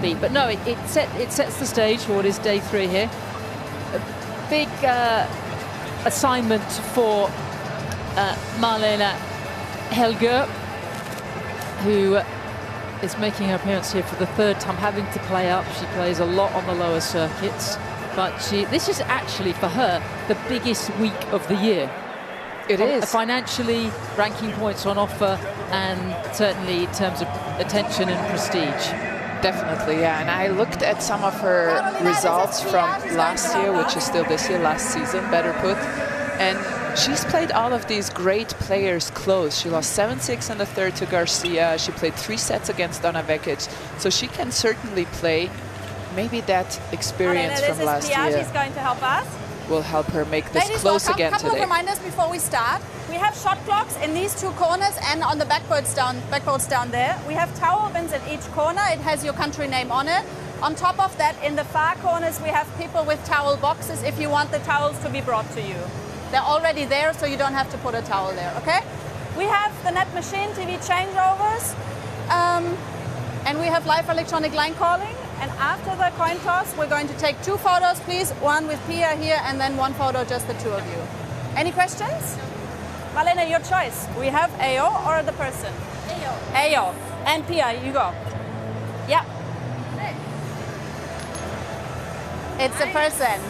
beat. But no, it sets the stage for what is day 3 here. A big assignment for Marina Heler, who is making her appearance here for the 3rd time, having to play up. She plays a lot on the lower circuits, but this is actually for her the biggest week of the year. It is. Financially, ranking points on offer, and certainly in terms of attention and prestige. Definitely, yeah. And I looked at some of her results from last year, which is still this year, last season, better put. And she's played all of these great players close. She lost 7-6 in the 3rd to Garcia. She played 3 sets against Daniel Vacek. So she can certainly play. Maybe that experience from last year She's going to help us. Will help her make this close again today. A couple of reminders before we start. We have shot clocks in these 2 corners and on the backboards down there. We have towel bins at each corner. It has your country name on it. On top of that, in the far corners, we have people with towel boxes if you want the towels to be brought to you. They're already there, so you don't have to put a towel there, okay? We have the net machine, TV changeovers, and we have live electronic line calling. And after the coin toss, we're going to take 2 photos, please. One with Pia here, and then 1 photo, just the 2 of you. Any questions? Marlene, your choice. We have AO or the person? AO. AO. And Pia, you go. Yeah. It's a person.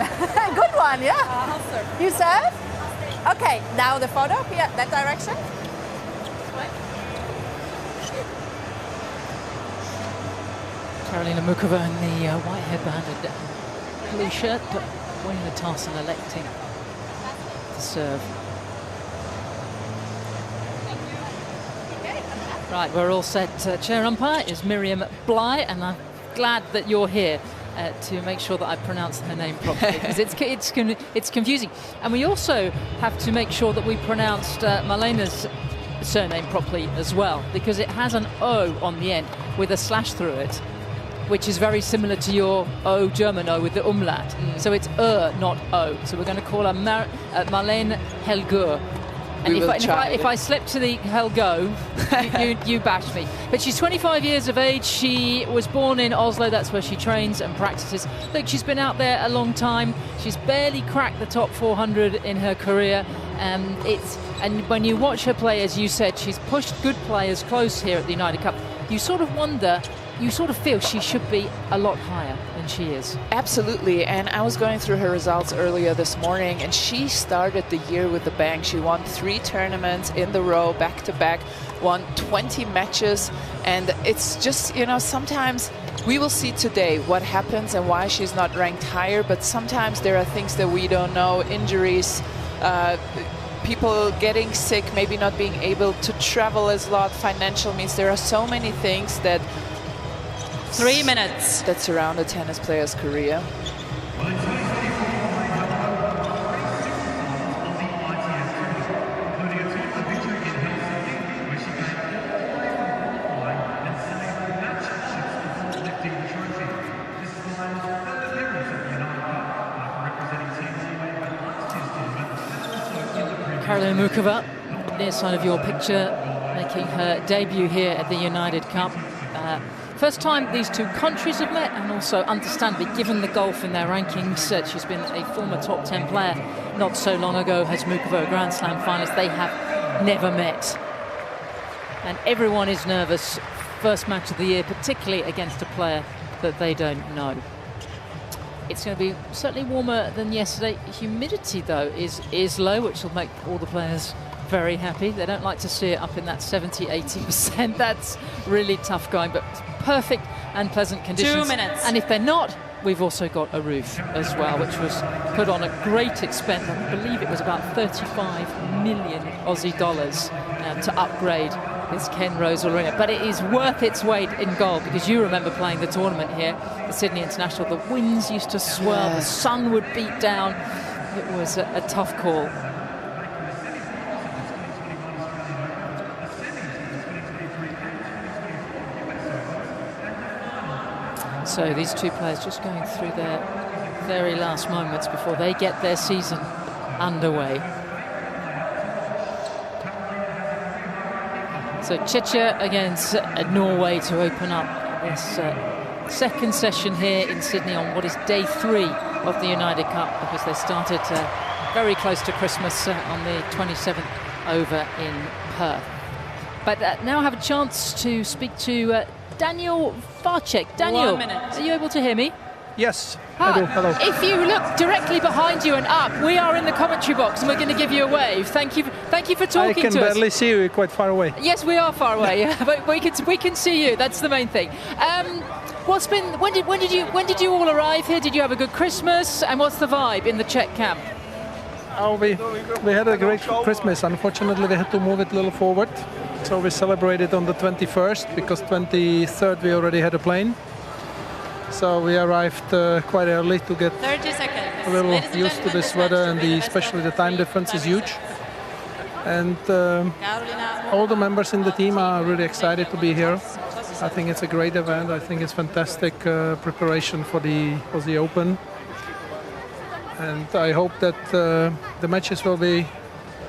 Good one, yeah. I'll serve. You serve? Okay, now the photo, Pia, that direction. Karolina Muchova in the white headband and blue shirt, but winning the toss and electing to serve. Right, we're all set. Chair umpire is Miriam Bly, and I'm glad that you're here to make sure that I pronounce her name properly, because it's confusing. And we also have to make sure that we pronounced Marlena's surname properly as well, because it has an O on the end with a slash through it, which is very similar to your O, German O, with the umlaut. So it's not O. So we're going to call her Marlene Heler. And if I slip to the Helgo, you bash me. But she's 25 years of age. She was born in Oslo. That's where she trains and practices. Look, she's been out there a long time. She's barely cracked the top 400 in her career. And when you watch her play, as you said, she's pushed good players close here at the United Cup. You sort of wonder, you sort of feel she should be a lot higher than she is. Absolutely, and I was going through her results earlier this morning, and she started the year with a bang. She won 3 tournaments in the row, back to back, won 20 matches, and it's just, you know, sometimes we will see today what happens and why she's not ranked higher, but sometimes there are things that we don't know, injuries, people getting sick, maybe not being able to travel as a lot, financial means. There are so many things that 3 minutes that surround a tennis player's career. Karolina Muchova, near side of your picture, making her debut here at the United Cup. First time these 2 countries have met, and also understandably, given the gulf in their rankings, she's been a former top 10 player not so long ago, has Muchova, a Grand Slam finalist. They have never met. And everyone is nervous. First match of the year, particularly against a player that they don't know. It's going to be certainly warmer than yesterday. Humidity, though, is low, which will make all the players very happy. They don't like to see it up in that 70-80%. That's really tough going, but perfect and pleasant conditions. 2 minutes. And if they're not, we've also got a roof as well, which was put on at great expense. I believe it was about 35 million Aussie dollars to upgrade this Ken Rose Arena. But it is worth its weight in gold, because you remember playing the tournament here, the Sydney International. The winds used to swirl, the sun would beat down. It was a tough call. So these 2 players just going through their very last moments before they get their season underway. So Czechia against Norway to open up this second session here in Sydney on what is day 3 of the United Cup, because they started very close to Christmas on the 27th over in Perth. But now I have a chance to speak to Daniel Vacek. Daniel, are you able to hear me? Yes, Hi. I do. Hello. If you look directly behind you and up, we are in the commentary box and we're going to give you a wave. Thank you for talking to us. I can barely see you, you're quite far away. Yes, we are far away, yeah, but we can see you. That's the main thing. When did you all arrive here? Did you have a good Christmas? And what's the vibe in the Czech camp? Oh, we had a great Christmas. Unfortunately, we had to move it a little forward. So we celebrated on the 21st because 23rd we already had a plane. So we arrived quite early to get 30 seconds. a little used to this weather, and especially the time difference is huge. And all the members in the team are really excited to be here. I think it's a great event. I think it's fantastic preparation for the Aussie Open. And I hope that the matches will be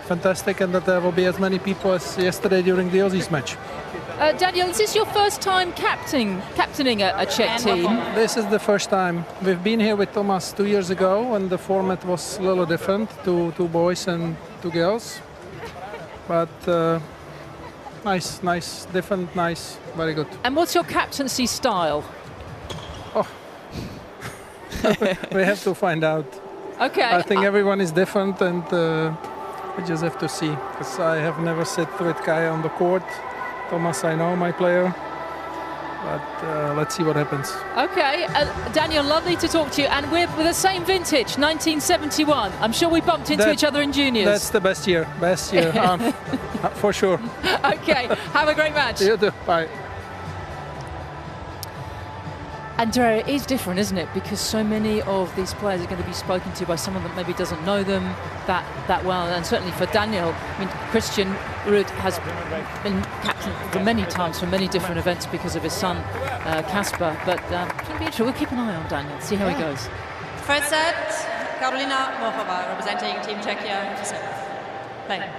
fantastic and that there will be as many people as yesterday during the Aussies match. Daniel, is this your first time captaining a Czech team? This is the first time. We've been here with Thomas 2 years ago, and the format was a little different, two boys and 2 girls. But nice, different, nice, very good. And what's your captaincy style? Oh, we have to find out. Okay. I think everyone is different, and we just have to see. Because I have never sat with Kaya on the court. Thomas, I know, my player. But let's see what happens. Okay, Daniel, lovely to talk to you. And we're the same vintage, 1971. I'm sure we bumped into each other in juniors. That's the best year, for sure. Okay, have a great match. You too, bye. Andrea, it is different, isn't it? Because so many of these players are going to be spoken to by someone that maybe doesn't know them that well. And certainly for Daniel, I mean, Christian Ruud has been captain for many times for many different events because of his son, Kasper. But it's going to be interesting. We'll keep an eye on Daniel, see how he goes. First set, Karolina Muchova representing Team Czechia to serve. Play.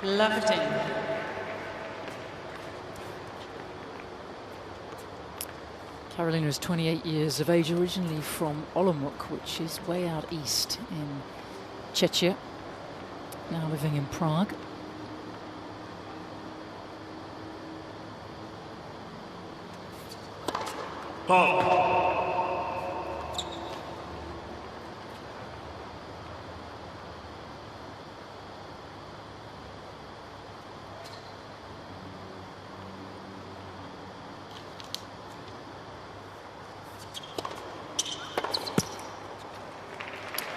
Lofting. Karolina is 28 years of age, originally from Olomouc, which is way out east in Czechia, now living in Prague.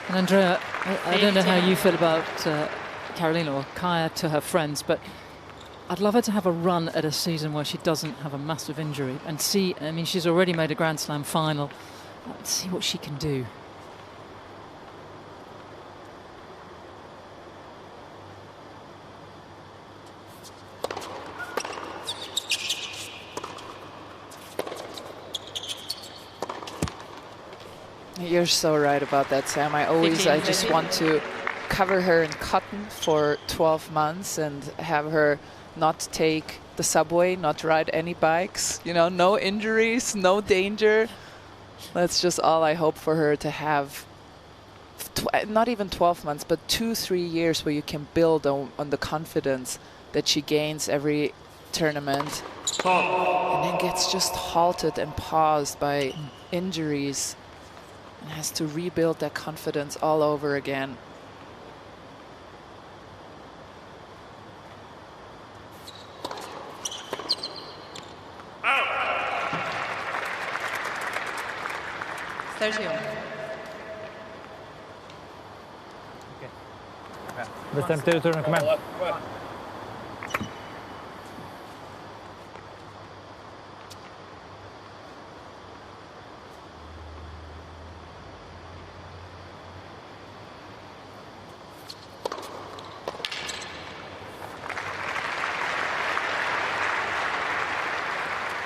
And Andrea, I don't know how you feel about Karolina or Kaya to her friends, but I'd love her to have a run at a season where she doesn't have a massive injury and see, I mean, she's already made a Grand Slam final. Let's see what she can do. You're so right about that, Sam. I just want to cover her in cotton for 12 months and have her not take the subway, not ride any bikes, you know, no injuries, no danger. That's just all I hope for her to have. Not even 12 months, but 2-3 years where you can build on the confidence that she gains every tournament and then gets just halted and paused by injuries. And has to rebuild that confidence all over again. Bestäm territorium, kom igen.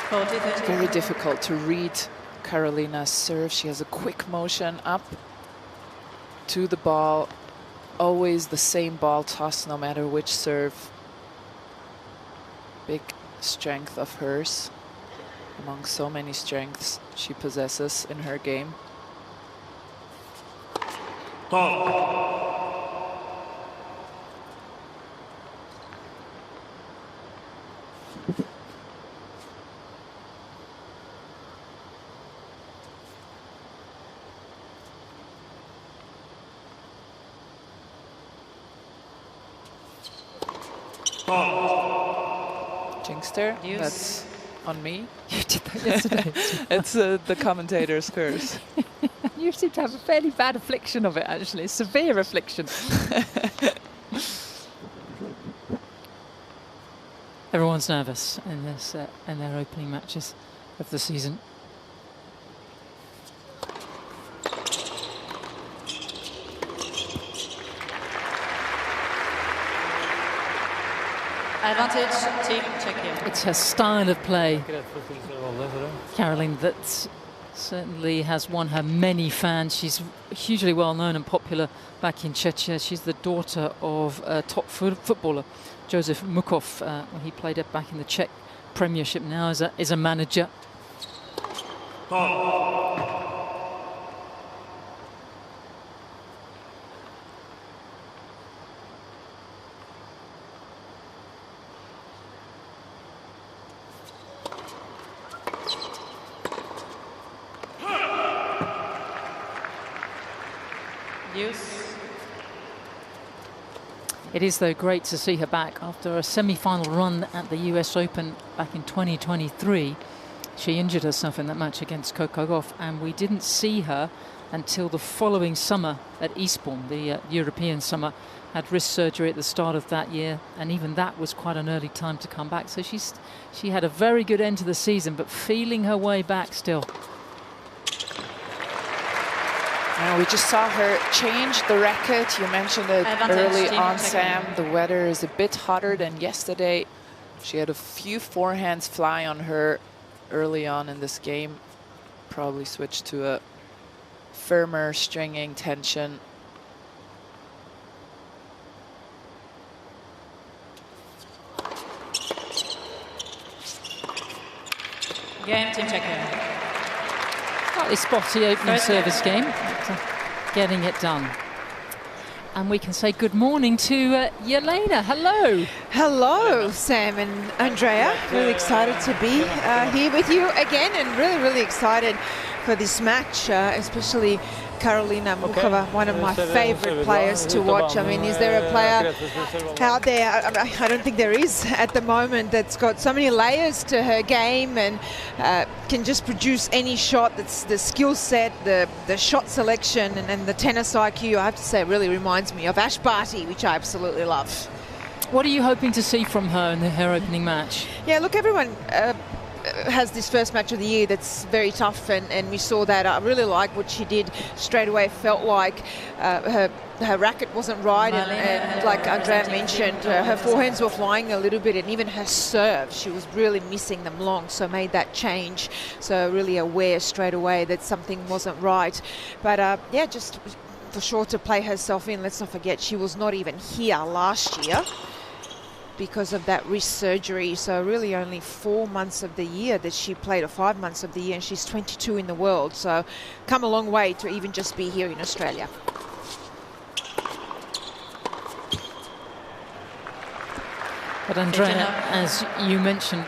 Very difficult to read Karolina's serve. She has a quick motion up to the ball. Always the same ball toss, no matter which serve. Big strength of hers, among so many strengths she possesses in her game. Jinxter, that's on me. You did that yesterday. It's the commentator's curse. You seem to have a fairly bad affliction of it, actually. Severe affliction. Everyone's nervous in this in their opening matches of the season. Advantage Team Czechia. It's her style of play, Caroline, that certainly has won her many fans. She's hugely well known and popular back in Czechia. She's the daughter of a top footballer, Josef Muchov. He played it back in the Czech Premiership, now is a manager. It is, though, great to see her back after a semi-final run at the US Open back in 2023. She injured herself in that match against Kokogov, and we didn't see her until the following summer at Eastbourne, the European summer. Had wrist surgery at the start of that year, and even that was quite an early time to come back. So she had a very good end to the season, but feeling her way back still. We just saw her change the racket. You mentioned it early on, Sam. The weather is a bit hotter than yesterday. She had a few forehands fly on her early on in this game. Probably switched to a firmer stringing tension. Game Team Czechia. Slightly spotty opening service game, getting it done. And we can say good morning to Yelena. Hello. Hello, Sam and Andrea. Really excited to be here with you again, and really excited for this match, especially Karolina Muchova, one of my favorite players to watch. I mean, is there a player out there, I don't think there is at the moment, that's got so many layers to her game and can just produce any shot. That's the skill set, the shot selection, and the tennis IQ. I have to say, it really reminds me of Ash Barty, which I absolutely love. What are you hoping to see from her in her opening match? Yeah, look, everyone has this first match of the year that's very tough, and we saw that. I really like what she did straight away. Felt like her racket wasn't right, and like Andrea mentioned, her forehands were flying a little bit, and even her serve, she was really missing them long, so made that change. So really aware straight away that something wasn't right. But yeah, just for sure to play herself in. Let's not forget, she was not even here last year because of that wrist surgery. So really only 4 months of the year that she played, or 5 months of the year, and she's 22 in the world. So come a long way to even just be here in Australia. But Andrea, as you mentioned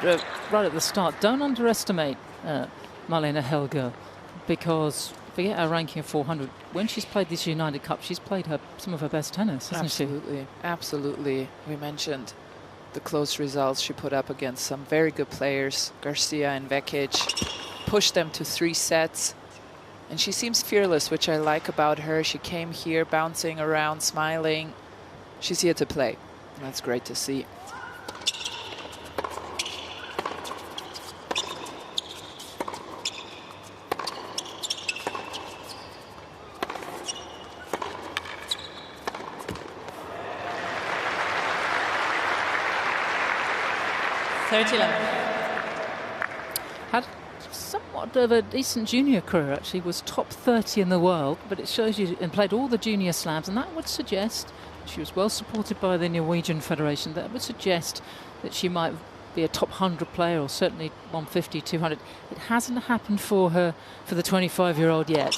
right at the start, don't underestimate Marlene Helger, because forget her ranking of 400. When she's played this United Cup, she's played some of her best tennis, hasn't she? Absolutely, absolutely. We mentioned the close results she put up against some very good players, Garcia and Vacek, pushed them to 3 sets. And she seems fearless, which I like about her. She came here bouncing around, smiling. She's here to play. And that's great to see. somewhat of a decent junior career, actually. Was top 30 in the world, but it shows you, and played all the junior slams, and that would suggest she was well supported by the Norwegian Federation. That would suggest that she might be a top 100 player, or certainly 150, 200. It hasn't happened for her, for the 25-year-old yet.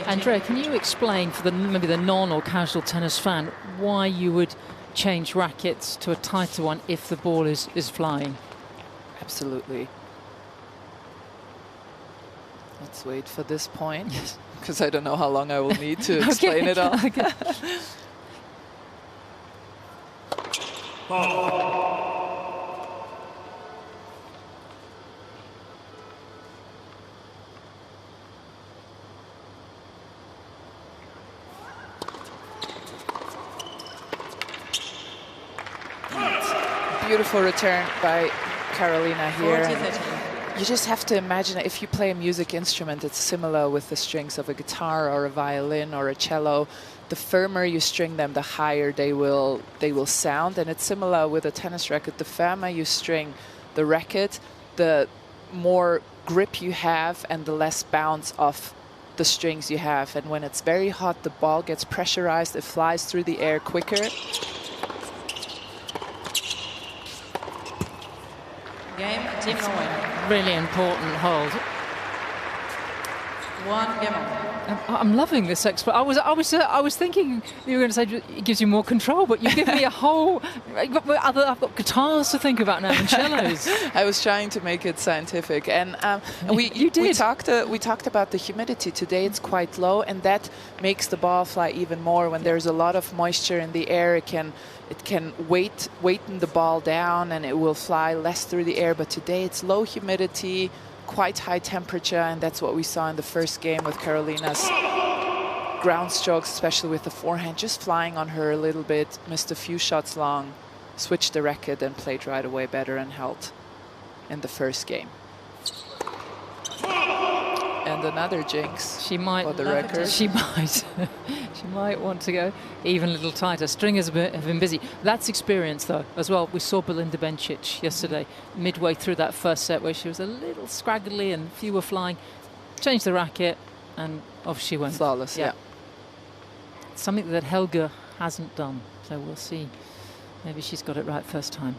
Andrea, can you explain for maybe the non or casual tennis fan why you would change rackets to a tighter one if the ball is flying? Absolutely. Let's wait for this point, because I don't know how long I will need to explain it all. Okay. Beautiful return by Carolina here. You just have to imagine, if you play a music instrument, it's similar with the strings of a guitar or a violin or a cello. The firmer you string them, the higher they will sound. And it's similar with a tennis racket. The firmer you string the racket, the more grip you have and the less bounce off the strings you have. And when it's very hot, the ball gets pressurized, it flies through the air quicker. Game, Team Norway. Really important hold. 1 game on. I'm loving this expert. I was thinking you were going to say it gives you more control, but you give me a whole. I've got guitars to think about now and cellos. I was trying to make it scientific, and we talked about the humidity today. It's quite low, and that makes the ball fly even more. When there's a lot of moisture in the air, it can weighten the ball down, and it will fly less through the air. But today it's low humidity, quite high temperature, and that's what we saw in the first game with Carolina's ground strokes, especially with the forehand, just flying on her a little bit, missed a few shots long, switched the racket and played right away better and held in the first game. And another jinx. She might. For the record. She might. She might want to go even a little tighter. Stringers have been busy. That's experience, though, as well. We saw Belinda Bencic yesterday, midway through that first set, where she was a little scraggly and few were flying. Changed the racket, and off she went. Flawless, yeah. Something that Helga hasn't done. So we'll see. Maybe she's got it right first time.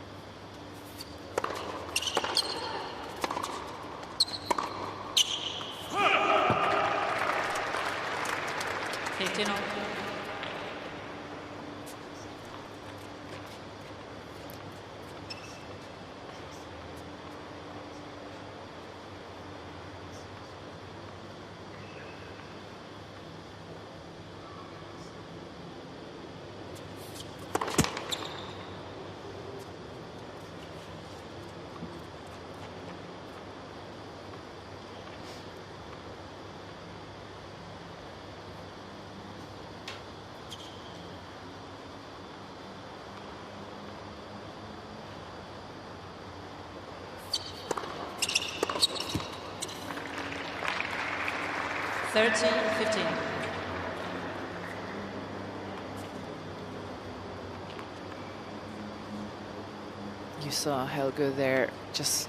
You saw Helga there just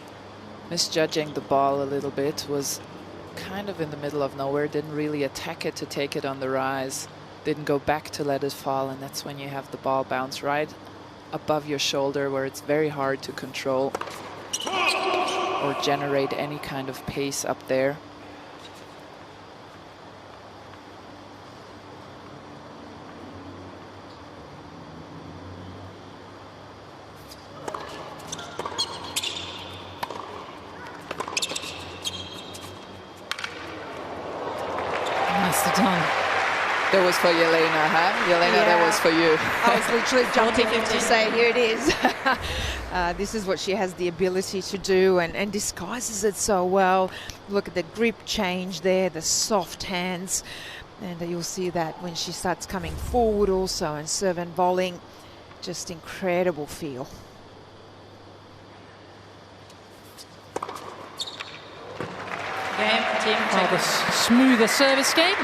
misjudging the ball a little bit, was kind of in the middle of nowhere, didn't really attack it to take it on the rise, didn't go back to let it fall, and that's when you have the ball bounce right above your shoulder, where it's very hard to control or generate any kind of pace up there. There was for Jelena, huh? Jelena, Yeah. that was for you. I was literally jumping in to say, here it is. This is what she has the ability to do and disguises it so well. Look at the grip change there, the soft hands. And you'll see that when she starts coming forward also and serve and volleying. Just incredible feel. Game, team Rather smoother service game.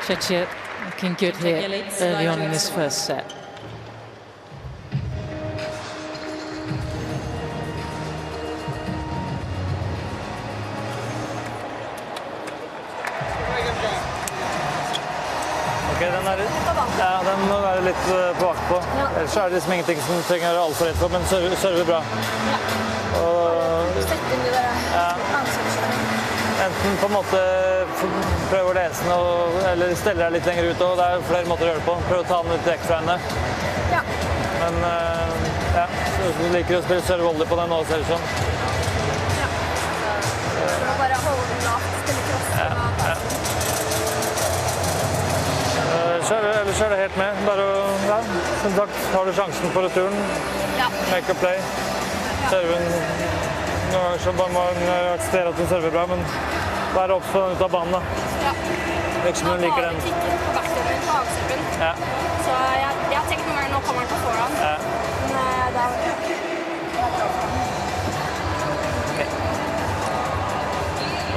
Czechia looking good here early on in this first set. Ok, den er litt bakpå. Ellers så er det liksom ingenting som trenger å gjøre alt for rett på, men server bra. Enten på en måte prøve å lese den, eller stelle deg litt lenger ut, og det er flere måter å gjøre det på. Prøve å ta den litt vekk fra henne. Ja. Men ja, du liker å spille serve-volley på den nå, ser det sånn. Ja. Bare holde den lavt, spille cross. Ellers er det helt med. Bare å, ja, som sagt, tar du sjansen på returen. Ja. Make a play. Serven, noen ganger så bare må man akseptere at hun server bra, men være opp på den ut av banen da. Ja. Ikke som hun liker den. På backserven, på avserven. Ja. Så jeg har tenkt noen ganger, nå kommer den på forhånd. Ja. Men det er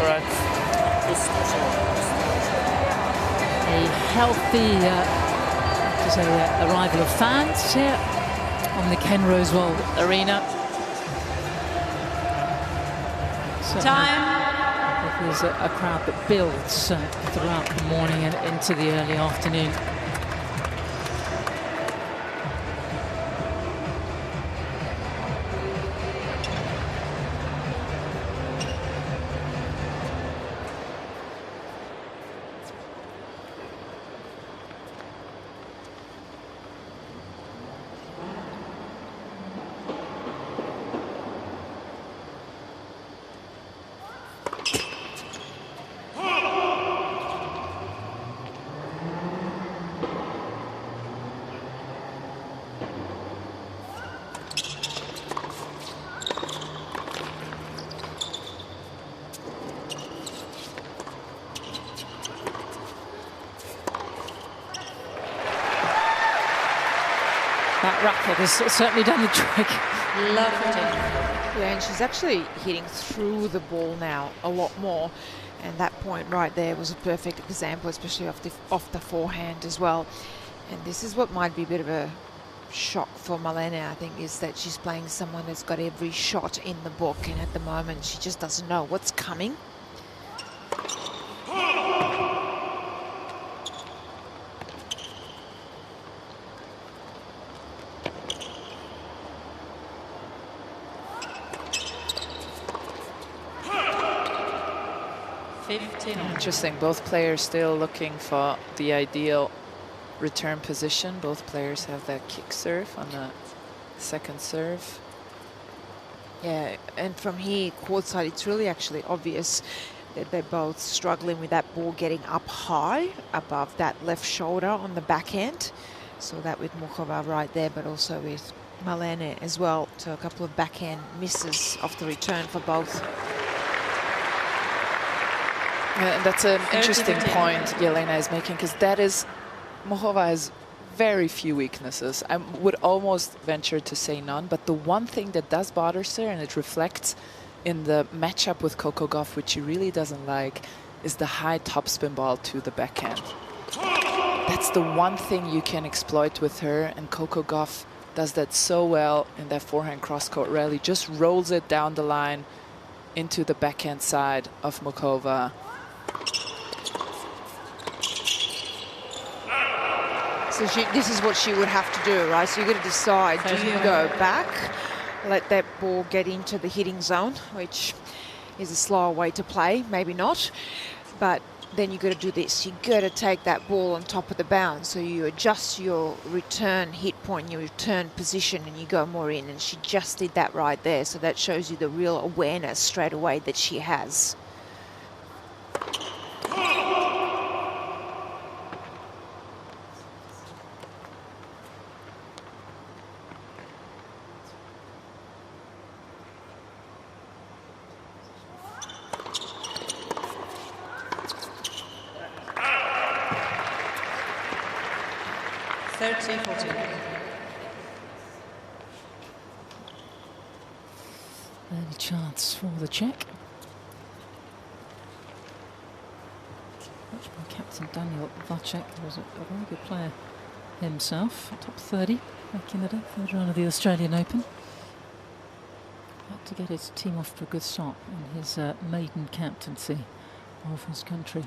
All right. A healthy arrival of fans here on the Ken Rosewell Arena. Time. There's a crowd that builds throughout the morning and into the early afternoon. That racket has certainly done the trick. Lovely. Yeah, and she's actually hitting through the ball now a lot more. And that point right there was a perfect example, especially off the forehand as well. And this is what might be a bit of a shock for Marina, I think, is that she's playing someone that's got every shot in the book, and at the moment she just doesn't know what's coming. Interesting. Both players still looking for the ideal return position. Both players have that kick serve on the second serve. Yeah, and from here, courtside, it's really actually obvious that they're both struggling with that ball getting up high above that left shoulder on the backhand. So that with Muchova right there, but also with Marina as well. So a couple of backhand misses off the return for both. That's an interesting point Jelena is making, because that is, Muchova has very few weaknesses. I would almost venture to say none, but the one thing that does bother her, and it reflects in the matchup with Coco Gauff, which she really doesn't like, is the high topspin ball to the backhand. That's the one thing you can exploit with her, and Coco Gauff does that so well in that forehand cross-court rally. Just rolls it down the line into the backhand side of Muchova. So this is what she would have to do, right? So you've got to decide, do you go back, let that ball get into the hitting zone, which is a slower way to play, maybe not, but then you've got to do this. You've got to take that ball on top of the bounce, so you adjust your return hit point, your return position, and you go more in, and she just did that right there, so that shows you the real awareness straight away that she has. 2-14. Early chance for the Czech. Coached by captain Daniel Vacek, who was a very good player himself. Top 30 back in the day, third round of the Australian Open. Had to get his team off to a good start in his maiden captaincy of his country.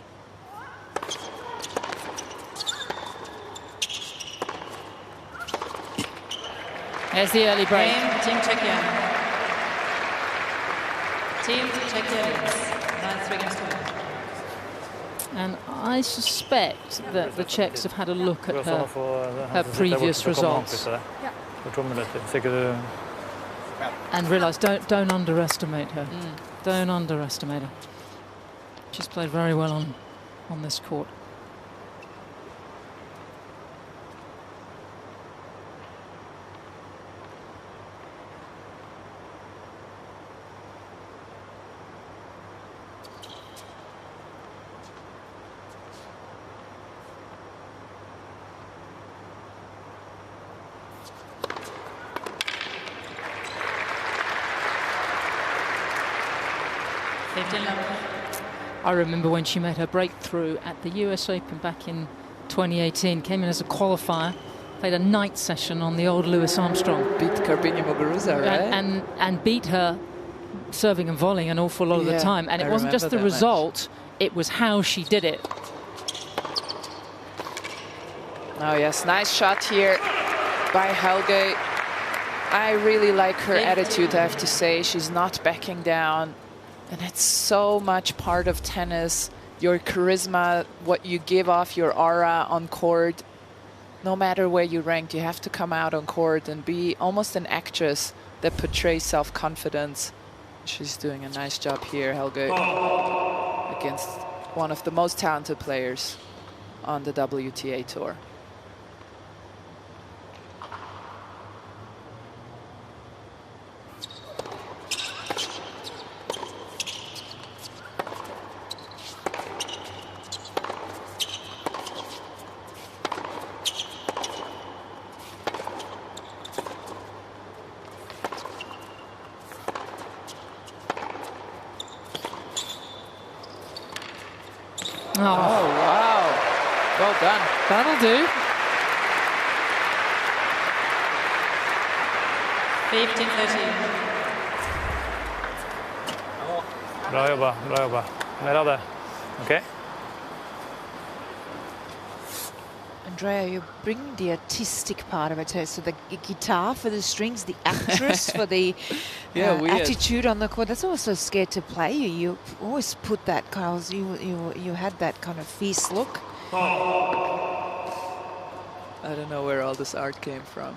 There's the early break. Game, Team Czechia. Team Czechia leads 9-3 against 2. And I suspect that the Czechs have had a look at her previous results and realised don't underestimate her. Don't underestimate her. She's played very well on this court. I remember when she made her breakthrough at the US Open back in 2018, came in as a qualifier, played a night session on the old Louis Armstrong. Beat Carbinia Muguruza, right? And beat her serving and volleying an awful lot of the time. And it wasn't just the result, it was how she did it. Oh yes, nice shot here by Helge. I really like her attitude, I have to say. She's not backing down. And it's so much part of tennis, your charisma, what you give off, your aura on court. No matter where you rank, you have to come out on court and be almost an actress that portrays self-confidence. She's doing a nice job here, Helge, against one of the most talented players on the WTA Tour. Oh, wow. Well done. That'll do. 15-13. Bra jobba, bra jobba. Mer av det. Okay. Andrea, you bring the artistic part of it, so the guitar for the strings, the actress for the attitude on the court. That's also scared to play you. You always put that, Carlos. You had that kind of fierce look. I don't know where all this art came from.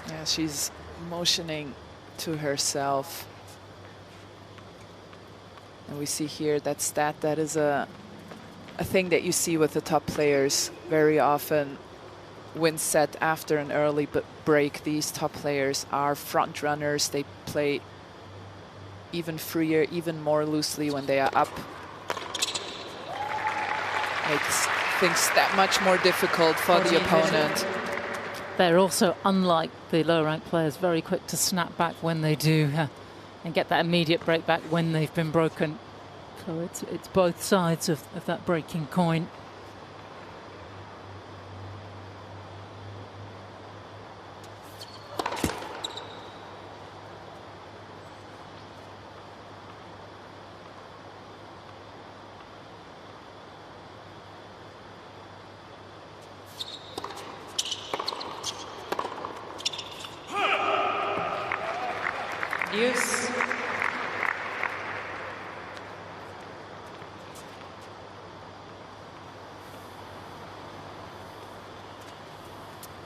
Yeah, she's motioning to herself. And we see here that stat, that is a thing that you see with the top players very often. Win set after an early break. These top players are front runners. They play even freer, even more loosely when they are up. Makes things that much more difficult for the opponent. They're also, unlike the lower-ranked players, very quick to snap back when they do and get that immediate break back when they've been broken. So it's both sides of that breaking coin.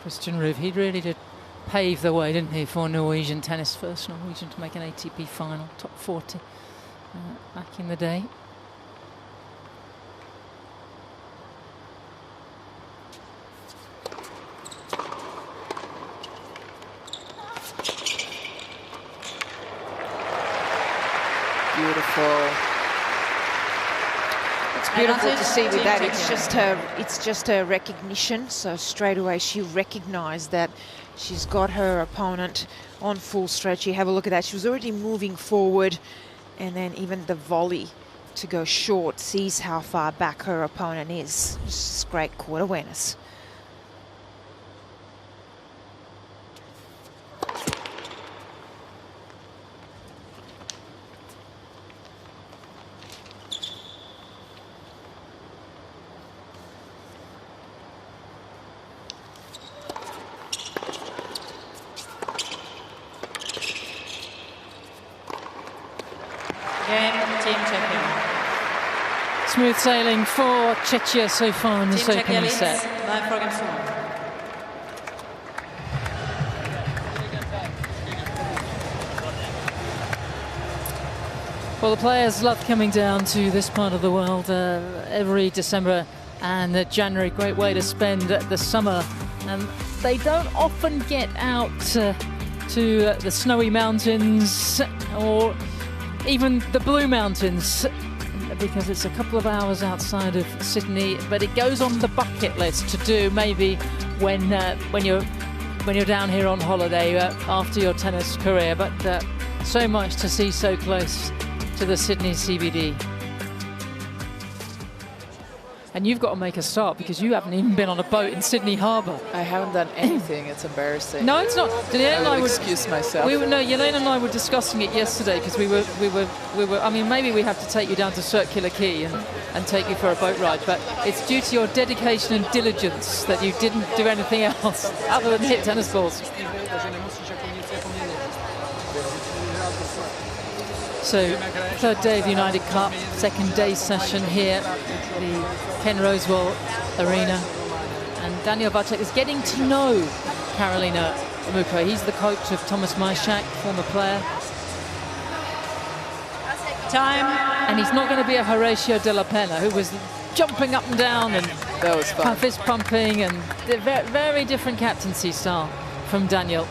Christian Ruud, he really did pave the way, didn't he, for Norwegian tennis. First Norwegian to make an ATP final, top 40 back in the day. Beautiful. It's beautiful to see with that. It's just her recognition. So straight away she recognised that she's got her opponent on full stretch. You have a look at that. She was already moving forward, and then even the volley to go short sees how far back her opponent is. Just great court awareness. Smooth sailing for Czechia so far in this opening set. Well, the players love coming down to this part of the world every December and January. Great way to spend the summer. And they don't often get out to the snowy mountains or even the Blue Mountains, because it's a couple of hours outside of Sydney, but it goes on the bucket list to do maybe when you're down here on holiday after your tennis career. But so much to see so close to the Sydney CBD. And you've got to make a start because you haven't even been on a boat in Sydney Harbour. I haven't done anything. It's embarrassing. No, it's not. I will excuse myself. Yelena and I were discussing it yesterday because we were. I mean, maybe we have to take you down to Circular Quay and take you for a boat ride. But it's due to your dedication and diligence that you didn't do anything else other than hit tennis balls. So, third day of the United Cup, second day session here at the Ken Rosewall Arena. And Daniel Vacek is getting to know Karolina Muchova. He's the coach of Thomas Machac, former player. Time. And he's not going to be a Horacio de la Pena, who was jumping up and down and that was fun. Fist pumping, and very different captaincy style from Daniel.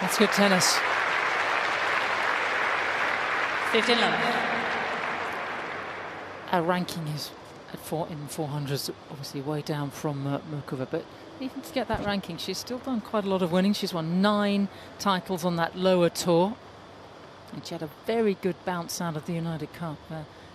That's good tennis. 15 love. Our ranking is at 400s, obviously way down from Muchova, but even to get that ranking, she's still done quite a lot of winning. She's won 9 titles on that lower tour, and she had a very good bounce out of the United Cup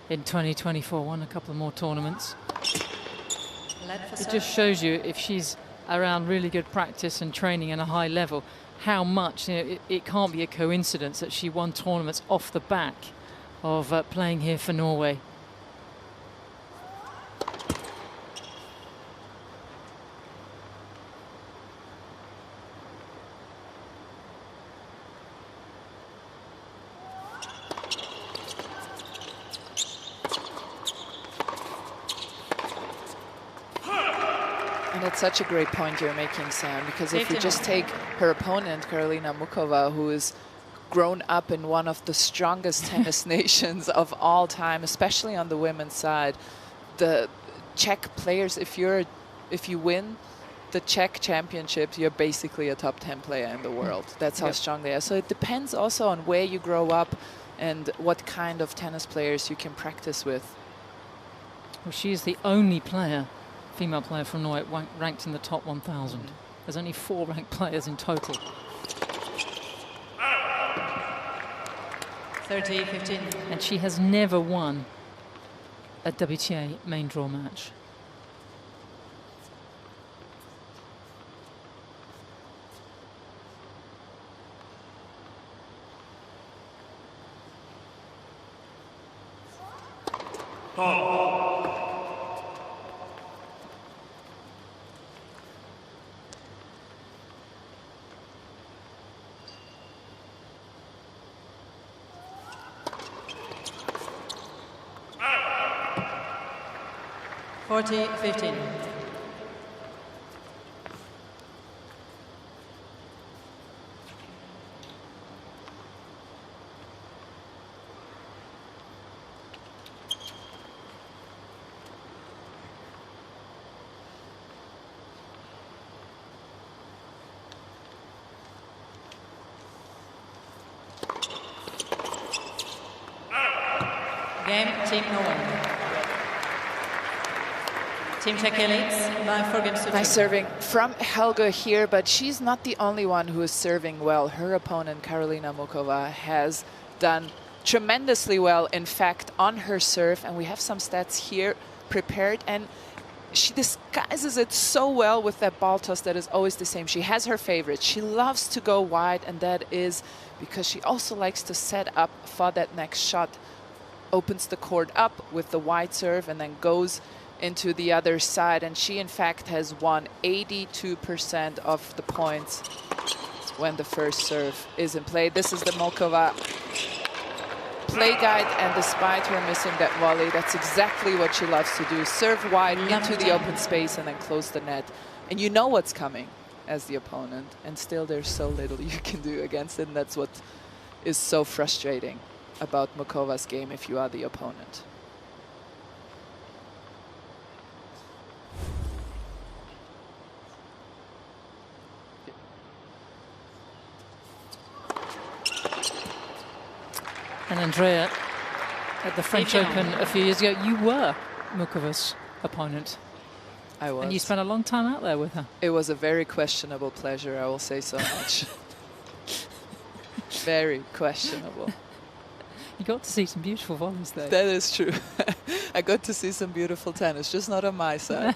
in 2024. Won a couple of more tournaments. It just shows you, if she's around really good practice and training and a high level, how much, it can't be a coincidence that she won tournaments off the back of playing here for Norway. That's such a great point you're making, Sam, because if we just take her opponent, Karolina Muchova, who is grown up in one of the strongest tennis nations of all time, especially on the women's side, the Czech players, if you win the Czech championships, you're basically a top 10 player in the world. That's how strong they are. So it depends also on where you grow up and what kind of tennis players you can practice with. Well, she is the only female player from Norway ranked in the top 1,000. There's only 4 ranked players in total. 30-15. And she has never won a WTA main draw match. $40-15. Game, Team Norway. Team Czechia leads by 4 games to 2. Nice serving from Helga here, but she's not the only one who is serving well. Her opponent, Karolina Muchova, has done tremendously well, in fact, on her serve. And we have some stats here prepared. And she disguises it so well with that ball toss that is always the same. She has her favorite. She loves to go wide, and that is because she also likes to set up for that next shot. Opens the court up with the wide serve and then goes into the other side. And she, in fact, has won 82% of the points when the first serve is in play. This is the Muchova play guide, and despite her missing that volley, that's exactly what she loves to do. Serve wide into the open space and then close the net. And you know what's coming as the opponent, and still there's so little you can do against it. And that's what is so frustrating about Muchova's game if you are the opponent. And Andrea, at the French Open a few years ago, you were Muchova's opponent. I was. And you spent a long time out there with her. It was a very questionable pleasure, I will say so much. Very questionable. You got to see some beautiful volleys there. That is true. I got to see some beautiful tennis, just not on my side.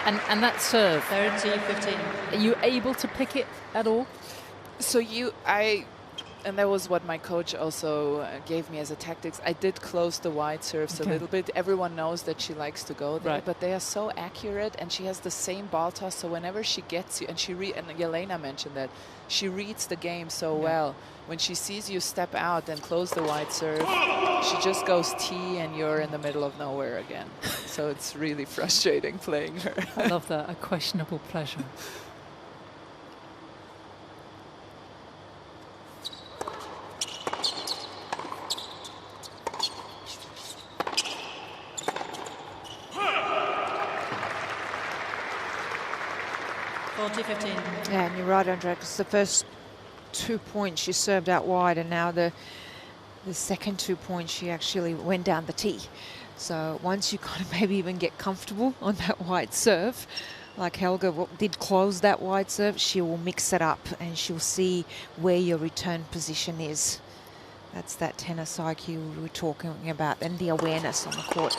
And that serve, 30-15. are you able to pick it at all? So and that was what my coach also gave me as a tactics. I did close the wide serves a little bit. Everyone knows that she likes to go there, but they are so accurate, and she has the same ball toss. So whenever she gets you, and and Jelena mentioned that, she reads the game so well. When she sees you step out and close the wide serve, she just goes T, and you're in the middle of nowhere again. So it's really frustrating playing her. I love that, a questionable pleasure. Yeah, and you're right, Andrea, because the first 2 points she served out wide, and now the second 2 points she actually went down the tee. So once you kind of maybe even get comfortable on that wide serve, like Helga did close that wide serve, she will mix it up and she'll see where your return position is. That's that tennis IQ we were talking about, and the awareness on the court.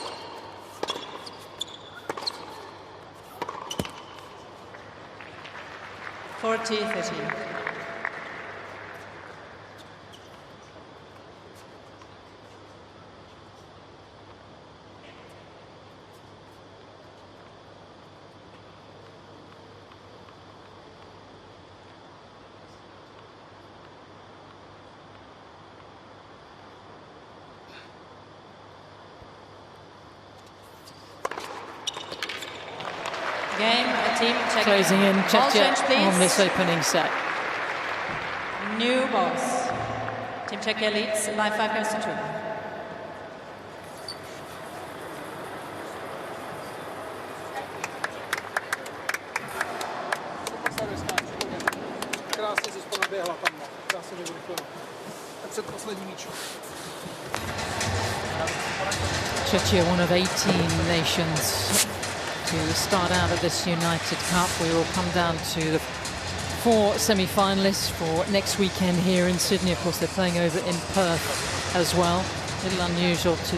$40-13. Game, Team Czechia. Closing in Ball change, Czechia on this opening set. New balls. Team Czechia leads by 5 games to 2. Krásně si spolu tam. Krásně vyrychleno. A předposlední míč. Czechia, one of 18 nations to start out of this United Cup. We will come down to the 4 semi-finalists for next weekend here in Sydney. Of course, they're playing over in Perth as well. A little unusual to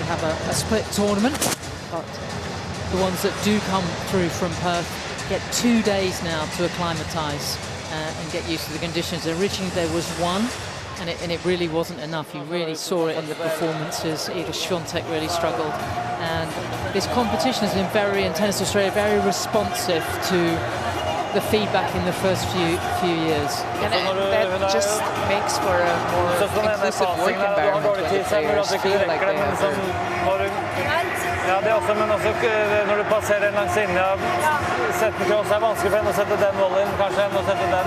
have a split tournament, but the ones that do come through from Perth get 2 days now to acclimatise and get used to the conditions. Originally there was 1, and it really wasn't enough. You really saw it in the performances. Iga Swiatek really struggled, and this competition has been very, in Tennis Australia, very responsive to the feedback in the first few years. And that just makes for a more inclusive work environment when the players feel like they have Ja, det også, men også når du passerer langs linja, setten cross vanskelig for henne å sette den volleyen, kanskje enn å sette den.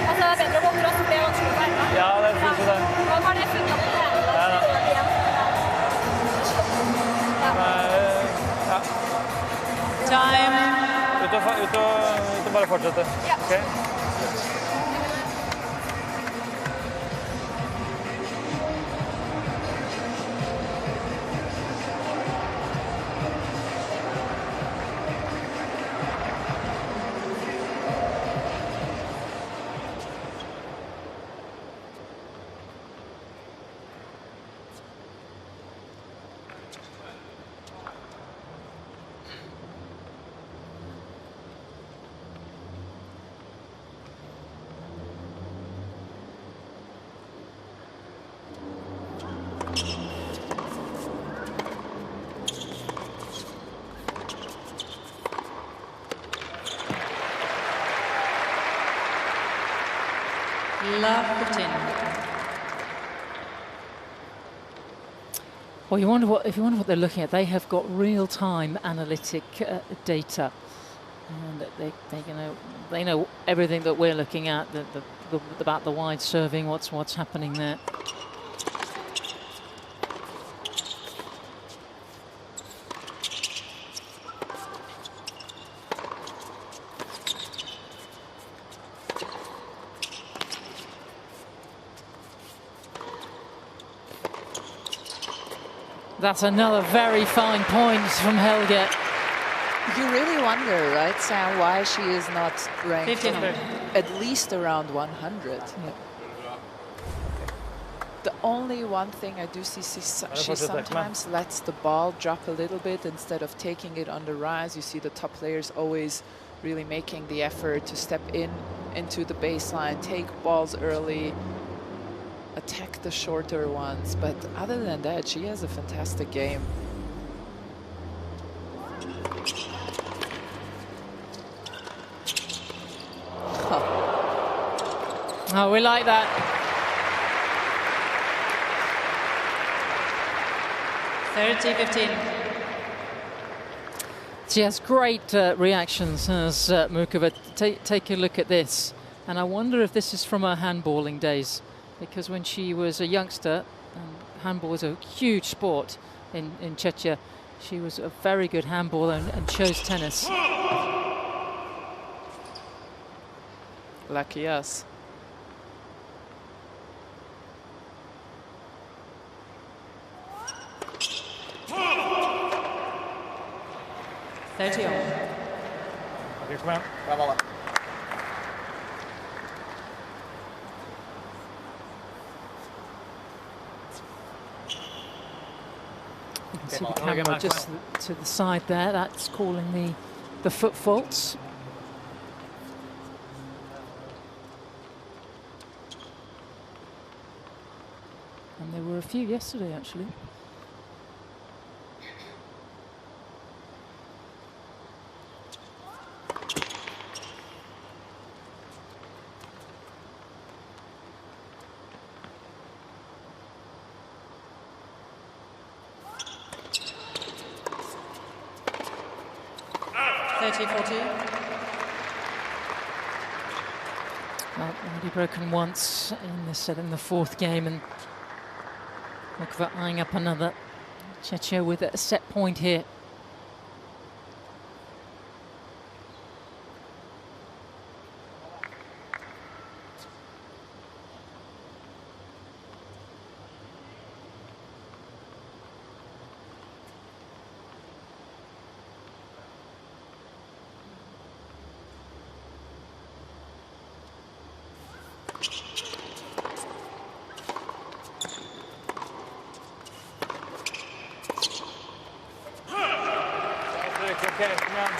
Altså, det bedre å gå cross, det vanskelig for henne. Ja, det synes jeg det. Nå har det funnet på det. Time. Ut og bare fortsette. Ja. Okay. Love 15. Well, if you wonder what they're looking at, they have got real-time analytic data, and they know everything that we're looking at, about the wide serving, what's happening there. That's another very fine point from Helge. You really wonder, right, Sam, why she is not ranked 15. at least around 100. Yeah. The only one thing I do see, she sometimes lets the ball drop a little bit instead of taking it on the rise. You see the top players always really making the effort to step into the baseline, take balls early, attack the shorter ones, but other than that, she has a fantastic game. Oh, we like that. 30-15. She has great reactions as Muchova. Take a look at this, and I wonder if this is from her handballing days, because when she was a youngster, handball was a huge sport in Czechia, she was a very good handballer and chose tennis. Lucky us. You can see the camera just to the side there. That's calling the foot faults. And there were a few yesterday, actually. Well, already broken once in this set in the fourth game, and Muchova eyeing up another. Czechia with a set point here. Okay, come on.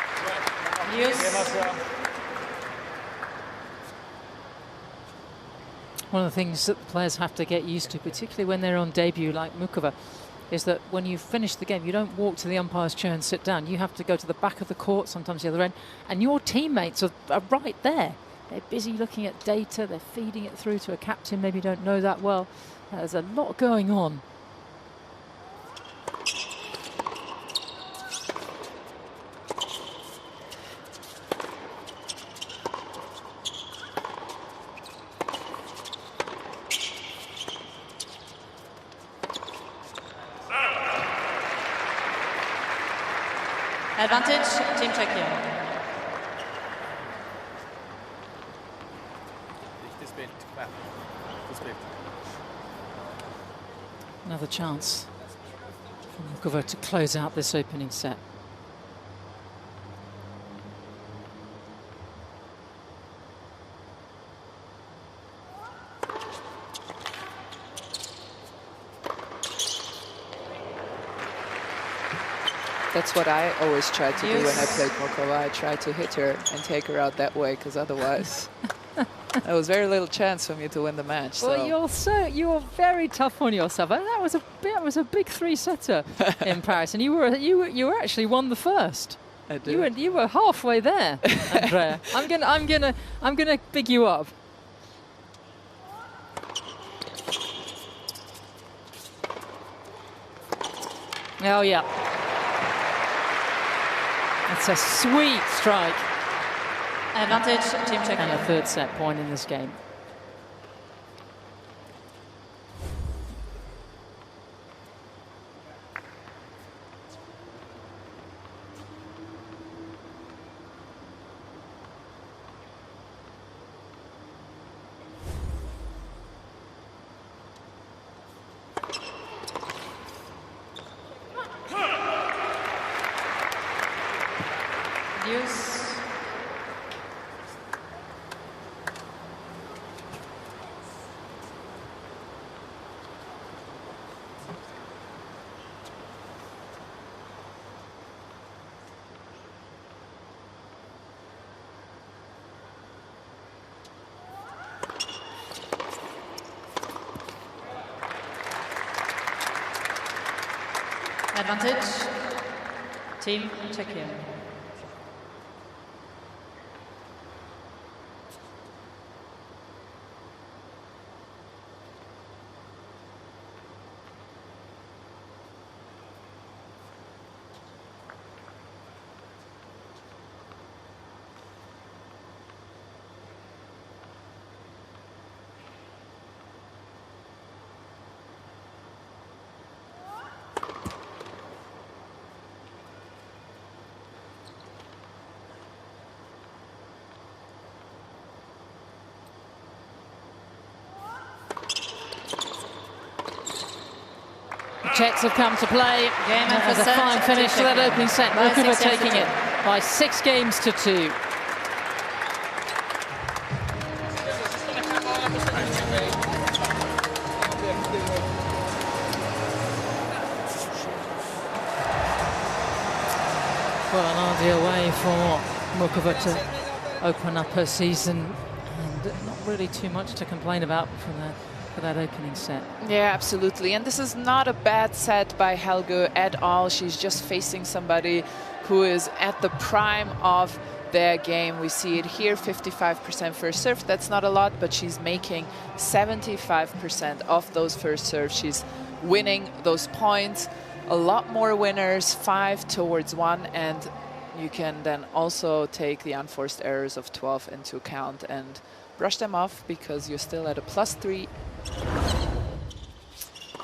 One of the things that the players have to get used to, particularly when they're on debut like Muchova, is that when you finish the game, you don't walk to the umpire's chair and sit down. You have to go to the back of the court, sometimes the other end, and your teammates are right there. They're busy looking at data, they're feeding it through to a captain maybe you don't know that well. There's a lot going on. Advantage, Team Czechia. Another chance for Muchova to close out this opening set. That's what I always try to do when I played Muchova. I try to hit her and take her out that way, because otherwise there was very little chance for me to win the match. Well, you're very tough on yourself. That was a big three-setter in Paris, and you were actually won the first. I did. You were halfway there, Andrea. I'm gonna big you up. Oh yeah. It's a sweet strike. Advantage, Team Czechia. And a third set point in this game. Deuce. Advantage, Team Czechia. Czechs have come to play. Game That was a fine finish to that opening set. By Muchova 6 games to taking it 2. by 6 games to 2. Well, an ideal way for Muchova to open up her season, and not really too much to complain about for that opening set. Yeah, absolutely. And this is not a bad set by Helge at all. She's just facing somebody who is at the prime of their game. We see it here, 55% first serve. That's not a lot, but she's making 75% of those first serves. She's winning those points. A lot more winners, 5-1, and you can then also take the unforced errors of 12 into account and brush them off, because you're still at a +3.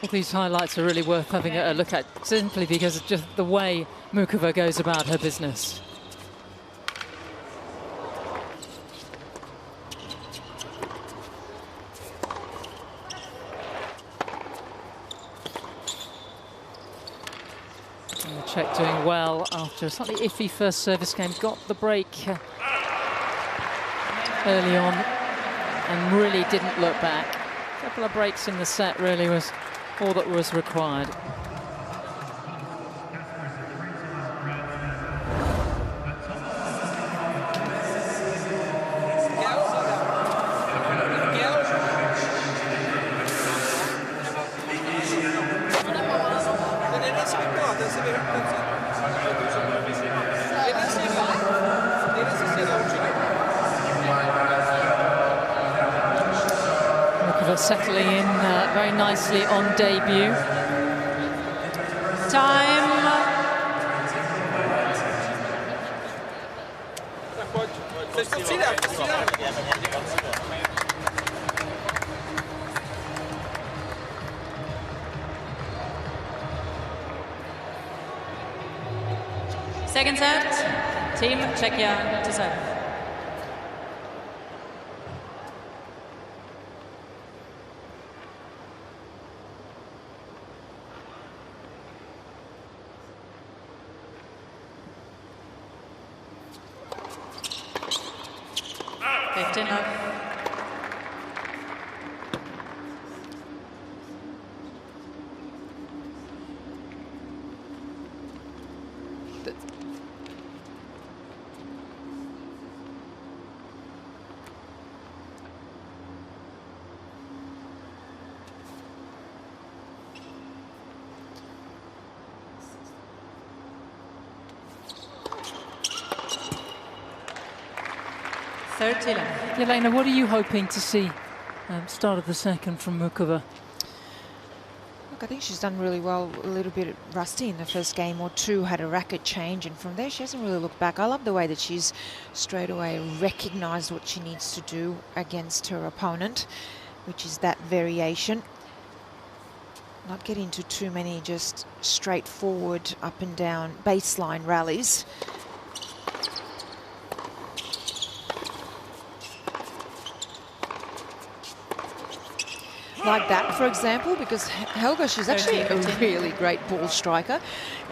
All these highlights are really worth having a look at, simply because of just the way Muchova goes about her business. And the Czech doing well after a slightly iffy first service game. Got the break early on and really didn't look back. A couple of breaks in the set really was all that was required. Muchova settling in very nicely on debut. Time. Second set, Team Czechia to serve. Yelena, what are you hoping to see start of the second from Muchova? Look, I think she's done really well, a little bit rusty in the first game or two, had a racket change, and from there she hasn't really looked back. I love the way that she's straight away recognised what she needs to do against her opponent, which is that variation. Not get into too many just straightforward up and down baseline rallies. Like that, for example, because Helga, she's actually a really great ball striker,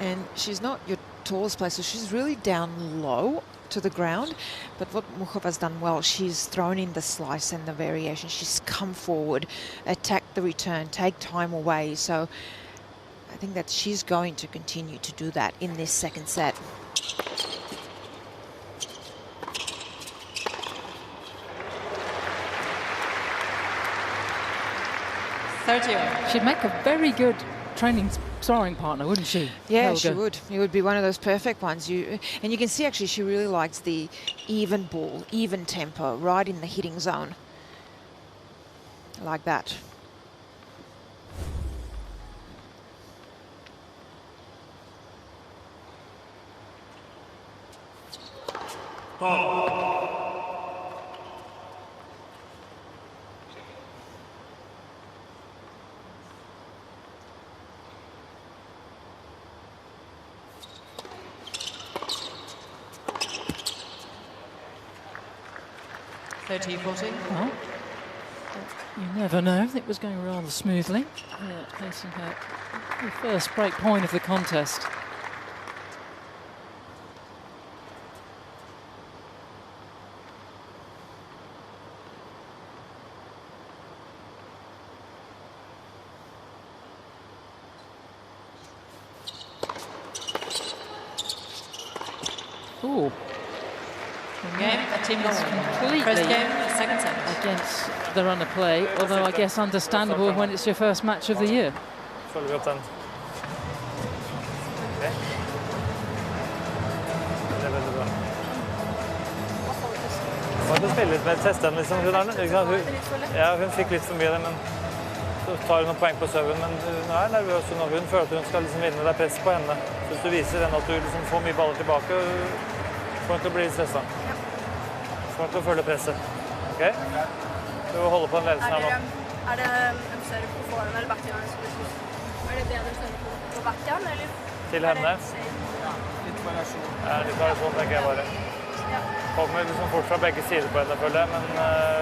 and she's not your tallest player, so she's really down low to the ground. But what Muchova's done well, she's thrown in the slice and the variation. She's come forward, attacked the return, take time away. So I think that she's going to continue to do that in this second set. She'd make a very good training sparring partner, wouldn't she? Yeah, Helga? she would. It would be one of those perfect ones. And you can see actually she really likes the even ball, even tempo, right in the hitting zone. Like that. Well, you never know. It was going rather smoothly. Facing her the first break point of the contest. Ooh. Completely First game, second set. Against the run of play, although I guess understandable when it's your first match of the year. Følger opp den. Okay. Det er veldig bra. Man kan spille litt med testen, liksom. Hun fikk litt for mye av det, men så tar hun noen poeng på serven, men hun er nervøs når hun føler at hun skal liksom vinne. Det er press på henne. Så hvis du viser henne at du liksom får mye baller tilbake, får hun til å bli litt stresset. Får hun til å følge presset. Ok? Du må holde på den ledelsen her nå. Er det en serve på forhånd eller backhand? Er det bedre serve på backhand, eller? Til henne? Litt variasjon. Ja, litt variasjon, tenker jeg bare. Kommer liksom fort fra begge sider på henne, føler jeg, men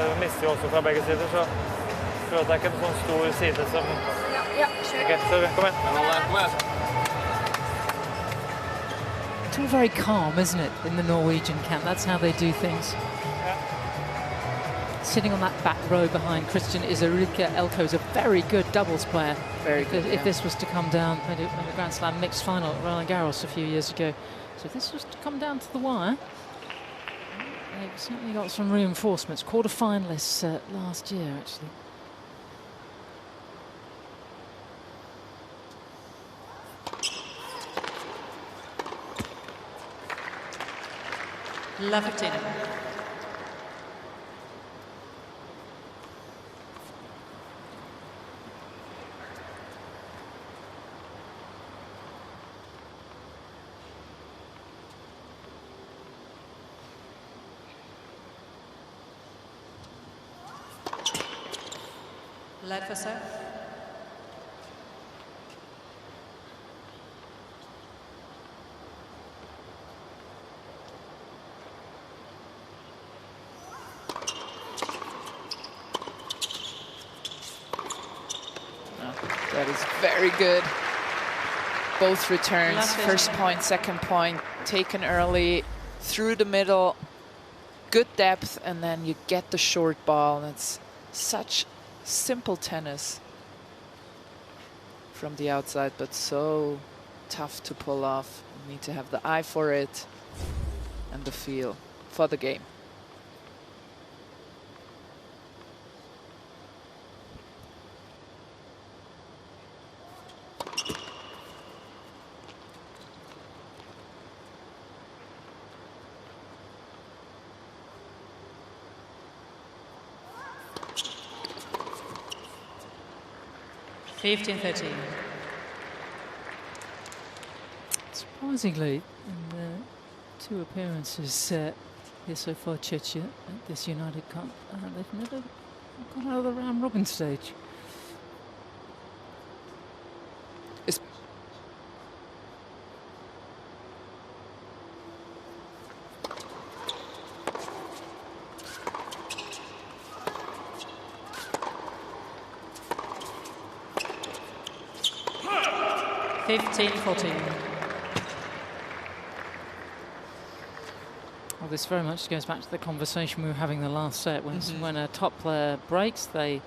hun mister jo også fra begge sider, så jeg tror at det er ikke en sånn stor side som... Ja, kjør. Ok, så kom igjen. Kom igjen. It's all very calm, isn't it, in the Norwegian camp? That's how they do things. Sitting on that back row behind Christian Izarika Elko is a very good doubles player. Very good, If this was to come down in the Grand Slam mixed final at Roland Garros a few years ago. So if this was to come down to the wire, they've certainly got some reinforcements. Quarter-finalists last year, actually. Love 15. Alert for serve. That is very good. Both returns, first point, second point, taken early, through the middle, good depth, and then you get the short ball. And it's such simple tennis from the outside, but so tough to pull off. You need to have the eye for it and the feel for the game. Surprisingly, in the two appearances here so far, Czechia at this United Cup, they've never got out of the round robin stage. It's 15-14. Well, this very much goes back to the conversation we were having the last set. When a top player breaks, they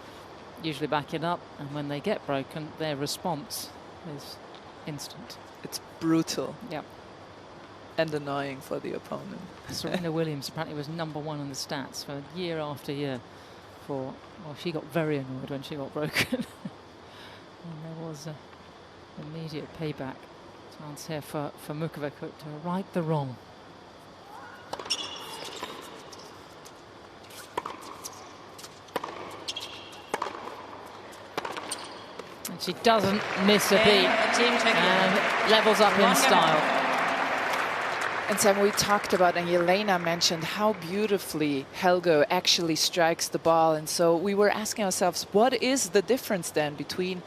usually back it up, and when they get broken, their response is instant. It's brutal. Yep. And annoying for the opponent. Serena Williams apparently was #1 on the stats for year after year. Well, she got very annoyed when she got broken. And there was immediate payback chance here for Muchova to right the wrong. And she doesn't miss a beat and levels up in style. And Sam, we talked about, and Jelena mentioned how beautifully Helga actually strikes the ball. And so we were asking ourselves, what is the difference then between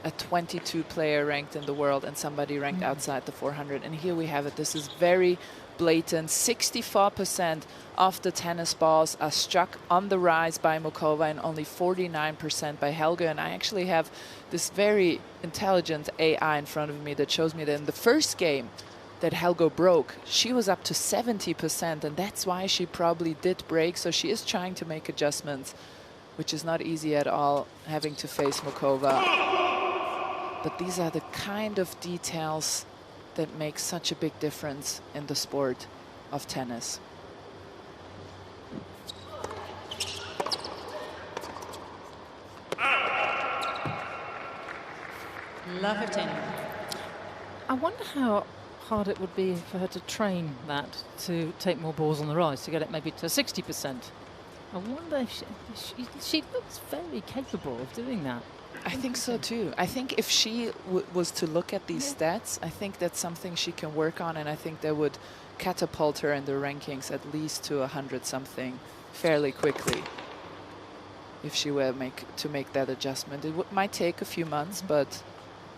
a 22 player ranked in the world and somebody ranked outside the 400? And here we have it. This is very blatant. 64% of the tennis balls are struck on the rise by Muchova and only 49% by Helga. And I actually have this very intelligent AI in front of me that shows me that in the first game that Helga broke, she was up to 70%, and that's why she probably did break. So she is trying to make adjustments, which is not easy at all, having to face Muchova. But these are the kind of details that make such a big difference in the sport of tennis. Love it in. I wonder how hard it would be for her to train that, to take more balls on the rise, to get it maybe to 60%. I wonder if she looks very capable of doing that. I think so too. I think if she was to look at these stats, I think that's something she can work on, and I think that would catapult her in the rankings at least to 100 something fairly quickly. If she were to make that adjustment, it might take a few months, but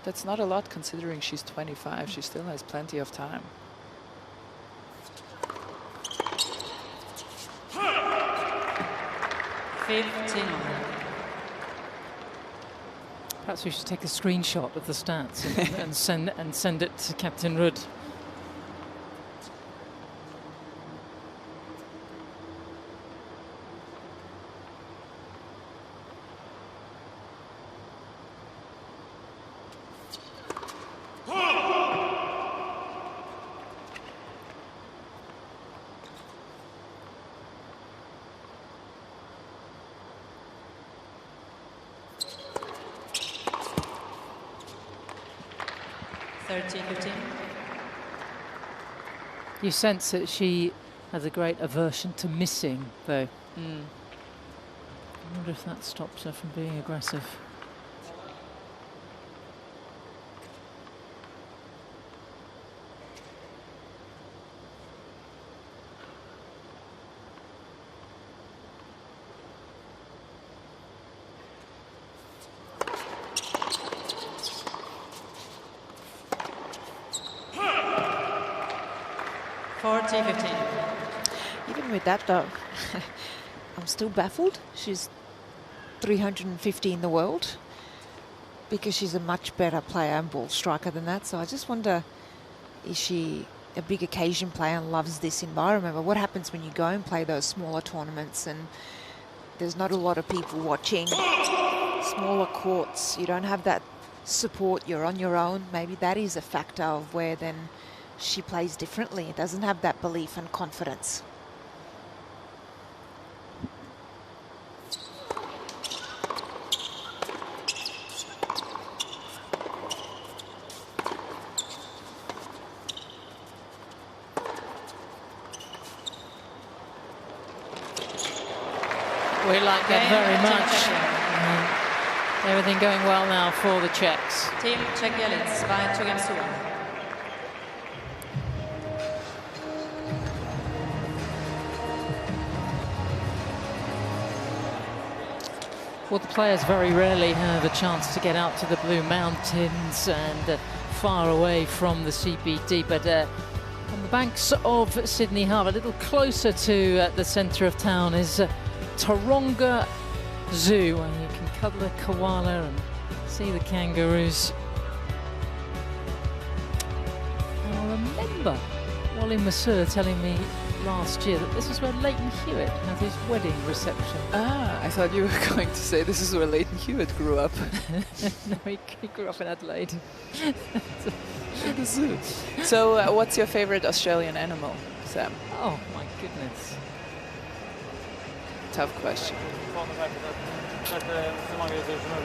that's not a lot considering she's 25. She still has plenty of time. Perhaps we should take a screenshot of the stats and send it to Captain Ruud. You sense that she has a great aversion to missing, though. I wonder if that stops her from being aggressive. 40-15. Even with that, though, I'm still baffled. She's 350 in the world because she's a much better player and ball striker than that. So I just wonder, is she a big occasion player and loves this environment? But what happens when you go and play those smaller tournaments and there's not a lot of people watching, smaller courts, you don't have that support, you're on your own? Maybe that is a factor of where then she plays differently. It doesn't have that belief and confidence. We like that very much. Everything going well now for the Czechs. Team Czechia leads by 2 games to 1. Well, the players very rarely have a chance to get out to the Blue Mountains and far away from the CBD, but on the banks of Sydney Harbour, a little closer to the centre of town, is Taronga Zoo, where you can cuddle a koala and see the kangaroos. And I remember Wally Masur telling me last year that this is where Leighton Hewitt had his wedding reception. Ah, I thought you were going to say this is where Leighton Hewitt grew up. No, he grew up in Adelaide. At the zoo. So what's your favorite Australian animal, Sam? Oh my goodness. Tough question.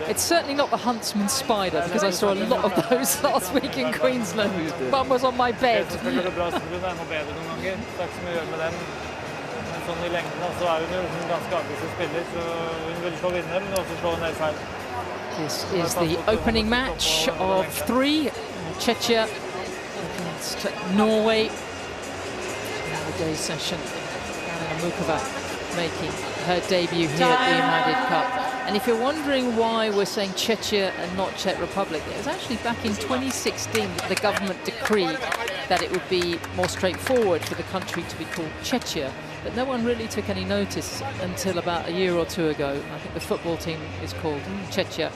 It's certainly not the huntsman spider, because I saw a lot of those last week in Queensland. Bum was on my bed. This is the opening match of 3. Czechia against Norway. The day session. Muchova making her debut here at the United Cup. And if you're wondering why we're saying Czechia and not Czech Republic, it was actually back in 2016 that the government decreed that it would be more straightforward for the country to be called Czechia. But no one really took any notice until about a year or two ago. I think the football team is called Czechia.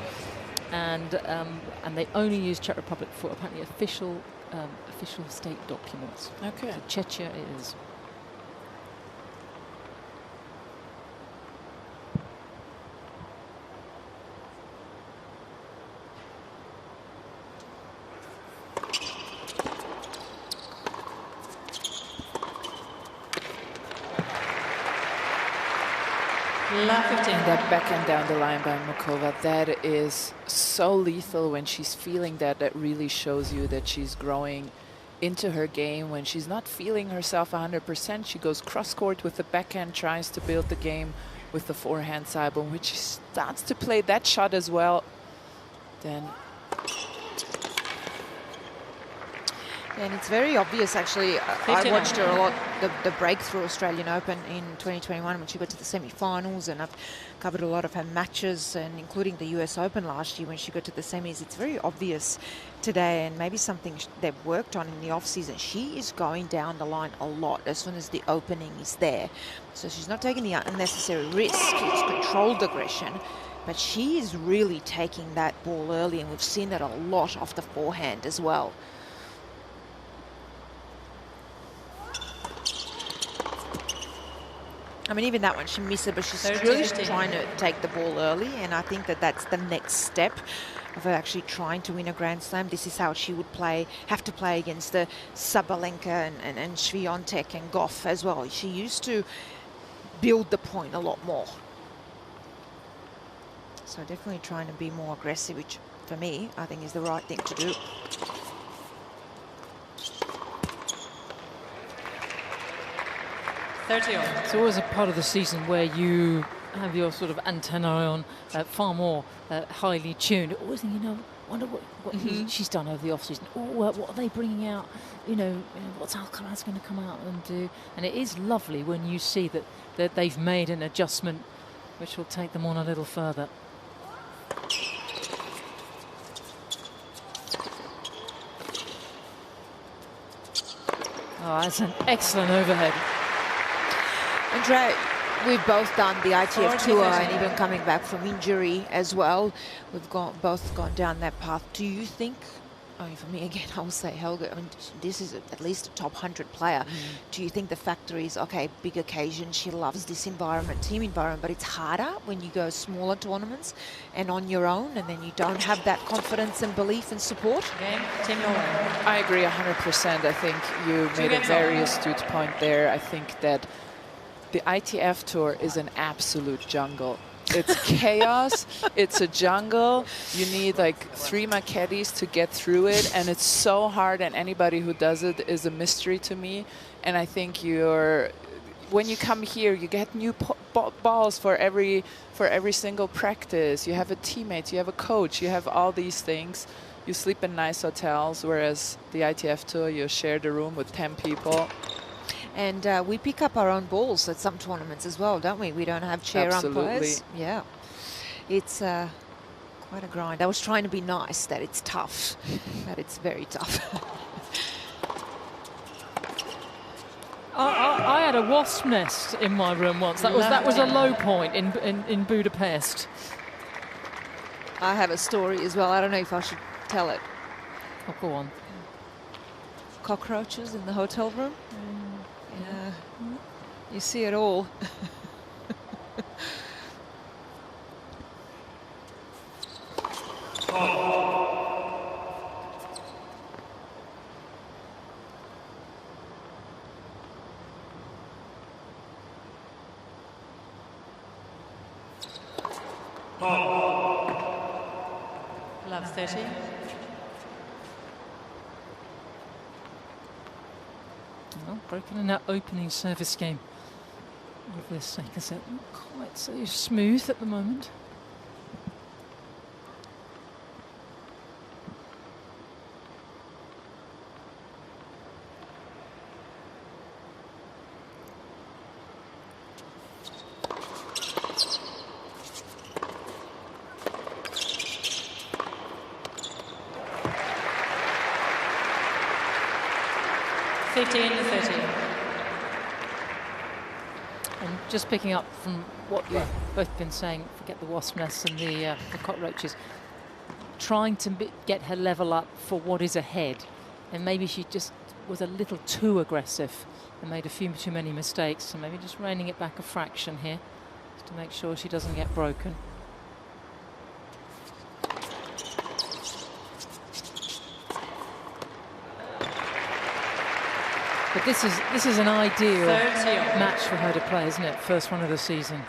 And they only use Czech Republic for apparently official state documents. Okay. So Czechia it is. And that backhand down the line by Muchova, that is so lethal when she's feeling that. That really shows you that she's growing into her game. When she's not feeling herself 100%, she goes cross-court with the backhand, tries to build the game with the forehand side. But when she starts to play that shot as well, then... And it's very obvious, actually. I watched her a lot, the breakthrough Australian Open in 2021 when she got to the semi-finals, and I've covered a lot of her matches, and including the US Open last year when she got to the semis. It's very obvious today, and maybe something they've worked on in the off-season. She is going down the line a lot as soon as the opening is there. So she's not taking the unnecessary risk. It's controlled aggression. But she is really taking that ball early, and we've seen that a lot off the forehand as well. I mean, even that one, she missed it, but she's really trying to take the ball early, and I think that that's the next step of her actually trying to win a Grand Slam. This is how she would have to play against the Sabalenka and Swiatek and Goff as well. She used to build the point a lot more. So definitely trying to be more aggressive, which for me, I think is the right thing to do. It's always a part of the season where you have your sort of antennae on far more highly tuned. Always think, wonder what she's done over the off-season. What are they bringing out? What's Alcaraz going to come out and do? And it is lovely when you see that they've made an adjustment which will take them on a little further. Oh, that's an excellent overhead. Andrea, we've both done the ITF tour and even coming back from injury as well. We've both gone down that path. Do you think, I mean, for me again, I will say Helga, I mean, this is at least a top 100 player. Do you think the factor is, okay, big occasion, she loves this environment, team environment, but it's harder when you go smaller tournaments and on your own, and then you don't have that confidence and belief and support? Team Norway. I agree 100%. I think you made a very astute point there. I think that the ITF Tour is an absolute jungle. It's chaos. It's a jungle. You need like 3 Machetes to get through it, and it's so hard, and anybody who does it is a mystery to me. And I think when you come here, you get new balls for every single practice. You have a teammate, you have a coach, you have all these things. You sleep in nice hotels, whereas the ITF Tour, you share the room with 10 people. And we pick up our own balls at some tournaments as well, don't we? We don't have chair umpires. Yeah. It's quite a grind. I was trying to be nice that it's tough, but it's very tough. I had a wasp nest in my room once. That was a low point in Budapest. I have a story as well. I don't know if I should tell it. Oh, go on. Cockroaches in the hotel room. Yeah, you see it all. Love 30. Well, broken in that opening service game of this second set. Not quite so smooth at the moment. Just picking up from what we've both been saying, forget the wasp nests and the cockroaches, trying to get her level up for what is ahead. And maybe she just was a little too aggressive and made a few too many mistakes. So maybe just reining it back a fraction here, just to make sure she doesn't get broken. But this is an ideal match for her to play, isn't it? First one of the season.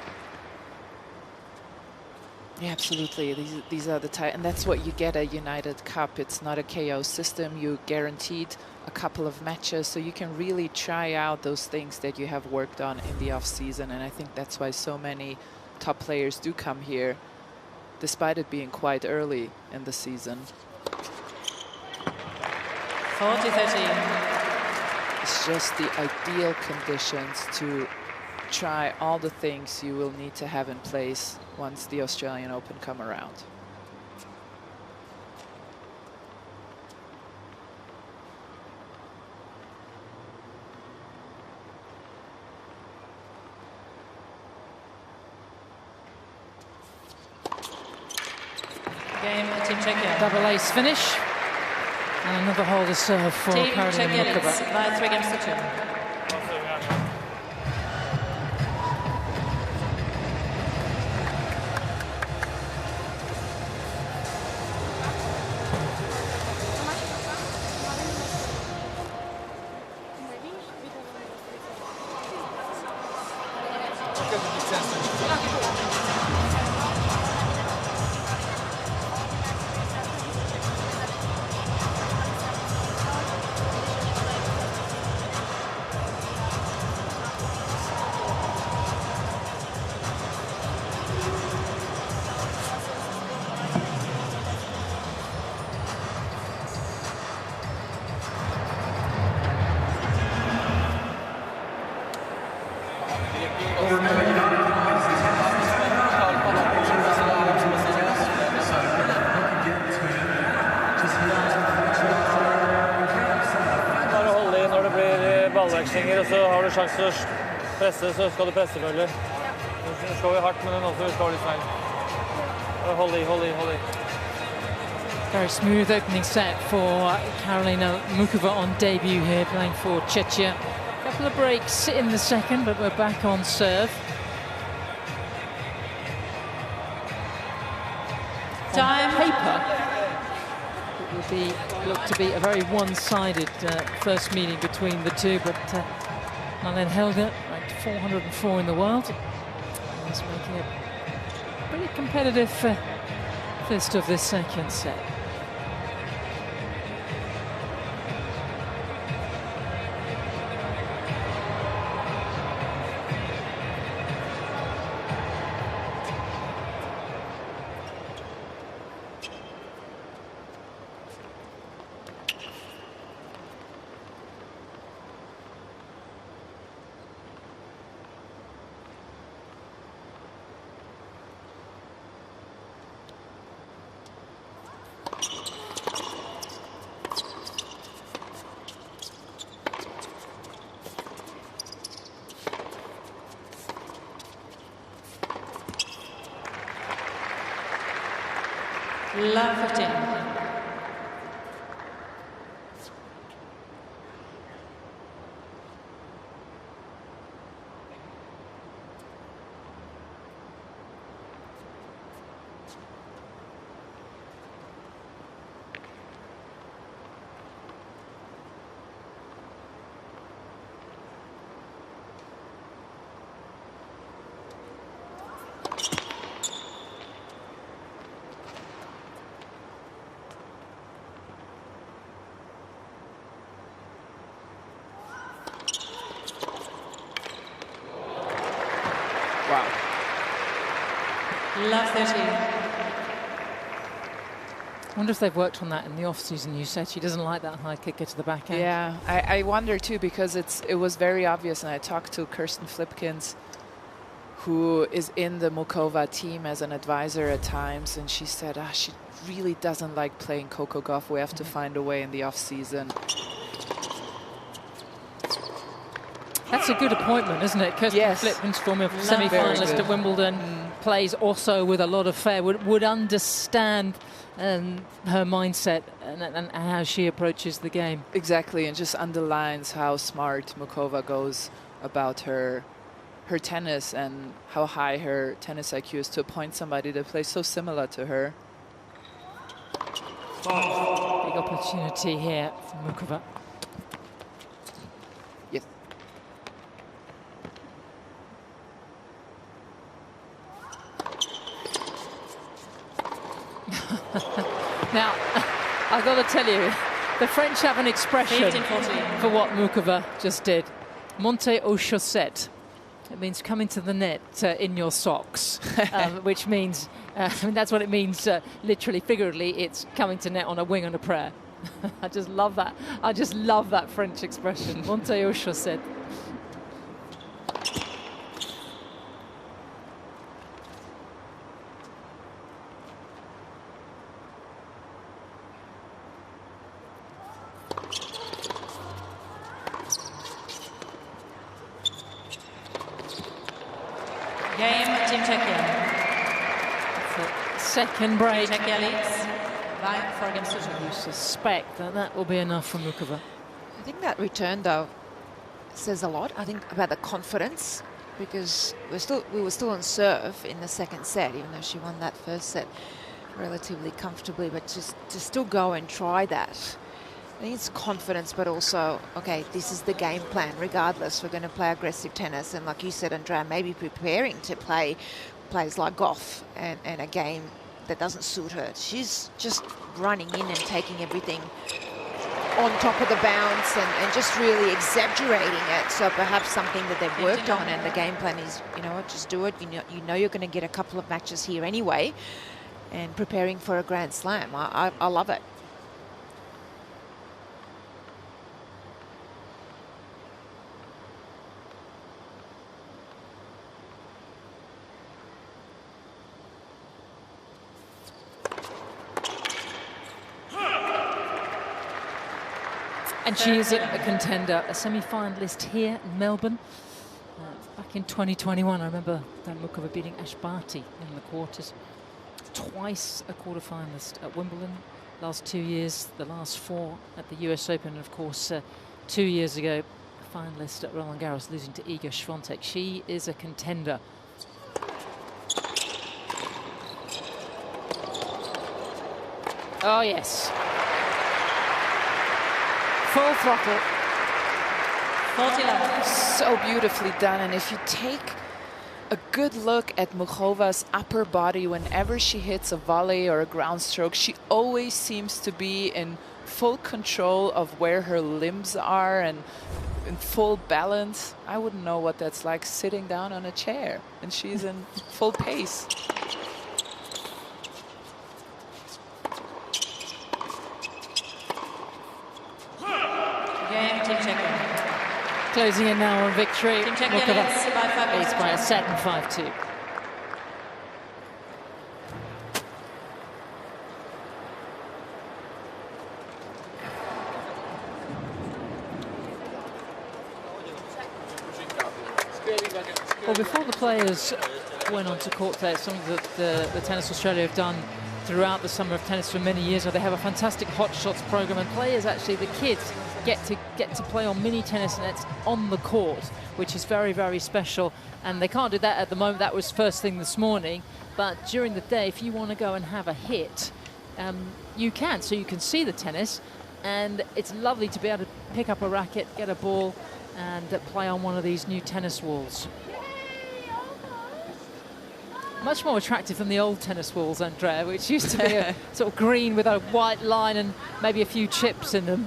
Yeah, absolutely. These are the type, and that's what you get at United Cup. It's not a KO system. You guaranteed a couple of matches, so you can really try out those things that you have worked on in the off season. And I think that's why so many top players do come here, despite it being quite early in the season. 40-30. It's just the ideal conditions to try all the things you will need to have in place once the Australian Open come around. Game, Team Czechia. Double ace finish. And another hold to serve for Team Karolina Czechia Muchova. by 3 games to 2. svinger, og så har du sjanse til å presse, så skal du presse selvfølgelig. Du slår jo hardt, men den også slår litt feil. Hold i. Very smooth opening set for Karolina Muchova on debut here, playing for Czechia. A couple of breaks in the second, but we're back on serve. Time. On paper, it will look to be a very one-sided first meeting between the two, but Marlene Helger, ranked 404 in the world, is making it pretty competitive first of this second set. Love 15. Love 13. I wonder if they've worked on that in the off-season. You said she doesn't like that high kicker to the back end. Yeah, I wonder too, because it was very obvious, and I talked to Kirsten Flipkins, who is in the Muchova team as an advisor at times, and she said she really doesn't like playing Coco Gauff. We have to find a way in the off-season. That's a good appointment, isn't it? Kirsten Flipkins, former semi-finalist at Wimbledon, plays also with a lot of flair, would understand her mindset and how she approaches the game. Exactly, and just underlines how smart Muchova goes about her tennis and how high her tennis IQ is to appoint somebody that plays so similar to her. Big opportunity here for Muchova. Yes. Now, I've got to tell you, the French have an expression for what Muchova just did. Monter aux chaussettes. It means coming to the net in your socks, which means, that's what it means literally, figuratively, it's coming to net on a wing and a prayer. I just love that. I just love that French expression, monter aux chaussettes. Game, Team Czechia. Second break. Czechia leads by 4 games to 2. You suspect that will be enough for Muchova. I think that return, though, says a lot, I think, about the confidence, because we were still on serve in the second set, even though she won that first set relatively comfortably, but just to still go and try that. I think it's confidence, but also, okay, this is the game plan. Regardless, we're going to play aggressive tennis. And like you said, Andrea, maybe preparing to play plays like Gauff and a game that doesn't suit her. She's just running in and taking everything on top of the bounce and just really exaggerating it. So perhaps something that they've worked on, and the game plan is, you know what, just do it. You know you're going to get a couple of matches here anyway, and preparing for a Grand Slam. I love it. And she is a contender, a semi-finalist here in Melbourne. Back in 2021, I remember Dan Muchova beating Ash Barty in the quarters. Twice a quarter-finalist at Wimbledon. Last 2 years, the last 4 at the US Open. And of course, 2 years ago, a finalist at Roland Garros, losing to Iga Swiatek. She is a contender. Oh, yes. Full throttle. 40 left. So beautifully done. And if you take a good look at Muchova's upper body, whenever she hits a volley or a ground stroke, she always seems to be in full control of where her limbs are and in full balance. I wouldn't know what that's like sitting down on a chair, and she's in full pace. Game, Team Czechia. Closing in now on victory. Team Czechia leads by 5 leads by a set and 5-2. Well, before the players went on to court there, something that the Tennis Australia have done throughout the summer of tennis for many years now. They have a fantastic hot shots program, and players, actually the kids, get to play on mini tennis nets on the court, which is very, very special. And they can't do that at the moment. That was first thing this morning. But during the day, if you want to go and have a hit, you can. So you can see the tennis, and it's lovely to be able to pick up a racket, get a ball, and play on one of these new tennis walls. Much more attractive than the old tennis walls, Andrea, which used to be a sort of green with a white line and maybe a few chips in them.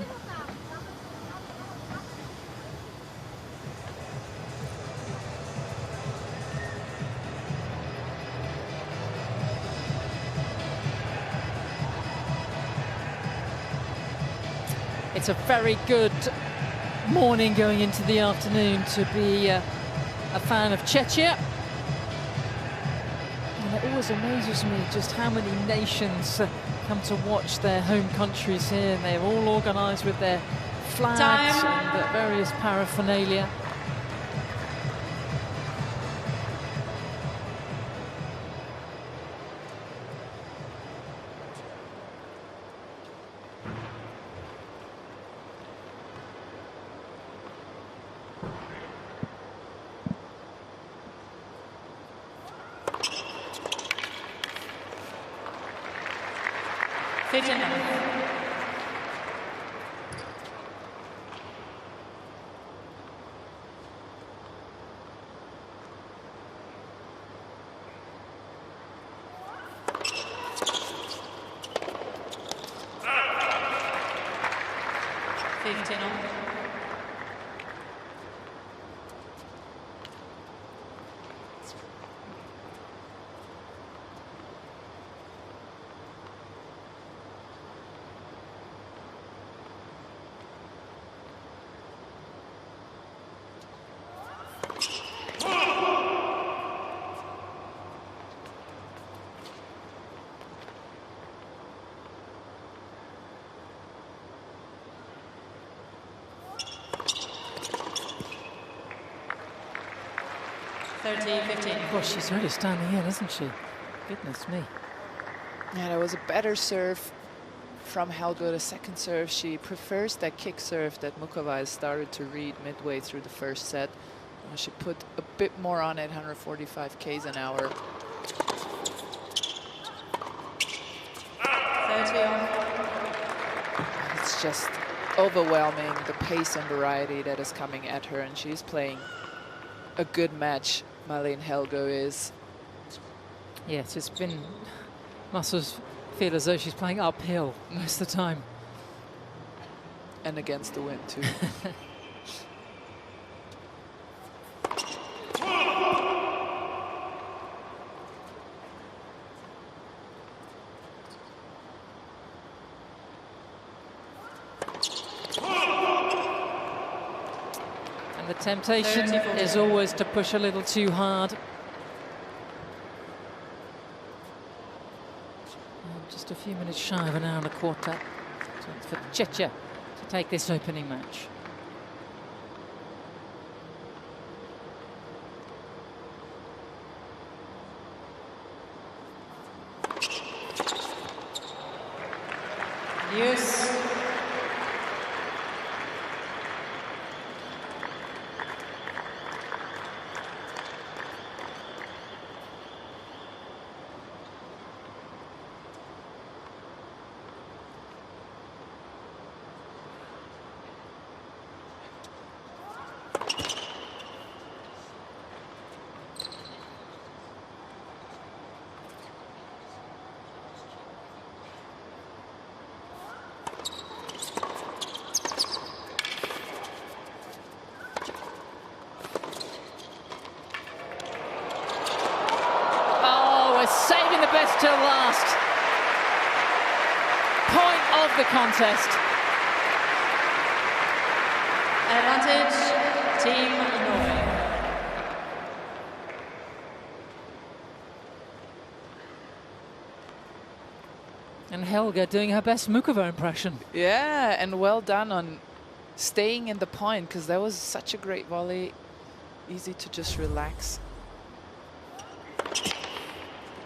It's a very good morning going into the afternoon to be a fan of Czechia. And it always amazes me just how many nations come to watch their home countries here, and they're all organised with their flags and various paraphernalia. Well, she's really standing in, isn't she? Goodness me. Yeah, that was a better serve from Helga, the second serve. She prefers that kick serve that Muchova has started to read midway through the first set. She put a bit more on it, 145 k's an hour. 30 on. It's just overwhelming, the pace and variety that is coming at her, and she's playing a good match. Marlene Helga is. Yes, it's been, must feel as though she's playing uphill most of the time. And against the wind too. And the temptation is always to push a little too hard. And just a few minutes shy of an hour and a quarter for Czechia to take this opening match. Use. Saving the best till last. Point of the contest. Advantage, Team Norway. And Helga doing her best Muchova impression. Yeah, and well done on staying in the point, because that was such a great volley. Easy to just relax.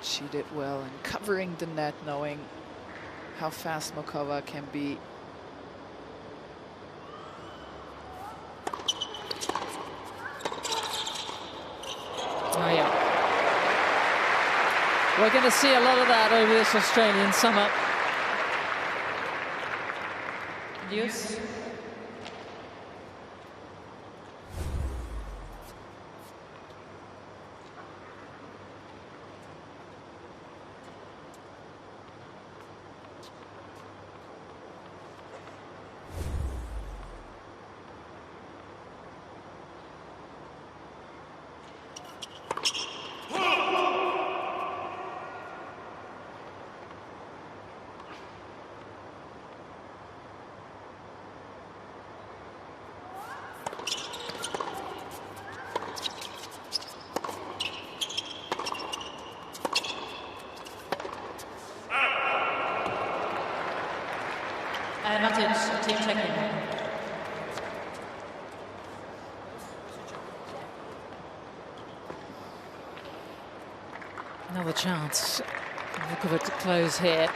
She did well in covering the net, knowing how fast Muchova can be. Oh yeah. We're going to see a lot of that over this Australian summer. Use. Advantage, Team Czechia. Another chance. Muchova to close here.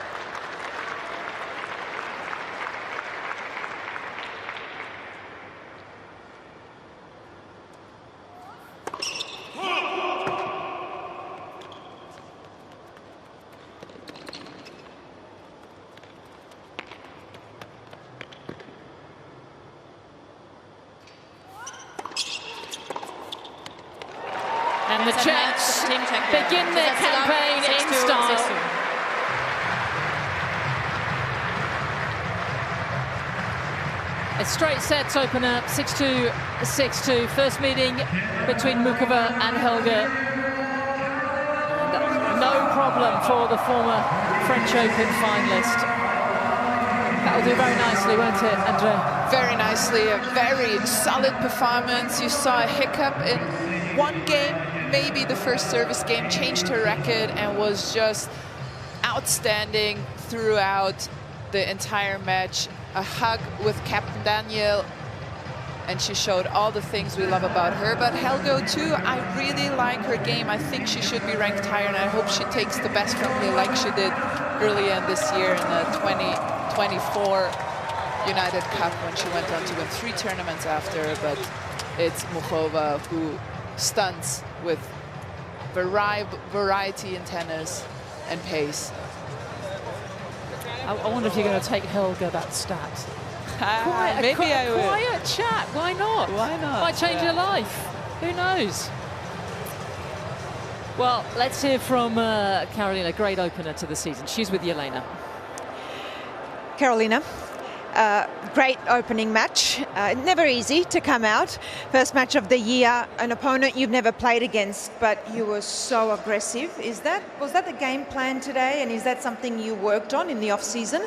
And the Czechs begin their campaign in style. A straight sets open up, 6-2, 6-2. First meeting between Muchova and Helga. And no problem for the former French Open finalist. That'll do very nicely, won't it, Andrea? Very nicely, a very solid performance. You saw a hiccup in one game, maybe the first service game, changed her racket and was just outstanding throughout the entire match. A hug with Captain Daniel, and she showed all the things we love about her. But Helga too, I really like her game. I think she should be ranked higher, and I hope she takes the best from here like she did earlier in this year in the 2024 United Cup, when she went on to win 3 tournaments after. But it's Muchova who stunts with variety in tennis and pace. I wonder if you're going to take Helga that stat. Maybe I will. Quiet chat, why not? Why not? Might change your life. Who knows? Well, let's hear from Carolina, great opener to the season. She's with Yelena. Carolina, great opening match. Never easy to come out. First match of the year, an opponent you've never played against, but you were so aggressive. Was that the game plan today, and is that something you worked on in the off season?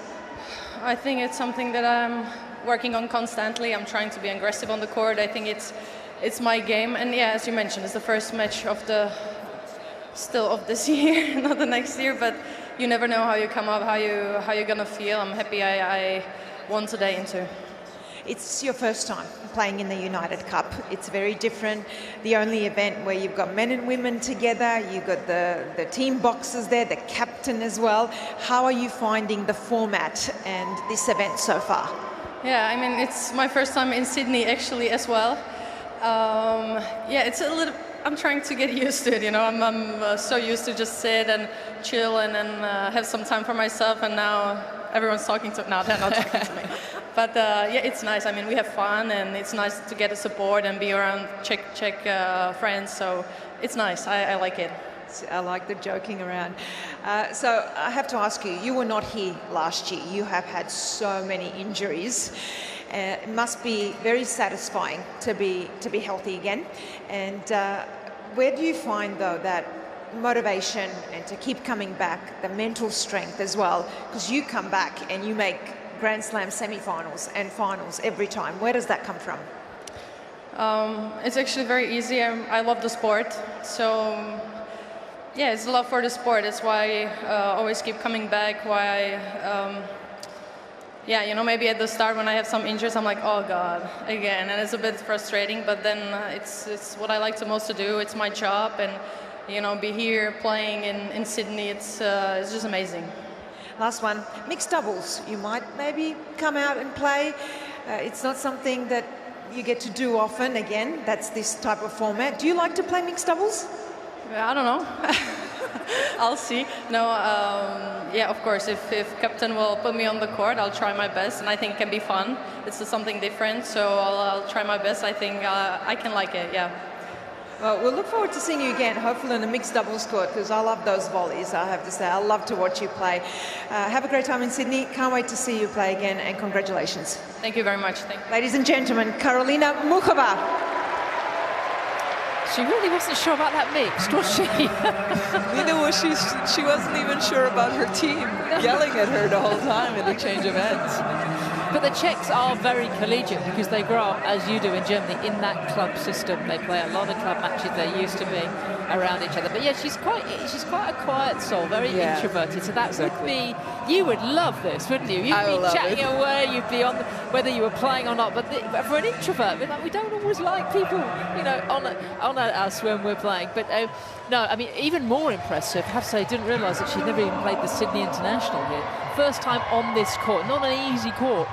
I think it's something that I'm working on constantly. I'm trying to be aggressive on the court. I think it's my game, and yeah, as you mentioned, it's the first match of this year, not the next year. But you never know how you come up, how you're gonna feel. I'm happy I won today in 2. It's your first time playing in the United Cup. It's very different. The only event where you've got men and women together, you've got the team boxes there, the captain as well. How are you finding the format and this event so far? Yeah, I mean, it's my first time in Sydney actually as well. Yeah, it's a little, I'm trying to get used to it, you know. I'm so used to just sit and chill and then have some time for myself, and now everyone's talking to, no, they're not talking to me. But yeah, it's nice. I mean, we have fun, and it's nice to get the support and be around Czech friends, so it's nice. I like it. I like the joking around. So I have to ask you, you were not here last year. You have had so many injuries. It must be very satisfying to be healthy again. And where do you find, though, that motivation and to keep coming back, the mental strength as well? Because you come back and you make Grand Slam semi-finals and finals every time. Where does that come from? It's actually very easy. I love the sport. So yeah, it's a love for the sport. That's why I always keep coming back. Why yeah, you know, maybe at the start when I have some injuries, I'm like, oh God, again, and it's a bit frustrating. But then it's what I like the most to do. It's my job, and you know, be here playing in Sydney. It's just amazing. Last one, mixed doubles. You might maybe come out and play. It's not something that you get to do often. Again, that's this type of format. Do you like to play mixed doubles? I don't know. I'll see. No, yeah, of course, if captain will put me on the court, I'll try my best, and I think it can be fun. It's something different, so I'll try my best. I think I can like it, yeah. Well, we'll look forward to seeing you again, hopefully on the mixed doubles court, because I love those volleys, I have to say. I love to watch you play. Have a great time in Sydney. Can't wait to see you play again, and congratulations. Thank you very much. Thank you. Ladies and gentlemen, Karolina Muchova. She really wasn't sure about that mix, was she? Neither was she. She wasn't even sure about her team, yelling at her the whole time in the change of ends. But the Czechs are very collegiate because they grow up, as you do in Germany, in that club system. They play a lot of club matches. They're used to being around each other. But yeah, she's quite a quiet soul, very introverted. So that would be, you would love this, wouldn't you? You'd be chatting away. You'd be on whether you were playing or not. But for an introvert, we don't always like people, you know, on us when we're playing. But no, I mean, even more impressive. I have to say, I didn't realise that she'd never even played the Sydney International here. First time on this court, not an easy court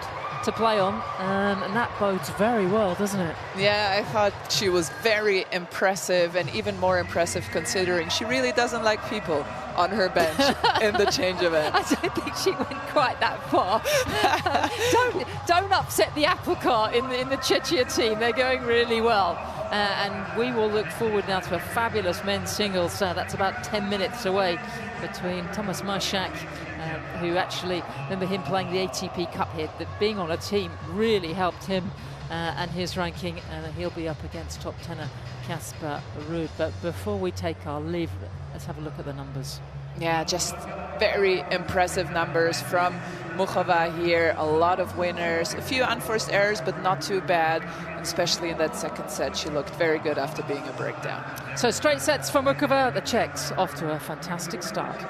to play on, and that bodes very well, doesn't it? Yeah, I thought she was very impressive, and even more impressive considering she really doesn't like people on her bench in the change of ends. I don't think she went quite that far. don't upset the apple cart in the Czechia team. They're going really well. And we will look forward now to a fabulous men's singles. That's about 10 minutes away between Thomas Machac, who actually, remember him playing the ATP Cup here, that being on a team really helped him and his ranking, and he'll be up against top tenor Casper Ruud. But before we take our leave, let's have a look at the numbers. Yeah, just very impressive numbers from Muchova here. A lot of winners, a few unforced errors, but not too bad. And especially in that second set, she looked very good after being a breakdown. So straight sets for Muchova, the Czechs off to a fantastic start.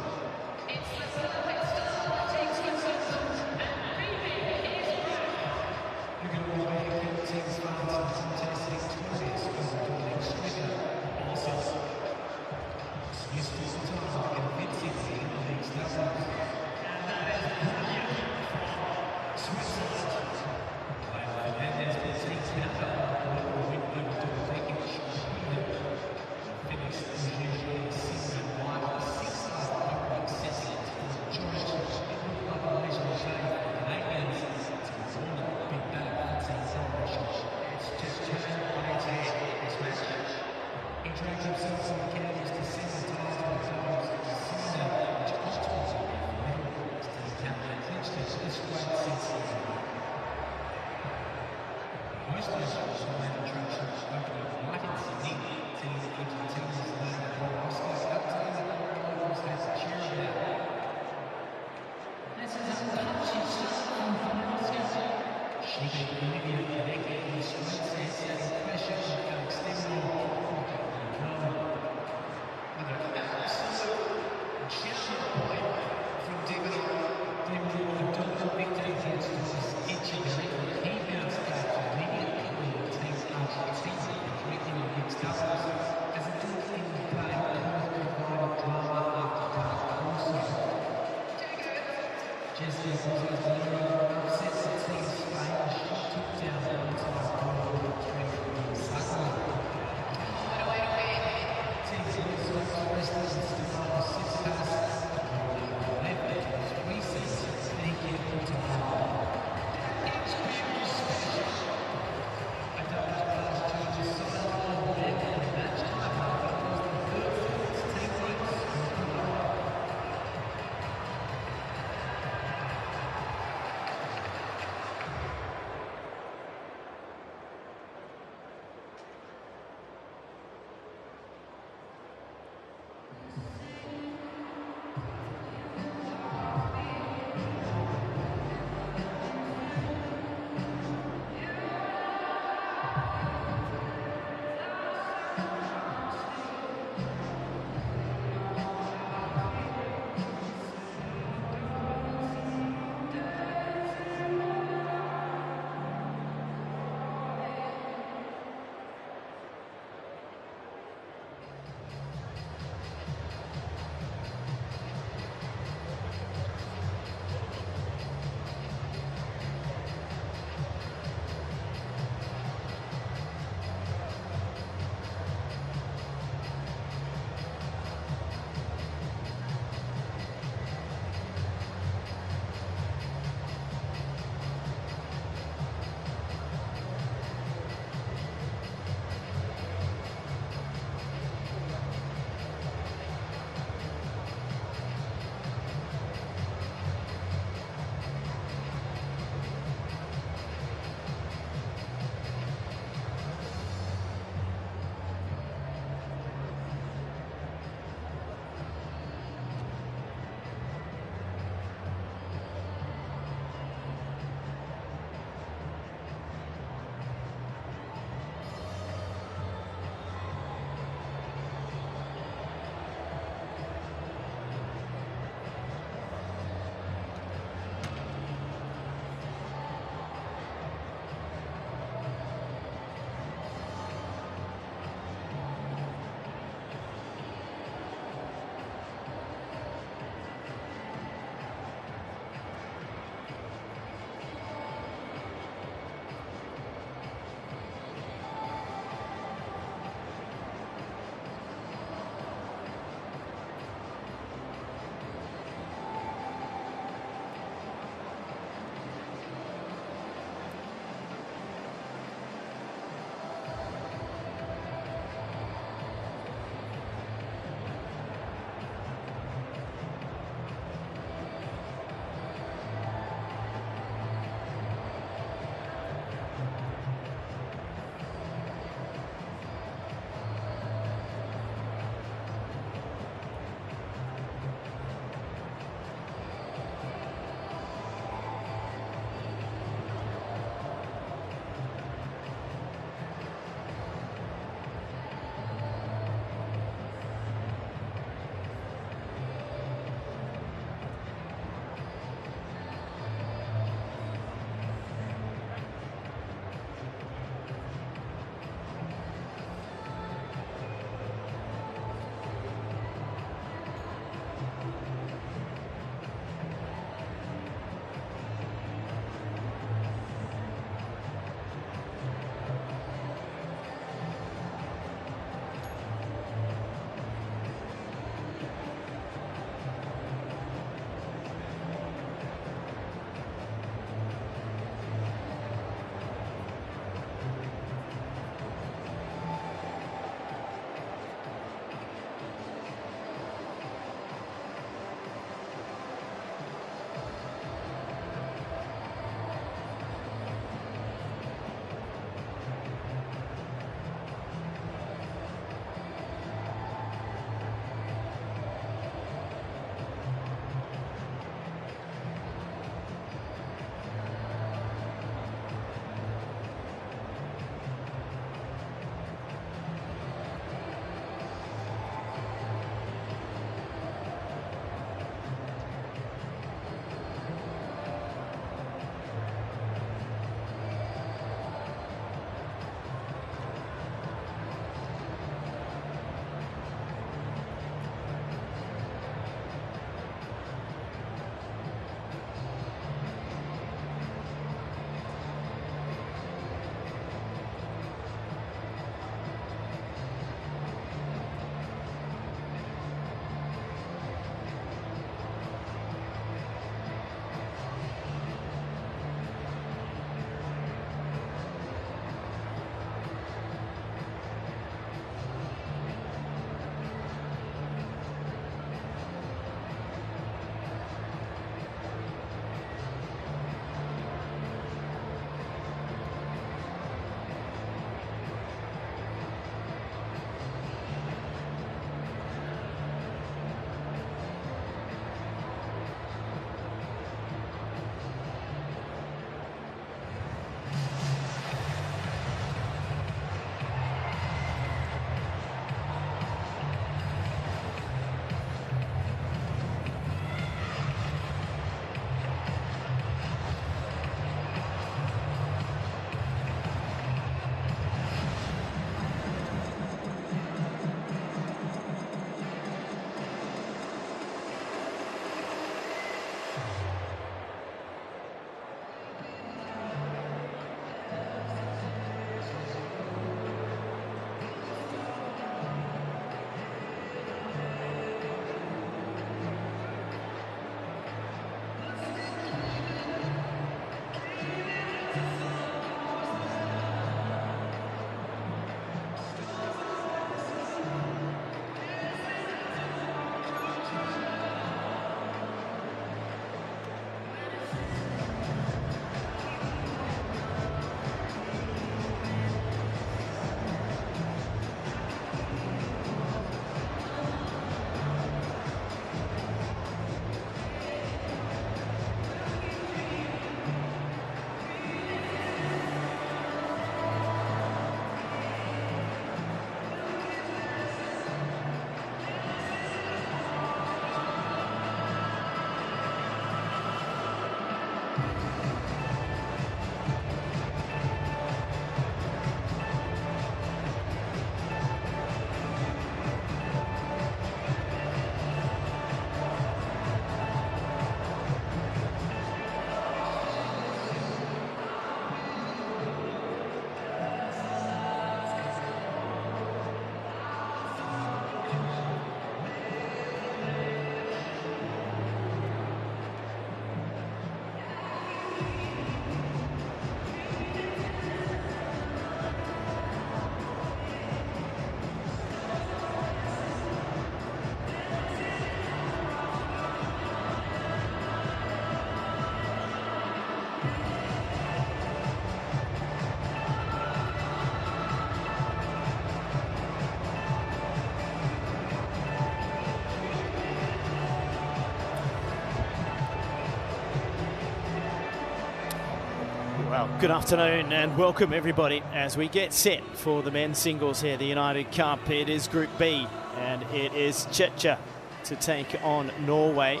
Well, good afternoon and welcome everybody as we get set for the men's singles here, the United Cup. It is Group B and it is Czechia to take on Norway.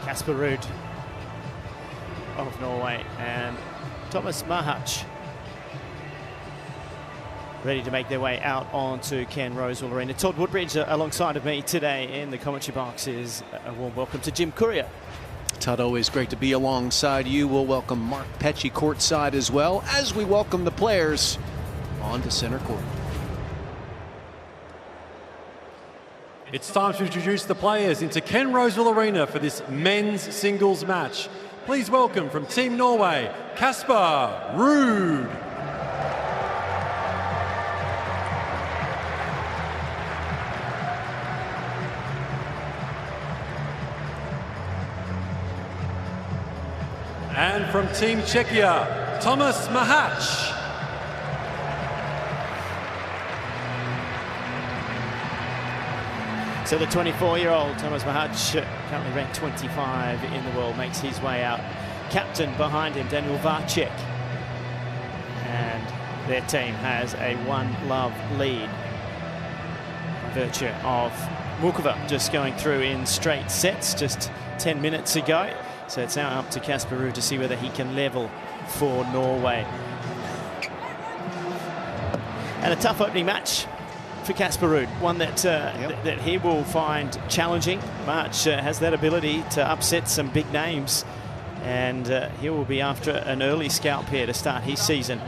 Kasper Ruud of Norway and Thomas Machac ready to make their way out onto Ken Rosewall Arena. Todd Woodbridge alongside of me today in the commentary box. Is a warm welcome to Jim Courier. Todd, always great to be alongside you. We'll welcome Mark Petchey courtside as well as we welcome the players onto center court. It's time to introduce the players into Ken Rosewall Arena for this men's singles match. Please welcome from Team Norway, Kasper Ruud. And from Team Czechia, Thomas Machac. So the 24-year-old Thomas Machac, currently ranked 25 in the world, makes his way out. Captain behind him, Daniel Vacek. And their team has a 1-love lead by virtue of Muchova just going through in straight sets just 10 minutes ago. So it's now up to Kasper Ruud to see whether he can level for Norway. And a tough opening match for Kasper Ruud, one that that he will find challenging. March has that ability to upset some big names, and he will be after an early scalp here to start his season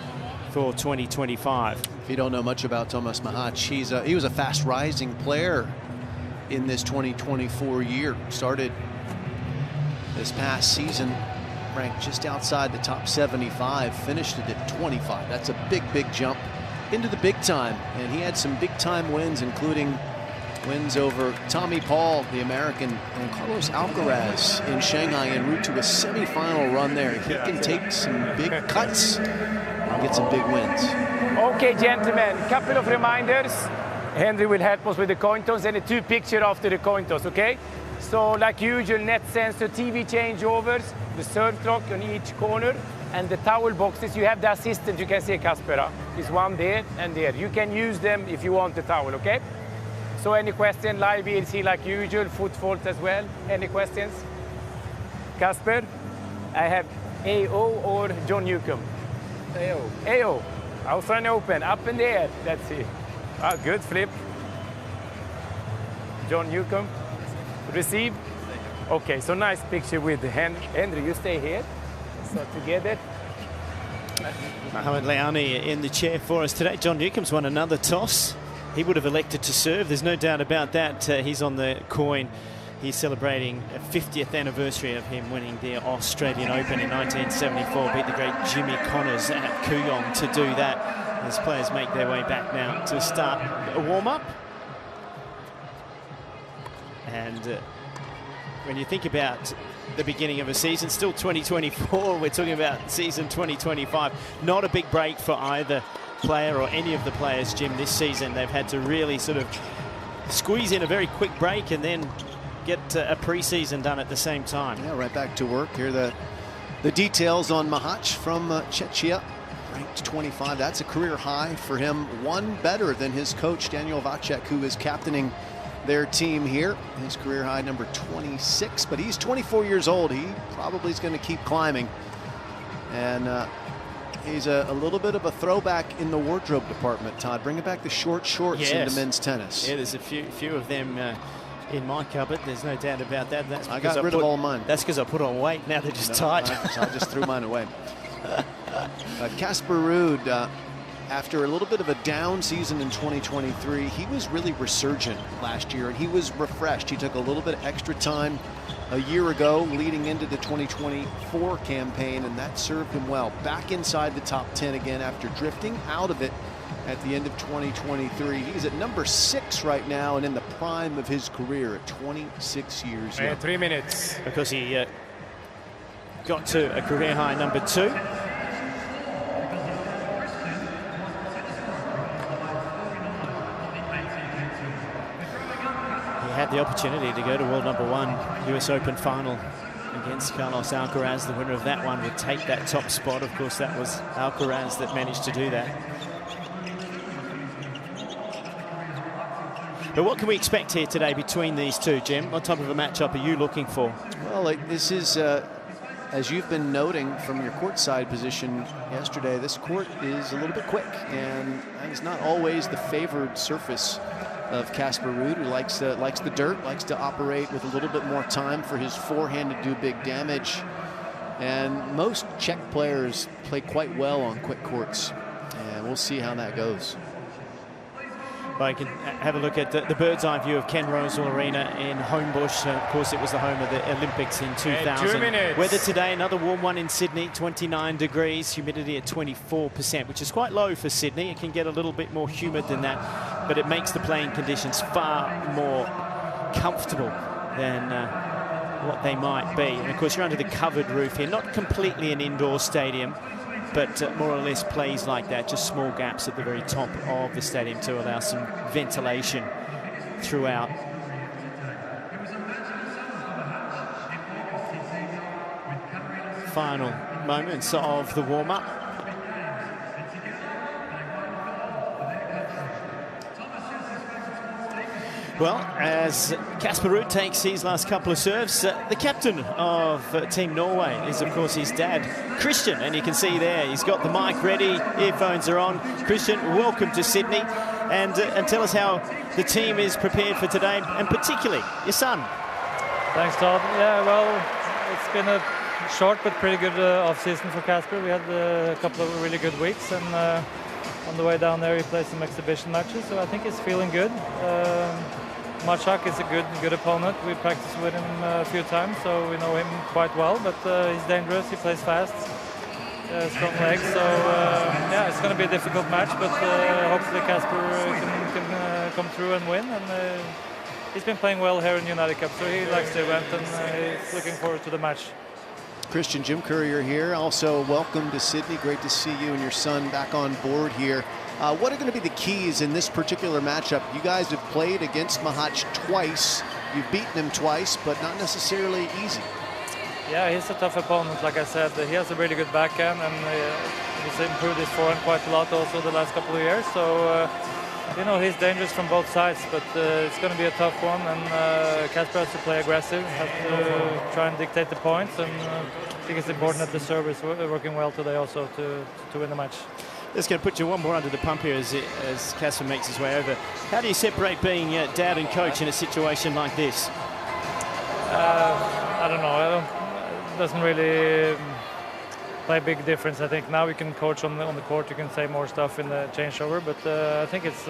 for 2025. If you don't know much about Thomas Machac, he was a fast-rising player in this 2024 year. Started this past season ranked just outside the top 75, finished it at 25. That's a big, big jump into the big time. And he had some big time wins, including wins over Tommy Paul, the American, and Carlos Alcaraz in Shanghai en route to a semifinal run there. He can take some big cuts and get some big wins. Okay, gentlemen, couple of reminders. Henry will help us with the coin toss and the 2 pictures after the coin toss, okay? So, like usual, net sensor, TV changeovers, the serve clock on each corner, and the towel boxes. You have the assistant, you can see Kasper. There's one there and there. You can use them if you want the towel, okay? So any question, live VLC like usual, foot fault as well. Any questions? Kasper, I have AO or John Newcomb? AO. AO. Outside open, up in the air. Let's see. Ah, good flip. John Newcomb. Receive. Okay, so nice picture with Henry. You stay here. So together. Mohamed Leani in the chair for us today. John Newcomb's won another toss. He would have elected to serve. There's no doubt about that. He's on the coin. He's celebrating a 50th anniversary of him winning the Australian Open in 1974. Beat the great Jimmy Connors at Kooyong to do that. As players make their way back now to start a warm-up. And when you think about the beginning of a season, still 2024, we're talking about season 2025. Not a big break for either player or any of the players, Jim, this season. They've had to really sort of squeeze in a very quick break and then get a pre-season done at the same time. Yeah, right back to work. Here the details on Machac from Czechia, ranked 25. That's a career high for him. One better than his coach, Daniel Vacek, who is captaining their team here. His career high number 26, but he's 24 years old. He probably is going to keep climbing. And he's a little bit of a throwback in the wardrobe department, Todd. Bringing back the short shorts into men's tennis. Yeah, there's a few of them in my cupboard. There's no doubt about that. That's I got rid of all mine. That's because I put on weight. Now they're just tight. I just threw mine away. Kasper Ruud, after a little bit of a down season in 2023, he was really resurgent last year, and he was refreshed. He took a little bit extra time a year ago leading into the 2024 campaign, and that served him well. Back inside the top 10 again after drifting out of it at the end of 2023. He's at number 6 right now and in the prime of his career at 26 years young. 3 minutes. Because he got to a career high number 2. had the opportunity to go to world #1 US Open final against Carlos Alcaraz. The winner of that one would take that top spot. Of course, that was Alcaraz that managed to do that. But what can we expect here today between these two, Jim? What type of a matchup are you looking for? Well, this is, as you've been noting from your courtside position yesterday, this court is a little bit quick, and it's not always the favored surface of Casper Ruud, who likes the dirt, likes to operate with a little bit more time for his forehand to do big damage. And most Czech players play quite well on quick courts, and we'll see how that goes. Well, you can have a look at the bird's eye view of Ken Rosewall Arena in Homebush. Of course, it was the home of the Olympics in 2000. 2 minutes. Weather today, another warm one in Sydney, 29 degrees, humidity at 24%, which is quite low for Sydney. It can get a little bit more humid than that, but it makes the playing conditions far more comfortable than what they might be. And of course, you're under the covered roof here, not completely an indoor stadium, but more or less plays like that, just small gaps at the very top of the stadium to allow some ventilation throughout. Final moments of the warm-up. Well, as Casper Ruud takes his last couple of serves, the captain of Team Norway is, of course, his dad, Christian. And you can see there, he's got the mic ready, earphones are on. Christian, welcome to Sydney. And tell us how the team is prepared for today, and particularly your son. Thanks, Todd. Yeah, well, it's been a short but pretty good off-season for Casper. We had a couple of really good weeks, and on the way down there he played some exhibition matches, so I think he's feeling good. Machac is a good opponent. We practiced with him a few times, so we know him quite well, but he's dangerous, he plays fast, strong legs, so yeah, it's going to be a difficult match, but hopefully Casper can come through and win. And he's been playing well here in United Cup, so he likes the event, and he's looking forward to the match. Christian, Jim Courier here. Also, welcome to Sydney. Great to see you and your son back on board here. What are going to be the keys in this particular matchup? You guys have played against Machac twice. You've beaten him twice, but not necessarily easy. Yeah, he's a tough opponent, like I said. He has a really good backhand, and he's improved his forehand quite a lot also the last couple of years. So, you know, he's dangerous from both sides, but it's going to be a tough one, and Casper has to play aggressive, has to try and dictate the points, and I think it's important that the serve is working well today also to win the match. That's going to put you one more under the pump here as Casper makes his way over. How do you separate being dad and coach in a situation like this? I don't know. It doesn't really play a big difference. I think now we can coach on the court. You can say more stuff in the changeover, but I think it's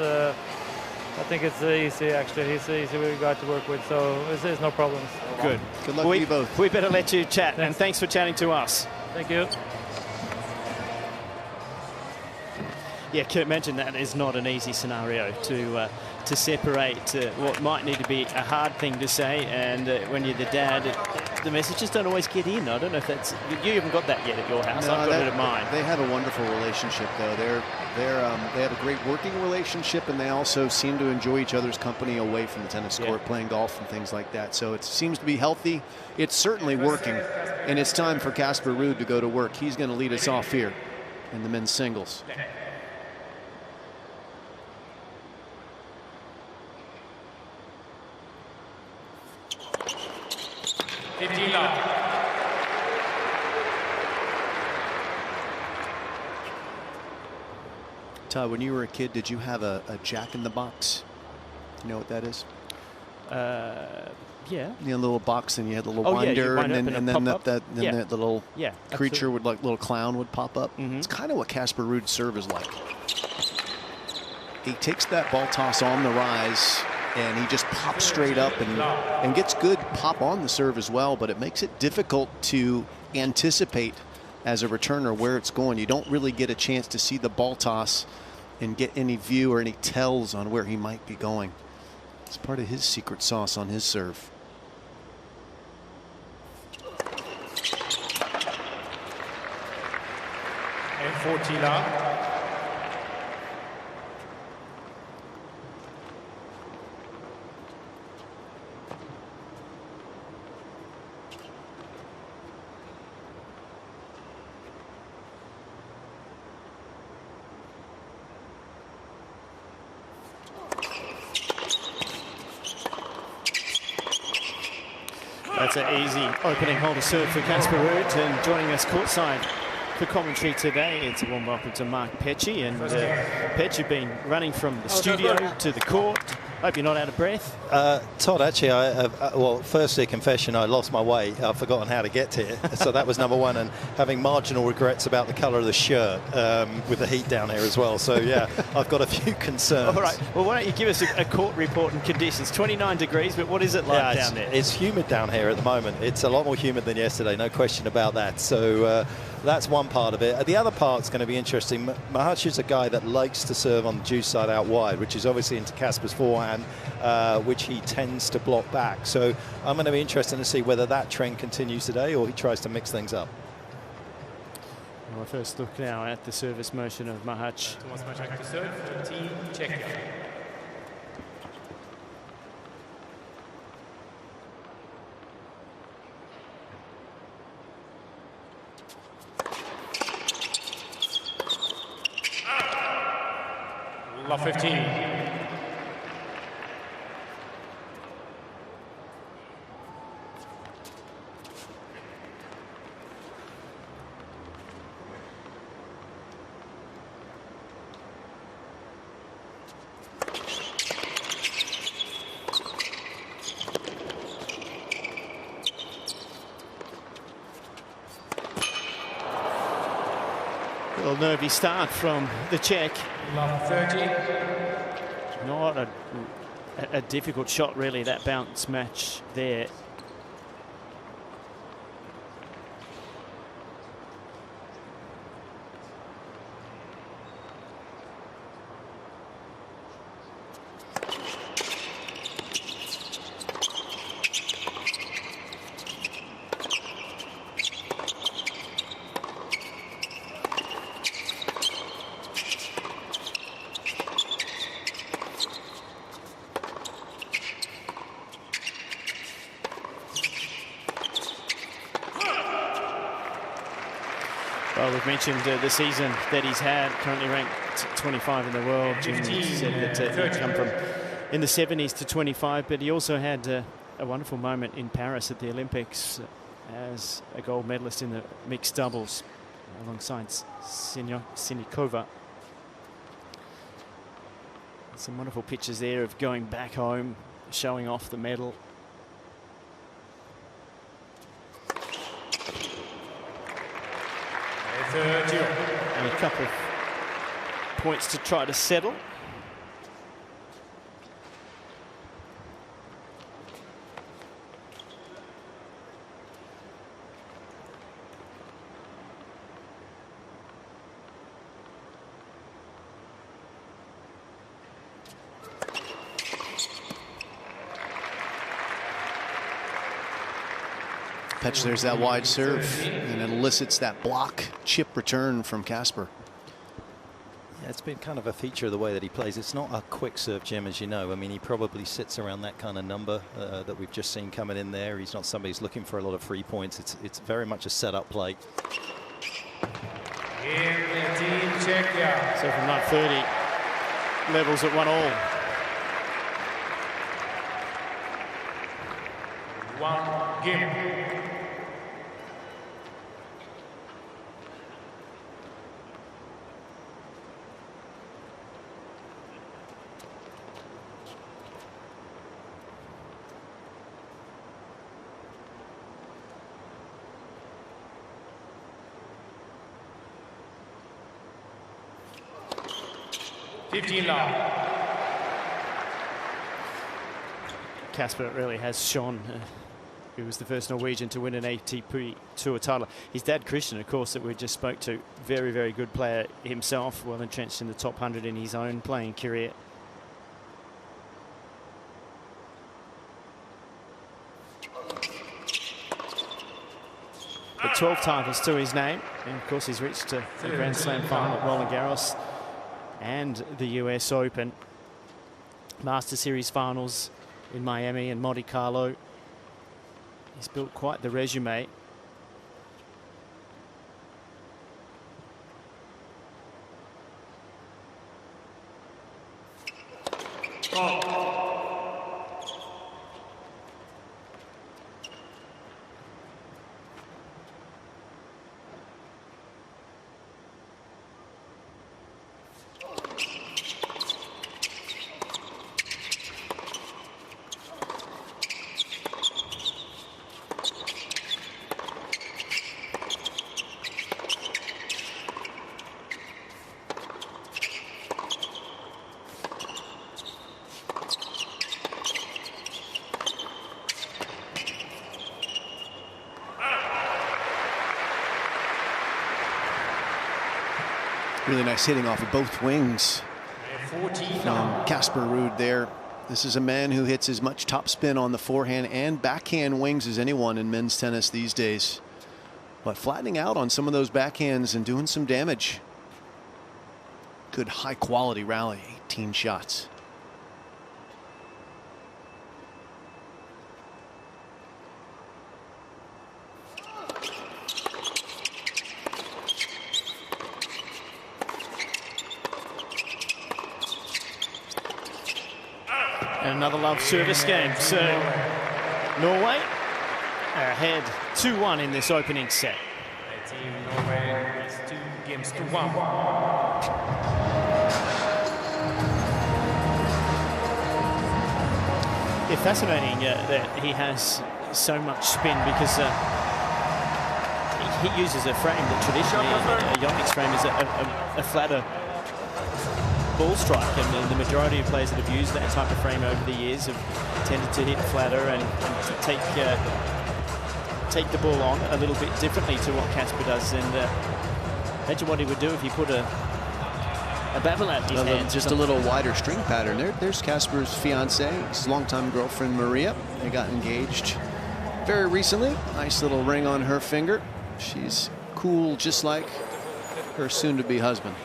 easy actually. He's an easy guy to work with, so there's no problems. Good. Good luck to you both. We better let you chat, and thanks for chatting to us. Thank you. Yeah, can imagine that is not an easy scenario to separate what might need to be a hard thing to say, and when you're the dad, the messages don't always get in. I don't know if that's, you haven't got that yet at your house. No, I've got it at mine. They have a wonderful relationship, though. They have a great working relationship, and they also seem to enjoy each other's company away from the tennis court, playing golf and things like that. So it seems to be healthy. It's certainly working, and it's time for Casper Ruud to go to work. He's going to lead us off here in the men's singles. Todd, when you were a kid, did you have a jack-in-the-box? You know what that is? Yeah. You know, a little box, and you had the little winder, and then that little creature would, like, little clown would pop up. It's kind of what Casper Ruud's serve is like. He takes that ball toss on the rise, and he just pops straight up and gets good pop on the serve as well, but it makes it difficult to anticipate as a returner where it's going. You don't really get a chance to see the ball toss and get any view or any tells on where he might be going. It's part of his secret sauce on his serve. And Fortila. That's an easy opening hole to serve for Casper Ruud, and joining us courtside for commentary today, it's a warm welcome to Mark Pecci. And Pecci, you've been running from the studio to the court. Hope you're not out of breath. Todd, actually, well, firstly, a confession, I lost my way. I've forgotten how to get here. So that was number one, and having marginal regrets about the colour of the shirt with the heat down here as well. So, yeah, I've got a few concerns. All right. Well, why don't you give us a court report and conditions? 29 degrees, but what is it like down there? It's humid down here at the moment. It's a lot more humid than yesterday, no question about that. So that's one part of it. The other part's going to be interesting. Machac is a guy that likes to serve on the juice side out wide, which is obviously into Casper's forehand, which he tends to block back. So I'm going to be interested to see whether that trend continues today or he tries to mix things up. Well, first look now at the service motion of Machac. Thomas Machac to serve for Team Czechia. Love 15. Little nervy start from the Czech. Love 30. Not a difficult shot, really, that bounce match there. Well, we've mentioned the season that he's had, currently ranked 25 in the world. Jim said that he'd come from in the 70s to 25, but he also had a wonderful moment in Paris at the Olympics as a gold medalist in the mixed doubles alongside Sinikova. Some wonderful pictures there of going back home, showing off the medal. And a couple of points to try to settle. Petch, there's that wide serve, and it elicits that block chip return from Casper. Yeah, it's been kind of a feature of the way that he plays. It's not a quick serve, Jim, as you know. I mean, he probably sits around that kind of number that we've just seen coming in there. He's not somebody who's looking for a lot of free points. It's very much a set-up play. In the Team Czechia. So from that 30, levels at 1-all. 1 game. Casper really has shone. He was the first Norwegian to win an ATP Tour title. His dad, Christian, of course, that we just spoke to, very, very good player himself, well entrenched in the top 100 in his own playing career. The 12 titles to his name, and of course he's reached a Grand Slam final at Roland Garros and the US Open. Master Series finals in Miami and Monte Carlo. He's built quite the resume. Really nice hitting off of both wings from Casper Ruud there. This is a man who hits as much topspin on the forehand and backhand wings as anyone in men's tennis these days. But flattening out on some of those backhands and doing some damage. Good high quality rally, 18 shots. And another love service game. So Norway are ahead 2-1 in this opening set. Team Norway is 2 games to 1. Yeah, fascinating that he has so much spin because he uses a frame that traditionally, a Yonex frame, is a flatter ball strike, and the majority of players that have used that type of frame over the years have tended to hit flatter and to take the ball on a little bit differently to what Casper does. And imagine what he would do if he put a bevel at his hands. Just a little wider string pattern. There's Casper's fiancée, his longtime girlfriend Maria. They got engaged very recently. Nice little ring on her finger. She's cool, just like her soon-to-be husband.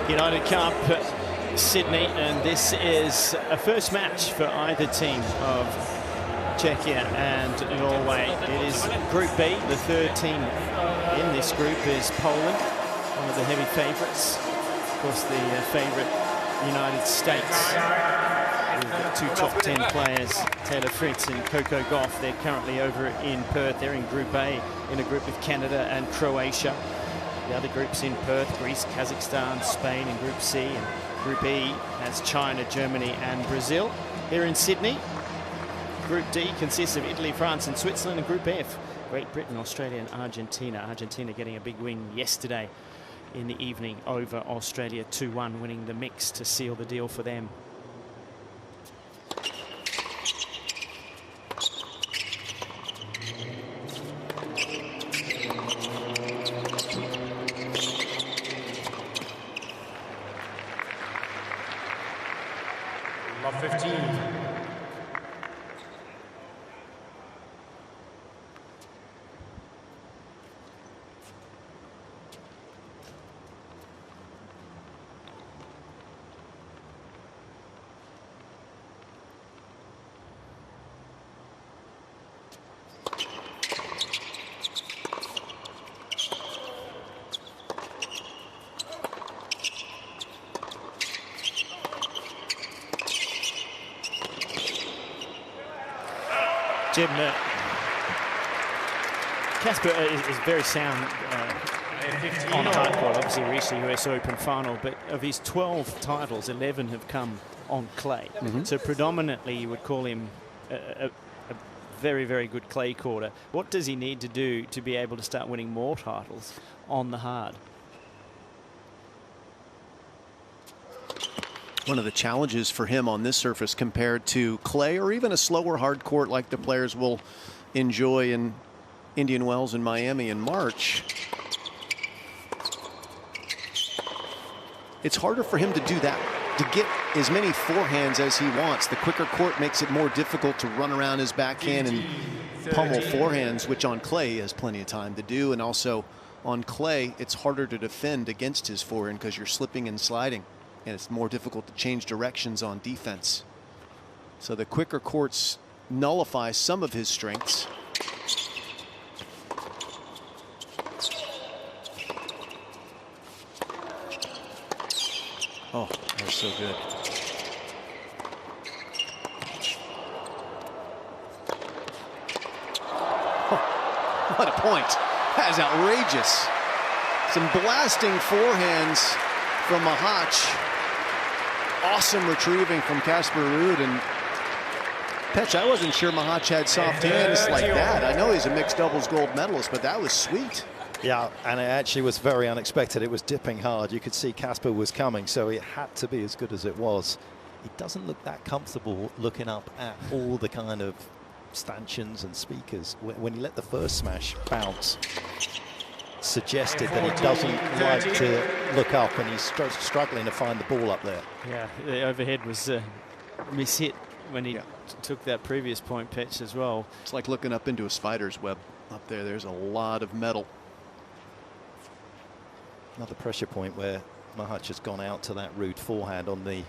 United Cup, Sydney, and this is a first match for either team of Czechia and Norway. It is Group B. The third team in this group is Poland, one of the heavy favourites. Of course, the favourite United States. We've got 2 top 10 players, Taylor Fritz and Coco Gauff. They're currently over in Perth. They're in Group A, in a group with Canada and Croatia. The other groups in Perth, Greece, Kazakhstan, Spain in Group C, and Group E has China, Germany and Brazil. Here in Sydney, Group D consists of Italy, France and Switzerland, and Group F, Great Britain, Australia and Argentina. Argentina getting a big win yesterday in the evening over Australia 2-1, winning the mix to seal the deal for them. Love 15. Jim, Casper is very sound on hard court. Obviously reached the US Open final, but of his 12 titles, 11 have come on clay. So predominantly you would call him a very, very good clay courter. What does he need to do to be able to start winning more titles on the hard? One of the challenges for him on this surface compared to clay or even a slower hard court like the players will enjoy in Indian Wells and Miami in March. It's harder for him to do that, to get as many forehands as he wants. The quicker court makes it more difficult to run around his backhand and pummel forehands, which on clay he has plenty of time to do. And also on clay, it's harder to defend against his forehand because you're slipping and sliding. And it's more difficult to change directions on defense. So the quicker courts nullify some of his strengths. Oh, that was so good. Oh, what a point. That is outrageous. Some blasting forehands from Machac. Awesome retrieving from Casper Ruud. And Petch, I wasn't sure Machac had soft hands like that. I know he's a mixed doubles gold medalist, but that was sweet. Yeah, and it actually was very unexpected. It was dipping hard. You could see Casper was coming, so it had to be as good as it was. He doesn't look that comfortable looking up at all the kind of stanchions and speakers. When he let the first smash bounce, suggested that he doesn't like to look up, and he's struggling to find the ball up there. Yeah, the overhead was mishit when he took that previous point pitch as well. It's like looking up into a spider's web up there. There's a lot of metal. Another pressure point where Machac has gone out to that Ruud forehand on the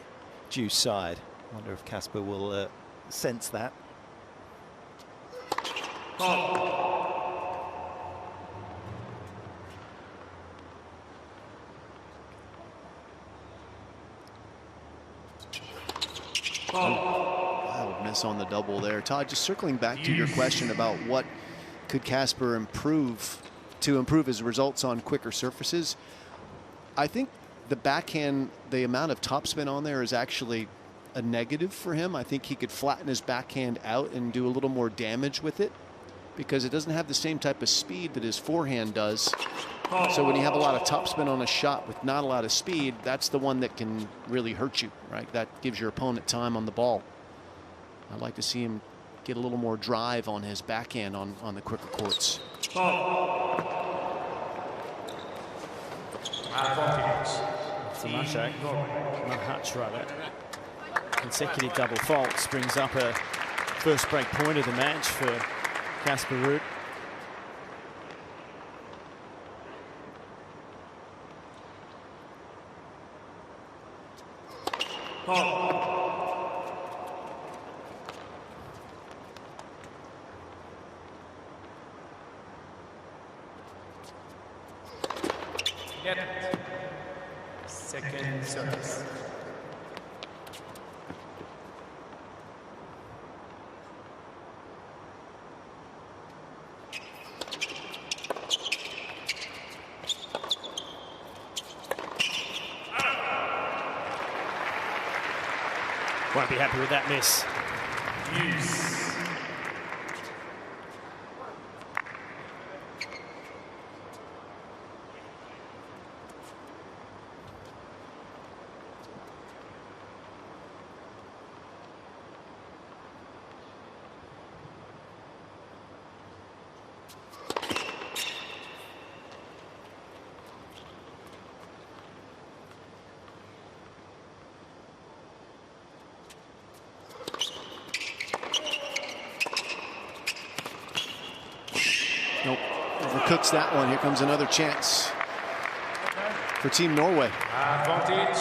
deuce side. Wonder if Casper will sense that. Wild miss on the double there. Todd, just circling back to your question about what could Casper improve to improve his results on quicker surfaces. I think the backhand, the amount of topspin on there is actually a negative for him. I think he could flatten his backhand out and do a little more damage with it, because it doesn't have the same type of speed that his forehand does. So when you have a lot of topspin on a shot with not a lot of speed, that's the one that can really hurt you, right? That gives your opponent time on the ball. I'd like to see him get a little more drive on his backhand on the quicker courts. To Machac rather. Consecutive double faults brings up a first break point of the match for Casper Ruud. Second service. Won't be happy with that miss. Nope, overcooks that one. Here comes another chance for Team Norway. Advantage,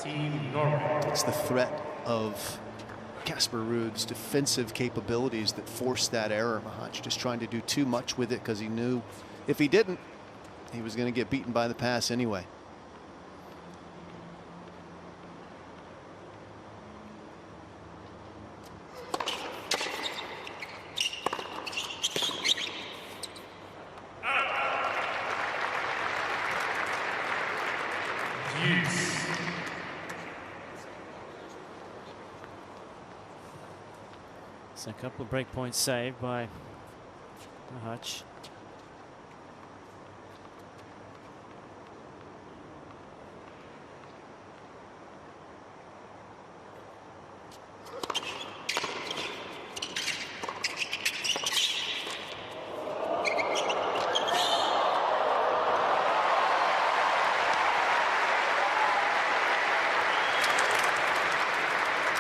Team Norway. It's the threat of Casper Ruud's defensive capabilities that forced that error. Machac just trying to do too much with it because he knew if he didn't, he was going to get beaten by the pass anyway. So a couple of break points saved by Machac.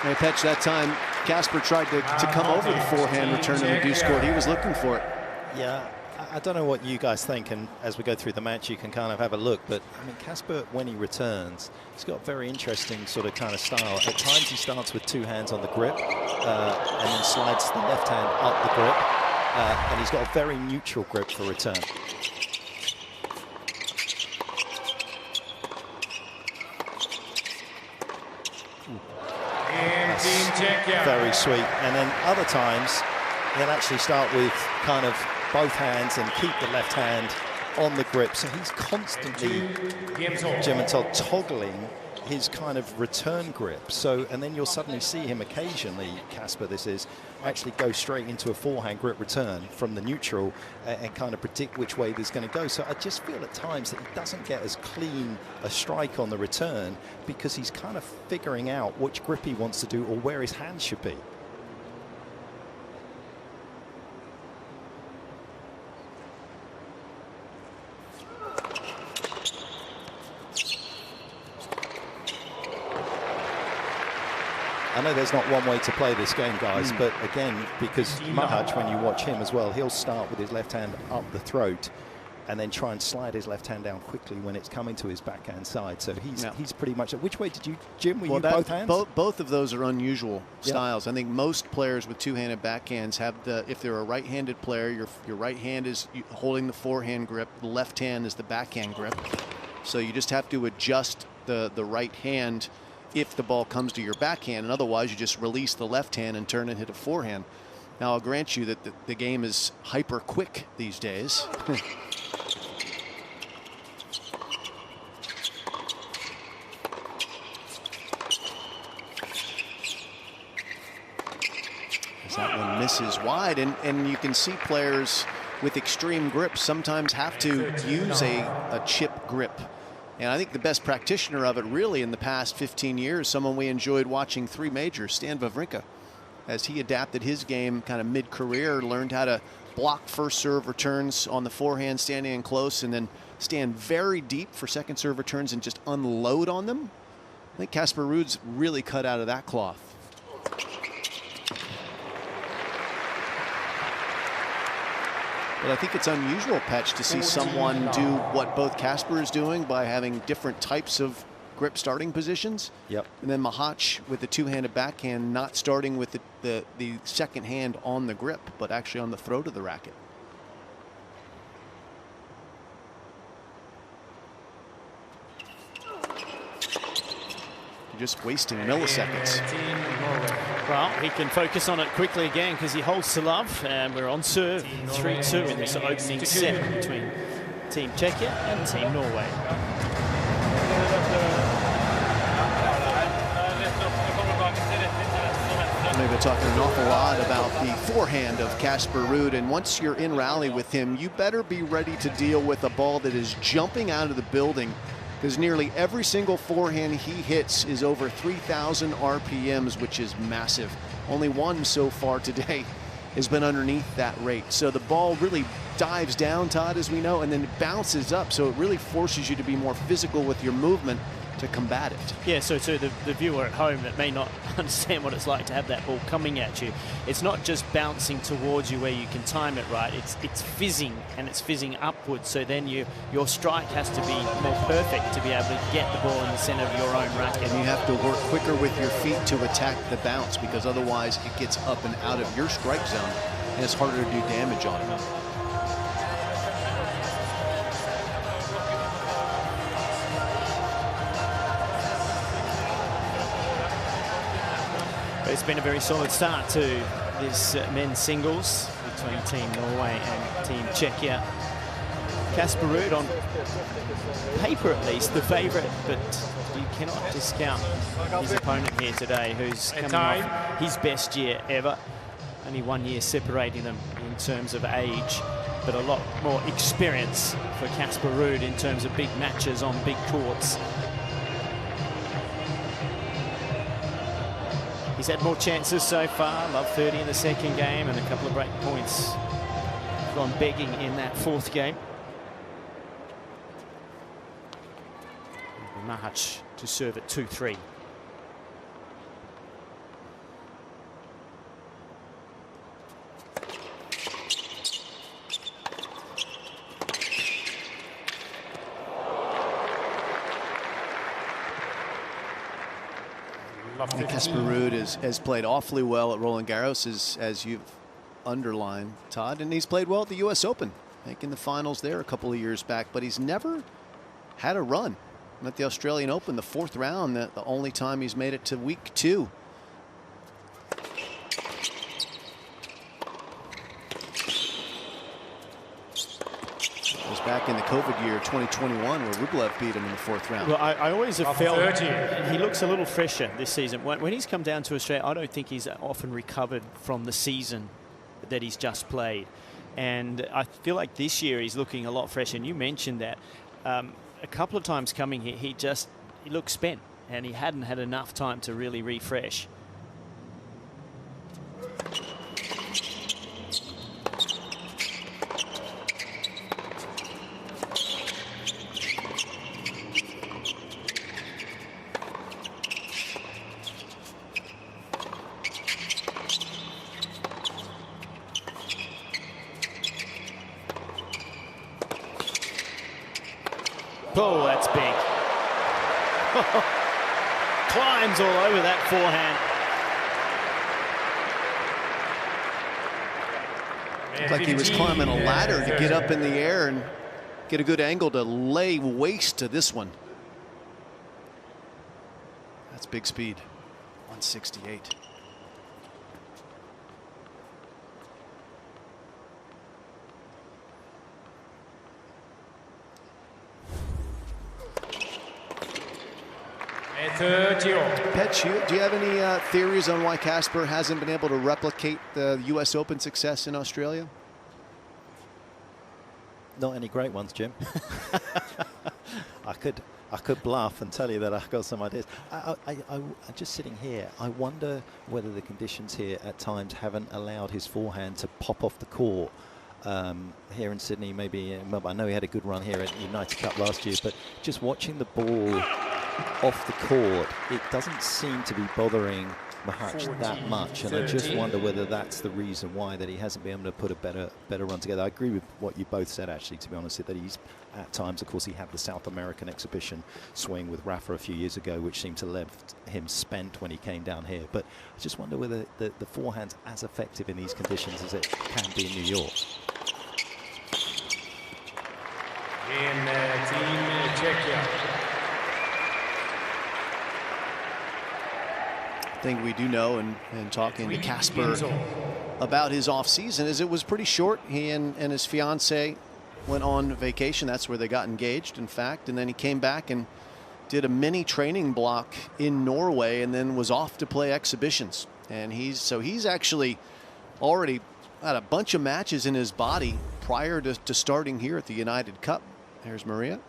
Hey, Petch, that time Casper tried to come over the forehand return on the deuce court. He was looking for it. Yeah, I don't know what you guys think, and as we go through the match, you can kind of have a look. But I mean, Casper, when he returns, he's got a very interesting sort of kind of style. At times, he starts with two hands on the grip, and then slides the left hand up the grip, and he's got a very neutral grip for return. Very sweet. And then other times he'll actually start with kind of both hands and keep the left hand on the grip. So he's constantly, Jim and Todd, toggling his kind of return grip. So, and then you'll suddenly see him occasionally, Casper, this is, actually go straight into a forehand grip return from the neutral and kind of predict which way there's going to go. So I just feel at times that he doesn't get as clean a strike on the return because he's kind of figuring out which grip he wants to do or where his hands should be. I know there's not one way to play this game, guys, but again, because Machac, when you watch him as well, he'll start with his left hand up the throat and then try and slide his left hand down quickly when it's coming to his backhand side. So he's pretty much... Which way did you, Jim? Were you both hands? Both of those are unusual styles. I think most players with two-handed backhands have if they're a right-handed player, your right hand is holding the forehand grip, the left hand is the backhand grip. So you just have to adjust the right hand if the ball comes to your backhand, and otherwise you just release the left hand and turn and hit a forehand. Now I'll grant you that the game is hyper quick these days. As that one misses wide, and you can see players with extreme grips sometimes have to use a chip grip. And I think the best practitioner of it really in the past 15 years, someone we enjoyed watching 3 majors, Stan Wawrinka, as he adapted his game kind of mid-career, learned how to block first serve returns on the forehand, standing in close, and then stand very deep for second serve returns and just unload on them. I think Casper Ruud's really cut out of that cloth. But I think it's unusual, Petch, to see someone do what both Casper is doing by having different types of grip starting positions. Yep. And then Machac with the two-handed backhand not starting with the second hand on the grip, but actually on the throat of the racket. You're just wasting milliseconds. Well, he can focus on it quickly again because he holds to love, and we're on serve 3-2 in this opening set between Team Czechia and Team Norway. Maybe we're talking an awful lot about the forehand of Casper Ruud, and once you're in rally with him, you better be ready to deal with a ball that is jumping out of the building, because nearly every single forehand he hits is over 3,000 RPMs, which is massive. Only one so far today has been underneath that rate. So the ball really dives down, Todd, as we know, and then it bounces up. So it really forces you to be more physical with your movement to combat it. Yeah, so to the viewer at home that may not understand what it's like to have that ball coming at you, it's not just bouncing towards you where you can time it right, it's fizzing, and it's fizzing upwards, so then your strike has to be more perfect to be able to get the ball in the center of your own racket. And you have to work quicker with your feet to attack the bounce, because otherwise it gets up and out of your strike zone and it's harder to do damage on it. It's been a very solid start to this men's singles between Team Norway and Team Czechia. Casper Ruud, on paper at least, the favourite, but you cannot discount his opponent here today, who's coming off his best year ever. Only 1 year separating them in terms of age, but a lot more experience for Casper Ruud in terms of big matches on big courts. He's had more chances so far, love 30 in the second game and a couple of break points. Gone begging in that fourth game. Machac to serve at 2-3. Casper Ruud has played awfully well at Roland Garros, as you've underlined, Todd, and he's played well at the U.S. Open, I think in the finals there a couple of years back, but he's never had a run at the Australian Open, the fourth round, the only time he's made it to week 2. It was back in the COVID year 2021 where Rublev beat him in the 4th round. Well, I always have felt he looks a little fresher this season. When he's come down to Australia, I don't think he's often recovered from the season that he's just played. And I feel like this year he's looking a lot fresher. And you mentioned that a couple of times coming here, he looked spent and he hadn't had enough time to really refresh. Oh, that's big. Climbs all over that forehand. Looked like he was climbing a ladder to get up in the air and get a good angle to lay waste to this one. That's big speed. 168. Petch, do you have any theories on why Casper hasn't been able to replicate the U.S. Open success in Australia? Not any great ones, Jim. I could bluff and tell you that I've got some ideas. I'm just sitting here. I wonder whether the conditions here at times haven't allowed his forehand to pop off the court. Here in Sydney, maybe. I know he had a good run here at United Cup last year, but just watching the ball off the court, it doesn't seem to be bothering Machac that much, and I just wonder whether that's the reason why that he hasn't been able to put a better run together. I agree with what you both said, actually, to be honest, that he's at times, of course, he had the South American exhibition swing with Rafa a few years ago, which seemed to left him spent when he came down here. But I just wonder whether the forehand's as effective in these conditions as it can be in New York. In Team Czechia. Thing we do know, and talking to Casper about his off season, is it was pretty short. He and his fiance went on vacation. That's where they got engaged, in fact, and then he came back and did a mini training block in Norway and then was off to play exhibitions. And he's actually already had a bunch of matches in his body prior to starting here at the United Cup. There's Maria.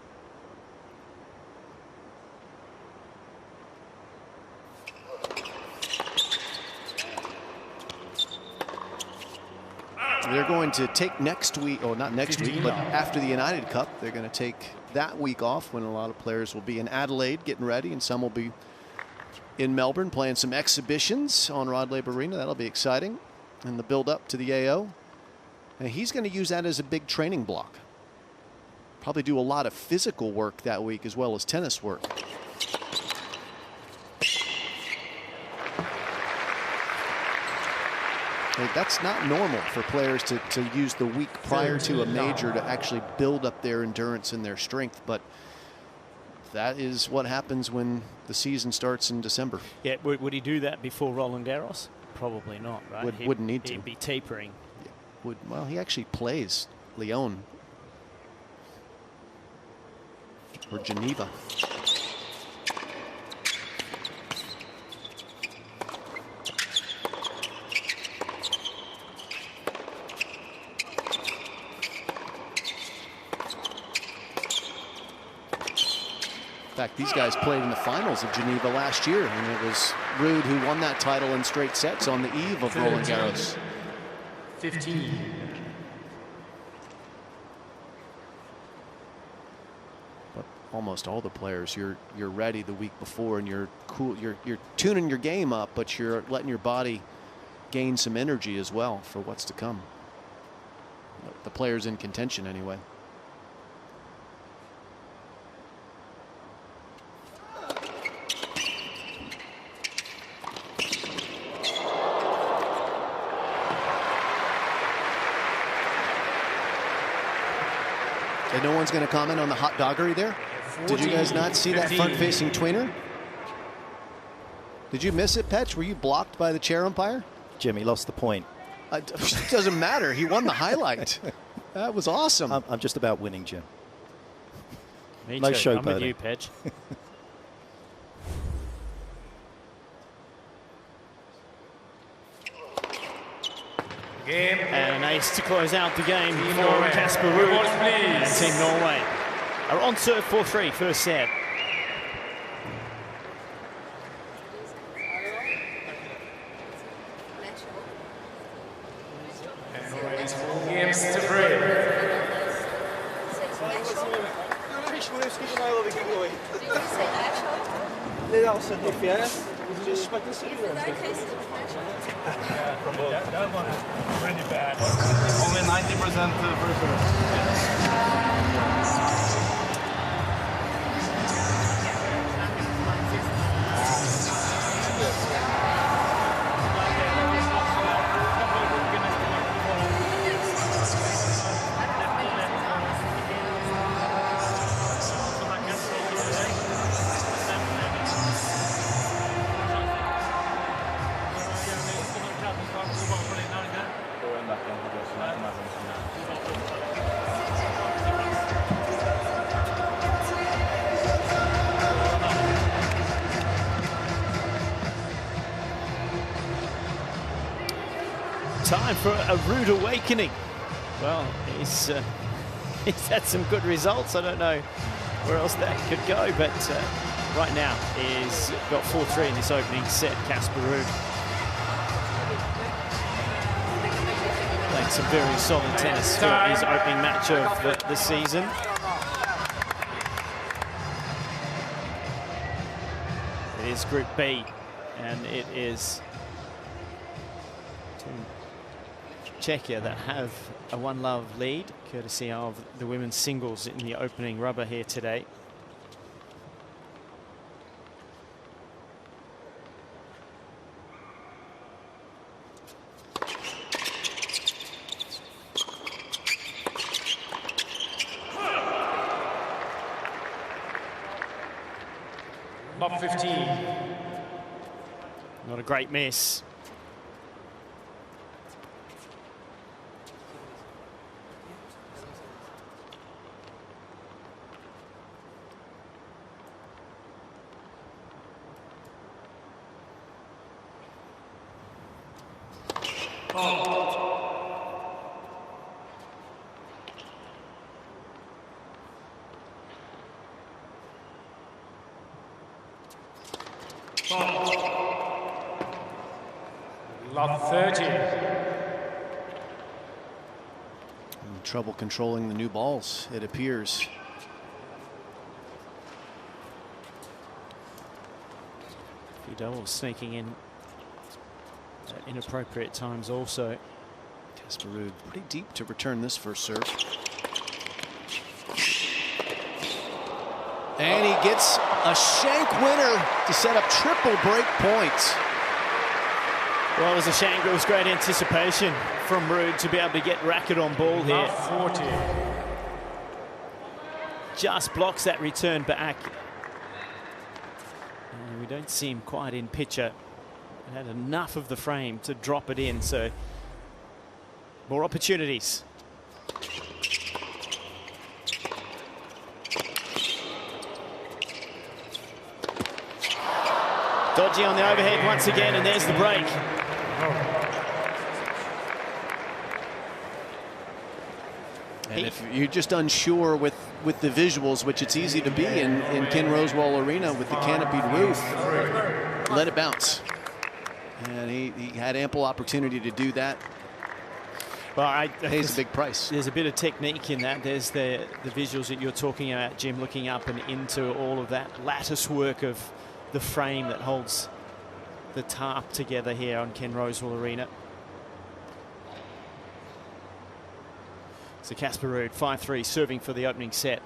They're going to take next week, or not next week, but after the United Cup, they're going to take that week off when a lot of players will be in Adelaide getting ready, and some will be in Melbourne playing some exhibitions on Rod Laver Arena. That'll be exciting. And the build up to the AO. And he's going to use that as a big training block. Probably do a lot of physical work that week as well as tennis work. That's not normal for players to use the week prior to a major to actually build up their endurance and their strength, but that is what happens when the season starts in December. Yeah, would he do that before Roland Garros? Probably not, right? Wouldn't need to. He'd be tapering. Yeah. Well, he actually plays Lyon or Geneva. In fact, these guys played in the finals of Geneva last year, and it was Ruud who won that title in straight sets on the eve of Roland Garros. 15. But almost all the players, you're ready the week before, and you're cool. You're tuning your game up, but you're letting your body gain some energy as well for what's to come. The players in contention, anyway. And no one's going to comment on the hot doggery there? Did you guys not see that front-facing tweener? Did you miss it, Petch? Were you blocked by the chair umpire? Jimmy lost the point. It doesn't matter. He won the highlight. That was awesome. I'm just about winning, Jim. Me no too. show I'm with you, Pedge. And an ace to close out the game for Casper Ruud and Team Norway are on serve 4-3, first set. Games to break. Pretty bad. Only 90% first serve. Time for a rude awakening. Well, he's had some good results. I don't know where else that could go, but right now he's got 4-3 in this opening set, Casper Ruud. Playing some very solid tennis for his opening match of the season. It is Group B, and it is Czechia that have a 1-love lead, courtesy of the women's singles in the opening rubber here today. Lob 15. Not a great miss. Lob 30. Trouble controlling the new balls, it appears. A few doubles sneaking in at inappropriate times also. Casper Ruud pretty deep to return this first serve. And he gets a shank winner to set up triple break points. Well, it was a shank, but it was great anticipation from Ruud to be able to get racket on ball here. 40. Just blocks that return back. And we don't see him quite in picture. It had enough of the frame to drop it in, so more opportunities. Dodgy on the overhead once again, and there's the break. And if you're just unsure with the visuals, which it's easy to be in Ken Rosewall Arena with the canopied roof, let it bounce. And he had ample opportunity to do that. Well, pays a big price. There's a bit of technique in that. There's the visuals that you're talking about, Jim, looking up and into all of that lattice work of the frame that holds the tarp together here on Ken Rosewall Arena. So Casper Ruud, 5-3, serving for the opening set.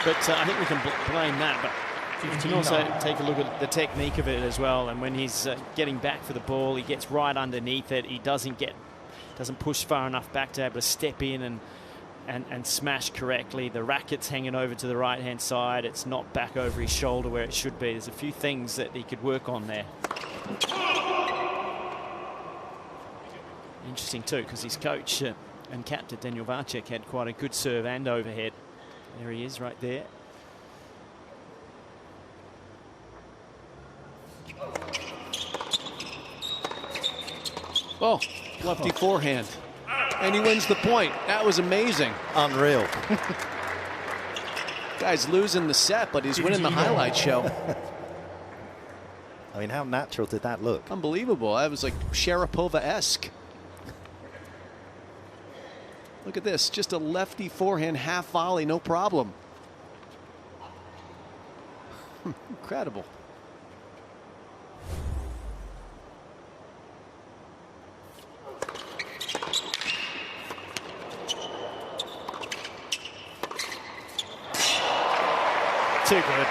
But I think we can blame that, but you can also take a look at the technique of it as well. And when he's getting back for the ball, he gets right underneath it. He doesn't push far enough back to be able to step in and and smash correctly. The racket's hanging over to the right-hand side. It's not back over his shoulder where it should be. There's a few things that he could work on there. Interesting too, because his coach and captain Daniel Vacek had quite a good serve and overhead. There he is right there. Oh, lefty forehand. And he wins the point. That was amazing. Unreal. Guy's losing the set, but he's winning the highlight show. I mean, how natural did that look? Unbelievable. That was like Sharapova-esque. Look at this. Just a lefty forehand half volley, no problem. Incredible. Too good.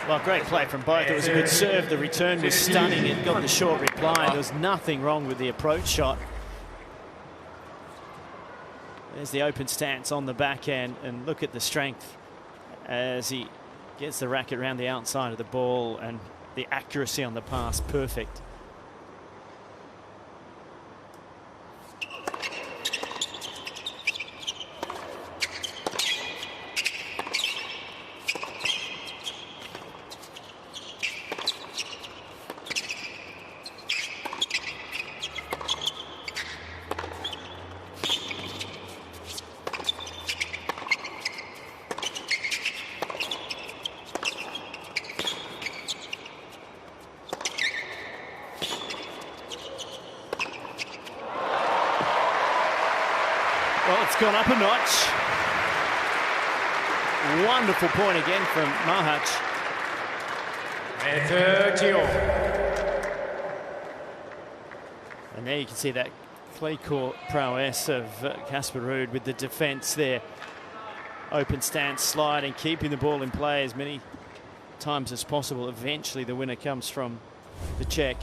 Well, great play from both. It was a good serve. The return was stunning. It got the short reply. There was nothing wrong with the approach shot. There's the open stance on the backhand, and look at the strength as he gets the racket around the outside of the ball, and the accuracy on the pass, perfect. Well, it's gone up a notch. Wonderful point again from Machac. And there you can see that clay court prowess of Casper Ruud with the defence there. Open stance, sliding, keeping the ball in play as many times as possible. Eventually the winner comes from the Czech.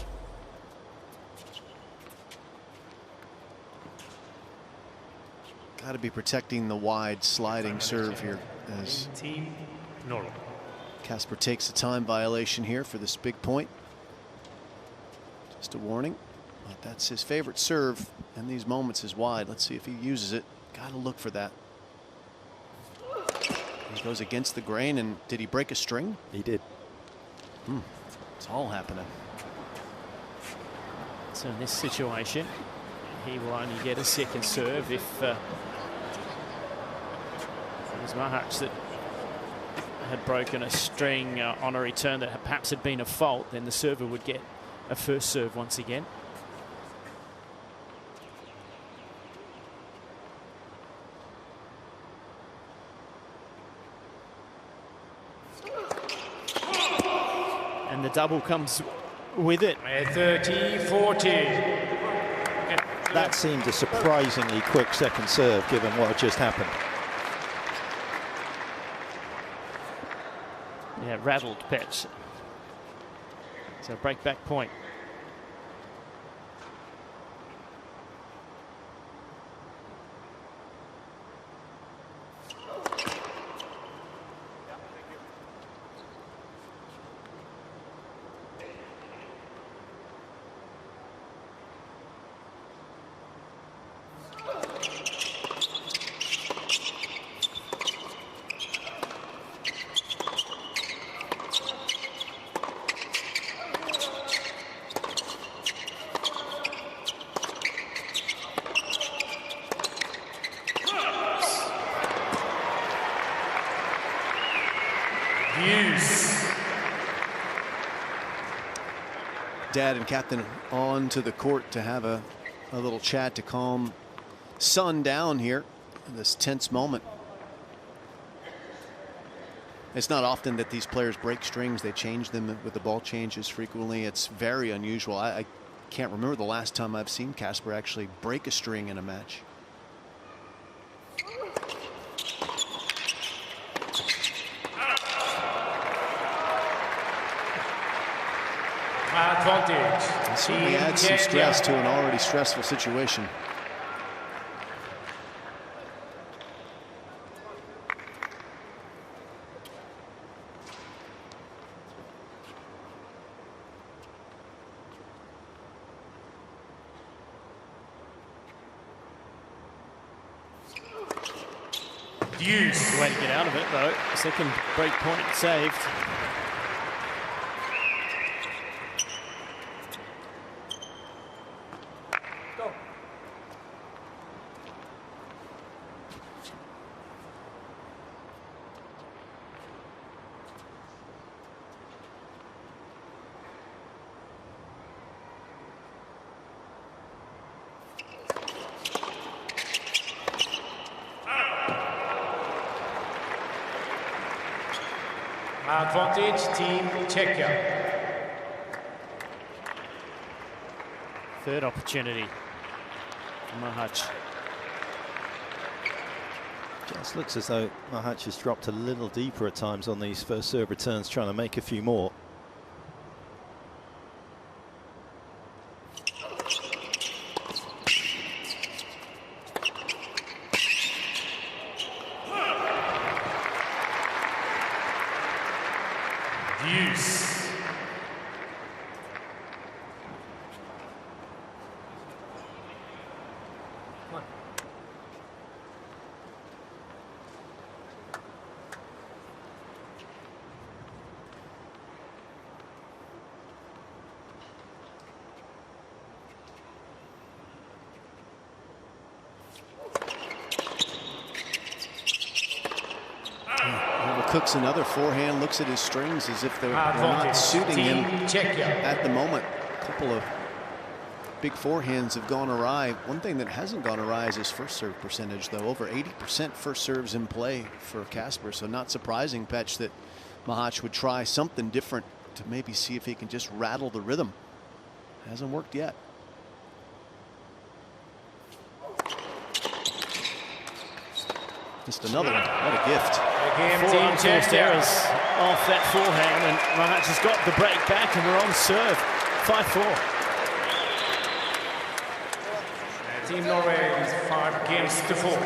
Got to be protecting the wide sliding serve here as Casper takes a time violation here for this big point. Just a warning, but that's his favorite serve in these moments is wide. Let's see if he uses it. Got to look for that. He goes against the grain, and did he break a string? He did. It's all happening. So in this situation, he will only get a second serve if it was Machac that had broken a string on a return that perhaps had been a fault, then the server would get a first serve once again. And the double comes with it. 30-40. That seemed a surprisingly quick second serve given what had just happened. Yeah, rattled pitch. So break back point. Dad and captain on to the court to have a little chat to calm son down here in this tense moment. It's not often that these players break strings. They change them with the ball changes frequently. It's very unusual. I can't remember the last time I've seen Casper actually break a string in a match. Advantage. It certainly adds some stress to an already stressful situation. Deuce. Way to get out of it, though. Second break point saved. Advantage, Team Czechia. Third opportunity for Machac. Just looks as though Machac has dropped a little deeper at times on these first serve returns, trying to make a few more. Cooks another forehand, looks at his strings as if they're not suiting him at the moment. A couple of big forehands have gone awry. One thing that hasn't gone awry is his first serve percentage, though. Over 80% first serves in play for Casper, so not surprising, Petch, that Machac would try something different to maybe see if he can just rattle the rhythm. Hasn't worked yet. Just another one. What a gift. Four unforced errors off that forehand, and Machac has got the break back, and we're on serve. 5-4. Team Norway is 5 games to 4.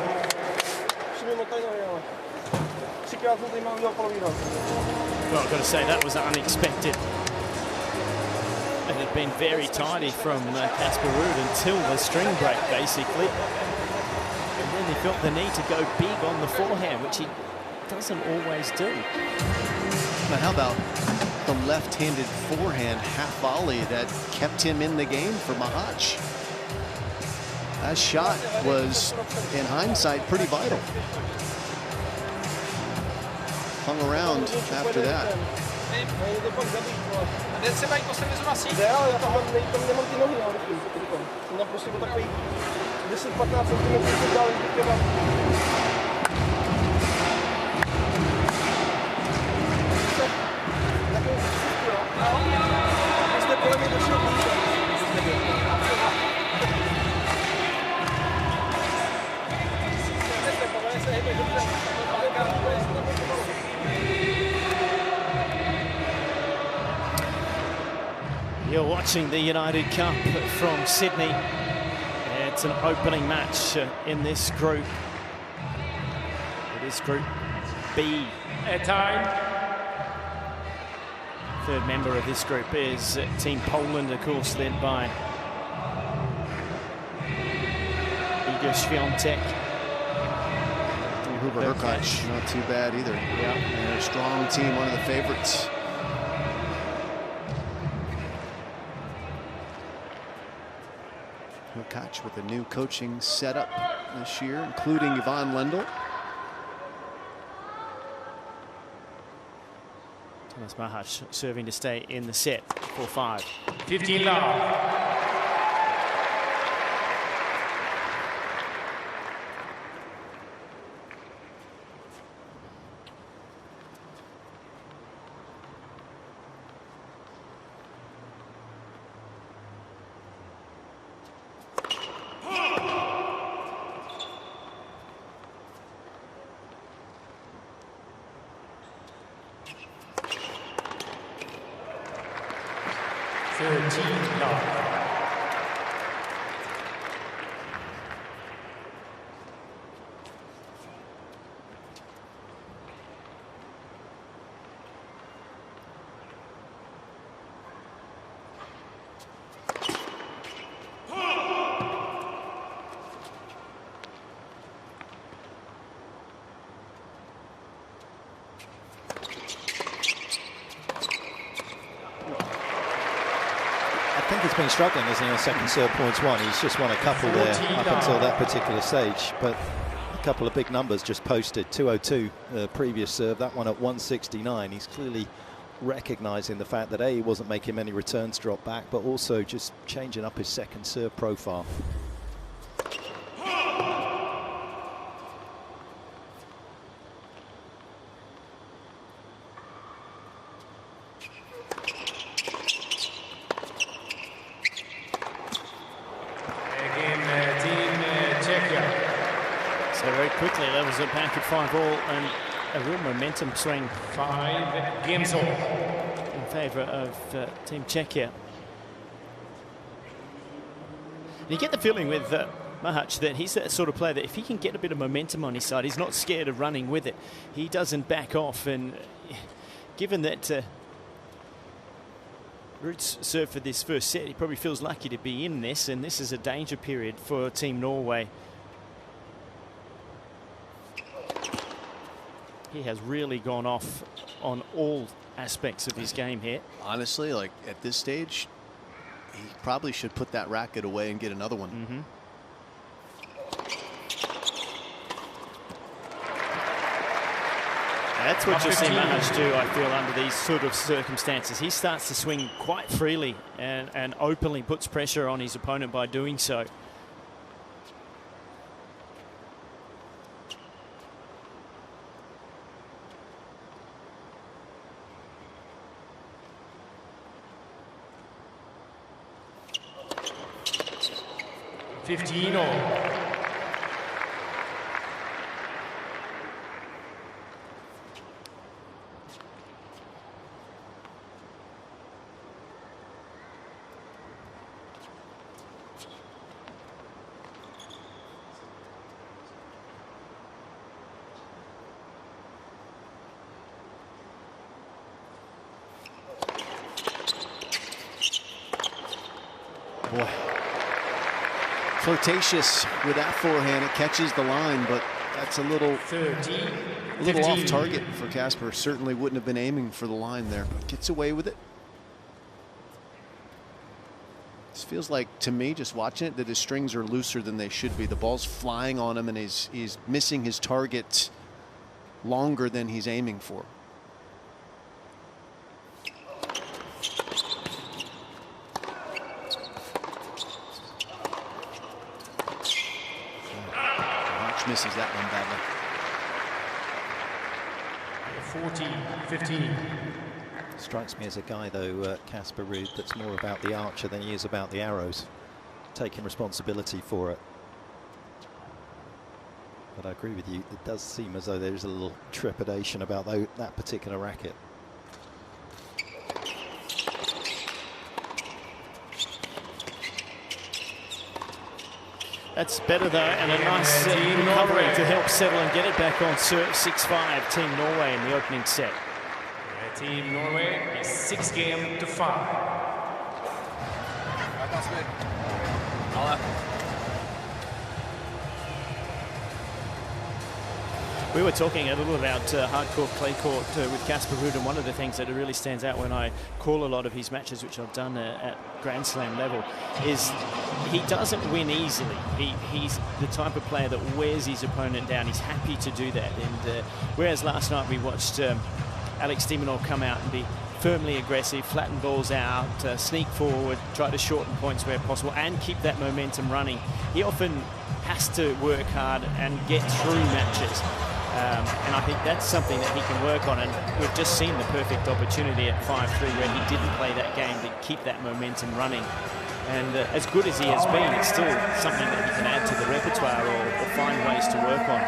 Well, I've got to say that was unexpected. It had been very tidy from Casper Ruud until the string break, basically. And then he felt the need to go big on the forehand, which he doesn't always do. But how about the left-handed forehand half volley that kept him in the game for Machac? That shot was, in hindsight, pretty vital. Hung around after that. You're watching the United Cup from Sydney. It's an opening match in this group. It is Group B. At time. Third member of this group is Team Poland, of course, led by Igor Świątek. Hubert Hurkacz, not too bad either. Yeah. And a strong team, one of the favorites. Hurkacz with a new coaching setup this year, including Yvonne Lendl. Thomas Machac serving to stay in the set. 4-5. 15 love. 13-9. Been struggling, isn't he, on second serve points won. He's just won a couple there up until that particular stage, but a couple of big numbers just posted. 202 previous serve, that one at 169. He's clearly recognizing the fact that he wasn't making many returns drop back, but also just changing up his second serve profile. Quickly levels it back at 5-all, and a real momentum swing 5 games all in favour of Team Czechia. And you get the feeling with Machac that he's that sort of player that if he can get a bit of momentum on his side, he's not scared of running with it. He doesn't back off, and given that Ruud's serve for this first set, he probably feels lucky to be in this, and this is a danger period for Team Norway. He has really gone off on all aspects of his game here. Honestly, like at this stage, he probably should put that racket away and get another one. That's what you'll see Machac do, I feel, under these sort of circumstances. He starts to swing quite freely and openly puts pressure on his opponent by doing so. Boy, flirtatious with that forehand. It catches the line, but that's a little off target for Casper. Certainly wouldn't have been aiming for the line there. Gets away with it. This feels like, to me, just watching it, that his strings are looser than they should be. The ball's flying on him, and he's missing his target longer than he's aiming for. Misses that one badly. 14-15. Strikes me as a guy, though, Casper Ruud, that's more about the archer than he is about the arrows, taking responsibility for it. But I agree with you, it does seem as though there's a little trepidation about that particular racket. That's better though, and a nice recovery to help settle and get it back on serve. 6-5, Team Norway in the opening set. Team Norway is 6-5. We were talking a little about hardcore clay court with Casper Ruud, and one of the things that really stands out when I call a lot of his matches, which I've done at Grand Slam level, is he doesn't win easily. He's the type of player that wears his opponent down. He's happy to do that. And whereas last night we watched Alex Dimonov come out and be firmly aggressive, flatten balls out, sneak forward, try to shorten points where possible, and keep that momentum running. He often has to work hard and get through matches. And I think that's something that he can work on, and we've just seen the perfect opportunity at 5-3 where he didn't play that game to keep that momentum running. And as good as he has been, it's still something that he can add to the repertoire or find ways to work on.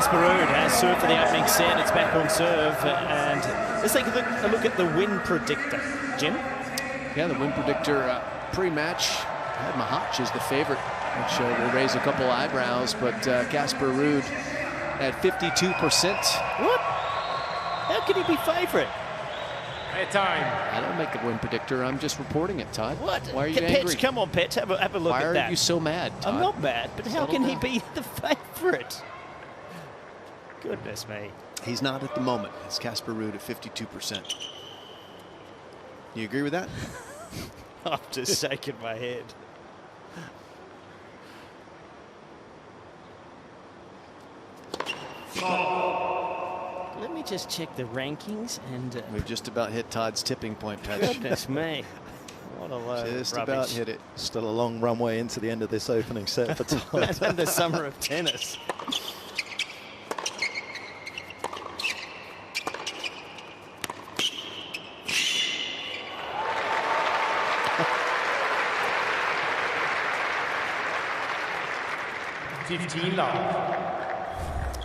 Casper Ruud has served for the opening set. It's back on serve. And let's take a look at the win predictor. Jim? Yeah, the win predictor pre-match had Machac as the favorite, which will raise a couple eyebrows, but Casper Ruud at 52%. What? How can he be favorite? Time. I don't make the win predictor. I'm just reporting it, Todd. What? Why are you Pets, angry? come on, Pets. Have a look Why at that. Why are you so mad, Todd? I'm not mad, but how Settle can he down. be the favorite? Goodness me. He's not at the moment. It's Casper Ruud at 52%. You agree with that? I'm just shaking my head. Let me just check the rankings and We've just about hit Todd's tipping point, Patrick. goodness me. What a load Just of about rubbish. hit it. Still a long runway into the end of this opening set for Todd. And the summer of tennis.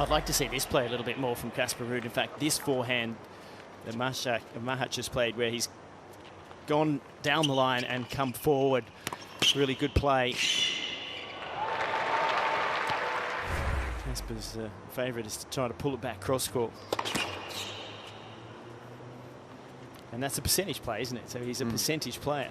I'd like to see this play a little bit more from Casper Ruud. In fact, this forehand that Machac has played, where he's gone down the line and come forward. Really good play. Casper's favourite is to try to pull it back cross court. And that's a percentage play, isn't it? So he's a percentage player.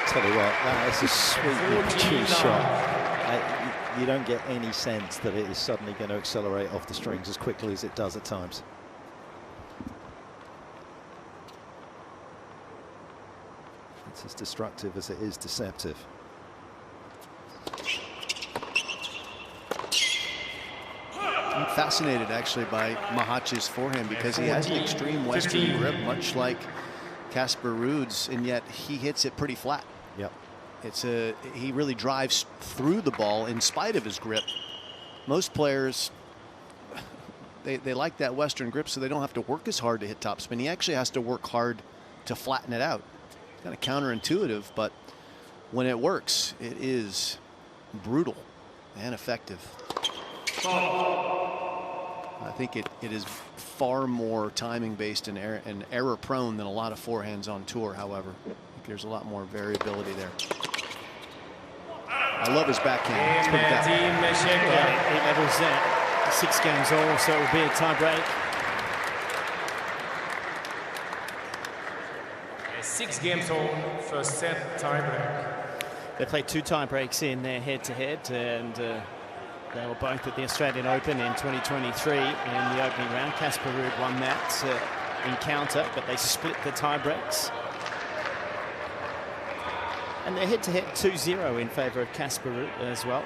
Tell you what, that is a sweet little shot. You don't get any sense that it is suddenly going to accelerate off the strings as quickly as it does at times. It's as destructive as it is deceptive. I'm fascinated actually by Mahac's forehand because he has an extreme western grip, much like Casper Ruud's, and yet he hits it pretty flat. Yep. He really drives through the ball in spite of his grip. Most players, they like that western grip so they don't have to work as hard to hit topspin. He actually has to work hard to flatten it out. Kind of counterintuitive, but when it works, it is brutal and effective. I think it is far more timing based and error prone than a lot of forehands on tour. However, I think there's a lot more variability there. I love his backhand. Let's put it that way. He levels that. 6 games all, so it will be a tie break. 6 games all, first set tie break. They played 2 tie breaks in their head-to-head, and they were both at the Australian Open in 2023 in the opening round. Casper Ruud won that encounter, but they split the tie breaks. And they're head-to-head 2-0 in favour of Casper Ruud as well.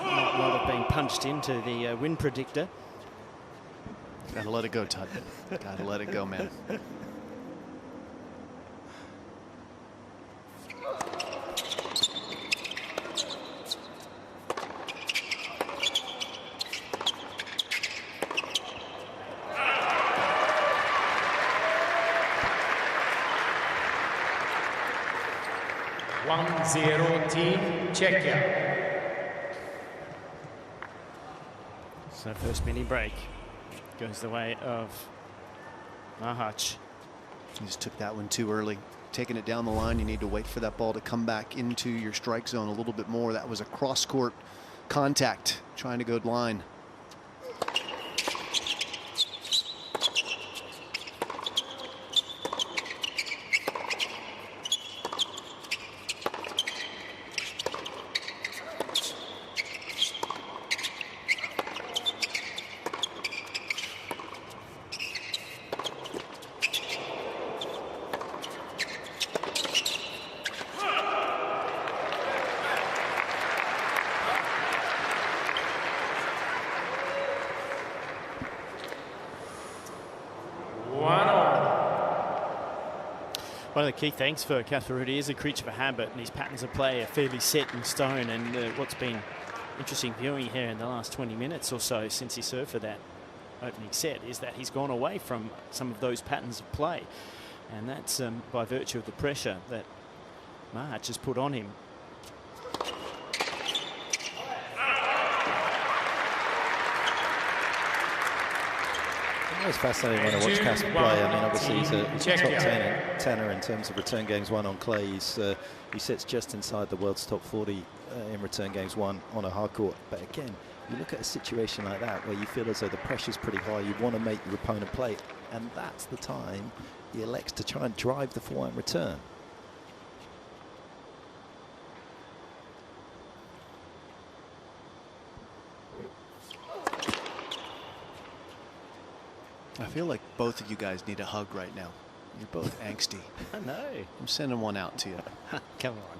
Not a lot of being punched into the win predictor. Gotta let it go, Todd. Gotta let it go, man. Team Czechia. So first mini break goes the way of Machac. He just took that one too early. Taking it down the line, you need to wait for that ball to come back into your strike zone a little bit more. That was a cross-court contact, trying to go line. One of the key things for Casper Ruud, he is a creature of habit, and his patterns of play are fairly set in stone. And what's been interesting viewing here in the last 20 minutes or so since he served for that opening set is that he's gone away from some of those patterns of play. And that's by virtue of the pressure that Machac has put on him. It's fascinating when I watch Casper play. I mean, obviously he's a top 10er in terms of return games won on clay. He sits just inside the world's top 40 in return games won on a hard court. But again, you look at a situation like that where you feel as though the pressure's pretty high, you want to make your opponent play, and that's the time he elects to try and drive the forehand return. I feel like both of you guys need a hug right now. You're both angsty. I know. I'm sending one out to you. Come on.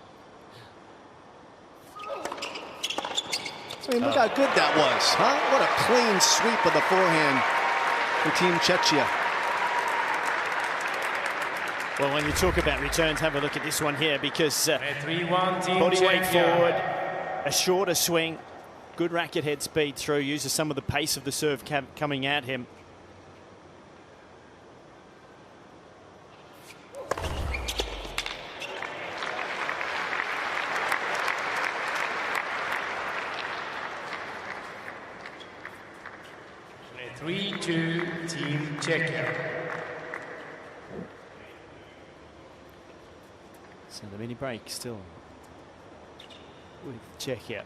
I mean, look how good that was, huh? What a clean sweep of the forehand for Team Czechia. Well, when you talk about returns, have a look at this one here, because 3-1 Team body weight Czechia. forward, a shorter swing, good racket head speed through, uses some of the pace of the serve coming at him. Three-two Team Czechia. So the mini break still with Czechia.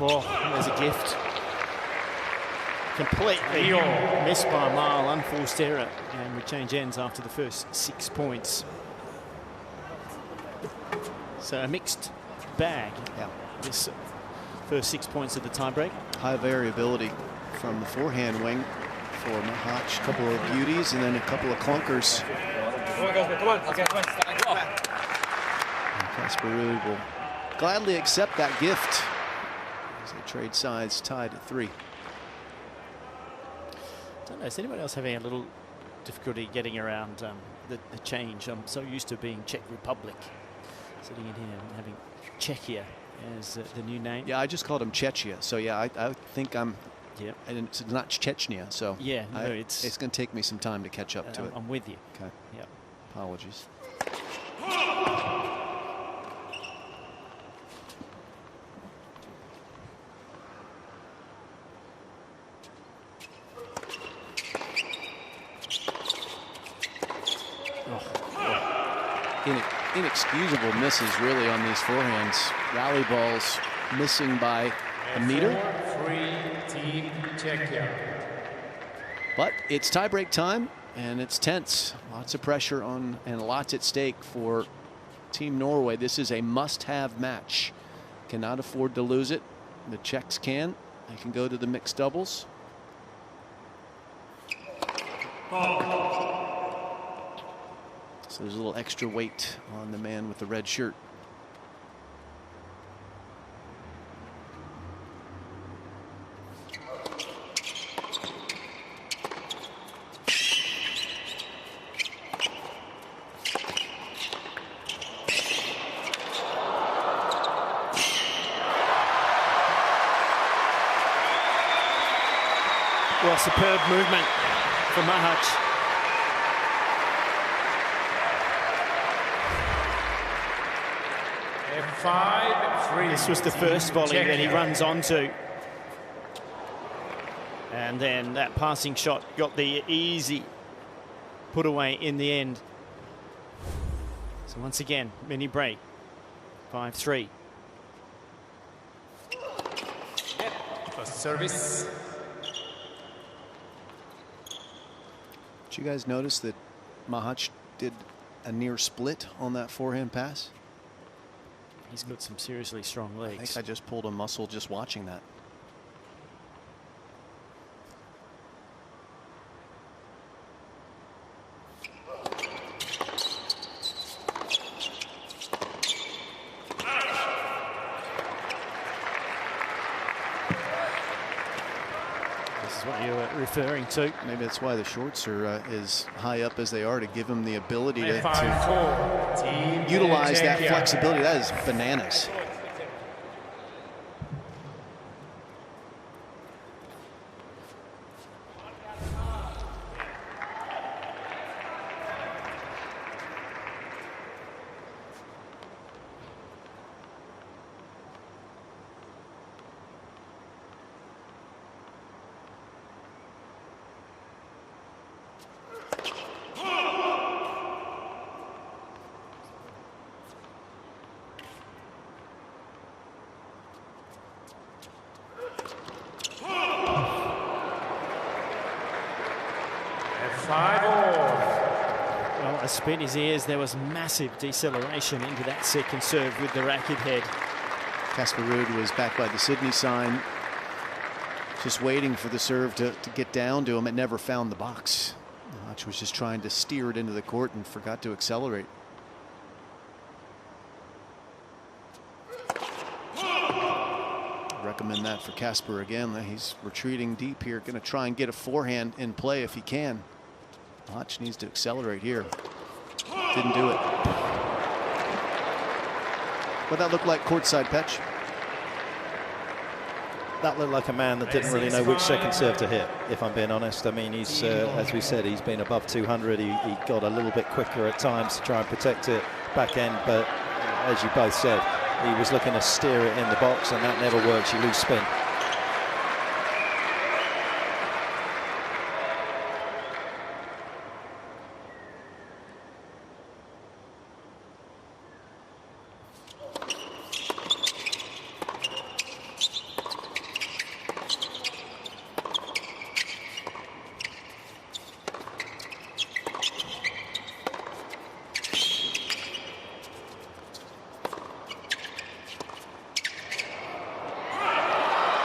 Oh, there's a gift. Completely missed by a mile, unforced error, and we change ends after the first 6 points. So a mixed bag. Yeah. This first 6 points of the tiebreak. High variability from the forehand wing for Machac. A couple of beauties and then a couple of clunkers. Casper Ruud will gladly accept that gift as they trade sides, tied at 3. I don't know, is anyone else having a little difficulty getting around the change? I'm so used to being Czech Republic, sitting in here and having Czechia as the new name. Yeah, I just called him Czechia, so yeah, I think I'm. Yeah, and it's not Chechnya, so yeah, no, it's going to take me some time to catch up to it. I'm with you. Okay. Yeah. Apologies. Inexcusable misses really on these forehands. Rally balls missing by a meter. 4-3 Team Czechia. But it's tiebreak time and it's tense. Lots of pressure on and lots at stake for Team Norway. This is a must-have match. Cannot afford to lose it. The Czechs can. They can go to the mixed doubles. So there's a little extra weight on the man with the red shirt. Well, superb movement from Machac. This was the first volley that he runs onto. And then that passing shot got the easy put away in the end. So once again, mini break. 5-3. First service. Did you guys notice that Machac did a near split on that forehand pass? He's got some seriously strong legs. I think I just pulled a muscle just watching that. what you were referring to. Maybe that's why the shorts are as high up as they are, to give him the ability to utilize that flexibility. That is bananas. Well, I spin his ears. There was massive deceleration into that second serve with the racket head. Casper Ruud was back by the Sydney sign, just waiting for the serve to get down to him. It never found the box. Machac was just trying to steer it into the court and forgot to accelerate. Recommend that for Casper again. He's retreating deep here, going to try and get a forehand in play if he can. Machac needs to accelerate here. Didn't do it. What that looked like courtside, Petch? That looked like a man that didn't really know which second serve to hit, if I'm being honest. I mean, he's, as we said, he's been above 200. He got a little bit quicker at times to try and protect it back end, but as you both said, he was looking to steer it in the box, and that never works. You lose spin.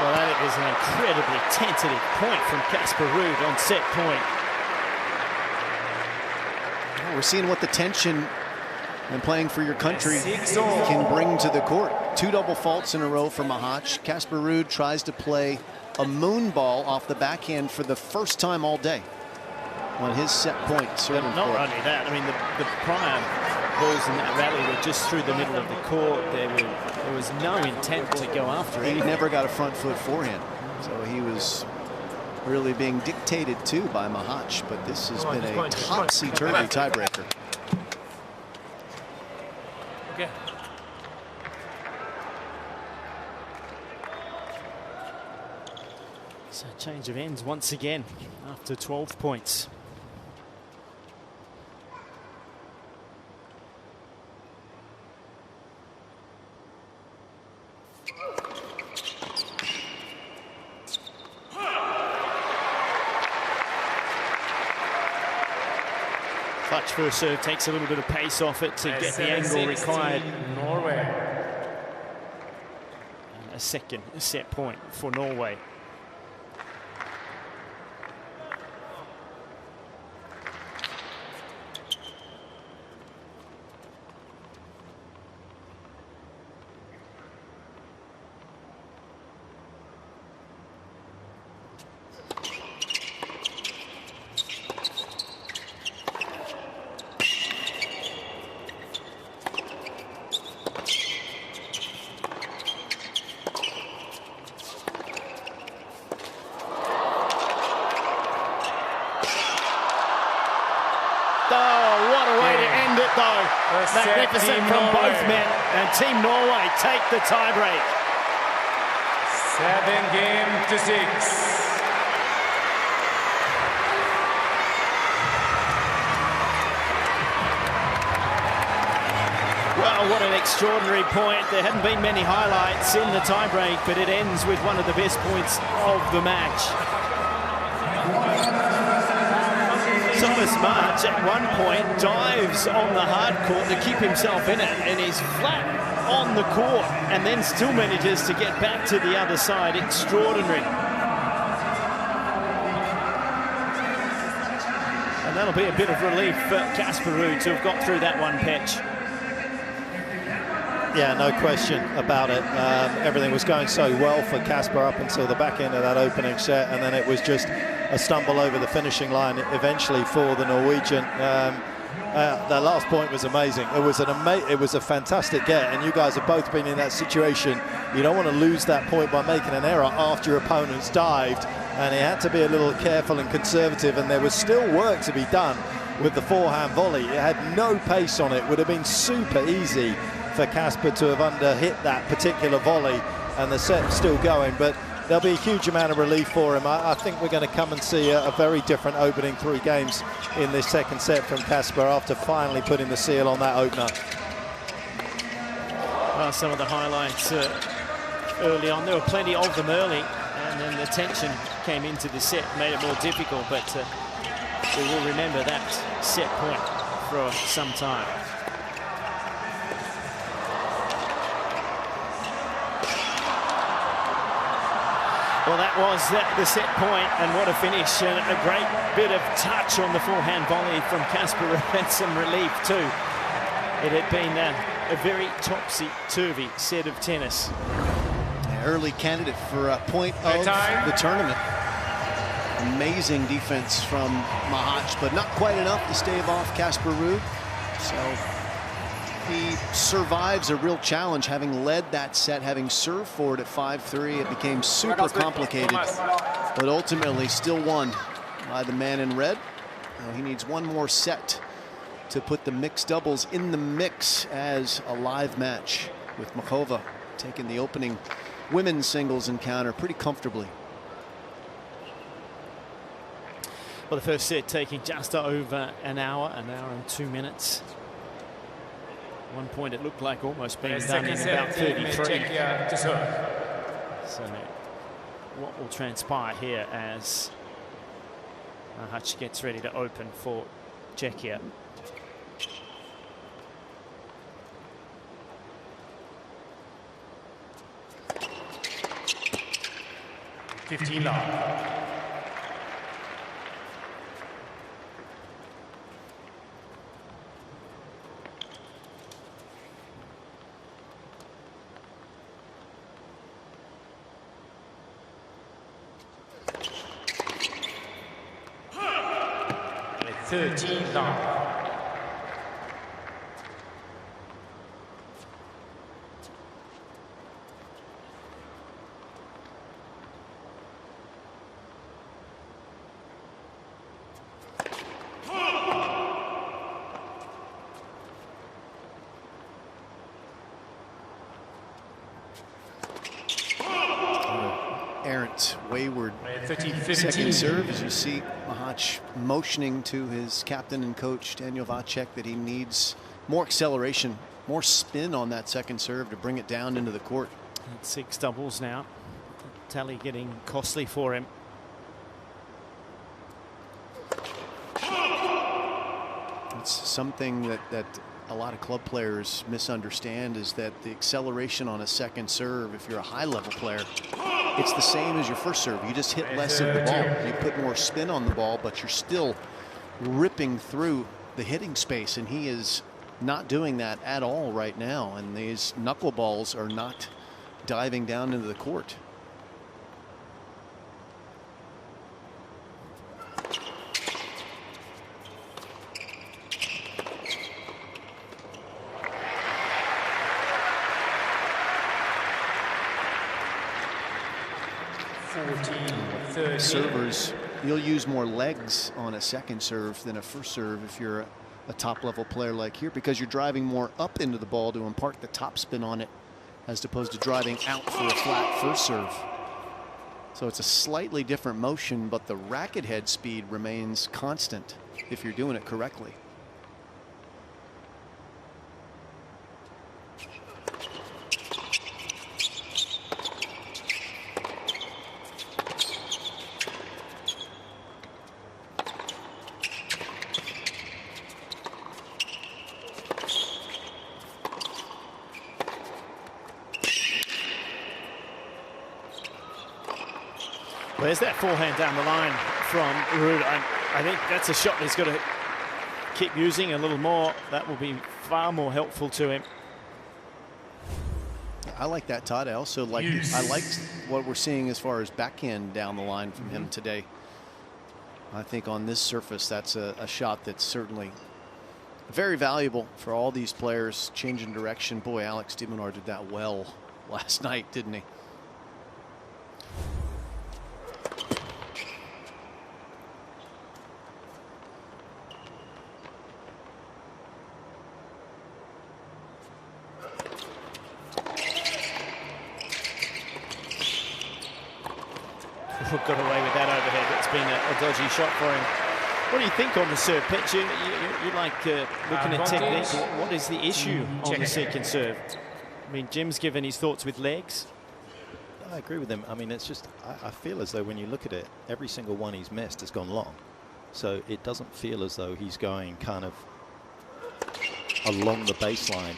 Well, that is an incredibly tentative point from Casper Ruud on set point. Well, we're seeing what the tension and playing for your country can bring to the court. 2 double faults in a row for Machac. Casper Ruud tries to play a moon ball off the backhand for the first time all day on his set point. Not only that, I mean, the prior balls in that rally were just through the middle of the court. There was no intent to go after it. He never got a front foot forehand, so he was really being dictated to by Machac, but this has been a topsy-turvy tiebreaker. Okay. So change of ends once again after 12 points. Clutch first serve takes a little bit of pace off it to get the angle required. Norway. A second set point for Norway. Magnificent from both men, and Team Norway take the tiebreak. 7-6. Well, what an extraordinary point. There hadn't been many highlights in the tiebreak, but it ends with one of the best points of the match. Thomas March at one point dives on the hard court to keep himself in it, and he's flat on the court and then still manages to get back to the other side. Extraordinary. And that'll be a bit of relief for Casper Ruud to have got through that one, Petch. Yeah, no question about it. Everything was going so well for Casper up until the back end of that opening set, and then it was just a stumble over the finishing line eventually for the Norwegian. That last point was amazing. It was a fantastic get, and you guys have both been in that situation. You don't want to lose that point by making an error after your opponent's dived, and he had to be a little careful and conservative, and there was still work to be done with the forehand volley. It had no pace on it. Would have been super easy for Casper to have under-hit that particular volley, and the set's still going, but there'll be a huge amount of relief for him. I think we're going to come and see a very different opening 3 games in this second set from Casper after finally putting the seal on that opener. Well, some of the highlights early on, there were plenty of them early, and then the tension came into the set, made it more difficult, but we will remember that set point for some time. Well, that was the set point, and what a finish, and a great bit of touch on the forehand volley from Casper and some relief too. It had been a very topsy-turvy set of tennis. Early candidate for a point of the tournament. Amazing defense from Machac, but not quite enough to stave off Casper Ruud. So he survives a real challenge, having led that set, having served forward at 5-3. It became super complicated, but ultimately still won by the man in red. Now he needs one more set to put the mixed doubles in the mix as a live match, with Muchova taking the opening women's singles encounter pretty comfortably. Well, the first set taking just over an hour and 2 minutes. One point it looked like almost being done in about 33. So what will transpire here as Machac gets ready to open for Czechia. Errant, wayward second serve, as you see Machac motioning to his captain and coach Daniel Vacek that he needs more acceleration, more spin on that second serve to bring it down into the court. And 6 doubles now. Tally getting costly for him. It's something that a lot of club players misunderstand, is that the acceleration on a second serve, if you're a high-level player, it's the same as your first serve. You just hit less of the ball. You put more spin on the ball, but you're still ripping through the hitting space, and he is not doing that at all right now, and these knuckleballs are not diving down into the court. Servers, you'll use more legs on a second serve than a first serve if you're a top-level player like here, because you're driving more up into the ball to impart the topspin on it, as opposed to driving out for a flat first serve. So it's a slightly different motion, but the racket head speed remains constant if you're doing it correctly. There's that forehand down the line from Ruud. I think that's a shot he's got to keep using a little more. That will be far more helpful to him. I like that, Todd. I also like what we're seeing as far as backhand down the line from him today. I think on this surface, that's a shot that's certainly very valuable for all these players. Changing direction. Boy, Alex de Minaur did that well last night, didn't he? Got away with that overhead. It's been a dodgy shot for him. What do you think on the serve, pitch? You like looking at technique. What is the issue on the second serve? I mean, Jim's given his thoughts with legs. I agree with him. I mean, it's just, I feel as though when you look at it, every single one he's missed has gone long. So it doesn't feel as though he's going kind of along the baseline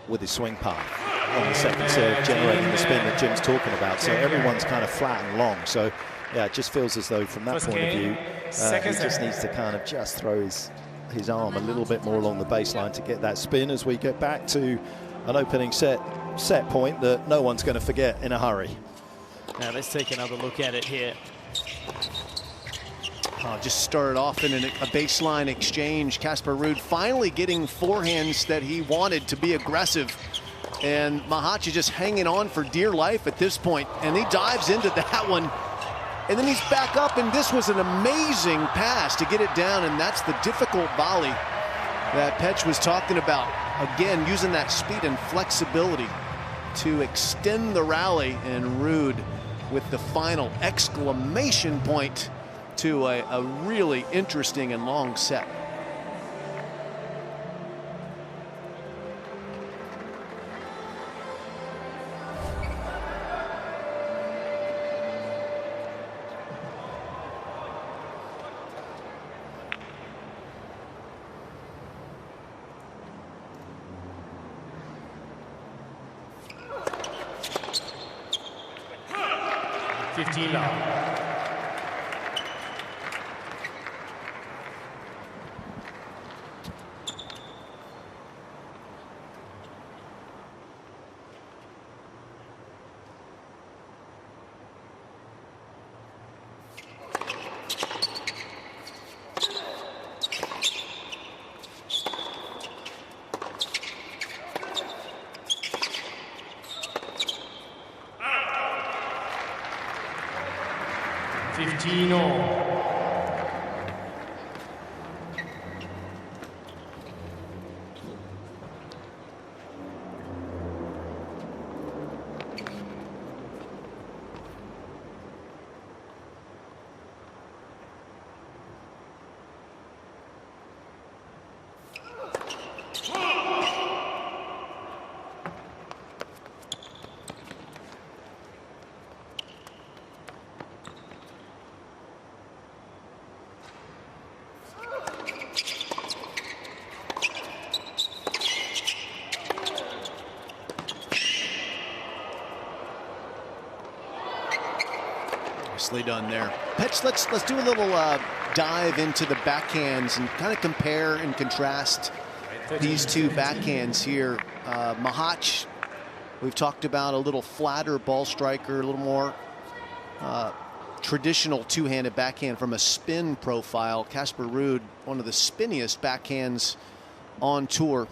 with his swing path on the second serve, generating the spin that Jim's talking about. So everyone's kind of flat and long. So yeah, it just feels as though from that point of view, he just needs to kind of just throw his arm a little bit more along the baseline to get that spin as we get back to an opening set point that no one's going to forget in a hurry. Now let's take another look at it here. Just started off in a baseline exchange. Casper Ruud finally getting forehands that he wanted to be aggressive. And Machac is just hanging on for dear life at this point. And he dives into that one. And then he's back up, and this was an amazing pass to get it down. And that's the difficult volley that Petch was talking about. Again, using that speed and flexibility to extend the rally. And Ruud with the final exclamation point to a really interesting and long set. Done there. Petch, let's do a little dive into the backhands and kind of compare and contrast these two backhands here. Machac, we've talked about a little flatter ball striker, a little more traditional two-handed backhand from a spin profile. Casper Ruud, one of the spinniest backhands on tour.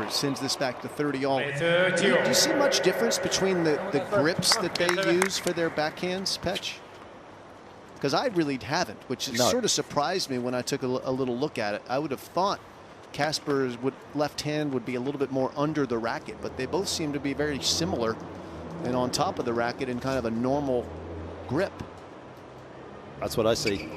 Sends this back to 30 all. Do you see much difference between the grips that they use for their backhands, Petch? Because I really haven't, which sort of surprised me when I took a little look at it. I would have thought Casper's left hand would be a little bit more under the racket, but they both seem to be very similar and on top of the racket in kind of a normal grip. That's what I see.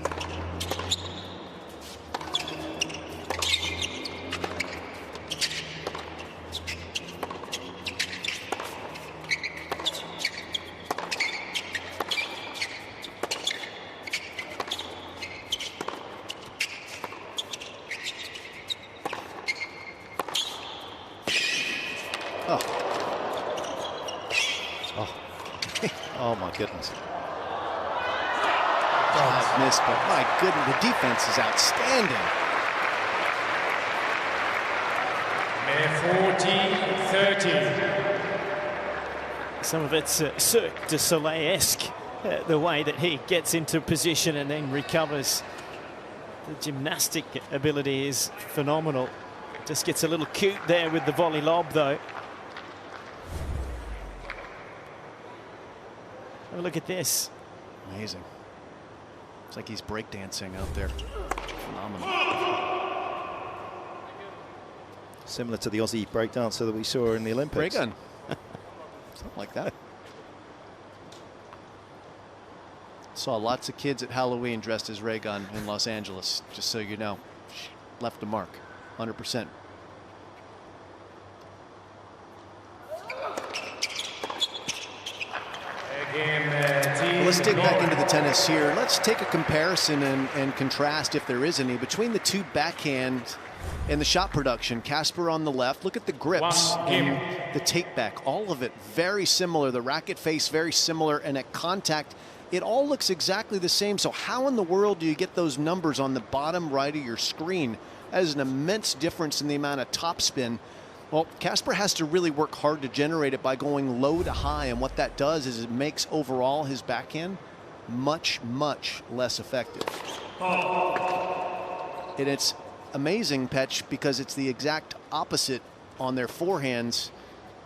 Oh my goodness. I've missed, but my goodness, the defense is outstanding. 40-30. Some of it's Cirque du Soleil-esque, the way that he gets into position and then recovers. The gymnastic ability is phenomenal. Just gets a little cute there with the volley lob, though. Have a look at this. Amazing. It's like he's breakdancing out there. Phenomenal. Similar to the Aussie breakdancer that we saw in the Olympics. Break gun. Something like that. Saw lots of kids at Halloween dressed as Ray Gun in Los Angeles, just so you know. Left a mark, 100%. Let's dig back into the tennis here. Let's take a comparison and contrast, if there is any, between the two backhand and the shot production. Casper on the left, look at the grips and the take back. All of it very similar. The racket face very similar, and at contact, it all looks exactly the same. So how in the world do you get those numbers on the bottom right of your screen? That is an immense difference in the amount of topspin. Well, Casper has to really work hard to generate it by going low to high, and what that does is it makes overall his backhand much, much less effective. And it's amazing, Petch, because it's the exact opposite on their forehands.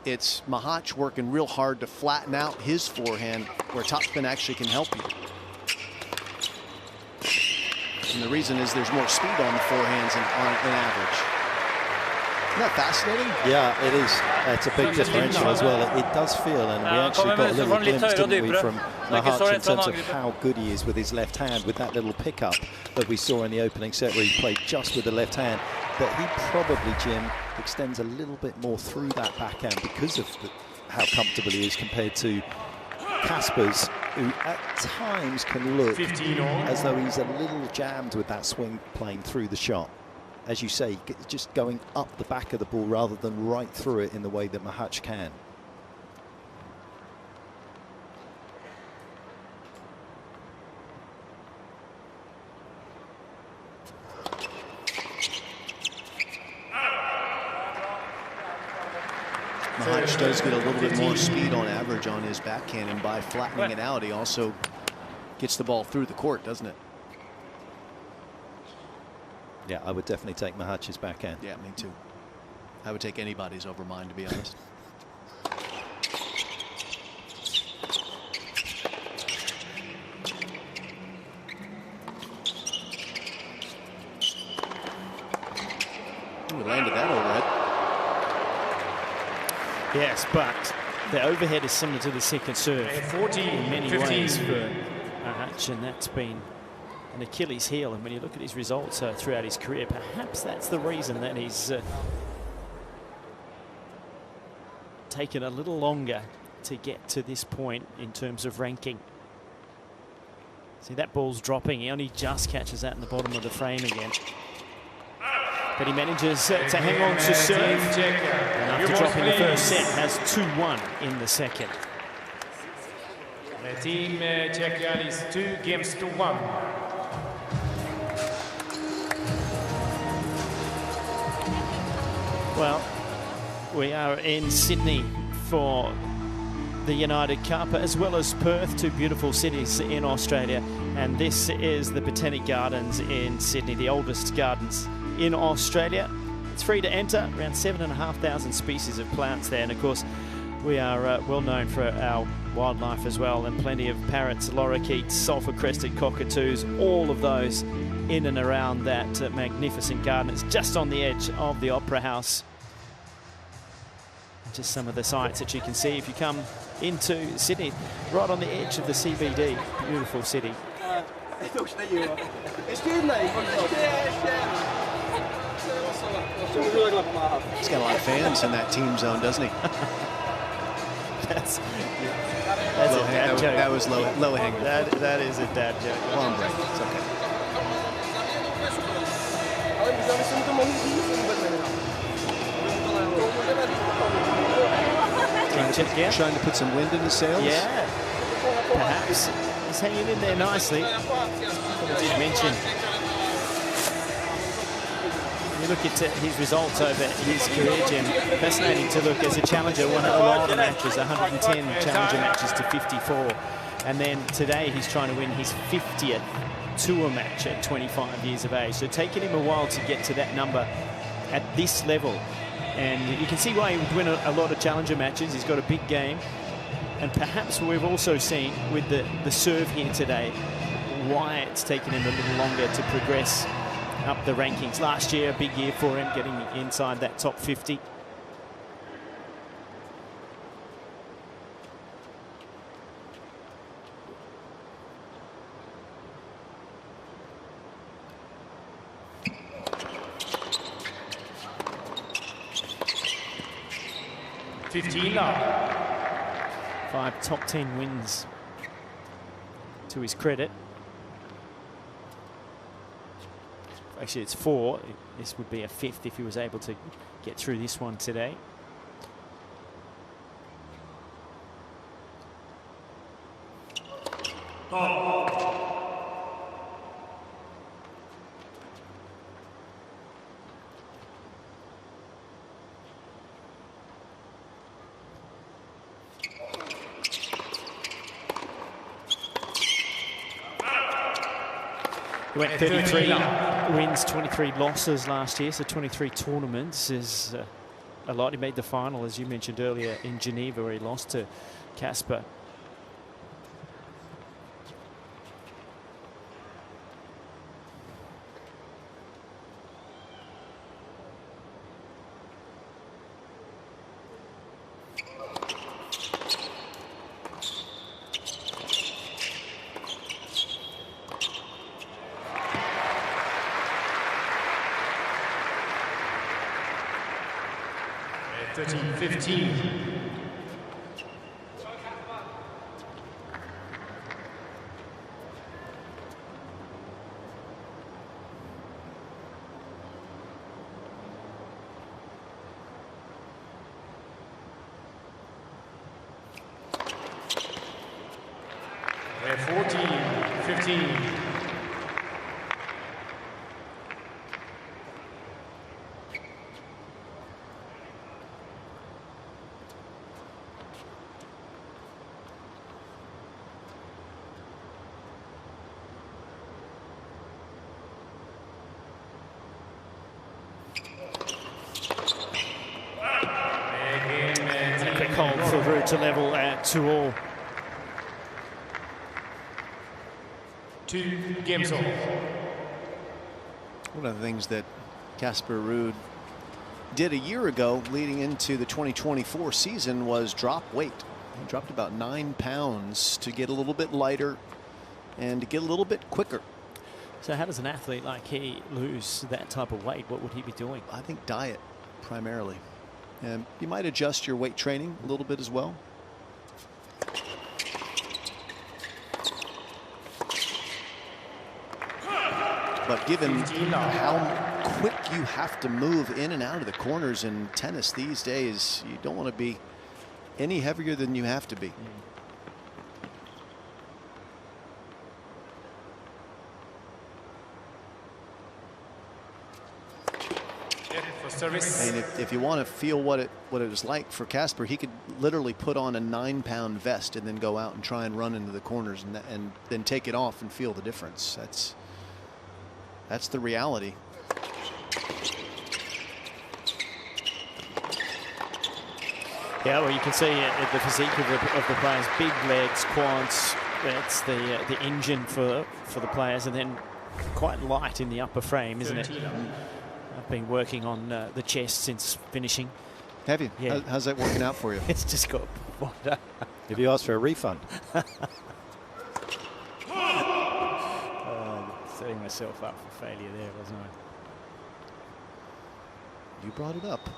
It's Machac working real hard to flatten out his forehand, where topspin actually can help you. And the reason is there's more speed on the forehands in average. Isn't that fascinating? Yeah, it is. It's a big differential as well. It does feel, and we actually got a little glimpse, didn't we, from Machac in terms of how good he is with his left hand, with that little pickup that we saw in the opening set where he played just with the left hand. But he probably, Jim, extends a little bit more through that backhand because of how comfortable he is compared to Casper's, who at times can look as though he's a little jammed with that swing playing through the shot. As you say, just going up the back of the ball rather than right through it in the way that Machac can. Machac does get a little bit more speed on average on his backhand, and by flattening it out, he also gets the ball through the court, doesn't it? Yeah, I would definitely take Mahac's backhand. Yeah, me too. I would take anybody's over mine, to be honest. We landed that overhead. Yes, but the overhead is similar to the second serve in many ways for Machac, and that's been an Achilles heel. And when you look at his results throughout his career, perhaps that's the reason that he's taken a little longer to get to this point in terms of ranking. See, that ball's dropping. He only just catches that in the bottom of the frame again. But he manages to hang on to serve. And after dropping the first set, has 2-1 in the second. The team Czechia is 2-1. Well, we are in Sydney for the United Cup, as well as Perth, two beautiful cities in Australia. And this is the Botanic Gardens in Sydney, the oldest gardens in Australia. It's free to enter, around 7,500 species of plants there. And of course, we are well known for our wildlife as well, and plenty of parrots, lorikeets, sulphur-crested cockatoos, all of those in and around that magnificent garden. It's just on the edge of the Opera House. Just some of the sights that you can see if you come into Sydney, right on the edge of the CBD. Beautiful city. He's got a lot of fans in that team zone, doesn't he? That's low a dad joke. That was low hanging. That is a dad joke. Long break. It's okay. Trying to put some wind in the sails. Yeah. perhaps. He's hanging in there nicely. As I did mention, you look at his results over his career, Jim, fascinating to look. As a challenger, won a lot of matches, 110 challenger matches to 54. And then today he's trying to win his 50th tour match at 25 years of age. So taking him a while to get to that number at this level. And you can see why he would win a lot of challenger matches. He's got a big game. And perhaps we've also seen with the serve here today why it's taken him a little longer to progress up the rankings. Last year, a big year for him, getting inside that top 50. Five top 10 wins to his credit. Actually, it's 4. This would be a 5th if he was able to get through this one today. He went 33 wins, 23 losses last year, so 23 tournaments is a lot. He made the final, as you mentioned earlier, in Geneva, where he lost to Casper. Hold for Ruud to level at 2-all. 2 games all. One of the things that Casper Ruud did a year ago leading into the 2024 season was drop weight. He dropped about 9 pounds to get a little bit lighter and to get a little bit quicker. So how does an athlete like he lose that type of weight? What would he be doing? I think diet primarily. And you might adjust your weight training a little bit as well. But given how quick you have to move in and out of the corners in tennis these days, you don't want to be any heavier than you have to be. Service. I mean, if you want to feel what it was like for Casper, he could literally put on a 9-pound vest and then go out and try and run into the corners and then take it off and feel the difference. That's the reality. Yeah, well, you can see the physique of the players, big legs, quads. That's the engine for the players, and then quite light in the upper frame, isn't it? I've been working on the chest since finishing. Have you? Yeah. How's that working out for you? It's just got... Have you asked for a refund? Setting myself up for failure there, wasn't I? You brought it up.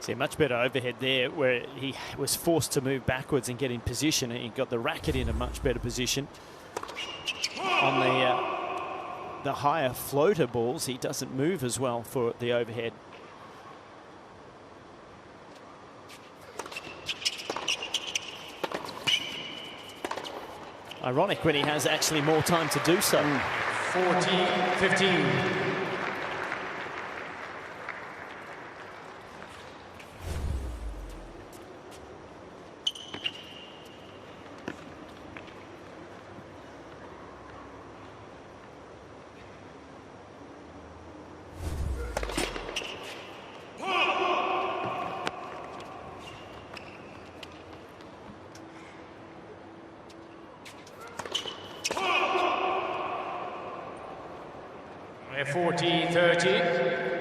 See, much better overhead there, where he was forced to move backwards and get in position, and he got the racket in a much better position. On the higher floater balls, he doesn't move as well for the overhead. Ironic when he has actually more time to do so. 14-15. We're 40-30.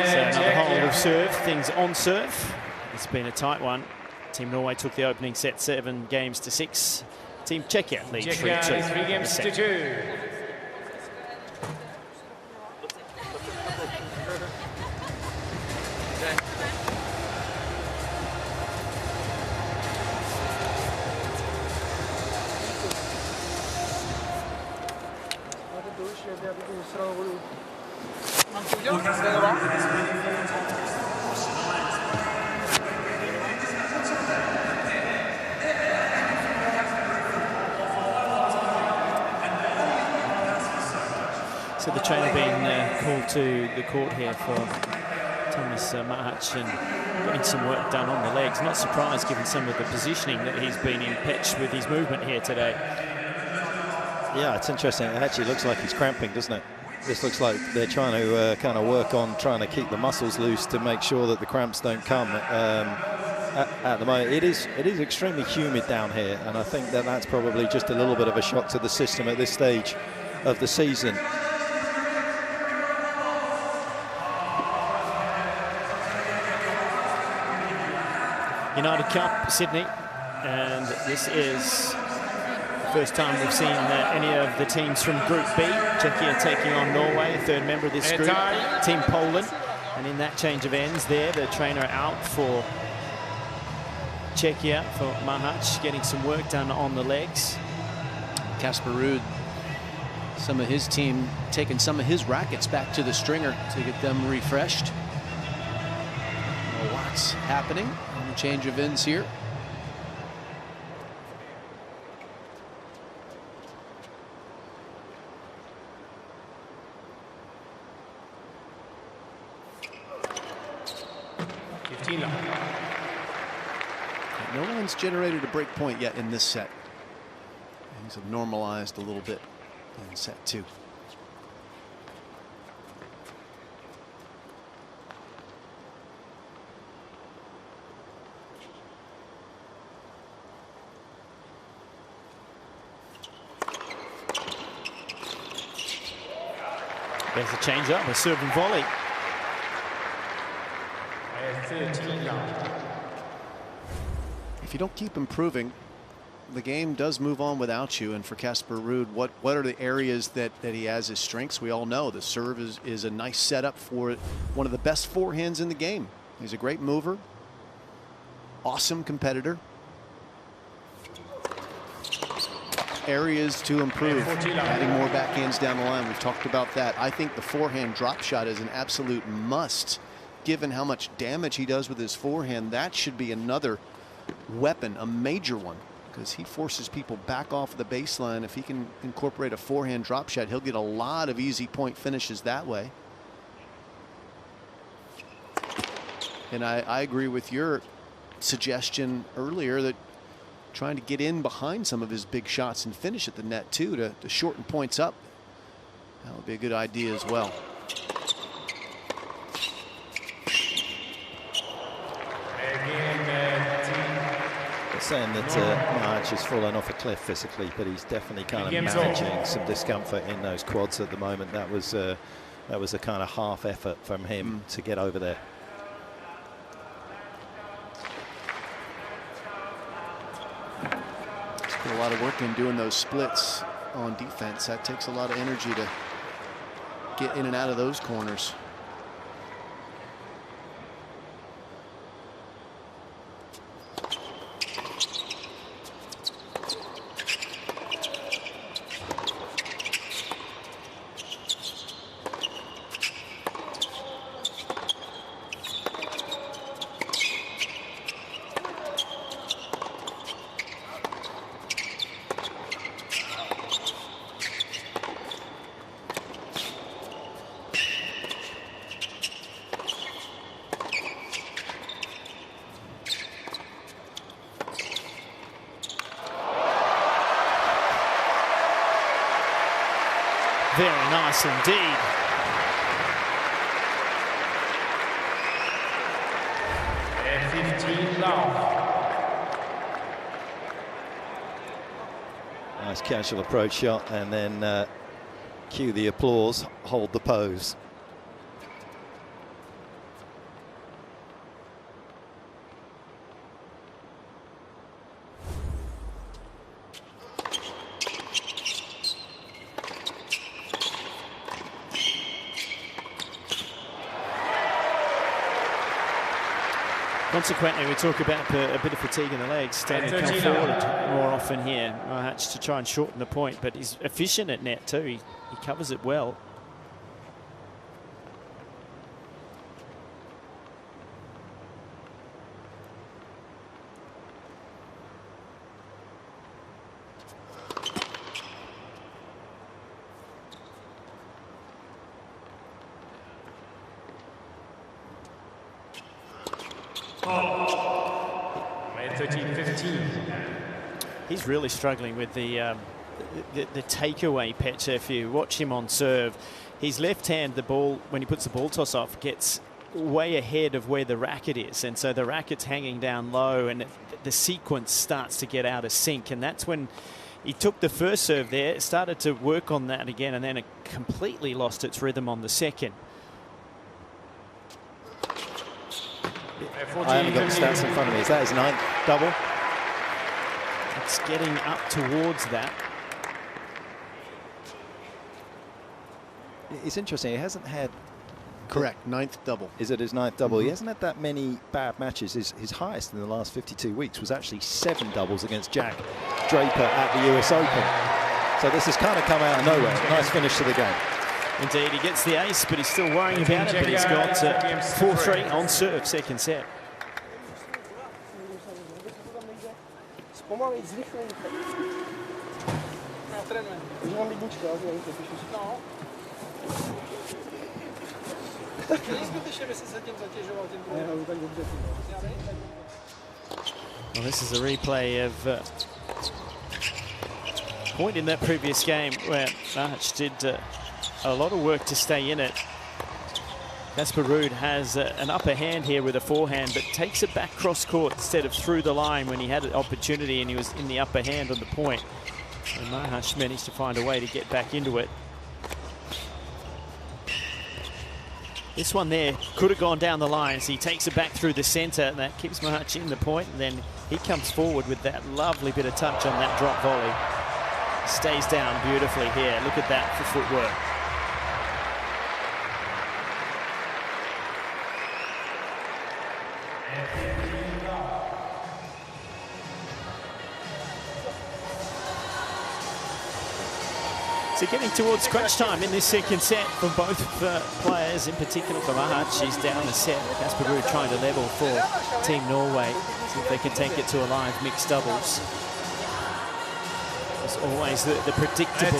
So another hold of serve, things on serve. It's been a tight one. Team Norway took the opening set 7 games to 6. Team Czechia leads 3-2. 3 games to 2. So the trainer being called to the court here for Thomas Machac and getting some work done on the legs. Not surprised given some of the positioning that he's been in pitch with his movement here today. Yeah, it's interesting. It actually looks like he's cramping, doesn't it? This looks like they're trying to kind of work on trying to keep the muscles loose to make sure that the cramps don't come. At the moment, it is extremely humid down here, and I think that that's probably just a little bit of a shock to the system at this stage of the season. United Cup, Sydney, and this is the first time we've seen any of the teams from Group B. Czechia taking on Norway, a third member of this group, Team Poland. And in that change of ends there, the trainer out for Czechia, for Machac, getting some work done on the legs. Kasper Ruud, some of his team taking some of his rackets back to the stringer to get them refreshed. Lots happening on the change of ends here. No one's generated a break point yet in this set. Things have normalized a little bit in set 2. There's a change up, a serve and volley. If you don't keep improving, the game does move on without you. And for Kasper Ruud, what are the areas that he has as strengths? We all know the serve is a nice setup for one of the best forehands in the game. He's a great mover, awesome competitor. Areas to improve, adding more backhands down the line. We've talked about that. I think the forehand drop shot is an absolute must, given how much damage he does with his forehand. That should be another weapon, a major one, because he forces people back off the baseline. If he can incorporate a forehand drop shot, he'll get a lot of easy point finishes that way. And I agree with your suggestion earlier that trying to get in behind some of his big shots and finish at the net too to shorten points up. That would be a good idea as well. Saying that Machac has fallen off a cliff physically, but he's definitely kind of managing some discomfort in those quads at the moment. That was a kind of half effort from him to get over there. He's put a lot of work in doing those splits on defense. That takes a lot of energy to get in and out of those corners. Very nice indeed. And 15 love. Nice casual approach shot, and then cue the applause, hold the pose. Consequently, we talk about a bit of fatigue in the legs, starting to come forward more often here. Machac to try and shorten the point, but he's efficient at net too. He covers it well. He's really struggling with the takeaway pitch. If you watch him on serve, his left hand, the ball, when he puts the ball toss off, gets way ahead of where the racket is, and so the racket's hanging down low, and the sequence starts to get out of sync, and that's when he took the first serve there, started to work on that again, and then it completely lost its rhythm on the second. I haven't got the stats in front of me. Is that his 9th double? It's getting up towards that. It's interesting. He hasn't had... Correct, 9th double. Is it his 9th double? He hasn't had that many bad matches. His highest in the last 52 weeks was actually 7 doubles against Jack Draper at the US Open. So this has kind of come out of nowhere. Nice finish to the game. Indeed, he gets the ace, but he's still worrying about it. But he's got 4-3 on serve, second set. Well, this is a replay of point in that previous game where Machac did a lot of work to stay in it. Casper Ruud has an upper hand here with a forehand, but takes it back cross court instead of through the line when he had an opportunity and he was in the upper hand on the point. And Machac managed to find a way to get back into it. This one there could have gone down the line, so he takes it back through the centre, and that keeps Machac in the point, and then he comes forward with that lovely bit of touch on that drop volley. Stays down beautifully here. Look at that for footwork. So getting towards crunch time in this second set for both players, in particular for Machac. She's down the set. Casper Ruud trying to level for Team Norway. See if they can take it to a live mixed doubles. There's always the predictable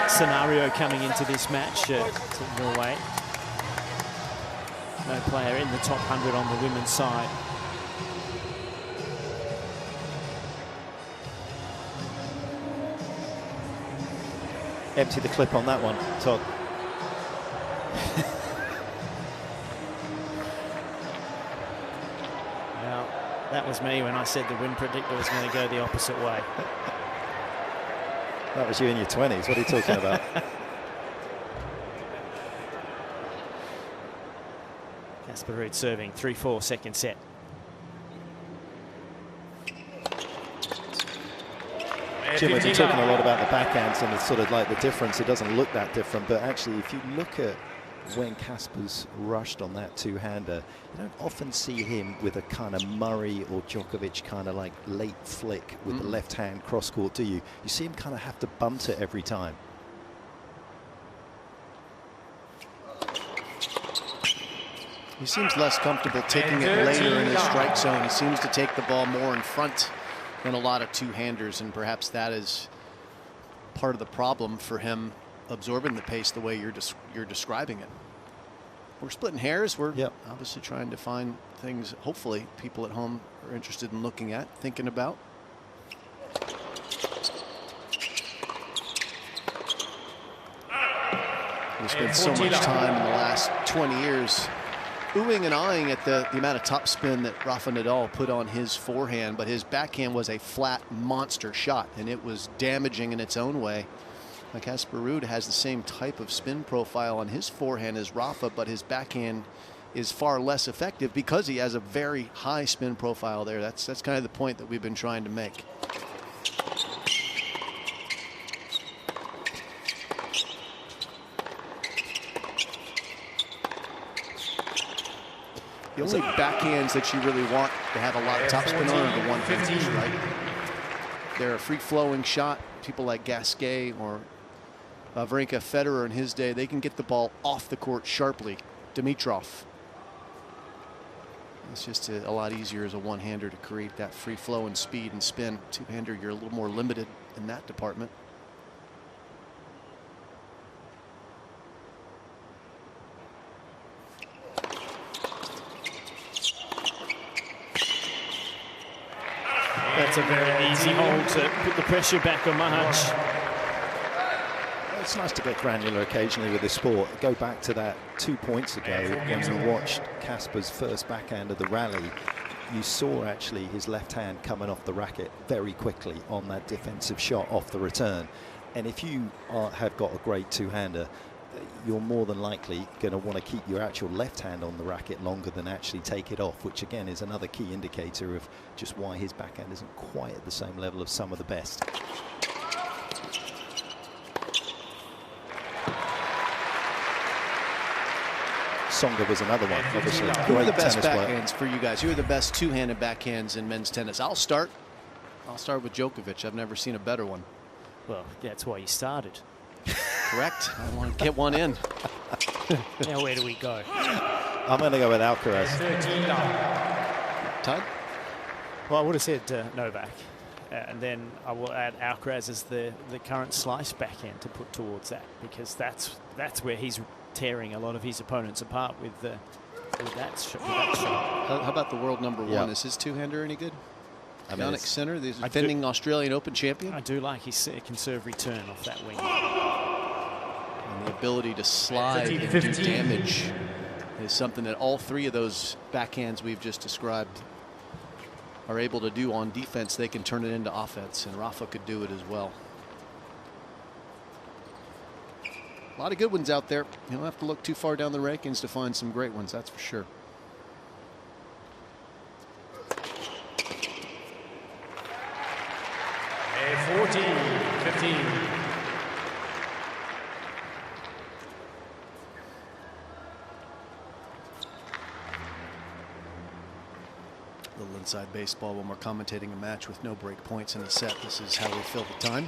scenario coming into this match. Team Norway. No player in the top 100 on the women's side. Empty the clip on that one, Todd. Now, That was me when I said the win predictor was going to go the opposite way. That was you in your 20s. What are you talking about? Casper Ruud serving 3-4 second set. Jim, we've been talking a lot about the backhands and it's sort of like the difference. It doesn't look that different, but actually if you look at when Casper's rushed on that two-hander, you don't often see him with a kind of Murray or Djokovic kind of like late flick with the left hand cross court, do you? You see him kind of have to bunt it every time. He seems less comfortable taking it later in his strike zone. He seems to take the ball more in front than a lot of two-handers, and perhaps that is part of the problem for him absorbing the pace the way you're describing it. We're splitting hairs. We're obviously trying to find things hopefully people at home are interested in looking at, thinking about. We spent so much time in the last 20 years oohing and eyeing at the amount of topspin that Rafa Nadal put on his forehand, but his backhand was a flat monster shot, and it was damaging in its own way. Casper Ruud has the same type of spin profile on his forehand as Rafa, but his backhand is far less effective because he has a very high spin profile there. That's kind of the point that we've been trying to make. The only backhands that you really want to have a lot of topspin on are the one-handers, right? They're a free-flowing shot. People like Gasquet or Wawrinka, Federer in his day, they can get the ball off the court sharply. Dimitrov. It's just a lot easier as a one-hander to create that free flow and speed and spin. Two-hander, you're a little more limited in that department. That's a very easy hole to put the pressure back on Machac. It's nice to get granular occasionally with this sport. Go back to that 2 points ago when we watched Casper's first backhand of the rally. You saw actually his left hand coming off the racket very quickly on that defensive shot off the return. And if you have got a great two-hander, you're more than likely going to want to keep your actual left hand on the racket longer than actually take it off, which again is another key indicator of just why his backhand isn't quite at the same level of some of the best. Tsonga was another one, obviously. Who are the best backhands for you guys? Who are the best two-handed backhands in men's tennis? I'll start with Djokovic. I've never seen a better one. Well, that's why you started. Correct. I want to get one in. Now where do we go? I'm going to go with Alcaraz. Todd? Well, I would have said Novak. And then I will add Alcaraz as the current slice backhand to put towards that, because that's where he's tearing a lot of his opponents apart with that shot. How about the world number one? Is his two-hander any good? Yannick Sinner, the defending Australian Open champion. I do like his conserve return off that wing. And the ability to slide and do damage is something that all three of those backhands we've just described are able to do on defense. They can turn it into offense, and Rafa could do it as well. A lot of good ones out there. You don't have to look too far down the rankings to find some great ones, that's for sure. A 14-15. A little inside baseball when we're commentating a match with no break points in the set. This is how we fill the time.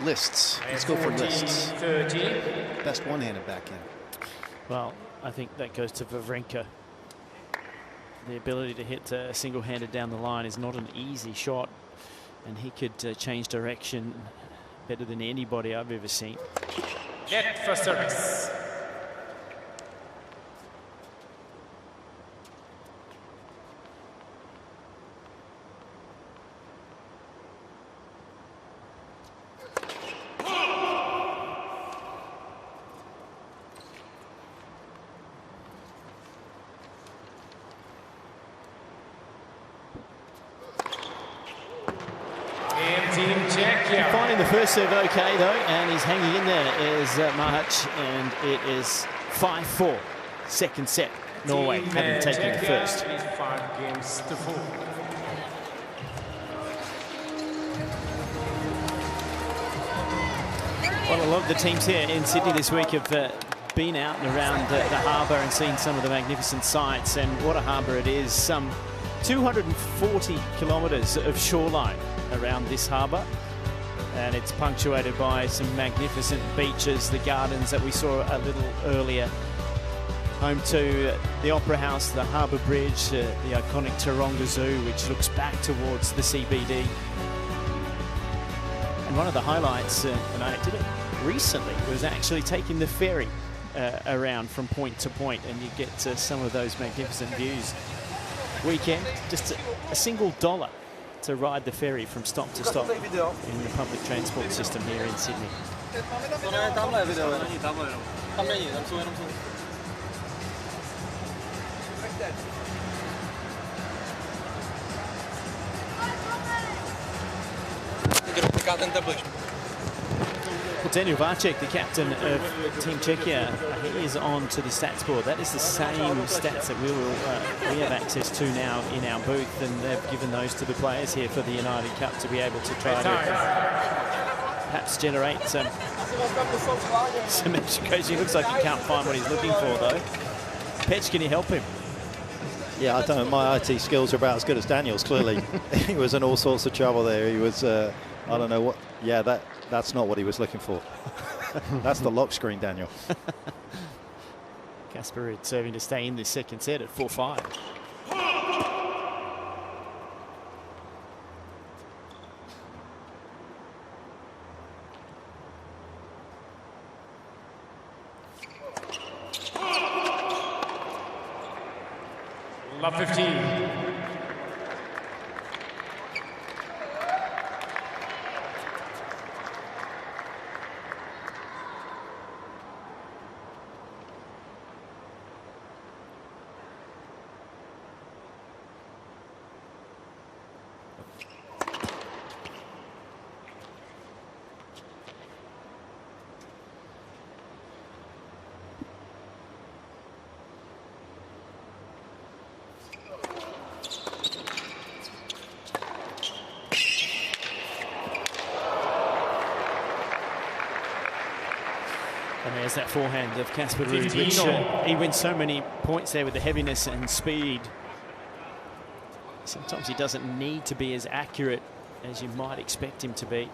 Lists. Let's go for lists. 30. Best one-handed backhand. Well, I think that goes to Wawrinka. The ability to hit single-handed down the line is not an easy shot, and he could change direction better than anybody I've ever seen. Net for service. Czechia. Finding the first serve okay, though, and he's hanging in there is Machac, and it is 5-4. Second set. Norway having taken the first. 5 games to 4. Well, a lot of the teams here in Sydney this week have been out and around the harbour and seen some of the magnificent sights, and what a harbour it is. Some 240 kilometres of shoreline around this harbour, and it's punctuated by some magnificent beaches, the gardens that we saw a little earlier, home to the Opera House, the Harbour Bridge, the iconic Taronga Zoo, which looks back towards the CBD. And one of the highlights, and I did it recently, was actually taking the ferry around from point to point, and you get some of those magnificent views. Weekend, just a single $1 to ride the ferry from stop to stop in the public transport system here in Sydney. Well, Daniel Vacek, the captain of Team Czechia, he is on to the stats board. That is the same stats that we have access to now in our booth, and they've given those to the players here for the United Cup to be able to try to perhaps generate some education. He looks like he can't find what he's looking for, though. Petch, can you help him? Yeah, I don't know. My IT skills are about as good as Daniel's, clearly. He was in all sorts of trouble there. He was, I don't know what. Yeah, that's not what he was looking for. That's the lock screen, Daniel. Casper Ruud serving to stay in this second set at 4-5. Love 15. And there's that forehand of Casper Ruud, which he wins so many points there with the heaviness and speed. Sometimes he doesn't need to be as accurate as you might expect him to be.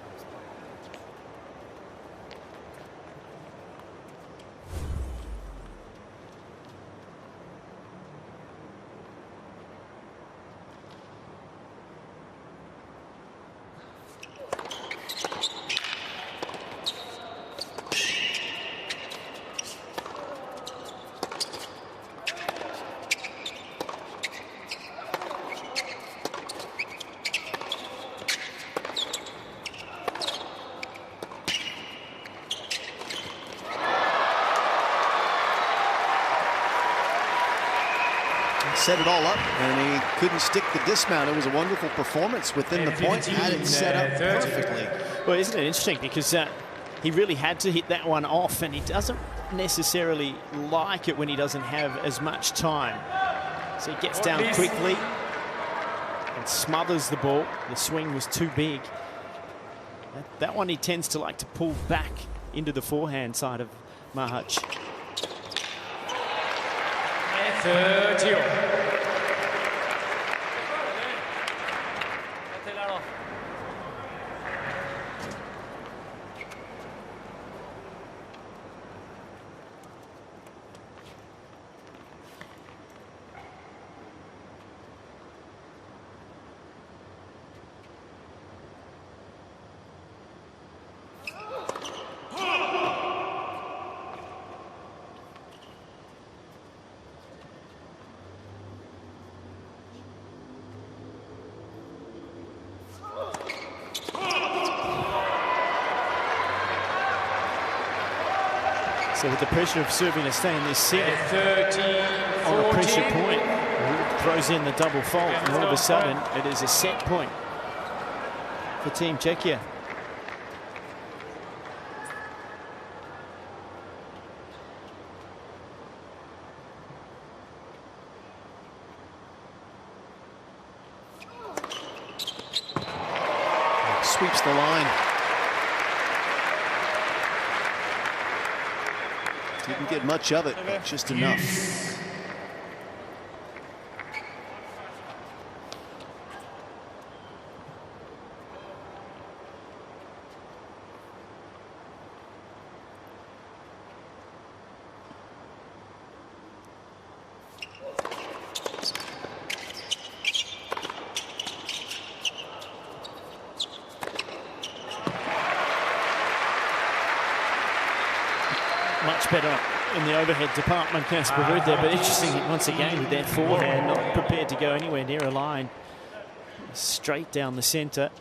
Set it all up, and he couldn't stick the dismount. It was a wonderful performance within the point. Had it set up perfectly. Well, isn't it interesting, because he really had to hit that one off, and he doesn't necessarily like it when he doesn't have as much time. So he gets down quickly and smothers the ball. The swing was too big. That one he tends to like to pull back into the forehand side of Machac. 30. So with the pressure of serving to stay in this set, 13, on a pressure point, throws in the double fault, and all of a sudden it is a set point for Team Czechia. sweeps the line. Didn't get much of it, but just enough. Much better in the overhead department, Casper Ruud there, but interesting once again with their forehand, not prepared to go anywhere near a line. Straight down the centre.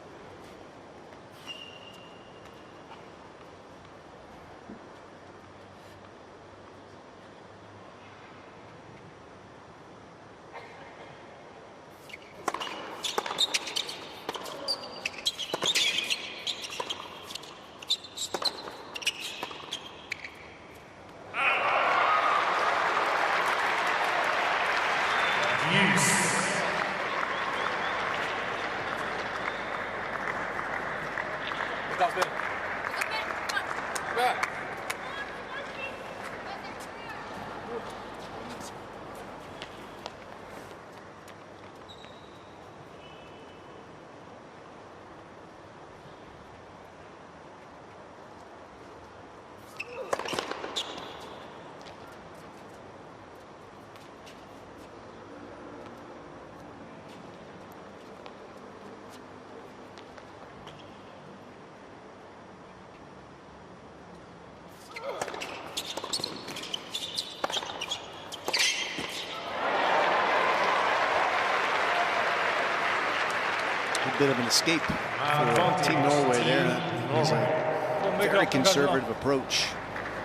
Bit of an escape for Team Norway there. That was a very conservative approach.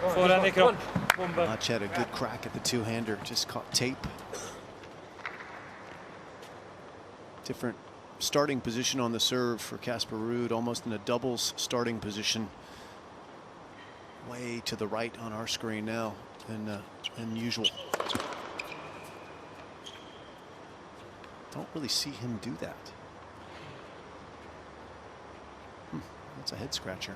Machac had a good crack at the two-hander, just caught tape. Different starting position on the serve for Casper Ruud, almost in a doubles starting position. Way to the right on our screen now than usual. Don't really see him do that. That's a head scratcher.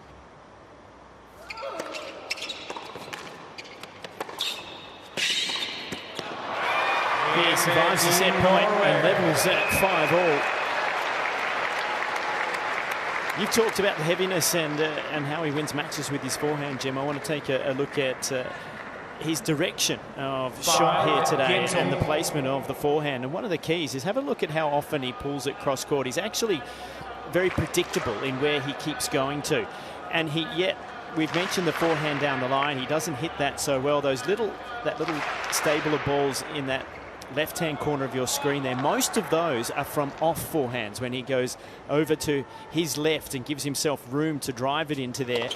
He survives the set point and levels at 5-all. You've talked about the heaviness and how he wins matches with his forehand, Jim. I want to take a look at his direction of shot here today and the placement of the forehand. And one of the keys is have a look at how often he pulls it cross court. He's actually very predictable in where he keeps going to, and we've mentioned the forehand down the line. He doesn't hit that so well. That little stable of balls in that left-hand corner of your screen there, most of those are from off forehands when he goes over to his left and gives himself room to drive it into there.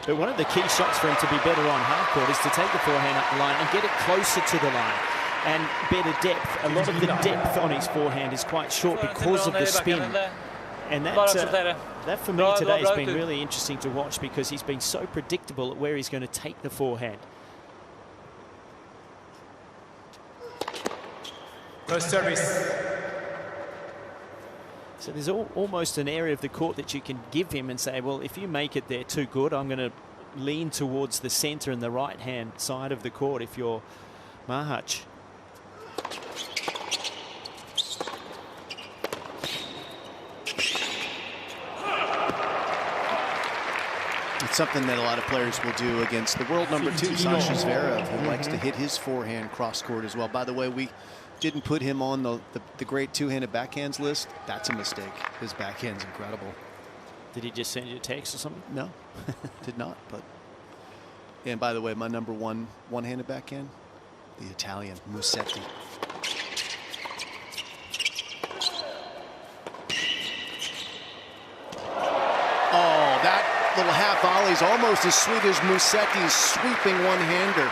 But one of the key shots for him to be better on hard court is to take the forehand up the line and get it closer to the line. And better depth. A lot of the depth on his forehand is quite short because of the spin. And that for me today has been really interesting to watch because he's been so predictable at where he's going to take the forehand. First service. So there's almost an area of the court that you can give him and say, well, if you make it there too good, I'm going to lean towards the centre and the right-hand side of the court if you're Machac. It's something that a lot of players will do against the world number 2, Sasha Zverev, who likes to hit his forehand cross court as well. By the way, we didn't put him on the great two-handed backhands list. That's a mistake. His backhand's incredible. Did he just send you a text or something? No, did not. But and by the way, my number one-handed backhand, the Italian Musetti. Oh, that little half volley is almost as sweet as Musetti's sweeping one-hander.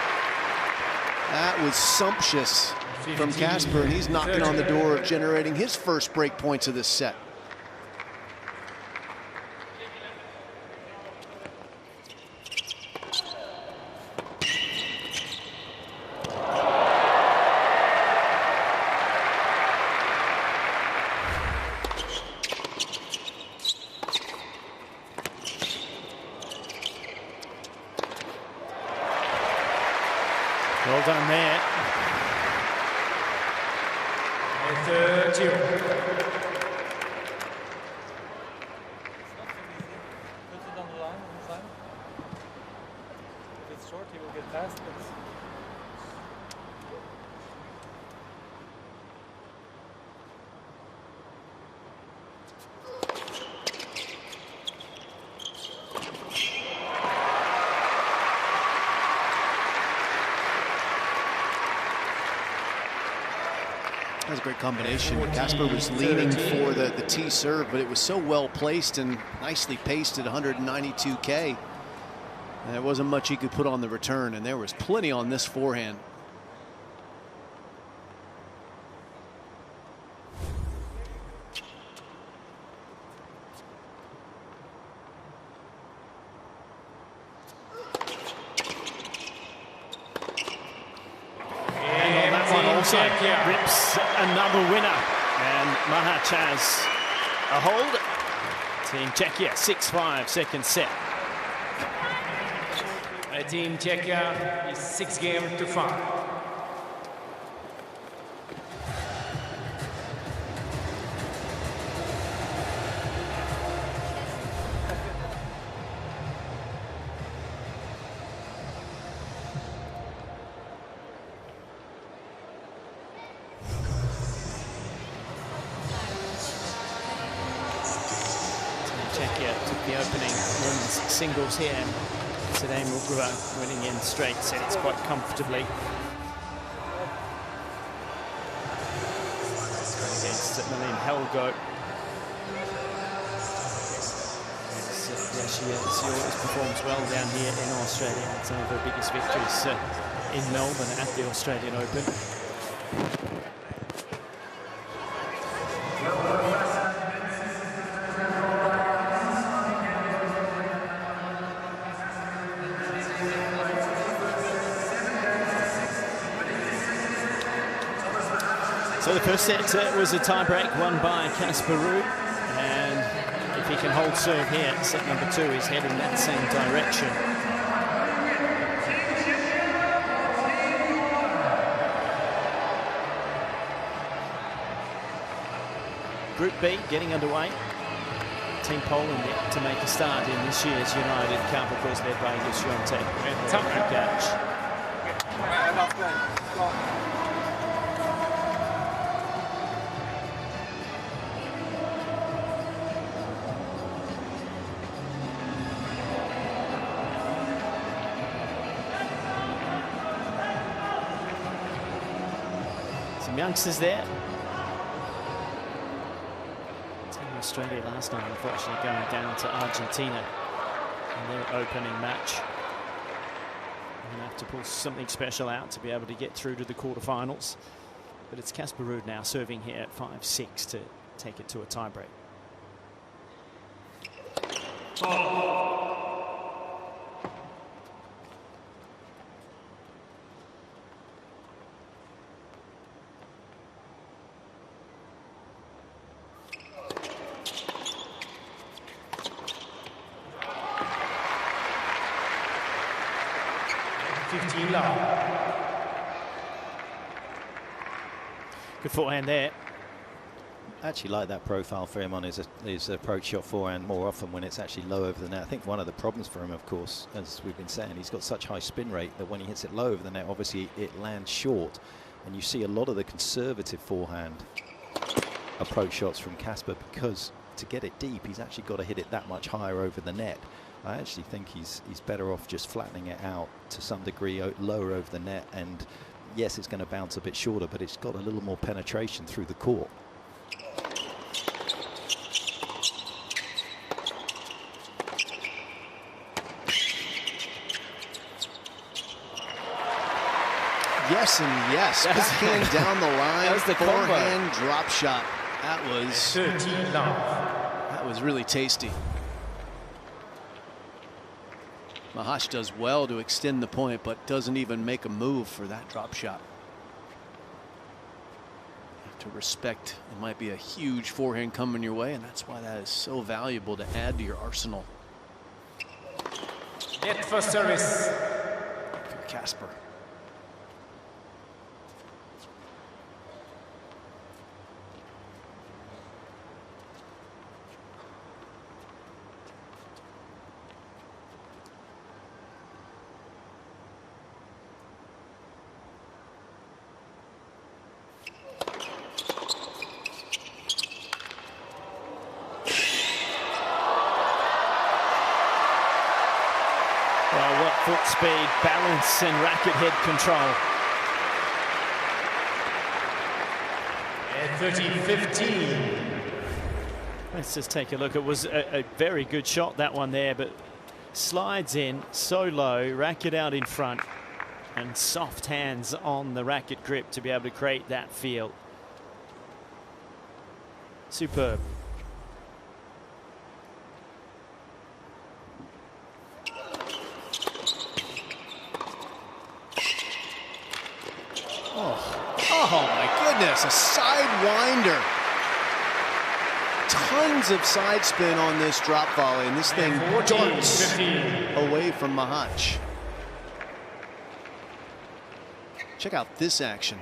That was sumptuous from Casper, and he's knocking on the door of generating his first break points of this set. Well done there. 30. Puts it on the line on the side. If it's short, he will get past it. That was a great combination. Casper was leaning for the tee serve, but it was so well placed and nicely paced at 192K. And there wasn't much he could put on the return, and there was plenty on this forehand. Rips another winner, and Machac has a hold. Team Czechia 6-5 second set. Team Czechia is 6-5. The opening women's singles here. Today Muchova winning in straight sets quite comfortably. Against Heler. She always performs well down here in Australia. It's one of her biggest victories in Melbourne at the Australian Open. So the first set was a tie-break won by Casper Ruud, and if he can hold serve here, set number 2 is heading that same direction. Group B getting underway. Team Poland yet to make a start in this year's United Cup, of course led by Świątek and Machac. Some youngsters there. Australia last night, unfortunately, going down to Argentina in their opening match. They're going to have to pull something special out to be able to get through to the quarterfinals. But it's Casper Ruud now serving here at 5-6 to take it to a tiebreak. Good forehand there. I actually like that profile for him on his approach shot forehand more often when it's actually low over the net. I think one of the problems for him, of course, as we've been saying, he's got such high spin rate that when he hits it low over the net, obviously it lands short. And you see a lot of the conservative forehand approach shots from Casper, because to get it deep, he's actually got to hit it that much higher over the net. I actually think he's better off just flattening it out to some degree lower over the net, and yes, it's going to bounce a bit shorter, but it's got a little more penetration through the court. Yes and yes. Backhand down the line. That was the forehand drop shot. That was really tasty. Machac does well to extend the point, but doesn't even make a move for that drop shot. You have to respect it might be a huge forehand coming your way, and that's why that is so valuable to add to your arsenal. Net for service. Casper. Foot speed, balance and racket head control. At 30-15. Let's just take a look. It was a very good shot, that one there, but slides in so low, racket out in front, and soft hands on the racket grip to be able to create that feel. Superb. Oh my goodness, a sidewinder. Tons of side spin on this drop volley, and this thing darts away from Machac. Check out this action.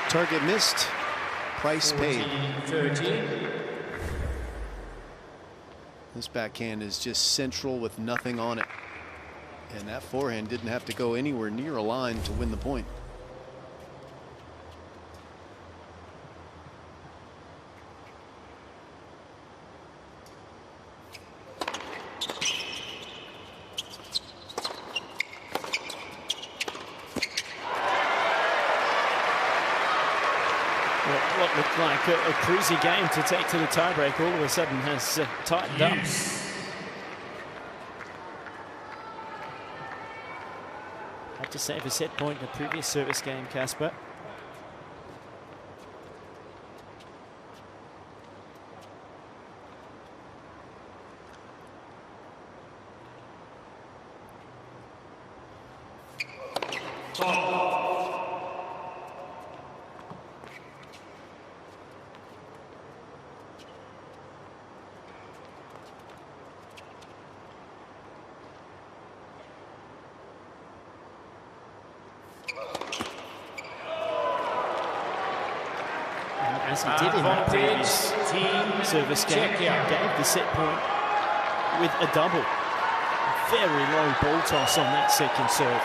Target missed, price paid. 13. This backhand is just central with nothing on it. And that forehand didn't have to go anywhere near a line to win the point. What looked like a cruisy game to take to the tiebreak all of a sudden has tightened up. Had to save a set point in the previous service game, Casper. As he did in that previous service game, gave the set point with a double. Very low ball toss on that second serve.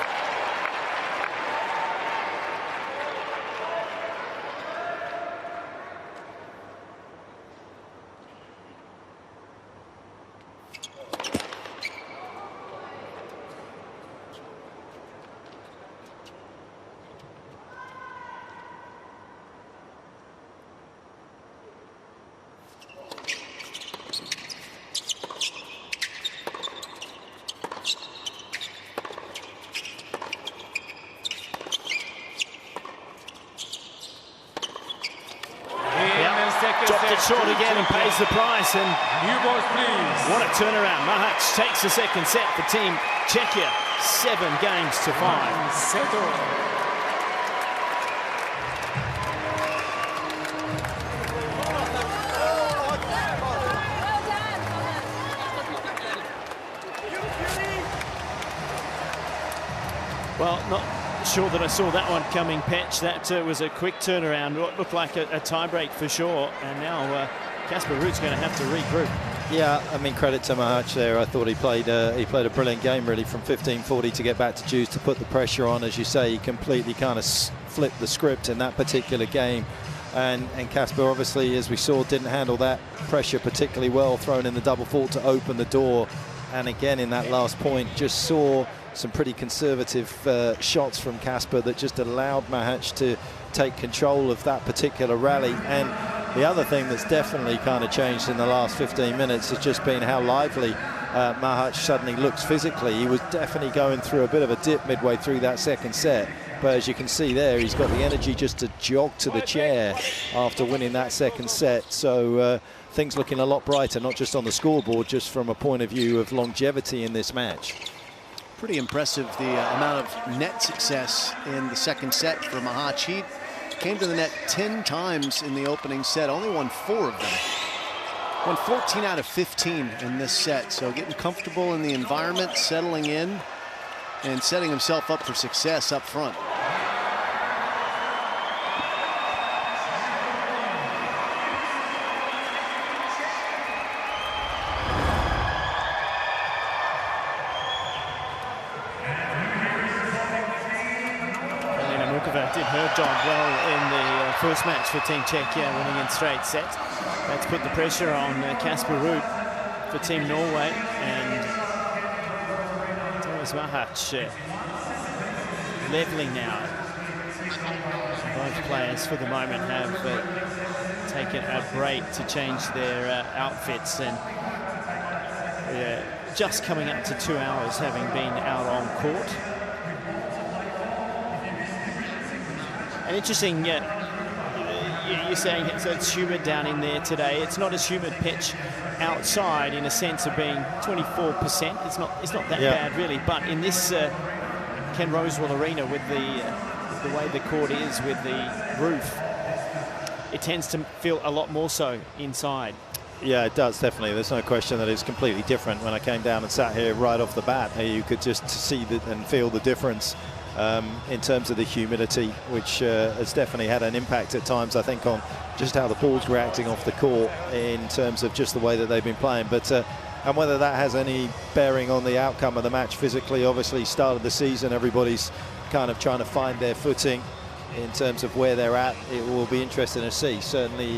Dropped it short again and pays the price. And what a turnaround. Machac takes the second set for Team Czechia. 7 games to 5. Well, not sure that I saw that one coming, Petch. That was a quick turnaround. What looked like a tiebreak for sure. And now Casper Ruud's going to have to regroup. Yeah, I mean, credit to Machac there. I thought he played a brilliant game, really, from 15-40 to get back to deuce, to put the pressure on. As you say, he completely kind of flipped the script in that particular game. And Casper, obviously, as we saw, didn't handle that pressure particularly well, throwing in the double fault to open the door. And again, in that last point, just saw some pretty conservative shots from Casper that just allowed Machac to take control of that particular rally. And the other thing that's definitely kind of changed in the last 15 minutes has just been how lively Machac suddenly looks physically. He was definitely going through a bit of a dip midway through that second set. But as you can see there, he's got the energy just to jog to the chair after winning that second set. So things looking a lot brighter, not just on the scoreboard, just from a point of view of longevity in this match. Pretty impressive, the amount of net success in the second set for Machac. He came to the net 10 times in the opening set, only won 4 of them. Won 14 out of 15 in this set, so getting comfortable in the environment, settling in, and setting himself up for success up front. Muchova did her job well in the first match for Team Czechia, winning in straight sets. That's put the pressure on Casper Ruud for Team Norway, and Thomas Machac leveling now. Both players for the moment have taken a break to change their outfits, and just coming up to 2 hours having been out on court. And interesting, you're saying it's humid down in there today. It's not as humid pitch outside in a sense of being 24%. It's not that bad really. But in this Ken Rosewall Arena, with the way the court is, with the roof, it tends to feel a lot more so inside. Yeah, it does, definitely. There's no question that it's completely different. When I came down and sat here right off the bat, you could just see and feel the difference in terms of the humidity, which has definitely had an impact at times, I think, on just how the ball's reacting off the court in terms of just the way that they've been playing. But and whether that has any bearing on the outcome of the match physically, obviously, start of the season, everybody's kind of trying to find their footing in terms of where they're at. It will be interesting to see. Certainly,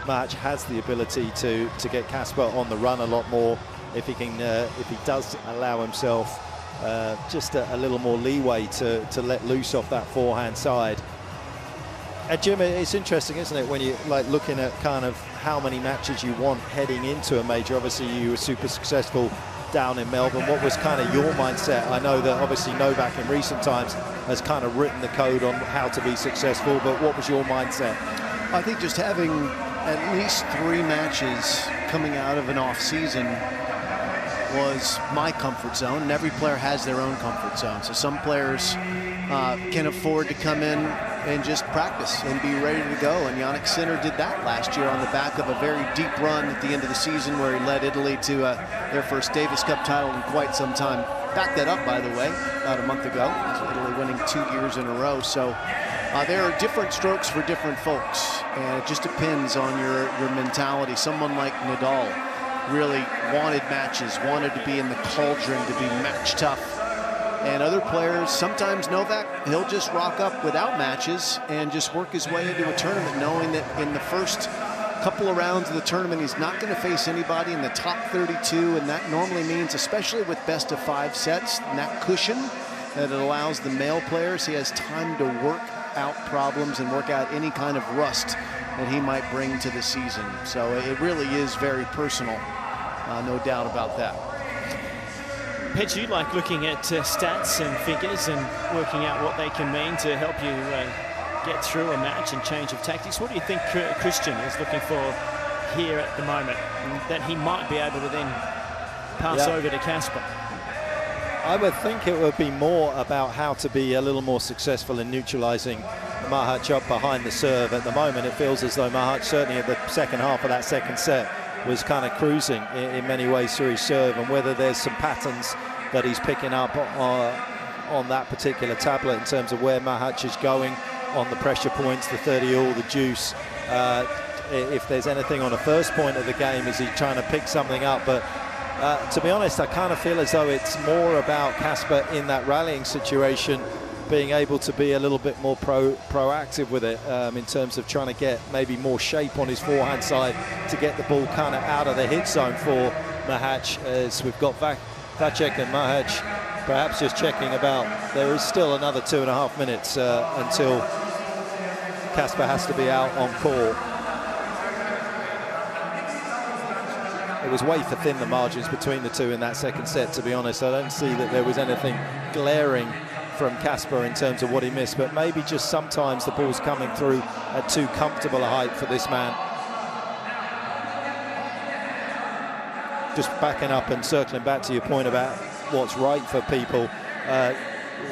Machac has the ability to get Casper on the run a lot more if he can, if he does allow himself just a little more leeway to let loose off that forehand side. And Jim, it's interesting, isn't it, when you like looking at kind of how many matches you want heading into a major. Obviously, you were super successful down in Melbourne. What was kind of your mindset? I know that obviously Novak in recent times has kind of written the code on how to be successful, but what was your mindset? I think just having at least 3 matches coming out of an off season was my comfort zone, and every player has their own comfort zone. So some players can afford to come in and just practice and be ready to go, and Jannik Sinner did that last year on the back of a very deep run at the end of the season where he led Italy to their first Davis Cup title in quite some time. Backed that up, by the way, about a month ago. Italy winning 2 years in a row. So there are different strokes for different folks, and it just depends on your mentality. Someone like Nadal really wanted matches, wanted to be in the cauldron, to be match tough. And other players, sometimes Novak, he'll just rock up without matches and just work his way into a tournament, knowing that in the first couple of rounds of the tournament, he's not going to face anybody in the top 32, and that normally means, especially with best of 5 sets, and that cushion that it allows the male players, he has time to work out problems and work out any kind of rust that he might bring to the season. So it really is very personal, no doubt about that. Pej, you like looking at stats and figures and working out what they can mean to help you get through a match and change of tactics. What do you think Christian is looking for here at the moment, and that he might be able to then pass over to Casper? I would think it would be more about how to be a little more successful in neutralizing Machac up behind the serve. At the moment, it feels as though Machac, certainly at the second half of that second set, was kind of cruising in many ways through his serve, and whether there's some patterns that he's picking up on that particular tablet in terms of where Machac is going on the pressure points, the 30-all, the deuce. If there's anything on the first point of the game, is he trying to pick something up? But to be honest, I kind of feel as though it's more about Casper in that rallying situation being able to be a little bit more proactive with it in terms of trying to get maybe more shape on his forehand side to get the ball kind of out of the hit zone for Machac, as we've got Vacek and Machac perhaps just checking about. There is still another 2.5 minutes until Casper has to be out on court. It was way for thin, the margins between the two in that second set, to be honest. I don't see that there was anything glaring from Casper in terms of what he missed, but maybe just sometimes the ball's coming through at too comfortable a height for this man. Just backing up and circling back to your point about what's right for people.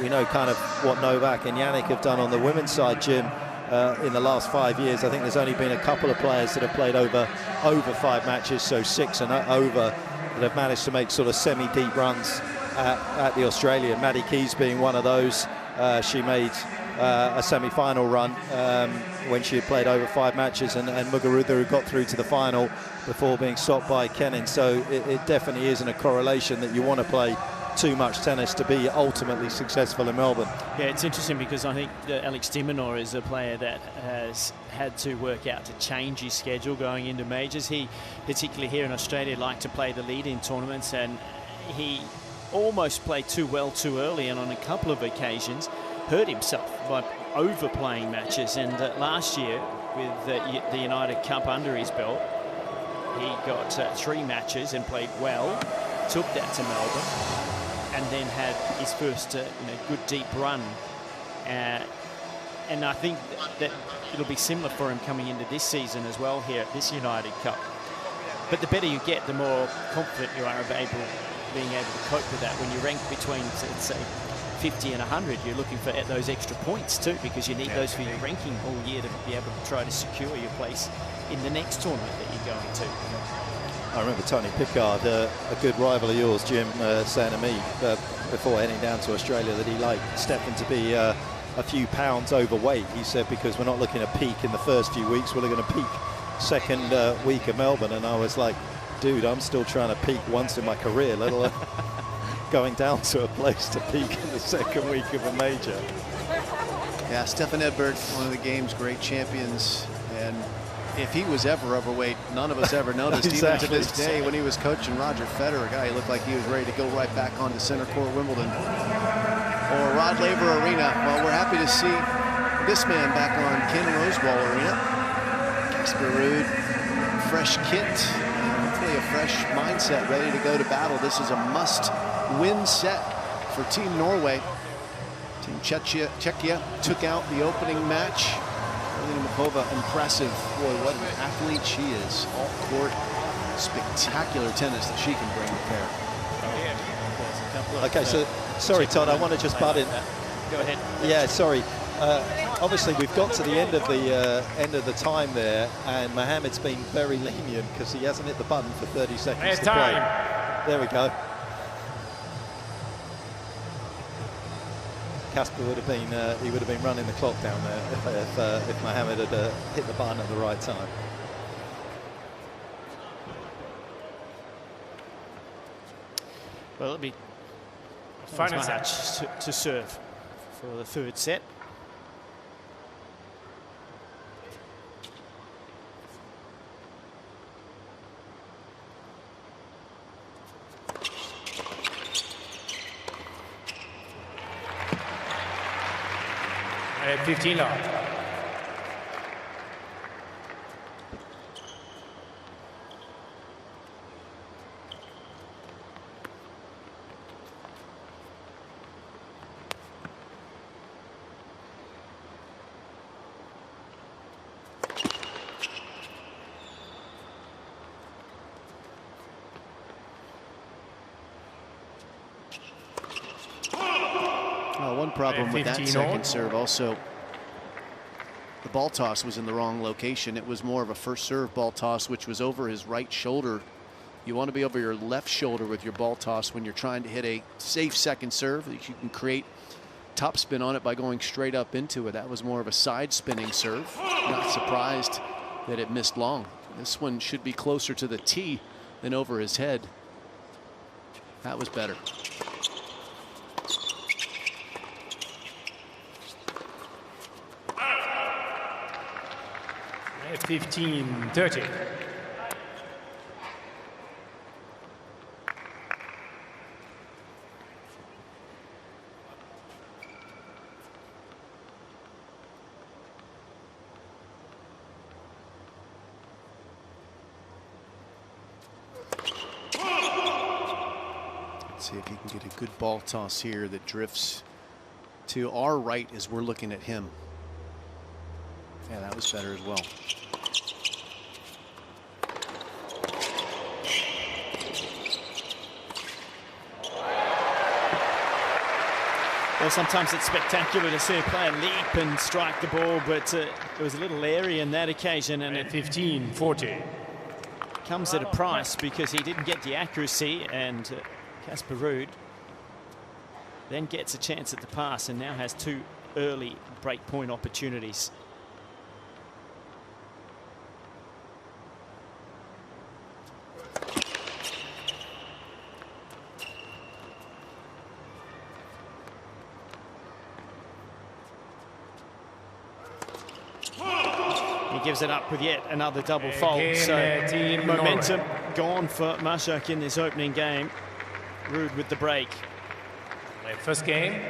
We know kind of what Novak and Yannick have done on the women's side, Jim. In the last 5 years, I think there's only been a couple of players that have played over 5 matches, so 6 and over, that have managed to make sort of semi-deep runs at the Australian. Maddie Keys being one of those. She made a semi-final run when she had played over 5 matches, and Muguruza, who got through to the final before being stopped by Kenin. So it definitely isn't a correlation that you want to play too much tennis to be ultimately successful in Melbourne. Yeah, it's interesting because I think that Alex de Minaur is a player that has had to work out to change his schedule going into majors. He, particularly here in Australia, liked to play the lead in tournaments, and he almost played too well too early, and on a couple of occasions hurt himself by overplaying matches. And last year, with the United Cup under his belt, he got 3 matches and played well, took that to Melbourne, and then had his first good deep run. And I think that it'll be similar for him coming into this season as well here at this United Cup. But the better you get, the more confident you are of being able to cope with that. When you rank between, let's say, 50 and 100, you're looking for those extra points too, because you need those for your ranking all year to be able to try to secure your place in the next tournament that you're going to. I remember Tony Pickard, a good rival of yours, Jim, saying to me before heading down to Australia that he liked Stefan to be a few pounds overweight. He said, because we're not looking to peak in the first few weeks, we're going to peak second week of Melbourne. And I was like, dude, I'm still trying to peak once in my career, let alone going down to a place to peak in the second week of a major. Yeah, Stefan Edberg, one of the game's great champions, and if he was ever overweight, none of us ever noticed. Exactly. Even to this day, when he was coaching Roger Federer, a guy who looked like he was ready to go right back onto center court Wimbledon or Rod Laver Arena. Well, we're happy to see this man back on Ken Rosewall Arena. Casper Ruud, fresh kit, hopefully a fresh mindset, ready to go to battle. This is a must-win set for Team Norway. Team Czechia took out the opening match. Muchova, impressive. Boy, what an athlete she is. All court, spectacular tennis that she can bring to pair. Okay, so sorry, Todd, I want to just butt in. Go ahead. Yeah, sorry. Obviously, we've got to the end of the time there, and Mohamed's been very lenient because he hasn't hit the button for 30 seconds to play. There we go. Casper would have been running the clock down there if Mohamed had hit the button at the right time. Well, it'll be final match to serve for the third set. At 15 love. One problem with that second serve also, the ball toss was in the wrong location. It was more of a first serve ball toss, which was over his right shoulder. You want to be over your left shoulder with your ball toss when you're trying to hit a safe second serve. You can create topspin on it by going straight up into it. That was more of a side spinning serve. Not surprised that it missed long. This one should be closer to the tee than over his head. That was better. At 15-30. Let's see if he can get a good ball toss here that drifts to our right as we're looking at him. Yeah, that was better as well. Well, sometimes it's spectacular to see a player leap and strike the ball, but it was a little airy in that occasion, and it 15-40. Comes at a price because he didn't get the accuracy, and Casper Ruud then gets a chance at the pass and now has 2 early break point opportunities. He gives it up with yet another double fault. So momentum gone for Machac in this opening game. Ruud with the break. First game,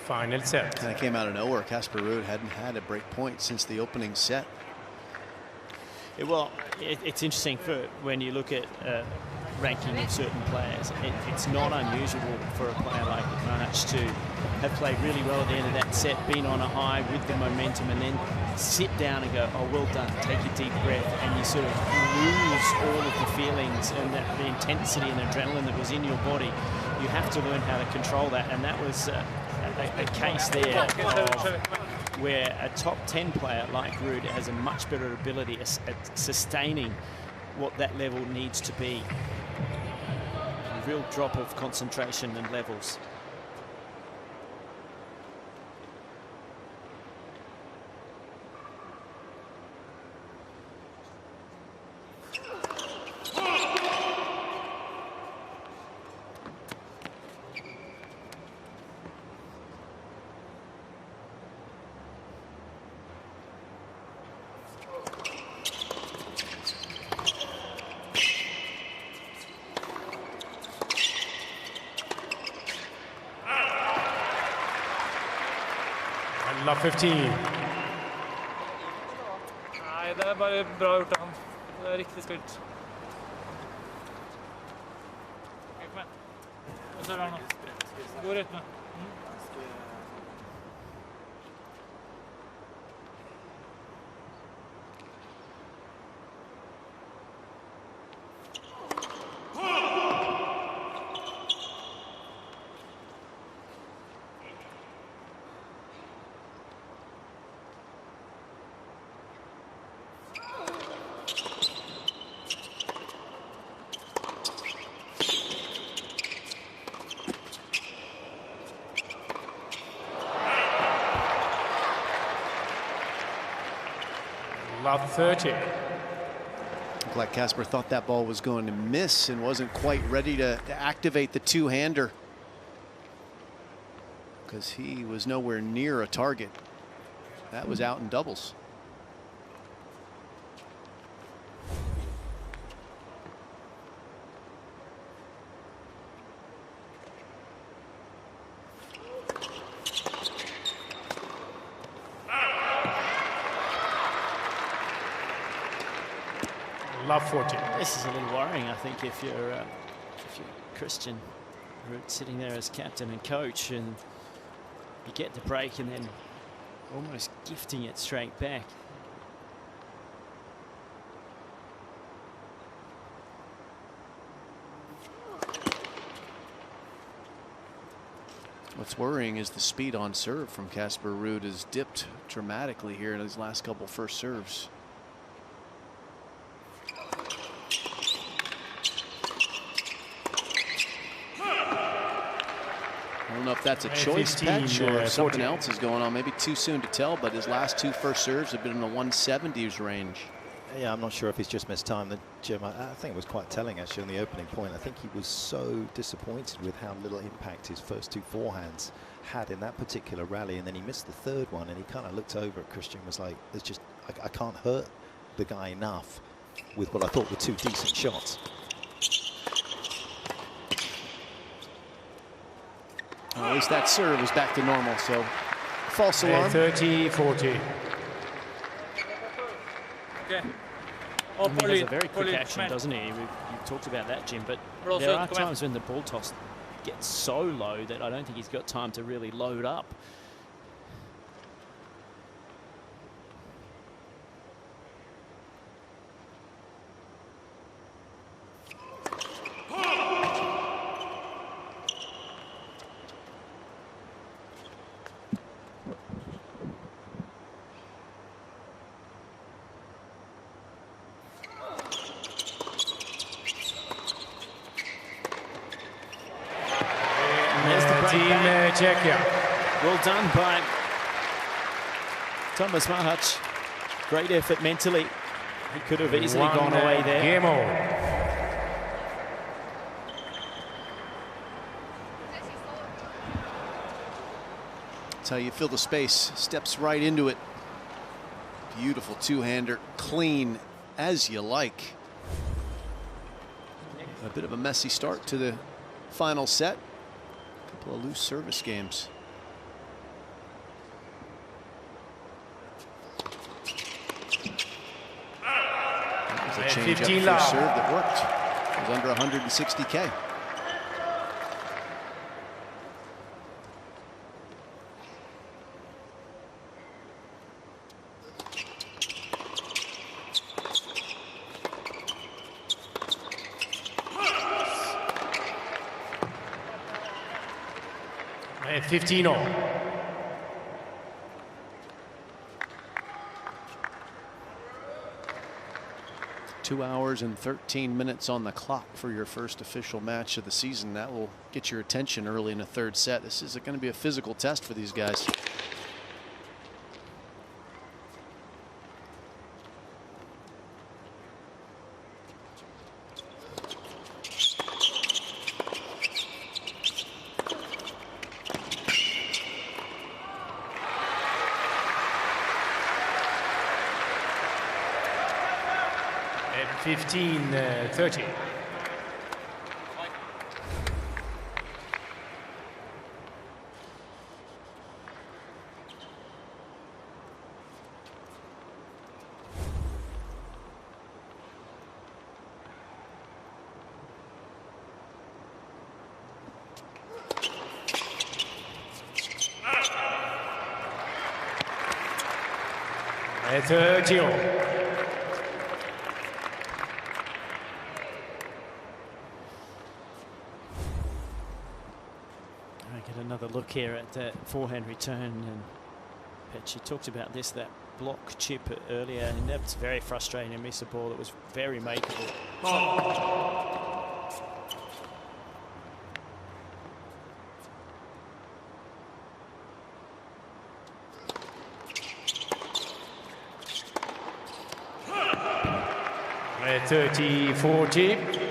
final set. Kind of came out of nowhere. Casper Ruud hadn't had a break point since the opening set. Well, it's interesting for when you look at ranking of certain players. It's not unusual for a player like Machac to have played really well at the end of that set, been on a high with the momentum, and then sit down and go, oh, well done, take a deep breath, and you sort of lose all of the feelings and the intensity and adrenaline that was in your body. You have to learn how to control that, and that was a case there where a top 10 player like Ruud has a much better ability at sustaining what that level needs to be. A real drop of concentration and levels. Love 15. Nei, det bare bra gjort av ham. Det riktig spilt. Kom igjen. Og så er det nå. God rytme. Love 30. Looked like Casper thought that ball was going to miss and wasn't quite ready to activate the two-hander, because he was nowhere near a target. That was out in doubles. Love 40. This is a little worrying, I think, if you're Christian Ruud sitting there as captain and coach, and you get the break and then almost gifting it straight back. What's worrying is the speed on serve from Casper Ruud has dipped dramatically here in his last couple first serves. I don't know if that's a choice catch or if something else is going on. Maybe too soon to tell, but his last 2 first serves have been in the 170s range. Yeah, I'm not sure if he's just missed time. Jim, I think it was quite telling actually on the opening point. I think he was so disappointed with how little impact his first 2 forehands had in that particular rally, and then he missed the third one, and he kind of looked over at Christian and was like, "There's just I can't hurt the guy enough with what I thought were 2 decent shots." At least that serve was back to normal, so false alarm. 30-40. Okay. He has a very quick action, doesn't he? You've talked about that, Jim, but there are times when the ball toss gets so low that I don't think he's got time to really load up. Czechia. Well done by Thomas Machac. Great effort mentally. He could have easily gone away there. Game over. That's how you fill the space. Steps right into it. Beautiful two-hander, clean as you like. A bit of a messy start to the final set. A couple of loose service games. That was a change up first serve that worked. It was under 160K. And 15-all. 2 hours and 13 minutes on the clock for your first official match of the season. That will get your attention early in the third set. This is going to be a physical test for these guys. And 15-30. And 30-all. Another look here at the forehand return, and Petchy talked about this, that block chip earlier, and that's very frustrating. And miss a ball that was very makeable. At 30-40.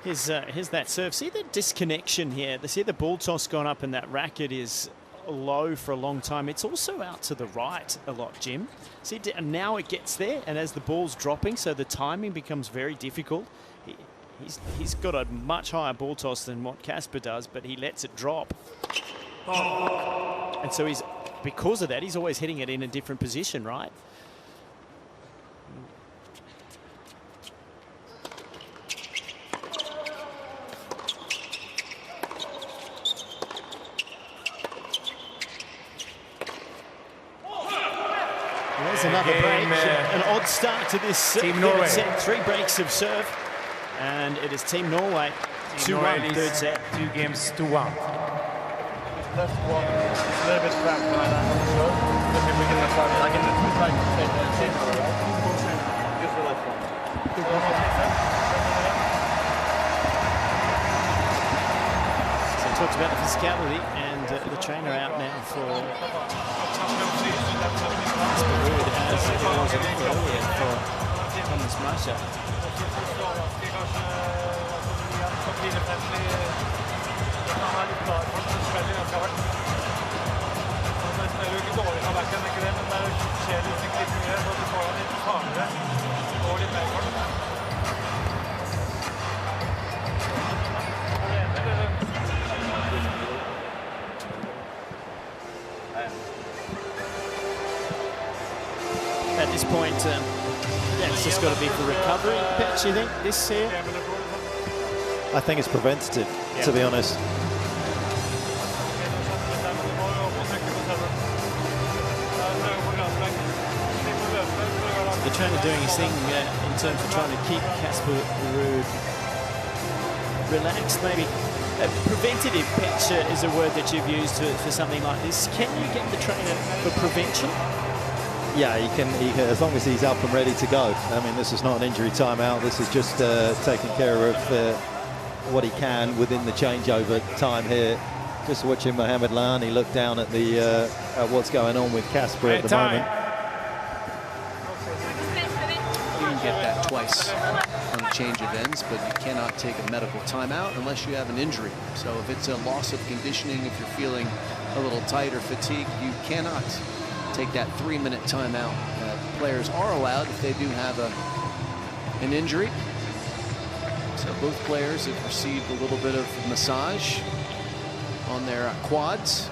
Here's that serve. See the disconnection here. See the ball toss gone up and that racket is low for a long time. It's also out to the right a lot, Jim. See, now it gets there, and as the ball's dropping, so the timing becomes very difficult. He's got a much higher ball toss than what Casper does, but he lets it drop. And so because of that, he's always hitting it in a different position, right? There's another break. An odd start to this Team Norway. set. 3 breaks of serve, and it is Team Norway 2-1 third set. 2 games to 1. Left one, a little bit cramped when I land on the serve. Let me begin the start. I can just try to take the team over, right? Just the left one. So he talked about the physicality, and the trainer out now for Ruud, as it was earlier for Thomas Machac. At this point, that's just got to be for recovery. Patch, you think, this here? I think it's preventative, to be honest. The trainer doing his thing in terms of trying to keep Casper Ruud relaxed, maybe. Preventative pitch is a word that you've used for something like this. Can you get the trainer for prevention? Yeah, he can, as long as he's up and ready to go. I mean, this is not an injury timeout. This is just taking care of what he can within the changeover time here. Just watching Mohamed Laani look down at the at what's going on with Casper at the moment. You can get that twice on the change of ends, but you cannot take a medical timeout unless you have an injury. So if it's a loss of conditioning, if you're feeling a little tight or fatigued, you cannot take that 3-minute timeout. Players are allowed if they do have an injury. So both players have received a little bit of massage on their quads.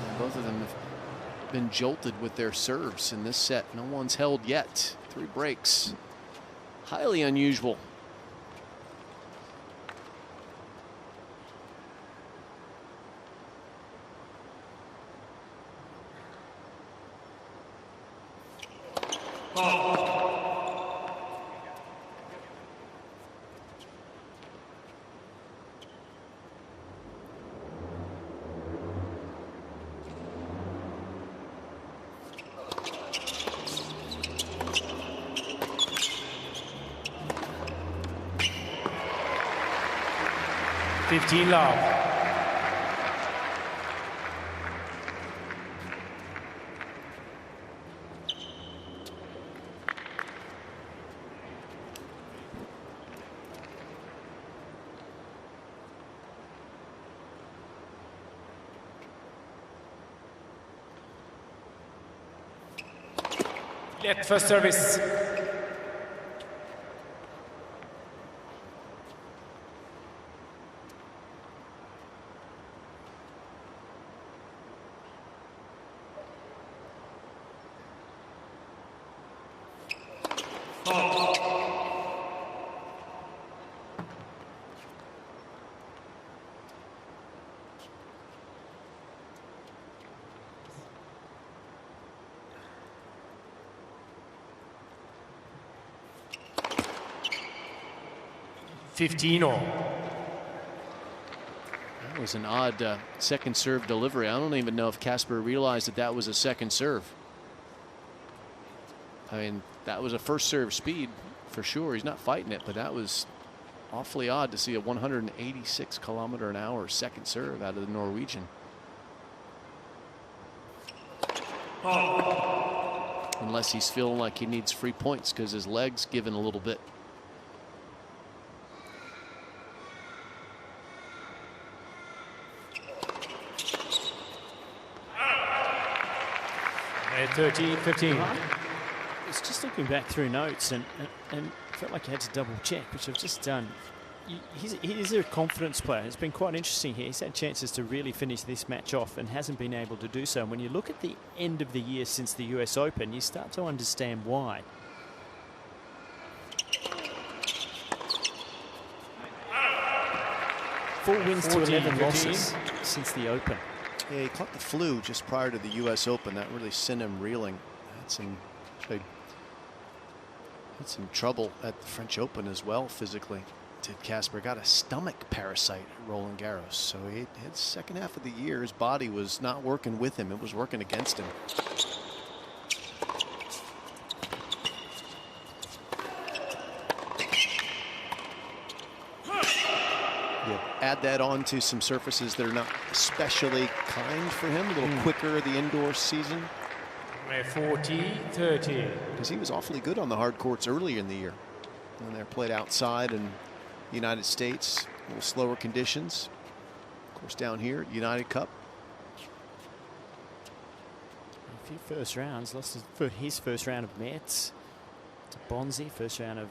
And both of them have been jolted with their serves in this set. No one's held yet. 3 breaks. Highly unusual. Love. Let first service. All. That was an odd second serve delivery. I don't even know if Casper realized that that was a second serve. I mean, that was a first serve speed for sure. He's not fighting it, but that was awfully odd to see a 186 km/h second serve out of the Norwegian. Unless he's feeling like he needs free points because his leg's given a little bit. 30-15. It's just looking back through notes and felt like I had to double check, which I've just done. He's a confidence player. It's been quite interesting here. He's had chances to really finish this match off and hasn't been able to do so. And when you look at the end of the year since the US Open, you start to understand why. Four wins to 11 losses since the Open. Yeah, he caught the flu just prior to the U.S. Open. That really sent him reeling. Had some trouble at the French Open as well physically. Did Casper. Got a stomach parasite at Roland Garros. So he had second half of the year, his body was not working with him. It was working against him. Add that on to some surfaces that are not especially kind for him, a little quicker the indoor season. 40-30. Because he was awfully good on the hard courts earlier in the year. When they're played outside in the United States, a little slower conditions. Of course, down here, United Cup. A few first rounds, lost his first round of Metz to Bonzi, first round of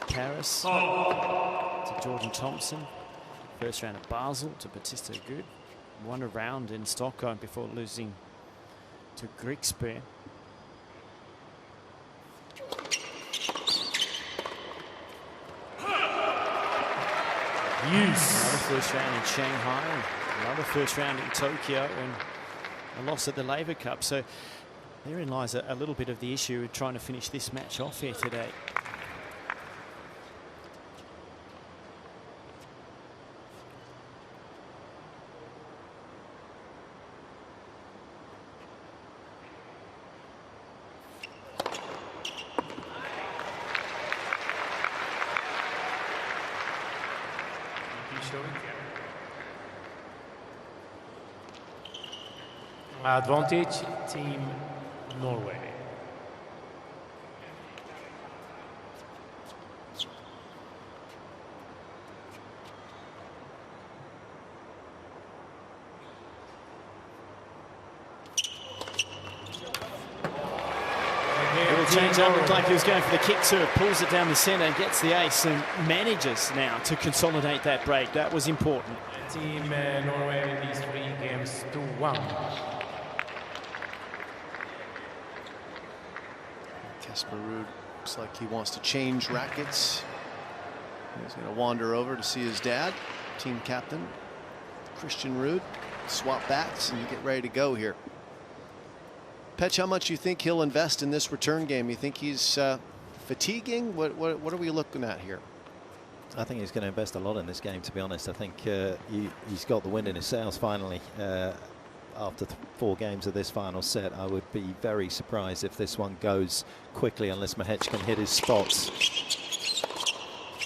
Paris to Jordan Thompson. First round of Basel to Batista Good. Won a round in Stockholm before losing to Grigsby. Another first round in Shanghai, another first round in Tokyo, and a loss at the Laver Cup. So therein lies a little bit of the issue of trying to finish this match off here today. show it here. Advantage, Team Norway. Change up, looked like he was going for the kick serve, pulls it down the centre and gets the ace and manages now to consolidate that break. That was important. Team Norway leads 3 games to 1. Casper Ruud looks like he wants to change rackets. He's going to wander over to see his dad, team captain, Christian Ruud, swap bats and get ready to go here. Petch, how much you think he'll invest in this return game? You think he's fatiguing? What are we looking at here? I think he's going to invest a lot in this game, to be honest. I think he's got the wind in his sails finally. After 4 games of this final set, I would be very surprised if this one goes quickly unless Machac can hit his spots.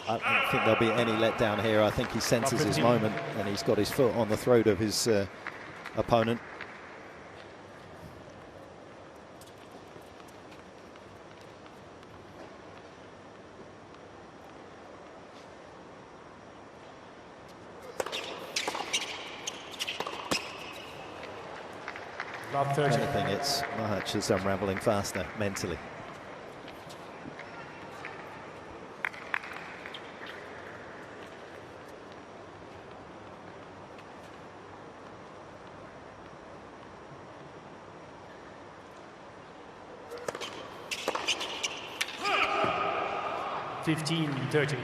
I don't think there'll be any letdown here. I think he senses his moment and he's got his foot on the throat of his opponent. If anything, it's Machac that's unraveling faster mentally. (15-30).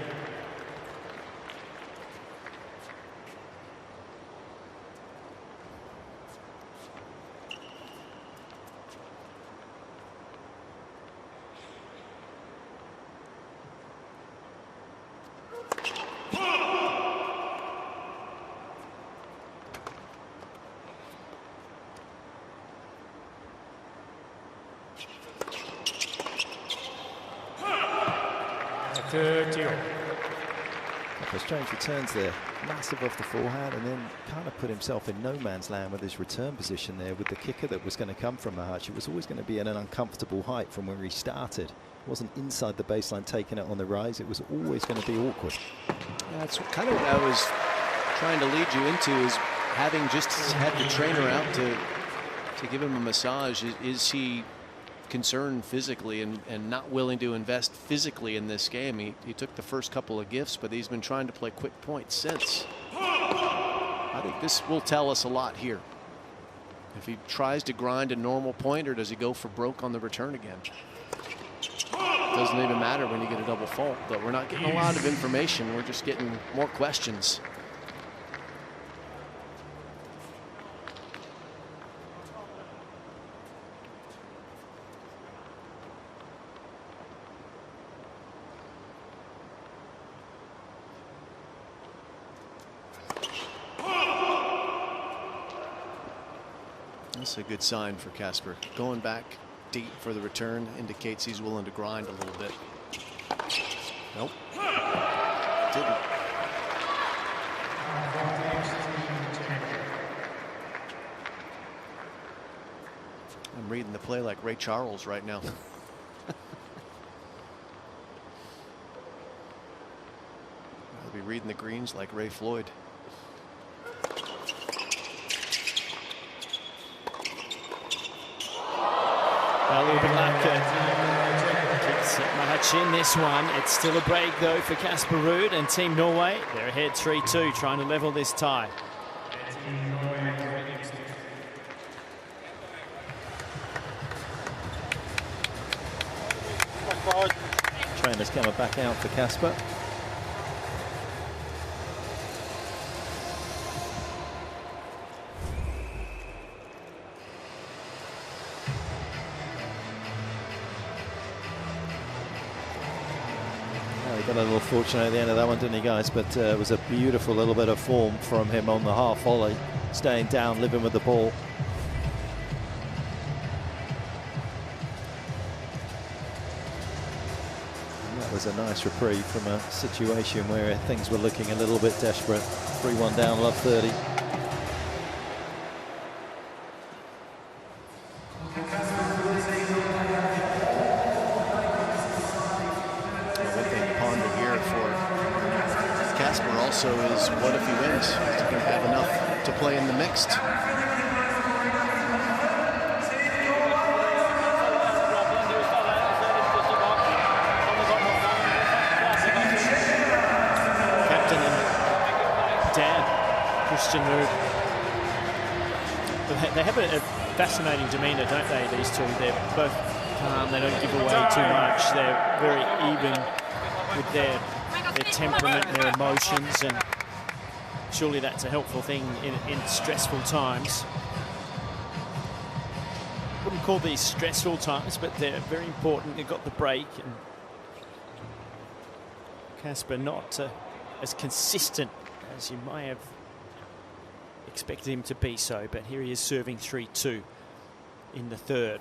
Strange returns there, massive off the forehand, and then kind of put himself in no man's land with his return position there with the kicker that was going to come from Machac. It was always going to be at an uncomfortable height from where he started. It wasn't inside the baseline taking it on the rise. It was always going to be awkward. Yeah, that's kind of what I was trying to lead you into, is having just had the trainer out to give him a massage. Is he concerned physically and not willing to invest physically in this game? He took the first couple of gifts, but he's been trying to play quick points since. I think this will tell us a lot here. If he tries to grind a normal point, or does he go for broke on the return again? Doesn't even matter when you get a double fault, but we're not getting a lot of information. We're just getting more questions. That's a good sign for Casper. Going back deep for the return indicates he's willing to grind a little bit. Nope. Didn't. I'm reading the play like Ray Charles right now. I'll be reading the greens like Ray Floyd. Kicks Machac in this one. It's still a break though for Casper Ruud and Team Norway. They're ahead 3-2, trying to level this tie. Trainer's coming back out for Casper. Got a little fortunate at the end of that one, didn't he, guys? But it was a beautiful little bit of form from him on the half volley, staying down, living with the ball. And that was a nice reprieve from a situation where things were looking a little bit desperate. 3-1 down, love 30. One thing to ponder here for Casper also is what if he wins? He's going to have enough to play in the mixed. Ruud. They have a fascinating demeanour, don't they, these two? They're both calm, they don't give away too much, they're very even with their temperament, their emotions, and surely that's a helpful thing in stressful times. Wouldn't call these stressful times, but they're very important. They've got the break, and Casper not as consistent as you may have expected him to be so, but here he is serving 3-2 in the third.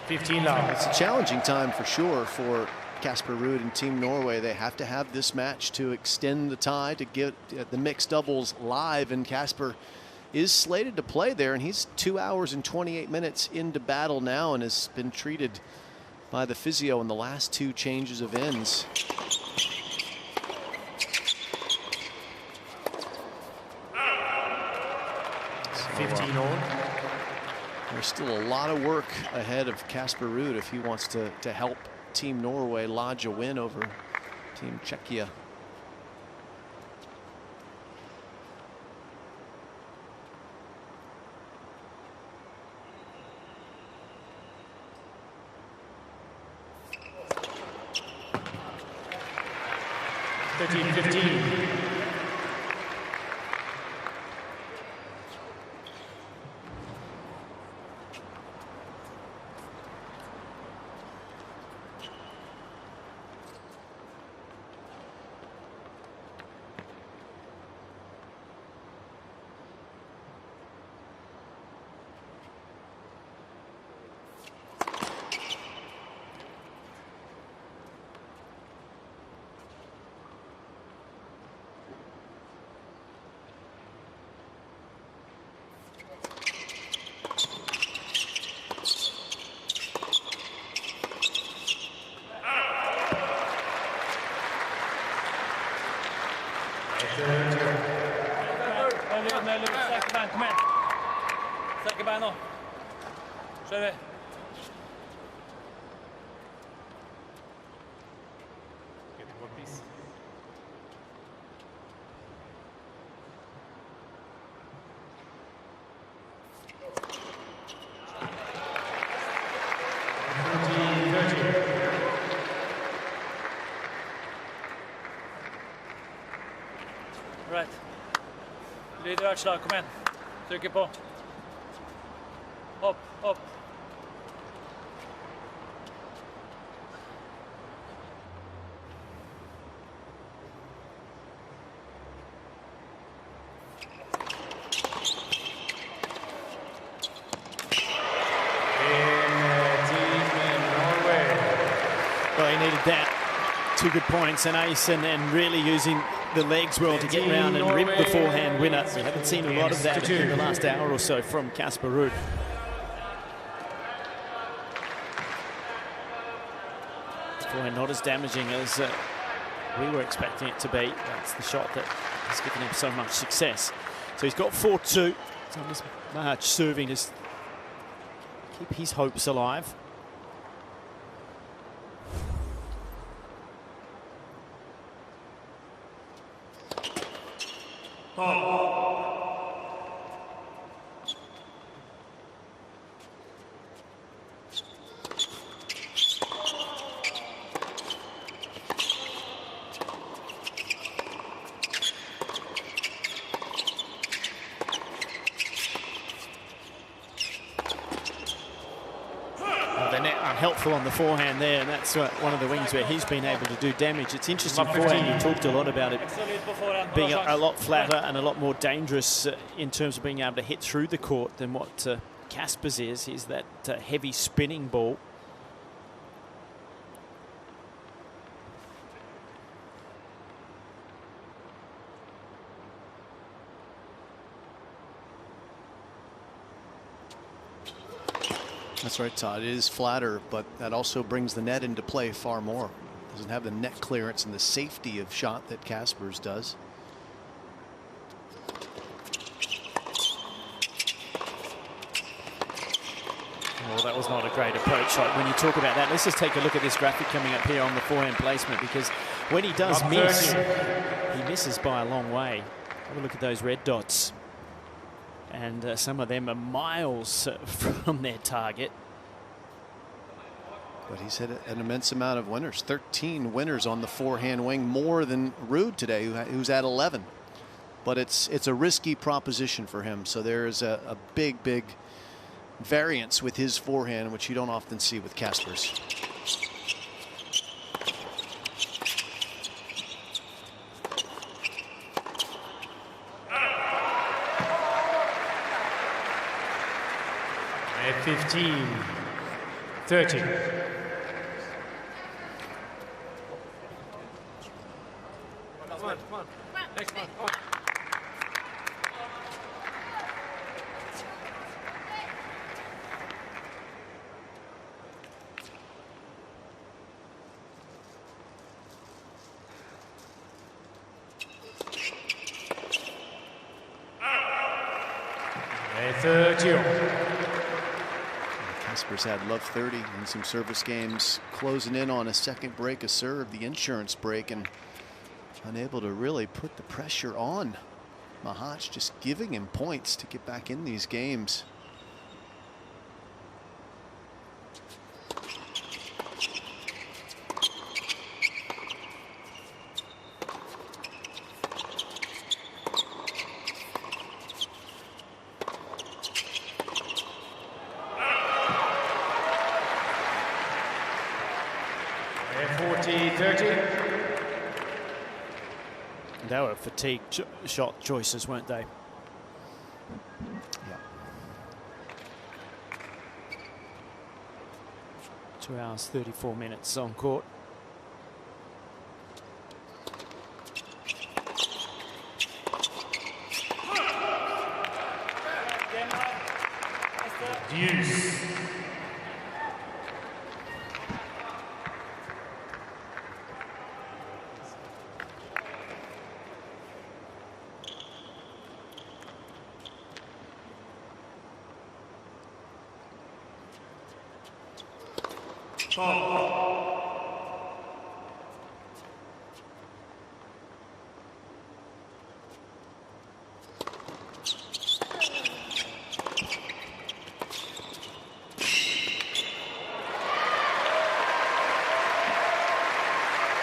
15 love. It's a challenging time for sure for Casper Ruud and Team Norway. They have to have this match to extend the tie, to get the mixed doubles live, and Casper is slated to play there, and he's 2 hours and 28 minutes into battle now and has been treated by the physio in the last 2 changes of ends. There's still a lot of work ahead of Casper Ruud if he wants to help Team Norway lodge a win over Team Czechia. Kom igjen. Sterke bein nå. Kjører vi. Right. Lyder hvert slag, kom igjen. Trykker på. Opp, opp. Well, he needed that. 2 good points, and ace, and really using the legs well to get round and rip the forehand winner. We haven't seen a lot of that in the last hour or so from Casper Ruud. Forehand not as damaging as we were expecting it to be. That's the shot that has given him so much success. So he's got 4-2. So this Machac serving to keep his hopes alive. Helpful on the forehand there, and that's one of the wings where he's been able to do damage. It's interesting forehand, you talked a lot about it being a lot flatter and a lot more dangerous in terms of being able to hit through the court than what Casper's is that heavy spinning ball. That's right, Todd. It is flatter, but that also brings the net into play far more. Doesn't have the net clearance and the safety of shot that Casper's does. Well, that was not a great approach shot. When you talk about that, let's just take a look at this graphic coming up here on the forehand placement, because when he does miss, he misses by a long way. Have a look at those red dots. And some of them are miles from their target. But he's hit an immense amount of winners. 13 winners on the forehand wing, more than Ruud today, who's at 11. But it's a risky proposition for him. So there is a big variance with his forehand, which you don't often see with Casper's. At 15, 30. Next one. At 30. Casper's had love 30 in some service games, closing in on a second break of serve, the insurance break, and unable to really put the pressure on Machac, just giving him points to get back in these games. They were fatigue shot choices, weren't they? Yeah. 2 hours, 34 minutes on court. Deuce.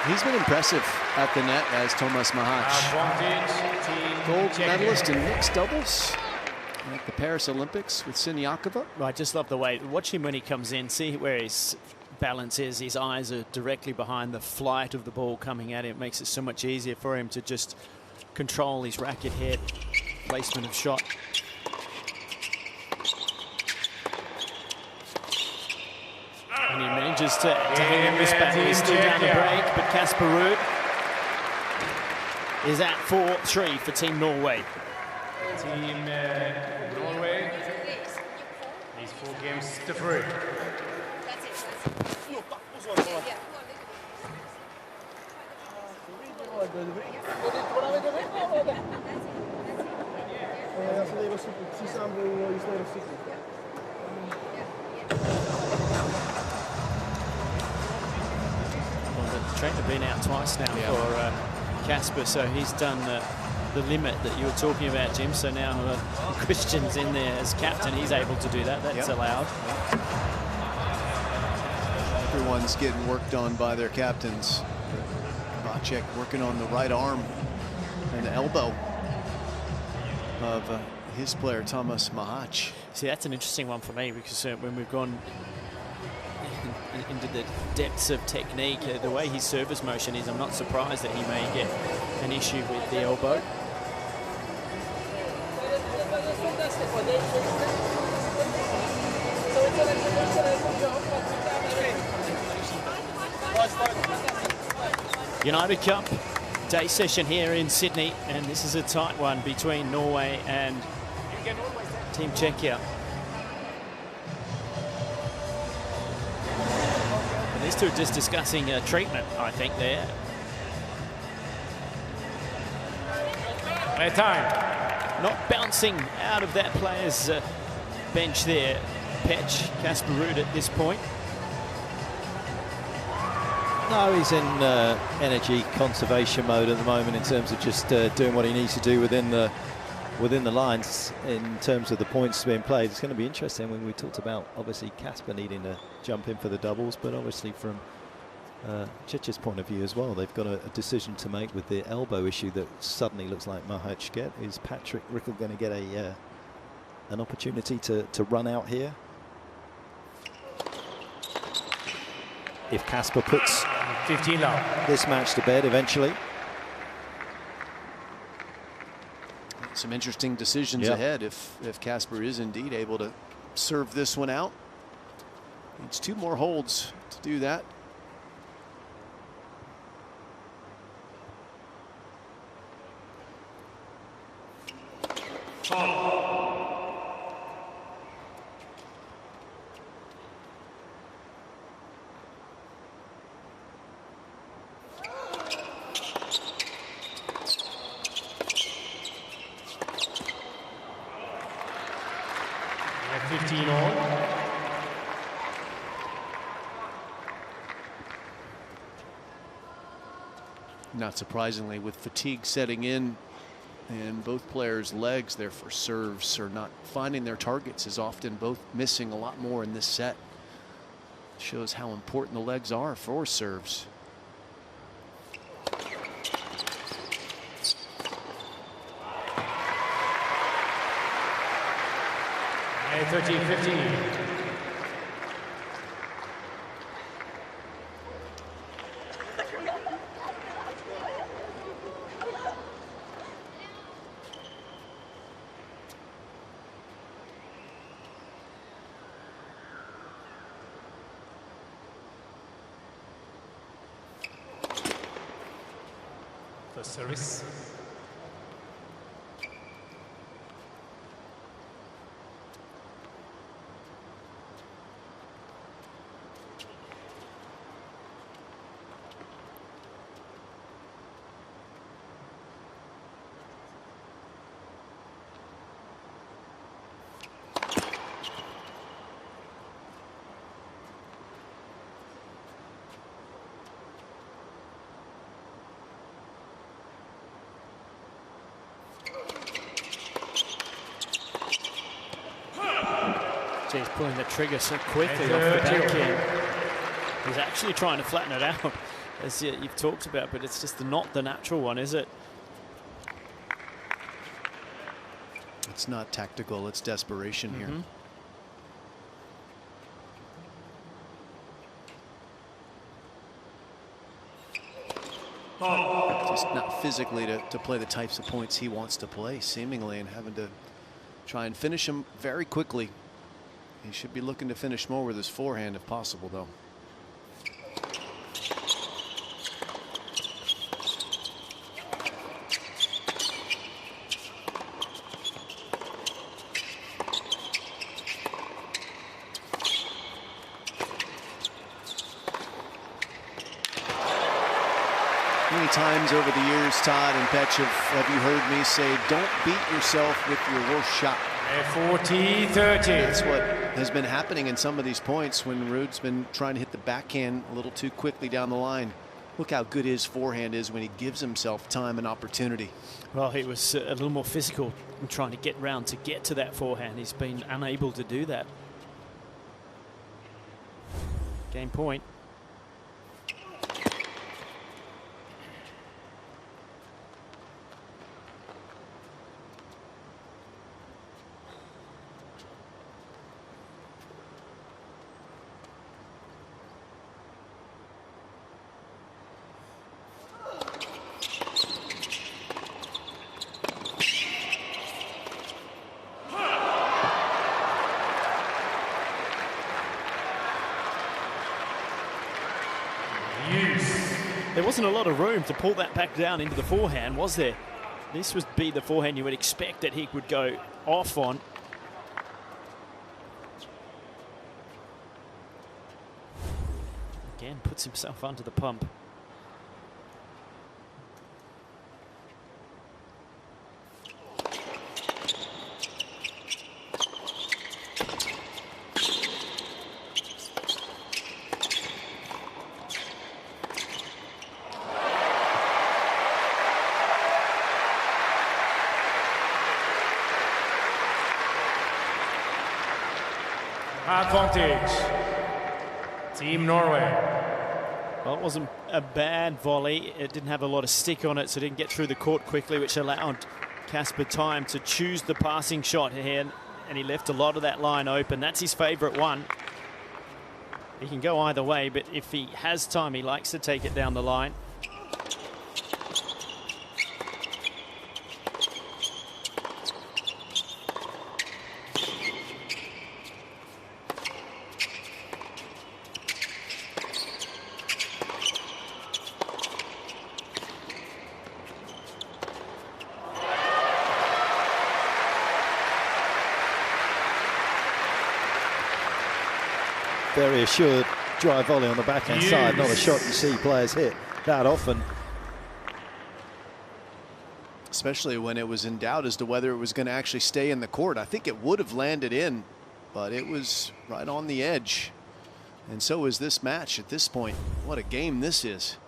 He's been impressive at the net as Tomas Machac. Gold medalist in mixed doubles at the Paris Olympics with Siniakova. I just love the way, watch him when he comes in, see where his balance is. His eyes are directly behind the flight of the ball coming at him. It makes it so much easier for him to just control his racket head, placement of shot. And he manages to hang in this battle. He's still down the break, but Casper Ruud is at 4-3 for Team Norway. Team Norway is 4 games to 3. The trainer been out twice now for Casper, so he's done the limit that you were talking about, Jim. So now Christian's in there as captain. He's able to do that. That's allowed. Everyone's getting worked on by their captains. Vacek working on the right arm and the elbow of his player, Tomas Machac. See, that's an interesting one for me, because when we've gone into the depths of technique, the way his service motion is, I'm not surprised that he may get an issue with the elbow. United Cup day session here in Sydney, and this is a tight one between Norway and Team Czechia. two are just discussing treatment, I think, there. Time. Not bouncing out of that player's bench there, Casper Ruud at this point. No, he's in energy conservation mode at the moment in terms of just doing what he needs to do within the lines in terms of the points being played. It's going to be interesting when we talked about obviously Casper needing to jump in for the doubles, but obviously from Czechia's point of view as well, they've got a decision to make with the elbow issue that suddenly looks like Machac get. Is Patrick Rickle going to get an opportunity to run out here? If Casper puts 15 now. This match to bed eventually. Some interesting decisions ahead if Casper is indeed able to serve this one out. Needs 2 more holds to do that. Not surprisingly, with fatigue setting in and both players' legs, their first serves are not finding their targets as often, both missing a lot more in this set. Shows how important the legs are for serves. 13-15. First service. He's pulling the trigger so quickly off the backhand. He's actually trying to flatten it out, as you've talked about, but it's just not the natural one, is it? It's not tactical, it's desperation here. Just not physically to play the types of points he wants to play, seemingly, and having to try and finish them very quickly. He should be looking to finish more with his forehand if possible, though. Many times over the years, Todd and Petch, have you heard me say, don't beat yourself with your worst shot. 40-30. That's what has been happening in some of these points when Ruud's been trying to hit the backhand a little too quickly down the line. Look how good his forehand is when he gives himself time and opportunity. Well, he was a little more physical in trying to get round to get to that forehand. He's been unable to do that. Game point. There wasn't a lot of room to pull that back down into the forehand, was there? This would be the forehand you would expect that he would go off on. Again, puts himself under the pump. Advantage, Team Norway. Well, it wasn't a bad volley. It didn't have a lot of stick on it, so it didn't get through the court quickly, which allowed Casper time to choose the passing shot here, and he left a lot of that line open. That's his favourite one. He can go either way, but if he has time, he likes to take it down the line. Very assured drive volley on the backhand side, not a shot you see players hit that often. Especially when it was in doubt as to whether it was going to actually stay in the court. I think it would have landed in, but it was right on the edge. And so is this match at this point. What a game this is.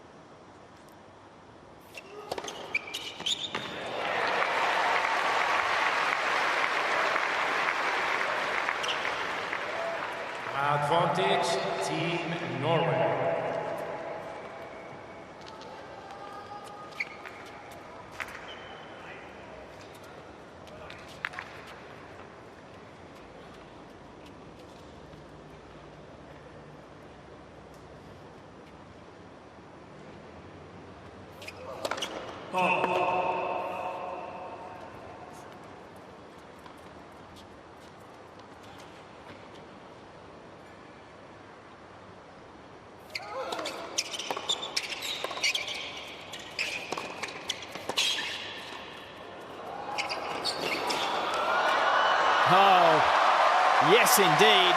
Advantage, Team Norway. Oh, yes, indeed.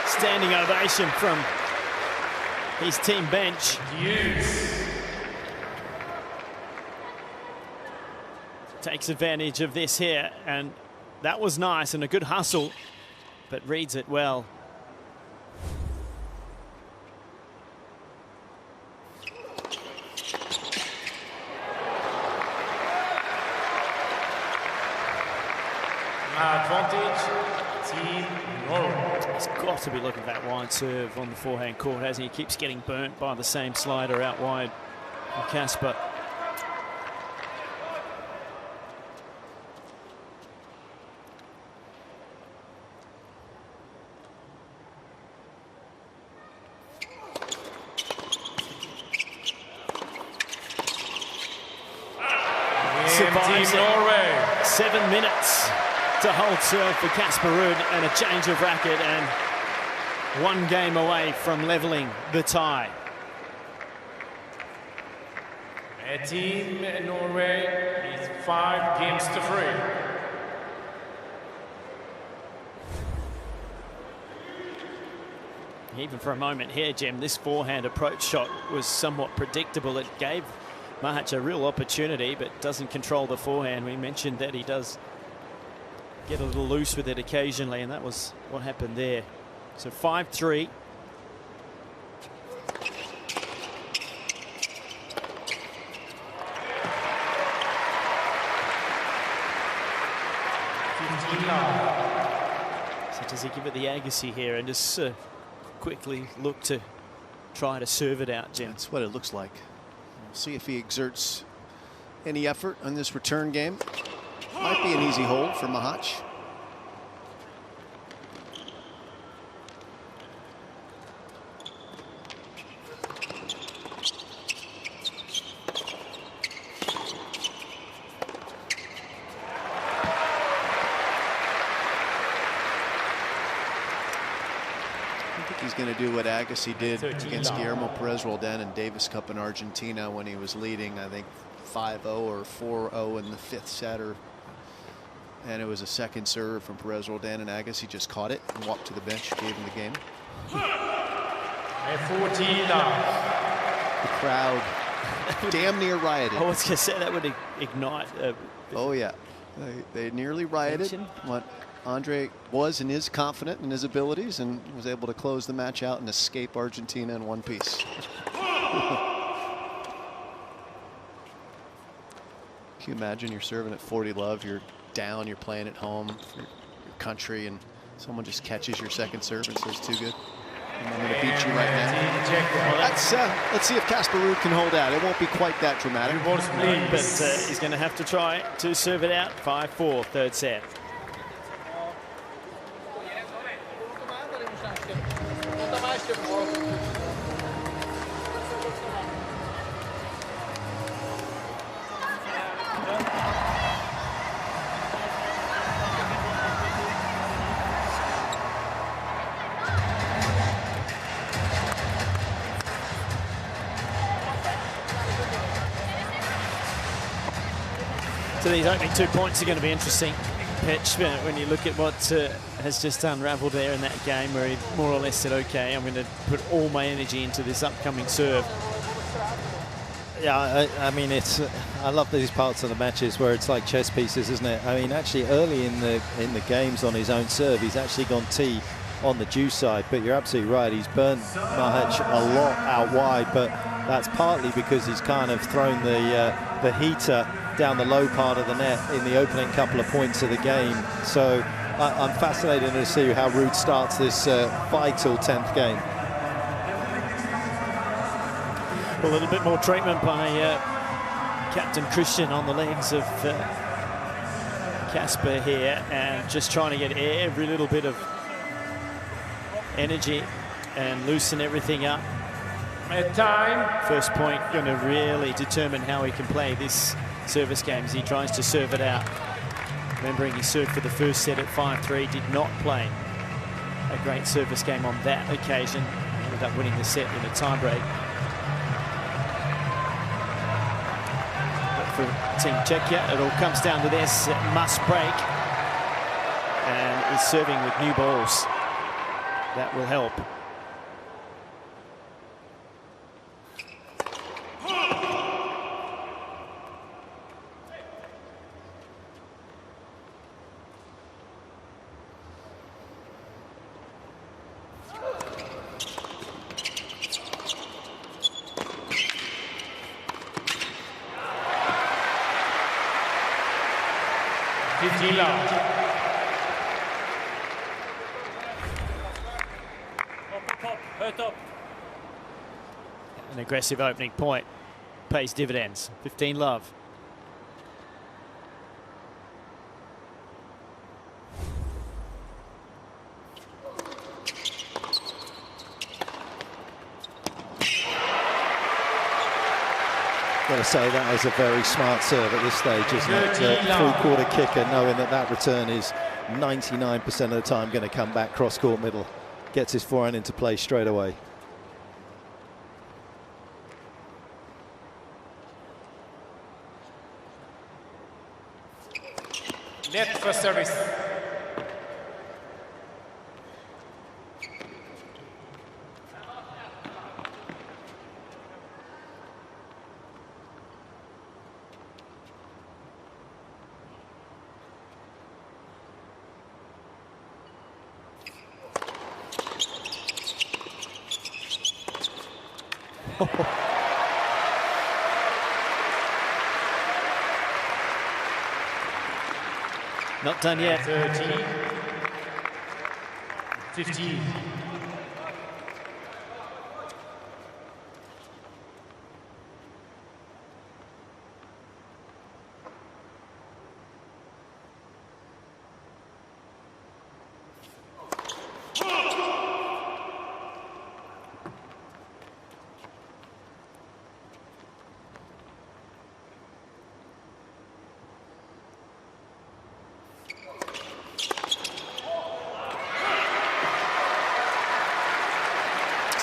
Standing ovation from his team bench. Takes advantage of this here, and that was nice and a good hustle, but reads it well. Advantage, Team Norway. He's got to be looking at that wide serve on the forehand court, hasn't he? He keeps getting burnt by the same slider out wide from Casper. Survives Team Norway. 7 minutes to hold serve for Casper Ruud, and a change of racket, and one game away from levelling the tie. Team Norway is 5 games to 3. Even for a moment here, Jim, this forehand approach shot was somewhat predictable. It gave Machac a real opportunity, but doesn't control the forehand. We mentioned that he does get a little loose with it occasionally, and that was what happened there. So 5-3. So does he give it the Agassi here and just quickly look to try to serve it out, Jim? That's what it looks like. We'll see if he exerts any effort on this return game. Might be an easy hold for Machac. He's going to do what Agassi did against Guillermo Perez Roldan in Davis Cup in Argentina when he was leading, I think, 5-0 or 4-0 in the 5th set, and it was a second serve from Perez Roldan, and Agassi just caught it and walked to the bench, gave him the game. The crowd damn near rioted. I was going to say that would ignite. Oh yeah, they nearly rioted. What Andre was and is confident in his abilities, and was able to close the match out and escape Argentina in one piece. Can you imagine you're serving at 40 love, you're down, you're playing at home for your country, and someone just catches your second serve and says, too good. I'm going to beat you right now. Let's see if Casper Ruud can hold out. It won't be quite that dramatic. But he's going to have to try to serve it out. 5-4, third set. So these opening 2 points are going to be interesting. Pitch, when you look at what has just unravelled there in that game, where he more or less said, okay, I'm going to put all my energy into this upcoming serve. Yeah, I mean, I love these parts of the matches where it's like chess pieces, isn't it? I mean, actually early in the games on his own serve, he's actually gone T on the deuce side, but you're absolutely right, he's burnt Machac a lot out wide, but that's partly because he's kind of thrown the heater down the low part of the net in the opening couple of points of the game. So I'm fascinated to see how Ruud starts this vital 10th game. A little bit more treatment by Captain Christian on the legs of Casper here, and just trying to get every little bit of energy and loosen everything up. Time. First point going to really determine how he can play this service game as he tries to serve it out. Remembering he served for the first set at 5-3, did not play a great service game on that occasion. Ended up winning the set in a tiebreak. But for Team Czechia, it all comes down to this. It must break. And is serving with new balls. That will help. An aggressive opening point pays dividends. 15 love. Got to say that is a very smart serve at this stage, isn't it? Three-quarter kicker, knowing that return is 99% of the time going to come back cross-court middle. Gets his forehand into play straight away. Net for service. Not done yet. 13, 15.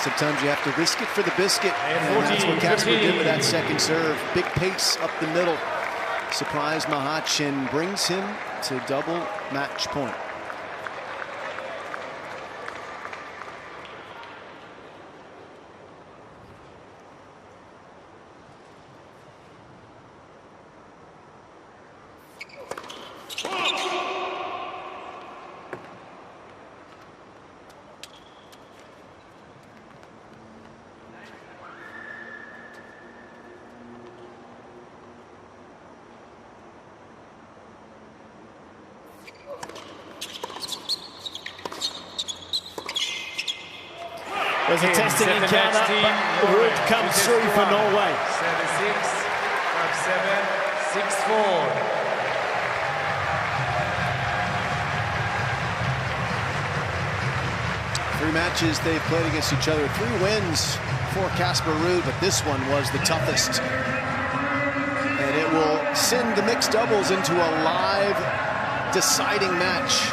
Sometimes you have to risk it for the biscuit. And that's what Casper did with that second serve. Big pace up the middle. Surprised Machac and brings him to double match point. There's a testing encounter, but Ruud comes through for Norway. 7-6, 5-7, 6-4. Three matches they've played against each other. 3 wins for Casper Ruud, but this one was the toughest. And it will send the mixed doubles into a live deciding match.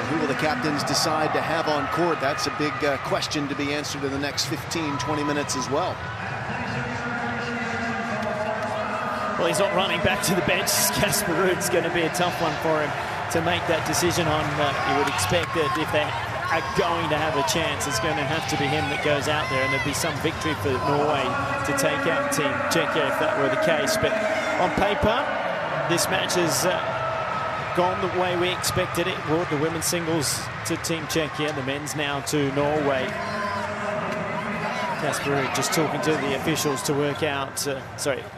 Who will the captains decide to have on court? That's a big question to be answered in the next 15, 20 minutes as well. Well, he's not running back to the bench. Casper Ruud's going to be a tough one for him to make that decision on. You would expect that if they are going to have a chance, it's going to have to be him that goes out there, and there'd be some victory for Norway to take out Team Czechia if that were the case. But on paper, this match is gone the way we expected it. Brought the women's singles to Team Czechia, the men's now to Norway. Casper Ruud just talking to the officials to work out,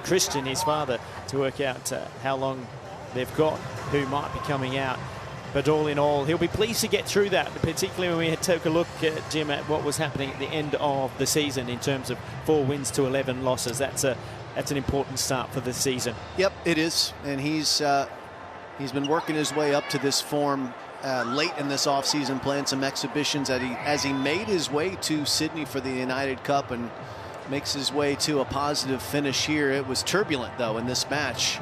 Christian, his father, to work out how long they've got, who might be coming out. But all in all, he'll be pleased to get through that, particularly when we took a look, Jim, at what was happening at the end of the season in terms of 4 wins to 11 losses. That's an important start for the season. Yep, it is, and he's been working his way up to this form late in this offseason, playing some exhibitions as he made his way to Sydney for the United Cup and makes his way to a positive finish here. It was turbulent, though, in this match.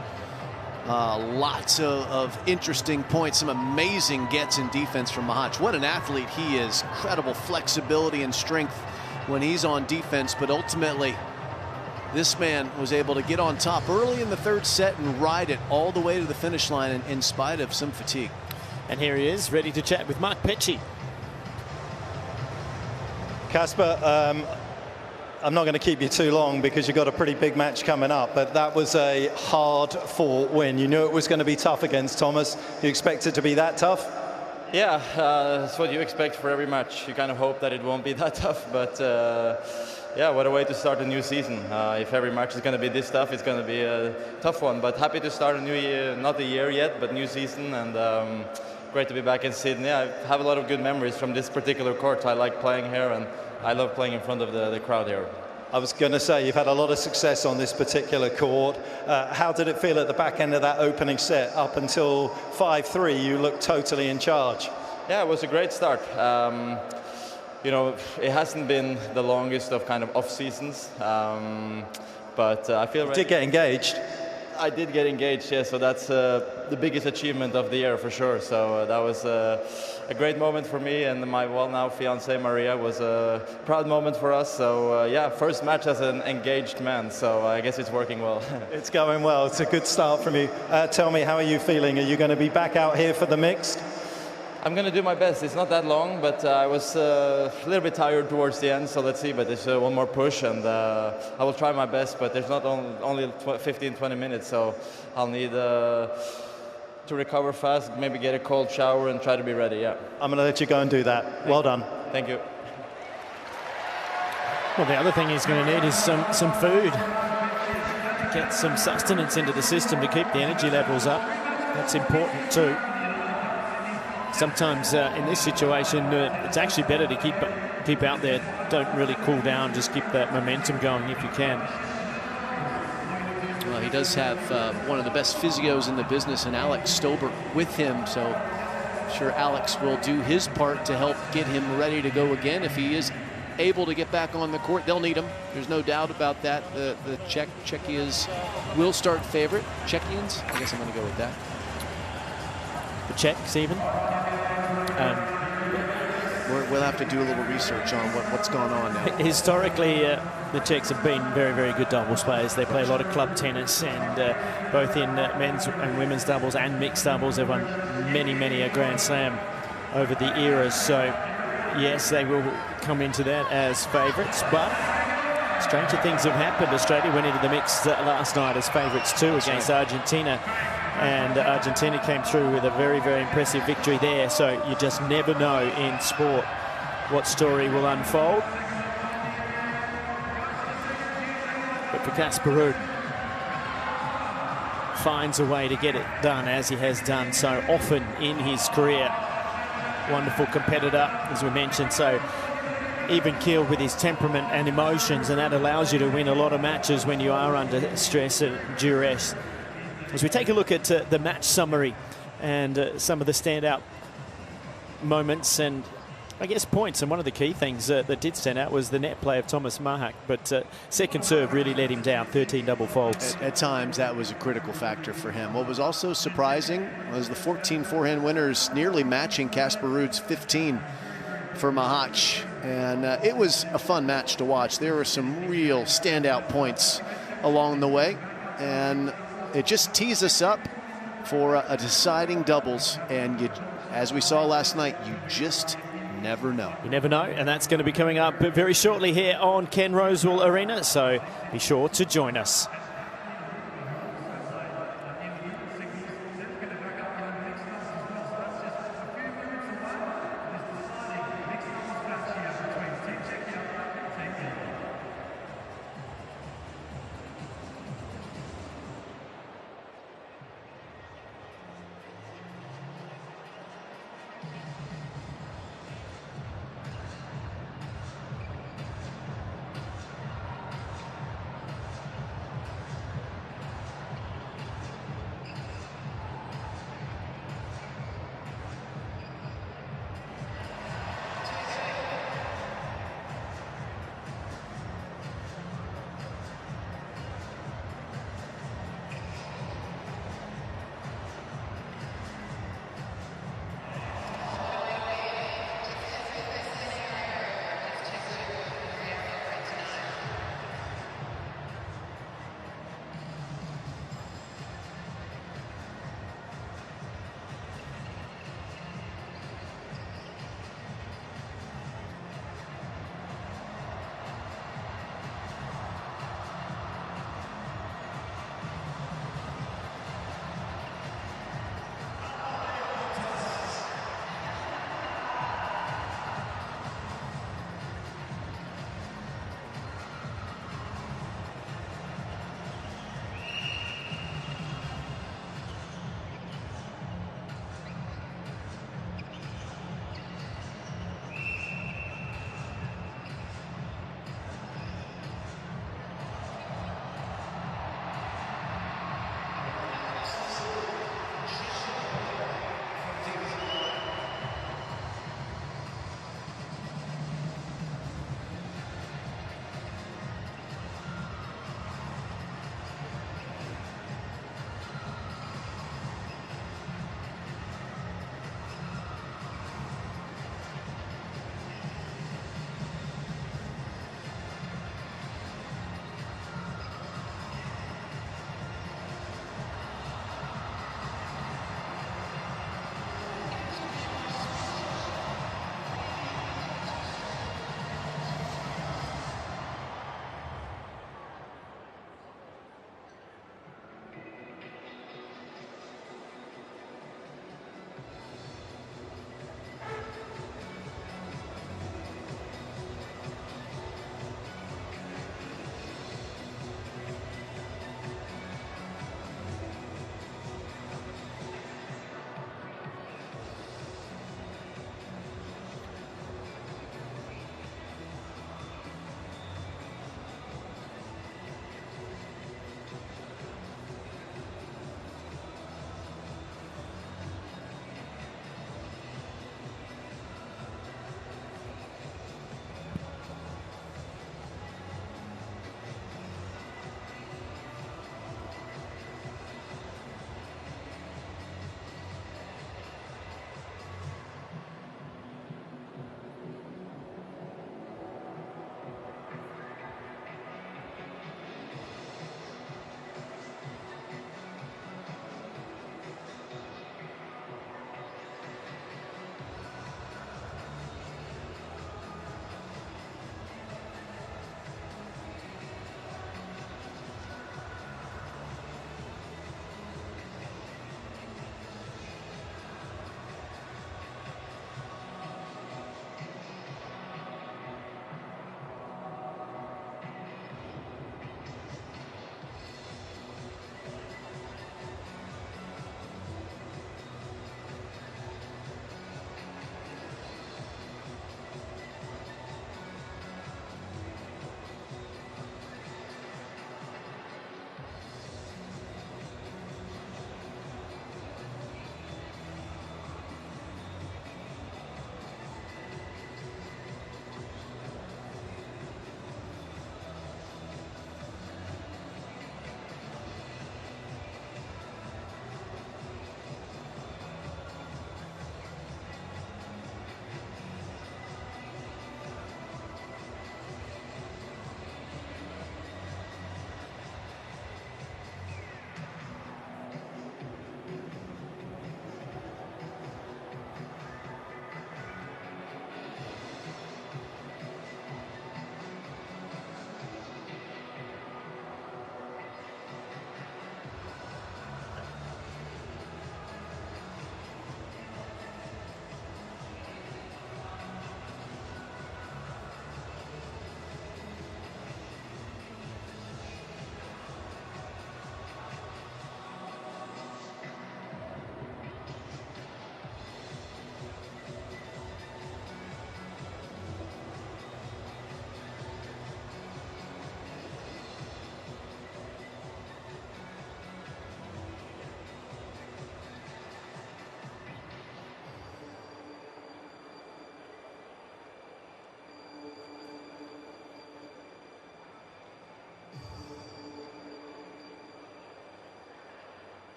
Lots of interesting points, some amazing gets in defense from Machac. What an athlete he is. Incredible flexibility and strength when he's on defense, but ultimately this man was able to get on top early in the third set and ride it all the way to the finish line in spite of some fatigue. And here he is, ready to chat with Mark Petchey. Casper, I'm not going to keep you too long because you've got a pretty big match coming up, but that was a hard-fought win. You knew it was going to be tough against Thomas. You expect it to be that tough? Yeah, that's what you expect for every match. You kind of hope that it won't be that tough, but yeah, what a way to start a new season. If every match is going to be this tough, it's going to be a tough one. But happy to start a new year, not a year yet, but new season, and great to be back in Sydney. I have a lot of good memories from this particular court. I like playing here, and I love playing in front of the crowd here. I was going to say, you've had a lot of success on this particular court. How did it feel at the back end of that opening set? Up until 5-3, you looked totally in charge. Yeah, it was a great start. You know, it hasn't been the longest of kind of off seasons, but I feel... You did get engaged. I did get engaged, yeah, so that's the biggest achievement of the year for sure. So that was a great moment for me, and my now fiancée Maria was a proud moment for us. So yeah, first match as an engaged man, so I guess it's working well. It's going well. It's a good start from you. Tell me, how are you feeling? Are you going to be back out here for the mixed? I'm going to do my best. It's not that long, but I was a little bit tired towards the end, so let's see. But there's one more push, and I will try my best, but there's not only 15-20 minutes, so I'll need to recover fast, maybe get a cold shower and try to be ready, yeah. I'm going to let you go and do that. Well done. Thank you. Well, the other thing he's going to need is some food. Get some sustenance into the system to keep the energy levels up. That's important too. Sometimes in this situation, it's actually better to keep out there. Don't really cool down. Just keep that momentum going if you can. Well, he does have one of the best physios in the business, and Alex Stober with him. So I'm sure Alex will do his part to help get him ready to go again. If he is able to get back on the court, they'll need him. There's no doubt about that. The Czechia's will start favorite. Czechians, I guess I'm going to go with that. The Czechs even. we'll have to do a little research on what's gone on now. Historically, the Czechs have been very, very good doubles players. They play a lot of club tennis, and both in men's and women's doubles and mixed doubles, they've won many a Grand Slam over the eras. So, yes, they will come into that as favourites, but stranger things have happened. Australia went into the mix last night as favourites too against Argentina, and Argentina came through with a very, very impressive victory there. So you just never know in sport what story will unfold. But for Casper Ruud, finds a way to get it done, as he has done so often in his career. Wonderful competitor, as we mentioned, so even-keeled with his temperament and emotions, and that allows you to win a lot of matches when you are under stress and duress. As we take a look at the match summary and some of the standout moments and, I guess, points, and one of the key things that did stand out was the net play of Thomas Machac, but second serve really let him down, 13 double faults. At times, that was a critical factor for him. What was also surprising was the 14 forehand winners nearly matching Casper Ruud's 15 for Machac, and it was a fun match to watch. There were some real standout points along the way, and it just tees us up for a deciding doubles, and you, as we saw last night, you just never know. You never know, and that's going to be coming up very shortly here on Ken Rosewall Arena, so be sure to join us.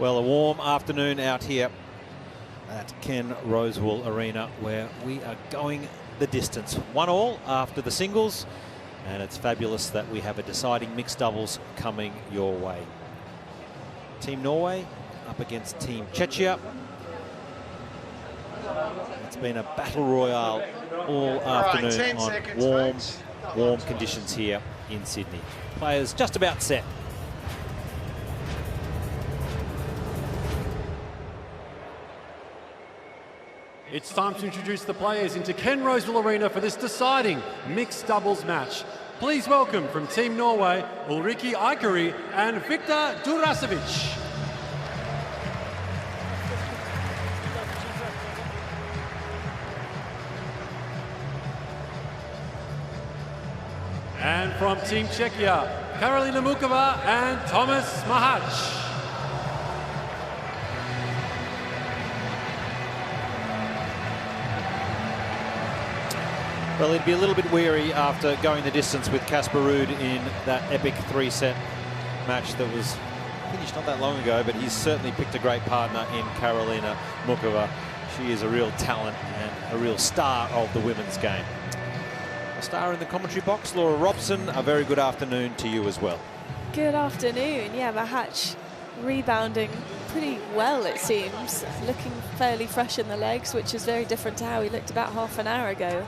Well, a warm afternoon out here at Ken Rosewool Arena, where we are going the distance. 1-1 after the singles, and it's fabulous that we have a deciding mixed doubles coming your way. Team Norway up against Team Czechia. It's been a battle royale all afternoon on warm conditions here in Sydney. Players just about set. It's time to introduce the players into Ken Rosewool Arena for this deciding mixed doubles match. Please welcome from Team Norway, Ulrike Aikari and Viktor Durasovic. And from Team Czechia, Karolina Muchova and Thomas Machac. Well, he'd be a little bit weary after going the distance with Casper Ruud in that epic 3-set match that was finished not that long ago, but he's certainly picked a great partner in Karolina Muchova. She is a real talent and a real star of the women's game. A star in the commentary box, Laura Robson, a very good afternoon to you as well. Good afternoon. Yeah, Machac rebounding pretty well, it seems. Looking fairly fresh in the legs, which is very different to how he looked about half an hour ago,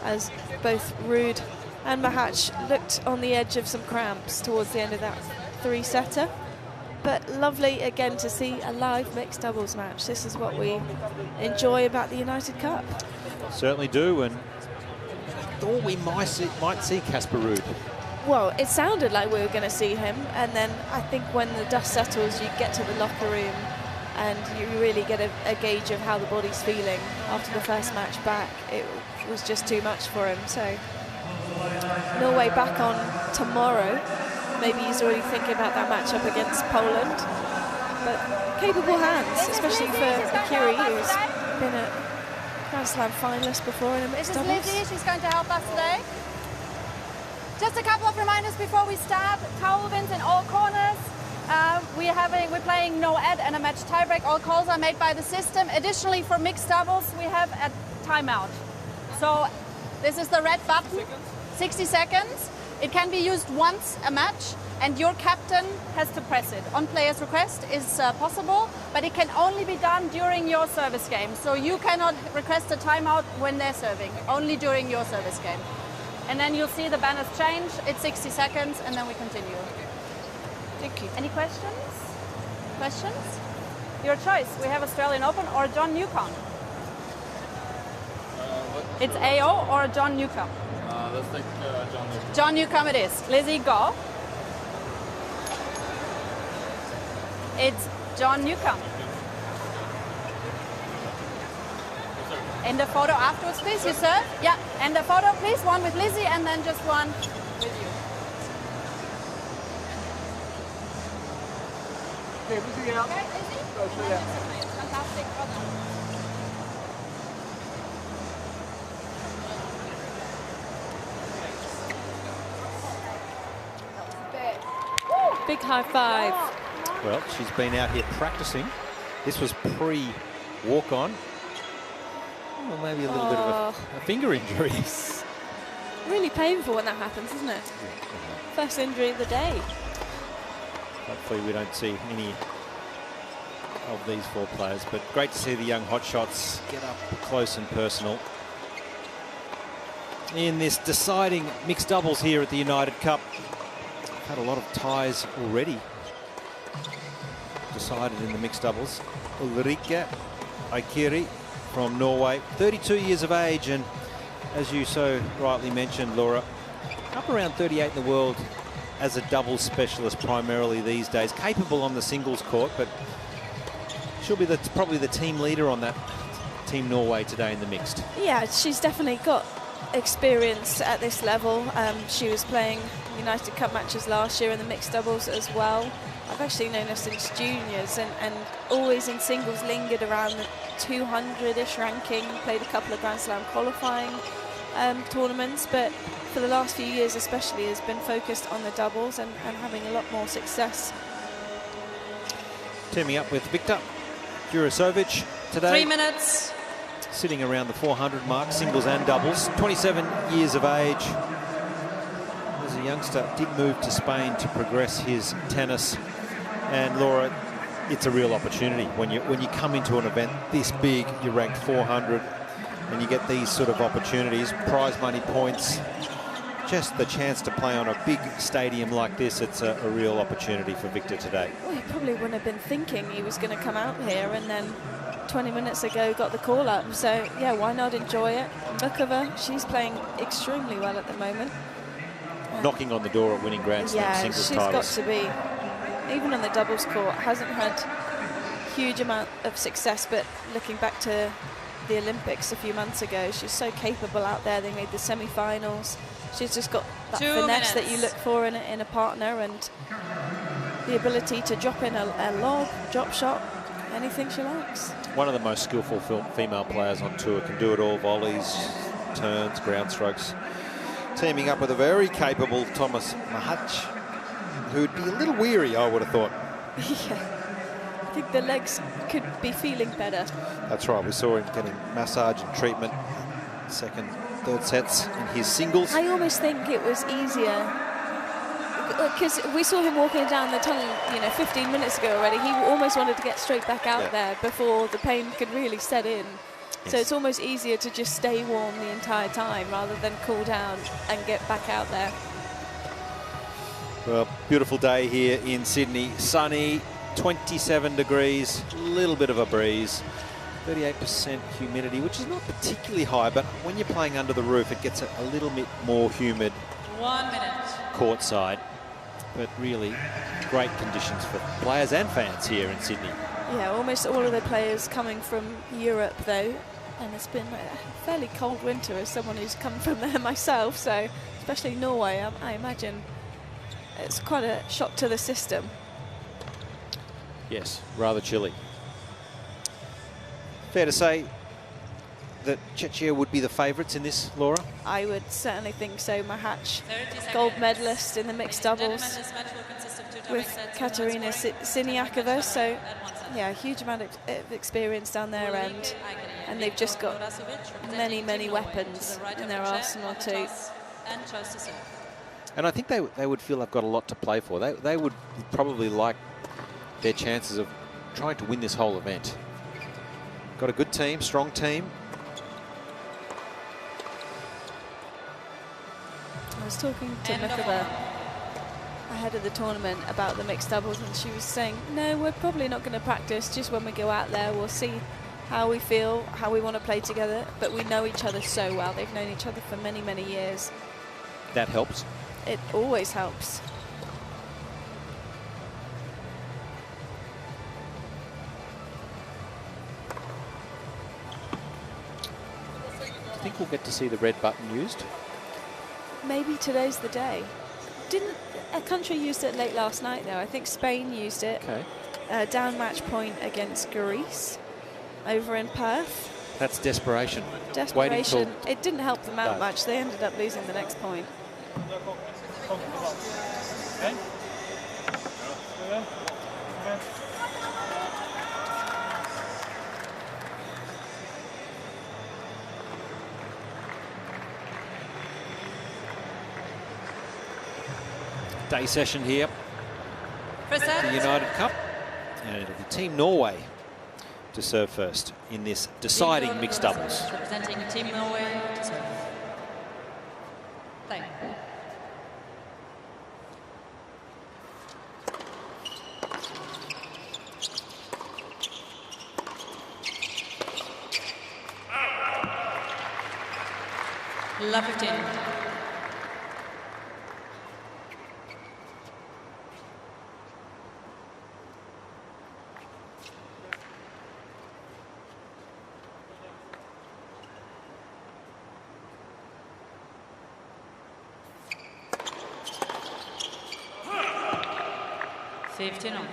as both Ruud and Machac looked on the edge of some cramps towards the end of that 3-setter. But lovely again to see a live mixed doubles match. This is what we enjoy about the United Cup. Certainly do, and I thought we might see Casper Ruud. Well, it sounded like we were going to see him, and then I think when the dust settles, you get to the locker room and you really get a gauge of how the body's feeling after the first match back. It was just too much for him. So Norway back on tomorrow. Maybe he's already thinking about that matchup against Poland. But capable hands, especially for Aikari, who's been a Grand Slam finalist before in a mixed doubles. This is Lizzie, she's going to help us today. Just a couple of reminders before we start. Towel wins in all corners. We're playing no ad and a match tiebreak. All calls are made by the system. Additionally, for mixed doubles, we have a timeout. So this is the red button, 60 seconds. It can be used once a match, and your captain has to press it. On player's request is possible, but it can only be done during your service game. So you cannot request a timeout when they're serving, only during your service game. And then you'll see the banners change. It's 60 seconds, and then we continue. Thank you. Any questions? Questions? Your choice. We have Australian Open or John Newcomb. It's AO or John Newcomb. Let's take John Newcomb. John Newcomb it is. Lizzie, go. It's John Newcomb. And the photo afterwards, please. You serve? Yeah. And the photo, please. One with Lizzie and then just one with you. Okay, Lizzie out. Okay, Lizzie? Go through that. Fantastic. Well done. Big high five. Well, she's been out here practicing. This was pre-walk-on. Well, maybe a little bit of a finger injury. Really painful when that happens, isn't it? First injury of the day. Hopefully we don't see any of these four players, but great to see the young hotshots get up close and personal in this deciding mixed doubles here at the United Cup. Had a lot of ties already decided in the mixed doubles. Ulrike Aikari from Norway, 32 years of age, and as you so rightly mentioned, Laura, up around 38 in the world as a doubles specialist primarily these days, capable on the singles court, but she'll be probably the team leader on that Team Norway today in the mixed. Yeah, she's definitely got experience at this level. She was playing United Cup matches last year in the mixed doubles as well. I've actually known her since juniors and always in singles lingered around the 200-ish ranking, played a couple of Grand Slam qualifying tournaments, but for the last few years especially has been focused on the doubles and having a lot more success. Teaming up with Victor Jurasovic today. 3 minutes. Sitting around the 400 mark, singles and doubles. 27 years of age. As a youngster, did move to Spain to progress his tennis. And Laura, it's a real opportunity when you come into an event this big. You're ranked 400, and you get these sort of opportunities, prize money, points. Just the chance to play on a big stadium like this, it's a real opportunity for Victor today. Well, he probably wouldn't have been thinking he was going to come out here, and then 20 minutes ago got the call up. So yeah, why not enjoy it? Muchova, she's playing extremely well at the moment. Knocking on the door at winning Grand Slam singles titles. Got to be, even on the doubles court, hasn't had huge amount of success, but looking back to the Olympics a few months ago, she's so capable out there. They made the semi-finals. She's just got that 2 finesse minutes. that you look for in a partner, and the ability to drop in a lob, drop shot, anything she likes. One of the most skillful female players on tour, can do it all, volleys, turns, ground strokes. Teaming up with a very capable Thomas Machac, who'd be a little weary, I would have thought. Yeah, I think the legs could be feeling better. That's right, we saw him getting massage and treatment, second, third sets in his singles. I almost think it was easier, because we saw him walking down the tunnel, 15 minutes ago already. He almost wanted to get straight back out there before the pain could really set in. Yes. So it's almost easier to just stay warm the entire time rather than cool down and get back out there. Well, beautiful day here in Sydney. Sunny, 27 degrees, a little bit of a breeze. 38% humidity, which is not particularly high, but when you're playing under the roof, it gets a little bit more humid 1 minute. courtside. But really great conditions for players and fans here in Sydney. Yeah, almost all of the players coming from Europe, though, and it's been a fairly cold winter as someone who's come from there myself, so especially Norway, I imagine it's quite a shock to the system. Yes, rather chilly. Fair to say that Czechia would be the favourites in this, Laura? I would certainly think so. Machac, gold medalist in the mixed doubles with Katerina Siniakova, so yeah, a huge amount of experience down their end, and they've just got many weapons in their arsenal too. And I think they would feel they've got a lot to play for. They would probably like their chances of trying to win this whole event. Got a good team, strong team. I was talking to Muchova ahead of the tournament about the mixed doubles, and she was saying, no, we're probably not going to practice. Just when we go out there, we'll see how we feel, how we want to play together. But we know each other so well. They've known each other for many years. That helps. It always helps. I think we'll get to see the red button used. Maybe today's the day. Didn't a country used it late last night, though? I think Spain used it. Okay. Down match point against Greece over in Perth. That's desperation. Desperation. It didn't help them out much. They ended up losing the next point. Day session here at the United Cup, and it'll be Team Norway to serve first in this deciding mixed doubles. Representing Team Norway to serve. Thank you. Love 15. On.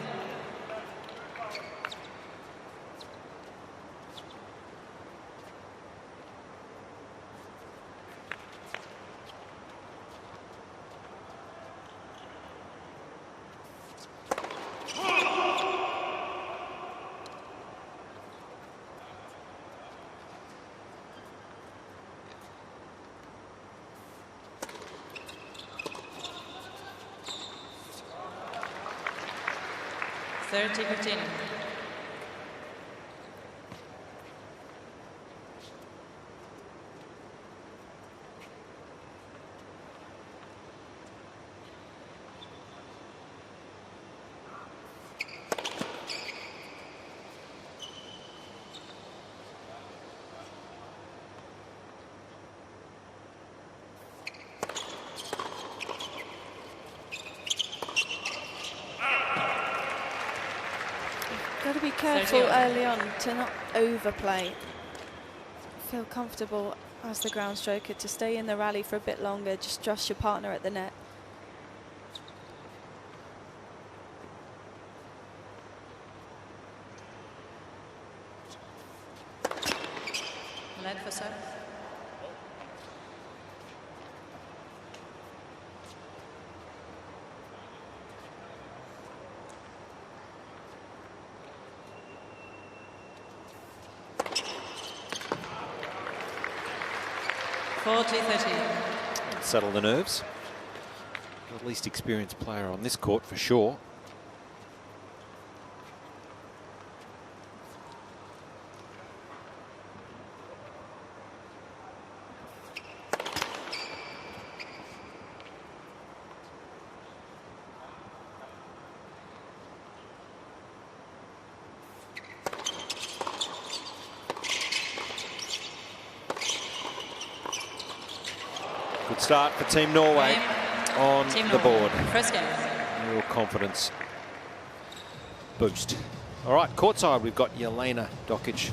30-15. Got to be careful early on to not overplay. Feel comfortable as the ground stroker to stay in the rally for a bit longer. Just trust your partner at the net. Led for serve. Settle the nerves. The least experienced player on this court for sure. Good start for Team Norway on the board. First game. Real confidence boost. All right, courtside we've got Jelena Dokic.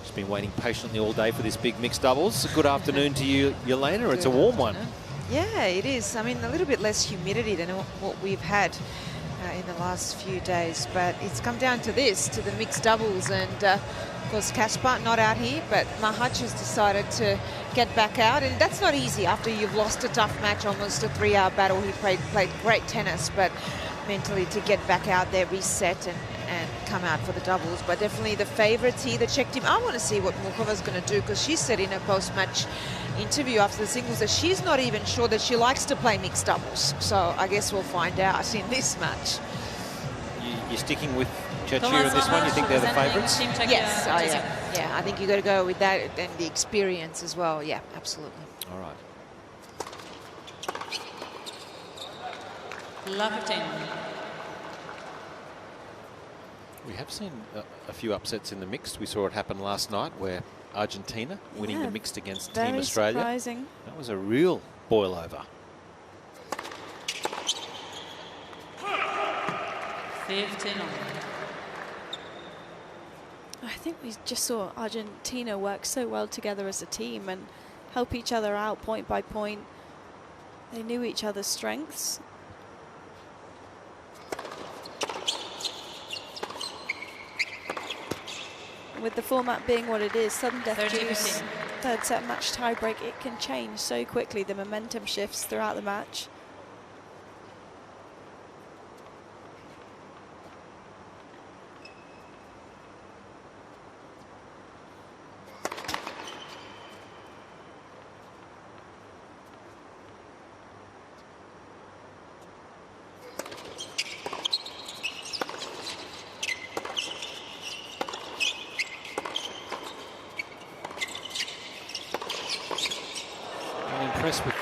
She's been waiting patiently all day for this big mixed doubles. Good afternoon to you, Jelena. It's a warm one. Yeah, it is. I mean, a little bit less humidity than what we've had in the last few days, but it's come down to this, to the mixed doubles, and of course Kasper not out here, but Machac has decided to get back out, and that's not easy after you've lost a tough match, almost a 3-hour battle. He played great tennis, but mentally to get back out there, reset and come out for the doubles. But definitely the favourites here, the Czech team. I want to see what Muchova's going to do, because she said in her post-match interview after the singles that she's not even sure that she likes to play mixed doubles. So I guess we'll find out in this match. You're sticking with Czechia in this one? You think they're the favourites? Yes, I am. Yeah, I think you got to go with that and the experience as well. Yeah, absolutely. All right. We have seen a few upsets in the mixed. We saw it happen last night where Argentina winning the mixed against Team Australia. Surprising. That was a real boil over. 15. I think we just saw Argentina work so well together as a team and help each other out point by point. They knew each other's strengths. With the format being what it is, sudden death juice, third set match tiebreak, it can change so quickly. The momentum shifts throughout the match. With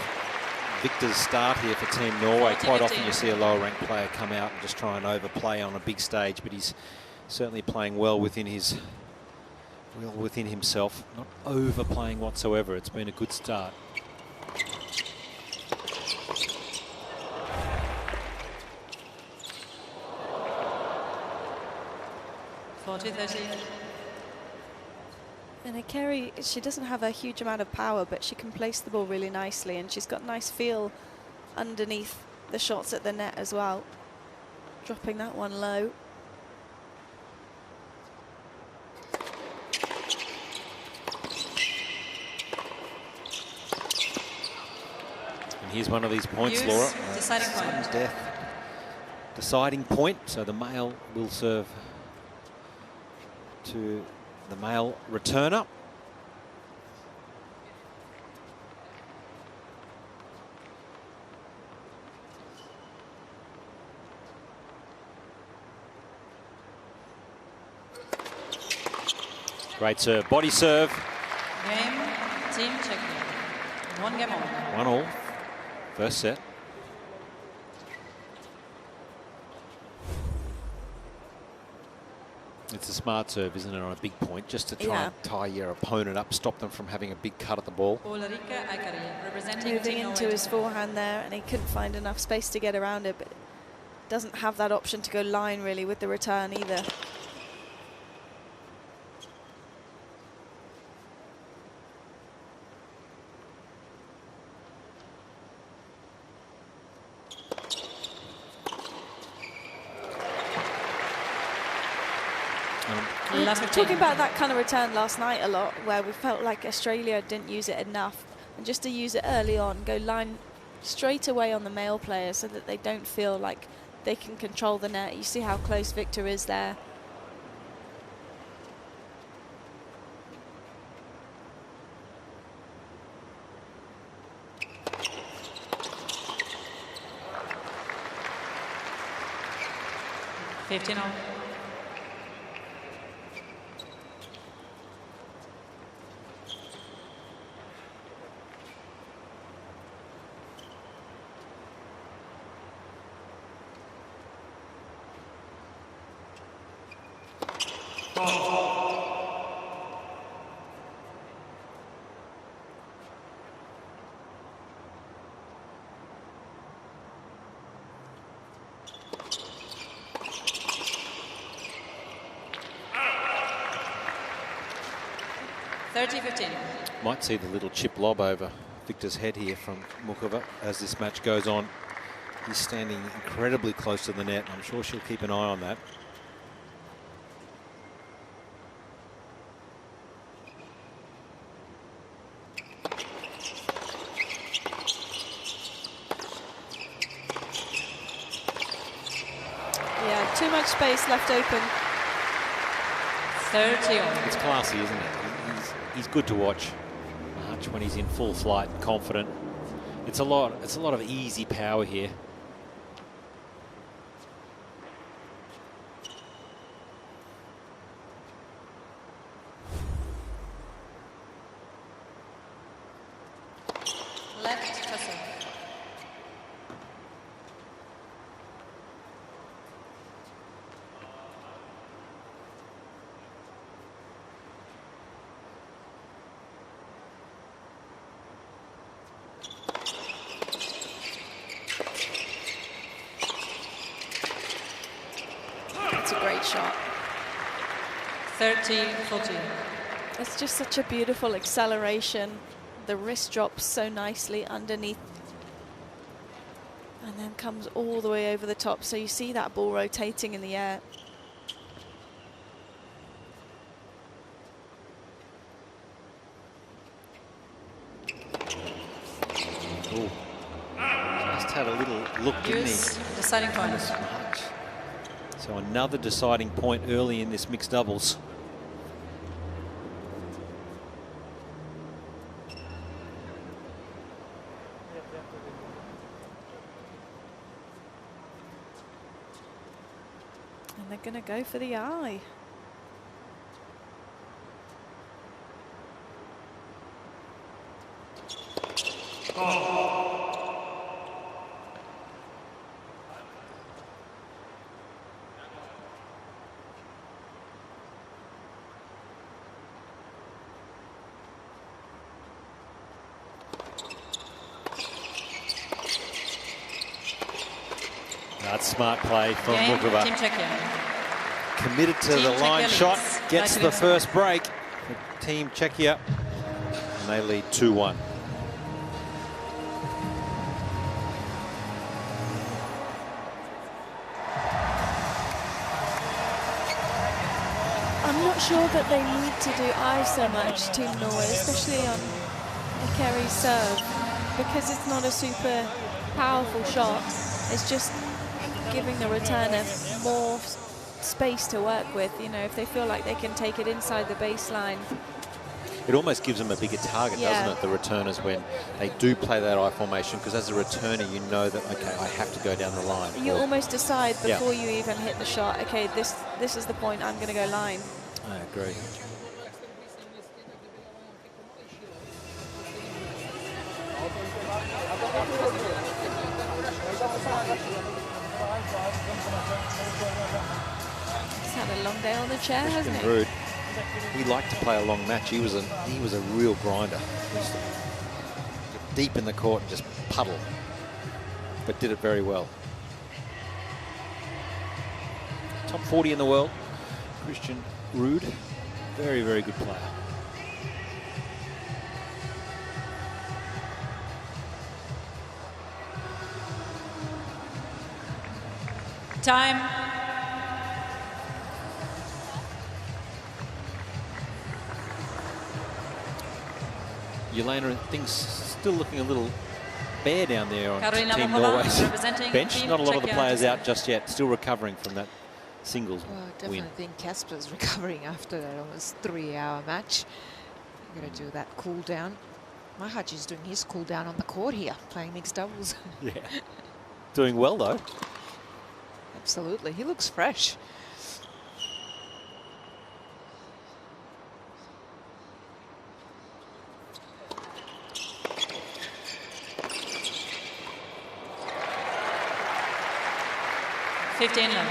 Victor's start here for Team Norway. Quite often you see a lower ranked player come out and just try and overplay on a big stage, but he's certainly playing well within himself, not overplaying whatsoever. It's been a good start. And Akeri, she doesn't have a huge amount of power, but she can place the ball really nicely, and she's got nice feel underneath the shots at the net as well. Dropping that one low. And here's one of these points, Laura. Deciding point. Death. Deciding point. So the male will serve to the male returner. Great serve. Body serve. Game, Team Czechia. 1 game on. 1-1. First set. It's a smart serve, isn't it, on a big point, just to try and tie your opponent up, stop them from having a big cut at the ball. Moving into his forehand there, and he couldn't find enough space to get around it, but doesn't have that option to go line really with the return either. Talking about that kind of return last night a lot, where we felt like Australia didn't use it enough, and just to use it early on, go line straight away on the male players so that they don't feel like they can control the net. You see how close Victor is there. $15. Might see the little chip lob over Victor's head here from Muchova as this match goes on. He's standing incredibly close to the net. I'm sure she'll keep an eye on that. Yeah, too much space left open. 30 on. It's classy, isn't it? He's good to watch. Machac when he's in full flight, confident. It's a lot of easy power here. Left tussle. That's a great shot. 30-14. It's just such a beautiful acceleration. The wrist drops so nicely underneath and then comes all the way over the top. So you see that ball rotating in the air. Ooh. Just had a little look, didn't he? Deciding point. So another deciding point early in this mixed doubles. And they're going to go for the eye. That's smart play from Muchova. Team Czechia. Committed to the line shot, gets the first break for Team Czechia, and they lead 2-1. I'm not sure that they need to do eye so much, Team Norway, especially on Ikeri's serve, because it's not a super powerful shot. It's just giving the returner more space to work with. You know, if they feel like they can take it inside the baseline. It almost gives them a bigger target, doesn't it, the returners, when they do play that eye formation, because as a returner, you know that, okay, I have to go down the line. You almost decide before you even hit the shot, okay, this is the point, I'm going to go line. I agree. He's had a long day on the chair, hasn't he? Ruud. He liked to play a long match. He was a real grinder. Just deep in the court and just puddle, but did it very well. Top 40 in the world, Christian Ruud. Very, very good player. Time. Yelena, things still looking a little bare down there on Karolina Team Muchova, Norway's representing bench. Team Not a lot of the Czechia. players out just yet, still recovering from that singles Well, I definitely win. think Casper's recovering after that almost 3-hour match. You've got to do that cool down. Machac is doing his cool down on the court here, playing mixed doubles. Yeah. Doing well, though. Absolutely. He looks fresh. Fifteen-11.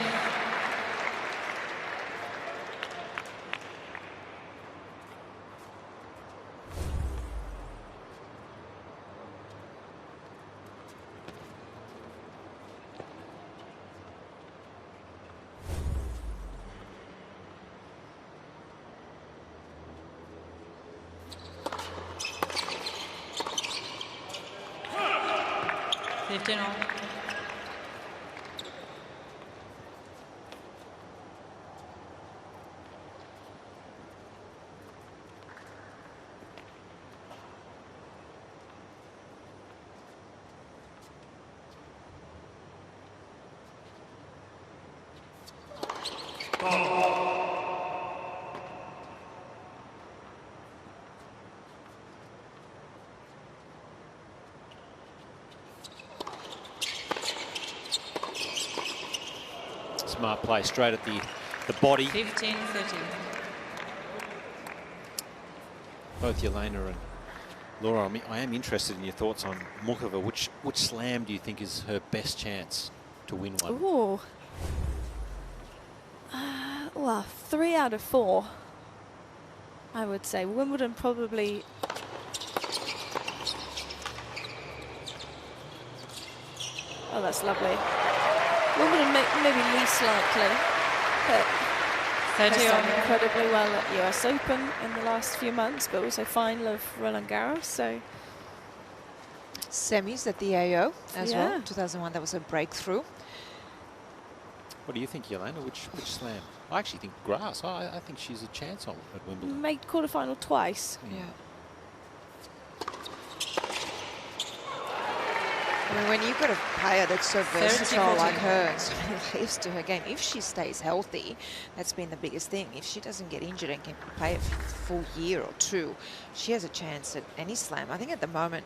Fifteen-all. Smart play straight at the body. 15-13. Both Yelena and Laura, I am interested in your thoughts on Muchova. Which slam do you think is her best chance to win one? Ooh. Well, 3 out of 4, I would say. Wimbledon probably... Oh, that's lovely. Wimbledon maybe least likely, but has done incredibly well at US Open in the last few months, but also final of Roland Garros, so... Semis at the AO as Yeah. well. 2001, that was a breakthrough. What do you think, Yelena? Which slam? I actually think grass. I think she's a chance on at Wimbledon. Made quarterfinal twice. Yeah. I mean, when you've got a player that's so versatile like her and so many layers to her game, if she stays healthy, that's been the biggest thing. If she doesn't get injured and can play a full year or two, she has a chance at any slam. I think at the moment,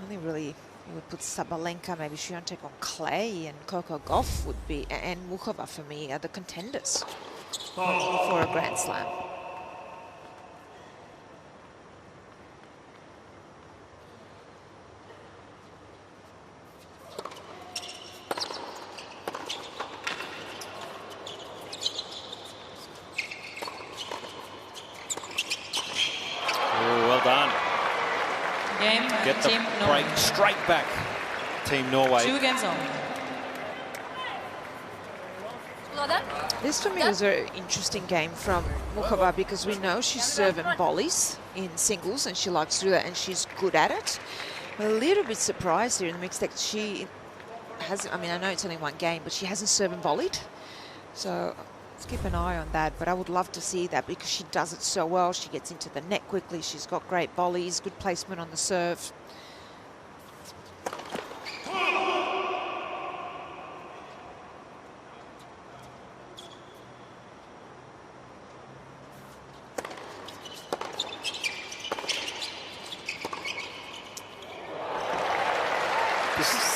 only really you would put Sabalenka, maybe Swiatek on clay, and Coco Gauff would be, and Muchova for me are the contenders for a Grand Slam. Oh, well done. Game. Get the Team break Norway. straight back. Team Norway. 2 games on. This for me was a very interesting game from Muchova because we know she's serving volleys in singles and she likes to do that and she's good at it. I'm a little bit surprised here in the mixed that she hasn't, I mean, I know it's only one game, but she hasn't served and volleyed. So let's keep an eye on that, but I would love to see that because she does it so well. She gets into the net quickly. She's got great volleys, good placement on the serve.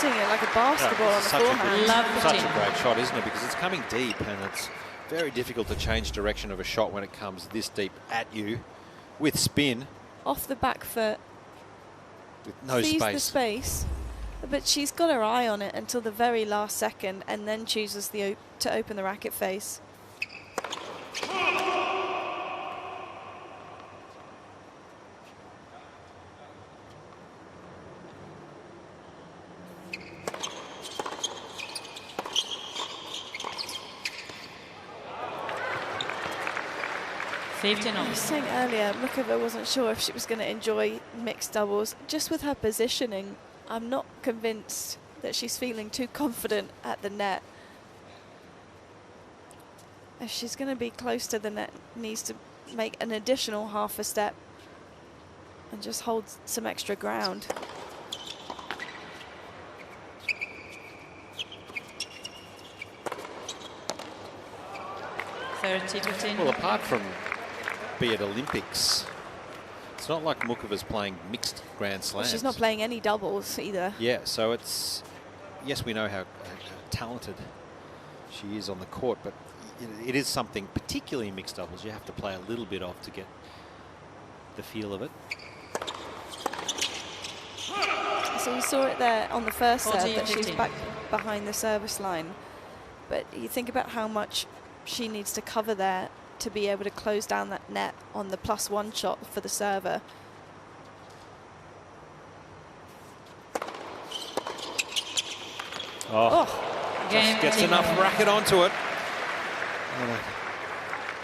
Seeing it like a basketball on the forehand. Such a great shot, isn't it? Because it's coming deep and it's very difficult to change direction of a shot when it comes this deep at you with spin. Off the back foot. With no sees space. the space But she's got her eye on it until the very last second and then chooses to open the racket face. I was saying earlier, Muchova wasn't sure if she was going to enjoy mixed doubles. Just with her positioning, I'm not convinced that she's feeling too confident at the net. If she's going to be close to the net, needs to make an additional half a step and just hold some extra ground. Well, apart from be it Olympics, it's not like Muchova's playing mixed Grand Slams. Well, she's not playing any doubles either. Yeah, so it's, yes, we know how talented she is on the court, but it is something, particularly in mixed doubles, you have to play a little bit of to get the feel of it. So we saw it there on the first serve that she's back behind the service line. But you think about how much she needs to cover there to be able to close down that net on the +1 shot for the server. Just gets enough racket onto it.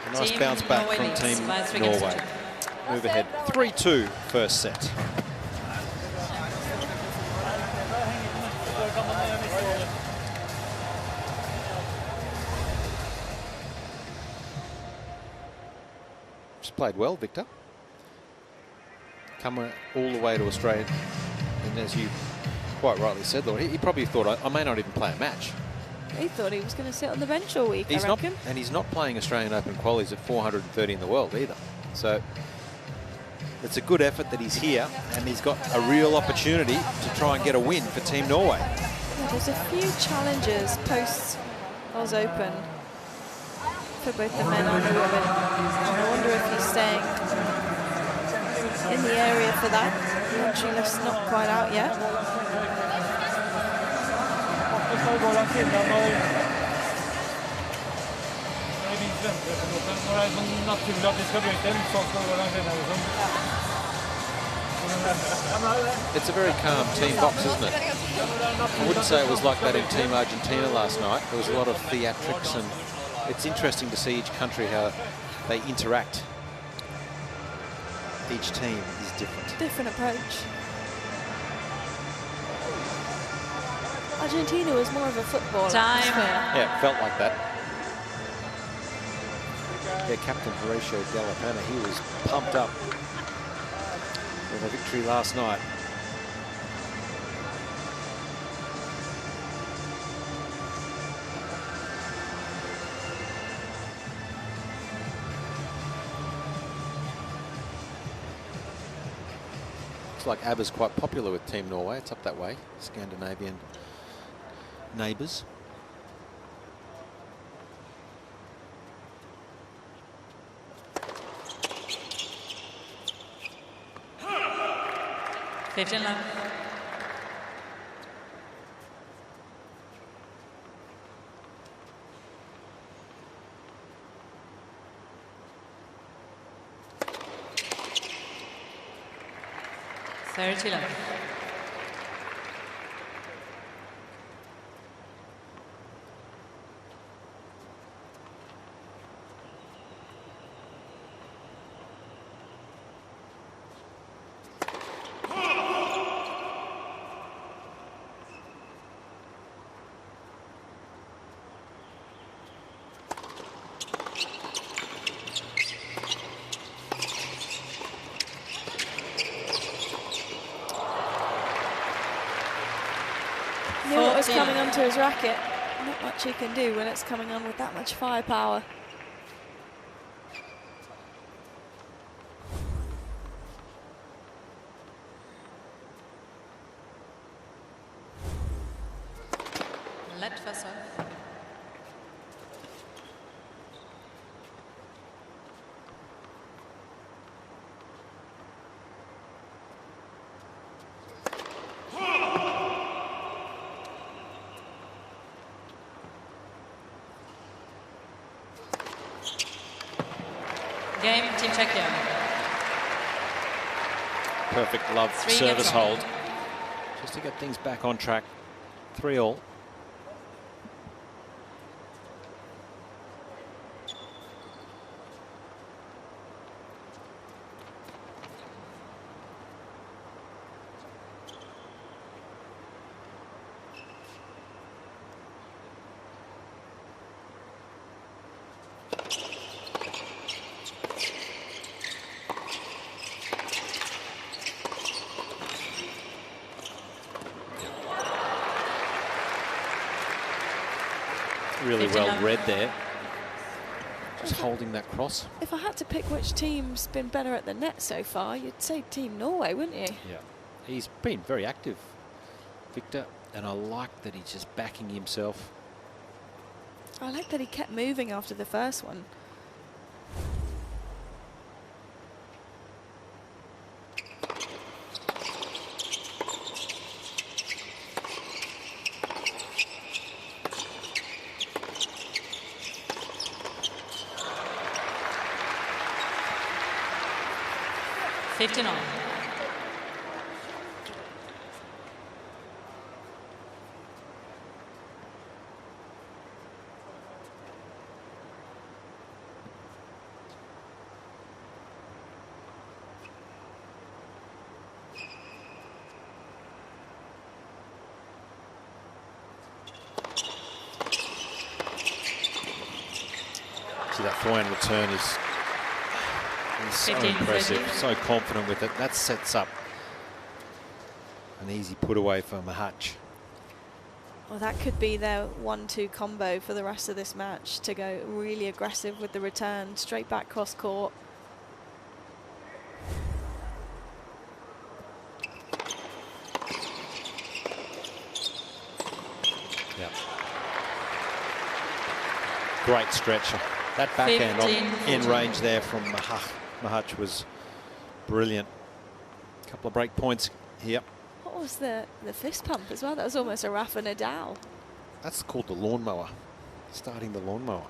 A nice bounce back from Team Norway. Move ahead 3-2 first set. Played well, Victor. Come all the way to Australia, and as you quite rightly said, Lord, he probably thought I may not even play a match. He thought he was going to sit on the bench all week, I reckon. And he's not playing Australian Open qualies at 430 in the world either. So it's a good effort that he's here, and he's got a real opportunity to try and get a win for Team Norway. Yeah, there's a few challenges post Oz Open for both the men and the women. I wonder if he's staying in the area for that. Entry list's not quite out yet. It's a very calm team box, isn't it? I wouldn't say it was like that in Team Argentina last night. There was a lot of theatrics, and it's interesting to see each country, how they interact. Each team is different. Different approach. Argentina was more of a football atmosphere. Yeah, it felt like that. Yeah, Captain Horatio Dellapena, he was pumped up with a victory last night. Like ABBA's quite popular with Team Norway. It's up that way, Scandinavian neighbours. Chile. Knew what was coming onto his racket. Not much he can do when it's coming on with that much firepower. Let for serve. Game, Team Czechia. Perfect love service hold. Just to get things back on track. 3-all. Really well read there. Just holding that cross. If I had to pick which team's been better at the net so far, you'd say Team Norway, wouldn't you? Yeah. He's been very active, Victor, and I like that he's just backing himself. I like that he kept moving after the first one. $15. See, that forehand return is so impressive, so confident with it. That sets up an easy put away for Machac. Well, that could be their 1-2 combo for the rest of this match, to go really aggressive with the return, straight back cross court. Yeah. Great stretcher. That backhand in range there from Machac was brilliant. A couple of break points here. What was the fist pump as well? That was almost a Rafa Nadal. That's called the lawnmower. Starting the lawnmower.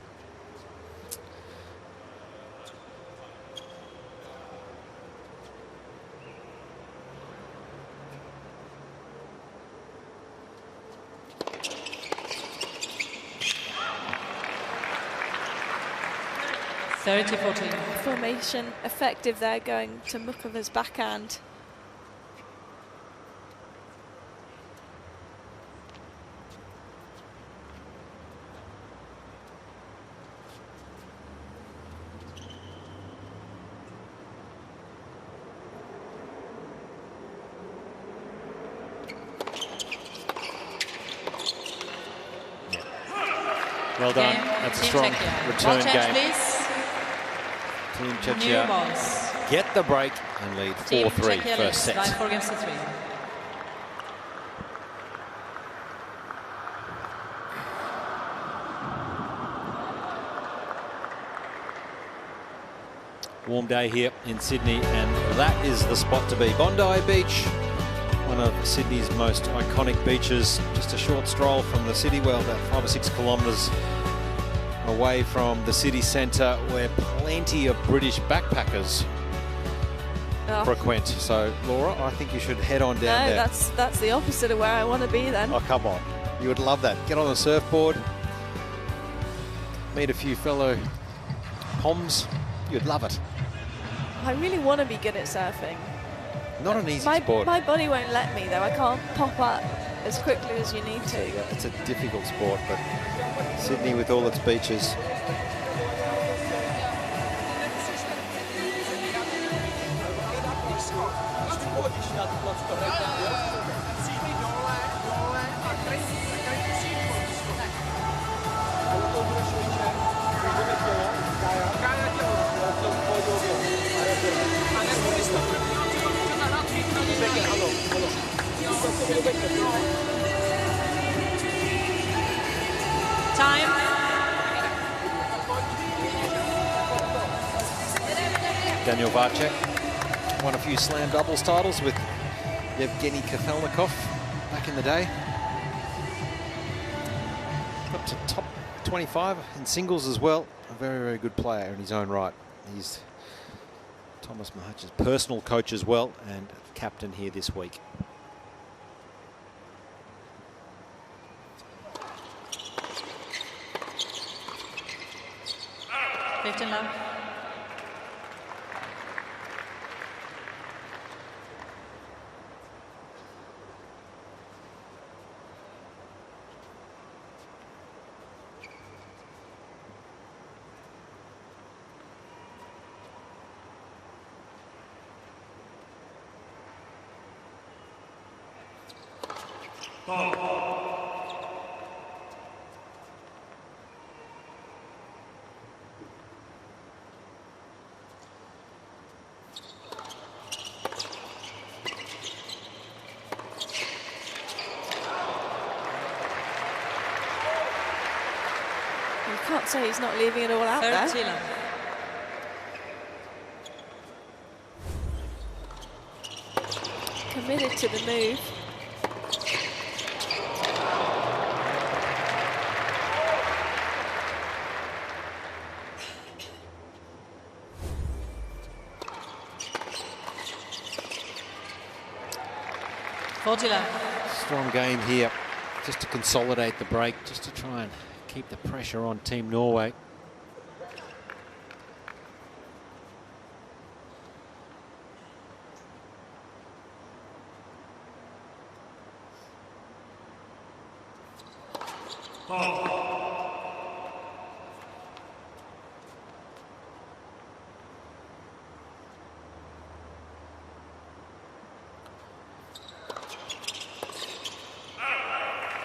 Formation effective there, going to Muchova's backhand. Well done. That's a strong return game. Please. Team Czechia get the break and lead 4-3 first set. 4 games to 3. Warm day here in Sydney, and that is the spot to be. Bondi Beach, one of Sydney's most iconic beaches. Just a short stroll from the city, well, about 5 or 6 kilometres away from the city centre, where plenty of British backpackers frequent. So, Laura, I think you should head on down there. No, that's the opposite of where I want to be then. Oh, come on. You would love that. Get on the surfboard, meet a few fellow Poms. You'd love it. I really want to be good at surfing. Not an easy sport. My body won't let me, though. I can't pop up as quickly as you need to. Yeah, it's a difficult sport, but Sydney, with all its beaches, Time. Daniel Vacek won a few slam doubles titles with Yevgeny Kafelnikov back in the day. Up to top 25 in singles as well. A very, very good player in his own right. He's Thomas Mahac's personal coach as well, and captain here this week. Love. You can't say he's not leaving it all out there. Committed to the move. Strong game here, just to consolidate the break, just to try and keep the pressure on Team Norway.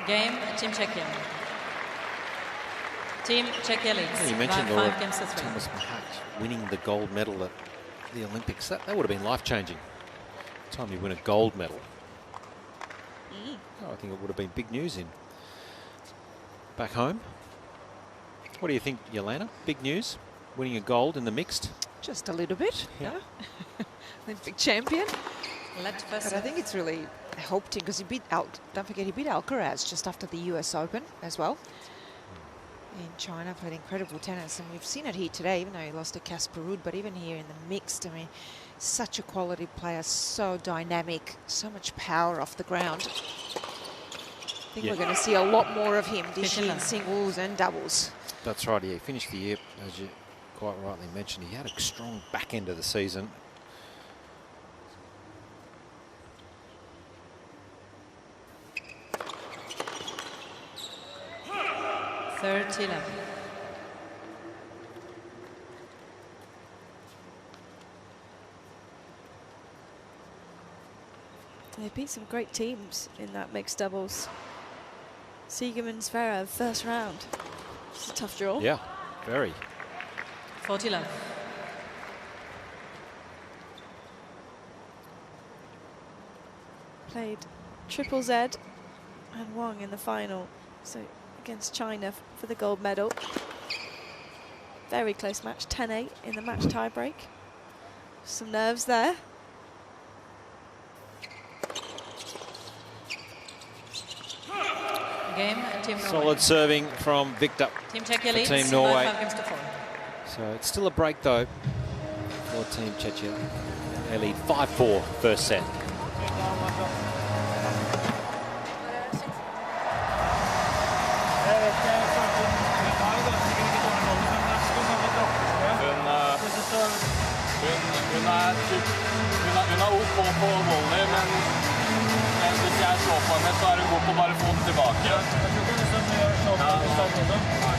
Game, Team Czechia. Team Czechia leads. Yeah, you mentioned by 5 games to 3. Thomas Machac winning the gold medal at the Olympics. That would have been life-changing. Time you win a gold medal. Oh, I think it would have been big news in back home. What do you think, Yelena? Big news? Winning a gold in the mixed? Just a little bit, yeah. Olympic champion. But I think it's really helped him because he beat don't forget he beat Alcaraz just after the US Open as well. In China, played incredible tennis, and we've seen it here today, even though he lost to Casper Ruud, but even here in the mixed, I mean, such a quality player, so dynamic, so much power off the ground. I think we're going to see a lot more of him this year in singles and doubles. That's right, yeah. He finished the year, as you quite rightly mentioned, he had a strong back end of the season. They beat some great teams in that mixed doubles. Siegerman, Zverev, first round. It's a tough draw. Yeah, very. 40 love. Played Triple Z and Wang in the final. So against China for the gold medal. Very close match, 10-8 in the match tiebreak. Some nerves there. Game, Team Norway. Solid serving from Victor. Team Czechia leads Team Norway. 5 games to 4. So it's still a break though for Team Czechia. They lead 5-4 first set. Hun er OK på volley, men hvis jeg slår på henne, så er hun god på bare å få den tilbake.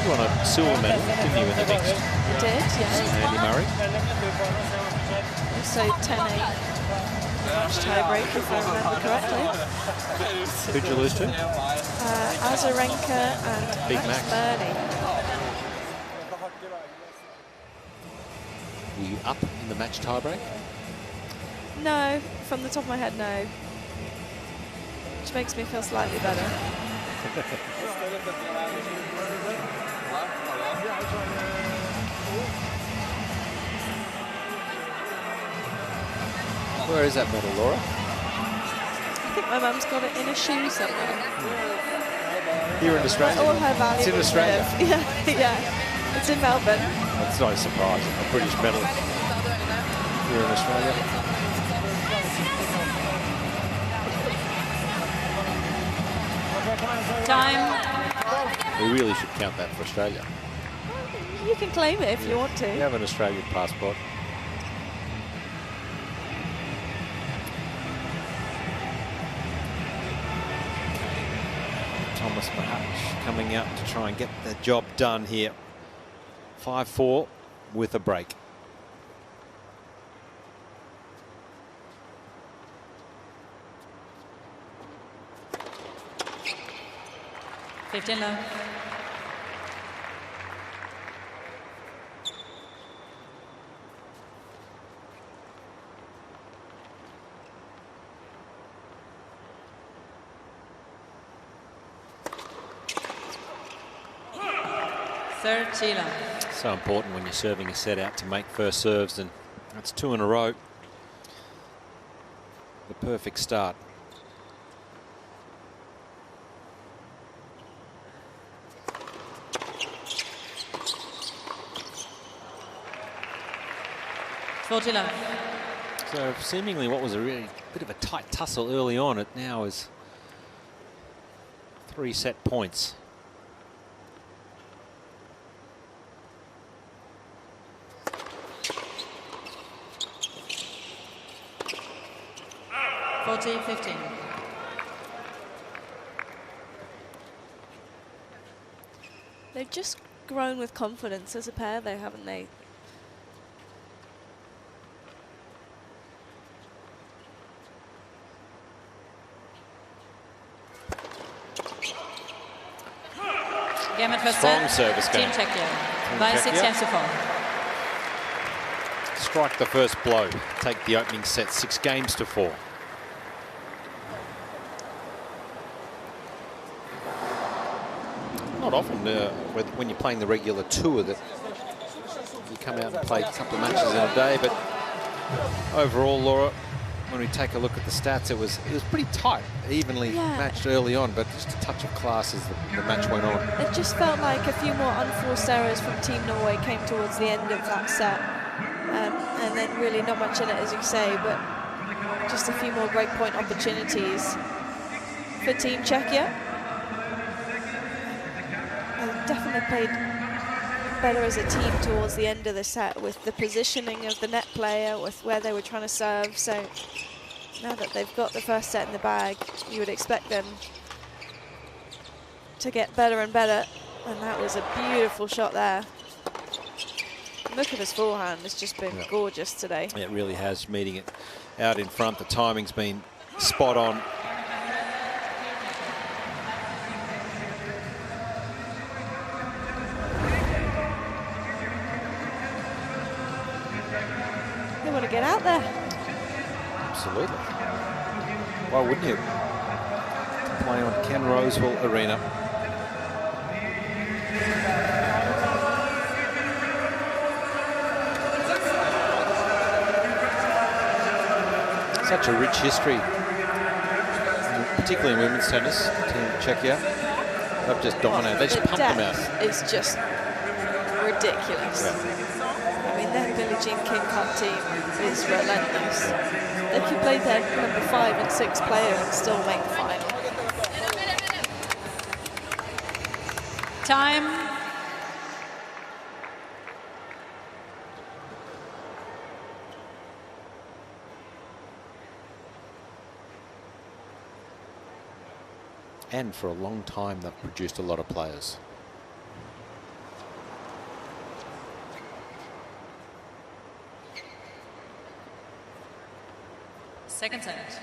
You won a silver medal, didn't you, in the mixed? You did, yes. Andy Murray. So 10-8 match tiebreak, if I remember correctly. Who'd you lose to? Azarenka and Big Max. Burney. Were you up in the match tiebreak? No, from the top of my head, no. Which makes me feel slightly better. Where is that medal, Laura? I think my mum's got it in a shoe somewhere. Here in Australia? All her valuables. It's in Australia? Yeah, yeah. It's in Melbourne. That's not a surprise, a British medal. here in Australia. Time. We really should count that for Australia. You can claim it if you want to. You have an Australian passport. Thomas Machac coming out to try and get the job done here. 5-4 with a break. Fifteen love. So important when you're serving a set out to make first serves, and that's 2 in a row. The perfect start. So seemingly what was a really bit of a tight tussle early on, it now is 3 set points. They've just grown with confidence as a pair, though, haven't they? Strong service game. Team Czechia. By 6 games to 4. Strike the first blow. Take the opening set 6 games to 4. Not often when you're playing the regular tour that you come out and play a couple of matches in a day, but overall, Laura, when we take a look at the stats, it was pretty tight, evenly matched early on, but just a touch of class as the match went on. It just felt like a few more unforced errors from Team Norway came towards the end of that set, and then really not much in it, as you say, but just a few more break point opportunities for Team Czechia. Definitely played better as a team towards the end of the set with the positioning of the net player, with where they were trying to serve. So now that they've got the first set in the bag, you would expect them to get better and better. And that was a beautiful shot there. Look at his forehand, it's just been gorgeous today. It really has, meeting it out in front. The timing's been spot on. Want to get out there. Absolutely. Why wouldn't you? Play on Ken Rosewell Arena. Such a rich history, particularly in women's tennis. Team Czechia, they've just dominated. They just pumped them out. It's just ridiculous. I mean, their Billie Jean King Cup team is relentless. They could play their number 5 and 6 player and still make the final. Time. And for a long time, they've produced a lot of players. Second set.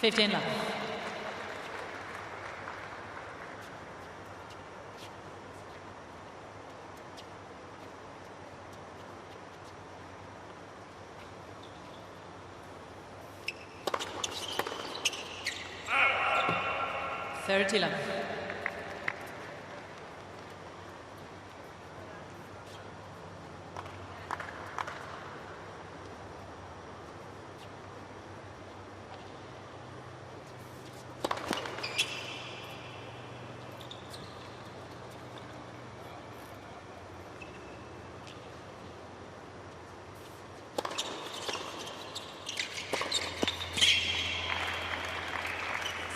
$15 love. $30 love.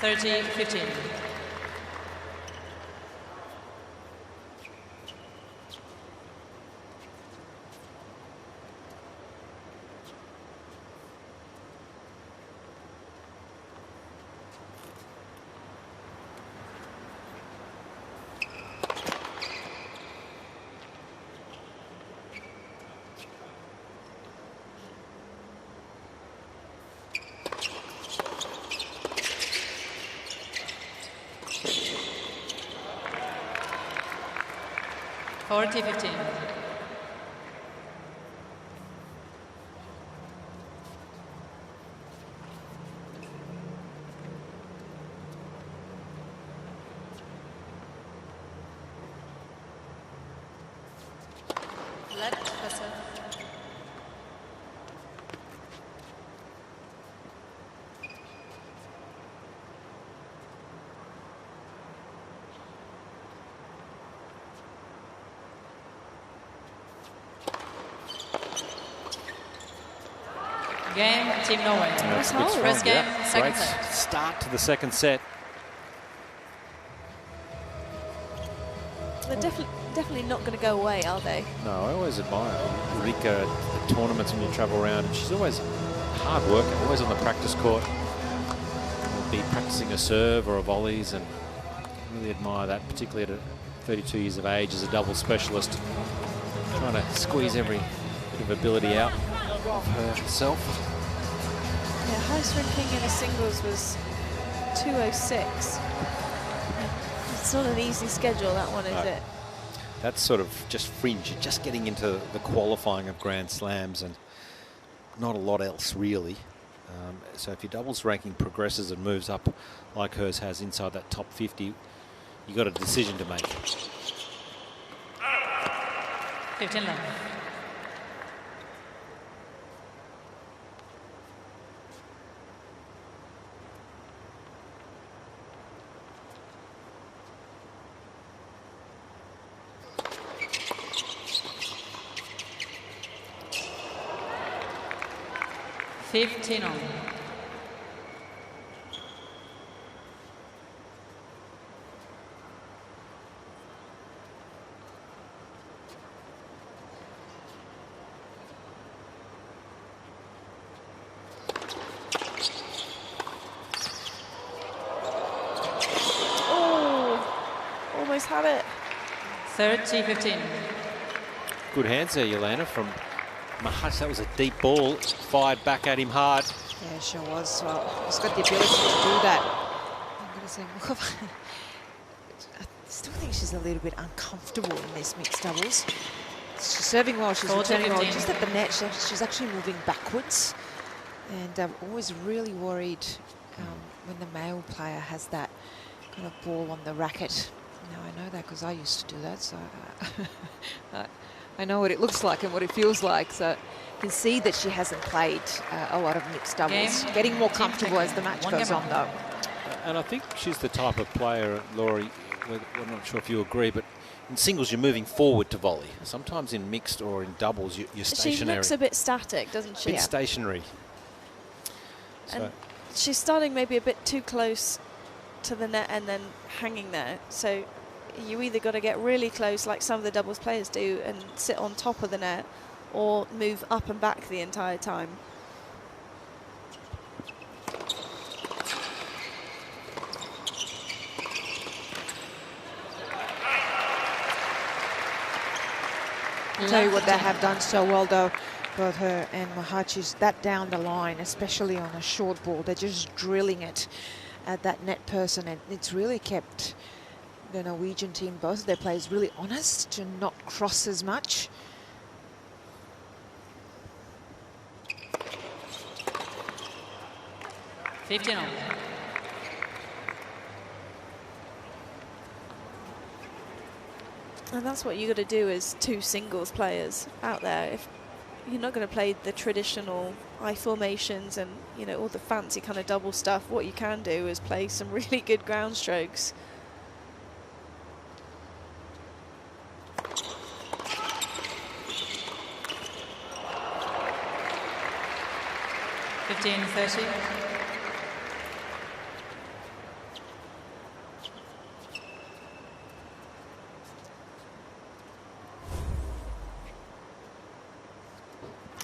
30-15. Forty-15. Left, Professor. Game, Team Norway. That's a bit strong. First game, second Great set. start to the second set. They're definitely not going to go away, are they? No, I always admire Ulrika at the tournaments when you travel around, and she's always hard worker, always on the practice court. Will be practicing a serve or a volleys, and really admire that, particularly at 32 years of age as a double specialist, trying to squeeze every bit of ability out of herself. Yeah, highest ranking in a singles was 206. It's not an easy schedule, that one, is it? That's sort of just fringe. You're just getting into the qualifying of Grand Slams and not a lot else really. So if your doubles ranking progresses and moves up like hers has inside that top 50, you got a decision to make. 15 left. Fifteen on. Oh, almost had it. 30-15. Good hands there, Yelena, from Machac. That was a deep ball, fired back at him hard. Yeah, sure was. Well, he's got the ability to do that. I'm going to say Muchova. I still think she's a little bit uncomfortable in this mixed doubles. She's serving well, she's returning well. Just at the net, she's actually moving backwards. And I'm always really worried when the male player has that kind of ball on the racket. Now I know that because I used to do that, so I know what it looks like and what it feels like. So you can see that she hasn't played a lot of mixed doubles. Getting more comfortable as the match goes on, though. And I think she's the type of player, Laurie, I'm not sure if you agree, but in singles you're moving forward to volley. Sometimes in mixed or in doubles you're stationary. She looks a bit static, doesn't she? A bit stationary. And she's starting maybe a bit too close to the net and then hanging there. So you either got to get really close like some of the doubles players do and sit on top of the net, or move up and back the entire time. I'll tell you what they have done so well, though, both her and Machac, is that down the line, especially on a short ball. They're just drilling it at that net person, and it's really kept the Norwegian team, both of their players, really honest to not cross as much. $15 on. And that's what you got to do as two singles players out there. If you're not going to play the traditional I formations and, you know, all the fancy kind of double stuff, what you can do is play some really good ground strokes.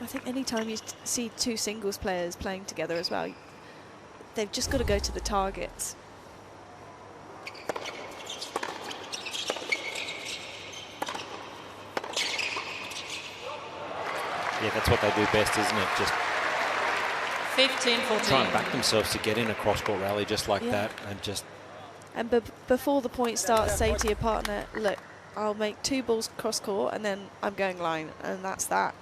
think anytime you see two singles players playing together as well, they've just got to go to the targets. Yeah, that's what they do best, isn't it? Just 15-14. try and back themselves to get in a cross-court rally just like that, and just... And before the point starts, say to your partner, look, I'll make 2 balls cross-court and then I'm going line, and that's that.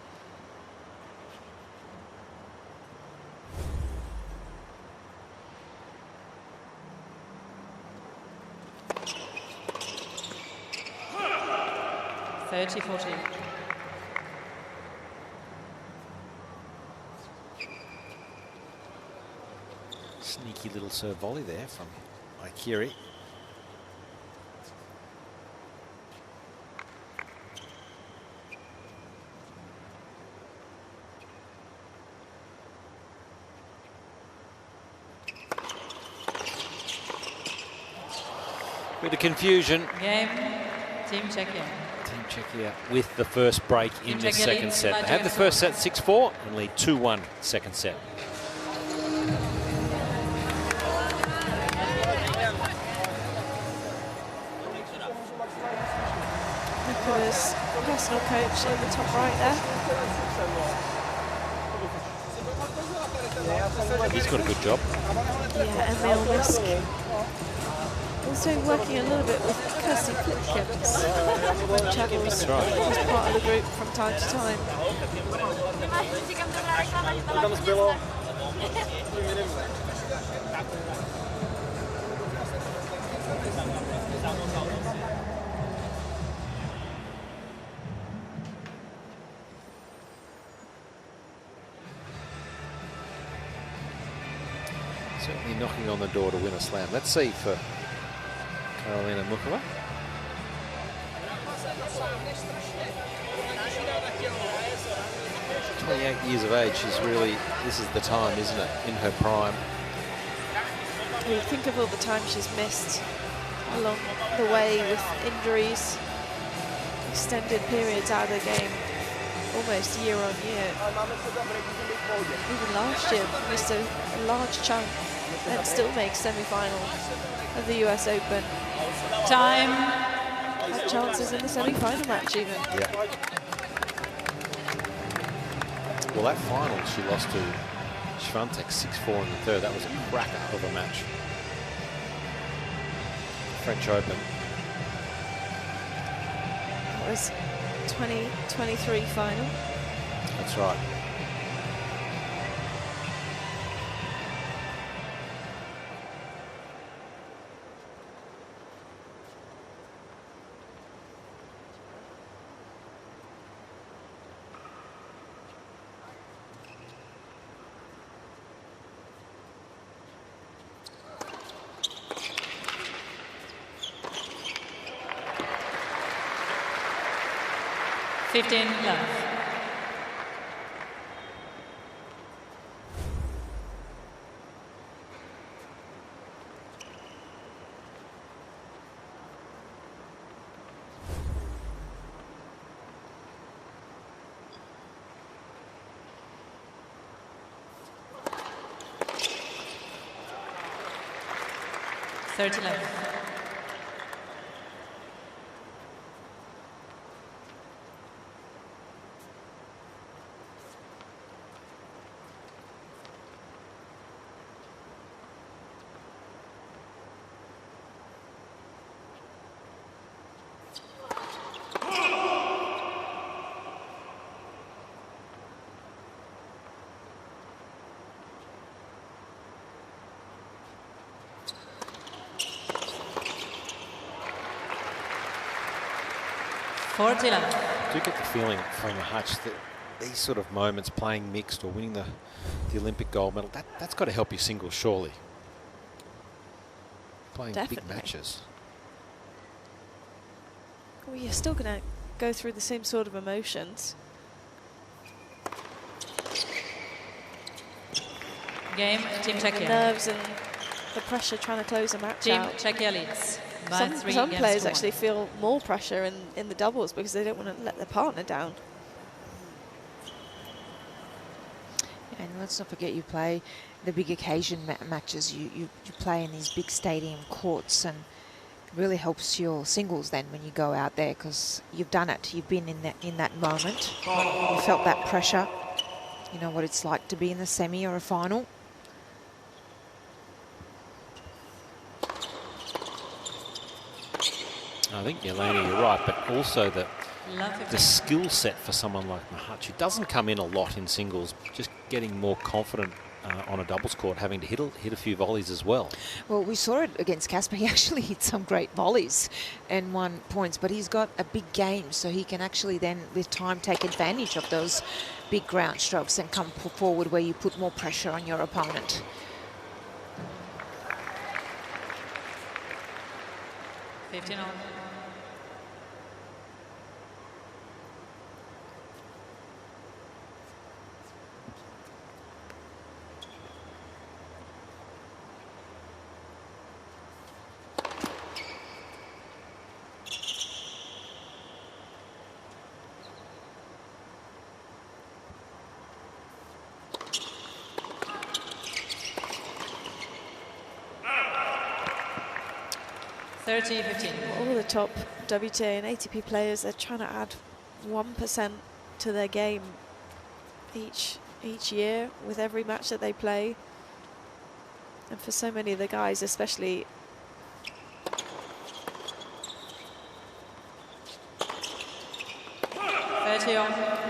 Sneaky little serve volley there from Ikiri. Bit of confusion. Game, Team Czechia. Team Czechia with the first break in the second set. They have the first set 6-4 and lead 2-1 second set. Nicholas, personal coach in the top right there. He's got a good job. Yeah, Emil Misk. Also working a little bit with Kirsty Flipkins when Chadwell's as part of the group from time to time. Certainly knocking on the door to win a slam. Let's see for Karolina Muchova. 28 years of age, she's really, this is the time, isn't it, in her prime. You think of all the time she's missed along the way with injuries, extended periods out of the game, almost year on year. Even last year, missed a large chunk and still makes semi-final of the US Open. Time. Had chances in the semi-final match even. Yeah. Well, that final she lost to Swiatek 6-4 in the third. That was a cracker of a match. French Open. That was 2023 final. That's right. Love. Love. I do get the feeling from Machac that these sort of moments, playing mixed or winning the Olympic gold medal, that's got to help you singles, surely. Playing big matches. Well, you're still going to go through the same sort of emotions. Game, Team Czechia. Nerves and the pressure trying to close a match Team out. Czechia leads. Some players actually feel more pressure in the doubles because they don't want to let their partner down. And let's not forget, you play the big occasion matches. You play in these big stadium courts, and it really helps your singles then when you go out there, because you've done it. You've been in that moment. You felt that pressure. You know what it's like to be in the semi or a final. I think, Yelena, you're right, but also the skill set for someone like Machac, who doesn't come in a lot in singles, just getting more confident on a doubles court, having to hit a few volleys as well. Well, we saw it against Casper. He actually hit some great volleys and won points, but he's got a big game, so he can actually then, with time, take advantage of those big ground strokes and come forward where you put more pressure on your opponent. All the top WTA and ATP players, they're trying to add 1% to their game each year with every match that they play. And for so many of the guys, especially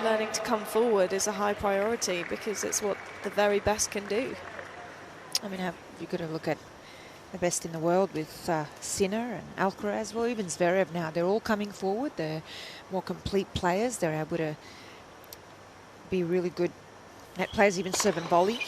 learning to come forward is a high priority, because it's what the very best can do. I mean, you've got to look at the best in the world with Sinner and Alcaraz, well, even Zverev now. They're all coming forward. They're more complete players. They're able to be really good net players, even serve and volley.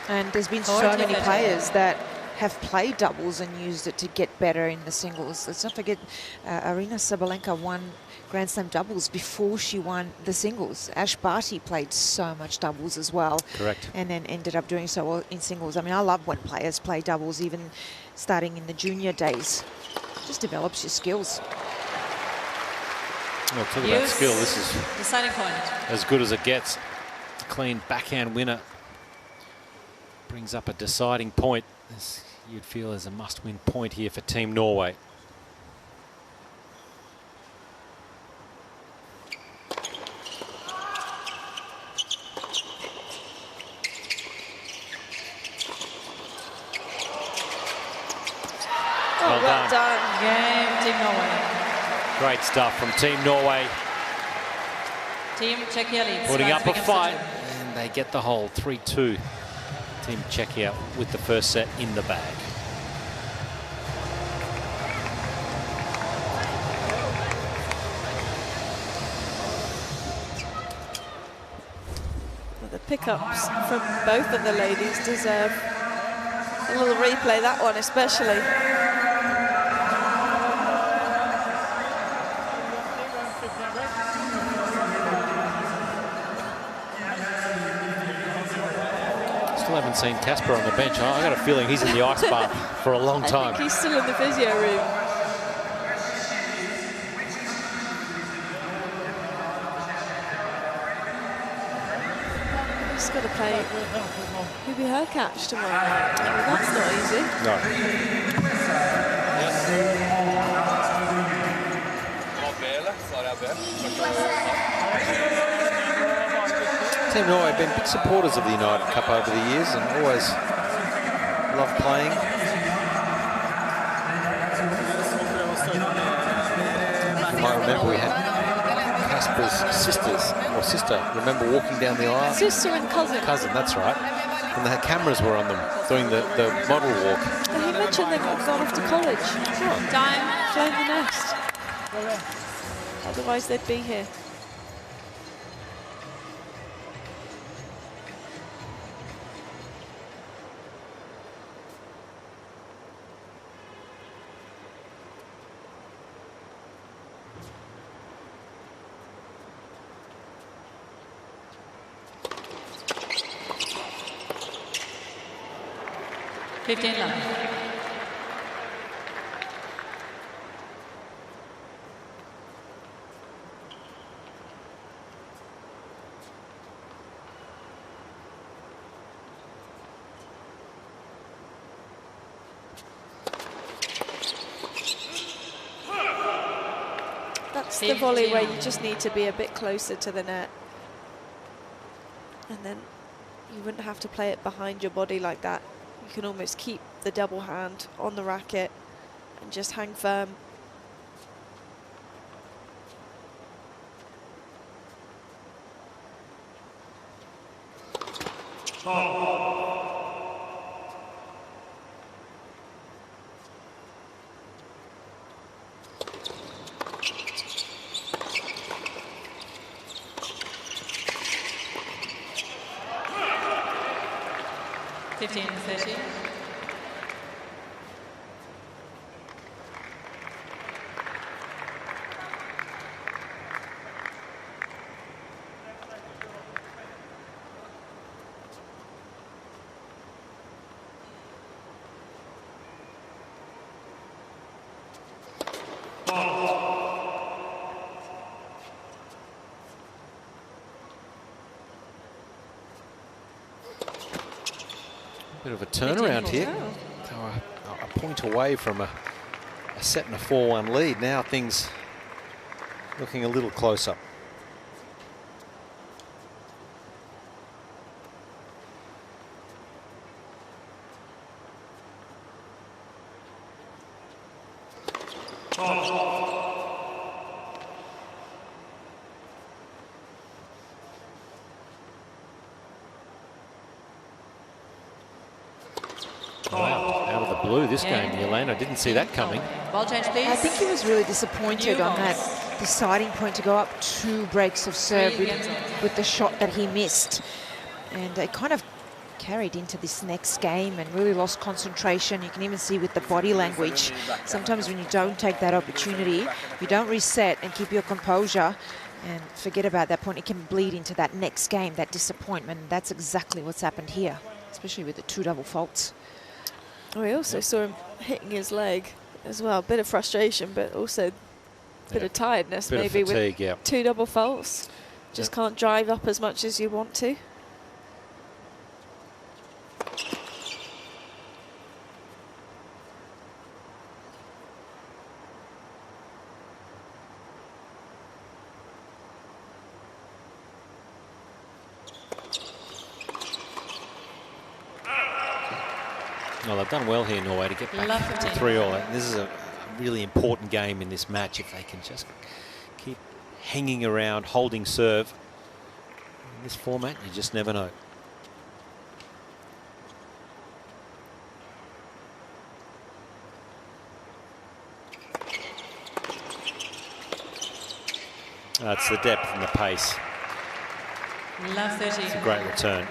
And there's been so many players that have played doubles and used it to get better in the singles. Let's not forget, Arina Sabalenka won Grand Slam doubles before she won the singles. Ash Barty played so much doubles as well. Correct. And then ended up doing so well in singles. I mean, I love when players play doubles, even starting in the junior days. It just develops your skills. Well, talk about skill. This is deciding point. As good as it gets. Clean backhand winner. Brings up a deciding point. This, you'd feel, is a must-win point here for Team Norway. Well done. Game, Team Norway. Great stuff from Team Norway. Team Czechia leads. Putting up a fight, and they get the hold. 3-2. Team Czechia with the first set in the bag. Well, the pickups from both of the ladies deserve a little replay, that one especially. Still haven't seen Casper on the bench. I got a feeling he's in the ice bath for a long time. I think he's still in the physio room. He's got to play Who Be Her Catch tomorrow. Well, that's not easy. No. Team Norway have been big supporters of the United Cup over the years and always loved playing. You might remember we had Casper's sister, remember walking down the aisle? Sister and cousin. Cousin, that's right. And the cameras were on them doing the model walk. Well, he mentioned they've gone off to college. Oh. Flown the nest. Otherwise they'd be here. 15-9. That's the volley where you just need to be a bit closer to the net. And then you wouldn't have to play it behind your body like that. You can almost keep the double hand on the racket and just hang firm. Bit of a turnaround here. They were a point away from a set and a 4-1 lead. Now things looking a little closer. This game, Yelena, didn't see that coming. Ball change, please. I think he was really disappointed on that deciding point to go up 2 breaks of serve with the shot that he missed. And it kind of carried into this next game and really lost concentration. You can even see with the body language, sometimes when you don't take that opportunity, you don't reset and keep your composure and forget about that point, it can bleed into that next game, that disappointment. That's exactly what's happened here, especially with the 2 double faults. We also saw him hitting his leg as well. A bit of frustration, but also a bit of tiredness, bit maybe of fatigue, with 2 double faults. Just can't drive up as much as you want to. Well, they've done well here, Norway, to get back to 3-all. This is a really important game in this match if they can just keep hanging around, holding serve. In this format, you just never know. That's the depth and the pace. It's a great return.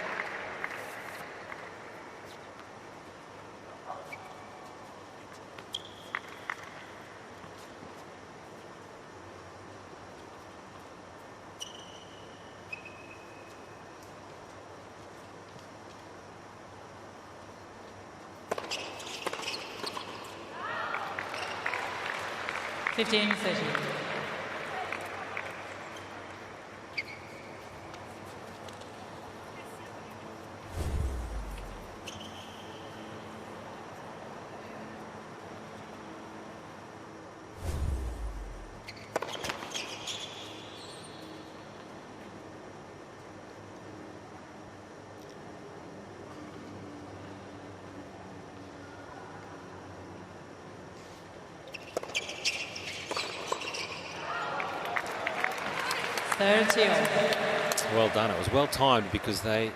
Well done. It was well timed because they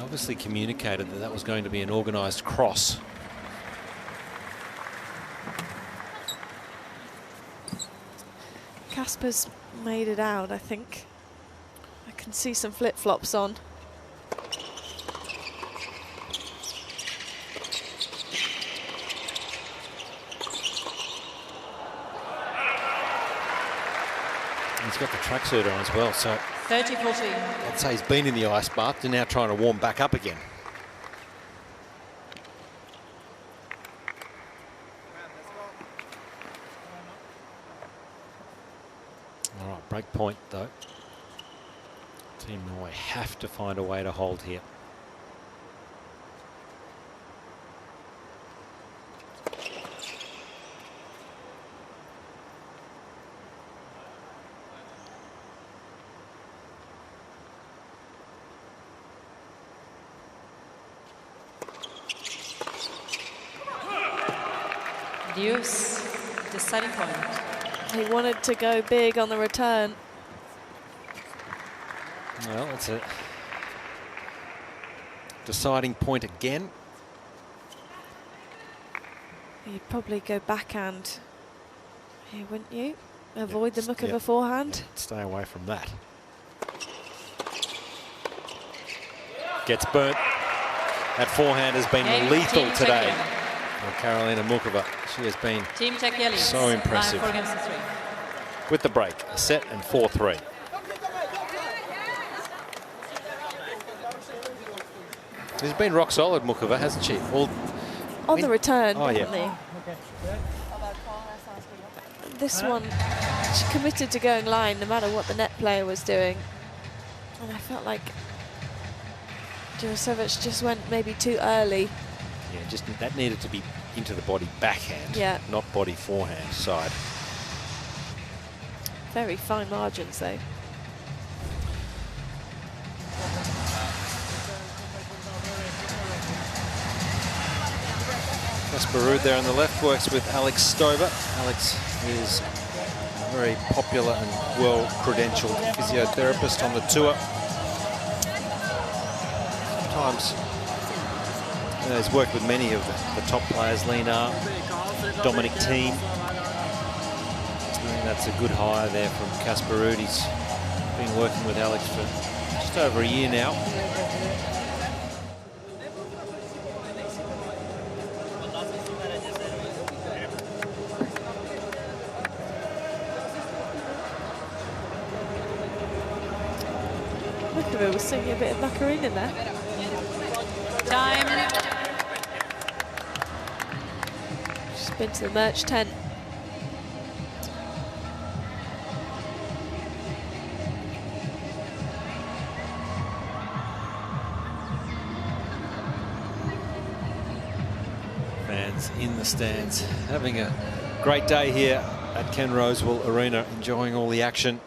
obviously communicated that that was going to be an organised cross. Casper's made it out, I think. I can see some flip-flops on. He's got the tracksuit on as well, so 30-14. I'd say he's been in the ice bath and now trying to warm back up again. All right, break point though. Team Norway have to find a way to hold here. Deuce, deciding point. He wanted to go big on the return. Well, it's a deciding point again. You'd probably go backhand here, wouldn't you? Avoid the Muchova forehand. Stay away from that. Gets burnt. That forehand has been lethal today. Karolina Muchova, she has been Team Czechia leads. so impressive. 4 games to 3. With the break, a set and 4-3. She's been rock solid, Muchova, hasn't she? On the return, oh, definitely. Yeah. This one, she committed to going line no matter what the net player was doing. And I felt like Jurasevich just went maybe too early. Yeah, just that needed to be into the body backhand, not body forehand side. Very fine margins though. Ruud there on the left works with Alex Stover. Alex is a very popular and well-credentialed physiotherapist on the tour. Sometimes he's worked with many of the top players, Lena, Dominic Thiem. I think that's a good hire there from Ruud. He's been working with Alex for just over a year now. Muchova was singing a bit of Macarena there. Time. She's been to the merch tent. Fans in the stands having a great day here at Ken Rosewall Arena, enjoying all the action.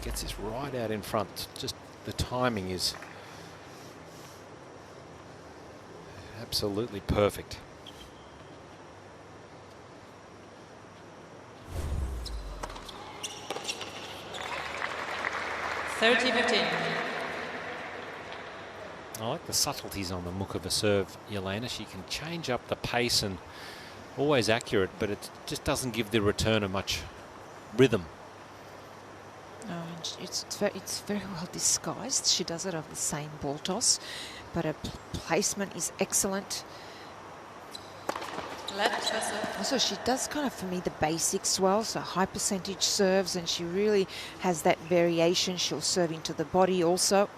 Gets this right out in front. Just the timing is absolutely perfect. I like the subtleties on the Muchova serve, Yelena. She can change up the pace and always accurate, but it just doesn't give the returner much rhythm. No, and it's very well disguised. She does it of the same ball toss, but her placement is excellent. Also, she does kind of, for me, the basics well, so high percentage serves, and she really has that variation. She'll serve into the body also.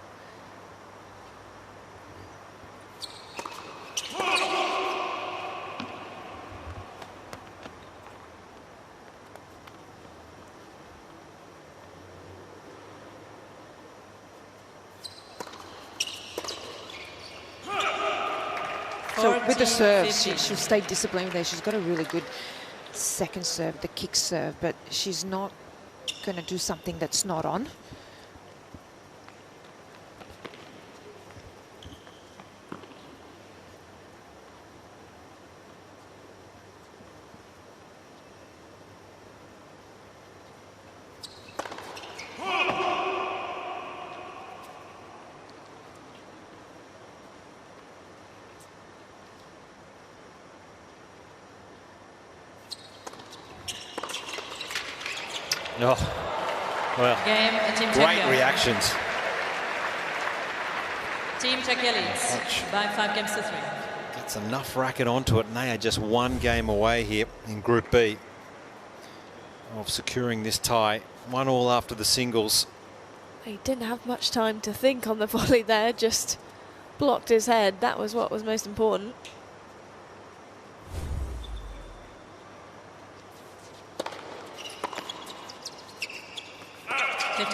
So with the serve, she'll stay disciplined there. She's got a really good second serve, the kick serve, but she's not going to do something that's not on. Oh, well, Game, Team great Czechia. reactions. Team Czechia leads by 5 games to 3. Gets enough racket onto it, and they are just one game away here in Group B of securing this tie. 1-1 after the singles. He didn't have much time to think on the volley there, just blocked his head. That was what was most important.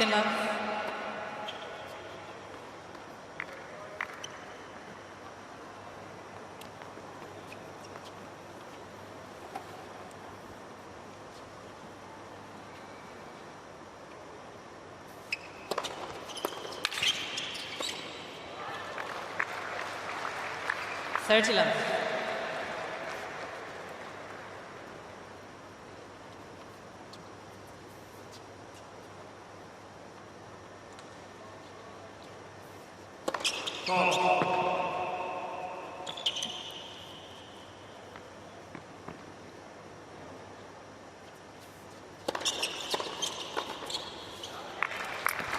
Love. Love.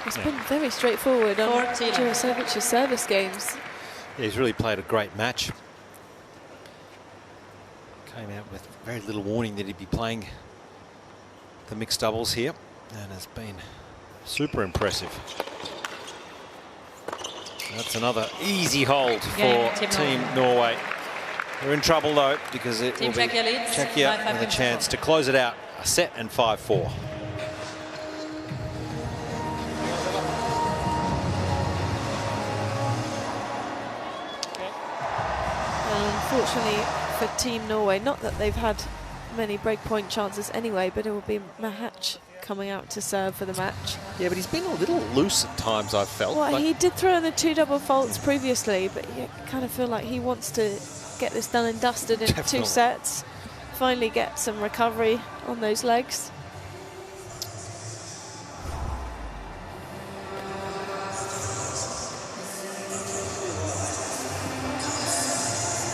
It's been very straightforward on Jurasevic's service games. Yeah, he's really played a great match. Came out with very little warning that he'd be playing the mixed doubles here, and has been super impressive. That's another easy hold for Team Norway. They're in trouble though, because it will be Czechia with a chance to close it out, a set and 5-4. Unfortunately for Team Norway, not that they've had many breakpoint chances anyway, but it will be Machac coming out to serve for the match. Yeah, but he's been a little loose at times, I've felt. Well, he did throw in the 2 double faults previously, but you kind of feel like he wants to get this done and dusted in Definitely. 2 sets. Finally get some recovery on those legs.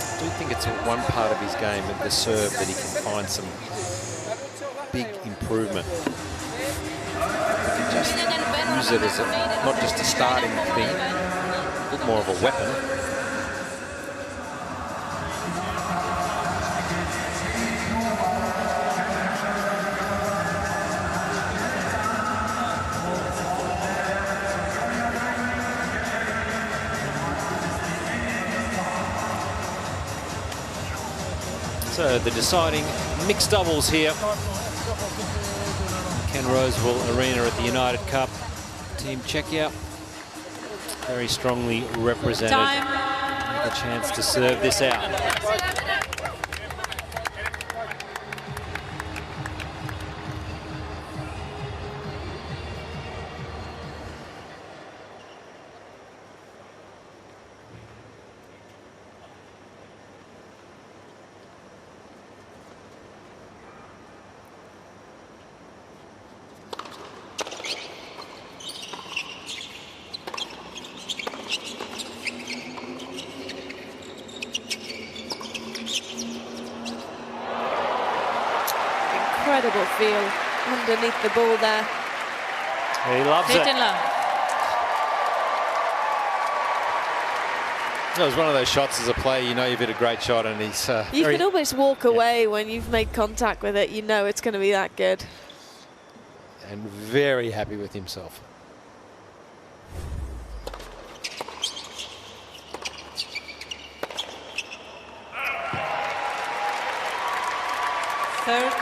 I do think it's one part of his game at the serve that he can find some big improvement. He can just use it as not just a starting thing, a bit more of a weapon. So the deciding mixed doubles here. Ken Rosewall Arena at the United Cup. Team Czechia very strongly represented. With a chance to serve this out. Incredible feel underneath the ball there. He loves it. It was one of those shots as a player, you know you've hit a great shot, and he's you can almost walk away when you've made contact with it. You know it's going to be that good. And very happy with himself.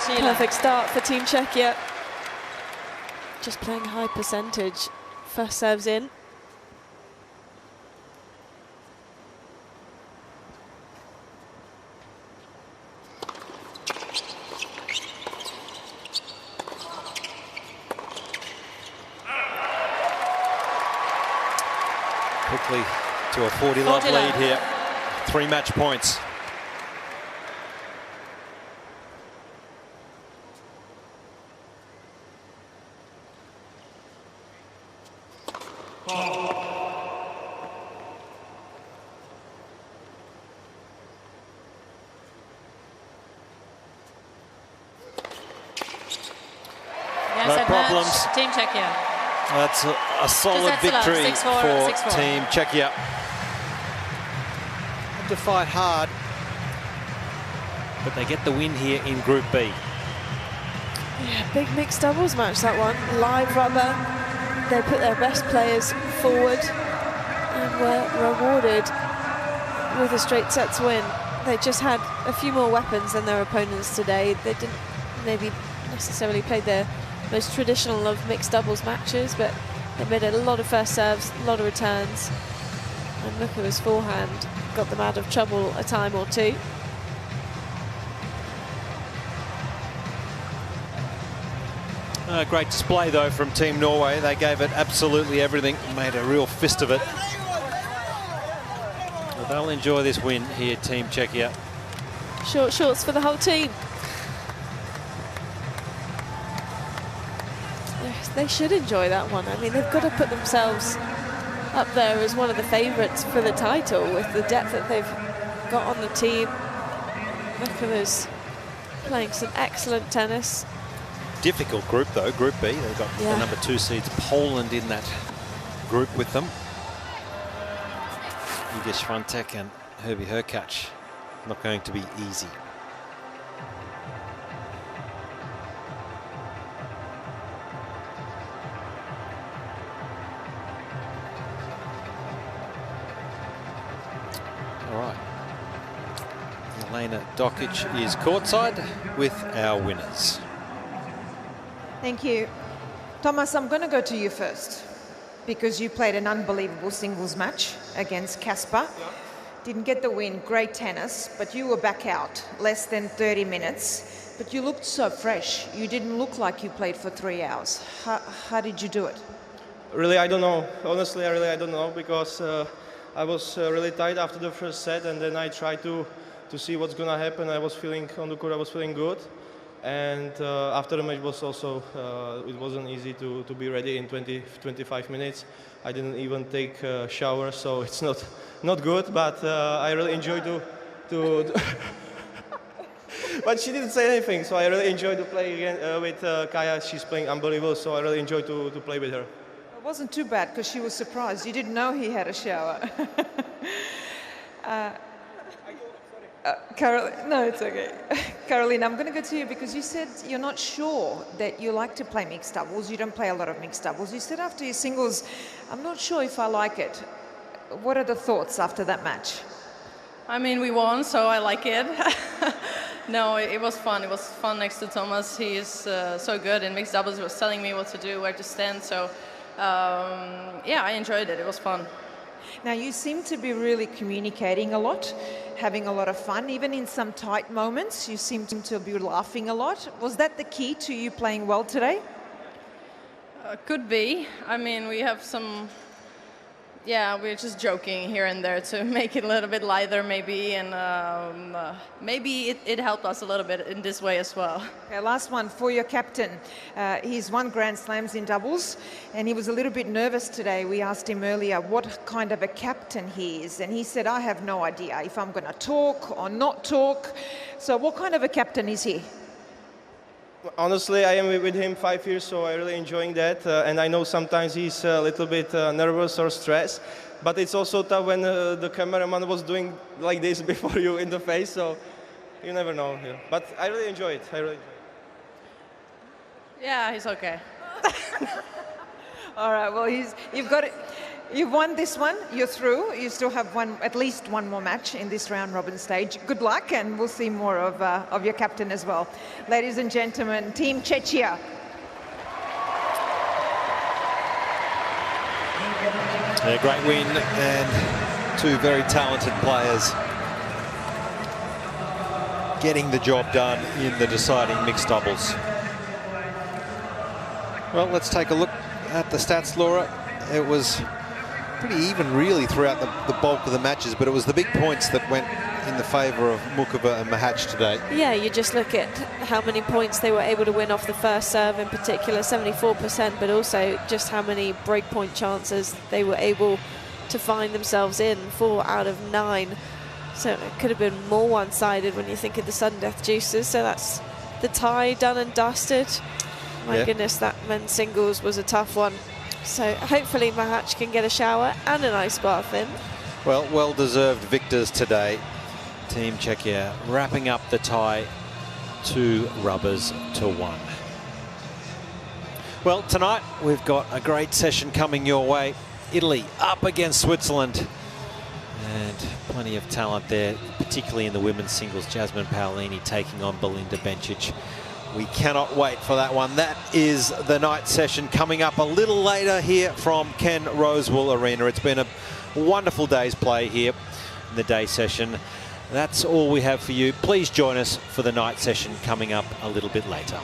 Perfect start for Team Czechia. Just playing high percentage. First serves in. Quickly to a 40-love lead here. 3 match points. Yes, problems. Team Czechia. That's a solid victory 6-4, for 6-4. Team Czechia. Had to fight hard, but they get the win here in Group B. Yeah, big mixed doubles match, that one. Live rubber. They put their best players forward and were rewarded with a straight sets win. They just had a few more weapons than their opponents today. They didn't maybe necessarily play their most traditional of mixed doubles matches, but they made a lot of first serves, a lot of returns. And Muchova's forehand got them out of trouble a time or two. Great display though from Team Norway. They gave it absolutely everything, made a real fist of it. Well, they'll enjoy this win here, Team Czechia. Short shorts for the whole team. They should enjoy that one. I mean, they've got to put themselves up there as one of the favourites for the title with the depth that they've got on the team. Muchova's playing some excellent tennis. Difficult group though, Group B. They've got the number 2 seeds Poland in that group with them. Iga Swiatek and Herbie Hurkacz. Not going to be easy. All right. Elena Dokic is courtside with our winners. Thank you. Thomas, I'm going to go to you first because you played an unbelievable singles match against Casper. Didn't get the win, great tennis, but you were back out less than 30 minutes. But you looked so fresh. You didn't look like you played for 3 hours. How did you do it? Really, I don't know. Honestly, I don't know because I was really tired after the first set, and then I tried to see what's going to happen. I was feeling on the court, I was feeling good. And after the match was also, it wasn't easy to be ready in 20-25 minutes. I didn't even take a shower, so it's not good, but I really enjoyed to but she didn't say anything, so I really enjoyed to play again with Kaya. She's playing unbelievable, so I really enjoyed to play with her. It wasn't too bad because she was surprised. You didn't know he had a shower. No, it's okay. Caroline, I'm going to go to you because you said you're not sure that you like to play mixed doubles. You don't play a lot of mixed doubles. You said after your singles, I'm not sure if I like it. What are the thoughts after that match? I mean, we won, so I like it. No, it was fun. It was fun next to Thomas. He is so good in mixed doubles. He was telling me what to do, where to stand. So, yeah, I enjoyed it. It was fun. Now, you seem to be really communicating a lot, having a lot of fun, even in some tight moments. You seem to be laughing a lot. Was that the key to you playing well today? Could be. I mean, we have some... Yeah, we're just joking here and there to make it a little bit lighter, maybe, and maybe it helped us a little bit in this way as well. Okay, last one for your captain. He's won Grand Slams in doubles, and he was a little bit nervous today. We asked him earlier what kind of a captain he is, and he said, I have no idea if I'm going to talk or not talk. So what kind of a captain is he? Honestly, I am with him 5 years, so I'm really enjoying that. And I know sometimes he's a little bit nervous or stressed, but it's also tough when the cameraman was doing like this before you in the face, so you never know. Yeah. But I really enjoy it. Yeah, he's okay. All right, well, you've got it. You've won this one, you're through. You still have at least one more match in this round robin stage. Good luck, and we'll see more of your captain as well. Ladies and gentlemen, Team Czechia. A great win, and two very talented players getting the job done in the deciding mixed doubles. Well, let's take a look at the stats, Laura. It was pretty even really throughout the bulk of the matches, but it was the big points that went in the favour of Muchova and Machac today. Yeah, you just look at how many points they were able to win off the first serve in particular, 74%, but also just how many breakpoint chances they were able to find themselves in, 4 out of 9. So it could have been more one-sided when you think of the sudden death juices. So that's the tie done and dusted. My goodness, that men's singles was a tough one. So hopefully Machac can get a shower and an ice bath in. Well, well-deserved victors today. Team Czechia wrapping up the tie 2 rubbers to 1. Well, tonight we've got a great session coming your way. Italy up against Switzerland. And plenty of talent there, particularly in the women's singles. Jasmine Paolini taking on Belinda Bencic. We cannot wait for that one. That is the night session coming up a little later here from Ken Rosewall Arena. It's been a wonderful day's play here in the day session. That's all we have for you. Please join us for the night session coming up a little bit later.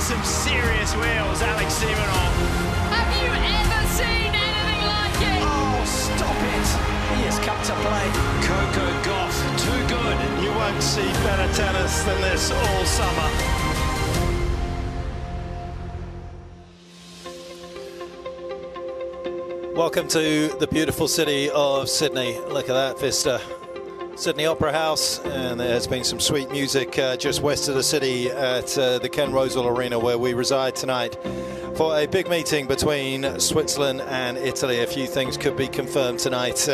Some serious wheels, Alex Simonov. Have you ever seen anything like it? Oh, stop it! He has come to play. Coco Gauff, too good. You won't see better tennis than this all summer. Welcome to the beautiful city of Sydney. Look at that vista. Sydney Opera House, and there has been some sweet music just west of the city at the Ken Rosewall Arena, where we reside tonight for a big meeting between Switzerland and Italy. A few things could be confirmed tonight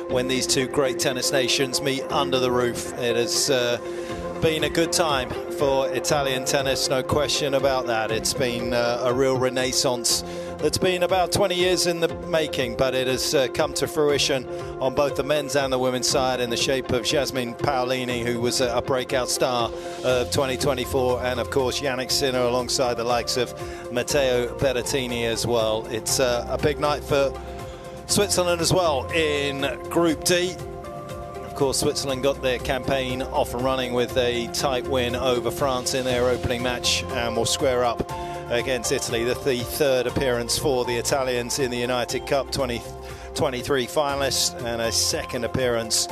when these two great tennis nations meet under the roof. It has been a good time for Italian tennis, no question about that. It's been a real renaissance that's been about 20 years in the making, but it has come to fruition on both the men's and the women's side in the shape of Jasmine Paolini, who was a breakout star of 2024, and of course Yannick Sinner alongside the likes of Matteo Berrettini as well. It's a big night for Switzerland as well in Group D. Of course, Switzerland got their campaign off and running with a tight win over France in their opening match, and will square up against Italy, the third appearance for the Italians in the United Cup 2023 finalists, and a second appearance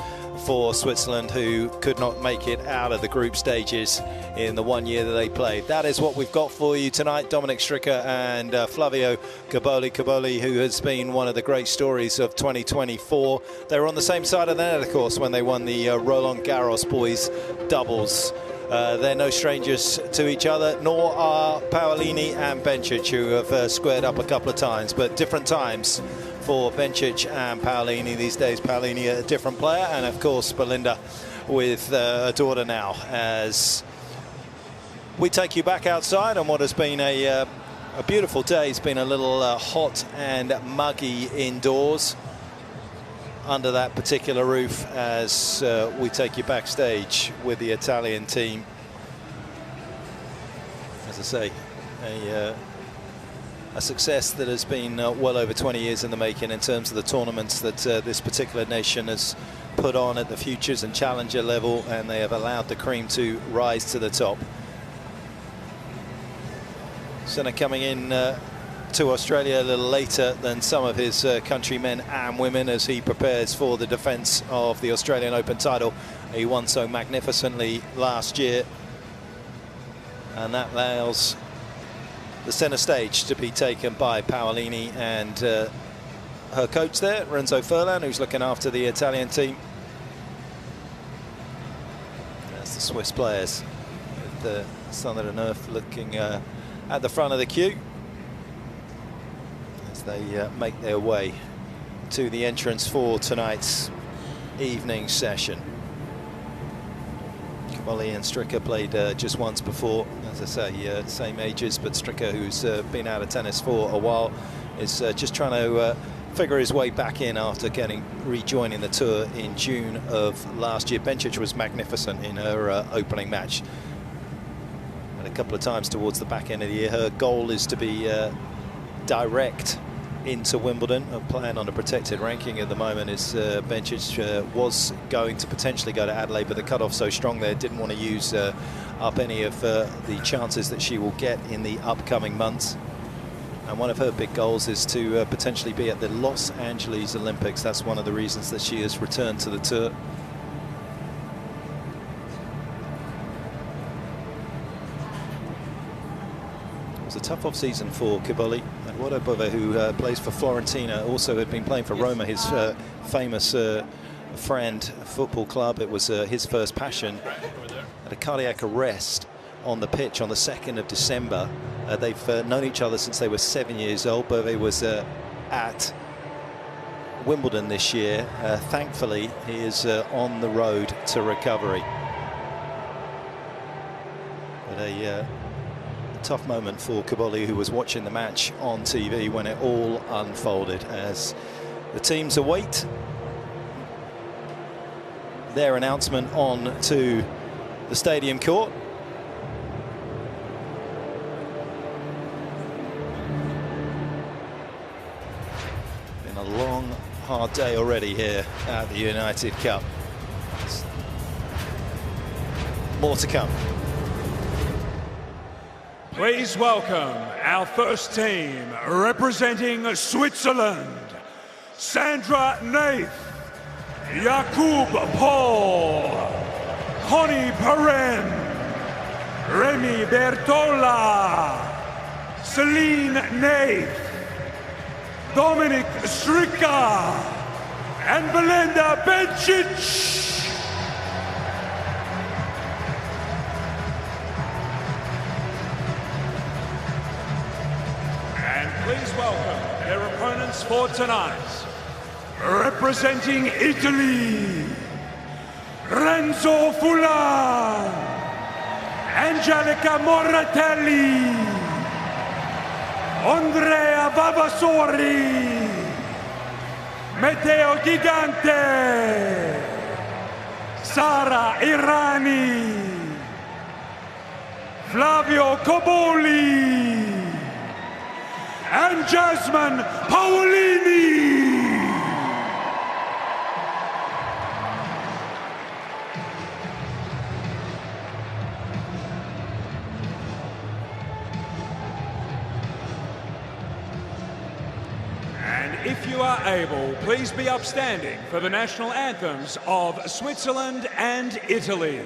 for Switzerland, who could not make it out of the group stages in the 1 year that they played. That is what we've got for you tonight. Dominic Stricker and Flavio Caboli, who has been one of the great stories of 2024. They were on the same side of the net, of course, when they won the Roland Garros boys doubles. They're no strangers to each other, nor are Paolini and Bencic, who have squared up a couple of times, but different times for Bencic and Paolini these days. Paolini a different player, and of course Belinda with a daughter now, as we take you back outside on what has been a beautiful day. It's been a little hot and muggy indoors under that particular roof, as we take you backstage with the Italian team. As I say, a success that has been well over 20 years in the making in terms of the tournaments that this particular nation has put on at the Futures and Challenger level, and they have allowed the cream to rise to the top. Sinner coming in to Australia a little later than some of his countrymen and women, as he prepares for the defence of the Australian Open title. He won so magnificently last year, and that allows the centre stage to be taken by Paolini and her coach there, Renzo Furlan, who's looking after the Italian team. That's the Swiss players, with the Sun of the Earth looking at the front of the queue as they make their way to the entrance for tonight's evening session. Caboli and Stricker played just once before. As I say, same ages, but Stricker, who's been out of tennis for a while, is just trying to figure his way back in after rejoining the tour in June of last year. Bencic was magnificent in her opening match. And a couple of times towards the back end of the year, her goal is to be direct into Wimbledon. Playing on a protected ranking at the moment is Bencic was going to potentially go to Adelaide, but the cut-off so strong there, didn't want to use up any of the chances that she will get in the upcoming months. And one of her big goals is to potentially be at the Los Angeles Olympics. That's one of the reasons that she has returned to the tour. It was a tough off-season for Caboli. Eduardo Bove, who plays for Fiorentina, also had been playing for Roma, his famous friend football club. It was his first passion. Had a cardiac arrest on the pitch on the 2nd of December. They've known each other since they were 7 years old. Bove was at Wimbledon this year. Thankfully, he is on the road to recovery. But a tough moment for Caboli, who was watching the match on TV when it all unfolded, as the teams await their announcement on to the stadium court. Been a long, hard day already here at the United Cup. More to come. Please welcome our first team representing Switzerland: Sandra Nath, Jakub Paul, Connie Perrin, Remy Bertola, Celine Nath, Dominic Stricka, and Belinda Bencic. Please welcome their opponents for tonight. Representing Italy, Renzo Fulan, Angelica Moratelli, Andrea Vavasori, Matteo Gigante, Sara Irani, Flavio Coboli, and Jasmine Paolini. And if you are able, please be upstanding for the national anthems of Switzerland and Italy.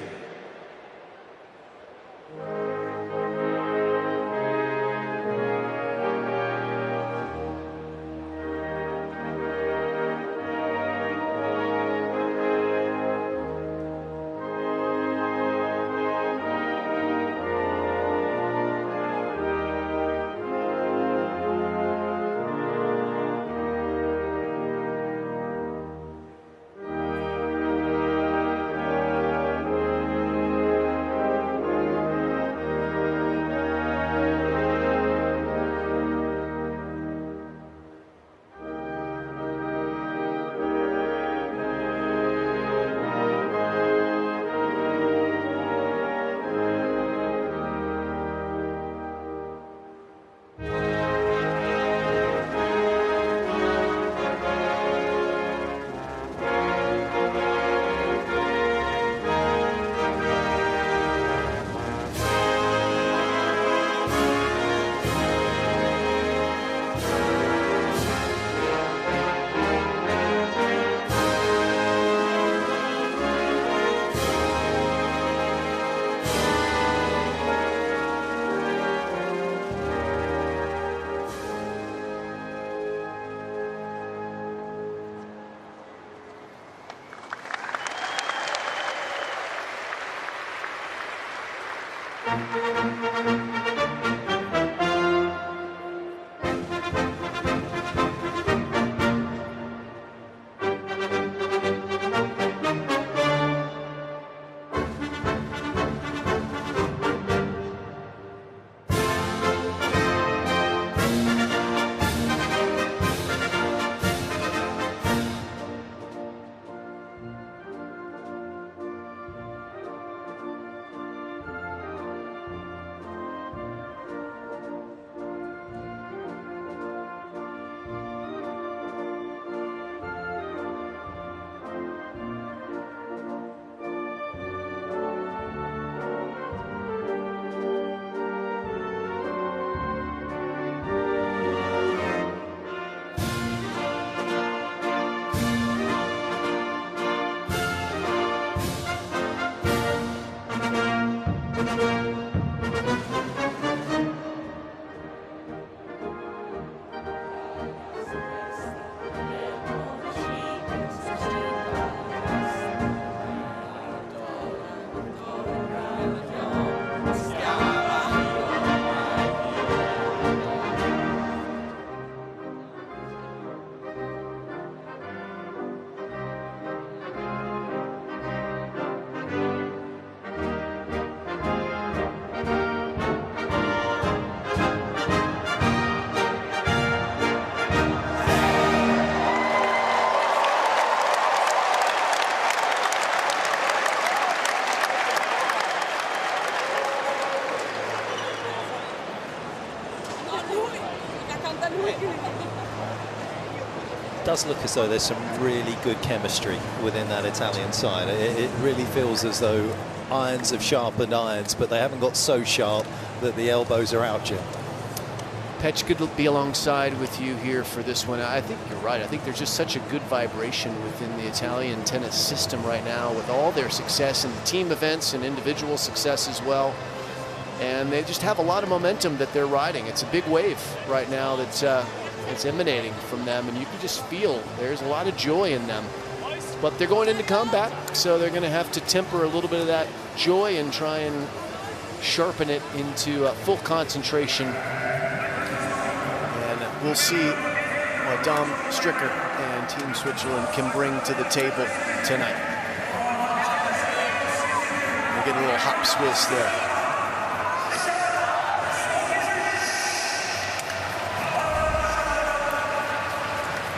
It does look as though there's some really good chemistry within that Italian side. It really feels as though irons have sharpened irons, but they haven't got so sharp that the elbows are out yet. Petch could be alongside with you here for this one. I think you're right. I think there's just such a good vibration within the Italian tennis system right now with all their success in the team events and individual success as well. And they just have a lot of momentum that they're riding. It's a big wave right now that's emanating from them, and you can just feel there's a lot of joy in them. But they're going into combat, so they're going to have to temper a little bit of that joy and try and sharpen it into full concentration. We'll see what Dom Stricker and Team Switzerland can bring to the table tonight. They get a little hop Swiss there.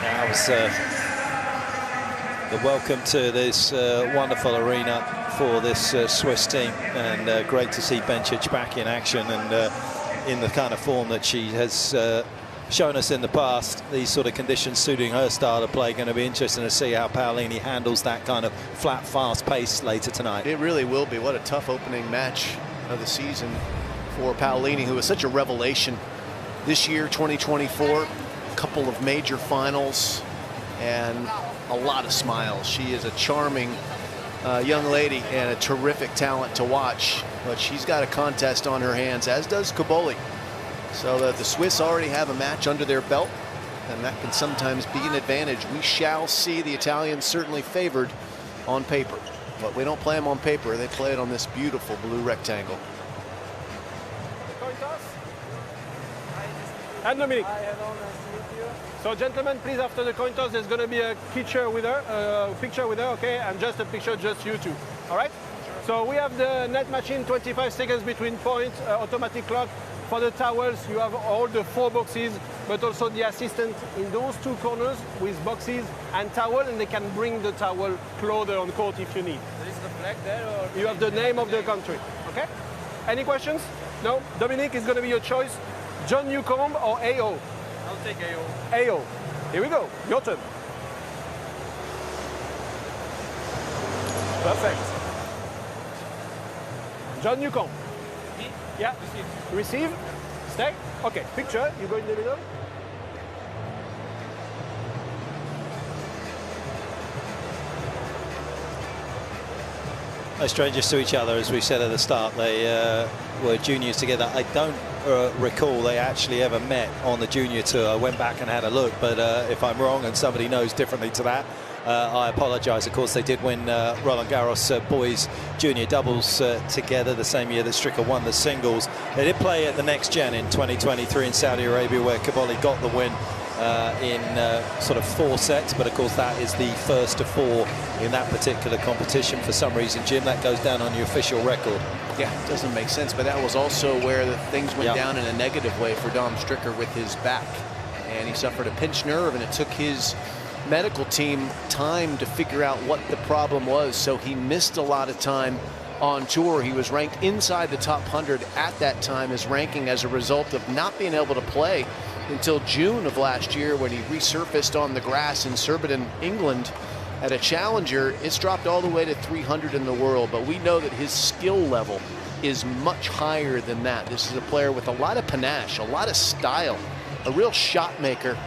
That was the welcome to this wonderful arena for this Swiss team, and great to see Bencic back in action and in the kind of form that she has shown us in the past. These sort of conditions suiting her style of play. Going to be interesting to see how Paolini handles that kind of flat, fast pace later tonight. It really will be. What a tough opening match of the season for Paolini, who was such a revelation this year, 2024. A couple of major finals and a lot of smiles. She is a charming young lady and a terrific talent to watch, but she's got a contest on her hands, as does Caboli. So that the Swiss already have a match under their belt, and that can sometimes be an advantage. We shall see the Italians certainly favored on paper, but we don't play them on paper. They play it on this beautiful blue rectangle. And Dominic. So gentlemen, please, after the coin toss, there's going to be a picture with her, okay, and just a picture, just you two. All right? So we have the net machine, 25 seconds between points, automatic clock. For the towels, you have all the 4 boxes, but also the assistant in those 2 corners with boxes and towel, and they can bring the towel closer on court if you need. There is the flag there, or you have the name of the country. Okay? Any questions? No? Dominic, is going to be your choice. John Newcomb or AO? I'll take AO. AO. Here we go. Your turn. Perfect. John Newcomb. Yeah. Receive. Stay. Okay. Picture. You go in the middle. No strangers to each other, as we said at the start. They were juniors together. I don't recall they actually ever met on the junior tour. I went back and had a look, but if I'm wrong and somebody knows differently to that, I apologise. Of course, they did win Roland Garros boys junior doubles together the same year that Stricker won the singles. They did play at the Next Gen in 2023 in Saudi Arabia, where Caboli got the win in sort of 4 sets, but of course that is the first of 4 in that particular competition. For some reason, Jim, that goes down on your official record. Yeah, it doesn't make sense, but that was also where the things went down in a negative way for Dom Stricker with his back, and he suffered a pinched nerve, and it took his medical team time to figure out what the problem was, so he missed a lot of time on tour. He was ranked inside the top 100 at that time, his ranking, as a result of not being able to play until June of last year, when he resurfaced on the grass in Surbiton, England at a challenger. It's dropped all the way to 300 in the world, but we know that his skill level is much higher than that. This is a player with a lot of panache, a lot of style, a real shot maker.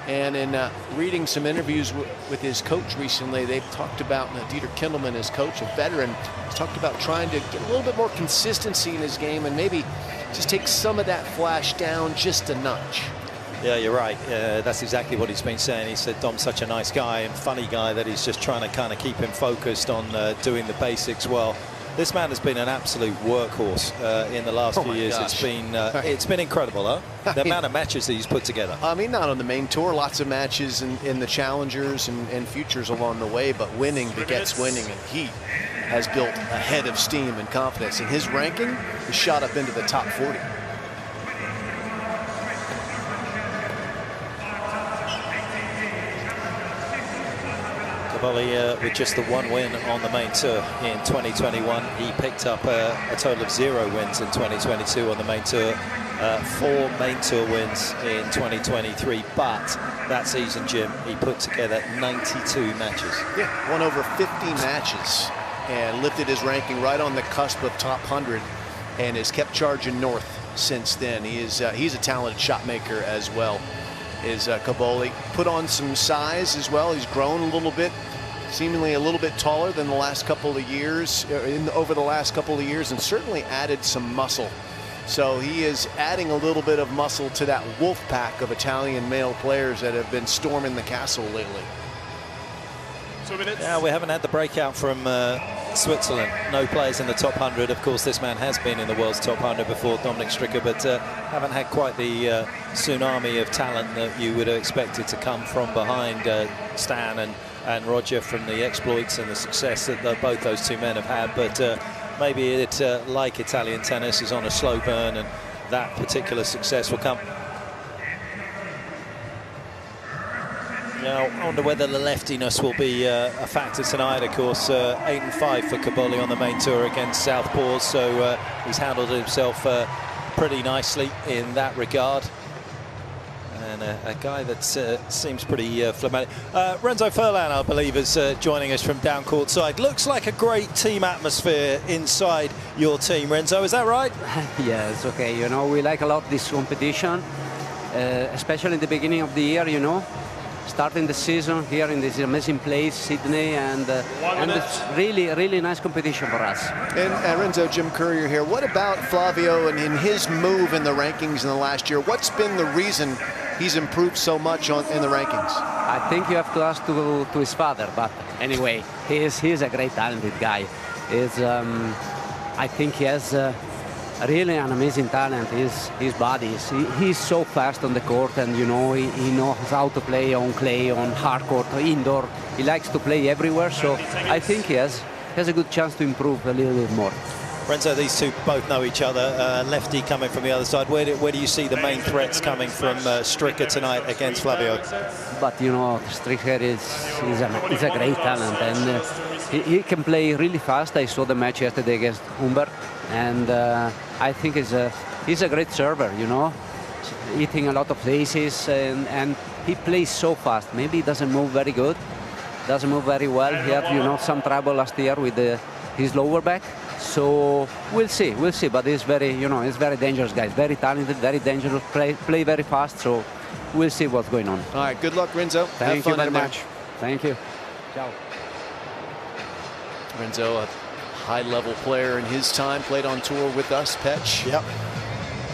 And in reading some interviews with his coach recently, they've talked about, Dieter Kindelman, his coach, a veteran, has talked about trying to get a little bit more consistency in his game and maybe just take some of that flash down just a notch. Yeah, you're right. That's exactly what he's been saying. He said Dom's such a nice guy and funny guy that he's just trying to kind of keep him focused on doing the basics well. This man has been an absolute workhorse in the last few years. Gosh. It's been incredible, huh? The amount of matches that he's put together. I mean, not on the main tour, lots of matches in the challengers and futures along the way, but winning begets winning, and he has built a head of steam and confidence, and his ranking is shot up into the top 40. Caboli with just the 1 win on the main tour in 2021. He picked up a total of 0 wins in 2022 on the main tour. 4 main tour wins in 2023, but that season, Jim, he put together 92 matches. Yeah, won over 50 matches and lifted his ranking right on the cusp of top 100 and has kept charging north since then. He's a talented shot maker as well. Is Caboli. Put on some size as well. He's grown a little bit, seemingly a little bit taller than the last couple of years, over the last couple of years, and certainly added some muscle. So he is adding a little bit of muscle to that wolf pack of Italian male players that have been storming the castle lately. 2 minutes. Yeah, we haven't had the breakout from Switzerland. No players in the top 100. Of course, this man has been in the world's top 100 before, Dominic Stricker, but haven't had quite the tsunami of talent that you would have expected to come from behind Stan and Roger from the exploits and the success that both those two men have had. But maybe it, like Italian tennis, is on a slow burn, and that particular success will come. Now, I wonder whether the leftiness will be a factor tonight. Of course, 8-5 for Caboli on the main tour against Southpaws, so he's handled himself pretty nicely in that regard. And a guy that seems pretty phlegmatic. Renzo Furlan, I believe, is joining us from down court side. Looks like a great team atmosphere inside your team, Renzo. Is that right? Yes, okay. You know, we like a lot this competition, especially in the beginning of the year, you know. Starting the season here in this amazing place, Sydney, and it's really nice competition for us. And Renzo, Jim Courier here. What about Flavio and in his move in the rankings in the last year? What's been the reason he's improved so much in the rankings? I think you have to ask to his father, but anyway, he's a great talented guy. I think he has really an amazing talent. His body. He's so fast on the court, and you know he knows how to play on clay, on hard court, indoor. He likes to play everywhere, so I think he has a good chance to improve a little bit more. Renzo, these two both know each other. Lefty coming from the other side. Where do you see the main threats coming from Stricker tonight against Flavio? But you know, Stricker is a great talent, and he can play really fast. I saw the match yesterday against Humbert, and I think he's a great server, you know, hitting a lot of aces, and he plays so fast. Maybe he doesn't move very good, doesn't move very well. He had, you know, some trouble last year with his lower back. So we'll see. But he's very, you know, he's very dangerous guy. Very talented, very dangerous. Play very fast. So we'll see what's going on. All right. Good luck, Renzo. Thank you very much. Thank you. Ciao. Renzo, a high-level player in his time, played on tour with us, Petch. Yep.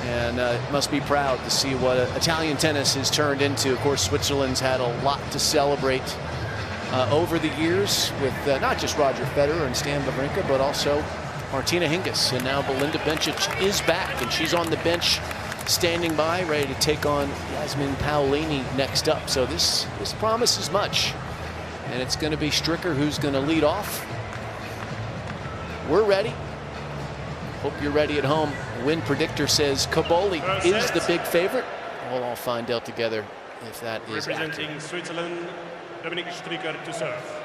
And must be proud to see what Italian tennis has turned into. Of course, Switzerland's had a lot to celebrate over the years with not just Roger Federer and Stan Wawrinka, but also Martina Hingis. And now Belinda Bencic is back, and she's on the bench standing by, ready to take on Yasmin Paolini next up. So this promises much. And it's going to be Stricker who's going to lead off. We're ready. Hope you're ready at home. Win predictor says Caboli is the big favorite. We'll all find out together if that is representing accurate. Switzerland, Dominic Stricker to serve.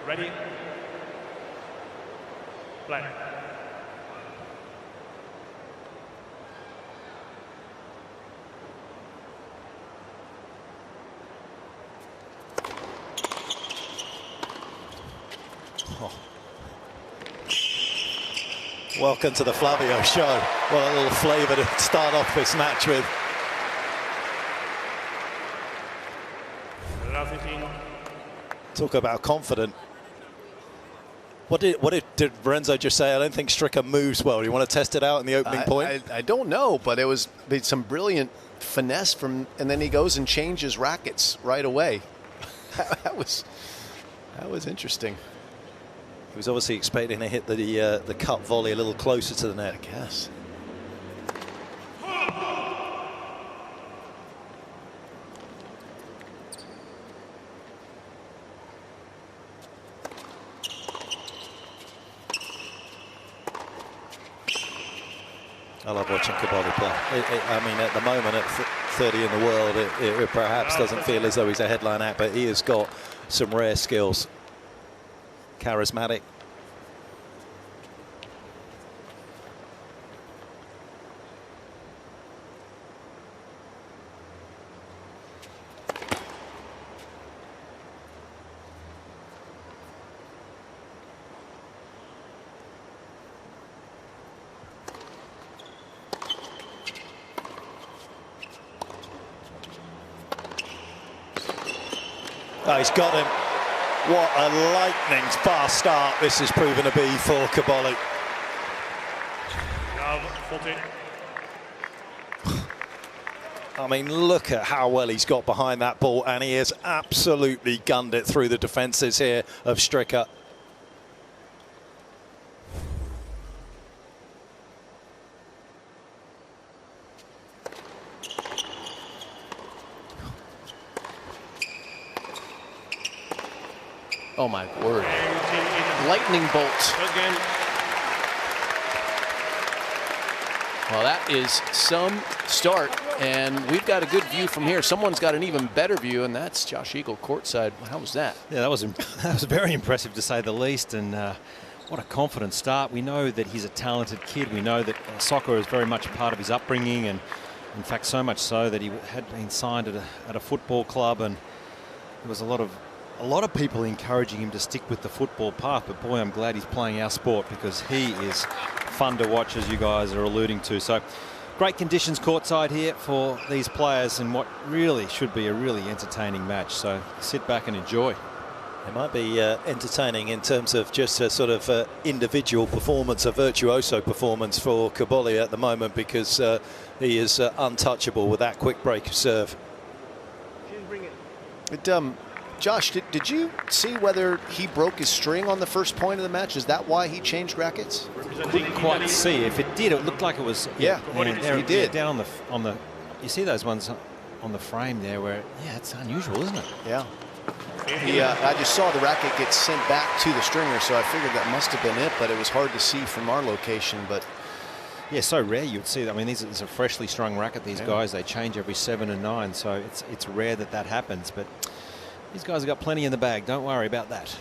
Ready? Play. Welcome to the Flavio show. What a little flavour to start off this match with. Talk about confident. What did Renzo just say? I don't think Stricker moves well. You want to test it out in the opening point? I don't know, but it was some brilliant finesse from, and then he goes and changes rackets right away. that was interesting. He was obviously expecting to hit the cut volley a little closer to the net. I guess. I love watching Caboli play. I mean, at the moment, at 30 in the world, it perhaps doesn't feel as though he's a headline act, but he has got some rare skills. Charismatic. Oh, he's got him. What a lightning fast start this is proven to be for Caboli. I mean, look at how well he's got behind that ball, and he has absolutely gunned it through the defences here of Stricker. Oh my word. Lightning bolt. Well, that is some start, and we've got a good view from here. Someone's got an even better view, and that's Josh Eagle courtside. How was that? Yeah, that was very impressive to say the least, and what a confident start. We know that he's a talented kid. We know that soccer is very much a part of his upbringing, and in fact so much so that he had been signed at a football club, and there was a lot of people encouraging him to stick with the football path. But boy, I'm glad he's playing our sport, because he is fun to watch, as you guys are alluding to. So great conditions courtside here for these players, and what really should be a really entertaining match. So sit back and enjoy. It might be entertaining in terms of just a sort of individual performance, a virtuoso performance for Caboli at the moment, because he is untouchable with that quick break of serve. Josh, did you see whether he broke his string on the first point of the match? Is that why he changed rackets? Couldn't quite see. If it did, it looked like it was. Yeah, he did. Down on the. You see those ones on the frame there, where it's unusual, isn't it? Yeah. I just saw the racket get sent back to the stringer, so I figured that must have been it. But it was hard to see from our location. But yeah, so rare you'd see that. I mean, these is a freshly strung racket. These guys, they change every 7 and 9, so it's rare that happens. But these guys have got plenty in the bag. Don't worry about that.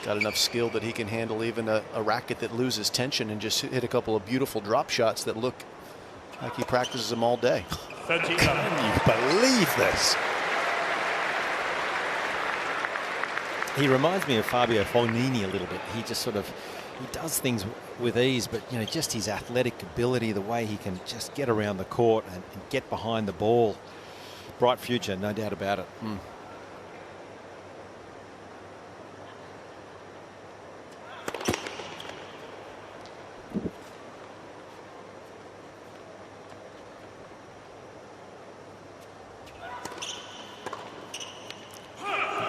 Got enough skill that he can handle even a racket that loses tension and just hit a couple of beautiful drop shots that look like he practices them all day. Can you believe this? He reminds me of Fabio Fognini a little bit. He just sort of, he does things with ease, but just his athletic ability, the way he can just get around the court and get behind the ball. Bright future, no doubt about it.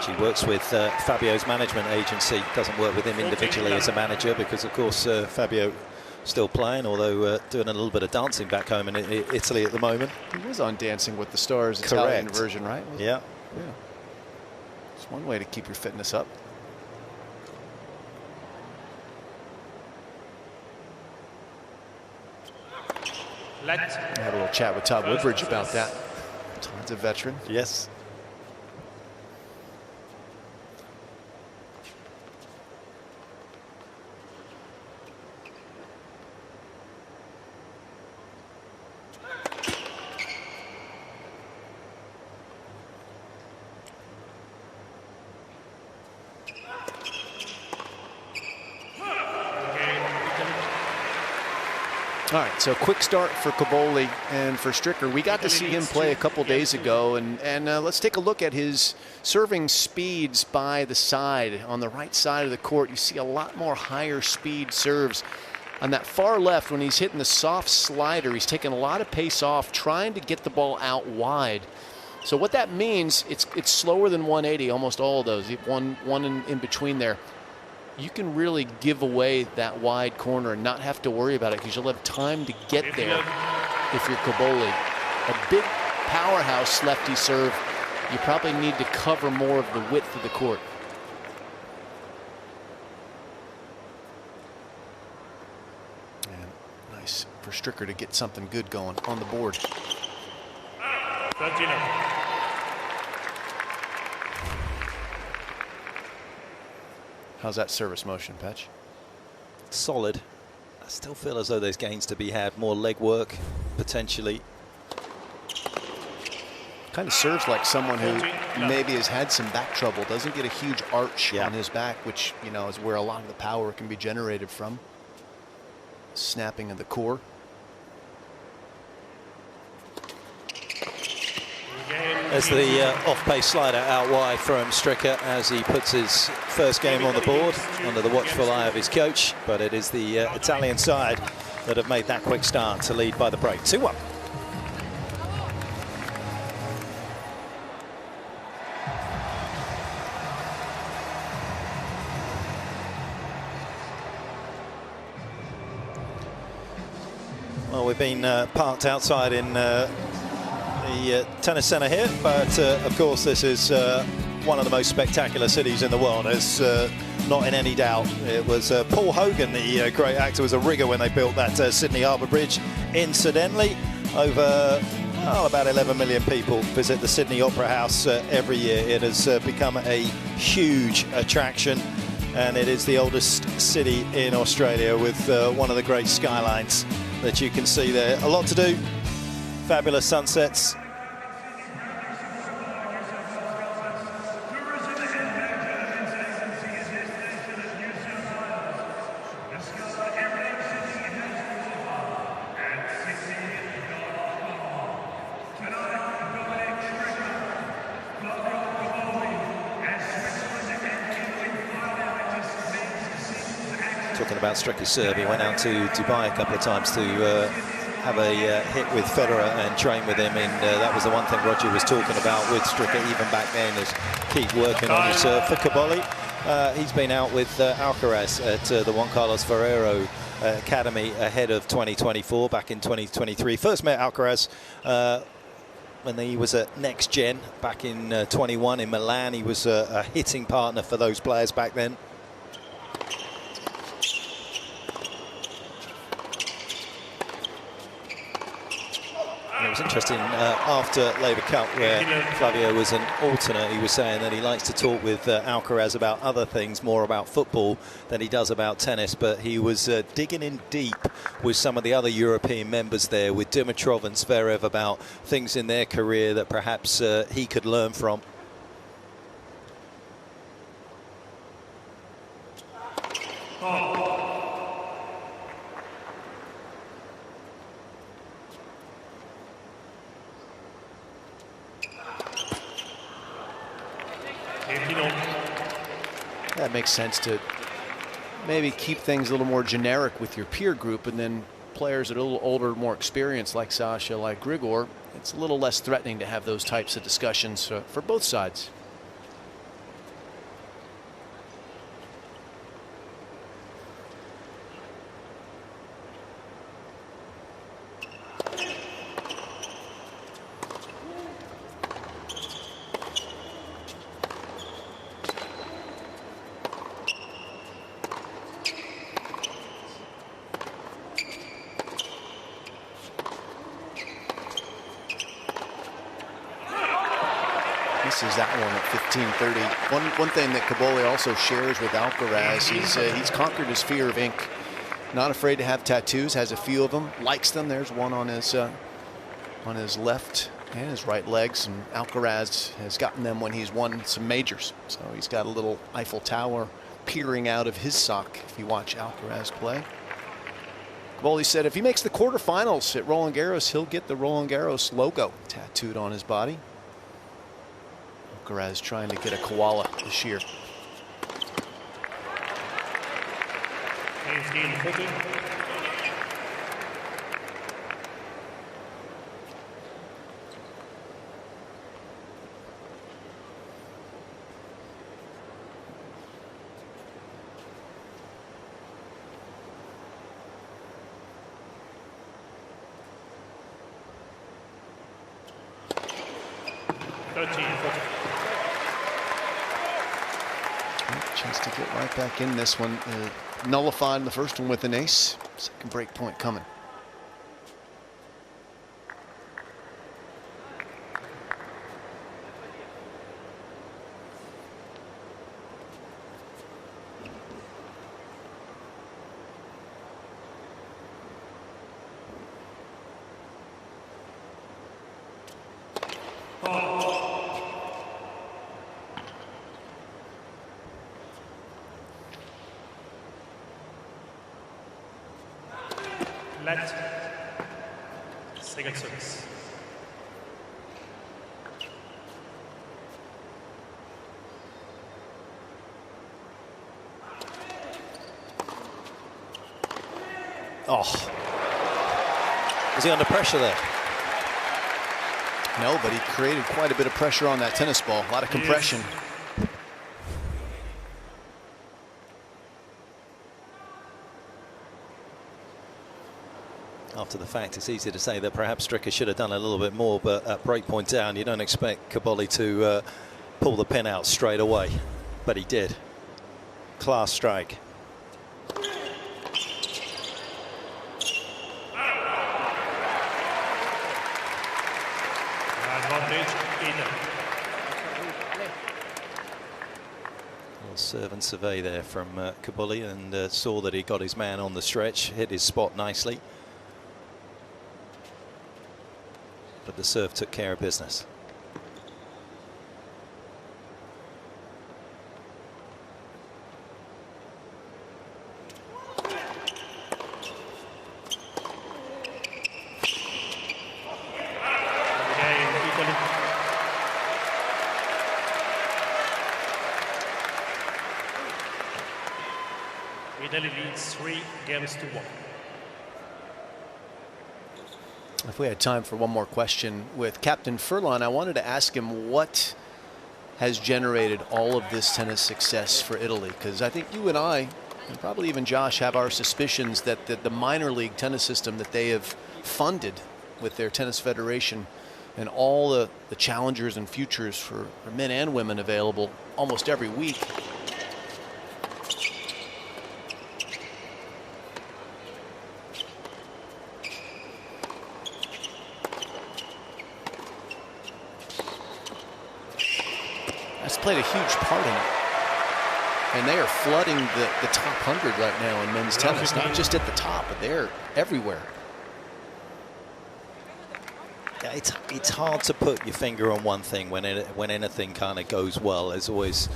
She works with Fabio's management agency, doesn't work with him individually as a manager, because of course Fabio still playing, although doing a little bit of dancing back home in Italy at the moment. He was on Dancing with the Stars, Italian version, right? Yeah. It's one way to keep your fitness up. I had a little chat with Todd Woodbridge about that. Todd's a veteran. Yes. All right, so quick start for Caboli and for Stricker. We got to see him play a couple days ago, and let's take a look at his serving speeds by the side. On the right side of the court, you see a lot more higher speed serves. On that far left, when he's hitting the soft slider, he's taking a lot of pace off, trying to get the ball out wide. So what that means, it's slower than 180, almost all of those, one in between there. You can really give away that wide corner and not have to worry about it, because you'll have time to get there if you're Caboli. A big powerhouse lefty serve, you probably need to cover more of the width of the court. And nice for Stricker to get something good going on the board. How's that service motion, Patch? Solid. I still feel as though there's gains to be had, more leg work potentially. Kind of serves like someone who maybe has had some back trouble, doesn't get a huge arch on his back, which is where a lot of the power can be generated from. Snapping of the core. There's the off-pace slider out wide from Stricker as he puts his first game on the board under the watchful eye of his coach. But it is the Italian side that have made that quick start to lead by the break. 2-1. Well, we've been parked outside in the tennis centre here, but of course this is one of the most spectacular cities in the world. There's not in any doubt. It was Paul Hogan, the great actor, was a rigger when they built that Sydney Harbour Bridge. Incidentally, over about 11 million people visit the Sydney Opera House every year. It has become a huge attraction, and it is the oldest city in Australia with one of the great skylines that you can see there. A lot to do, fabulous sunsets. Talking about Stricker's serve, he went out to Dubai a couple of times to have a hit with Federer and train with him, and that was the one thing Roger was talking about with Stricker even back then, is keep working on his serve. For Caboli, he's been out with Alcaraz at the Juan Carlos Ferrero Academy ahead of 2024, back in 2023. First met Alcaraz when he was at Next Gen back in 21 in Milan. He was a hitting partner for those players back then. It was interesting, after Labour Cup, where Flavio was an alternate, he was saying that he likes to talk with Alcaraz about other things, more about football than he does about tennis, but he was digging in deep with some of the other European members there, with Dimitrov and Zverev, about things in their career that perhaps he could learn from. That makes sense to maybe keep things a little more generic with your peer group, and then players that are a little older, more experienced, like Sasha, like Grigor, it's a little less threatening to have those types of discussions for both sides. That one at 15:30. One thing that Caboli also shares with Alcaraz is he's conquered his fear of ink. Not afraid to have tattoos, has a few of them, likes them. There's one on his left and his right legs, and Alcaraz has gotten them when he's won some majors. So he's got a little Eiffel Tower peering out of his sock if you watch Alcaraz play. Caboli said if he makes the quarterfinals at Roland Garros, he'll get the Roland Garros logo tattooed on his body. Alcaraz trying to get a koala this year. Chance to get right back in this one. Nullified the first one with an ace. Second break point coming. Second service. Oh. Was he under pressure there? No, but he created quite a bit of pressure on that tennis ball. A lot of compression. After the fact, it's easy to say that perhaps Stricker should have done a little bit more, but at break point down, you don't expect Caboli to pull the pin out straight away. But he did. Class strike. Little serve and survey there from Caboli, and saw that he got his man on the stretch, hit his spot nicely. But the serve took care of business. Italy leads 3 games to 1. If we had time for one more question with Captain Furlan, I wanted to ask him what has generated all of this tennis success for Italy, because I think you and I, and probably even Josh, have our suspicions that the minor league tennis system that they have funded with their tennis federation and all the challengers and futures for men and women available almost every week. Played a huge part in it, and they are flooding the top 100 right now in men's tennis, not just at the top, but they're everywhere. Yeah, it's hard to put your finger on one thing when anything kind of goes well. There's always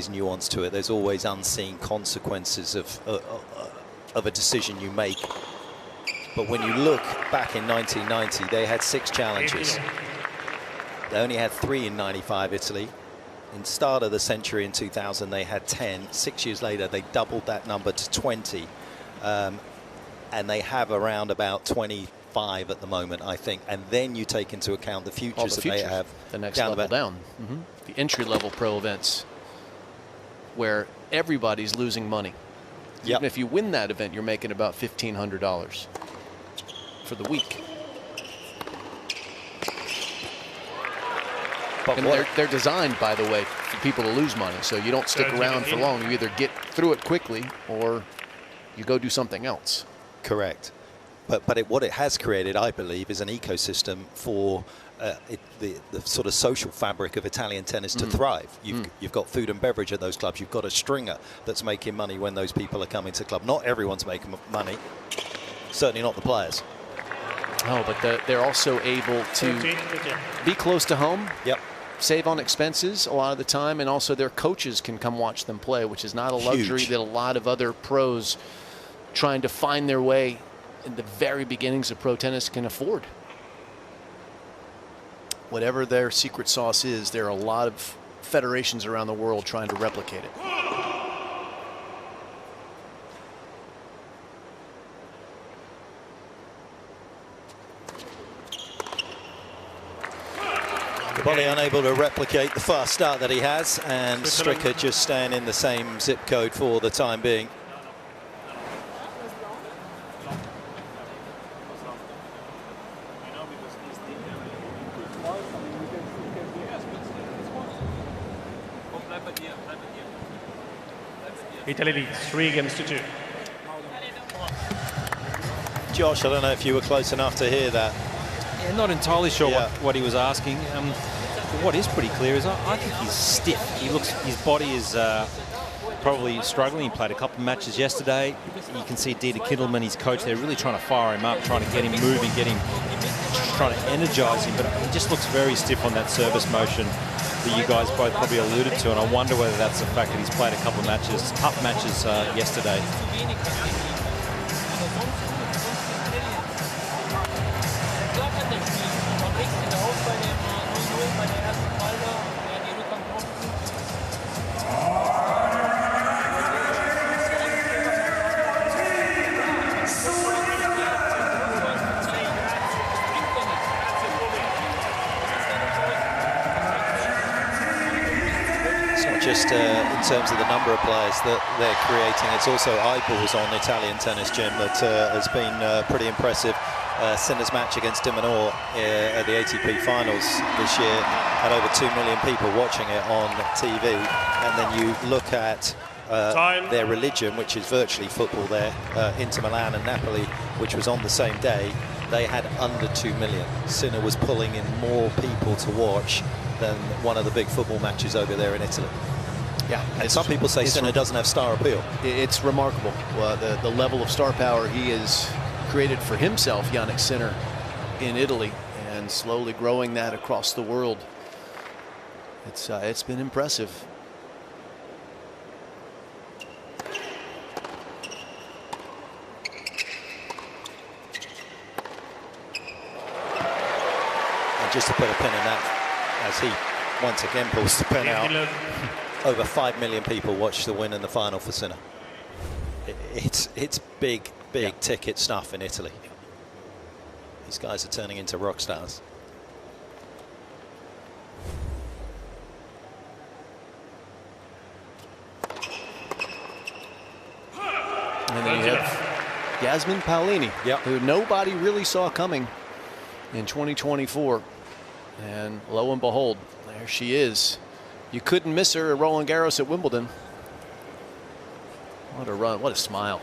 nuance to it. There's always unseen consequences of a decision you make. But when you look back in 1990, they had 6 challenges. They only had 3 in 95, Italy. In the start of the century in 2000, they had 10. 6 years later, they doubled that number to 20. And they have around about 25 at the moment, I think. And then you take into account the futures that they have. The next level down. The entry-level pro events where everybody's losing money. Even if you win that event, you're making about $1,500 for the week. And they're designed, by the way, for people to lose money. So you don't stick around for long. You either get through it quickly or you go do something else. Correct. But what it has created, I believe, is an ecosystem for the sort of social fabric of Italian tennis to thrive. You've got food and beverage at those clubs. You've got a stringer that's making money when those people are coming to the club. Not everyone's making money. Certainly not the players. Oh, but they're also able to be close to home. Yep. Save on expenses a lot of the time, and also their coaches can come watch them play, which is not a luxury that a lot of other pros trying to find their way in the very beginnings of pro tennis can afford. Whatever their secret sauce is, there are a lot of federations around the world trying to replicate it. Caboli unable to replicate the fast start that he has, and Stricker just staying in the same zip code for the time being. Italy leads 3 games to 2. Josh, I don't know if you were close enough to hear that. Yeah, not entirely sure what he was asking. But what is pretty clear is I think he's stiff. His body is probably struggling. He played a couple of matches yesterday. You can see Dieter Kindelman, his coach, they're really trying to fire him up, trying to get him moving, trying to energize him. But he just looks very stiff on that service motion that you guys both probably alluded to. And I wonder whether that's the fact that he's played a couple of matches, tough matches yesterday. It's not just in terms of the number of players that they're creating, it's also eyeballs on Italian tennis, Jim, that has been pretty impressive. Sinner's match against De Minaur at the ATP finals this year had over 2 million people watching it on TV. And then you look at their religion, which is virtually football there, Inter Milan and Napoli, which was on the same day, they had under 2 million. Sinner was pulling in more people to watch than one of the big football matches over there in Italy. Yeah, and some people say Sinner doesn't have star appeal. It's remarkable, the level of star power he has created for himself, Jannik Sinner, in Italy, and slowly growing that across the world. It's been impressive. And just to put a pin in that, as he once again pulls the pin out, over 5 million people watched the win and the final for Sinner. It's big ticket stuff in Italy. These guys are turning into rock stars. And then you have Yasmin Paolini, who nobody really saw coming in 2024. And lo and behold, there she is. You couldn't miss her at Roland Garros at Wimbledon. What a run, what a smile.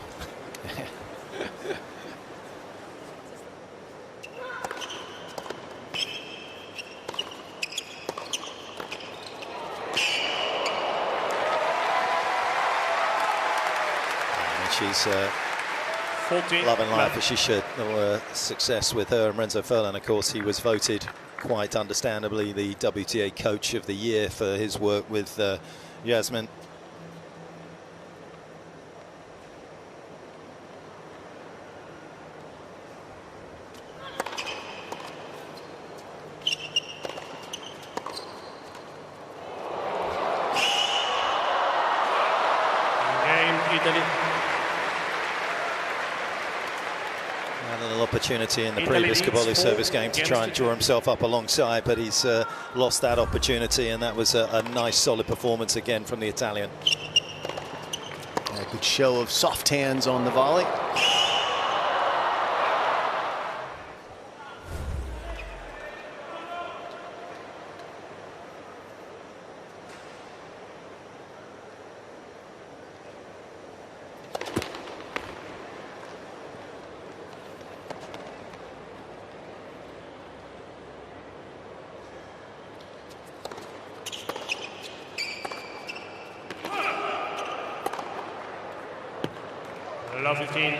She's loving life as she should. Success with her and Renzo Furlan. Of course, he was voted, quite understandably, the WTA Coach of the Year for his work with Yasmin. Opportunity in the previous Caboli service game to try and draw himself up alongside, but he's lost that opportunity, and that was a nice solid performance again from the Italian. A good show of soft hands on the volley. Love 15.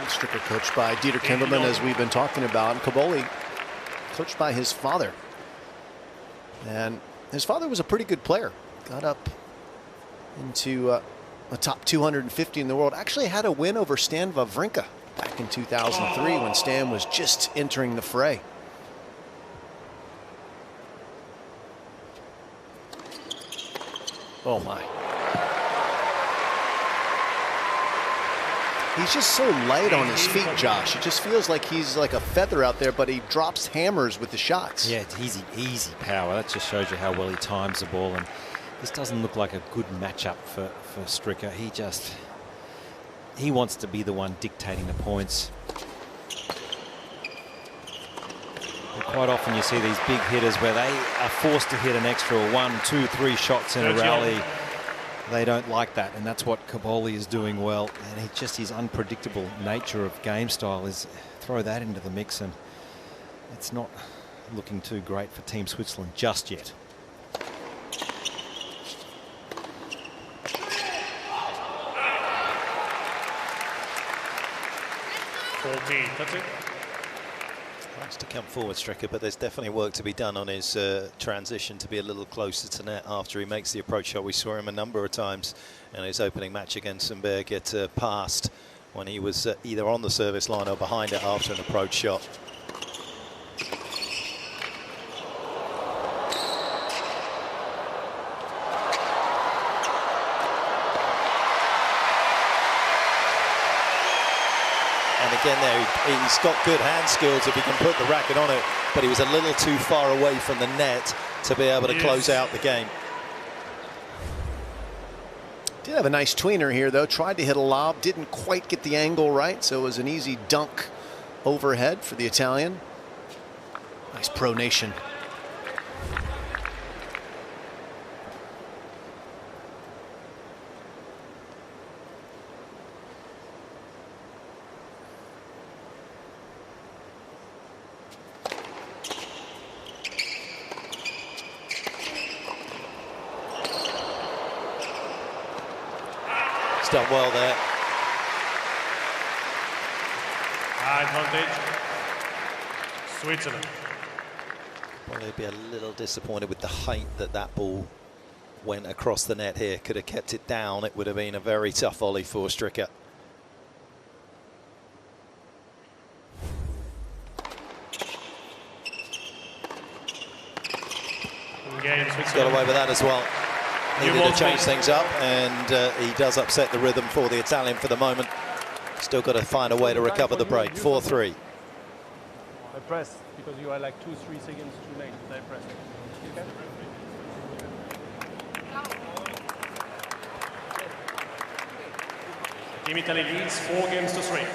Stricker coached by Dieter Kindelman, as we've been talking about. Caboli coached by his father. And his father was a pretty good player. Got up into a top 250 in the world. Actually had a win over Stan Wawrinka back in 2003 when Stan was just entering the fray. Oh my. He's just so light on his feet, Josh. It just feels like he's like a feather out there, but he drops hammers with the shots. Yeah, it's easy power. That just shows you how well he times the ball. And this doesn't look like a good matchup for Stricker. He wants to be the one dictating the points. And quite often you see these big hitters where they are forced to hit an extra 1, 2, 3 shots in a rally. They don't like that, and that's what Caboli is doing well. And his unpredictable nature of game style is throw that into the mix, and it's not looking too great for Team Switzerland just yet. That's it. Likes to come forward, Stricker, but there's definitely work to be done on his transition to be a little closer to net after he makes the approach shot. We saw him a number of times in his opening match against Sundberg get passed when he was either on the service line or behind it after an approach shot. And again there, he's got good hand skills if he can put the racket on it, but he was a little too far away from the net to be able to close out the game. Did have a nice tweener here, though. Tried to hit a lob, didn't quite get the angle right, so it was an easy dunk overhead for the Italian. Nice pronation. Done well there. Advantage. Switzerland. Well, they'd be a little disappointed with the height that that ball went across the net here. Could have kept it down. It would have been a very tough volley for Stricker. He's got away with that as well. Needed to change things up, and he does upset the rhythm for the Italian for the moment. Still got to find a way to recover the break. 4-3. I press because you are like 2-3 seconds too late. I press. Team Italy leads 4-3.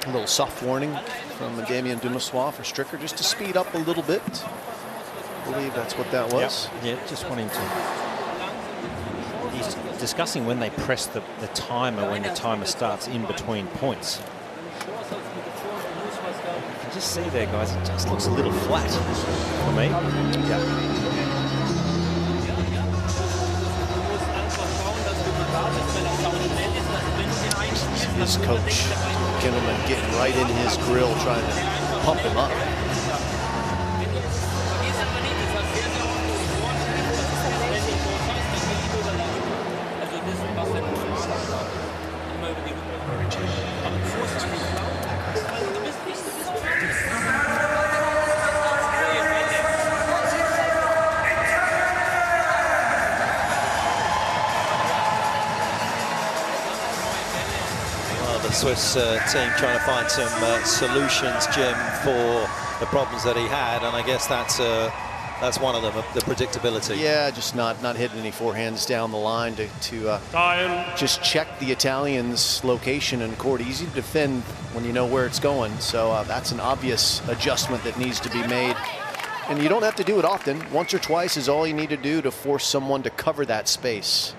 A little soft warning from Damien Dumassois for Stricker, just to speed up a little bit. I believe that's what that was. Yeah, just wanting to. He's discussing when they press the timer, when the timer starts in between points. You can just see there, guys, it just looks a little flat for me. Yeah. His coach, Kindelman, getting right in his grill, trying to pump him up. Swiss team trying to find some solutions, Jim, for the problems that he had, and I guess that's one of them, the predictability. Yeah, just not hitting any forehands down the line to just check the Italians' location and court. Easy to defend when you know where it's going, so that's an obvious adjustment that needs to be made. And you don't have to do it often. Once or twice is all you need to do to force someone to cover that space.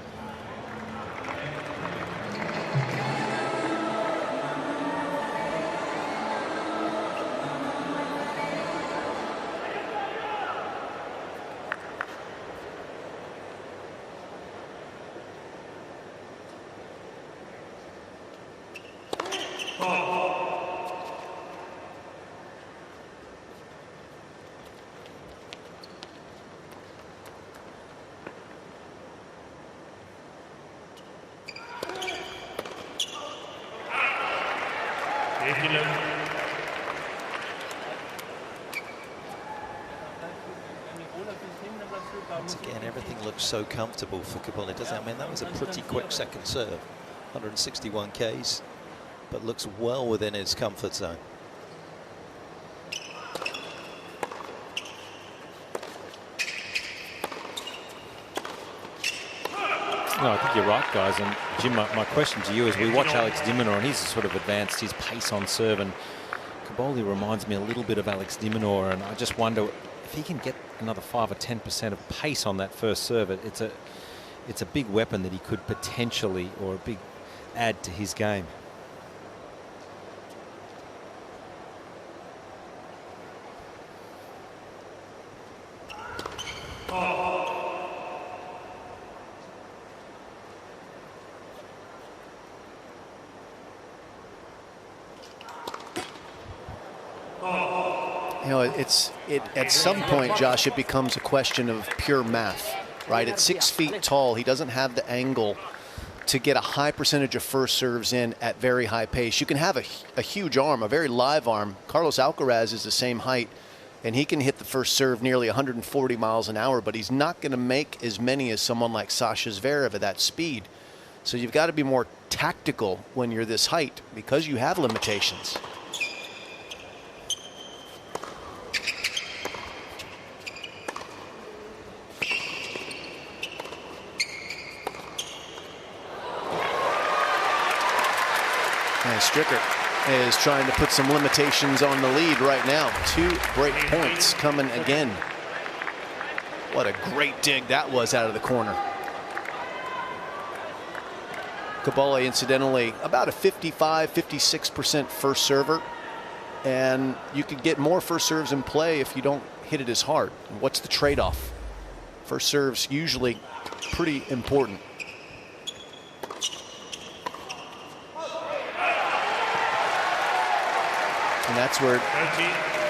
Once again, everything looks so comfortable for Caboli, doesn't it? I mean, that was a pretty quick second serve, 161 Ks, but looks well within his comfort zone. No, I think you're right, guys. And Jim, my question to you is, we watch Alex de Minaur, and he's sort of advanced his pace on serve, and Caboli reminds me a little bit of Alex de Minaur, and I just wonder if he can get another 5 or 10% of pace on that first serve. It's a big weapon that he could potentially, or a big add to his game. You know, at some point, Josh, it becomes a question of pure math, right? At 6 feet tall, he doesn't have the angle to get a high percentage of first serves in at very high pace. You can have a huge arm, a very live arm. Carlos Alcaraz is the same height, and he can hit the first serve nearly 140 miles an hour, but he's not going to make as many as someone like Sasha Zverev at that speed. So you've got to be more tactical when you're this height because you have limitations. And Stricker is trying to put some limitations on the lead right now. 2 break points coming again. What a great dig that was out of the corner. Cabale, incidentally, about a 55-56% first server. And you could get more first serves in play if you don't hit it as hard. What's the trade-off? First serves usually pretty important. And that's where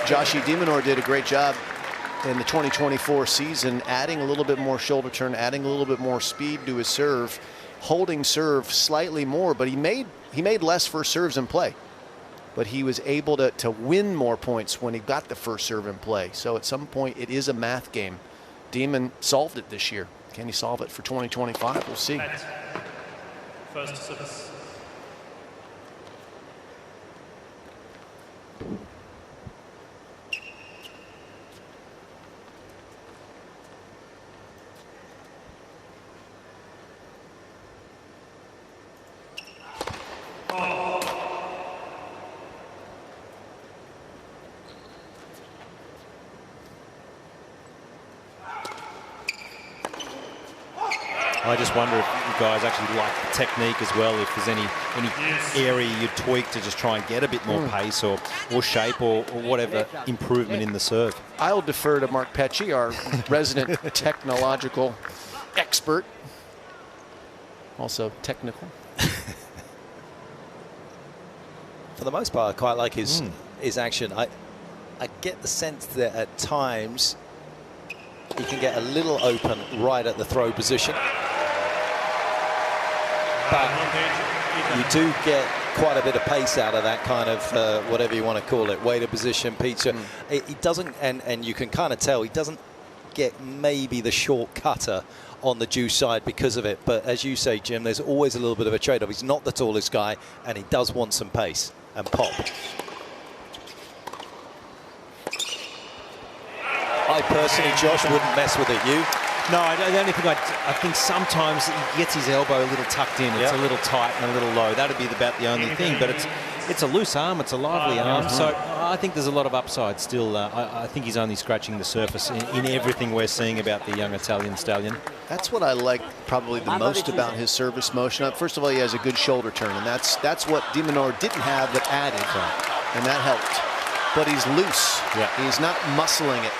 Joshi Dimonor did a great job in the 2024 season, adding a little bit more shoulder turn, adding a little bit more speed to his serve, holding serve slightly more, but he made less first serves in play. But he was able to win more points when he got the first serve in play. So at some point, it is a math game. Demon solved it this year. Can he solve it for 2025? We'll see. First service. I just wonder if you guys actually like the technique as well, if there's any area you'd tweak to just try and get a bit more pace or shape or whatever improvement in the serve. I'll defer to Mark Pecci, our resident technological expert. Also technical. For the most part, I quite like his action. I get the sense that at times he can get a little open right at the throw position. But you do get quite a bit of pace out of that kind of, whatever you want to call it, waiter position, pizza. He doesn't, and you can kind of tell, he doesn't get maybe the short cutter on the juice side because of it. But as you say, Jim, there's always a little bit of a trade-off. He's not the tallest guy, and he does want some pace and pop. I personally, Josh, wouldn't mess with it. You? No, the only thing I think sometimes he gets his elbow a little tucked in. It's a little tight and a little low. That'd be about the only thing. But it's a loose arm. It's a lively arm. So I think there's a lot of upside still. I think he's only scratching the surface in everything we're seeing about the young Italian stallion. That's what I like probably the most about his service motion. First of all, he has a good shoulder turn, and that's what Dimonor didn't have that added, and that helped. But he's loose. He's not muscling it.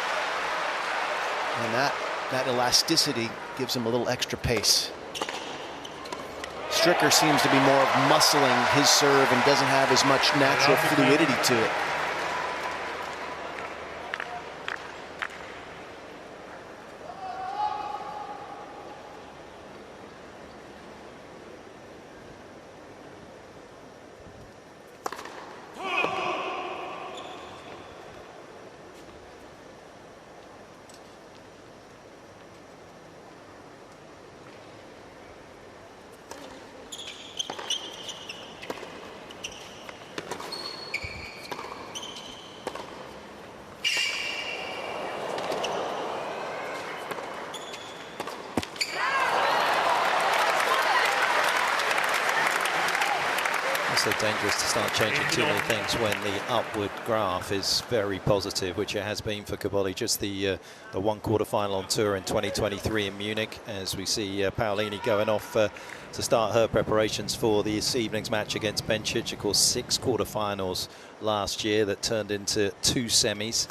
And that elasticity gives him a little extra pace. Stricker seems to be more of muscling his serve and doesn't have as much natural fluidity to it. So dangerous to start changing too many things when the upward graph is very positive, which it has been for Cabale. Just the one quarterfinal on tour in 2023 in Munich, as we see Paolini going off to start her preparations for this evening's match against Bencic. Of course, 6 quarterfinals last year that turned into 2 semis,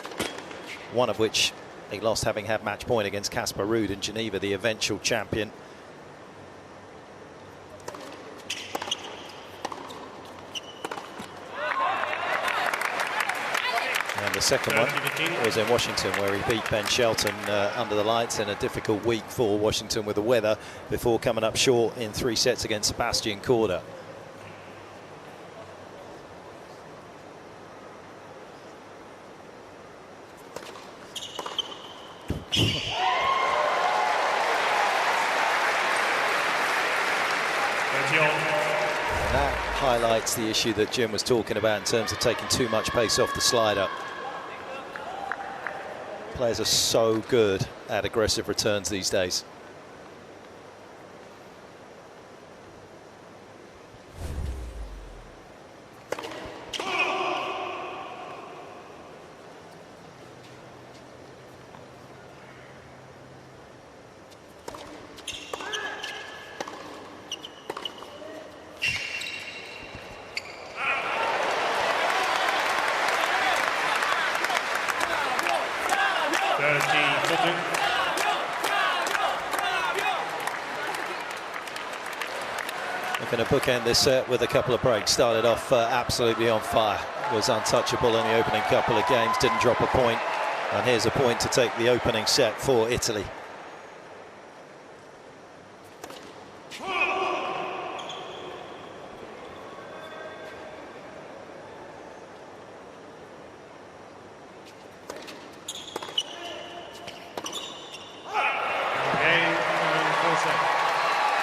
one of which he lost, having had match point against Casper Ruud in Geneva, the eventual champion. And the second one was in Washington, where he beat Ben Shelton under the lights in a difficult week for Washington with the weather, before coming up short in 3 sets against Sebastian Korda. And that highlights the issue that Jim was talking about in terms of taking too much pace off the slider. Players are so good at aggressive returns these days. 30-42. Looking to bookend this set with a couple of breaks. Started off absolutely on fire. Was untouchable in the opening couple of games. Didn't drop a point. And here's a point to take the opening set for Italy.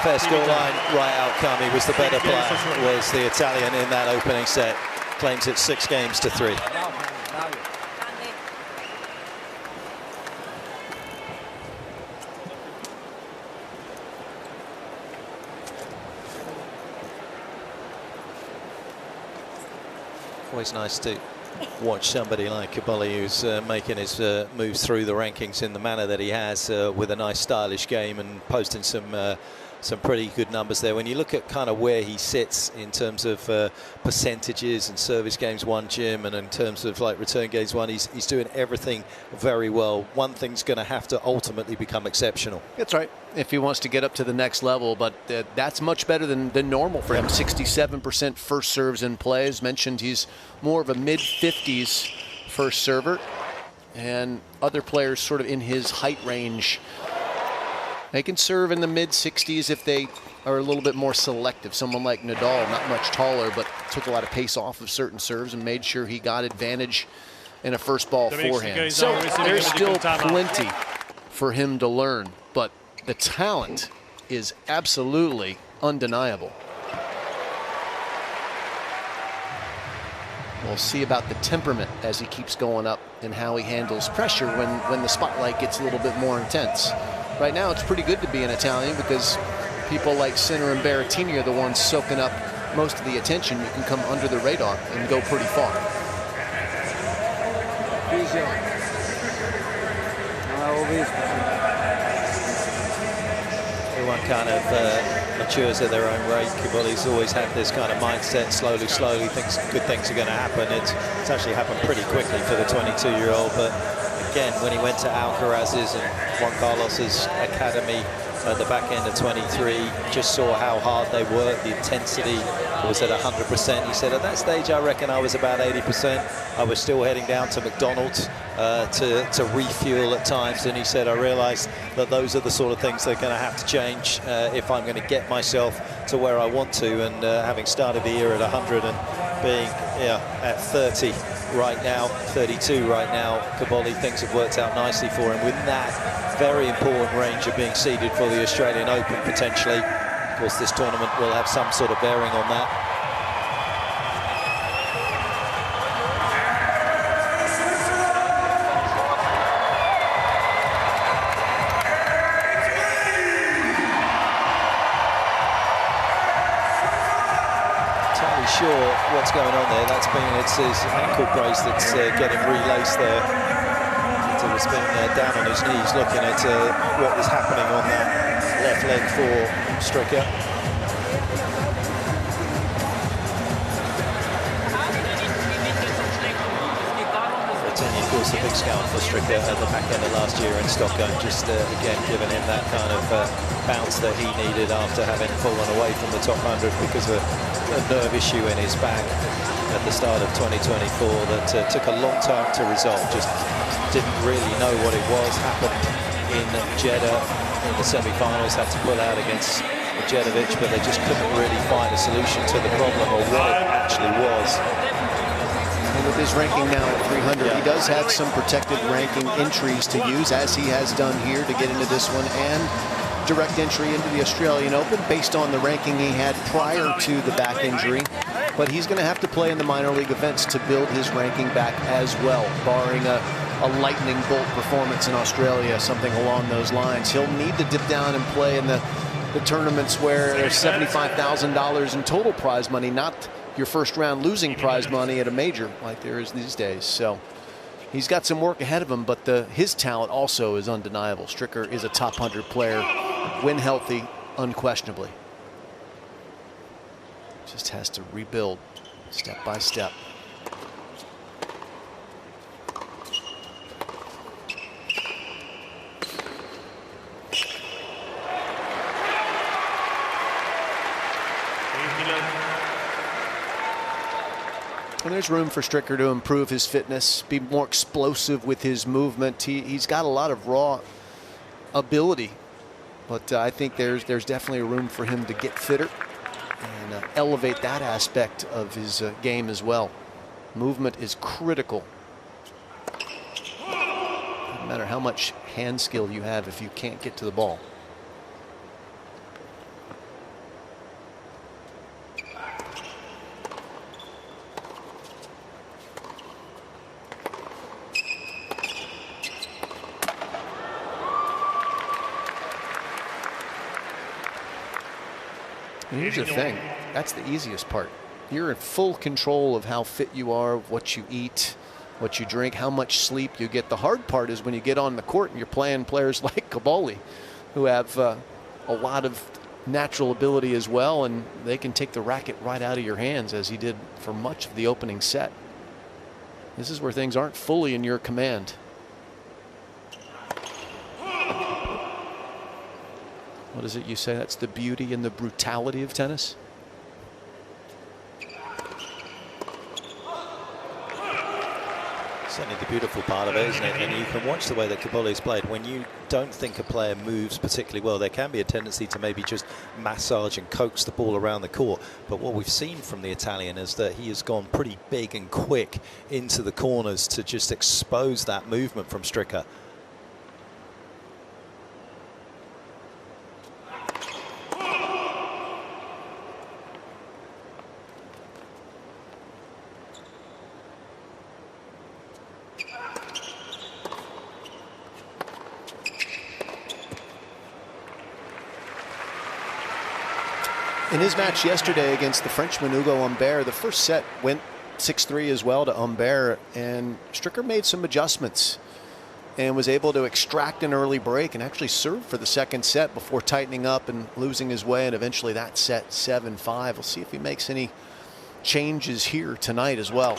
Fair scoreline, right outcome. He was the better player, was the Italian in that opening set. Claims it 6-3. Always nice to watch somebody like Caboli, who's making his moves through the rankings in the manner that he has, with a nice stylish game and posting some pretty good numbers there. When you look at kind of where he sits in terms of percentages and service games won, Jim, and in terms of like return games won, he's doing everything very well. One thing's going to have to ultimately become exceptional. That's right, if he wants to get up to the next level, but that's much better than normal for him. 67% first serves in play. As mentioned, he's more of a mid-50s first server, and other players sort of in his height range, they can serve in the mid-60s if they are a little bit more selective. Someone like Nadal, not much taller, but took a lot of pace off of certain serves and made sure he got advantage in a first ball forehand. So there's still plenty for him to learn, but the talent is absolutely undeniable. We'll see about the temperament as he keeps going up and how he handles pressure when the spotlight gets a little bit more intense. Right now, it's pretty good to be an Italian because people like Sinner and Berrettini are the ones soaking up most of the attention. You can come under the radar and go pretty far. Everyone kind of matures at their own rate. Caboli's always had this kind of mindset, slowly, good things are going to happen. It's actually happened pretty quickly for the 22-year-old, but again, when he went to Alcaraz's and Juan Carlos's academy at the back end of 23, just saw how hard they worked. The intensity was at 100%. He said, at that stage, I reckon I was about 80%. I was still heading down to McDonald's to refuel at times. And he said, I realized that those are the sort of things that are going to have to change if I'm going to get myself to where I want to. And having started the year at 100 and being at 30 right now, 32 right now, Caboli, things have worked out nicely for him with that very important range of being seeded for the Australian Open potentially. Of course, this tournament will have some sort of bearing on that. Sure what's going on there. It's his ankle brace that's getting relaced there. So he's been down on his knees looking at what is happening on that left leg for Stricker. Of course, a big scout for Stricker at the back end of last year in Stockholm, just again giving him that kind of bounce that he needed after having fallen away from the top 100 because of a nerve issue in his back at the start of 2024 that took a long time to resolve. Just didn't really know what it was. Happened in Jeddah in the semi-finals, had to pull out against Medjedovic, but they just couldn't really find a solution to the problem or what it actually was. And with his ranking now at 300, he does have some protected ranking entries to use, as he has done here to get into this one, and direct entry into the Australian Open based on the ranking he had prior to the back injury. But he's going to have to play in the minor league events to build his ranking back as well, barring a lightning bolt performance in Australia, something along those lines. He'll need to dip down and play in the tournaments where there's $75,000 in total prize money, not your first round losing prize money at a major like there is these days. So he's got some work ahead of him, but his talent also is undeniable. Stricker is a top 100 player, when healthy, unquestionably. Just has to rebuild step by step. And there's room for Stricker to improve his fitness, be more explosive with his movement. He's got a lot of raw ability, but I think there's definitely room for him to get fitter and elevate that aspect of his game as well. Movement is critical. No matter how much hand skill you have if you can't get to the ball. And here's the thing, that's the easiest part. You're in full control of how fit you are, what you eat, what you drink, how much sleep you get. The hard part is when you get on the court and you're playing players like Caboli, who have a lot of natural ability as well, and they can take the racket right out of your hands, as he did for much of the opening set. This is where things aren't fully in your command. What is it you say? That's the beauty and the brutality of tennis? Certainly the beautiful part of it, isn't it? And you can watch the way that Caboli's played. When you don't think a player moves particularly well, there can be a tendency to maybe just massage and coax the ball around the court. But what we've seen from the Italian is that he has gone pretty big and quick into the corners to just expose that movement from Stricker. In his match yesterday against the Frenchman Hugo Humbert, the first set went 6-3 as well to Humbert, and Stricker made some adjustments and was able to extract an early break and actually serve for the second set before tightening up and losing his way, and eventually that set 7-5. We'll see if he makes any changes here tonight as well.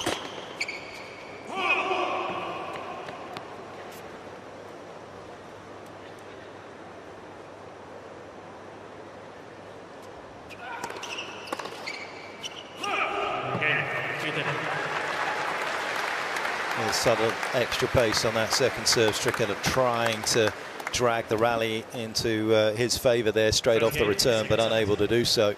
Subtle extra pace on that second serve. Stricker trying to drag the rally into his favour there straight off the return, but unable to do so.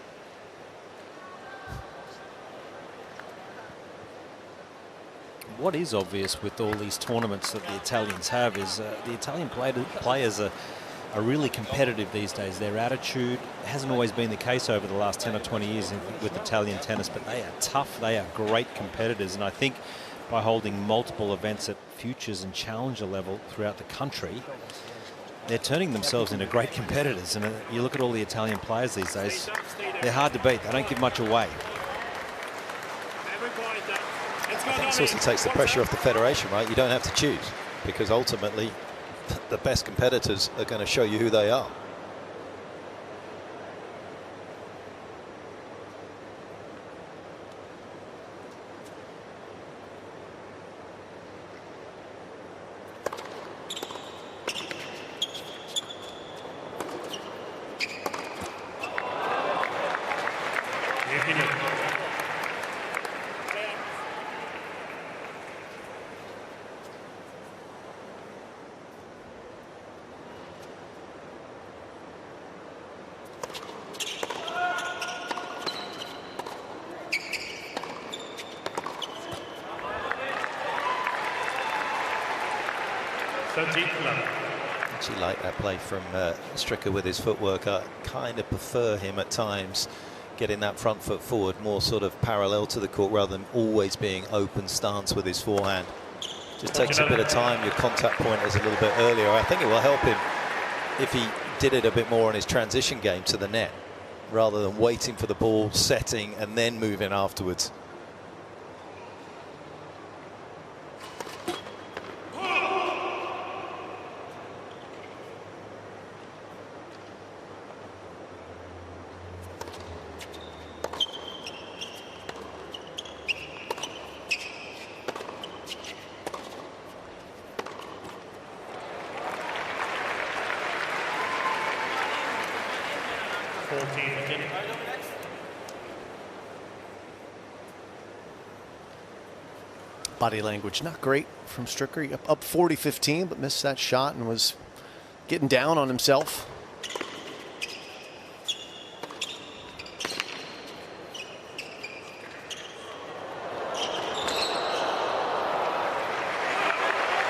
What is obvious with all these tournaments that the Italians have is the Italian players are really competitive these days. Their attitude hasn't always been the case over the last 10 or 20 years with Italian tennis, but they are tough, they are great competitors, and I think by holding multiple events at futures and challenger level throughout the country, they're turning themselves into great competitors. And you look at all the Italian players these days, they're hard to beat. They don't give much away. I think this also takes the pressure off the federation, right? You don't have to choose, because ultimately the best competitors are going to show you who they are. Actually like that play from Stricker with his footwork. I kind of prefer him at times getting that front foot forward, more sort of parallel to the court rather than always being open stance with his forehand. Just takes a bit of time. Your contact point is a little bit earlier. I think it will help him if he did it a bit more on his transition game to the net, rather than waiting for the ball, setting and then moving afterwards. Body language not great from Stricker. Up 40-15, but missed that shot and was getting down on himself.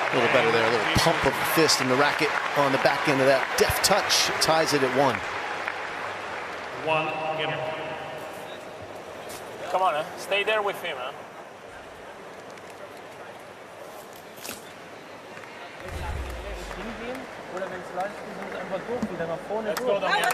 A little better there, a little pump of the fist in the racket on the back end of that. Deft touch ties it at 1. Game. Come on, stay there with him. Oder wenn es leicht ist, sind einfach durch, wieder nach vorne. Let's go, Daniel.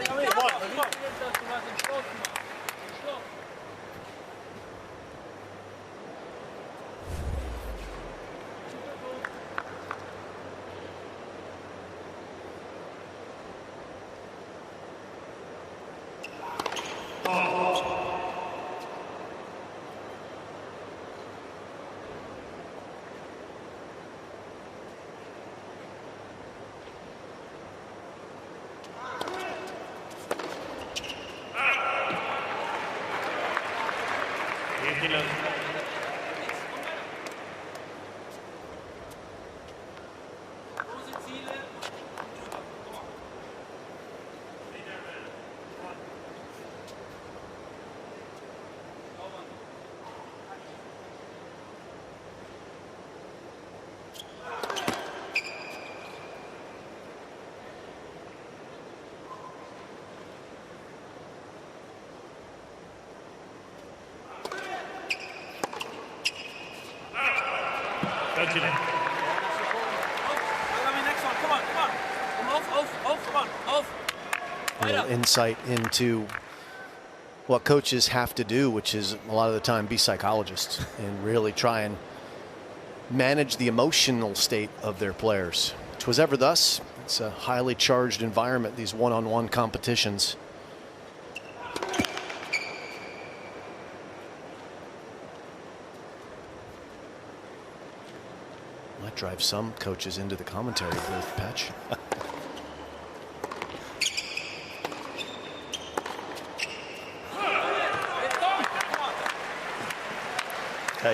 A little insight into what coaches have to do, which is a lot of the time be psychologists and really try and manage the emotional state of their players. Which was ever thus. It's a highly charged environment, these one-on-one competitions. Might drive some coaches into the commentary booth, Patch.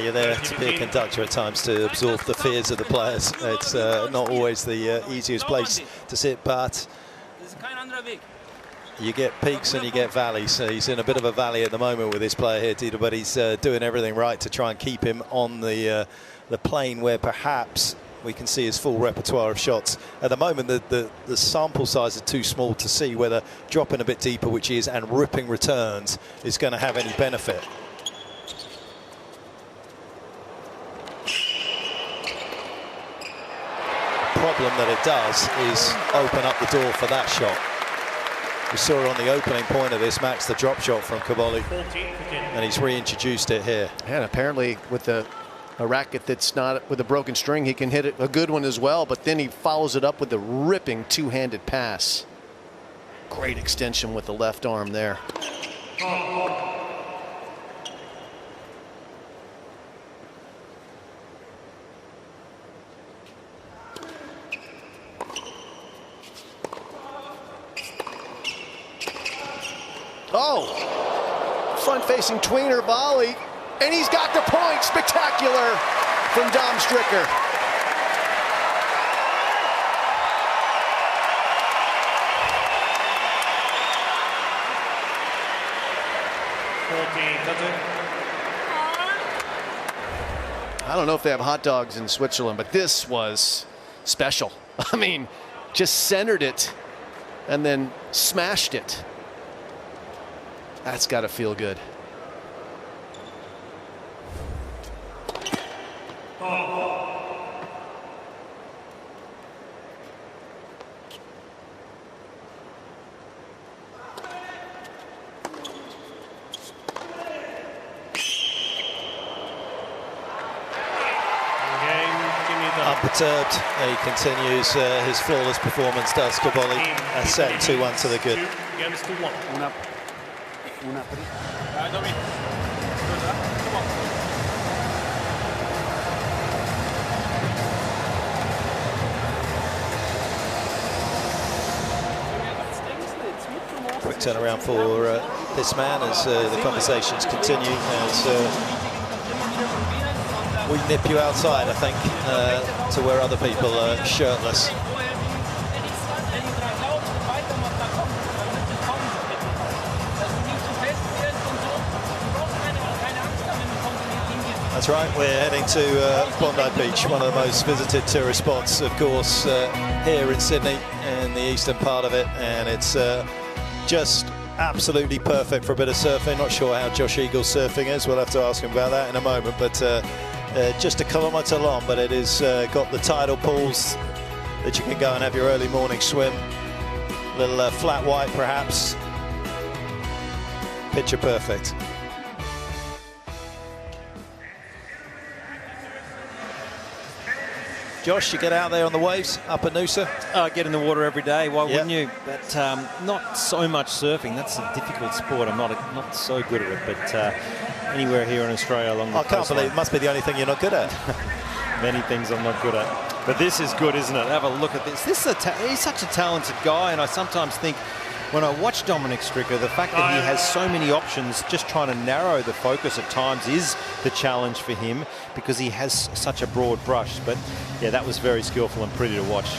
You're there to be a conductor at times to absorb the fears of the players. It's not always the easiest place to sit, but you get peaks and you get valleys. So he's in a bit of a valley at the moment with this player here, Tito, but he's doing everything right to try and keep him on the plane where perhaps we can see his full repertoire of shots. At the moment, the sample size is too small to see whether dropping a bit deeper, which he is, and ripping returns is going to have any benefit. Problem that it does is open up the door for that shot. We saw on the opening point of this match the drop shot from Caboli, and he's reintroduced it here. And apparently with a racket that's not with a broken string, he can hit it a good one as well, but then he follows it up with a ripping two-handed pass. Great extension with the left arm there. Oh, front-facing tweener volley, and he's got the point. Spectacular from Dom Stricker. I don't know if they have hot dogs in Switzerland, but this was special. I mean, just centered it and then smashed it. That's got to feel good. Unperturbed, he continues his flawless performance, does Caboli. A set 2-1 to the good. Games 2-1. Quick turnaround for this man as the conversations continue, as we nip you outside, I think, to where other people are shirtless. That's right, we're heading to Bondi Beach, one of the most visited tourist spots, of course, here in Sydney, in the eastern part of it, and it's just absolutely perfect for a bit of surfing. Not sure how Josh Eagle's surfing is, we'll have to ask him about that in a moment, but just a kilometre long, but it is got the tidal pools that you can go and have your early morning swim. A little flat white perhaps. Picture perfect. Josh, you get out there on the waves up at Noosa? Get in the water every day. Why wouldn't you? But not so much surfing. That's a difficult sport. I'm not so good at it. But anywhere here in Australia along the coastline. I can't believe it must be the only thing you're not good at. Many things I'm not good at. But this is good, isn't it? Have a look at this. He's such a talented guy, and I sometimes think, when I watch Dominic Stricker, the fact that he has so many options, just trying to narrow the focus at times is the challenge for him, because he has such a broad brush. But yeah, that was very skillful and pretty to watch.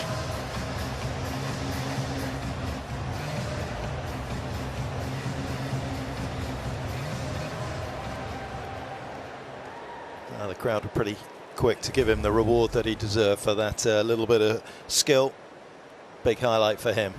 The crowd were pretty quick to give him the reward that he deserved for that little bit of skill. Big highlight for him.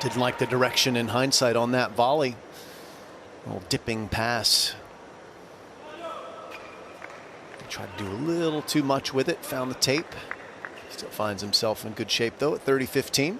Didn't like the direction in hindsight on that volley. A little dipping pass. Tried to do a little too much with it, found the tape. Still finds himself in good shape though at 30-15.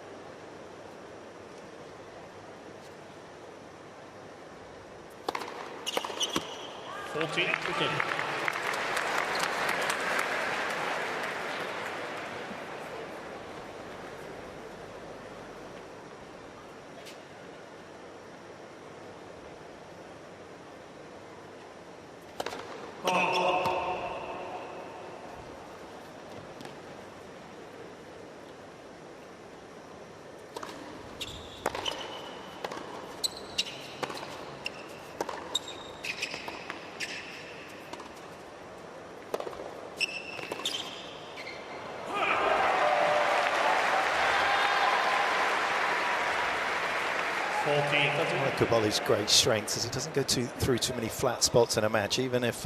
Caboli's great strength is he doesn't go through too many flat spots in a match, even if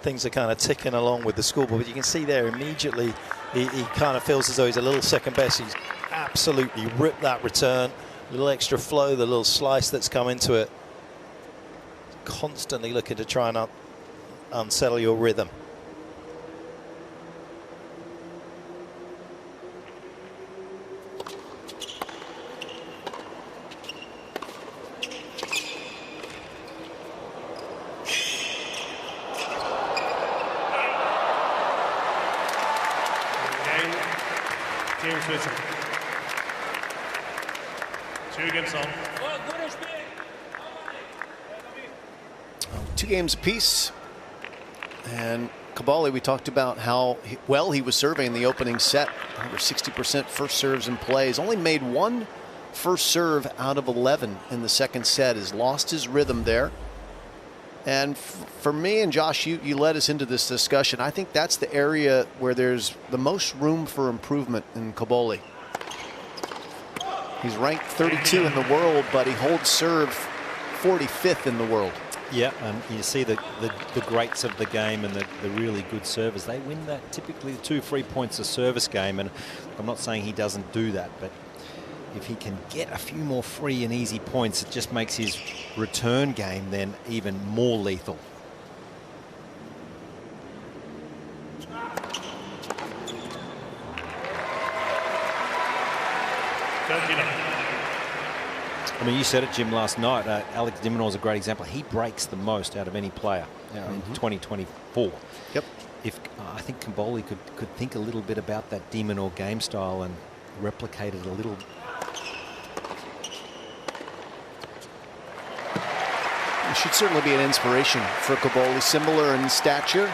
things are kind of ticking along with the scoreboard. But you can see there immediately he kind of feels as though he's a little second best. He's absolutely ripped that return. A little extra flow, the little slice that's come into it. Constantly looking to try and unsettle your rhythm. Two games apiece. And Caboli, we talked about how well he was serving in the opening set. Over 60% first serves and plays. Only made one first serve out of 11 in the second set. Has lost his rhythm there. And for me and Josh, you led us into this discussion. I think that's the area where there's the most room for improvement in Caboli. He's ranked 32 in the world, but he holds serve 45th in the world. Yeah, and you see the greats of the game and the really good servers. They win that typically 2 free points a service game, and I'm not saying he doesn't do that, but if he can get a few more free and easy points, it just makes his return game then even more lethal. I mean, you said it, Jim, last night. Alex de Minaur is a great example. He breaks the most out of any player in 2024. Yep. I think Cobolli could think a little bit about that de Minaur game style and replicate it a little. It should certainly be an inspiration for Cobolli, similar in stature,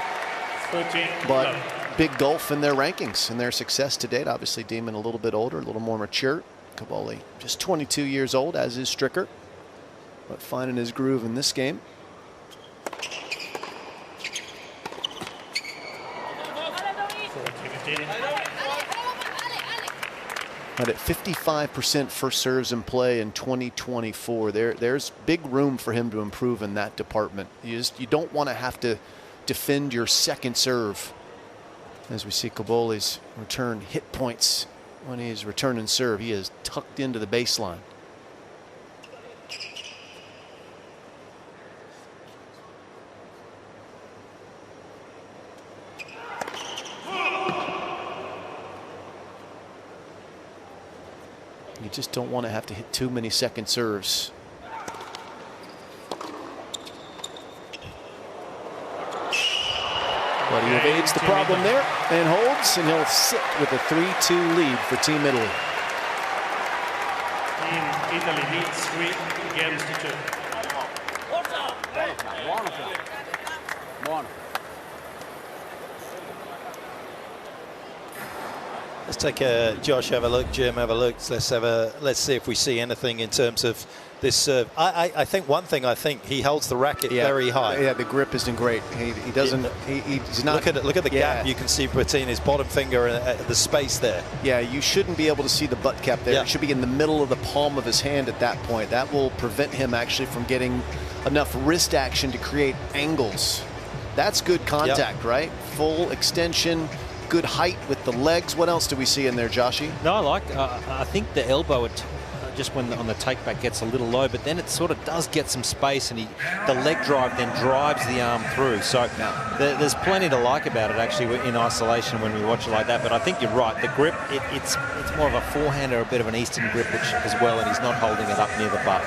but big gulf in their rankings and their success to date. Obviously, Demon a little bit older, a little more mature. Cobolli just 22 years old, as is Stricker, but finding his groove in this game. But at 55% first serves in play in 2024, there's big room for him to improve in that department. You don't want to have to defend your second serve. As we see Cobolli's return hit points when he's returning serve, he is tucked into the baseline. You just don't want to have to hit too many second serves. But he evades the problem there and holds, and he'll sit with a 3-2 lead for Team Italy. Team Italy leads 3 games to 2. Let's take Josh, have a look, Jim, have a look. Let's see if we see anything in terms of this serve. I think one thing, he holds the racket very high. Yeah, the grip isn't great. He doesn't. He's not. Look at the gap you can see between his bottom finger and the space there. Yeah, you shouldn't be able to see the butt cap there. It should be in the middle of the palm of his hand at that point. That will prevent him actually from getting enough wrist action to create angles. That's good contact, right? Full extension. Good height with the legs. What else do we see in there, Joshy? No, I think the elbow just when on the take back gets a little low, but then it sort of does get some space, and the leg drive then drives the arm through. So there's plenty to like about it actually in isolation when we watch it like that. But I think you're right. The grip, it's more of a forehand or a bit of an Eastern grip as well, and he's not holding it up near the butt.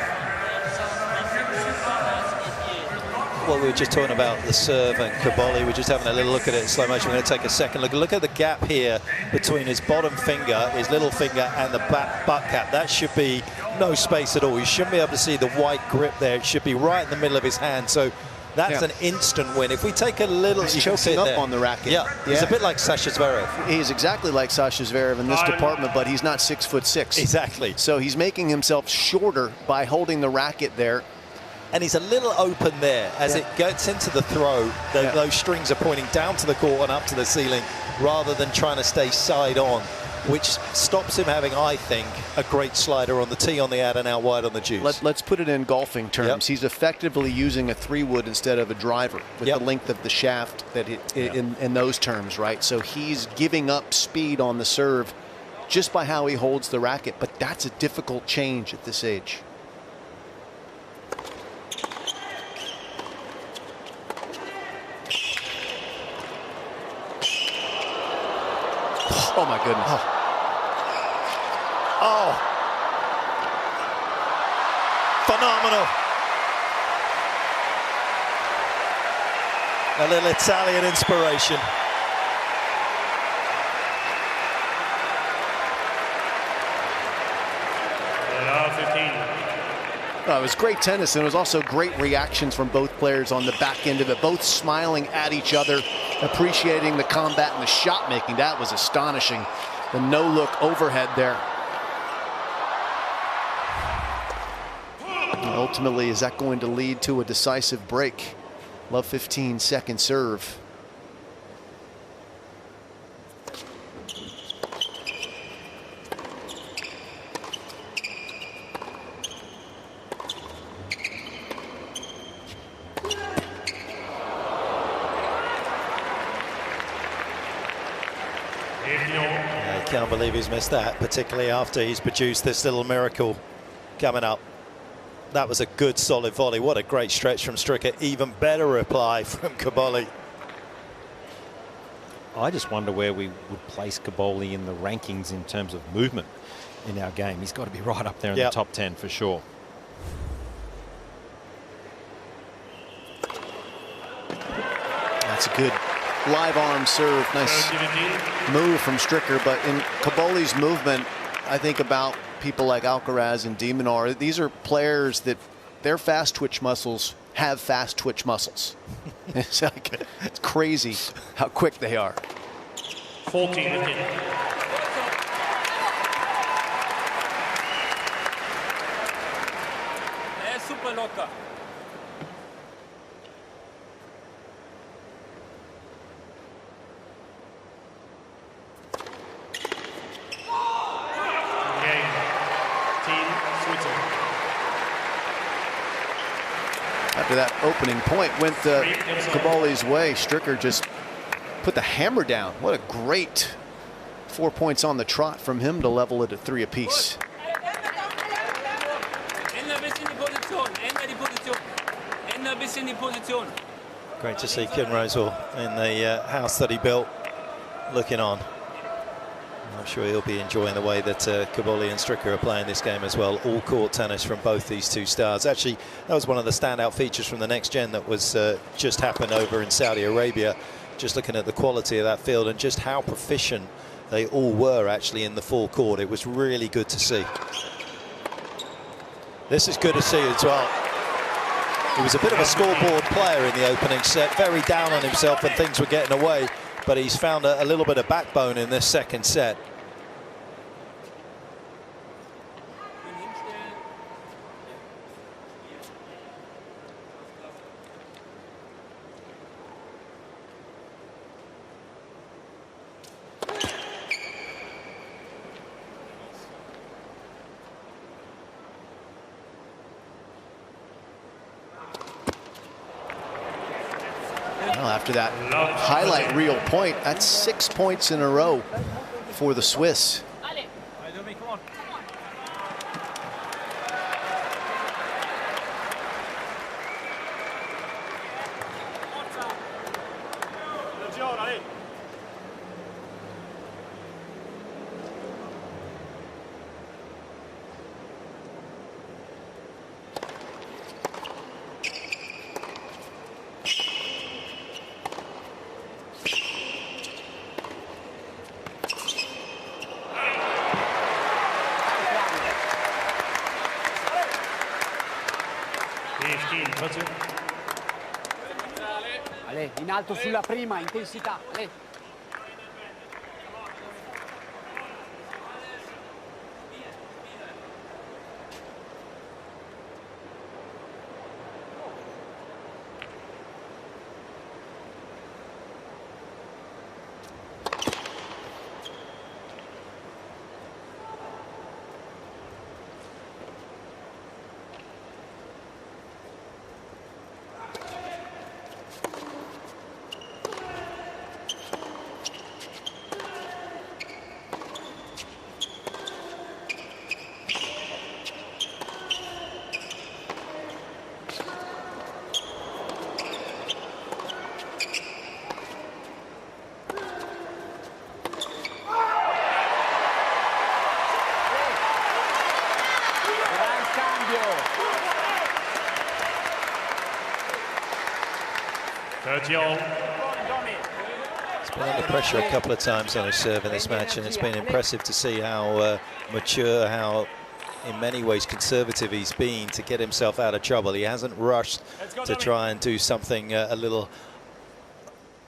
Well, we were just talking about the serve and Cobolli. We're just having a little look at it in slow motion. We're going to take a second look. Look at the gap here between his bottom finger, his little finger, and the butt cap. That should be no space at all. You shouldn't be able to see the white grip there. It should be right in the middle of his hand. So that's an instant win. If we take a little... He's choking up on the racket. Yeah, he's a bit like Sasha Zverev. He's exactly like Sasha Zverev in this department, but he's not 6'6". Exactly. So he's making himself shorter by holding the racket there. And he's a little open there as it gets into the throw. Those strings are pointing down to the court and up to the ceiling rather than trying to stay side on, which stops him having, I think, a great slider on the tee on the out and out wide on the juice. Let's put it in golfing terms. He's effectively using a 3-wood instead of a driver with the length of the shaft that in those terms, right? So he's giving up speed on the serve just by how he holds the racket, but that's a difficult change at this age. Oh, my goodness. Oh. Phenomenal. A little Italian inspiration. It was great tennis, and it was also great reactions from both players on the back end of it, both smiling at each other, appreciating the combat and the shot making. That was astonishing. The no-look overhead there. And ultimately, is that going to lead to a decisive break? Love 15-second serve. Can't believe he's missed that, particularly after he's produced this little miracle coming up. That was a good, solid volley. What a great stretch from Stricker. Even better reply from Caboli. I just wonder where we would place Caboli in the rankings in terms of movement in our game. He's got to be right up there in the top 10 for sure. That's a good live arm serve. Nice move from Stricker. But in Caboli's movement, I think about people like Alcaraz and de Minaur. These are players that their fast twitch muscles have fast twitch muscles. It's crazy how quick they are. 14-15. Super locker. After that opening point went Caboli's way, Stricker just put the hammer down. What a great 4 points on the trot from him to level it at 3 apiece. Great to see Kim Rosewall in the house that he built, looking on. I'm sure he'll be enjoying the way that Caboli and Stricker are playing this game as well. All court tennis from both these two stars. Actually, that was one of the standout features from the next gen that was just happened over in Saudi Arabia. Just looking at the quality of that field and just how proficient they all were actually in the full court. It was really good to see. This is good to see as well. He was a bit of a scoreboard player in the opening set, very down on himself when things were getting away, but he's found a little bit of backbone in this second set. Well, after that highlight reel point, that's 6 points in a row for the Swiss. Ale, in alto sulla prima, intensità. Ale. He's been under pressure a couple of times on his serve in this match, and it's been impressive to see how mature, how in many ways conservative he's been to get himself out of trouble. He hasn't rushed to try and do something a little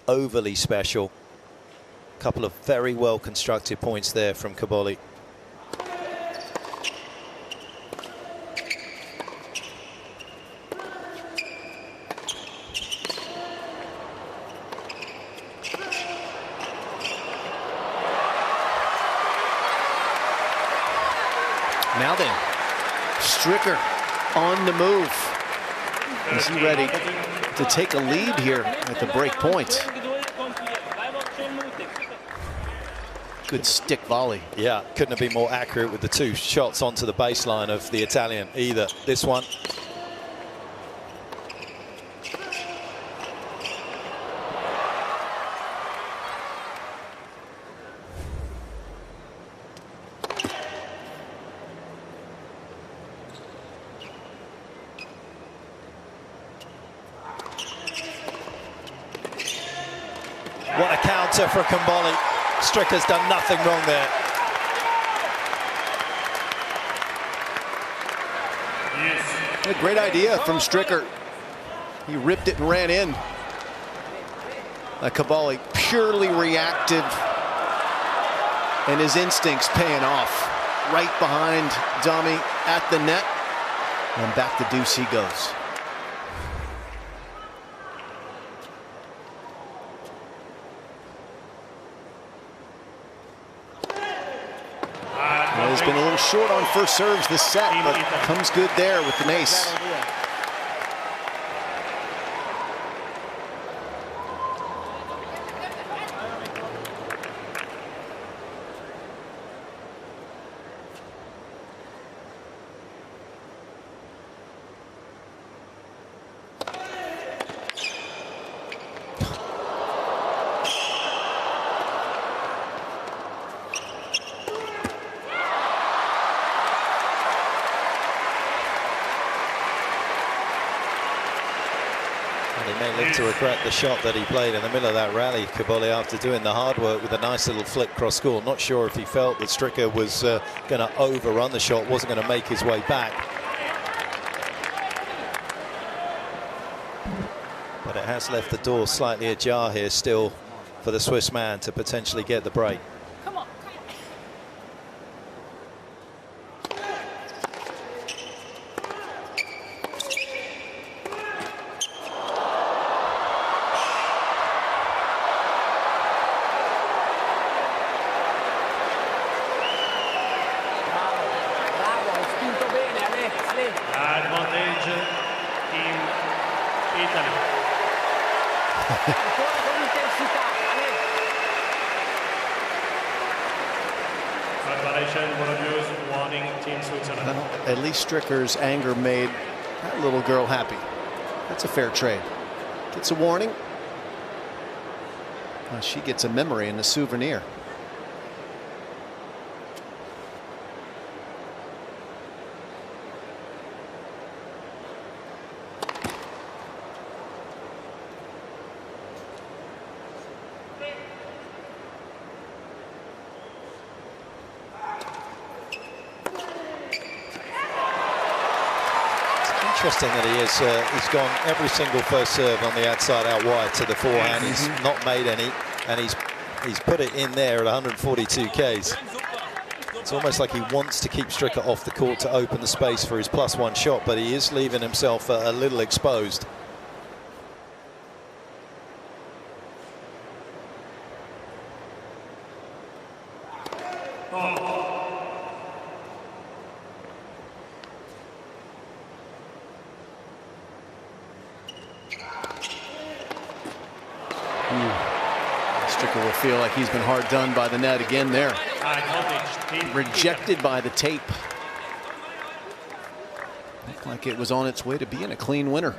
overly special. A couple of very well constructed points there from Caboli. Now then, Stricker on the move. Is he ready to take a lead here at the break point? Good stick volley. Yeah, couldn't have been more accurate with the two shots onto the baseline of the Italian either. This one. What a counter for Kamboli. Stricker's done nothing wrong there. A great idea from Stricker. He ripped it and ran in. Kamboli purely reactive, and his instincts paying off. Right behind Dummy at the net, and back to deuce he goes. He's been a little short on first serves this set, but comes good there with the ace. To regret the shot that he played in the middle of that rally, Kamboli, after doing the hard work with a nice little flick cross court. Not sure if he felt that Stricker was going to overrun the shot, wasn't going to make his way back. But it has left the door slightly ajar here still for the Swiss man to potentially get the break. At least Stricker's anger made that little girl happy. That's a fair trade. Gets a warning. She gets a memory and a souvenir. Interesting that he is, he's gone every single first serve on the outside out wide to the forehand. He's not made any, and he's put it in there at 142 Ks. It's almost like he wants to keep Stricker off the court to open the space for his +1 shot, but he is leaving himself a little exposed. Stricker will feel like he's been hard done by the net again there. Rejected by the tape. Looked like it was on its way to being a clean winner.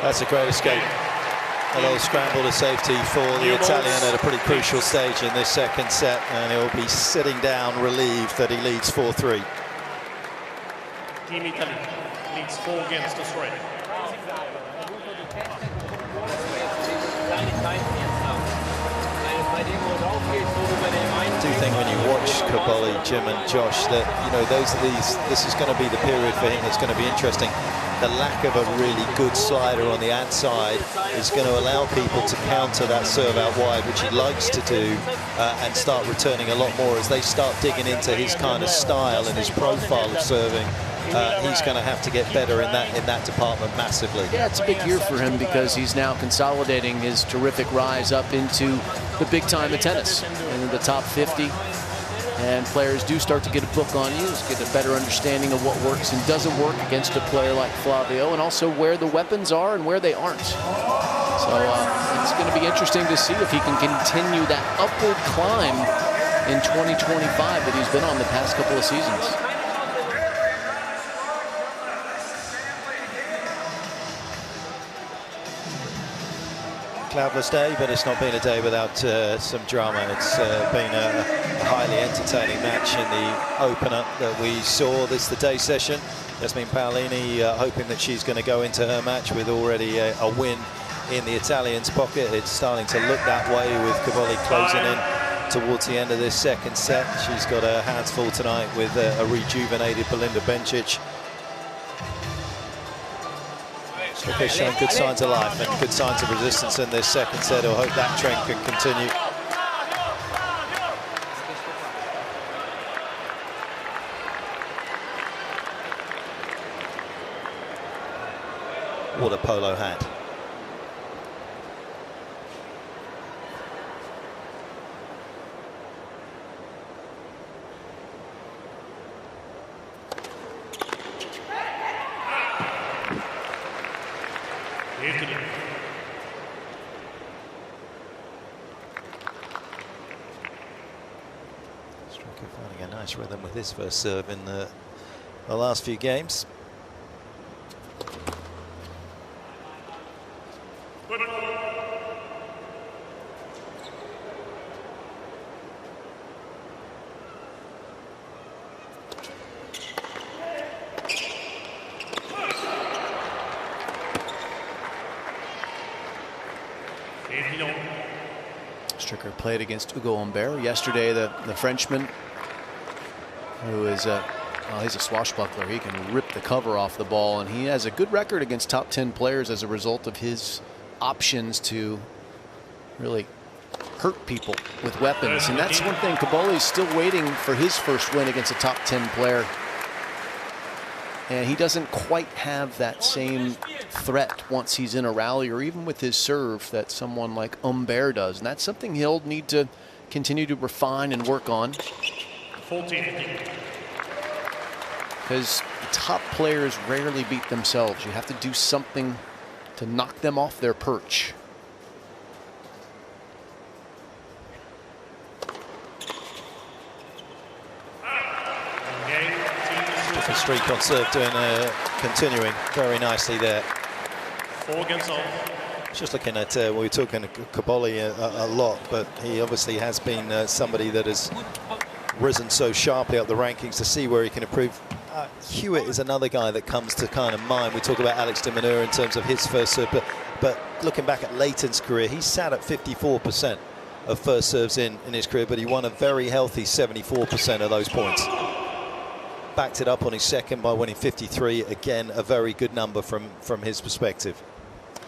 That's a great escape. A little scramble to safety for the Italian at a pretty crucial stage in this second set, and he'll be sitting down relieved that he leads 4-3. Team Italy leads 4 games to 3. I do think when you watch much, Kaboli, Jim and Josh, that, you know, this is going to be the period for him that's going to be interesting. The lack of a really good slider on the outside is going to allow people to counter that serve out wide, which he likes to do, and start returning a lot more as they start digging into his kind of style and his profile of serving. He's going to have to get better in that department massively. Yeah, it's a big year for him because he's now consolidating his terrific rise up into the big time of tennis, in the top 50. And players do start to get a book on you, get a better understanding of what works and doesn't work against a player like Flavio, and also where the weapons are and where they aren't. So it's going to be interesting to see if he can continue that upward climb in 2025 that he's been on the past couple of seasons. Cloudless day, but it's not been a day without some drama. It's been a highly entertaining match in the opener that we saw. This is the day session. Jasmine Paolini hoping that she's going to go into her match with already a win in the Italians' pocket. It's starting to look that way with Kaboli closing in towards the end of this second set. She's got her hands full tonight with a rejuvenated Belinda Bencic. Stricker showing good signs of life and good signs of resistance in this second set. I'll hope that trend can continue. What a polo hat. Finding a nice rhythm with his first serve in the last few games. Stricker played against Hugo Humbert yesterday, the Frenchman, who is he's a swashbuckler. He can rip the cover off the ball, and he has a good record against top 10 players as a result of his options to really hurt people with weapons. And that's one thing. Kaboli's still waiting for his first win against a top 10 player, and he doesn't quite have that same threat once he's in a rally, or even with his serve, that someone like Humbert does. And that's something he'll need to continue to refine and work on. 14. Because top players rarely beat themselves. You have to do something to knock them off their perch. The streak on serve doing continuing very nicely there. 4 against all. Just looking at, we were talking to Kaboli a lot, but he obviously has been somebody that has risen so sharply up the rankings to see where he can improve. Hewitt is another guy that comes to kind of mind. We talk about Alex de Minaur in terms of his first serve, but looking back at Leighton's career, he sat at 54% of first serves in his career, but he won a very healthy 74% of those points. Backed it up on his second by winning 53. Again, a very good number from his perspective.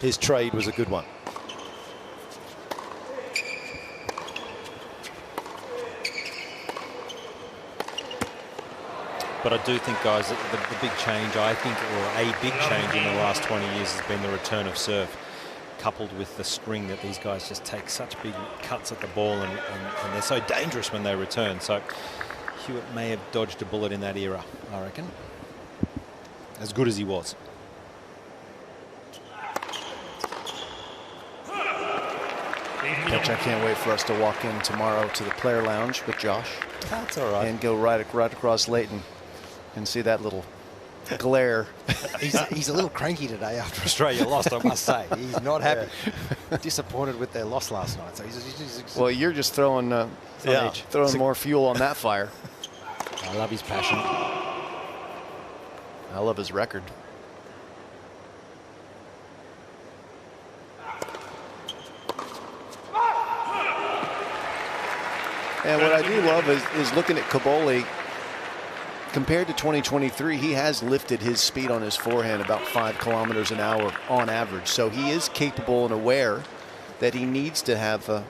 His trade was a good one. But I do think, guys, that the big change, I think, or a big change in the last 20 years has been the return of serve, coupled with the string that these guys just take such big cuts at the ball, and they're so dangerous when they return. So Hewitt may have dodged a bullet in that era, I reckon. As good as he was. Which I can't wait for us to walk in tomorrow to the player lounge with Josh. That's all right. And go right across Leighton and see that little glare. He's a little cranky today after Australia lost, I must say. He's not happy. Disappointed with their loss last night. So he's well, you're just throwing more fuel on that fire. I love his passion. I love his record. And what I do love is looking at Kaboli. Compared to 2023, he has lifted his speed on his forehand about 5 kilometers an hour on average. So he is capable and aware that he needs to have a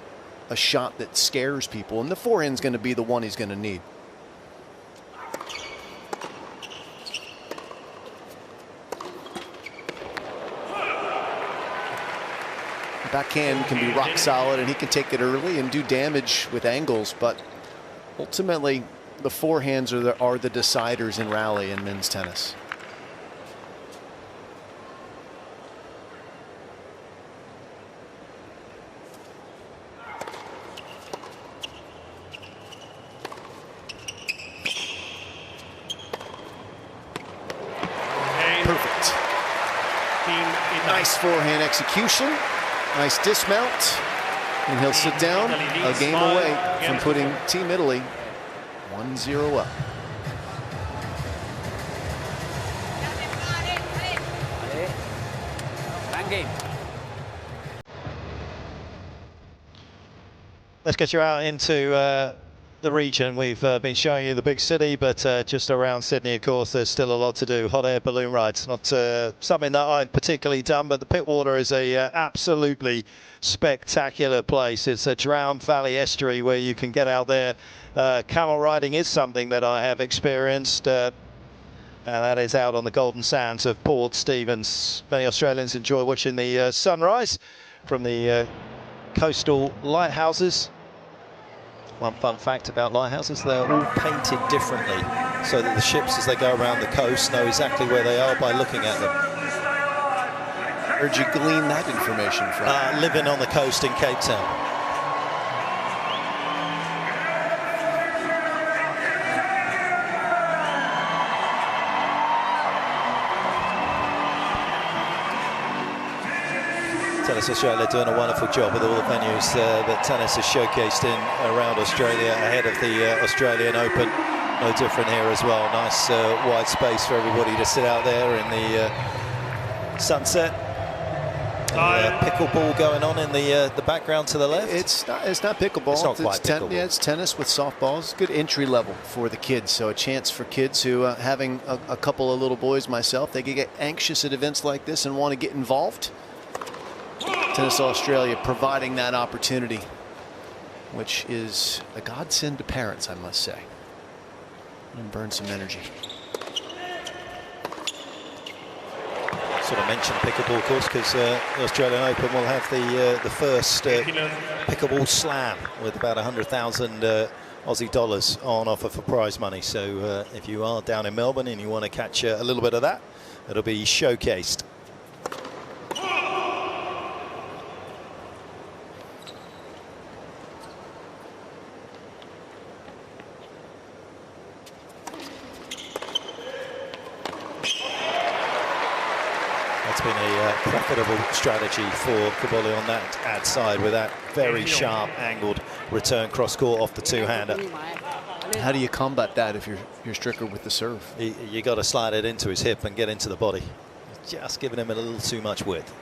shot that scares people. And the forehand's going to be the one he's going to need. Backhand can be rock solid, and he can take it early and do damage with angles, but ultimately the forehands are the deciders in rally in men's tennis. Perfect. Nice forehand execution. Nice dismount, and he'll sit down a game away from putting Team Italy 1-0 up. Let's get you out into the region. We've been showing you the big city, but just around Sydney, of course, there's still a lot to do. Hot air balloon rides, not something that I've particularly done, but the Pittwater is a absolutely spectacular place. It's a drowned valley estuary where you can get out there. Camel riding is something that I have experienced, and that is out on the golden sands of Port Stephens. Many Australians enjoy watching the sunrise from the coastal lighthouses. One fun fact about lighthouses, they're all painted differently so that the ships, as they go around the coast, know exactly where they are by looking at them. Where'd you glean that information from? Living on the coast in Cape Town. Tennis Australia doing a wonderful job with all the venues that tennis is showcased in around Australia ahead of the Australian Open. No different here as well. Nice wide space for everybody to sit out there in the sunset. Pickleball going on in the background to the left. It's not pickleball. It's not quite pickleball. Yeah, it's tennis with softballs. Good entry level for the kids. So a chance for kids who, having a couple of little boys myself, they get anxious at events like this and want to get involved. Tennis Australia providing that opportunity, which is a godsend to parents, I must say. And burn some energy. Sort of mentioned pickleball, of course, because the Australian Open will have the first pickleball slam with about 100,000 Aussie dollars on offer for prize money. So if you are down in Melbourne and you want to catch a little bit of that, it'll be showcased. That's been a profitable strategy for Kaboli on that ad side with that very sharp angled return cross court off the two-hander. How do you combat that if you're Stricker with the serve? You got to slide it into his hip and get into the body. Just giving him a little too much width.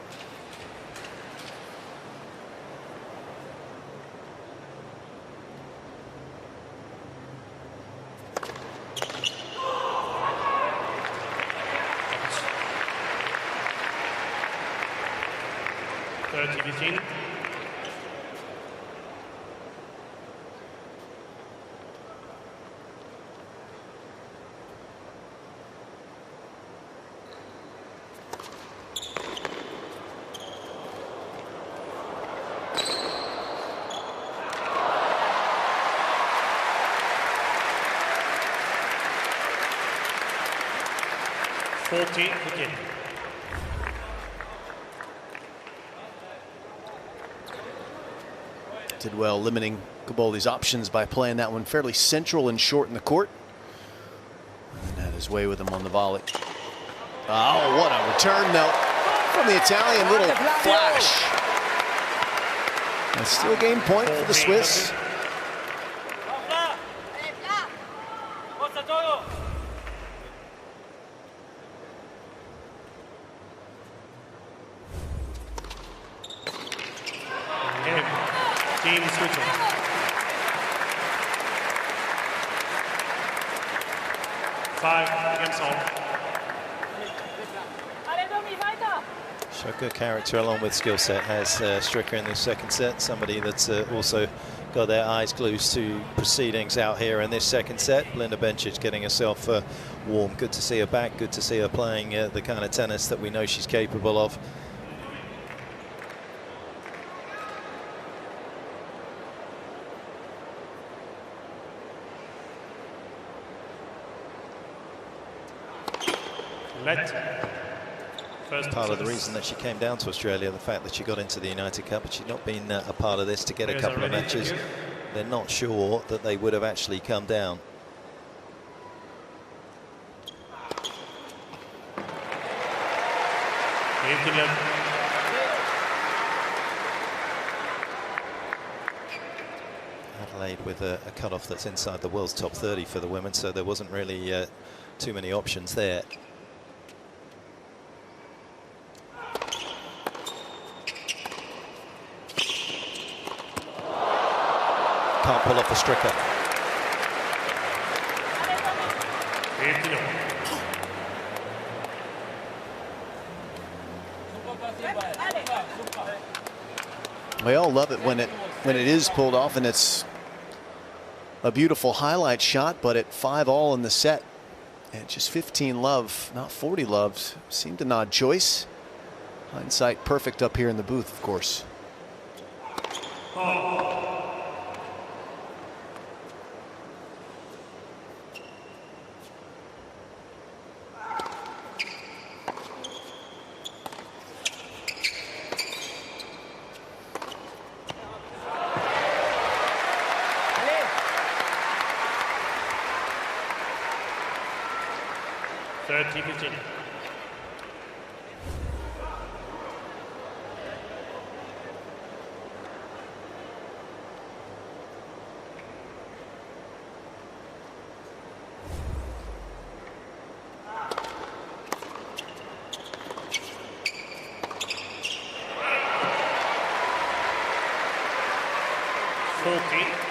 Begin. Did well limiting Kaboli's options by playing that one fairly central and short in the court. And had his way with him on the volley. Oh, what a return though from the Italian, little flash. That's still a game point for the Swiss. Game switching. 5 against all. So good character along with skill set has Stricker in this second set. Somebody that's also got their eyes glued to proceedings out here in this second set. Linda Bencic getting herself warm. Good to see her back. Good to see her playing the kind of tennis that we know she's capable of. Part of the reason that she came down to Australia, the fact that she got into the United Cup, but she's not been a part of this to get a couple of matches. They're not sure that they would have actually come down. Adelaide with a cut-off that's inside the world's top 30 for the women, so there wasn't really too many options there. Can't pull off the Stricker. We all love it when it is pulled off, and it's a beautiful highlight shot, but at 5-all in the set, and just 15 love, not 40 loves, seemed to nod Joyce. Hindsight perfect up here in the booth, of course.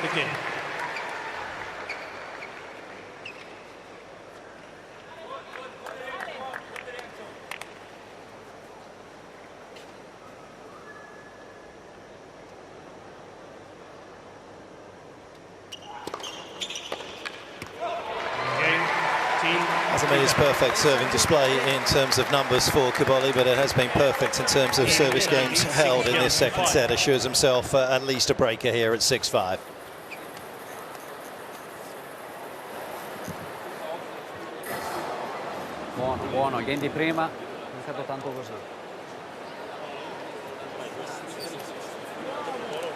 Begin. Hasn't been his perfect serving display in terms of numbers for Caboli, but it has been perfect in terms of service games held in this second set. Assures himself at least a breaker here at 6-5. Buono, Ghendi prima, non è stato tanto così.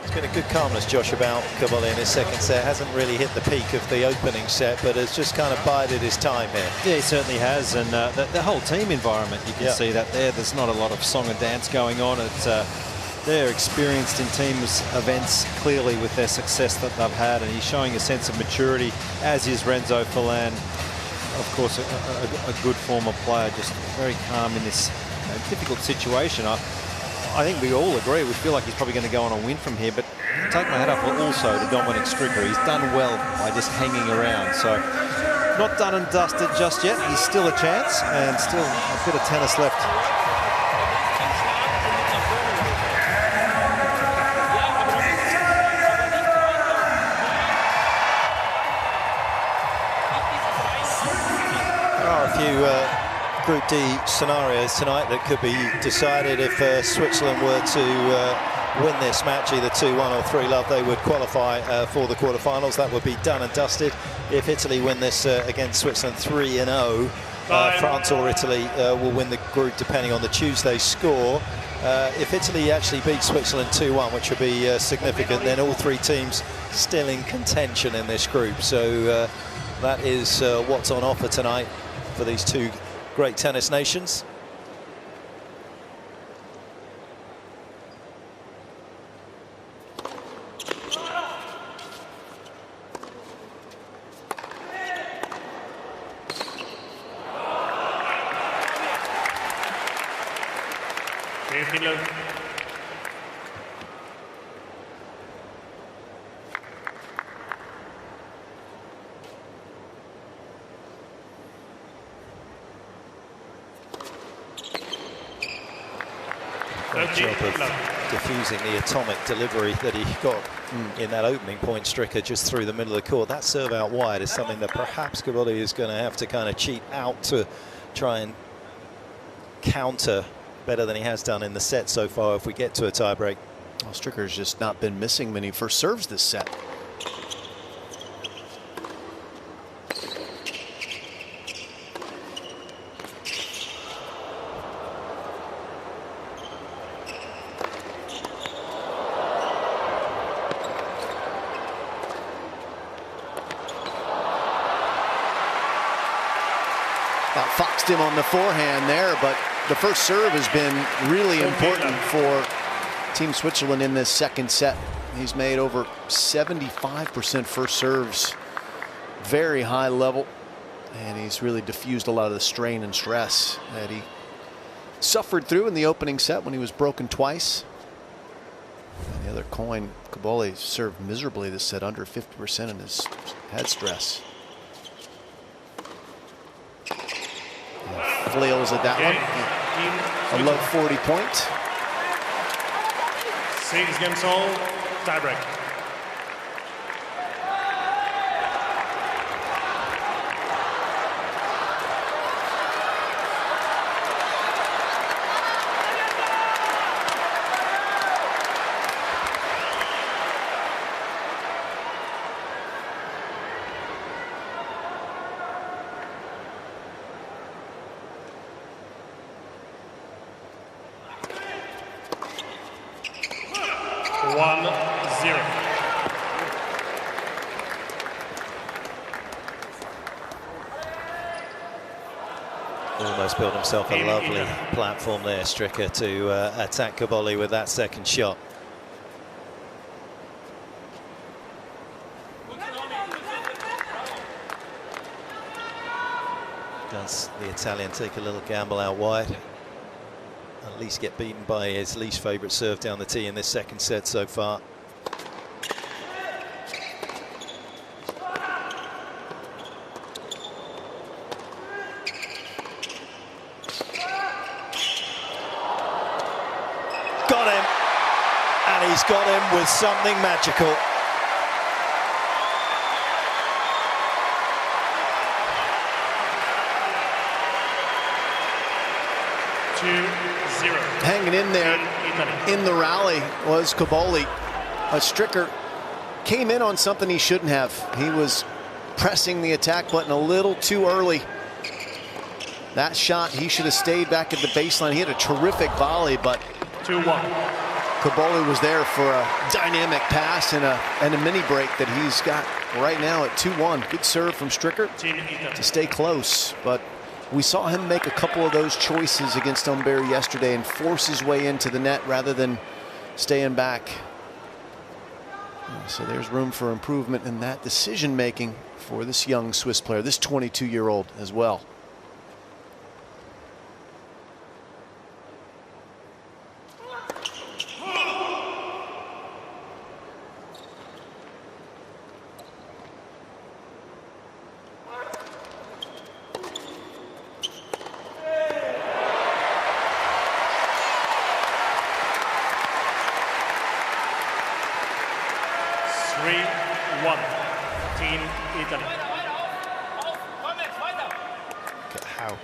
It's been a good calmness, Josh, about Caboli in his second set. Hasn't really hit the peak of the opening set, but has just kind of bided his time here. Yeah, he certainly has, and the whole team environment, you can see that there. There's not a lot of song and dance going on. It's they're experienced in teams events clearly with their success that they've had, and he's showing a sense of maturity, as is Renzo Forlan. Of course, a good former player, just very calm in this difficult situation. I think we all agree, we feel like he's probably going to go on a win from here, but take my hat off also to Dominic Stricker. He's done well by just hanging around, so not done and dusted just yet. He's still a chance, and still a bit of tennis left. Group D scenarios tonight that could be decided if Switzerland were to win this match, either 2-1 or 3-love. They would qualify for the quarterfinals. That would be done and dusted. If Italy win this against Switzerland 3-0, France or Italy will win the group depending on the Tuesday score. If Italy actually beat Switzerland 2-1, which would be significant, then all three teams still in contention in this group. So that is what's on offer tonight for these two great tennis nations. job of diffusing the atomic delivery that he got in that opening point. Stricker just through the middle of the court. That serve out wide is something that perhaps Caboli is going to have to kind of cheat out to try and counter better than he has done in the set so far if we get to a tiebreak. Well, Stricker's just not been missing many first serves this set. Foxed him on the forehand there, but the first serve has been really important for Team Switzerland in this second set. He's made over 75% first serves, very high level, and he's really diffused a lot of the strain and stress that he suffered through in the opening set when he was broken twice. And the other coin, Caboli served miserably this set, under 50% in his head stress. Flails at that one. A low 40 point. 6 games all, tiebreak. Almost built himself a lovely platform there, Stricker, to attack Caboli with that second shot. Does the Italian take a little gamble out wide? At least get beaten by his least favourite serve down the tee in this second set so far. He's got him with something magical. Hanging in there in the rally was Caboli. Stricker came in on something he shouldn't have. He was pressing the attack button a little too early. That shot, he should have stayed back at the baseline. He had a terrific volley, but 2-1. Caboli was there for a dynamic pass and a mini break that he's got right now at 2-1. Good serve from Stricker to stay close, but we saw him make a couple of those choices against Humbert yesterday and force his way into the net rather than staying back. So there's room for improvement in that decision making for this young Swiss player, this 22-year-old as well.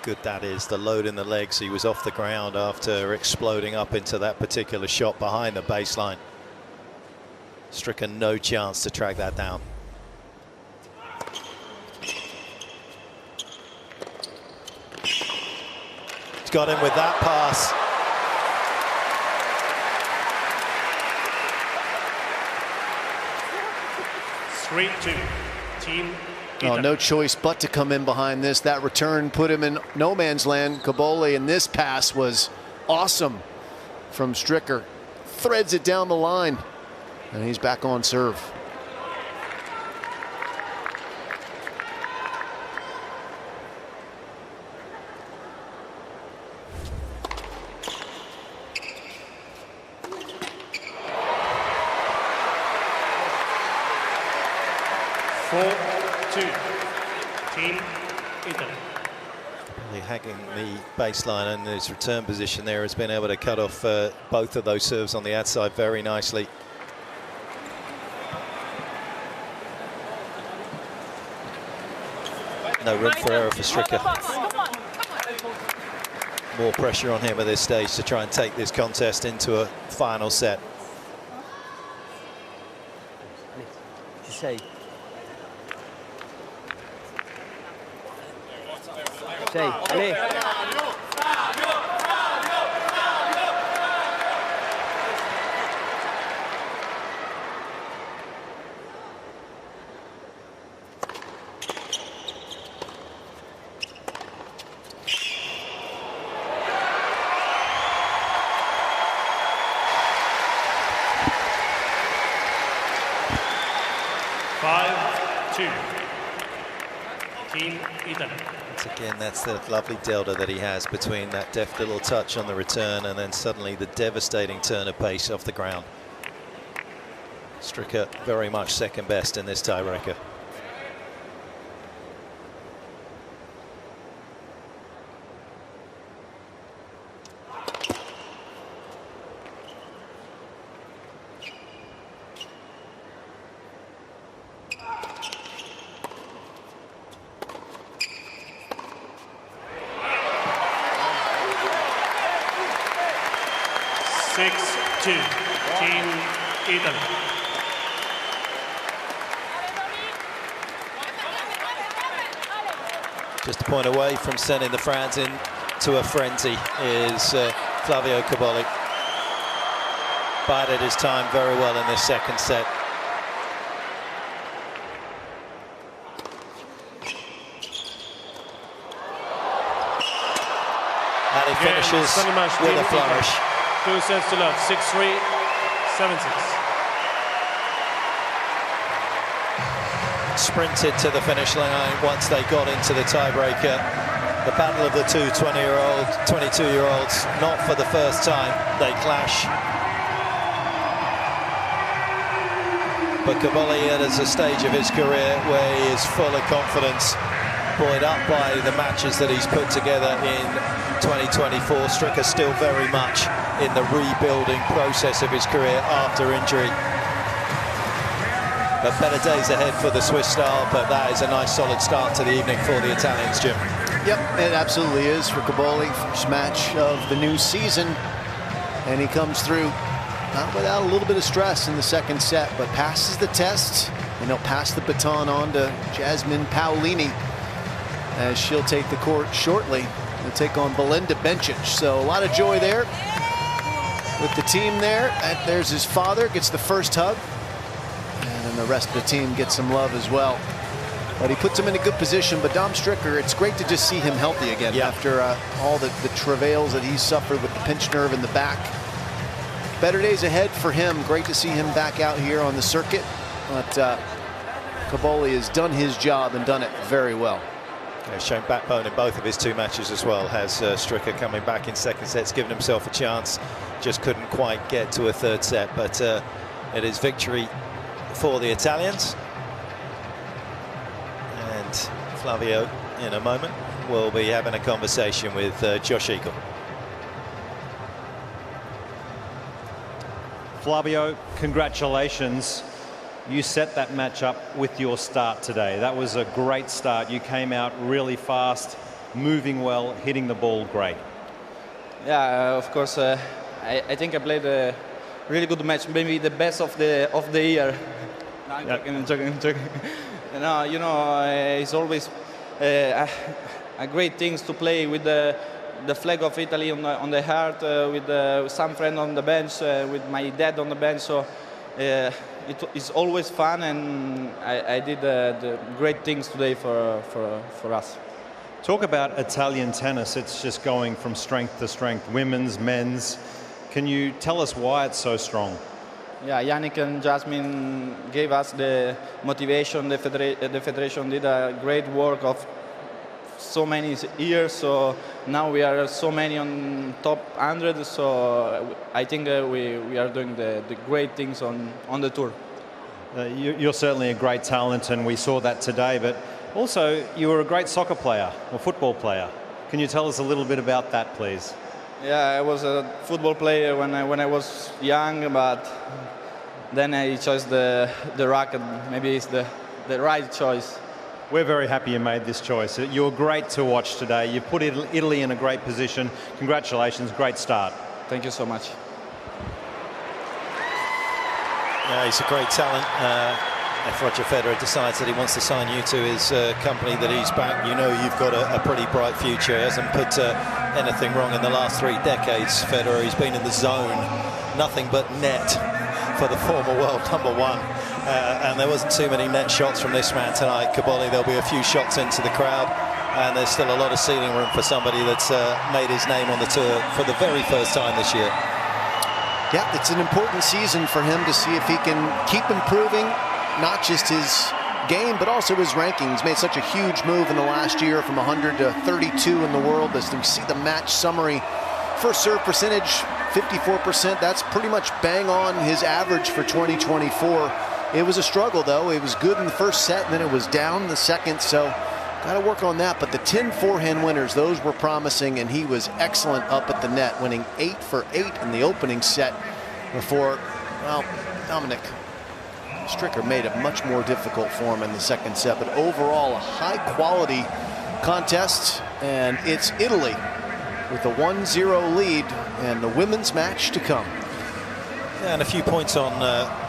Good that is, the load in the legs. He was off the ground after exploding up into that particular shot behind the baseline. Stricker no chance to track that down. He's got him with that pass. Team Oh, no choice but to come in behind this. That return put him in no man's land. Caboli, and this pass was awesome from Stricker. Threads it down the line, and he's back on serve. Really hacking the baseline, and his return position there has been able to cut off both of those serves on the outside very nicely. No room for error for Stricker. More pressure on him at this stage to try and take this contest into a final set. Say, allez. 5-2. Team Italy. Once again, that's the lovely delta that he has between that deft little touch on the return and then suddenly the devastating turn of pace off the ground. Stricker very much second best in this tiebreaker. Team Italy. Just a point away from sending the fans into a frenzy is Flavio Cobolli. Bided his time very well in this second set. And he finishes with a flourish. 2 sets to love, 6-3, 7-6. Sprinted to the finish line once they got into the tiebreaker. The battle of the two 22-year-olds, not for the first time they clash. But Cobolli is a stage of his career where he is full of confidence, buoyed up by the matches that he's put together in 2024. Stricker still very much in the rebuilding process of his career after injury. But better days ahead for the Swiss star, but that is a nice solid start to the evening for the Italians, Jim. Yep, it absolutely is for Cobolli. First match of the new season, and he comes through not without a little bit of stress in the second set, but passes the test, and he'll pass the baton on to Jasmine Paolini as she'll take the court shortly and take on Belinda Bencic. So a lot of joy there with the team there. There's his father, gets the first hug, and then the rest of the team gets some love as well. But he puts him in a good position. But Dom Stricker, it's great to just see him healthy again after all the travails that he's suffered with the pinched nerve in the back. Better days ahead for him. Great to see him back out here on the circuit. But Cobolli has done his job and done it very well. He's shown backbone in both of his two matches as well. Has Stricker coming back in second sets, given himself a chance. Just couldn't quite get to a third set, but it is victory for the Italians. And Flavio, in a moment, will be having a conversation with Josh Eagle. Flavio, congratulations. You set that match up with your start today. That was a great start. You came out really fast, moving well, hitting the ball great. Yeah, of course. I think I played a really good match, maybe the best of the year. No, I'm joking. You know, it's always a great thing to play with the flag of Italy on the heart, with some friend on the bench, with my dad on the bench. So it is always fun, and I did the great things today for us. Talk about Italian tennis. It's just going from strength to strength, women's, men's. Can you tell us why it's so strong? Yeah, Yannick and Jasmine gave us the motivation. The federation did a great work of so many years. So now we are so many on top 100. So I think we are doing the great things on the tour. You're certainly a great talent, and we saw that today. But also, you were a great soccer player or football player. Can you tell us a little bit about that, please? Yeah, I was a football player when I was young, but then I chose the racket. Maybe it's the right choice. We're very happy you made this choice. You're great to watch today. You've put Italy in a great position. Congratulations, great start. Thank you so much. Yeah, he's a great talent. If Roger Federer decides that he wants to sign you to his company that he's back, you know you've got a pretty bright future. He hasn't put anything wrong in the last 3 decades, Federer. He's been in the zone, nothing but net for the former world #1. And there wasn't too many net shots from this man tonight, Caboli. There'll be a few shots into the crowd, and there's still a lot of ceiling room for somebody that's made his name on the tour for the very first time this year. Yeah, it's an important season for him to see if he can keep improving, not just his game, but also his ranking. He's made such a huge move in the last year from 100 to 32 in the world. As we see the match summary, first serve percentage, 54%. That's pretty much bang on his average for 2024. It was a struggle, though. It was good in the first set, and then it was down in the second, so got to work on that. But the 10 forehand winners, those were promising, and he was excellent up at the net, winning 8 for 8 in the opening set before, well, Dominic Stricker made it much more difficult for him in the second set. But overall, a high-quality contest, and it's Italy with a 1-0 lead and the women's match to come. Yeah, and a few points on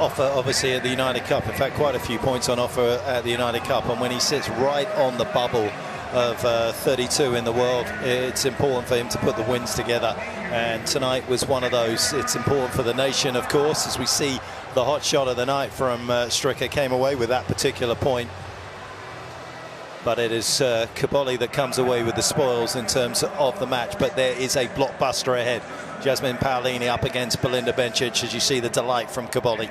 offer, obviously, at the United Cup. In fact, quite a few points on offer at the United Cup. And when he sits right on the bubble of 32 in the world, it's important for him to put the wins together. And tonight was one of those. It's important for the nation, of course, as we see the hot shot of the night from Stricker came away with that particular point. But it is Caboli that comes away with the spoils in terms of the match. But there is a blockbuster ahead. Jasmine Paolini up against Belinda Bencic, as you see the delight from Caboli.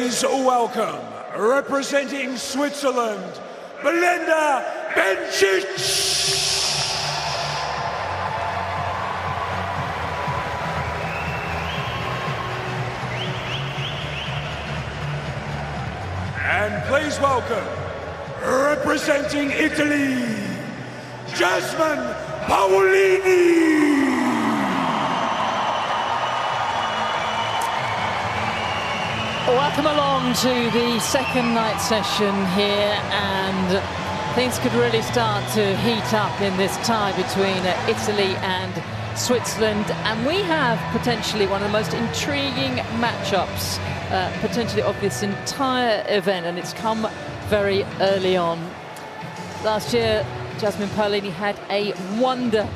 Please welcome, representing Switzerland, Belinda Bencic. And please welcome, representing Italy, Jasmine Paolini. Welcome along to the second night session here, and things could really start to heat up in this tie between Italy and Switzerland, and we have potentially one of the most intriguing matchups potentially of this entire event, and it's come very early on. Last year, Jasmine Paolini had a wonder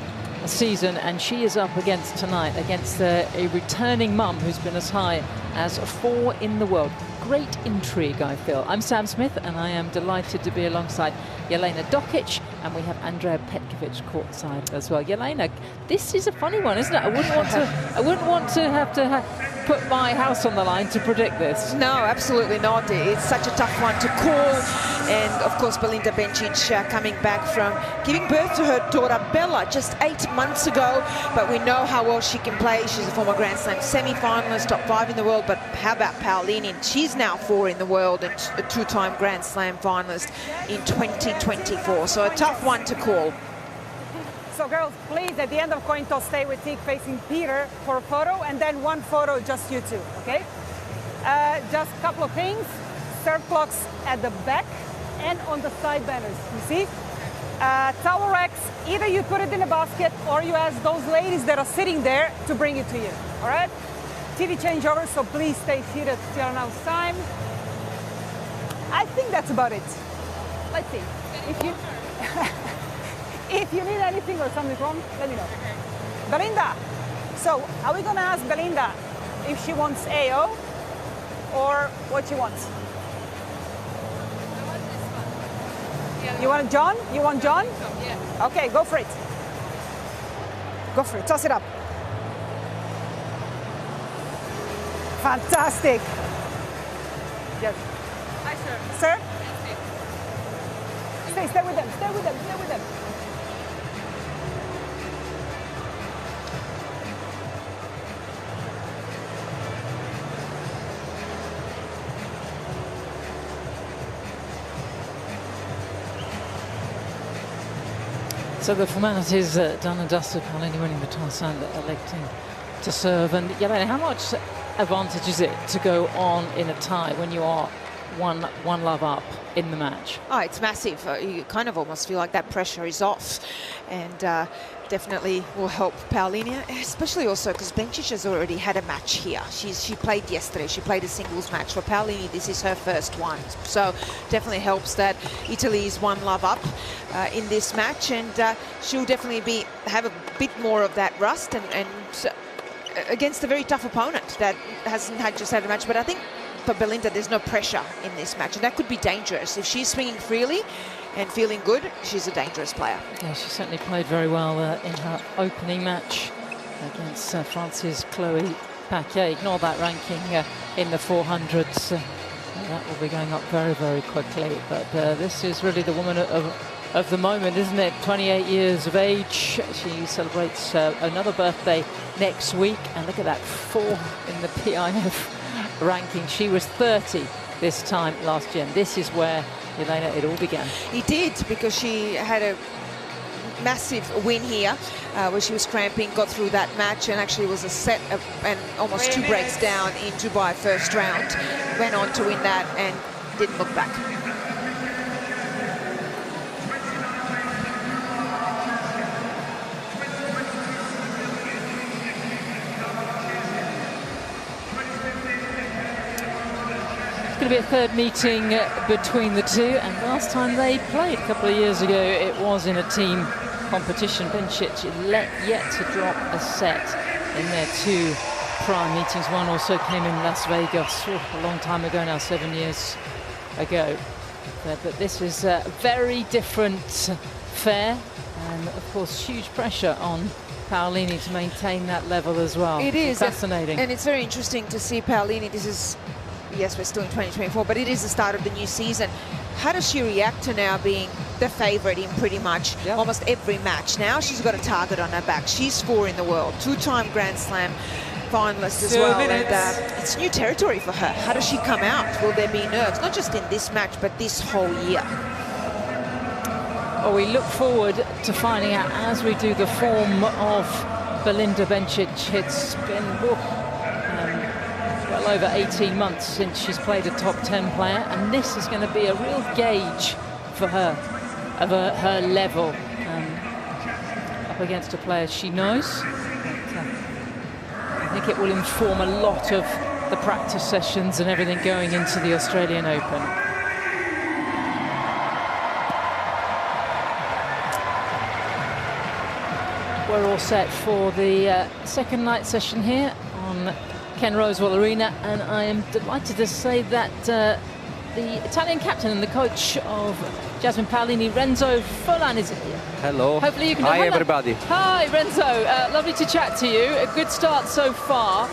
season, and she is up against tonight against a returning mum who's been as high as 4 in the world. Great intrigue, I feel. I'm Sam Smith, and I am delighted to be alongside Jelena Dokic, and we have Andrea Petkovic courtside as well. Jelena, this is a funny one, isn't it? I wouldn't want to have to put my house on the line to predict this. No, absolutely not. It's such a tough one to call. And of course, Belinda Bencic coming back from giving birth to her daughter Bella just 8 months ago. But we know how well she can play. She's a former Grand Slam semi-finalist, top 5 in the world. But how about Paolini? She's now 4 in the world and a 2-time Grand Slam finalist in 2024. So a tough one to call. So girls, please, at the end of coin toss, stay with Teague facing Peter for a photo, and then one photo, just you two, okay? Just a couple of things. Serve clocks at the back and on the side banners, you see? Towel racks, either you put it in a basket or you ask those ladies that are sitting there to bring it to you, all right? TV changeover, so please stay seated till announced time. I think that's about it. Let's see. If you need anything or something wrong, let me know. Belinda, so are we gonna ask Belinda if she wants AO or what she wants? You want John? You want John? Yeah. Okay, go for it. Go for it, toss it up. Fantastic. Yes. Hi, sir. Sir? Stay with them, stay with them, stay with them. So the formalities done and dusted, Paolini winning the toss and electing to serve. And Jelena, how much advantage is it to go on in a tie when you are one love up in the match? Oh, it's massive. You kind of almost feel like that pressure is off, and definitely will help Paolini, especially also because Bencic has already had a match here. She played yesterday. She played a singles match. For Paolini, this is her first one, so definitely helps that Italy is 1 love up in this match, and she'll definitely have a bit more of that rust and against a very tough opponent that hasn't just had a match. But I think for Belinda, there's no pressure in this match, and that could be dangerous. If she's swinging freely and feeling good, she's a dangerous player. Yeah, she certainly played very well in her opening match against France's Chloe Paquet. Ignore that ranking in the 400s. That will be going up very, very quickly. But this is really the woman of the moment, isn't it? 28 years of age. She celebrates another birthday next week. And look at that, 4 in the PIF ranking. She was 30 this time last year, and this is where, Jelena, it all began. It did, because she had a massive win here where she was cramping, got through that match, and actually was a set and almost 2 breaks down in Dubai first round. Went on to win that and didn't look back. Going to be a third meeting between the two, and last time they played a couple of years ago, it was in a team competition. Bencic yet to drop a set in their 2 prior meetings. One also came in Las Vegas a long time ago now, 7 years ago. But this is a very different fair, and of course huge pressure on Paolini to maintain that level as well. It is fascinating, and it's very interesting to see Paolini. This is yes, we're still in 2024, but it is the start of the new season. How does she react to now being the favourite in pretty much almost every match? Now she's got a target on her back. She's 4 in the world, 2-time Grand Slam finalist as well. And it's new territory for her. How does she come out? Will there be nerves? Not just in this match, but this whole year. Well, we look forward to finding out as we do the form of Belinda Bencic. It's been well over 18 months since she's played a top 10 player, and this is going to be a real gauge for her of her level up against a player she knows. But, I think it will inform a lot of the practice sessions and everything going into the Australian Open. We're all set for the second night session here on Ken Rosewall Arena, and I am delighted to say that the Italian captain and the coach of Jasmine Paolini, Renzo Folan, is here. Hello. Hopefully you can. Hi, everybody. Hi, Renzo. Lovely to chat to you. A good start so far.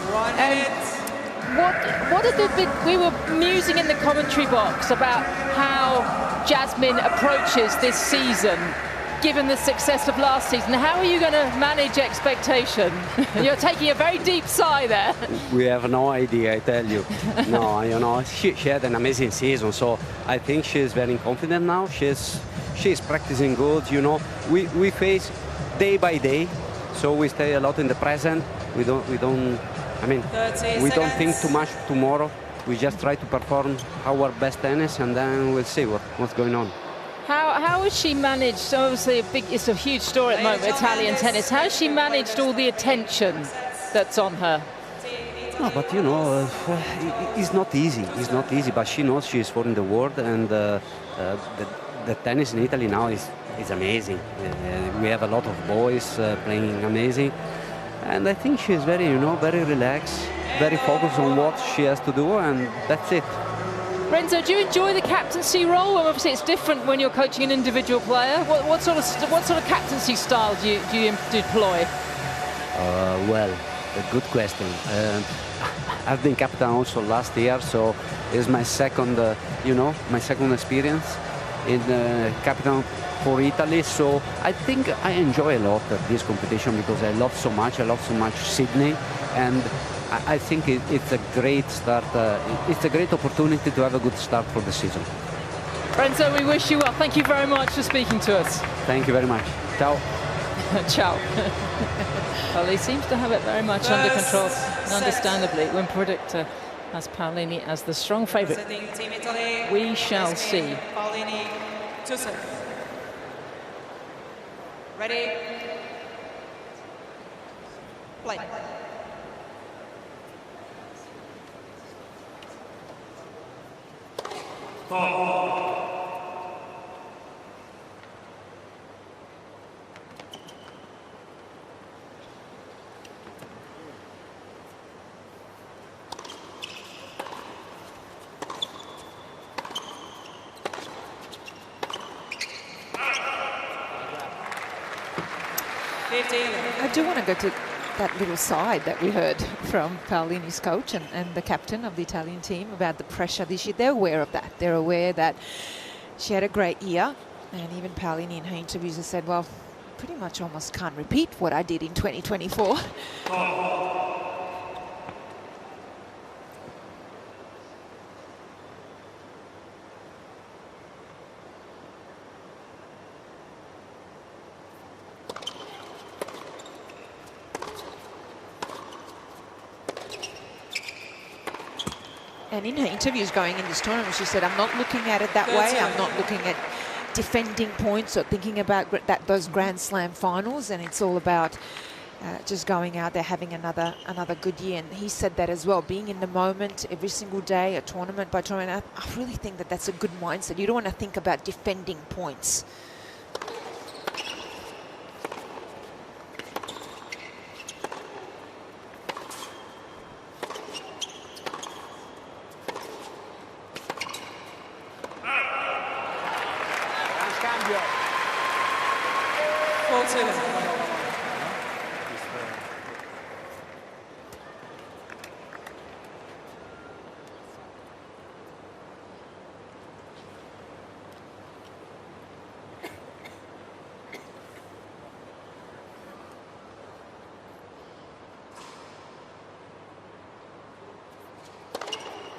What are the big? We were musing in the commentary box about how Jasmine approaches this season, given the success of last season. How are you going to manage expectation? You're taking a very deep sigh there. We have no idea, I tell you. No, you know, she had an amazing season, so I think she's very confident now. She's practicing good, you know. We face day by day, so we stay a lot in the present. We don't think too much tomorrow. We just try to perform our best tennis, and then we'll see what's going on. How has she managed, obviously it's a huge story at the moment, Italian tennis. How has she managed all the attention that's on her? No, but you know, it's not easy. It's not easy, but she knows she is 4 in the world, and the tennis in Italy now is amazing. We have a lot of boys playing amazing, and I think she is very, you know, very relaxed, very focused on what she has to do, and that's it. Renzo, do you enjoy the captaincy role? Well, obviously, it's different when you're coaching an individual player. What sort of captaincy style do you deploy? Well, a good question. I've been captain also last year, so it's my second, my second experience in captain for Italy. So I think I enjoy a lot of this competition because I love so much. I love so much Sydney, and I think it's a great start. It's a great opportunity to have a good start for the season. Renzo, we wish you well. Thank you very much for speaking to us. Thank you very much. Ciao. Ciao. Well, he seems to have it very much under control, and understandably, when predictor has Paolini as the strong favourite. We shall see. Paolini, 2-7. Ready? Play. I do want to go to that little side that we heard from Paolini's coach and the captain of the Italian team about the pressure this year. They're aware of that. They're aware that she had a great year, and even Paolini in her interviews has said, well, pretty much almost can't repeat what I did in 2024. And in her interviews going in this tournament, she said, I'm not looking at it that way. I'm not looking at defending points or thinking about those Grand Slam finals. And it's all about just going out there, having another good year. And he said that as well, being in the moment every single day, a tournament by tournament. I really think that that's a good mindset. You don't want to think about defending points.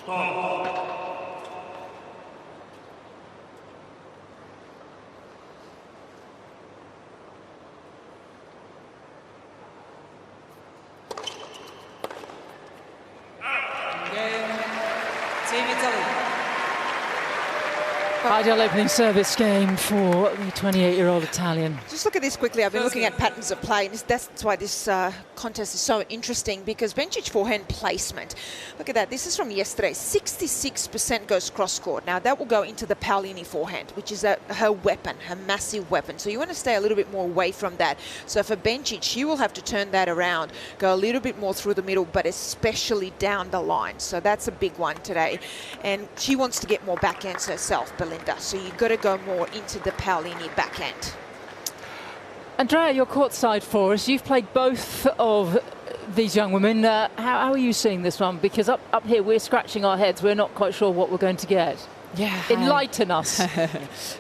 Team Italy. Ideal opening service game for the 28-year-old Italian. Just look at this quickly. I've been looking at patterns of play, and that's why this contest is so interesting, because Bencic forehand placement. Look at that. This is from yesterday. 66% goes cross-court. Now, that will go into the Paolini forehand, which is her weapon, her massive weapon. So you want to stay a little bit more away from that. So for Bencic, she will have to turn that around, go a little bit more through the middle, but especially down the line. So that's a big one today. And she wants to get more backhands herself, Belinda. So you've got to go more into the Paolini backhand. Andrea, you're courtside for us. You've played both of these young women. How are you seeing this one? Because up here, we're scratching our heads. We're not quite sure what we're going to get. Yeah. Enlighten us.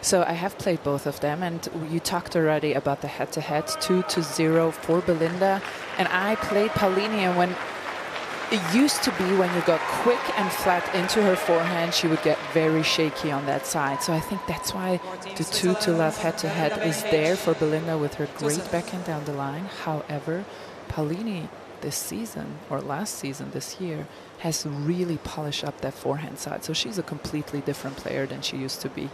So I have played both of them, and you talked already about the head-to-head, 2-0 for Belinda. And I played Paolini, and when it used to be when you got quick and flat into her forehand, she would get very shaky on that side. So I think that's why the 2-love head-to-head is there for Belinda with her great backhand down the line. However, Paolini this season, or last season, this year, has really polished up that forehand side. So she's a completely different player than she used to be.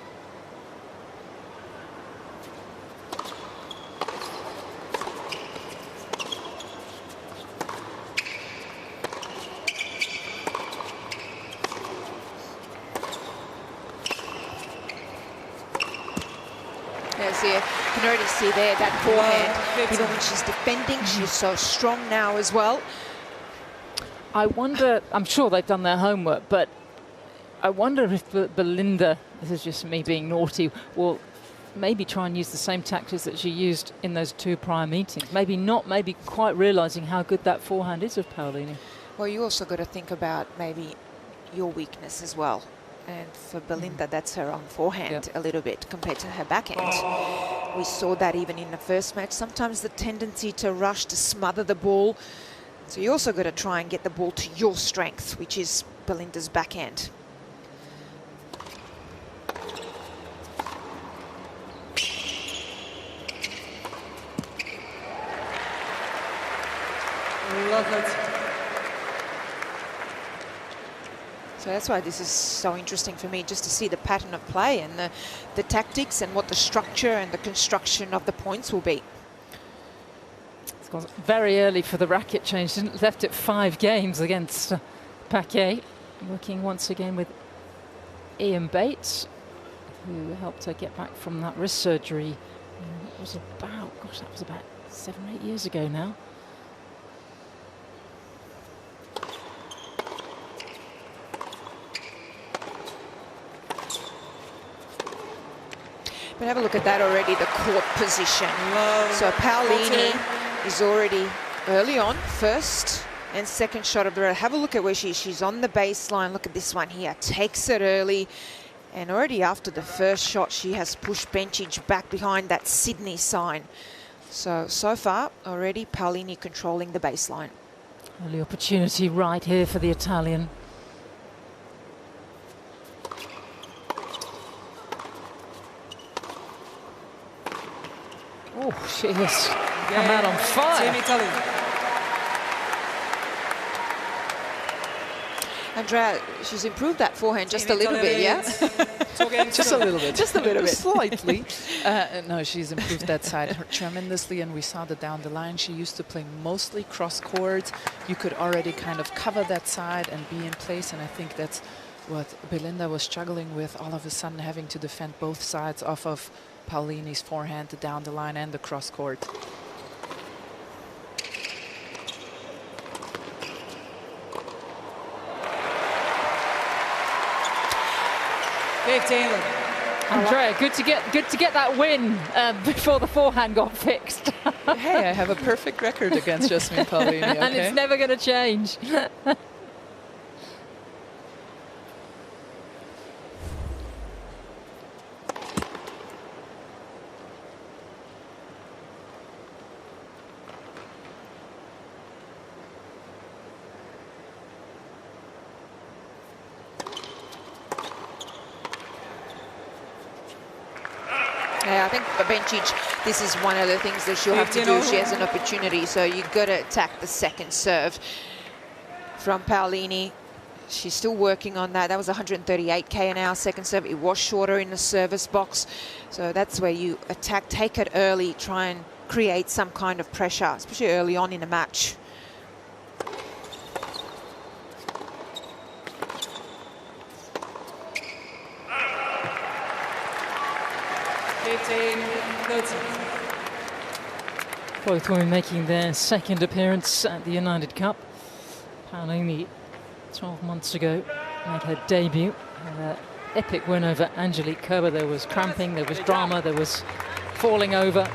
You can already see there that forehand, even when she's defending, she's so strong now as well. I wonder, I'm sure they've done their homework, but I wonder if Belinda, this is just me being naughty, will maybe try and use the same tactics that she used in those two prior meetings. Maybe not, maybe quite realising how good that forehand is of Paolini. Well, you also got to think about maybe your weakness as well. And for Belinda, that's her own forehand a little bit compared to her backhand. We saw that even in the first match. Sometimes the tendency to rush, to smother the ball. So you also got to try and get the ball to your strength, which is Belinda's backhand. Love it. So that's why this is so interesting for me, just to see the pattern of play and the tactics and what the structure and the construction of the points will be. It's gone very early for the racket change. Didn't left it 5 games against Paquet. Working once again with Ian Bates, who helped her get back from that wrist surgery. It was about, gosh, that was about 7 or 8 years ago now. But have a look at that already, the court position. So Paolini is already early on, first and second shot of the round. Have a look at where she is. She's on the baseline. Look at this one here. Takes it early. And already after the first shot, she has pushed Bencic back behind that Sydney sign. So far, already Paolini controlling the baseline. Early opportunity right here for the Italian. Oh, she has come out on fire. Team Italy. Andrea, she's improved that forehand just a little bit, yeah? Just a little bit. Just a little bit. Slightly. No, she's improved that side tremendously, and we saw that down the line. She used to play mostly cross-court. You could already kind of cover that side and be in place, and I think that's what Belinda was struggling with, all of a sudden having to defend both sides off of Paolini's forehand, the down the line and the cross-court. Andrea, good to get that win before the forehand got fixed. Hey, I have a perfect record against Jasmine Paolini, okay? And it's never going to change. Yeah, I think Bencic, this is one of the things that she'll have to do. She has an opportunity, so you've got to attack the second serve from Paolini. She's still working on that. That was 138k an hour second serve. It was shorter in the service box, so that's where you attack, take it early, try and create some kind of pressure, especially early on in a match. 15-13. Both women making their second appearance at the United Cup. Paolini, 12 months ago, made her debut. An epic win over Angelique Kerber. There was cramping, there was drama, there was falling over.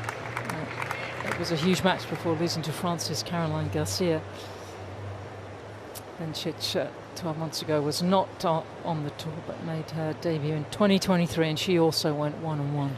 It was a huge match before losing to Francis Caroline Garcia. Bencic 12 months ago was not on the tour, but made her debut in 2023, and she also went 1-1.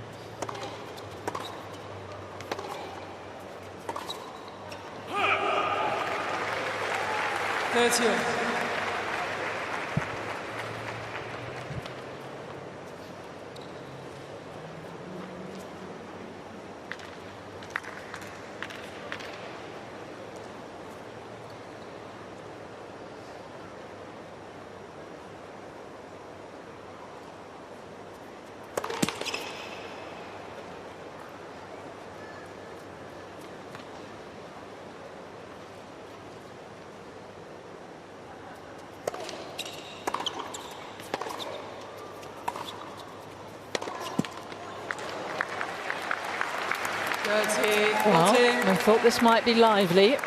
Well, I thought this might be lively. A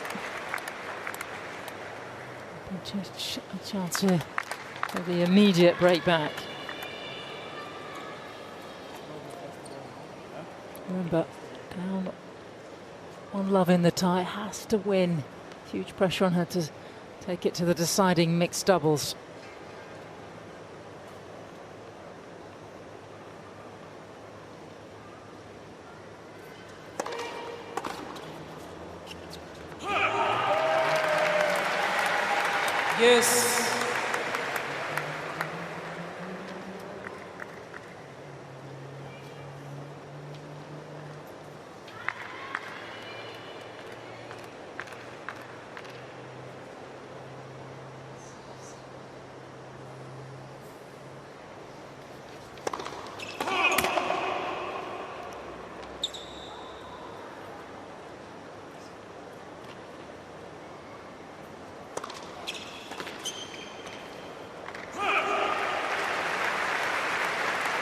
chance here for the immediate break back. Remember, down 1-love in the tie, has to win. Huge pressure on her to take it to the deciding mixed doubles. Yes.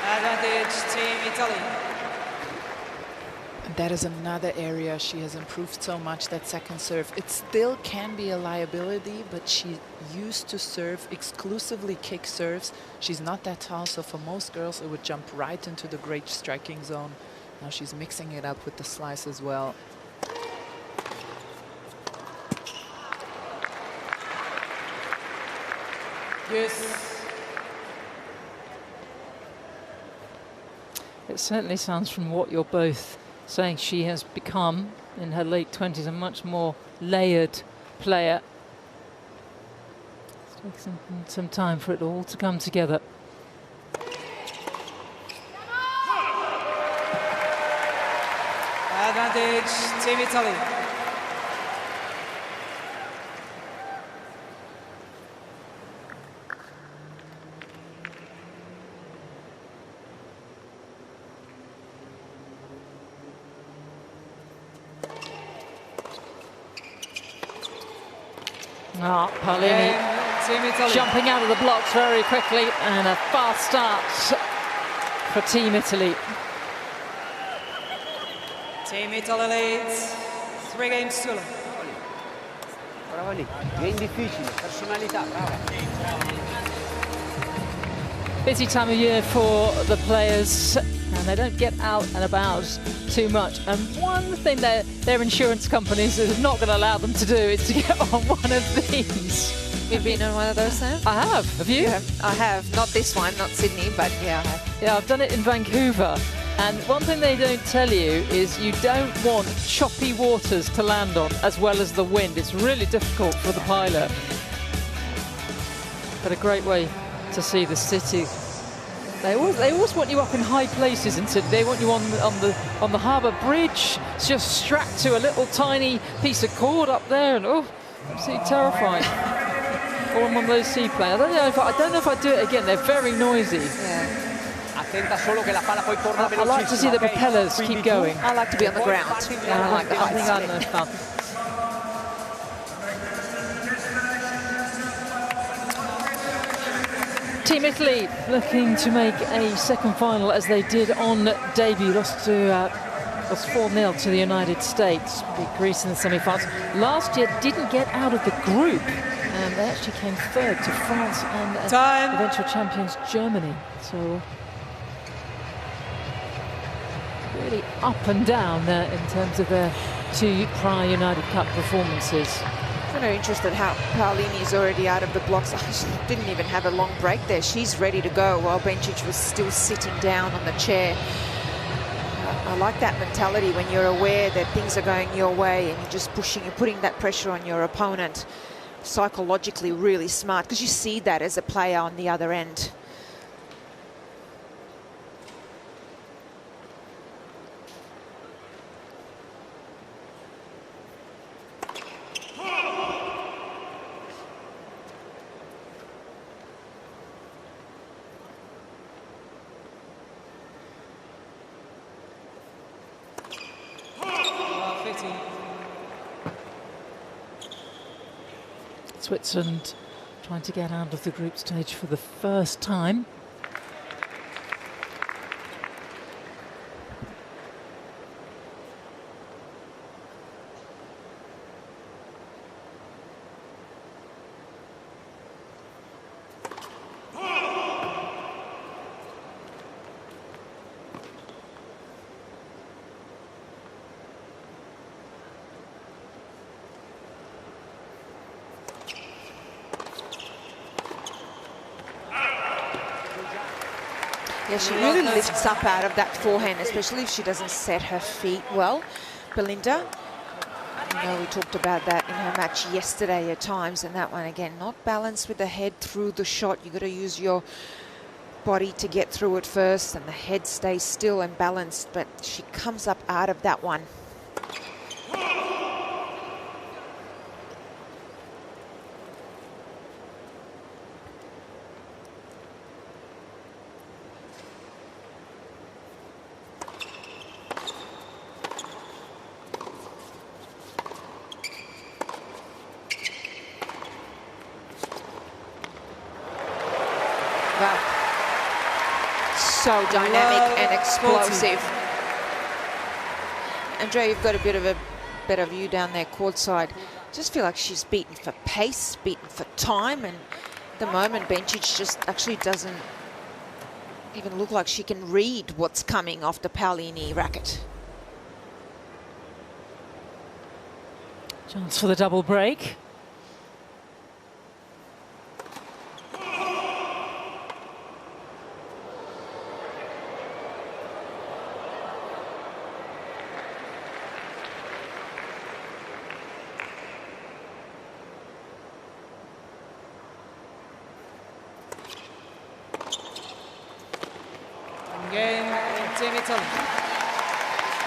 Advantage, Team Italy. That is another area she has improved so much, that second serve. It still can be a liability, but she used to serve exclusively kick serves. She's not that tall, so for most girls it would jump right into the great striking zone. Now she's mixing it up with the slice as well. Yes. It certainly sounds from what you're both saying, she has become, in her late 20s, a much more layered player. It takes some time for it all to come together. Advantage, Team Italy. Oh, Paolini jumping out of the blocks very quickly, and a fast start for Team Italy. Team Italy leads 3 games to 0. Brava lì, game difficile, personalità, brava. Busy time of year for the players, and they don't get out and about too much. And one thing their insurance companies are not going to allow them to do is to get on one of these. You've been on one of those now? I have. Have you? Yeah, I have. Not this one, not Sydney, but yeah, I have. Yeah, I've done it in Vancouver. And one thing they don't tell you is you don't want choppy waters to land on, as well as the wind. It's really difficult for the pilot. But a great way to see the city They always want you up in high places in Sydney. They want you on the harbour bridge, just strapped to a little tiny piece of cord up there, and absolutely terrifying. Or on one of those seaplanes. I don't know if I'd do it again. They're very noisy. I like to see the propellers keep going. I like to be on the ground. I like the heights. I know fun. Team Italy looking to make a second final as they did on debut. Lost 4-0 to the United States. Beat Greece in the semi-finals. Last year didn't get out of the group, and they actually came third to France and eventual champions Germany. So really up and down in terms of their 2 prior United Cup performances. I'm kind of interested how Paolini's already out of the blocks. She didn't even have a long break there. She's ready to go while Bencic was still sitting down on the chair. I like that mentality when you're aware that things are going your way and you're just pushing, you're putting that pressure on your opponent. Psychologically really smart, because you see that as a player on the other end. Switzerland trying to get out of the group stage for the first time. Yeah, she really lifts up out of that forehand, especially if she doesn't set her feet well. Belinda, you know, we talked about that in her match yesterday at times, and that one again, not balanced with the head through the shot. You got to use your body to get through it first, and the head stays still and balanced, but she comes up out of that one. So dynamic and explosive. Andrea, you've got a bit of a better view down there courtside. Just feel like she's beaten for pace, beaten for time, and at the moment Bencic just actually doesn't even look like she can read what's coming off the Paolini racket. Chance for the double break.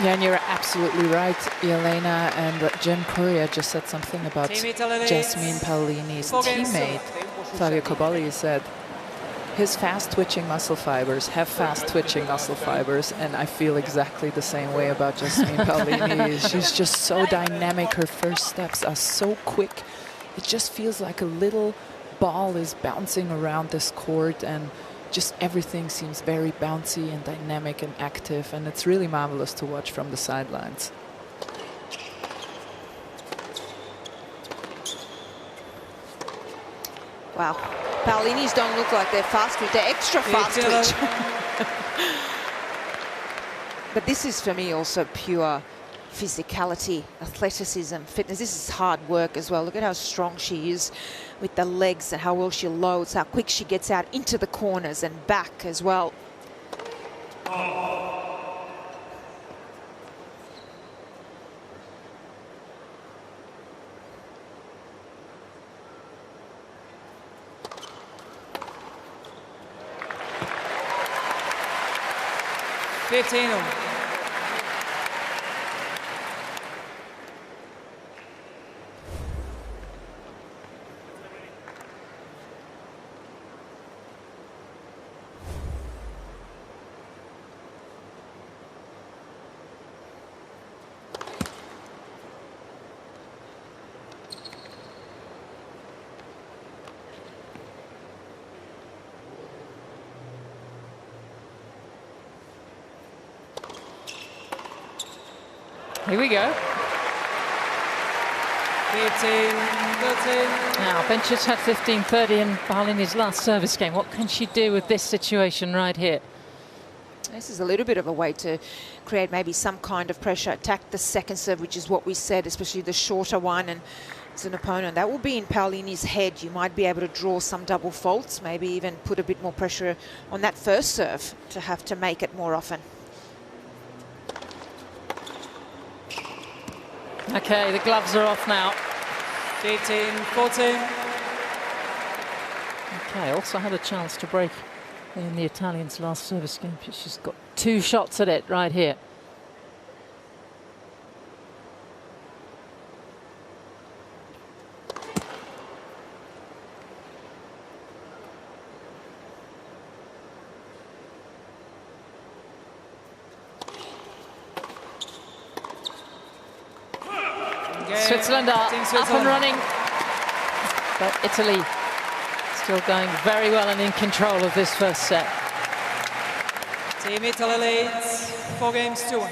Yeah, and you're absolutely right, Elena, and Jim Courier just said something about Jasmine Paolini's teammate, Flavio Cobolli, said his fast-twitching muscle fibers have fast-twitching muscle fibers, and I feel exactly the same way about Jasmine Paolini. She's just so dynamic. Her first steps are so quick. It just feels like a little ball is bouncing around this court, and just everything seems very bouncy and dynamic and active, and it's really marvelous to watch from the sidelines. Wow, Paolini's don't look like they're fast twitch, they're extra fast twitch. But this is for me also pure physicality, athleticism, fitness. This is hard work as well. Look at how strong she is with the legs and how well she loads, how quick she gets out into the corners and back as well. 15. Here we go. 15-13. Now, Bencic had 15-30 in Paulini's last service game. What can she do with this situation right here? This is a little bit of a way to create maybe some kind of pressure, attack the second serve, which is what we said, especially the shorter one. And as an opponent, that will be in Paulini's head. You might be able to draw some double faults, maybe even put a bit more pressure on that first serve to have to make it more often. Okay, the gloves are off now. 15-14. Okay, also had a chance to break in the Italians' last service game. She's got 2 shots at it right here. Switzerland are up and running, but Italy still going very well and in control of this first set. Team Italy leads 4-1.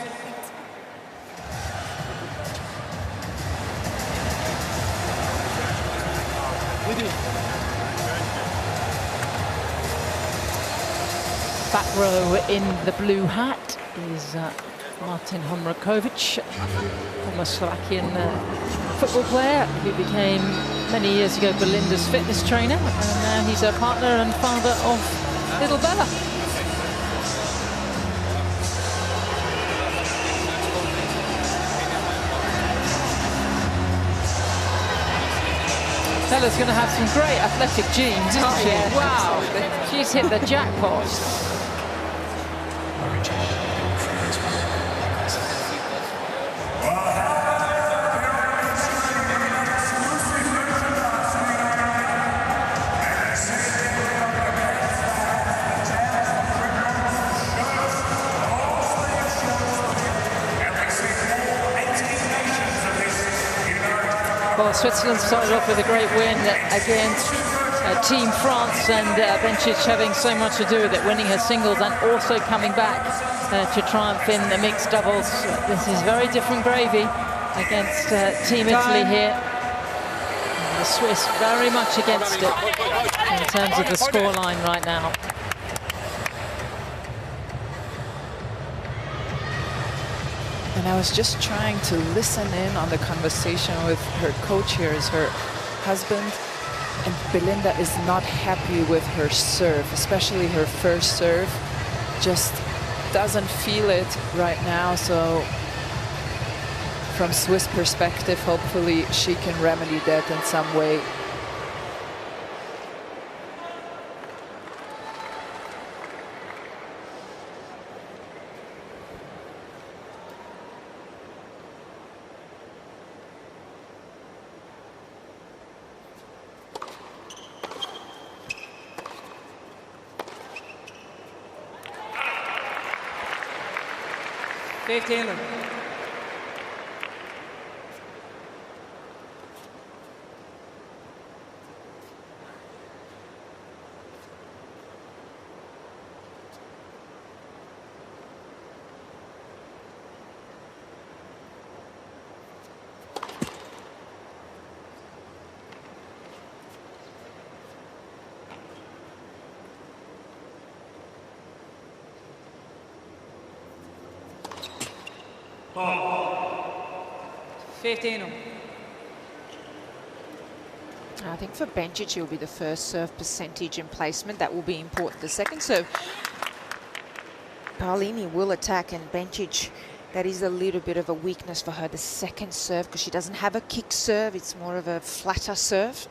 Back row in the blue hat is Martin Homrakovic, former Slovakian football player who became many years ago Belinda's fitness trainer, and now he's a partner and father of little Bella. Bella's going to have some great athletic genes, isn't she? Yeah. Wow, she's hit the jackpot. Well, Switzerland started off with a great win against Team France, and Bencic having so much to do with it, winning her singles and also coming back to triumph in the mixed doubles. This is very different gravy against Team Italy here. And the Swiss very much against it in terms of the scoreline right now. And I was just trying to listen in on the conversation with her coach here, is her husband. And Belinda is not happy with her serve, especially her first serve. Just doesn't feel it right now. So from Swiss perspective, hopefully she can remedy that in some way. Heler. I think for Bencic, it will be the first serve percentage and placement. That will be important. The second serve, Paulini will attack, and Bencic, that is a little bit of a weakness for her, the second serve, because she doesn't have a kick serve. It's more of a flatter serve.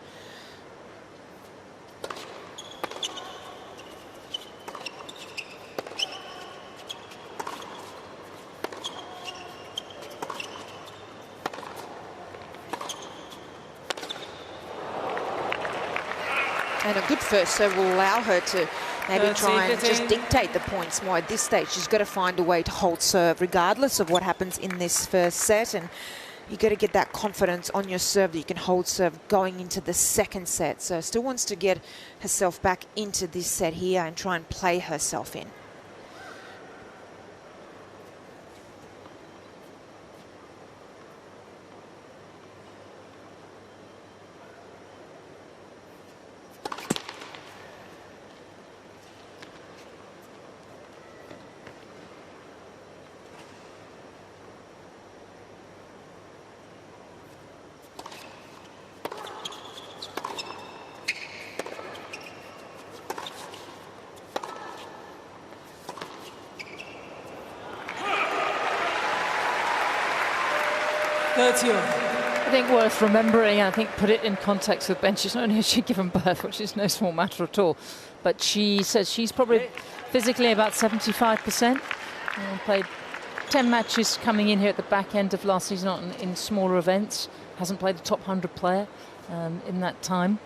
And a good first serve will allow her to maybe try and just dictate the points more. At this stage, she's got to find a way to hold serve regardless of what happens in this first set. And you got to get that confidence on your serve that you can hold serve going into the second set. So still wants to get herself back into this set here and try and play herself in. I think worth remembering, I think put it in context with Ben, she's not only has she given birth, which is no small matter at all, but she says she's probably physically about 75%. Played 10 matches coming in here at the back end of last season in smaller events. Hasn't played the top 100 player in that time,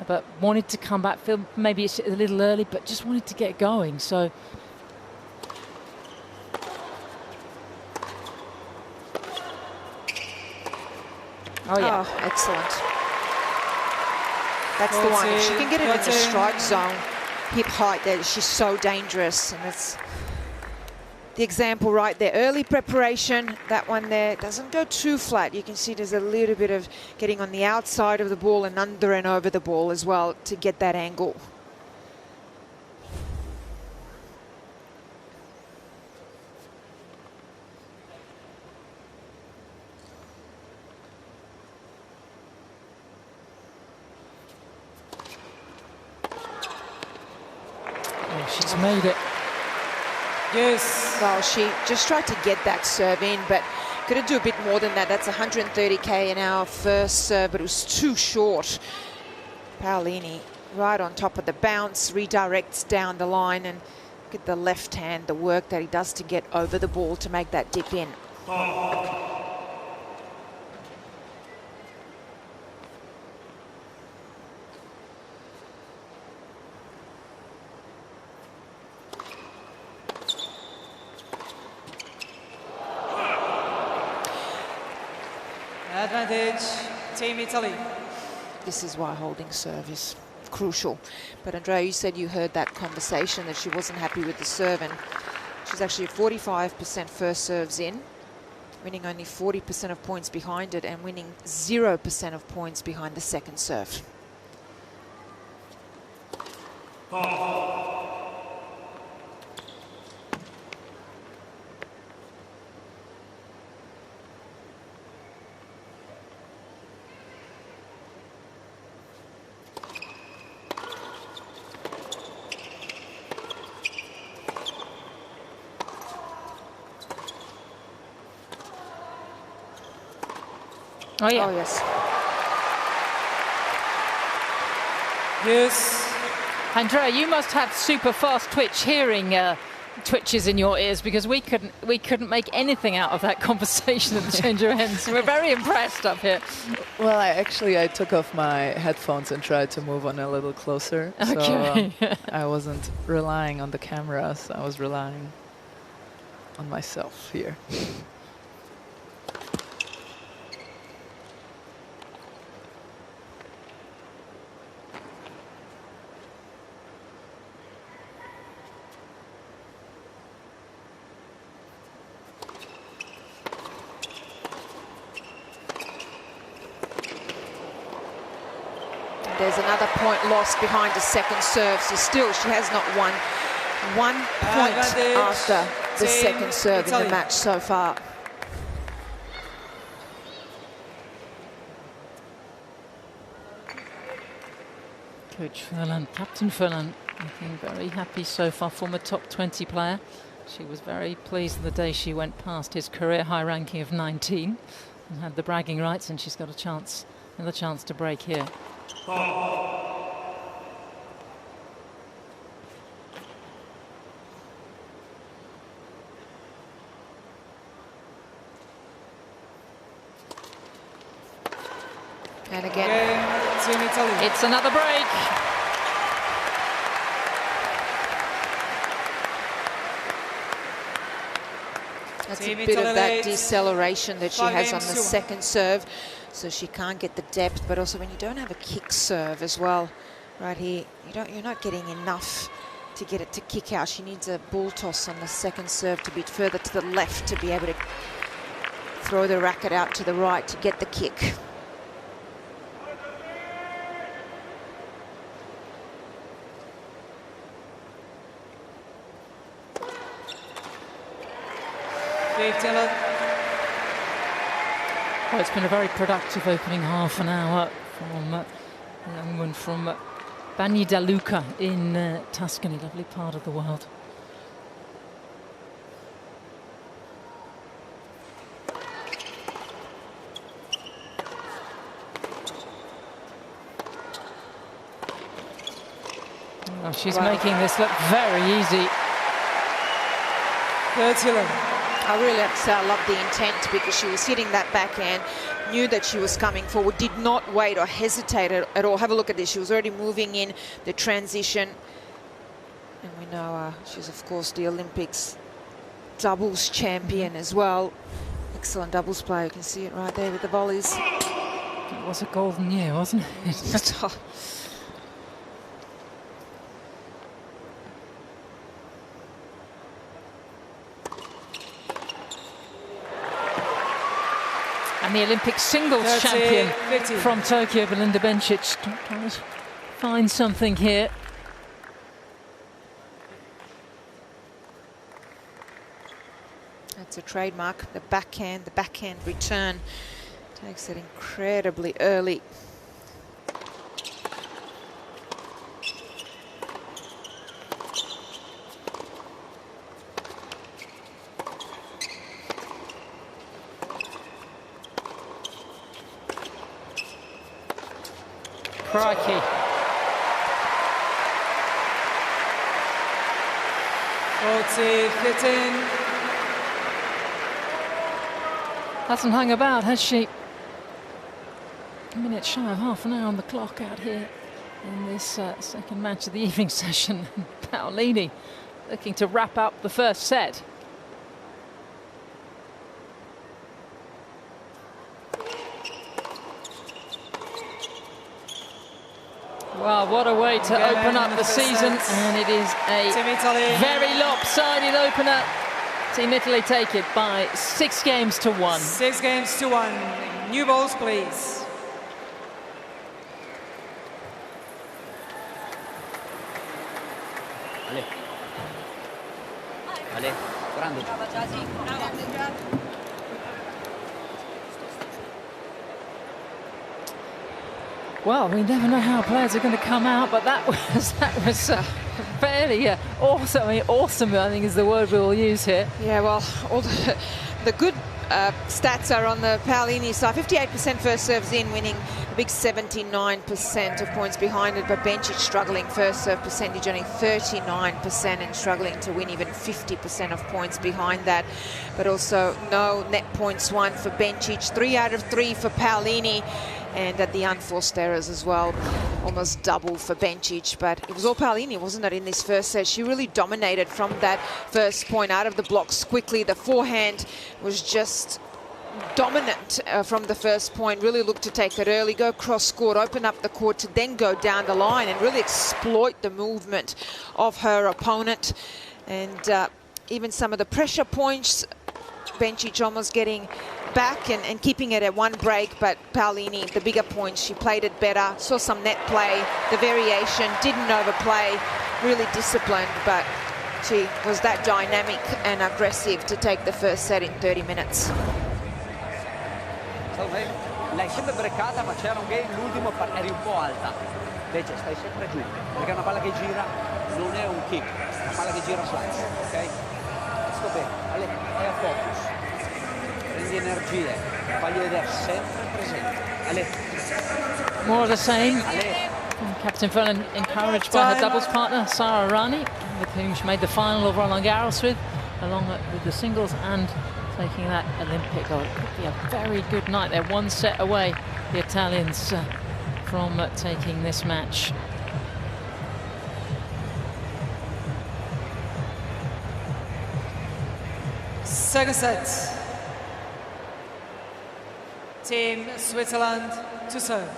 but wanted to come back. Feel maybe it's a little early, but just wanted to get going. So. Oh, yeah. Oh, excellent. That's the one. If she can get it in the strike zone, hip height, there, she's so dangerous. And that's the example right there. Early preparation, that one there doesn't go too flat. You can see there's a little bit of getting on the outside of the ball and under and over the ball as well to get that angle. She's made it. Yes. Well, she just tried to get that serve in, but could do a bit more than that. That's 130k an hour first serve, but it was too short. Paolini right on top of the bounce, redirects down the line, and look at the left hand, the work that he does to get over the ball to make that dip in. Advantage, Team Italy. This is why holding serve is crucial. But Andrea, you said you heard that conversation that she wasn't happy with the serve, and she's actually 45% first serves in, winning only 40% of points behind it and winning 0% of points behind the second serve. Oh, yeah. Oh, yes. Yes. Andrea, you must have super fast twitch hearing twitches in your ears, because we couldn't make anything out of that conversation at the change of ends. We're very impressed up here. Well, I took off my headphones and tried to move on a little closer. Okay. So I wasn't relying on the cameras. I was relying on myself here. There's another point lost behind the second serve, so still she has not won 1 point after the second serve in the match so far. Coach Furlan, Captain Furlan, looking very happy so far, former top 20 player. She was very pleased the day she went past his career high ranking of 19 and had the bragging rights, and she's got a chance, another chance to break here. And again, it's another break. it's a bit of that deceleration that she has on the second serve, so she can't get the depth. But also when you don't have a kick serve as well, right here, you're not getting enough to get it to kick out. She needs a ball toss on the second serve to be further to the left to be able to throw the racket out to the right to get the kick. Well, it's been a very productive opening half an hour from the young one from Bagni da Luca in Tuscany, lovely part of the world. Oh, she's making this look very easy. I really have to say I love the intent, because she was hitting that backhand, knew that she was coming forward, did not wait or hesitate at all. Have a look at this. She was already moving in the transition. And we know she's, of course, the Olympics doubles champion as well. Excellent doubles player. You can see it right there with the volleys. It was a golden year, wasn't it? And the Olympic singles champion from Tokyo, Belinda Bencic, trying to find something here. That's a trademark, the backhand return. Takes it incredibly early. Crikey. 40-15. Hasn't hung about, has she? A minute shy of half an hour on the clock out here in this second match of the evening session. Paolini looking to wrap up the first set. Wow, what a way to open up the season, and it is a very lopsided opener. Team Italy take it by 6 games to 1. 6 games to 1. New balls, please. Ale, grande. Well, we never know how players are going to come out, but that was fairly awesome. I mean, awesome, I think, is the word we'll use here. Yeah, well, all the good stats are on the Paolini side. 58% first serves in, winning a big 79% of points behind it, but Bencic struggling first serve percentage, only 39%, and struggling to win even 50% of points behind that. But also no net points won for Bencic, 3 out of 3 for Paolini. And at the unforced errors as well, almost double for Bencic. But it was all Paolini, wasn't it, in this first set? She really dominated from that first point, out of the blocks quickly. The forehand was just dominant from the first point. Really looked to take it early, go cross court, open up the court to then go down the line and really exploit the movement of her opponent. And even some of the pressure points, Bencic almost getting back and keeping it at 1 break, but Paolini, the bigger points, she played it better, saw some net play, the variation, didn't overplay, really disciplined, but she was that dynamic and aggressive to take the first set in 30 minutes. L'hai sempre breccata, ma c'era un game, l'ultimo eri un po' alta. Invece stai sempre giù, perché una palla che gira non è un kick, una palla che gira slice, ok? Sto bene, Ale, vai a focus. Prendi energie, fagli vedere sempre presente. Ale. More of the same. Captain Fern encouraged by her doubles partner, Sara Errani, with whom she made the final of Roland Garros with, along with the singles and taking that Olympic. Oh, it could be a very good night. They're 1 set away, the Italians, from taking this match. Second set. Team Switzerland to serve.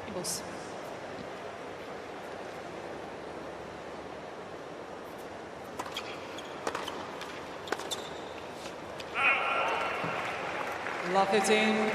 Eagles. Love 15.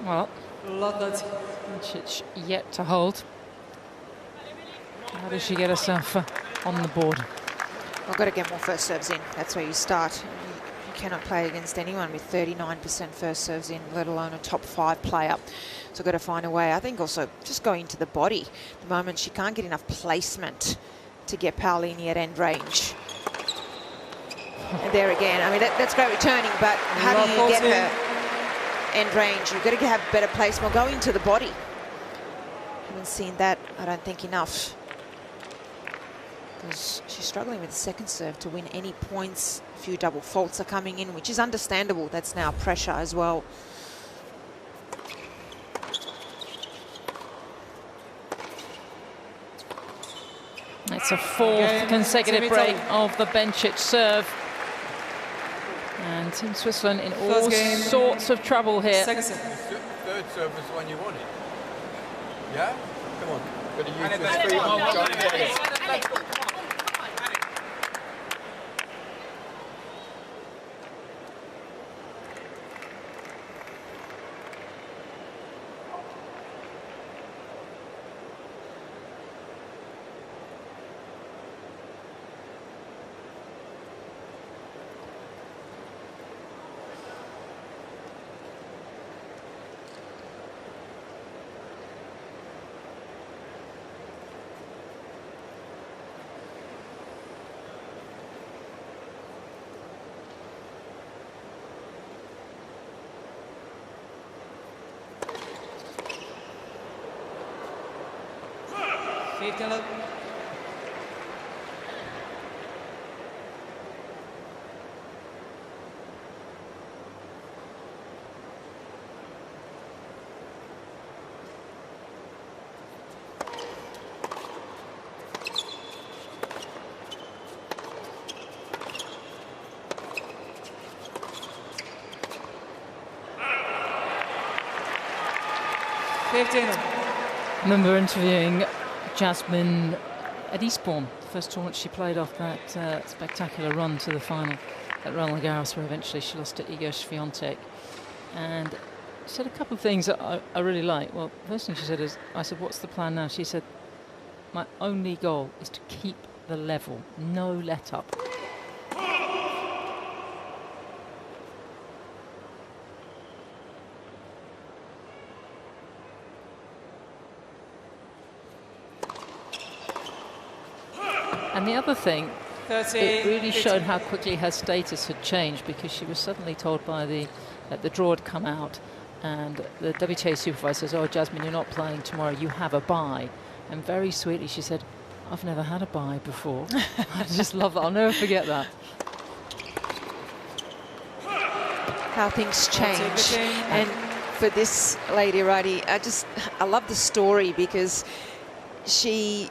Well, Lucic yet to hold. How does she get herself on the board? I've got to get more first serves in. That's where you start. You cannot play against anyone with 39% first serves in, let alone a top 5 player. So I've got to find a way. I think also just going to the body. At the moment, she can't get enough placement to get Paolini at end range. And there again, I mean, that's great returning, but how do you get her end range? You've got to have better placement, go into the body. Haven't seen that, I don't think, enough. Because she's struggling with the second serve to win any points. A few double faults are coming in, which is understandable. That's now pressure as well. It's a 4th consecutive break of the Bencic serve. And Team Switzerland in all sorts of trouble here. Third serve is the one you wanted. Yeah? Come on. Got to use this free one. Look. I remember interviewing Jasmine at Eastbourne, the first tournament she played off that spectacular run to the final at Roland Garros, where eventually she lost to Iga Swiatek. And she said a couple of things that I really like. Well, the first thing she said is, I said, what's the plan now? She said, my only goal is to keep the level, no let up. And the other thing, it really showed how quickly her status had changed, because she was suddenly told by that the draw had come out, and the WTA supervisor says, oh, Jasmine, you're not playing tomorrow, you have a bye. And very sweetly she said, I've never had a bye before. I just love that. I'll never forget that. How things change. And for this lady, Righty, I love the story, because she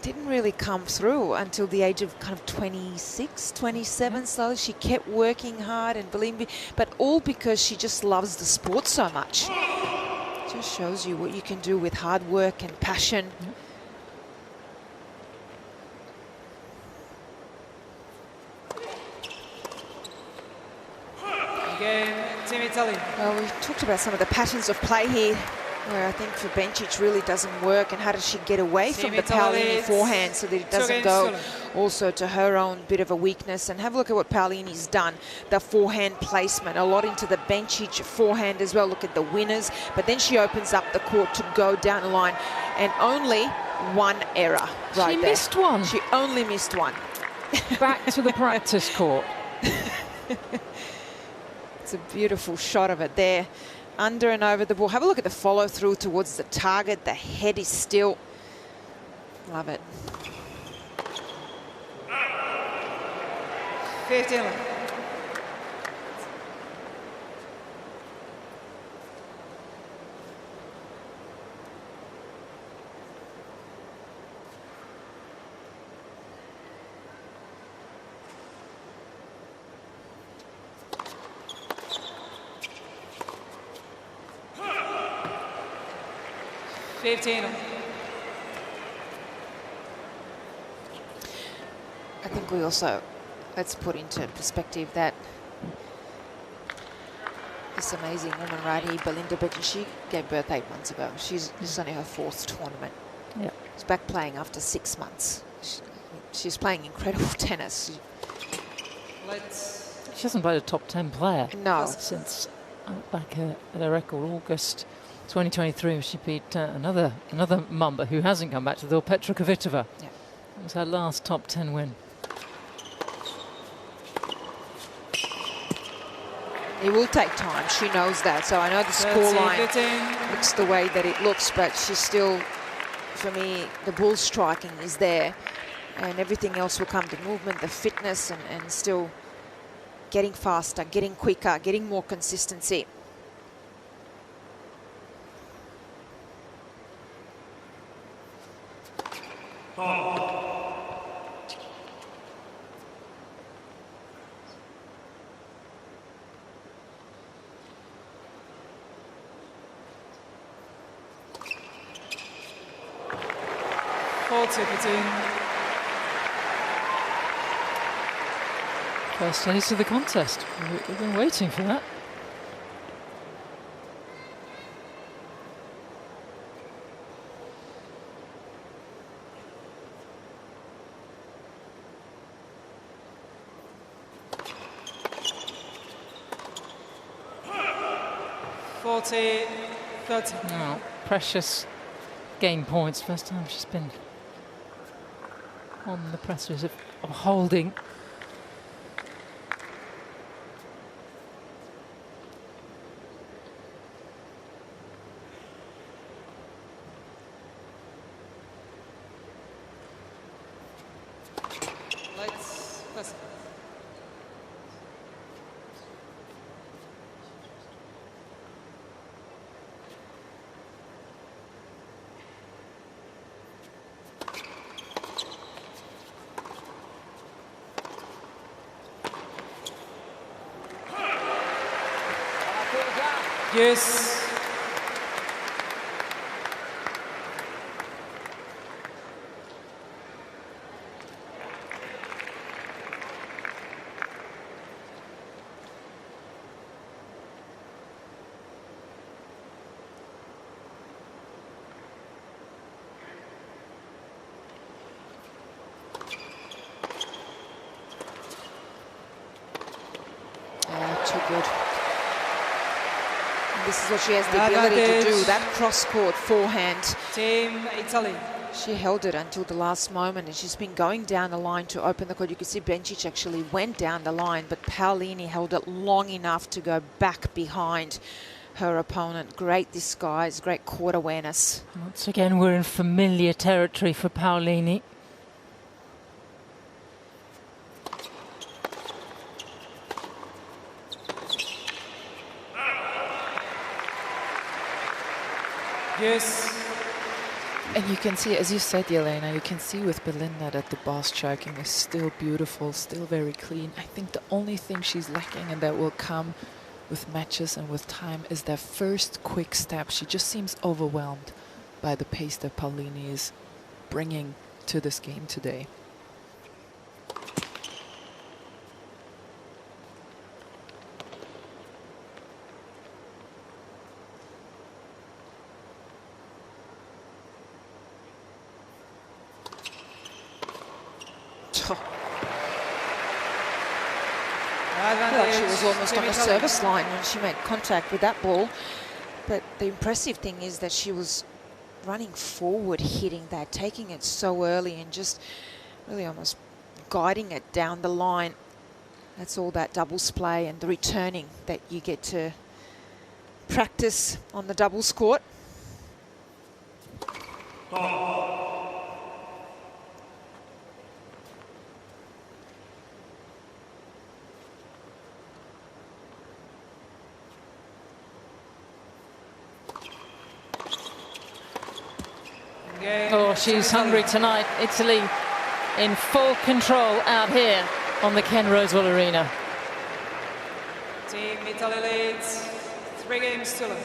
didn't really come through until the age of kind of 26, 27. So she kept working hard, and believe me, but all because she just loves the sport so much. It just shows you what you can do with hard work and passion. Again, Team Italy. Well, we've talked about some of the patterns of play here Where I think for Bencic really doesn't work, and how does she get away from the Paolini forehand so that it doesn't go also to her own bit of a weakness. And have a look at what Paolini's done, the forehand placement, a lot into the Bencic forehand as well. Look at the winners, but then she opens up the court to go down the line, and only one error right there. She missed one. She only missed one. Back to the practice court. It's a beautiful shot of it there. Under and over the ball. Have a look at the follow through towards the target. The head is still. Love it. 15. I think we also, let's put into perspective that this amazing woman right here, Belinda Bencic, she gave birth 8 months ago. This is only her 4th tournament. Yep. She's back playing after 6 months. She's playing incredible tennis. She hasn't played a top 10 player. No. Since back at her record, August 2023, she beat another Mamba who hasn't come back to the door, Petra Kvitova. Yeah. That was her last top 10 win. It will take time. She knows that. So I know the scoreline looks the way that it looks, but she's still, for me, the ball striking is there, and everything else will come. The movement, the fitness, and still getting faster, getting quicker, getting more consistency. First ace of the contest. We've been waiting for that. Oh, precious game points. First time she's been on the pressures of holding. Yes. Too good. This is what she has the ability to do, that cross-court forehand. Team Italy. She held it until the last moment, and she's been going down the line to open the court. You can see Bencic actually went down the line, but Paolini held it long enough to go back behind her opponent. Great disguise, great court awareness. Once again, we're in familiar territory for Paolini. Yes. And you can see, as you said, Yelena, you can see with Belinda that the ball striking is still beautiful, still very clean. I think the only thing she's lacking, and that will come with matches and with time, is that first quick step. She just seems overwhelmed by the pace that Paolini is bringing to this game today. I feel like she was almost on the service line when she made contact with that ball. But the impressive thing is that she was running forward, hitting that, taking it so early and just really almost guiding it down the line. That's all that doubles play and the returning that you get to practice on the doubles court. Oh, she's hungry tonight. Italy in full control out here on the Ken Rosewell Arena. Team Italy leads 3-0.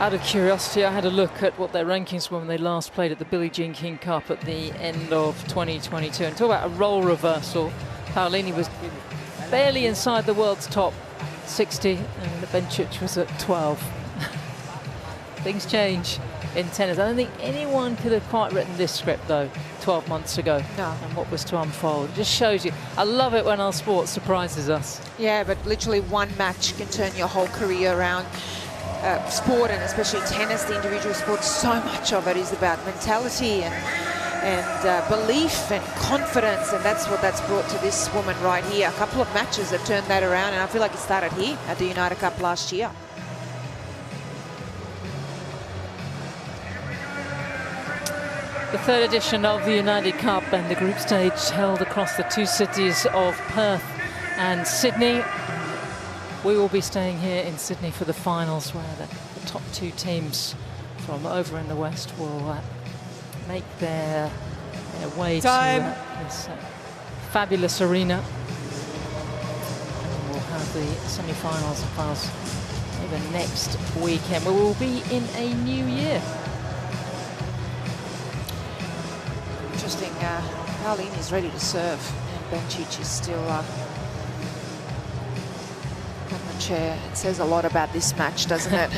Out of curiosity, I had a look at what their rankings were when they last played at the Billie Jean King Cup at the end of 2022. And talk about a role reversal. Paolini was barely inside the world's top 60, and Bencic was at 12. Things change in tennis. I don't think anyone could have quite written this script, though, 12 months ago. No. And what was to unfold. It just shows you. I love it when our sport surprises us. Yeah, but literally one match can turn your whole career around. Sport, and especially tennis, the individual sport, so much of it is about mentality and belief and confidence, and that's what that's brought to this woman right here. A couple of matches have turned that around, and I feel like it started here at the United Cup last year. The third edition of the United Cup and the group stage held across the two cities of Perth and Sydney. We will be staying here in Sydney for the finals, where the top two teams from over in the West will make their way to this fabulous arena. And we'll have the semi-finals and finals over next weekend. We will be in a new year. Interesting. Paolini is ready to serve, and Bencic is still on the chair. It says a lot about this match, doesn't it?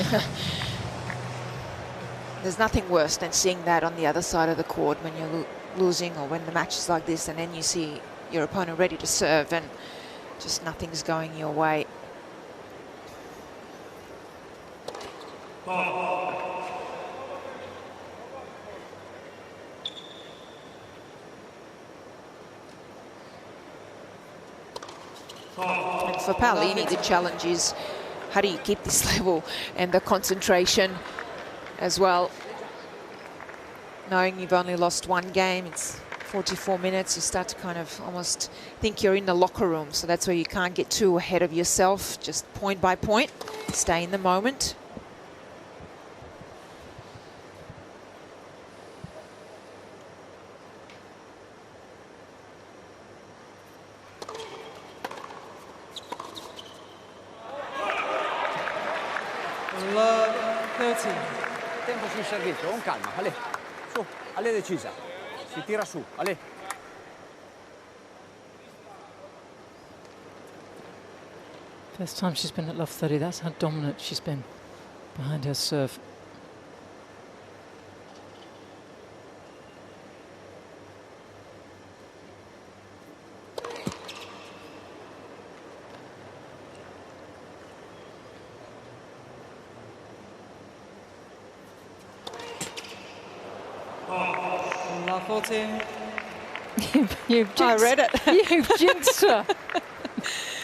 There's nothing worse than seeing that on the other side of the court when you're losing, or when the match is like this, and then you see your opponent ready to serve and just nothing's going your way. And for Paolini, the challenge is how do you keep this level and the concentration as well. Knowing you've only lost one game, it's 44 minutes, you start to kind of almost think you're in the locker room. So that's where you can't get too ahead of yourself, just point by point, stay in the moment. Tempo sul servizio, con calma, Ale, su, Ale decisa, si tira su, Ale. First time she's been at love 30, that's how dominant she's been behind her serve. I read it. You've jinxed her.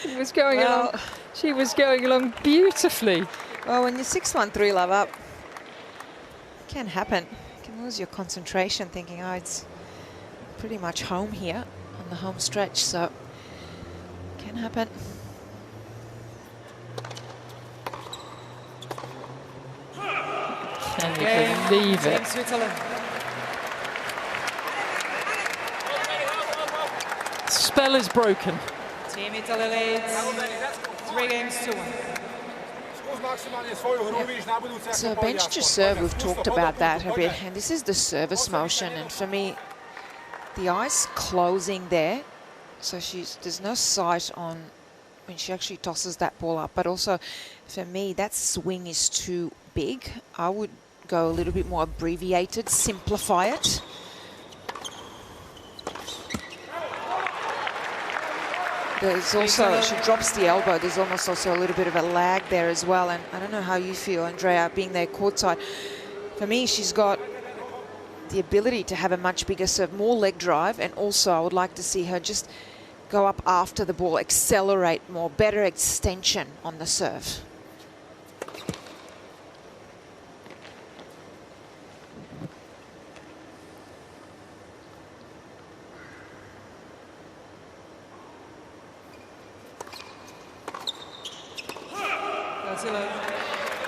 She was going along. She was going along beautifully. Well, when you're 6-1-3 love up, it can happen. You can lose your concentration thinking, oh, it's pretty much home here on the home stretch, so it can happen. Can you believe it? Switzerland. Spell is broken. Team Italy leads 3-1. So bench to serve, we've talked about that a bit, and this is the service motion, and for me, the eye's closing there, so there's no sight on when she actually tosses that ball up. But also, for me, that swing is too big. I would go a little bit more abbreviated, simplify it. There's also, she drops the elbow, there's almost also a little bit of a lag there as well. And I don't know how you feel, Andrea, being there courtside. For me, she's got the ability to have a much bigger serve, more leg drive, and also I would like to see her just go up after the ball, accelerate more, better extension on the serve.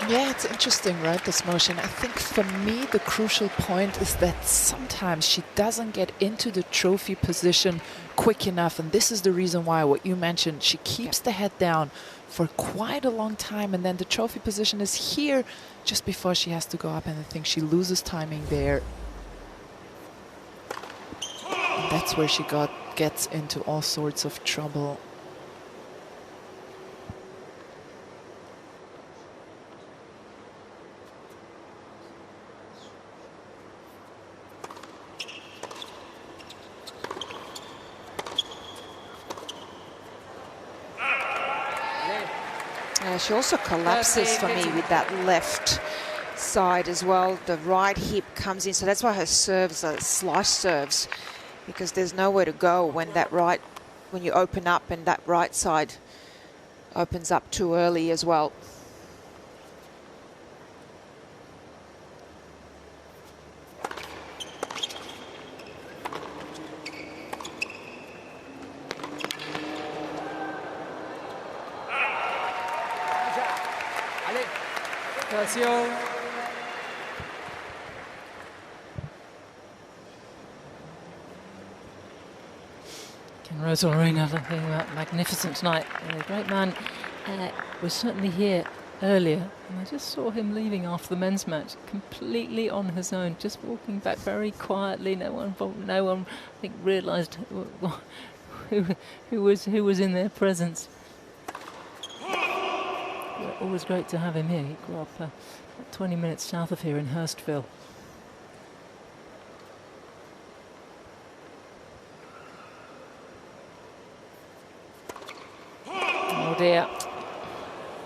Yeah, it's interesting, right, this motion. I think for me the crucial point is that sometimes she doesn't get into the trophy position quick enough, and this is the reason why, what you mentioned, she keeps the head down for quite a long time, and then the trophy position is here just before she has to go up, and I think she loses timing there. And that's where she gets into all sorts of trouble. She also collapses for me with that left side as well. The right hip comes in, so that's why her serves are slice serves, because there's nowhere to go when when you open up and that right side opens up too early as well. Arena looking magnificent tonight. A great man was certainly here earlier, and I just saw him leaving after the men's match completely on his own, just walking back very quietly. No one I think realised who was in their presence. Always great to have him here. He grew up 20 minutes south of here in Hurstville. Oh dear.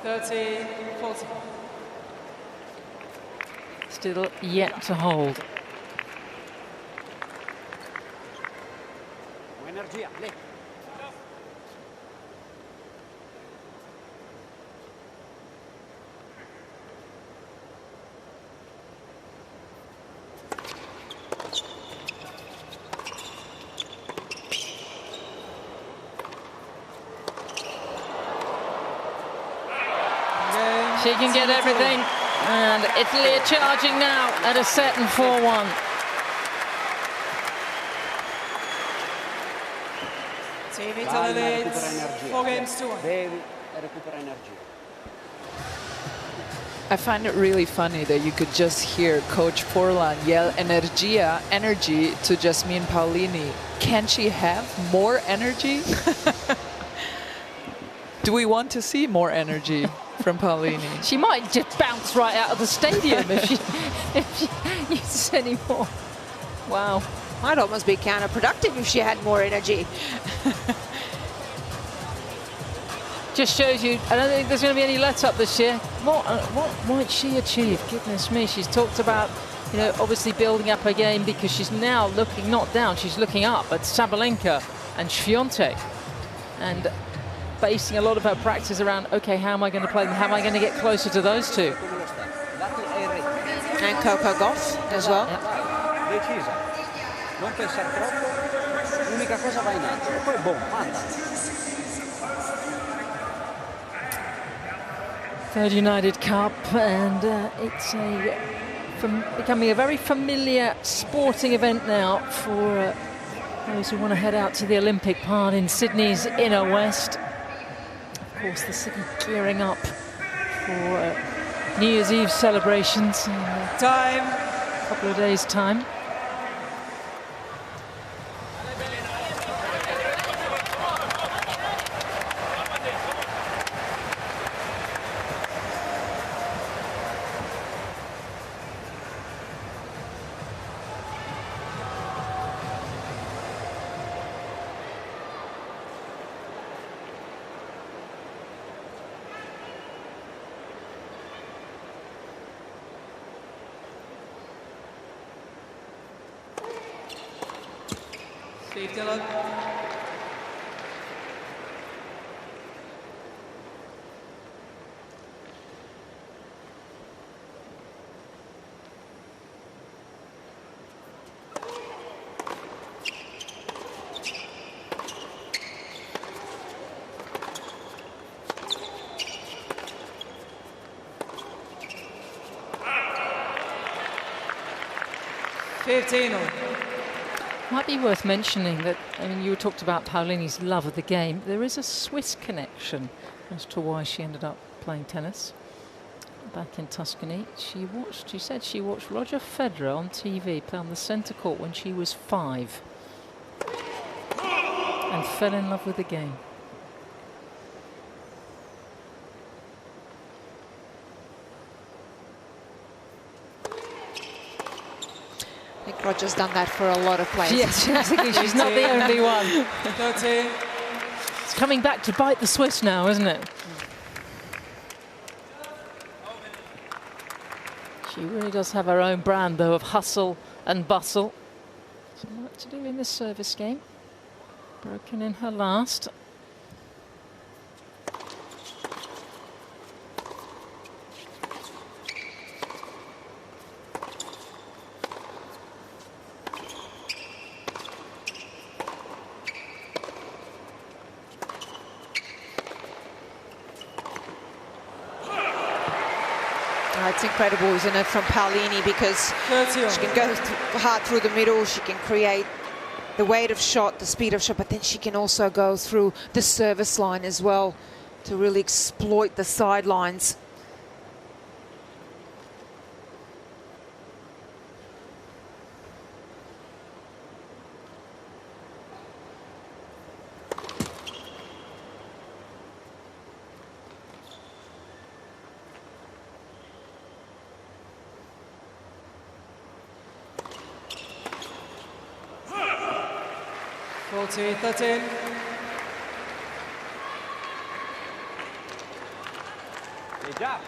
30-40. Still yet to hold. She can get everything, and Italy are charging now at a set and 4-1. Team Italy leads 4 games to 1. I find it really funny that you could just hear Coach Forlan yell energy to Jasmine Paolini. Can she have more energy? Do we want to see more energy from Paolini? She might just bounce right out of the stadium if she uses any more. Wow. Might almost be counterproductive if she had more energy. Just shows you, I don't think there's going to be any let-up this year. What might she achieve? Goodness me, she's talked about, you know, obviously building up her game, because she's now looking not down, she's looking up at Sabalenka and Świątek, and basing a lot of her practice around, okay, how am I going to play them? How am I going to get closer to those two? And Coco Gauff as well. Third United Cup, and it's becoming a very familiar sporting event now for those who want to head out to the Olympic part in Sydney's inner west. Of course, the city gearing up for New Year's Eve celebrations in a couple of days' time. 15 love. Might be worth mentioning that, I mean, you talked about Paulini's love of the game. There is a Swiss connection as to why she ended up playing tennis back in Tuscany. She said she watched Roger Federer on TV play on the centre court when she was 5 and fell in love with the game. I think Roger's done that for a lot of players. Yes, exactly. She's not the only one. It's coming back to bite the Swiss now, isn't it? She really does have her own brand, though, of hustle and bustle. So what to do in this service game. Broken in her last. It's incredible, isn't it, from Paolini, because she can go hard through the middle, she can create the weight of shot, the speed of shot, but then she can also go through the service line as well to really exploit the sidelines. To 13. Good job.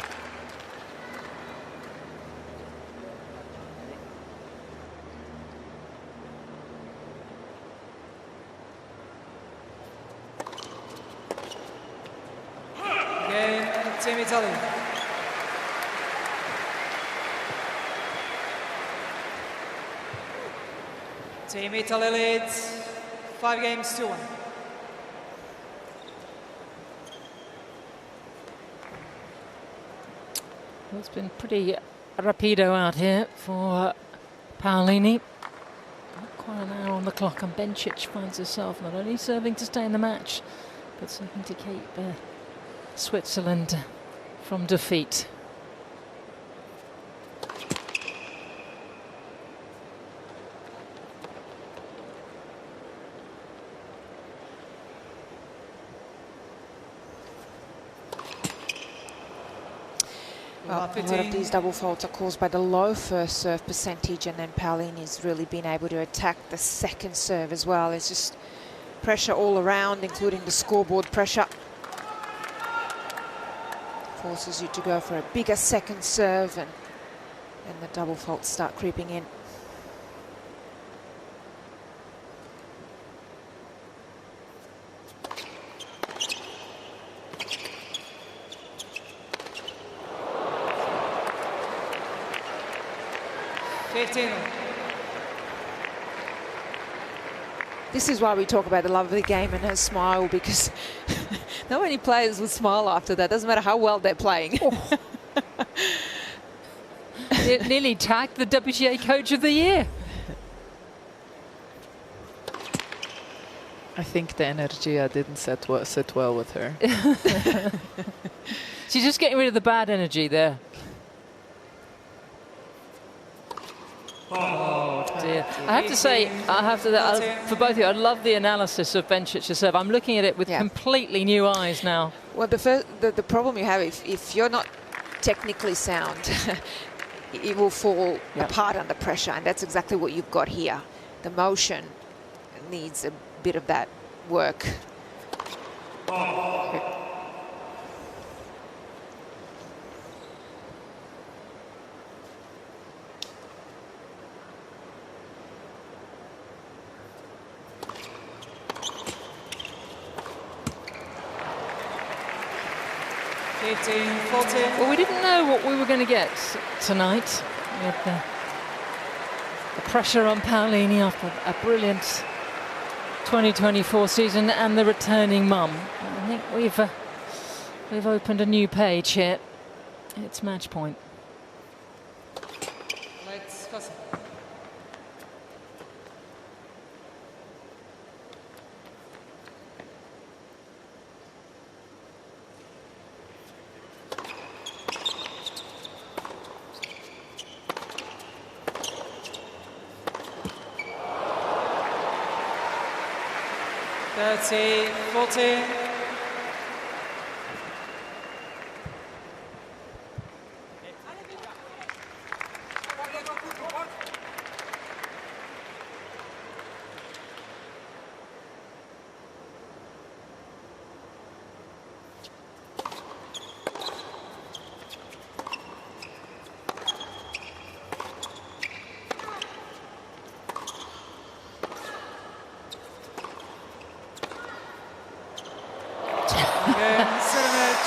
Game, Team Italy. Team Italy leads 5 games to 1. Well, it's been pretty rapido out here for Paolini. Not quite an hour on the clock, and Bencic finds herself not only serving to stay in the match, but serving to keep Switzerland from defeat. Well, a lot of these double faults are caused by the low first serve percentage, and then Paolini's really been able to attack the second serve as well. It's just pressure all around, including the scoreboard pressure. Forces you to go for a bigger second serve, and the double faults start creeping in. This is why we talk about the love of the game and her smile, because not many players would smile after that. Doesn't matter how well they're playing. Oh. It nearly tagged the WTA Coach of the Year. I think the energy didn't sit well with her. She's just getting rid of the bad energy there. Oh dear. I have to say, for both of you, I love the analysis of Bencic's serve. I'm looking at it with completely new eyes now. Well, the problem you have, if you're not technically sound, it will fall apart under pressure, and that's exactly what you've got here. The motion needs a bit of that work. 15-14. Well, we didn't know what we were going to get tonight. We had the pressure on Paolini after a brilliant 2024 season and the returning mum. I think we've opened a new page here. It's match point. Let's go. That's 14.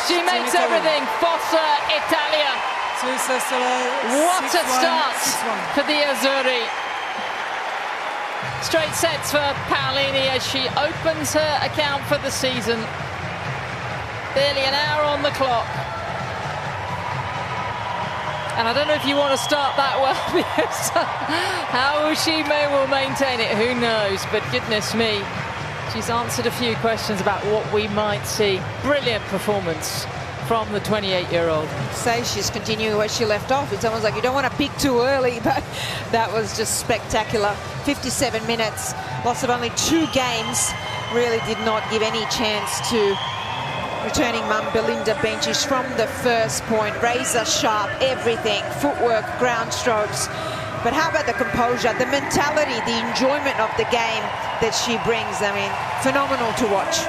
She makes everything. Fossa Italia. What a start for the Azzurri. Straight sets for Paolini as she opens her account for the season. Barely an hour on the clock. And I don't know if you want to start that well, because how she will maintain it, who knows? But goodness me, she's answered a few questions about what we might see. Brilliant performance from the 28-year-old. Say she's continuing where she left off. It's almost like you don't want to peak too early, but that was just spectacular. 57 minutes, loss of only 2 games. Really did not give any chance to returning mum Belinda Bencic from the first point. Razor sharp, everything, footwork, ground strokes. But how about the composure, the mentality, the enjoyment of the game that she brings? I mean, phenomenal to watch.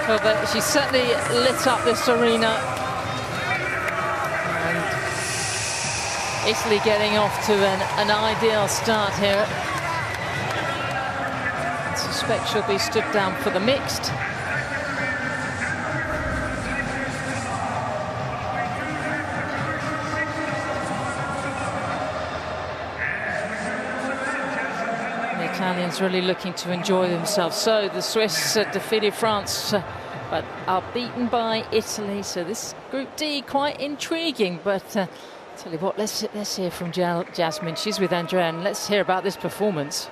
Well, but she certainly lit up this arena. And Italy getting off to an ideal start here. I suspect she'll be stood down for the mixed. Italians really looking to enjoy themselves. So the Swiss defeated France, but are beaten by Italy. So this Group D quite intriguing. But tell you what, let's hear from Jasmine. She's with Andrea, and let's hear about this performance.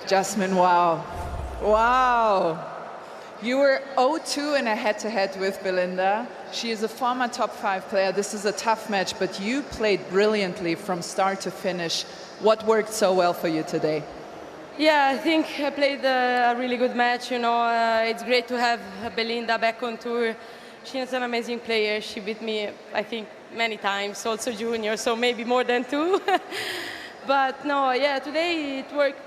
Jasmine, wow, wow! You were 0-2 in a head-to-head with Belinda. She is a former top 5 player. This is a tough match, but you played brilliantly from start to finish. What worked so well for you today? Yeah, I think I played a really good match. You know, it's great to have Belinda back on tour. She's an amazing player. She beat me, I think, many times, also junior, so maybe more than 2. But no, yeah, today it worked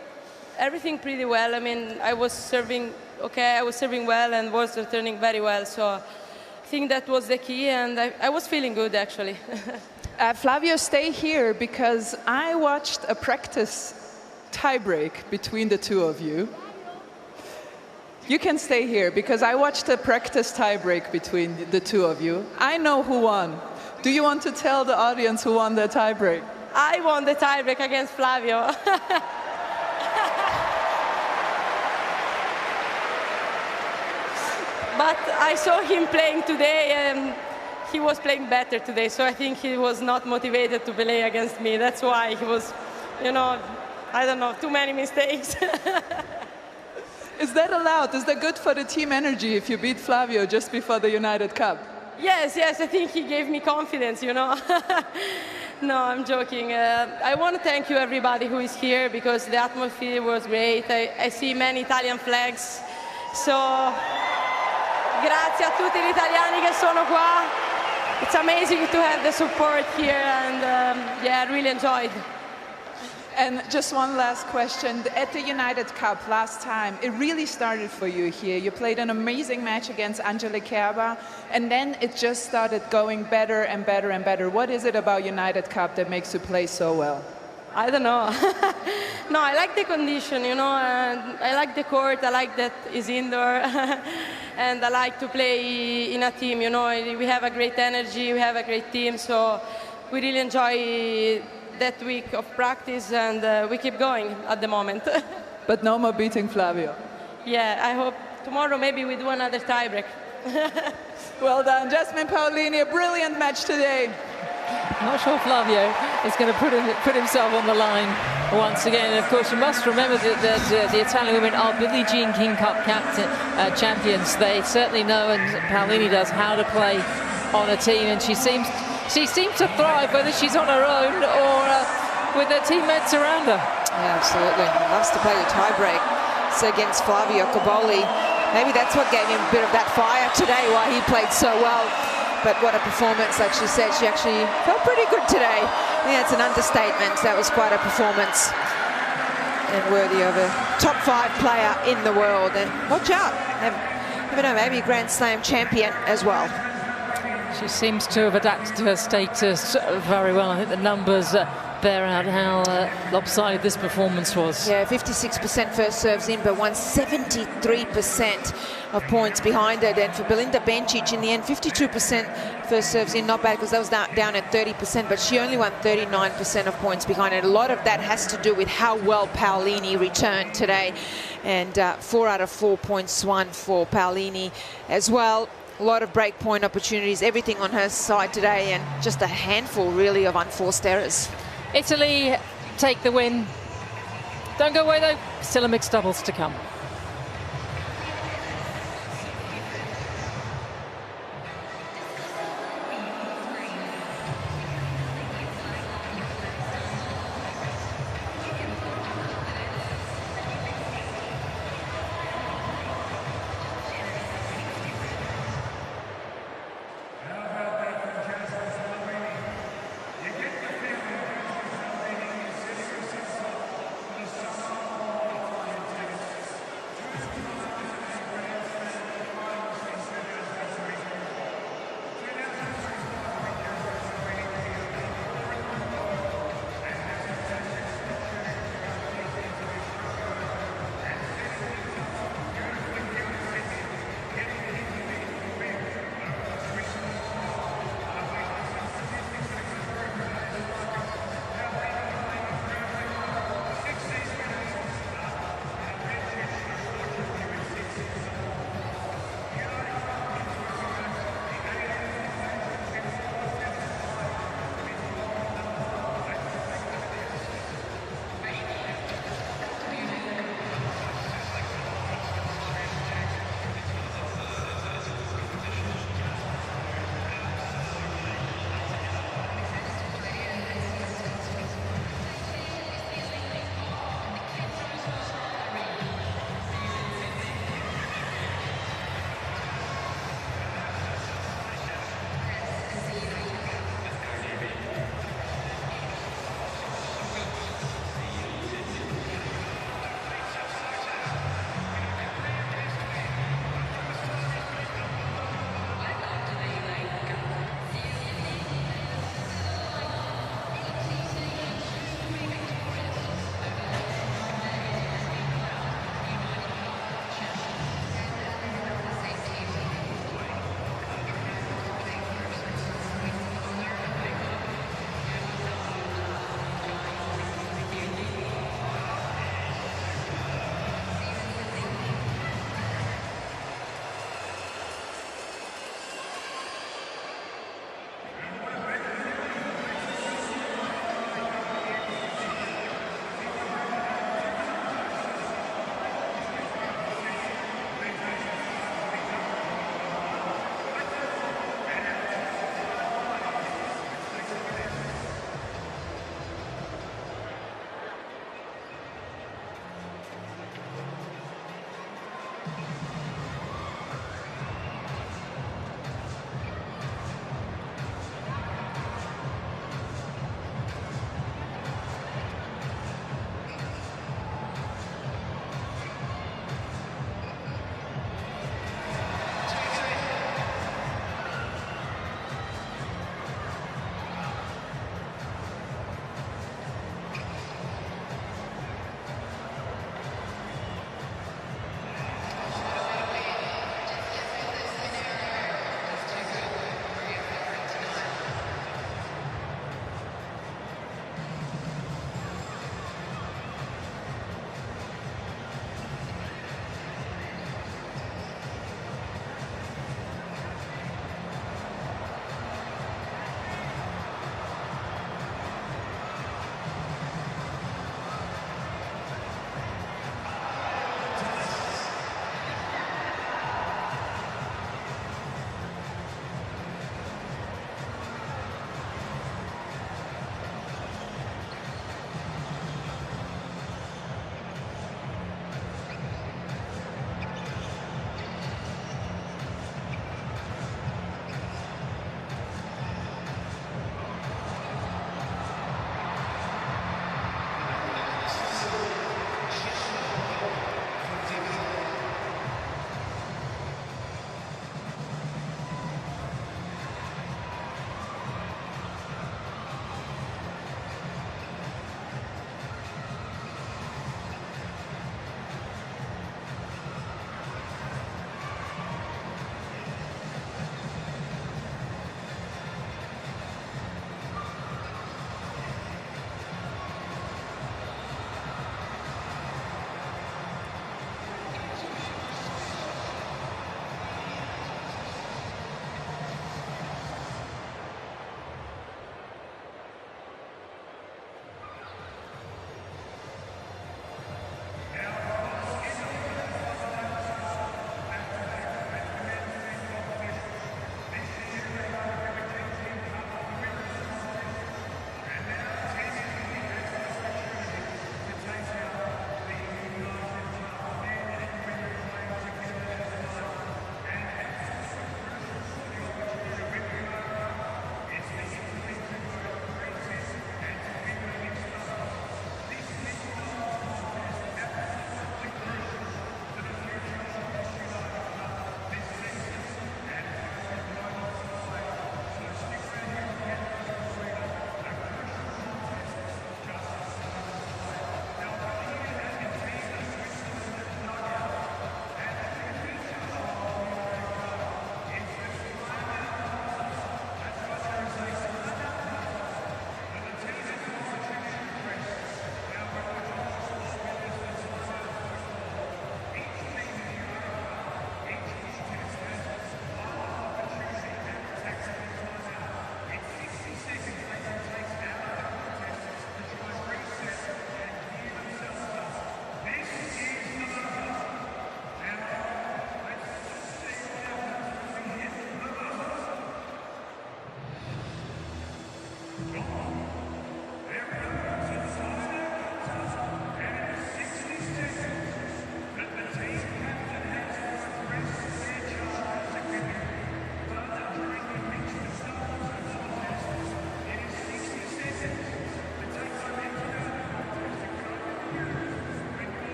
everything pretty well. I mean, I was serving okay, I was serving well and was returning very well. So I think that was the key, and I was feeling good, actually. Flavio, stay here, because I watched a practice tiebreak between the two of you. You can stay here, because I watched a practice tiebreak between the two of you. I know who won. Do you want to tell the audience who won the tiebreak? I won the tiebreak against Flavio. But I saw him playing today, and he was playing better today, so I think he was not motivated to play against me. That's why he was, you know, I don't know, too many mistakes. Is that allowed? Is that good for the team energy if you beat Flavio just before the United Cup? Yes, I think he gave me confidence, you know. No, I'm joking. I want to thank you, everybody who is here, because the atmosphere was great. I see many Italian flags, so grazie a tutti gli italiani che sono qua. It's amazing to have the support here, and yeah, I really enjoyed. And just one last question. At the United Cup last time, it really started for you here. You played an amazing match against Angelique Kerber, and then it just started going better and better and better. What is it about United Cup that makes you play so well? I don't know. No, I like the condition, you know. I like the court. I like that it's indoor. and I like to play in a team. You know, we have a great energy, we have a great team, so we really enjoy that week of practice, and we keep going at the moment. But no more beating Flavio. Yeah, I hope tomorrow maybe we do another tiebreak. Well done, Jasmine Paolini, a brilliant match today. I'm not sure Flavio is going to put himself on the line once again. And of course, you must remember that the Italian women are Billie Jean King Cup champions. They certainly know, and Paolini does, how to play on a team. And she seems to thrive, whether she's on her own or with her teammates around her. Yeah, absolutely. Loves to play the tiebreak. So against Flavio Cobolli, maybe that's what gave him a bit of that fire today, why he played so well. But what a performance, like she said, she actually felt pretty good today. Yeah, it's an understatement. That was quite a performance and worthy of a top 5 player in the world. And watch out, never know, maybe Grand Slam champion as well. She seems to have adapted to her status very well. I think the numbers bear out how lopsided this performance was. Yeah, 56% first serves in, but won 73% of points behind her. Then for Belinda Bencic, in the end, 52% first serves in, not bad because that was down at 30%, but she only won 39% of points behind her. A lot of that has to do with how well Paolini returned today, and 4 out of 4 points won for Paolini as well. A lot of break point opportunities, everything on her side today, and just a handful really of unforced errors. Italy take the win. Don't go away though, still a mixed doubles to come.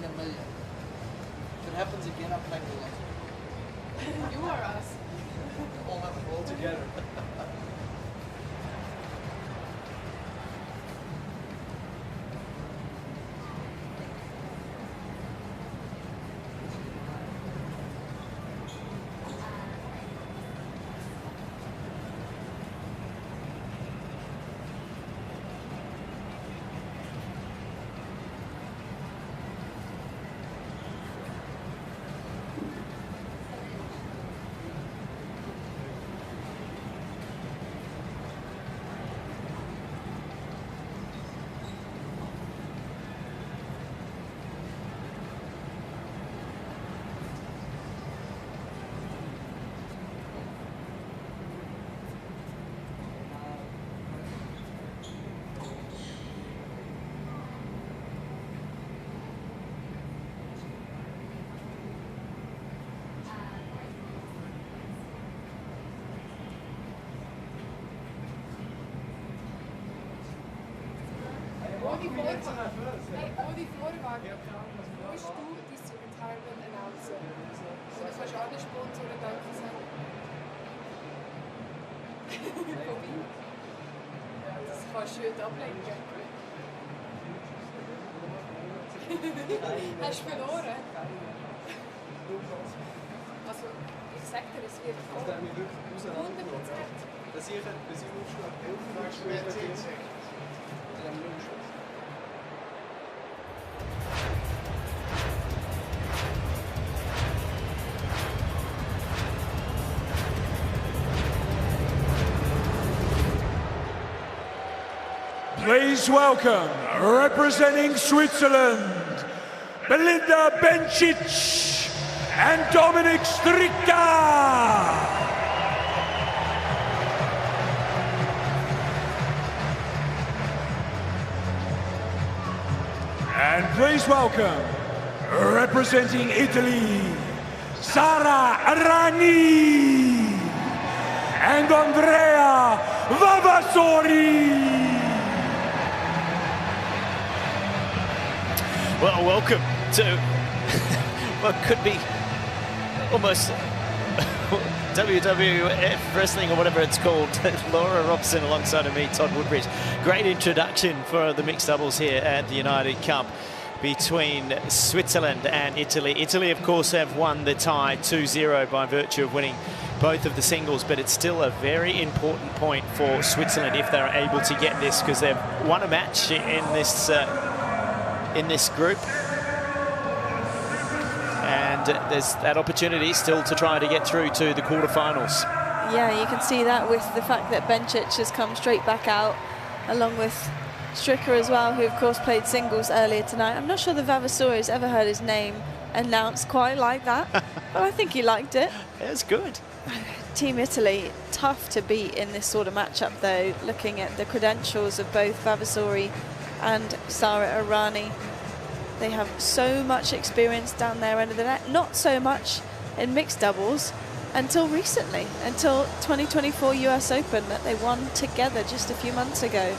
If it happens again, I'm playing the lot. You are us. All together. Ohne Vorwagen musst du dein Retirement announcen. Und du kannst alle Sponsoren danken sagen. Vorbei. Das kannst du schön ablenken. Hast du verloren? Also, ich sag dir, es wird kommen. 100%. Das hier hat bis ich aufschlag. Please welcome, representing Switzerland, Belinda Bencic and Dominik Stricka. And please welcome, representing Italy, Sara Rani and Andrea Vavasori. Well, welcome to what could be almost WWF wrestling or whatever it's called. Laura Robson alongside of me, Todd Woodbridge. Great introduction for the mixed doubles here at the United Cup between Switzerland and Italy. Italy, of course, have won the tie 2-0 by virtue of winning both of the singles, but it's still a very important point for Switzerland if they're able to get this, because they've won a match in this group, and there's that opportunity still to try to get through to the quarterfinals. Yeah, you can see that with the fact that Bencic has come straight back out, along with Stricker as well, who of course played singles earlier tonight. I'm not sure the Vavasori's ever heard his name announced quite like that, but I think he liked it. It's good. Team Italy, tough to beat in this sort of matchup though, looking at the credentials of both Vavasori and Sara Errani. They have so much experience down their end of the net, not so much in mixed doubles until recently, until 2024 US Open that they won together just a few months ago.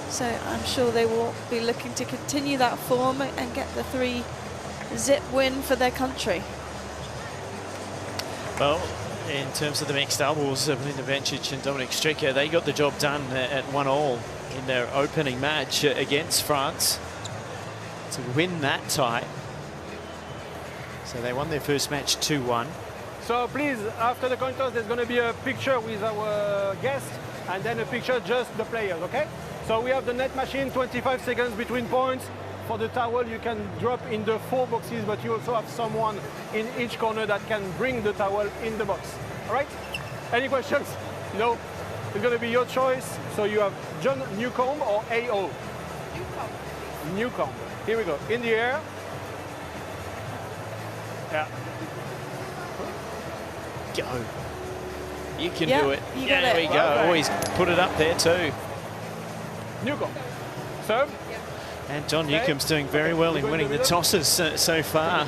So I'm sure they will be looking to continue that form and get the 3-zip win for their country. Well, in terms of the mixed doubles, Belinda Bencic and Dominik Stricker, they got the job done at 1-1 in their opening match against France to win that tie. So they won their first match 2-1. So please, after the coin toss, there's going to be a picture with our guest and then a picture just the players, okay? So we have the net machine, 25 seconds between points. For the towel, you can drop in the 4 boxes, but you also have someone in each corner that can bring the towel in the box. All right? Any questions? No? It's going to be your choice. So you have John Newcomb or AO? Newcomb. Newcomb. Here we go. In the air. Yeah. Go. You can Yeah, do it. you got Yeah, there it. we go. Perfect. Always put it up there too. Newcomb. Serve. And John Newcomb's doing very well in winning the tosses so far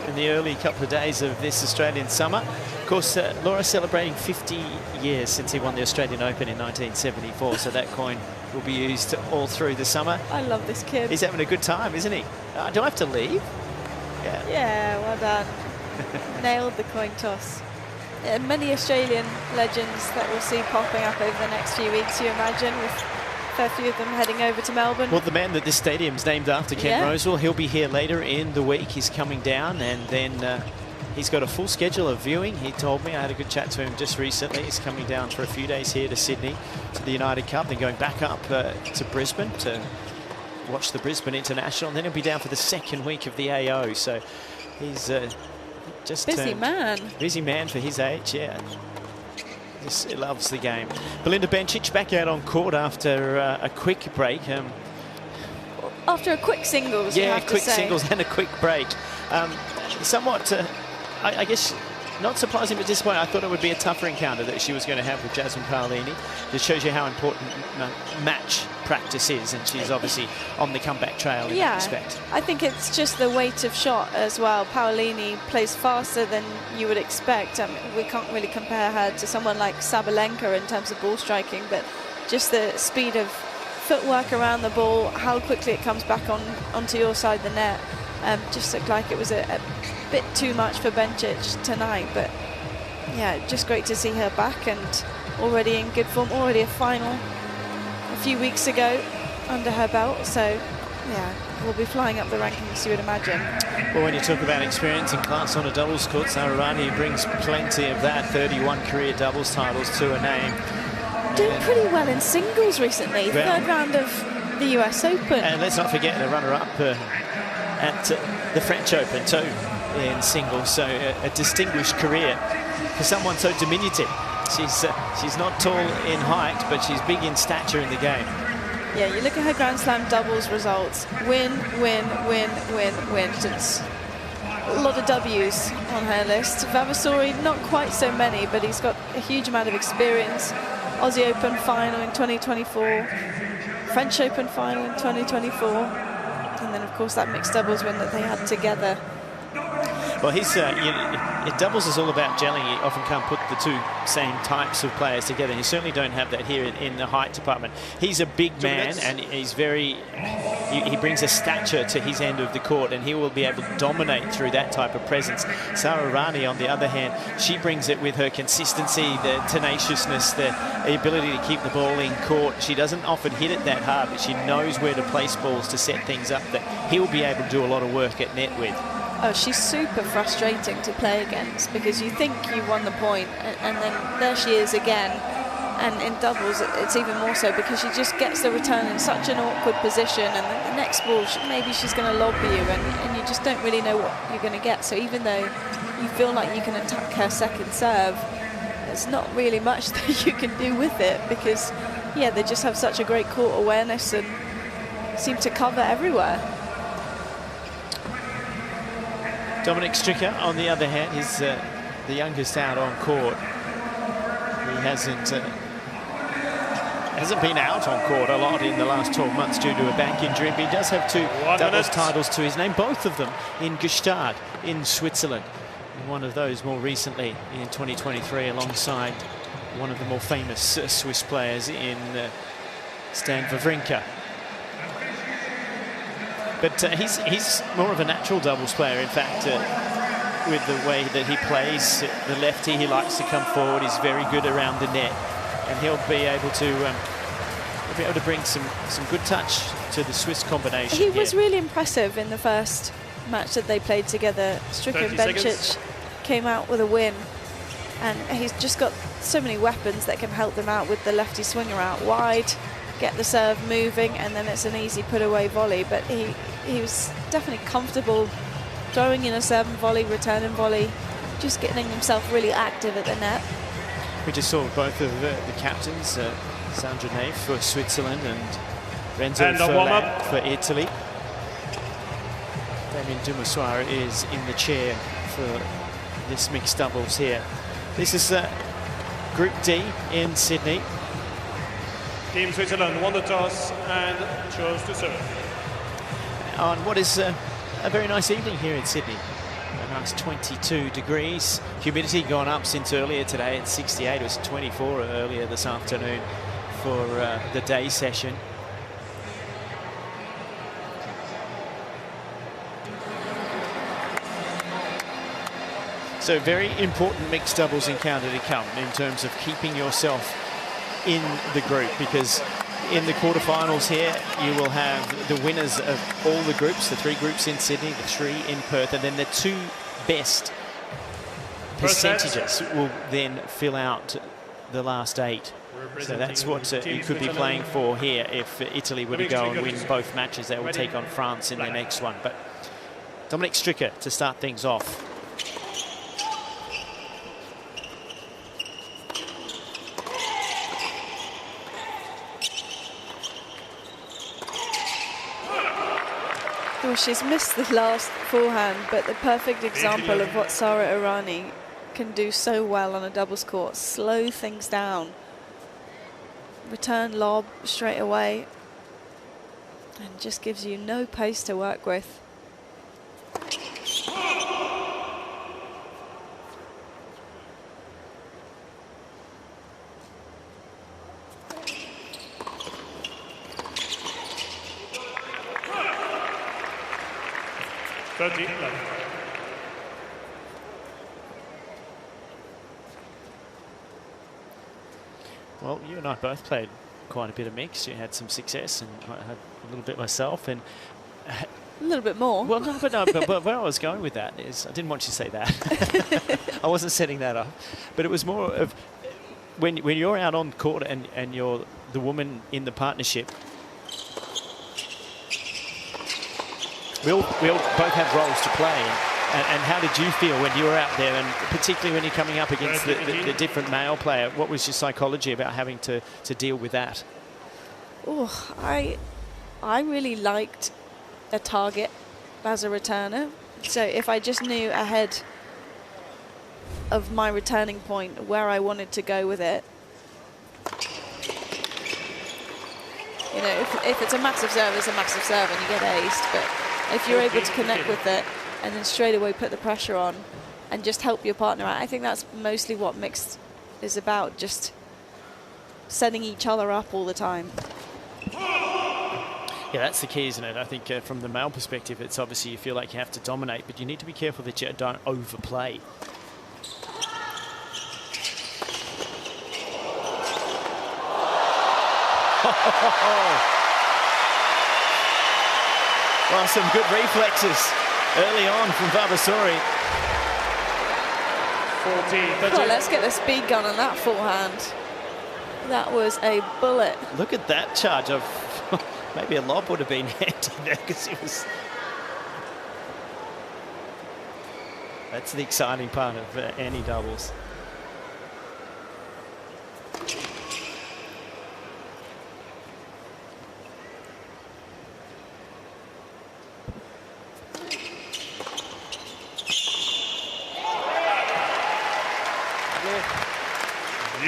in the early couple of days of this Australian summer. Of course, Laura celebrating 50 years since he won the Australian Open in 1974, so that coin will be used all through the summer. I love this kid. He's having a good time, isn't he? Do I have to leave? Yeah, well done. Nailed the coin toss. Many Australian legends that we'll see popping up over the next few weeks, you imagine, with a fair few of them heading over to Melbourne. Well, the man that this stadium's named after, Ken Rosewell, he'll be here later in the week. He's coming down, and then he's got a full schedule of viewing. He told me, I had a good chat to him just recently. He's coming down for a few days here to Sydney, to the United Cup, then going back up to Brisbane to watch the Brisbane International, and then he'll be down for the second week of the AO. So he's just busy man. Busy man for his age, yeah. Just loves the game. Belinda Bencic back out on court after a quick break. After a quick singles, yeah, you have quick to say. singles and a quick break. Somewhat, I guess, not surprising but disappointing. I thought it would be a tougher encounter that she was going to have with Jasmine Paolini. It shows you how important match practice is, and she's obviously on the comeback trail in that respect. I think it's just the weight of shot as well. Paolini plays faster than you would expect. We can't really compare her to someone like Sabalenka in terms of ball striking, but just the speed of footwork around the ball, how quickly it comes back onto your side of the net. Just looked like it was a bit too much for Bencic tonight, but yeah, just great to see her back and already in good form. Already a final a few weeks ago under her belt, so yeah, we'll be flying up the rankings, you would imagine. Well, when you talk about experience and class on a doubles court, Sara Errani brings plenty of that. 31 career doubles titles to her name. Doing pretty well in singles recently. Third round of the US Open. And let's not forget the runner-up at the French Open too in singles, so a distinguished career for someone so diminutive. She's not tall in height, but she's big in stature in the game. Yeah, you look at her Grand Slam doubles results. Win, win, win, win, win. It's a lot of W's on her list. Vavasori, not quite so many, but he's got a huge amount of experience. Aussie Open final in 2024, French Open final in 2024, and then of course that mixed doubles win that they had together. Well, he's doubles is all about gelling. You often can't put the two same types of players together. You certainly don't have that here in the height department. He's a big man, and he's very. He brings a stature to his end of the court, and he will be able to dominate through that type of presence. Sara Errani, on the other hand, she brings it with her consistency, the tenaciousness, the ability to keep the ball in court. She doesn't often hit it that hard, but she knows where to place balls to set things up that he'll be able to do a lot of work at net with. Oh, she's super frustrating to play against because you think you won the point and then there she is again. And in doubles, it's even more so because she just gets the return in such an awkward position, and the next ball, maybe she's going to lob you, and you just don't really know what you're going to get. So even though you feel like you can attack her second serve, there's not really much that you can do with it because, yeah, they just have such a great court awareness and seem to cover everywhere. Dominic Stricker, on the other hand, is the youngest out on court. He hasn't been out on court a lot in the last 12 months due to a back injury, but he does have two doubles titles to his name, both of them in Gstaad in Switzerland. One of those more recently in 2023 alongside one of the more famous Swiss players in Stan Wawrinka. But he's more of a natural doubles player, in fact, with the way that he plays. The lefty, he likes to come forward. He's very good around the net, and he'll be able to bring some good touch to the Swiss combination. He was really impressive in the first match that they played together. Stricker and Bencic came out with a win, and he's just got so many weapons that can help them out with the lefty swinger out wide, get the serve moving, and then it's an easy put away volley. But he was definitely comfortable throwing in a serve and volley, return and volley, just getting himself really active at the net. We just saw both of the captains, Sandra Ney for Switzerland and Renzo Heler for Italy. Damien Dumassoir is in the chair for this mixed doubles here. This is Group D in Sydney. Team Switzerland won the toss and chose to serve. On what is a very nice evening here in Sydney. A nice 22 degrees. Humidity gone up since earlier today at 68. It was 24 earlier this afternoon for the day session. So very important mixed doubles encounter to come in terms of keeping yourself in the group, because in the quarterfinals here, you will have the winners of all the groups, the 3 groups in Sydney, the 3 in Perth, and then the 2 best percentages will then fill out the last 8. So that's what you could be playing for here. If Italy were to go and win both matches, they will take on France in their next one. But Dominic Stricker to start things off. Well, she's missed the last forehand, but the perfect example of what Sara Errani can do so well on a doubles court. Slow things down. Return lob straight away. And just gives you no pace to work with. Well, you and I both played quite a bit of mix. You had some success, and I had a little bit myself. And a little bit more. Well, no, but where I was going with that is, I didn't want you to say that. I wasn't setting that up, but it was more of when you're out on court and you're the woman in the partnership. We all both have roles to play, and how did you feel when you were out there, and particularly when you're coming up against the different male player? What was your psychology about having to deal with that? Oh, I really liked a target as a returner. So if I just knew ahead of my returning point where I wanted to go with it, you know, if it's a massive serve, it's a massive serve and you get aced. But if you're able to connect with it and then straight away put the pressure on and just help your partner out, I think that's mostly what mixed is about, just setting each other up all the time. Yeah, that's the key, isn't it? I think from the male perspective, it's obviously you feel like you have to dominate, but you need to be careful that you don't overplay. Well, some good reflexes early on from Vavasori. 14. Well, let's get the speed gun on that forehand. That was a bullet. Look at that charge of maybe a lob would have been handy there, because it was. That's the exciting part of any doubles.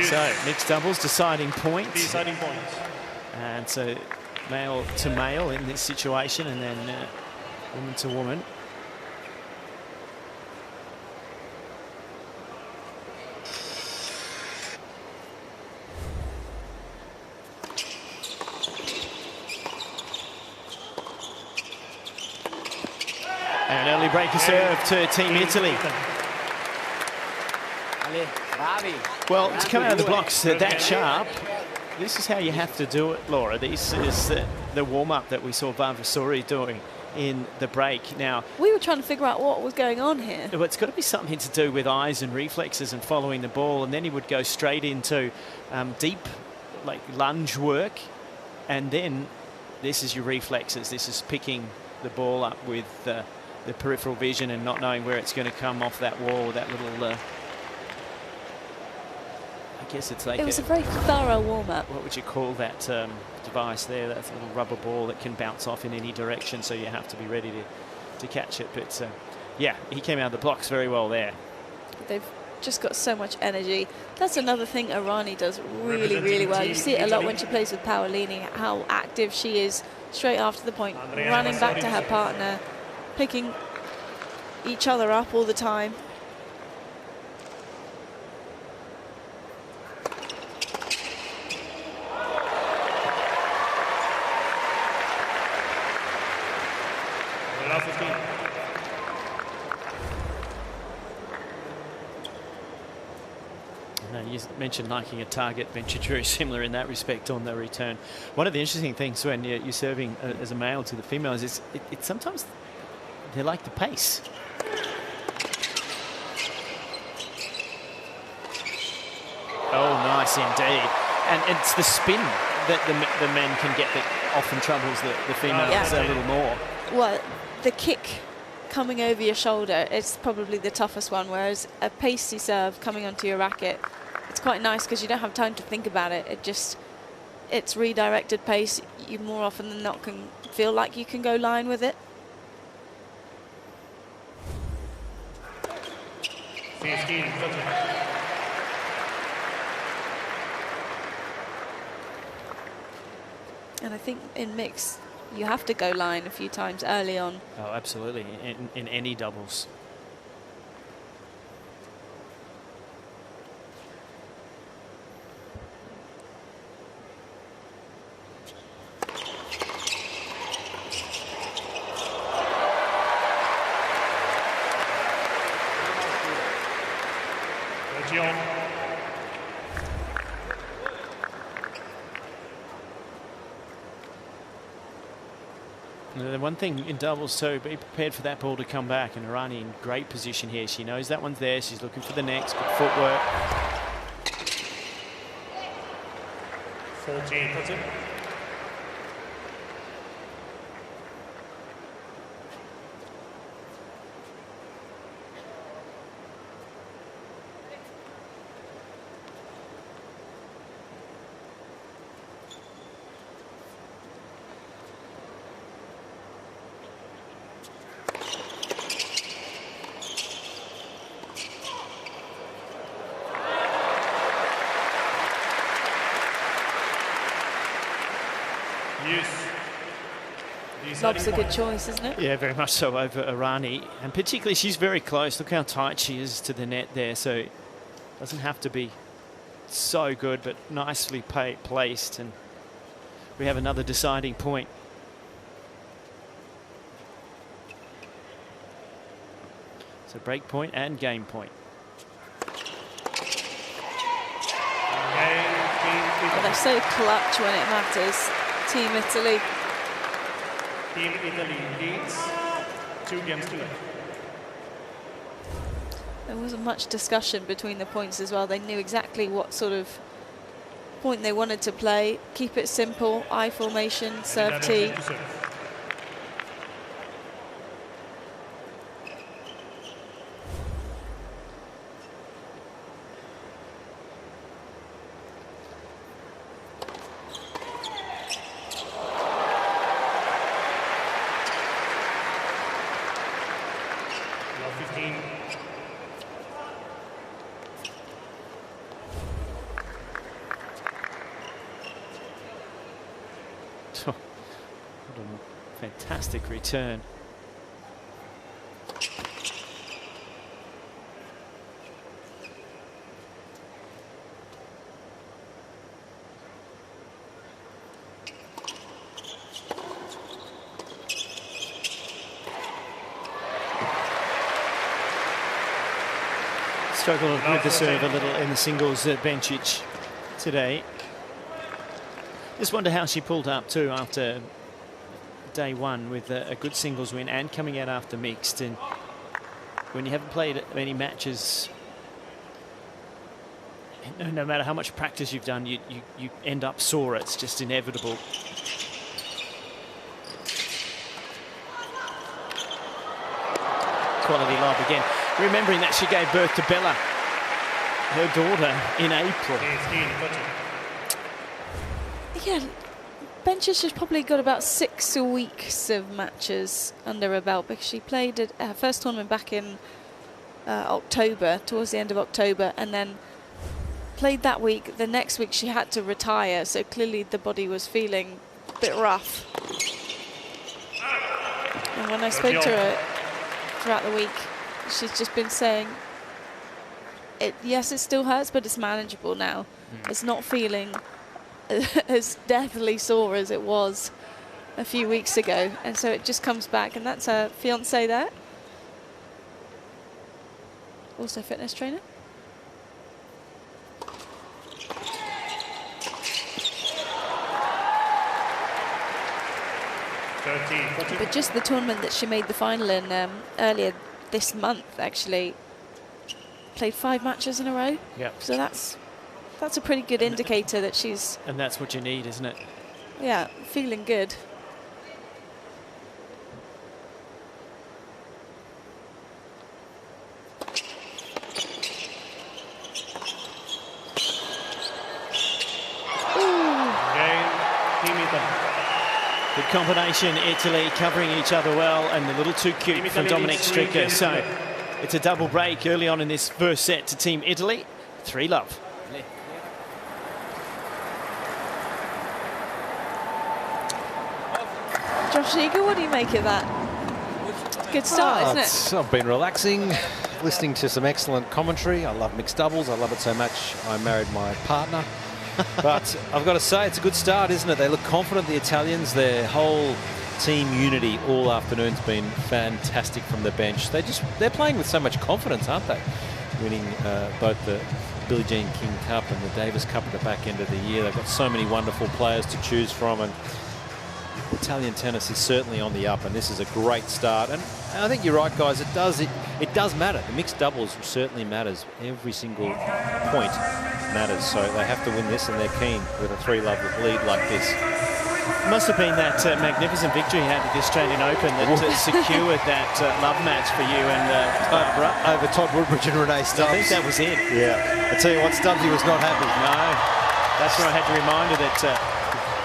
So mixed doubles, deciding points. Deciding points. And so male to male in this situation, and then woman to woman. And an early breaker serve to Team Italy. Well, to come out of the blocks that sharp, this is how you have to do it, Laura. This is the warm-up that we saw Vavasori doing in the break. Now, we were trying to figure out what was going on here. Well, it's got to be something to do with eyes and reflexes and following the ball, and then he would go straight into deep, like lunge work, and then this is your reflexes. This is picking the ball up with the peripheral vision and not knowing where it's going to come off that wall, that little... I guess it's like it was a very thorough warm-up. What would you call that device there? That's a little rubber ball that can bounce off in any direction, so you have to be ready to catch it. But yeah, he came out of the blocks very well there. They've just got so much energy. That's another thing Errani does really, really well. You see it a lot when she plays with Paolini, how active she is straight after the point, running back to her partner, picking each other up all the time. And you mentioned liking a target. Bencic very similar in that respect on the return. One of the interesting things when you're serving as a male to the females is it sometimes they like the pace. Oh, nice indeed. And it's the spin that the men can get that often troubles the females a little more. Well, the kick coming over your shoulder is probably the toughest one, whereas a pacey serve coming onto your racket, it's quite nice because you don't have time to think about it. It's redirected pace. You more often than not can feel like you can go line with it. 15. And I think in mix, you have to go line a few times early on. Oh, absolutely, in any doubles. The one thing in doubles too, be prepared for that ball to come back, and Irani in great position here. She knows that one's there. She's looking for the next. Good footwork. 14, that's it. Lob's a good choice, isn't it? Yeah, very much so over Irani. And particularly, she's very close. Look how tight she is to the net there. So it doesn't have to be so good, but nicely placed. And we have another deciding point. So break point and game point. Well, they're so clutch when it matters. Team Italy. Team Italy leads 2 games to love. There wasn't much discussion between the points as well. They knew exactly what sort of point they wanted to play. Keep it simple, I formation, serve T. Fantastic return. Struggled with the serve a little in the singles at Bencic today. Just wonder how she pulled up too after day one with a good singles win and coming out after mixed. And when you haven't played many matches, no matter how much practice you've done, you end up sore. It's just inevitable. Quality lob again. Remembering that she gave birth to Bella, her daughter, in April. Yeah, Bencic has probably got about 6 weeks of matches under her belt because she played her first tournament back in October, towards the end of October, and then played that week. The next week she had to retire, so clearly the body was feeling a bit rough. And when I spoke to her throughout the week, she's just been saying, yes, it still hurts, but it's manageable now. It's not feeling as deathly sore as it was a few weeks ago, and so it just comes back. And that's her fiance there, also fitness trainer. 13. But just the tournament that she made the final in earlier this month, actually, played 5 matches in a row. Yeah. So that's a pretty good indicator that she's... And that's what you need, isn't it? Yeah, feeling good. Good combination, Italy covering each other well, and a little too cute from Dominic Stricker. So it's a double break early on in this first set to Team Italy. 3-love. Josh Eager, what do you make of that? Good start, isn't it? I've been relaxing, listening to some excellent commentary. I love mixed doubles. I love it so much I married my partner. But I've got to say, it's a good start, isn't it? They look confident, the Italians. Their whole team unity all afternoon's been fantastic from the bench. They're playing with so much confidence, aren't they? Winning both the Billie Jean King Cup and the Davis Cup at the back end of the year. They've got so many wonderful players to choose from, and Italian tennis is certainly on the up, and this is a great start. And I think you're right, guys. It does matter. The mixed doubles certainly matters. Every single point matters. So they have to win this, and they're keen with a 3-love lead like this. Must have been that magnificent victory you had at the Australian Open that secured that love match for you and Barbara. Over Todd Woodbridge and Renee Stubbs. I think that was it. Yeah. I tell you what, Stubbsy was not happy. No. That's where I had to remind her that,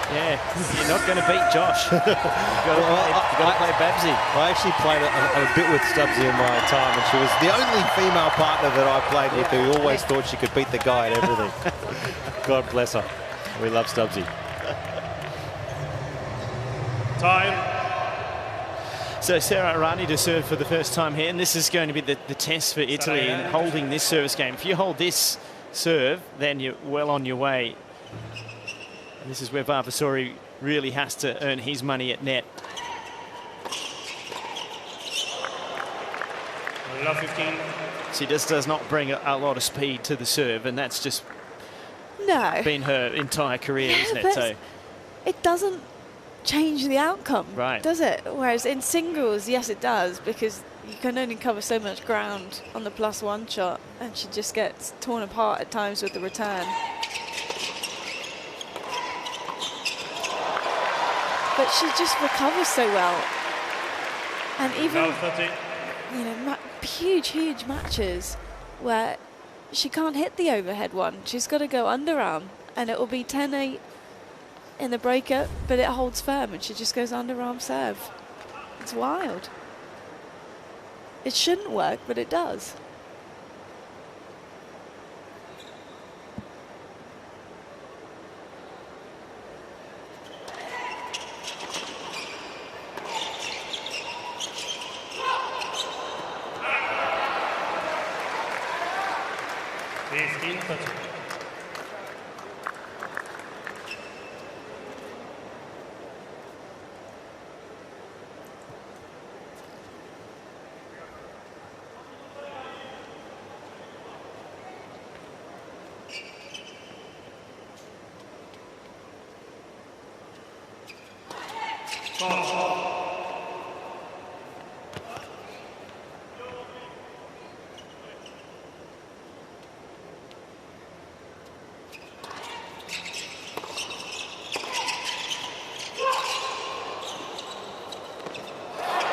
yeah, you're not going to beat Josh. You've got to play Babsy. I actually played a bit with Stubbsy in my time, and she was the only female partner that I played with who always thought she could beat the guy at everything. God bless her. We love Stubbsy. Time. So Sara Errani to serve for the first time here, and this is going to be the test for Italy in holding this service game. If you hold this serve, then you're well on your way. And this is where Vavasori really has to earn his money at net. Love 15. She just does not bring a lot of speed to the serve, and that's just been her entire career, isn't it? So it doesn't change the outcome, right, does it? Whereas in singles, yes, it does, because you can only cover so much ground on the +1 shot, and she just gets torn apart at times with the return. But she just recovers so well. And even, you know, huge matches where she can't hit the overhead one. She's got to go underarm, and it will be 10-8 in the breakup, but it holds firm, and she just goes underarm serve. It's wild. It shouldn't work, but it does.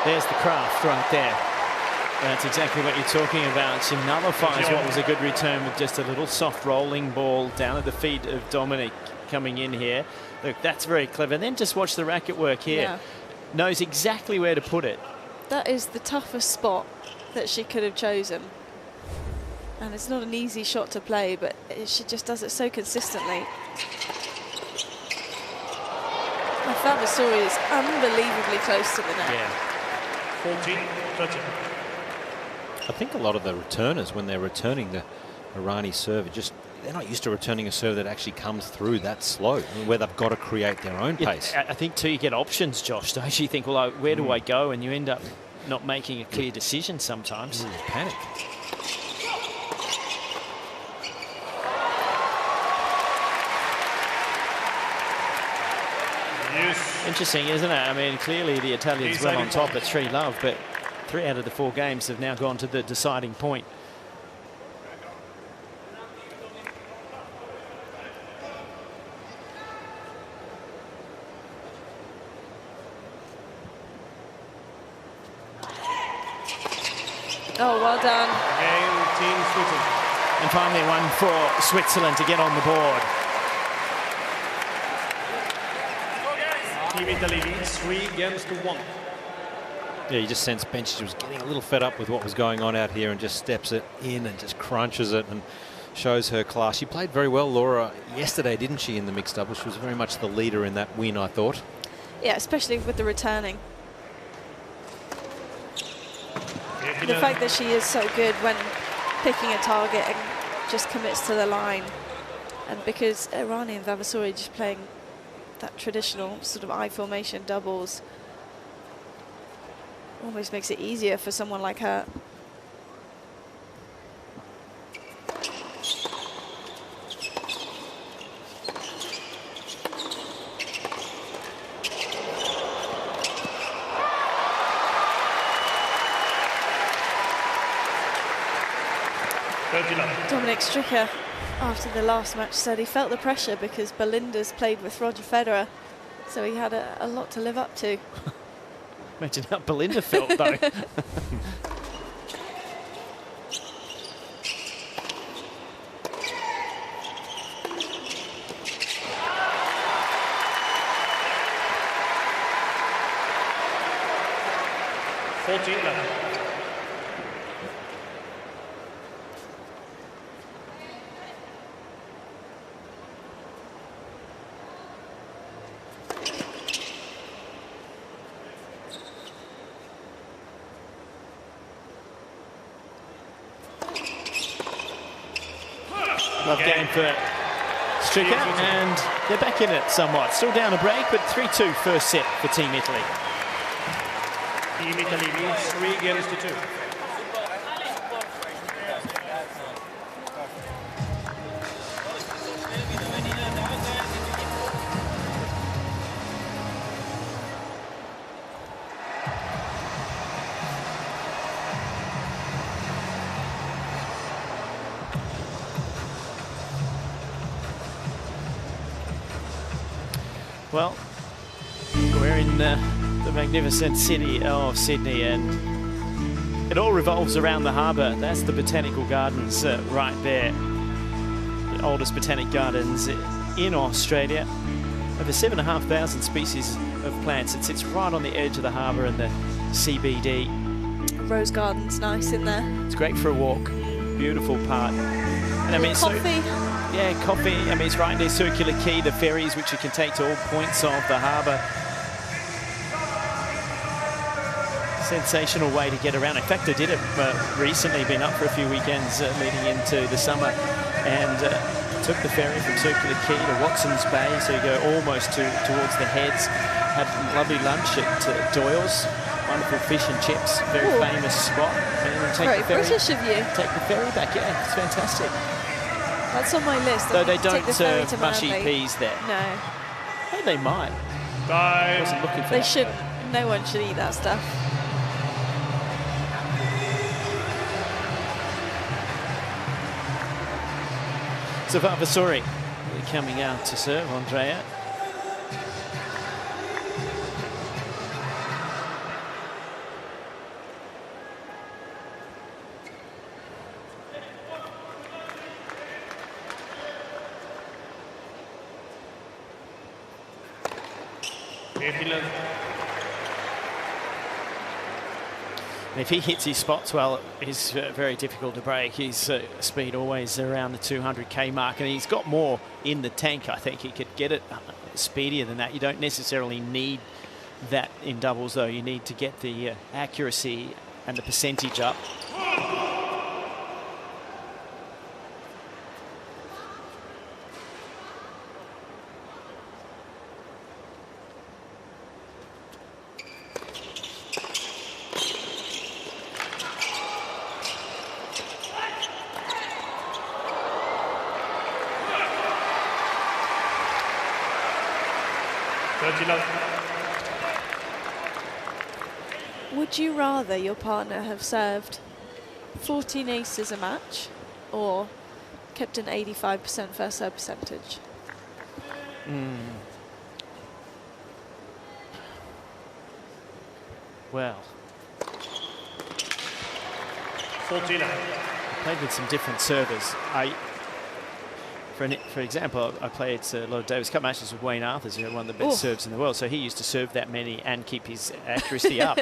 There's the craft right there. That's exactly what you're talking about. She nullifies what was a good return with just a little soft rolling ball down at the feet of Dominic coming in here. Look, that's very clever. And then just watch the racket work here. Yeah. Knows exactly where to put it. That is the toughest spot that she could have chosen. And it's not an easy shot to play, but she just does it so consistently. Vavasori is unbelievably close to the net. Yeah. 14-13. I think a lot of the returners, when they're returning the Errani serve, they're not used to returning a serve that actually comes through that slow, where they've got to create their own pace. I think too, you get options, Josh. Don't you think, well, where do I go? And you end up not making a clear decision sometimes. Panic. Yes. Interesting, isn't it? I mean, clearly the Italians well on top at 3-love, but 3 out of the 4 games have now gone to the deciding point. Oh, well done. Again, Team Switzerland. And finally one for Switzerland to get on the board. Team Italy leads 3-1. Yeah, you just sense Bencic was getting a little fed up with what was going on out here and just steps it in and just crunches it and shows her class. She played very well, Laura, yesterday, didn't she, in the mixed doubles? She was very much the leader in that win, I thought. Yeah, especially with the returning. The fact that she is so good when picking a target and just commits to the line. And because Irani and Vavasori just playing that traditional sort of I formation doubles almost makes it easier for someone like her. Dominic Stricker, after the last match, said he felt the pressure because Belinda's played with Roger Federer, so he had a lot to live up to. Imagine how Belinda felt, though. Love game for Stricker, and they're back in it somewhat. Still down a break, but 3-2 first set for Team Italy. Team Italy leads 3-2. Well, we're in the magnificent city of Sydney, and it all revolves around the harbour. That's the Botanical Gardens right there. The oldest botanic gardens in Australia. Over 7,500 species of plants. It sits right on the edge of the harbour in the CBD. Rose garden's nice in there. It's great for a walk. Beautiful part. And I mean, coffee. Yeah, coffee. I mean, it's right near Circular Quay, the ferries which you can take to all points of the harbour. Sensational way to get around. In fact, I did it recently, been up for a few weekends leading into the summer, and took the ferry from Circular Quay to Watson's Bay, so you go almost towards the heads. Had a lovely lunch at Doyle's. Wonderful fish and chips, very famous spot. And take Very the ferry, British of you. Take the ferry back, yeah, it's fantastic. That's on my list. Though they don't serve mushy peas there. No. Oh, they might. I wasn't looking for They that. shouldn't. No one should eat that stuff. So Vavasori coming out to serve, Andrea. And if he hits his spots well, it's very difficult to break. His speed always around the 200k mark, and he's got more in the tank. I think he could get it speedier than that. You don't necessarily need that in doubles, though. You need to get the accuracy and the percentage up. Would you rather your partner have served 14 aces a match or kept an 85% first serve percentage? Well, 14. I played with some different servers. For example, I played a lot of Davis Cup matches with Wayne Arthurs, who had one of the best serves in the world. So he used to serve that many and keep his accuracy up.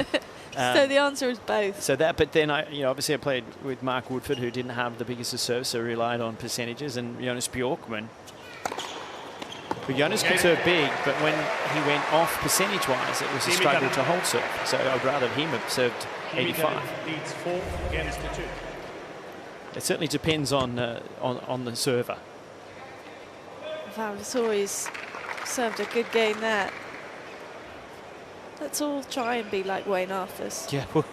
So the answer is both. So that, but then obviously I played with Mark Woodford, who didn't have the biggest of serves, so relied on percentages, and Jonas Bjorkman. But Jonas could serve big, but when he went off percentage-wise, it was a struggle to hold serve. So I'd rather him have served 85. Leads 4 against the 2. It certainly depends on the server. Vavasori's served a good game there. Let's all try and be like Wayne Arthurs. Yeah, well,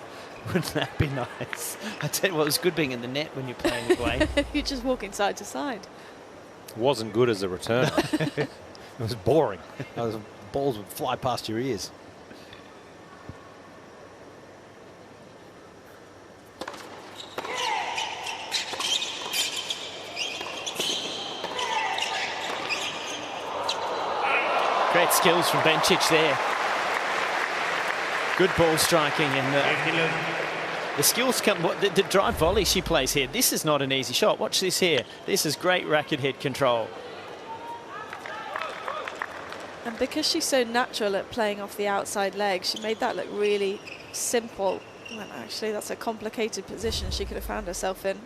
wouldn't that be nice? I tell you what, it was good being in the net when you're playing with Wayne. You're just walking side to side. Wasn't good as a return. It was boring. Those balls would fly past your ears. Great skills from Bencic there. Good ball striking, and the skills come. The drive volley she plays here. This is not an easy shot. Watch this here. This is great racket head control. And because she's so natural at playing off the outside leg, she made that look really simple. Well, actually, that's a complicated position she could have found herself in.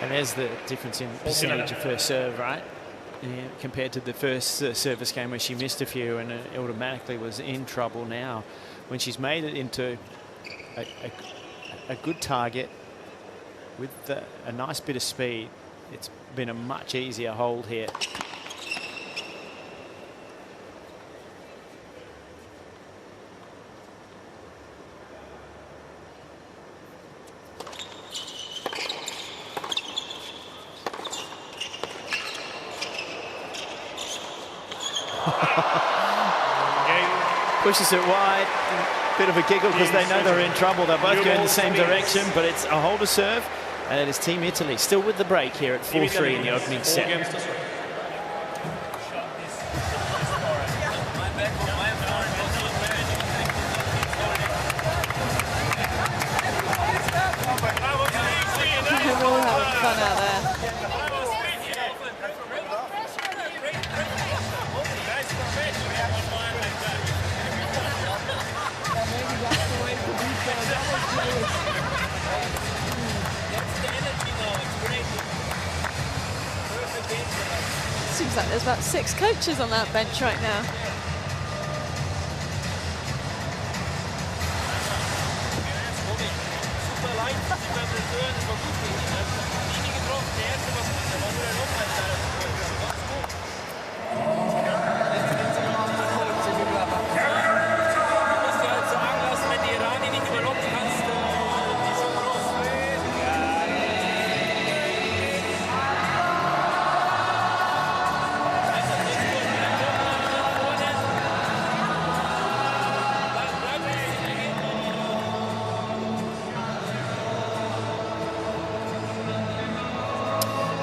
And there's the difference in percentage of first serve, right? Yeah, compared to the first service game where she missed a few and automatically was in trouble. Now, when she's made it into a good target with a nice bit of speed, it's been a much easier hold here. Pushes it wide, bit of a giggle because they know they're in trouble. They're both going in the same direction, but it's a hold to serve, and it is Team Italy still with the break here at 4-3 in the opening set. We're all having fun out there. Seems like there's about 6 coaches on that bench right now.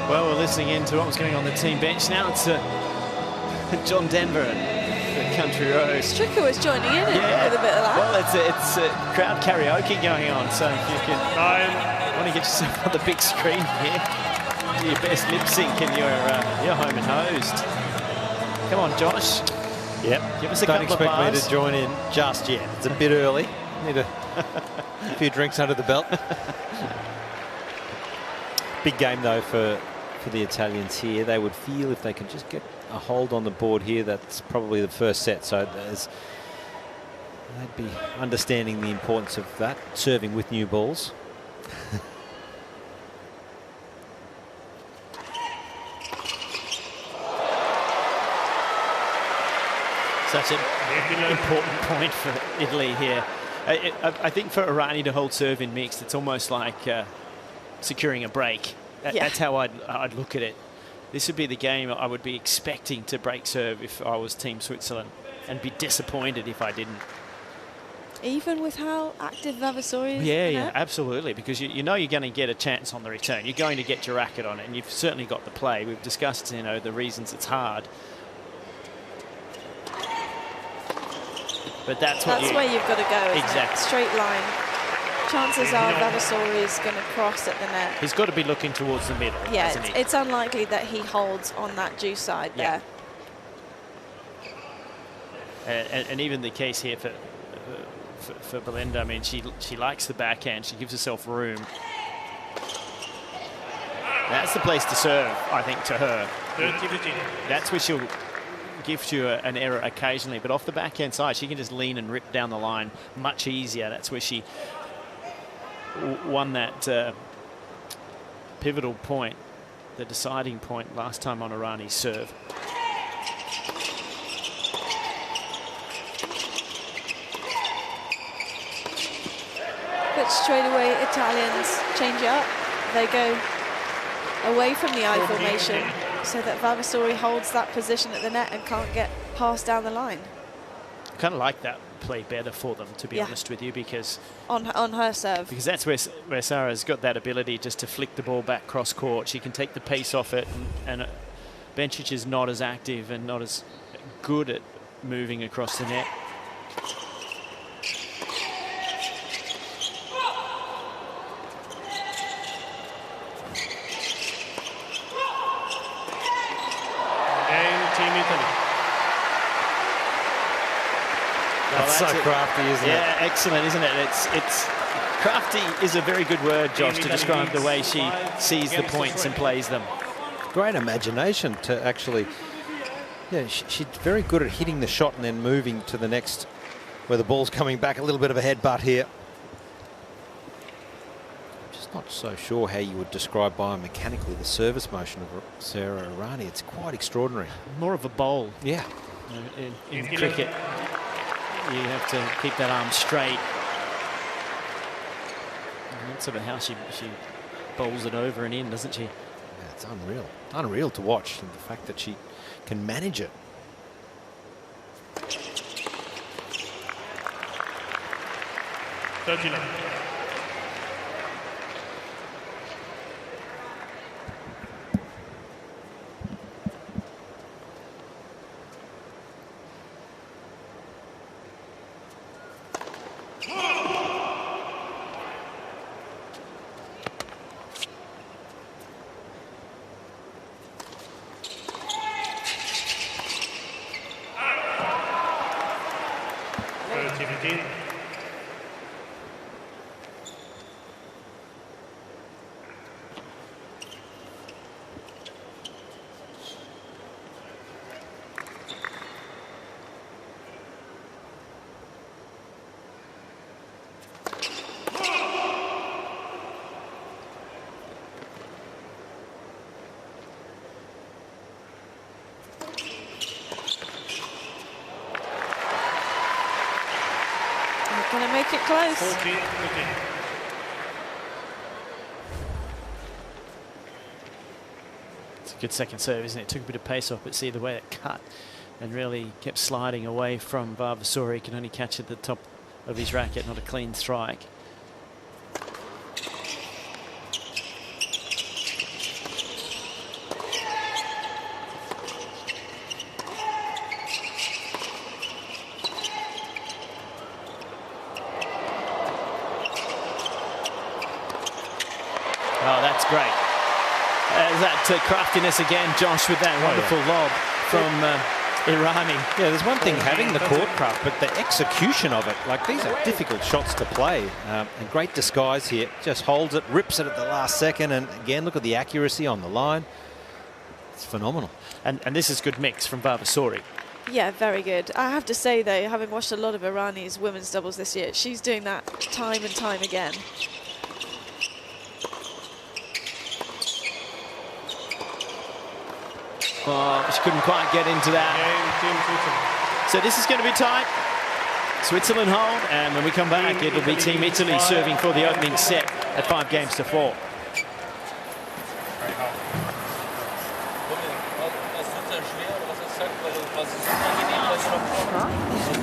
Well, we're listening in to what was going on the team bench. Now it's John Denver at Country Road. Stricker was joining in with a bit of that. Well, it's a crowd karaoke going on, so if you can want to get yourself on the big screen here, do your best lip sync and you're home and hosed. Come on, Josh. Yep. Give us a Don't couple of expect bars. me to join in just yet. It's a bit early. Need a few drinks under the belt. Big game though for for the Italians here. They would feel if they can just get a hold on the board here, that's probably the first set. So they'd be understanding the importance of that, serving with new balls. Such an important point for Italy here. I think for Irani to hold serve in mixed, it's almost like securing a break. That's how I'd look at it. This would be the game I would be expecting to break serve if I was Team Switzerland, and be disappointed if I didn't. Even with how active Vavasori is? Yeah, absolutely, because you know you're going to get a chance on the return. You're going to get your racket on it, and you've certainly got the play. We've discussed, you know, the reasons it's hard. But that's where you've got to go, isn't exactly. it? Straight line. Chances are Vavasori is going to cross at the net. He's got to be looking towards the middle, yeah, hasn't he? It's unlikely that he holds on that juice side there. And even the case here for Belinda, I mean, she likes the backhand. She gives herself room. That's the place to serve, I think, to her. That's where she'll gift you an error occasionally, but off the backhand side she can just lean and rip down the line much easier. That's where she won that pivotal point, the deciding point last time on Irani's serve. But straight away Italians change it up. They go away from the I formation, so that Vavasori holds that position at the net and can't get passed down the line. I kind of like that play better for them, to be honest with you, because on her serve, because that's where Sarah's got that ability just to flick the ball back cross court. She can take the pace off it, and Bencic is not as active and not as good at moving across the net. That's so crafty, isn't it? Yeah, excellent, isn't it? It's crafty is a very good word, Josh, to describe the way she sees the points and plays them. Great imagination to actually, she's very good at hitting the shot and then moving to the next, where the ball's coming back. A little bit of a headbutt here. I'm just not so sure how you would describe biomechanically the service motion of Sarah Irani. It's quite extraordinary. More of a bowl. Yeah. In cricket, you have to keep that arm straight. And that's sort of how she bowls it over and in, doesn't she? Yeah, it's unreal. Unreal to watch, and the fact that she can manage it. Going to make it close. 14. It's a good second serve, isn't it? It took a bit of pace off, but see the way it cut and really kept sliding away from Vavasori. He can only catch at the top of his racket, not a clean strike. Oh, that's great. That craftiness again, Josh, with that wonderful lob from Irani. Yeah, there's one thing having the court craft, but the execution of it, like these are difficult shots to play. And great disguise here. Just holds it, rips it at the last second, and again, look at the accuracy on the line. It's phenomenal. And this is good mix from Vavasori. Yeah, very good. I have to say, though, having watched a lot of Irani's women's doubles this year, she's doing that time and time again. Oh, she couldn't quite get into that. So this is going to be tight. Switzerland hold, and when we come back, it'll be Team Italy serving for the opening set at 5-4.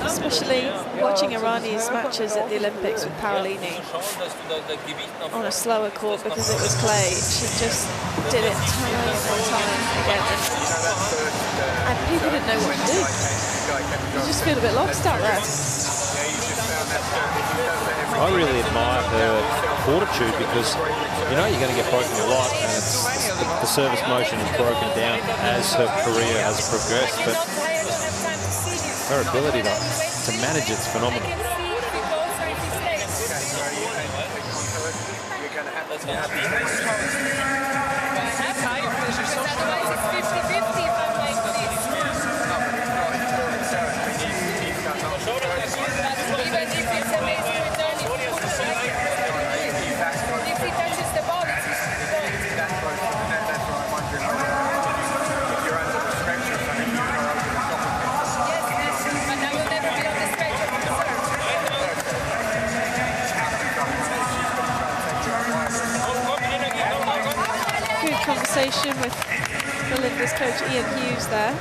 Especially watching Irani's matches at the Olympics with Paralini on a slower court because it was clay. She just did it time and time again. And people didn't know what to do. You just feel a bit lost out there. I really admire her fortitude because you know you're going to get broken a lot, and the service motion is broken down as her career has progressed, but her ability to manage it's phenomenal. Conversation with Belinda's coach Ian Hughes there.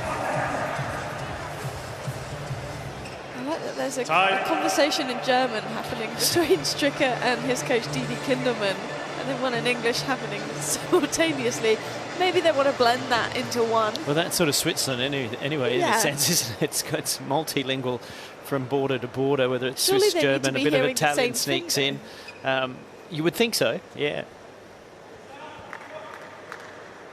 I like that there's a conversation in German happening between Stricker and his coach Didi Kinderman, and then one in English happening simultaneously. Maybe they want to blend that into one. Well, that's sort of Switzerland anyway, Yeah. in a sense, isn't it? It's multilingual from border to border, whether it's Surely Swiss, they need to German, be a bit of hearing the Italian same sneaks thing, in. You would think so, yeah.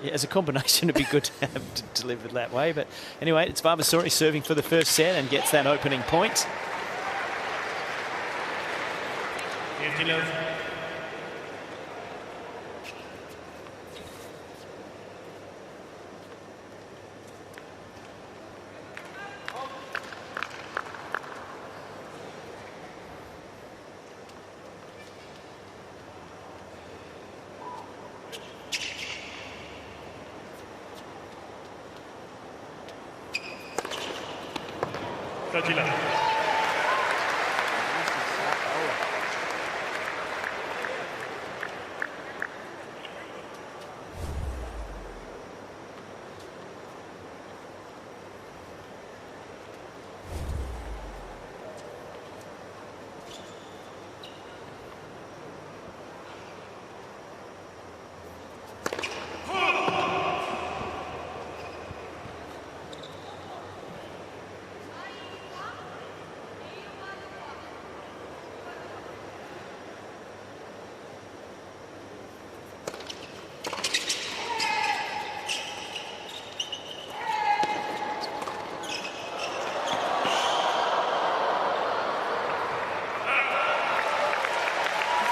Yeah, as a combination, it'd be good to have to deliver it that way. But anyway, it's Vavasori serving for the first set and gets that opening point.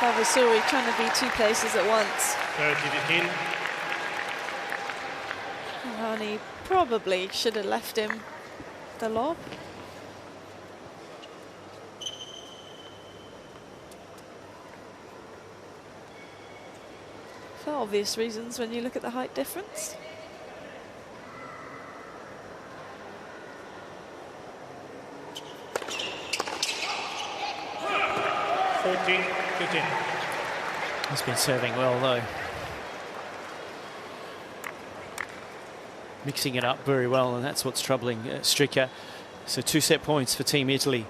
Vavasori trying to be two places at once. 30-15. Irani probably should have left him the lob. For obvious reasons when you look at the height difference. He's been serving well, though. Mixing it up very well, and that's what's troubling Stricker. So 2 set points for Team Italy.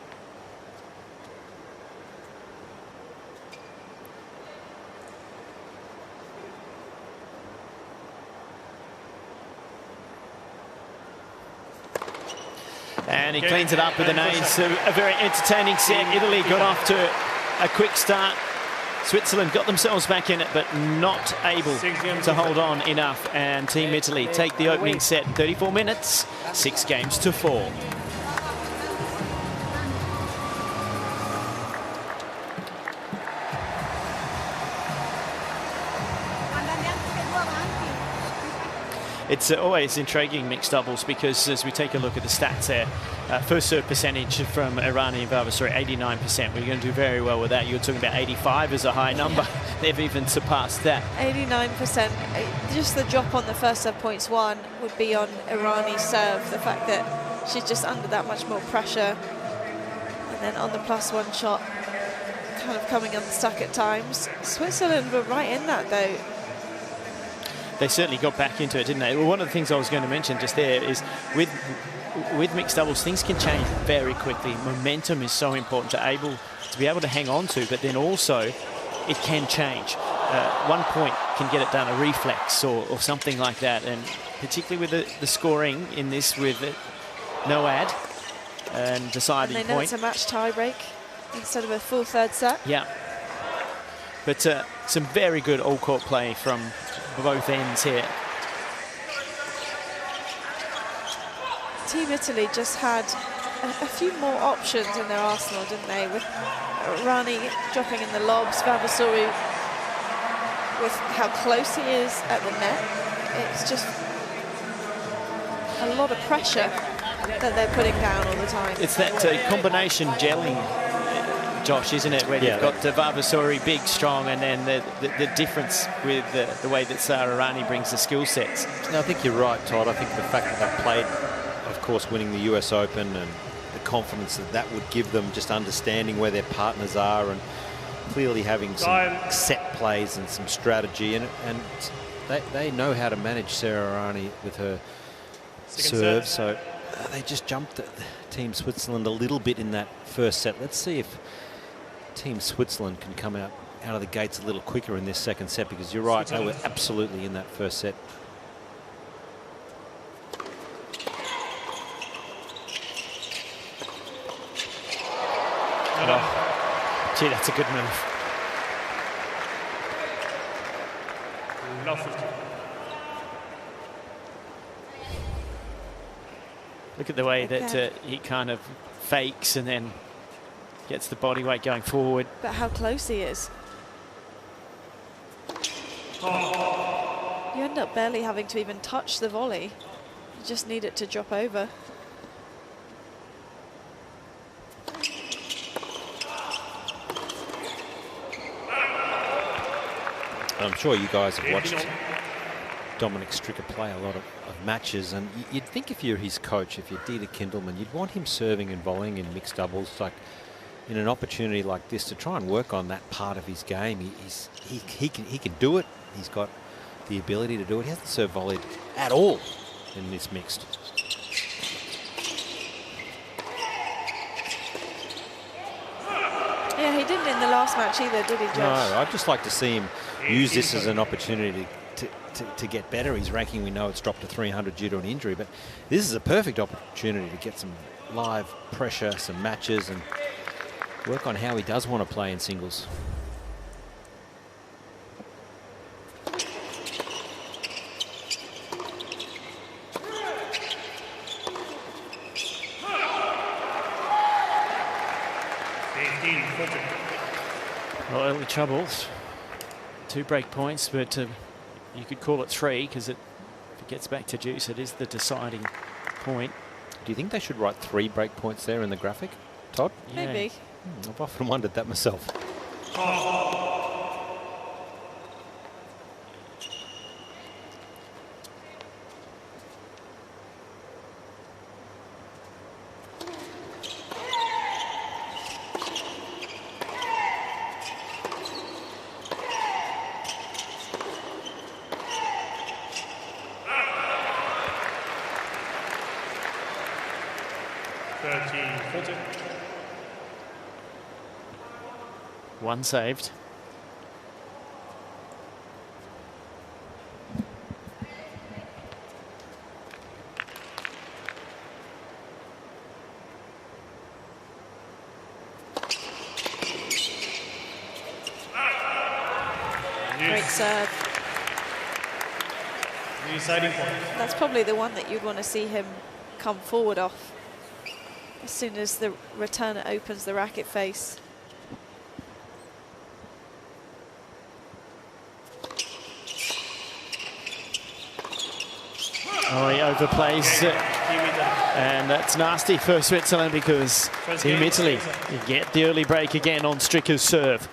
And he cleans it up with an ace. A very entertaining set. Italy got off to a quick start. Switzerland got themselves back in it, but not able to hold on enough. And Team Italy take the opening set, 34 minutes, 6-4. it's always intriguing mixed doubles because as we take a look at the stats there, first serve percentage from Irani and Vavasori, 89%. We're going to do very well with that. You're talking about 85 as a high number. They've even surpassed that. 89%. Just the drop on the first serve points won would be on Irani's serve. The fact that she's just under that much more pressure. And then on the +1 shot, kind of coming unstuck at times. Switzerland were right in that though. They certainly got back into it, didn't they? Well, one of the things I was going to mention just there is with mixed doubles, things can change very quickly. Momentum is so important to be able to hang on to, but then also it can change. One point can get it done, a reflex or something like that, and particularly with the scoring in this with no ad and deciding and they know point. It's a match tie-break instead of a full third set. Yeah. But some very good all-court play from both ends here. Team Italy just had a few more options in their arsenal, didn't they? With Rani dropping in the lobs, Vavasori with how close he is at the net. It's just a lot of pressure that they're putting down all the time. It's that combination gelling, Josh, isn't it? Where you've got Vavasori big, strong, and then the difference with the way that Sara Rani brings the skill sets. No, I think you're right, Todd. I think the fact that they've played, of course, winning the US Open and the confidence that would give them, just understanding where their partners are and clearly having some set plays and some strategy. And they know how to manage Sara Rani with her serve. So they just jumped at Team Switzerland a little bit in that first set. Let's see if Team Switzerland can come out of the gates a little quicker in this second set, because you're right, they were absolutely in that first set. Oh, gee, that's a good move. Look at the way that he kind of fakes and then gets the body weight going forward. But how close he is. You end up barely having to even touch the volley. You just need it to drop over. I'm sure you guys have watched Dominic Stricker play a lot of matches, and you'd think if you're his coach, if you're Dieter Kindelman, you'd want him serving and volleying in mixed doubles, like in an opportunity like this, to try and work on that part of his game. He can do it. He's got the ability to do it. He hasn't served volleyed at all in this mixed. Yeah, he didn't in the last match either, did he, Josh? No, I'd just like to see him use this as an opportunity to get better. His ranking, we know it's dropped to 300 due to an injury, but this is a perfect opportunity to get some live pressure, some matches, and work on how he does want to play in singles. Well, early troubles. 2 break points, but you could call it 3 because if it gets back to juice, it is the deciding point. Do you think they should write 3 break points there in the graphic, Todd? Yeah. Maybe. I've often wondered that myself. One saved. Great serve. The deciding point. That's probably the one that you'd want to see him come forward off as soon as the returner opens the racket face. Oh, he overplays it. And that's nasty for Switzerland because Team Italy get the early break again on Stricker's serve.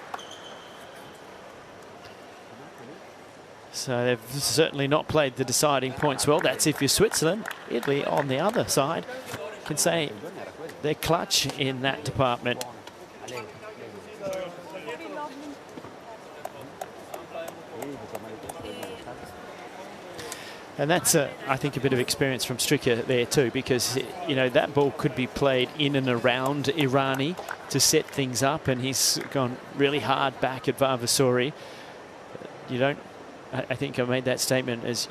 So they've certainly not played the deciding points well. That's if you're Switzerland. Italy on the other side can say they're clutch in that department. And that's, I think, a bit of experience from Stricker there too, because, you know, that ball could be played in and around Irani to set things up, and he's gone really hard back at Vavasori. You don't, I think I made that statement, as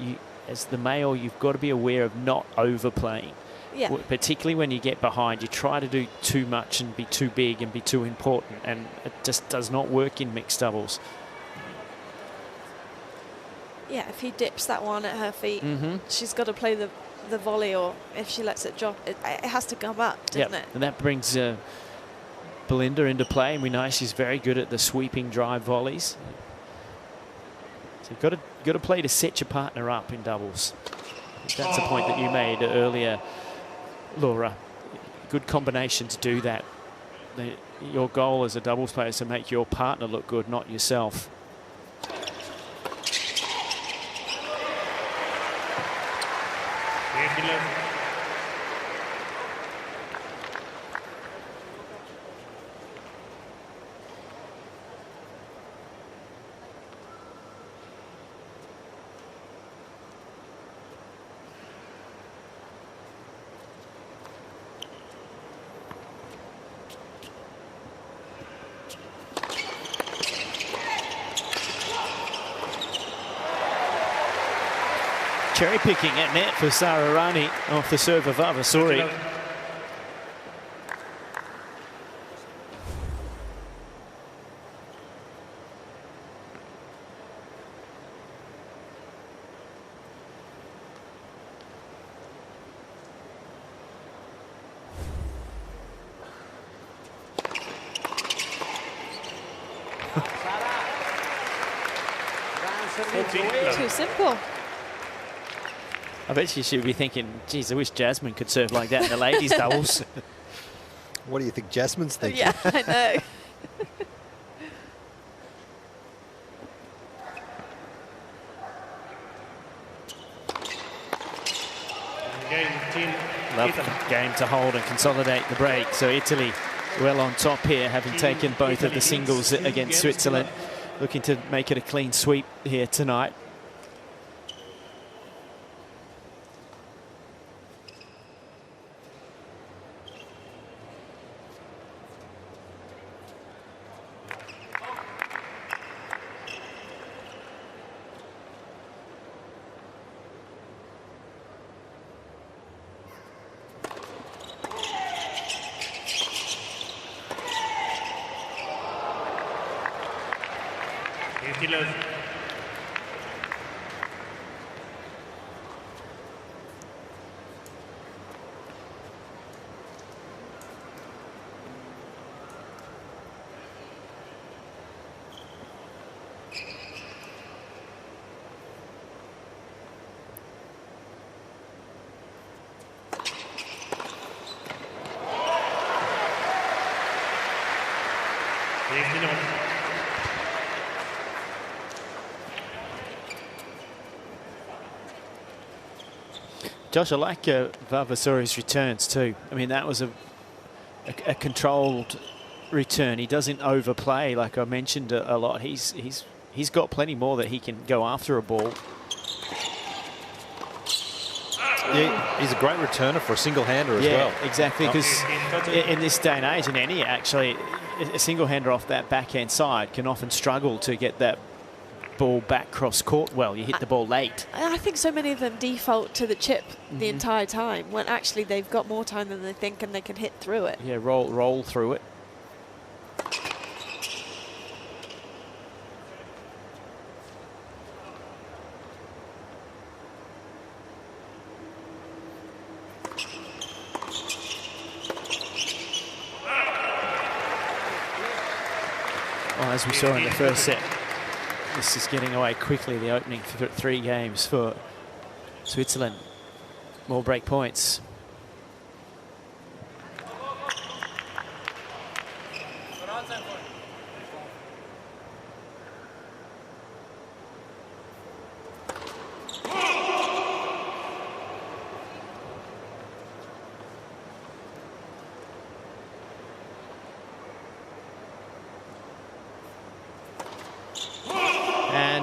the male, you've got to be aware of not overplaying. Yeah. Particularly when you get behind, you try to do too much and be too big and be too important, and it just does not work in mixed doubles. Yeah, if he dips that one at her feet, she's got to play the volley, or if she lets it drop, it has to come up, doesn't it? And that brings Belinda into play, and we know she's very good at the sweeping drive volleys. So you've got to play to set your partner up in doubles. I think that's the point that you made earlier, Laura. Good combination to do that. Your goal as a doubles player is to make your partner look good, not yourself. Cherry picking at net for Sara Rani off the serve of Vavasori. Too simple. I bet she should be thinking, geez, I wish Jasmine could serve like that in the ladies' doubles. What do you think Jasmine's thinking? Yeah, I know. Love the game to hold and consolidate the break. So Italy well on top here, having taken both of the singles against Switzerland, looking to make it a clean sweep here tonight. Josh, I like Vavasori's returns too. I mean, that was a controlled return. He doesn't overplay, like I mentioned a lot. He's got plenty more that he can go after a ball. Yeah, he's a great returner for a single-hander as well. Yeah, exactly, because in this day and age, in any actually, a single-hander off that backhand side can often struggle to get that ball back cross court well. You hit the ball late. I think so many of them default to the chip the entire time, when actually they've got more time than they think and they can hit through it. Yeah, roll through it. Well, as we saw in the first set, this is getting away quickly, the opening 3 games for Switzerland. more break points.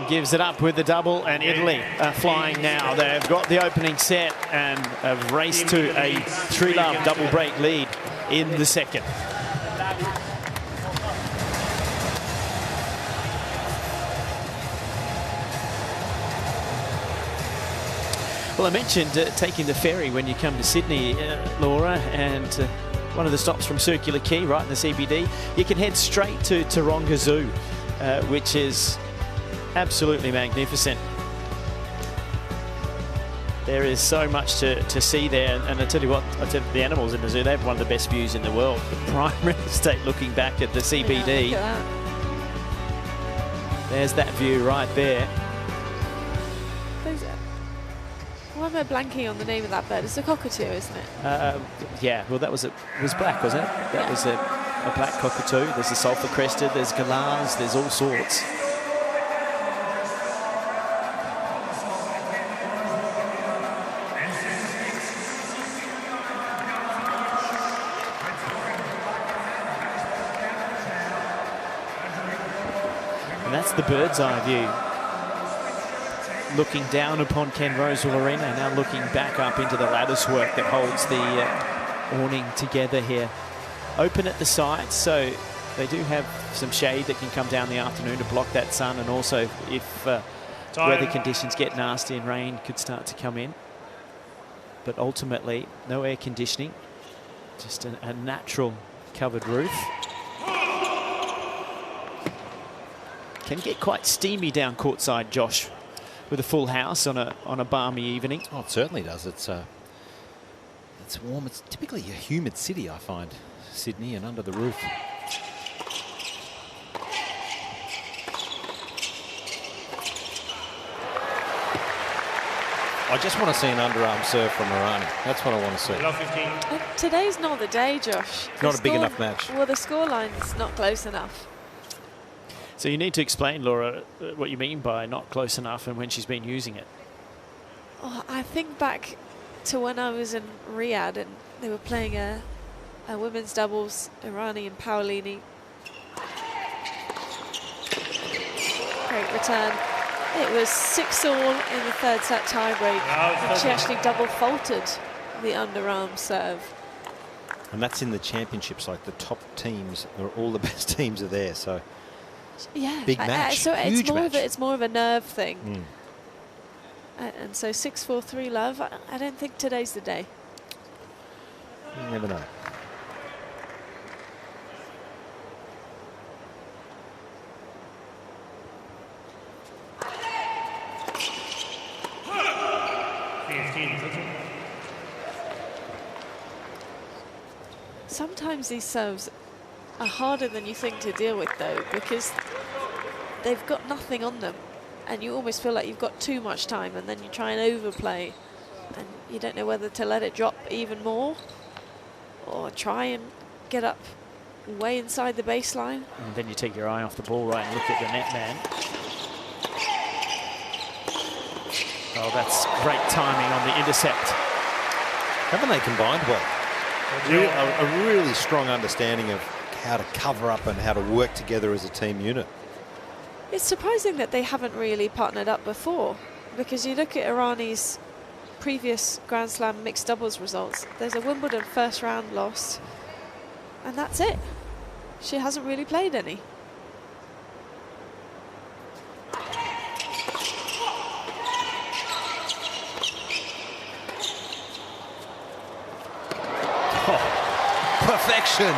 Gives it up with the double, and Italy are flying now. They've got the opening set and have raced to a 3-love double break lead in the second. Well, I mentioned taking the ferry when you come to Sydney, Laura, and one of the stops from Circular Quay, right in the CBD. You can head straight to Taronga Zoo, which is absolutely magnificent. There is so much to see there, and I tell you what, the animals in the zoo, they have one of the best views in the world. The prime real estate looking back at the CBD. Yeah, look at that. There's that view right there. Why am I blanking on the name of that bird? It's a cockatoo, isn't it? Yeah, well, that was black, wasn't it? That was a black cockatoo. There's a sulphur crested, there's galahs, there's all sorts. That's the bird's eye view. Looking down upon Ken Rosewell Arena, now looking back up into the lattice work that holds the awning together here. Open at the sides, so they do have some shade that can come down the afternoon to block that sun, and also if weather conditions get nasty and rain could start to come in. But ultimately, no air conditioning, just a natural covered roof. Can get quite steamy down courtside, Josh, with a full house on a balmy evening. Oh, it certainly does. It's warm. It's typically a humid city, I find, Sydney, and under the roof. I just want to see an underarm serve from Irani. That's what I want to see. Today's not the day, Josh. Not a big enough match. Well, the scoreline's not close enough. So you need to explain, Laura, what you mean by not close enough and when she's been using it. Oh, I think back to when I was in Riyadh and they were playing a women's doubles, Irani and Paolini. Great return. It was 6-all in the third set tiebreak, and she actually double faulted the underarm serve. And that's in the championships, like the top teams, or all the best teams are there, so yeah, big match, so huge match. It's more of a nerve thing. And so 6-4, 3-love. I don't think today's the day. You never know. Sometimes these serves are harder than you think to deal with, though, because they've got nothing on them, and you almost feel like you've got too much time, and then you try and overplay, and you don't know whether to let it drop even more or try and get up way inside the baseline. And then you take your eye off the ball, right, and look at the net man. Oh, that's great timing on the intercept. Haven't they combined well? A really strong understanding of how to cover up and how to work together as a team unit. It's surprising that they haven't really partnered up before, because you look at Irani's previous Grand Slam mixed doubles results. There's a Wimbledon first round loss, and that's it. She hasn't really played any. Perfection.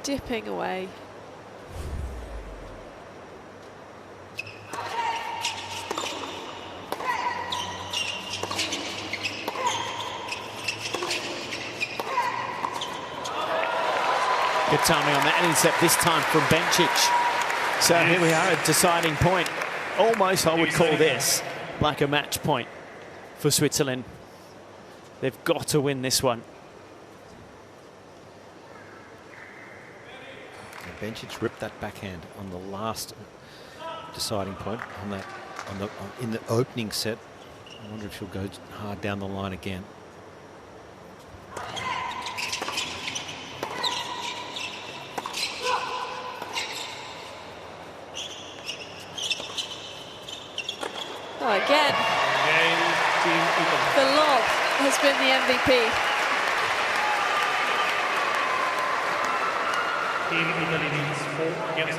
Dipping away. Good timing on that intercept, this time from Bencic. So here we are, a deciding point. Almost, I would call this like a match point for Switzerland. They've got to win this one. Bencic ripped that backhand on the last deciding point in the opening set. I wonder if she'll go hard down the line again. Oh, again, the lob has been the MVP. Team Italy leads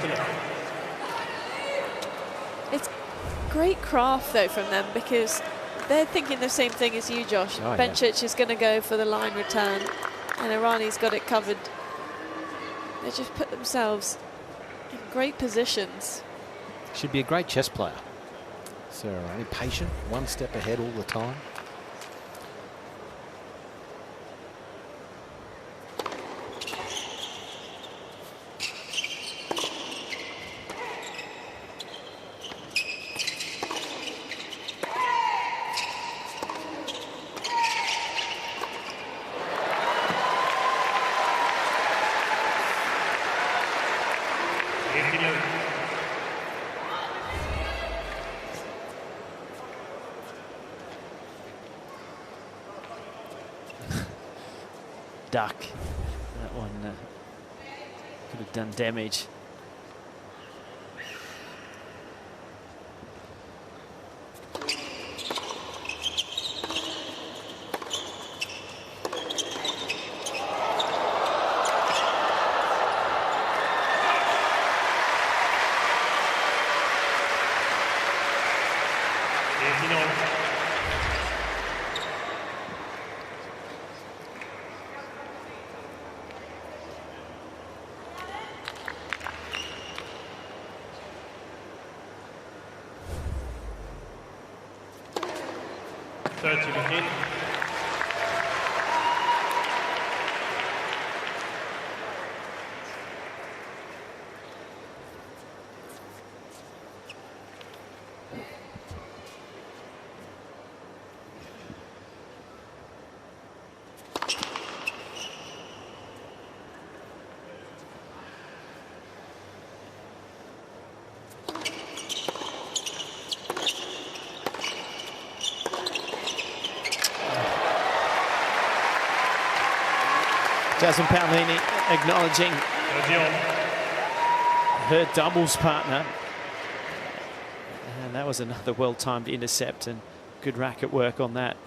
4-11. It's great craft, though, from them, because they're thinking the same thing as you, Josh. Oh, Bencic is going to go for the line return, and Irani's got it covered. They just put themselves in great positions. Should be a great chess player. So, patient, one step ahead all the time. Duck. That one could have done damage. Jasmine Paolini acknowledging her doubles partner. And that was another well-timed intercept and good racket work on that.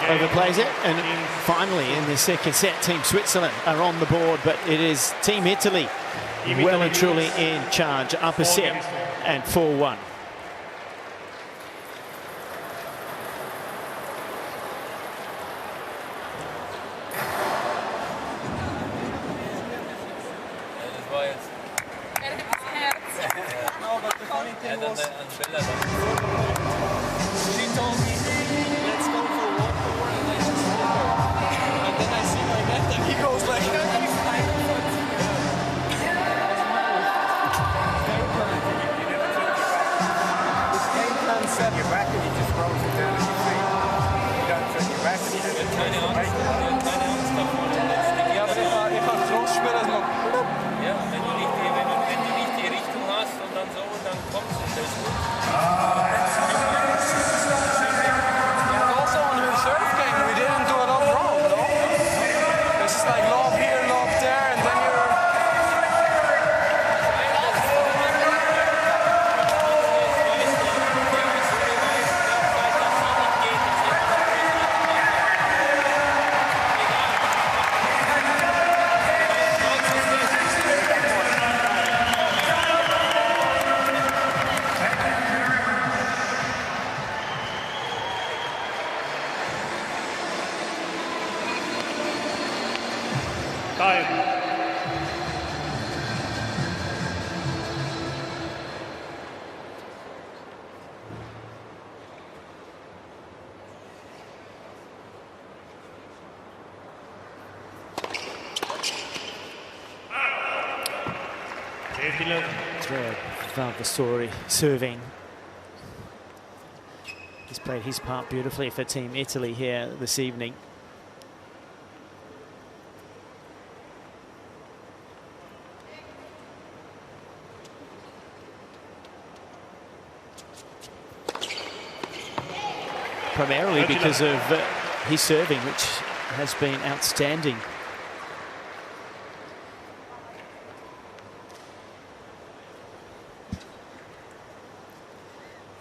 Overplays it, and finally in the second set, Team Switzerland are on the board, but it is Team Italy well and truly in charge, up a set and 4-1. Ja, wenn du nicht die Richtung hast und dann so, dann kommst du. Das ist gut. Time. Vavasori serving. He's played his part beautifully for Team Italy here this evening. Primarily because of his serving, which has been outstanding.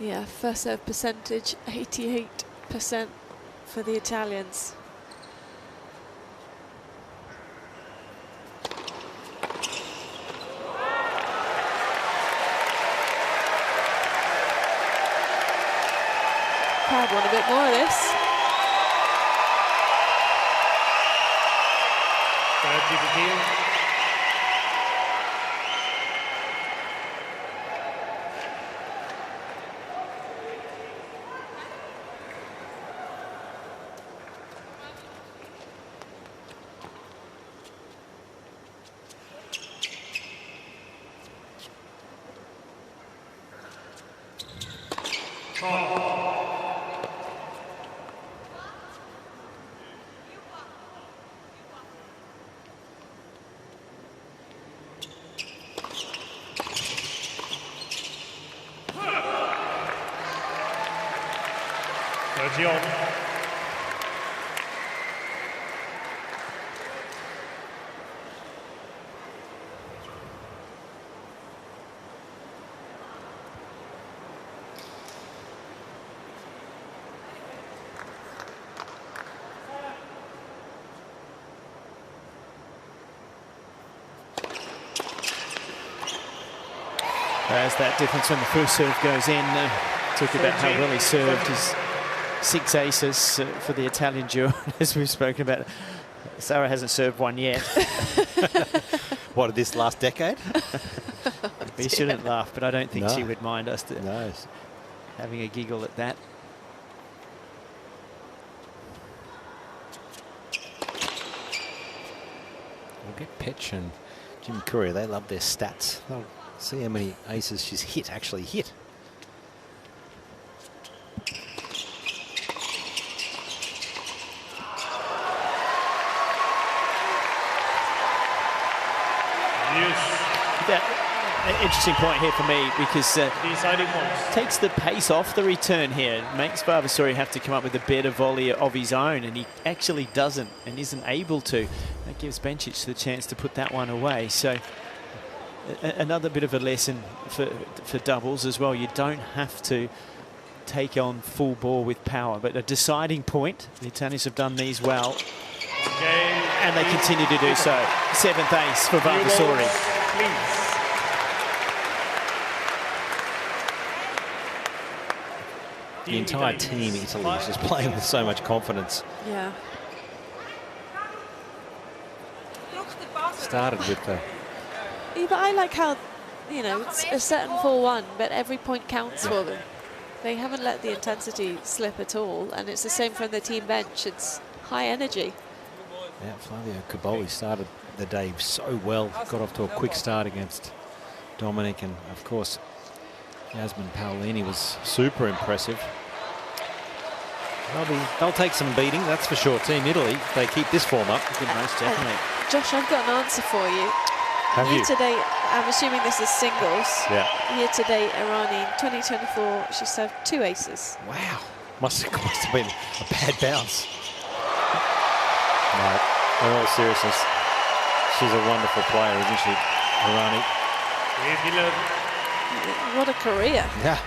Yeah, first serve percentage, 88% for the Italians. Crowd want a bit more of this. 30-15. As that difference when the first serve goes in, talk about how well he served. His 6 aces for the Italian duo, as we've spoken about. Sarah hasn't served one yet. What, this last decade? We shouldn't laugh, but I don't think she would mind us having a giggle at that. We'll get Petch and Jim Courier, they love their stats. They'll see how many aces she's actually hit. An interesting point here for me, because takes the pace off the return here. It makes Vavasori have to come up with a better volley of his own, and he actually doesn't and isn't able to. That gives Bencic the chance to put that one away. So another bit of a lesson for doubles as well. You don't have to take on full ball with power, but a deciding point. The Italians have done these well, and they continue to do so. 7th ace for Vavasori. The entire team, Italy, is just playing with so much confidence. Yeah. Started with the... Yeah, but I like how, you know, it's a set and 4-1, but every point counts for them. They haven't let the intensity slip at all, and it's the same from the team bench. It's high energy. Yeah, Flavio Caboli started the day so well. Got off to a quick start against Dominic, and of course, Yasmin Paolini was super impressive. They'll take some beating, that's for sure. Team Italy, if they keep this form up. Most definitely. Josh, I've got an answer for you. Have you? Year to date, I'm assuming this is singles. Yeah. Year to date, Irani, 2024, she served 2 aces. Wow. Must have been a bad bounce. No, in all seriousness, she's a wonderful player, isn't she, Irani? What a career. Yeah.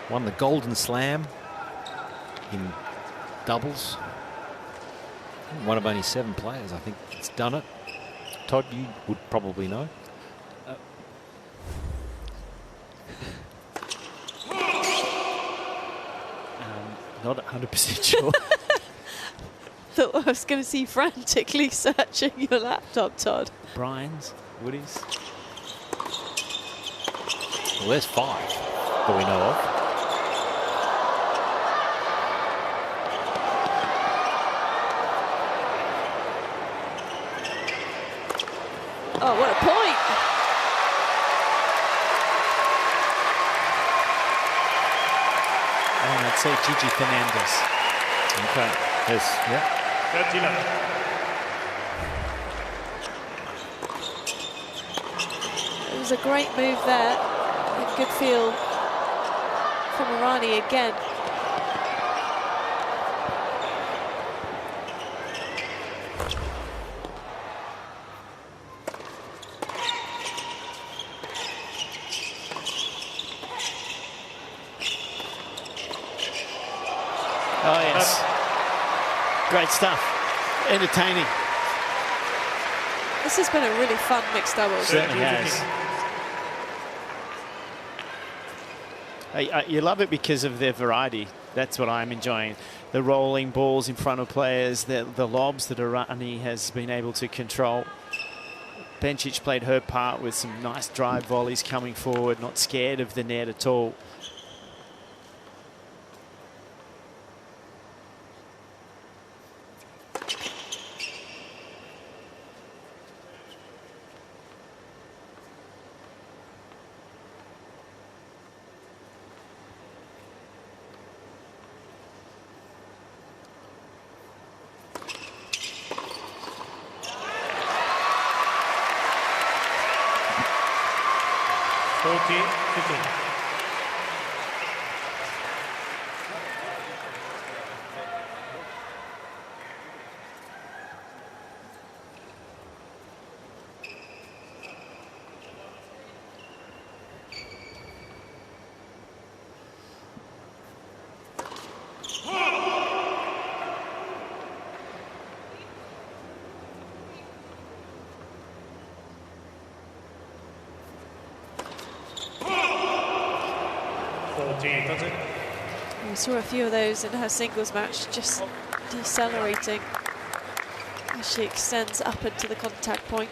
Won the Golden Slam in doubles. One of only 7 players, I think, that's done it. Todd, you would probably know. Not 100% sure. thought I was going to see frantically searching your laptop, Todd. Brian's, Woody's. Well, there's 5 that we know of. Oh, what a point! And I'd say Gigi Fernandez. Okay. Yes. Yeah. 30 It was a great move there. A good feel from Irani again. Oh, yes. Great stuff. Entertaining. This has been a really fun mixed doubles. Certainly has. You love it because of their variety. That's what I'm enjoying. The rolling balls in front of players, the lobs that Irani has been able to control. Bencic played her part with some nice drive volleys coming forward, not scared of the net at all. We saw a few of those in her singles match, just decelerating as she extends up into the contact point.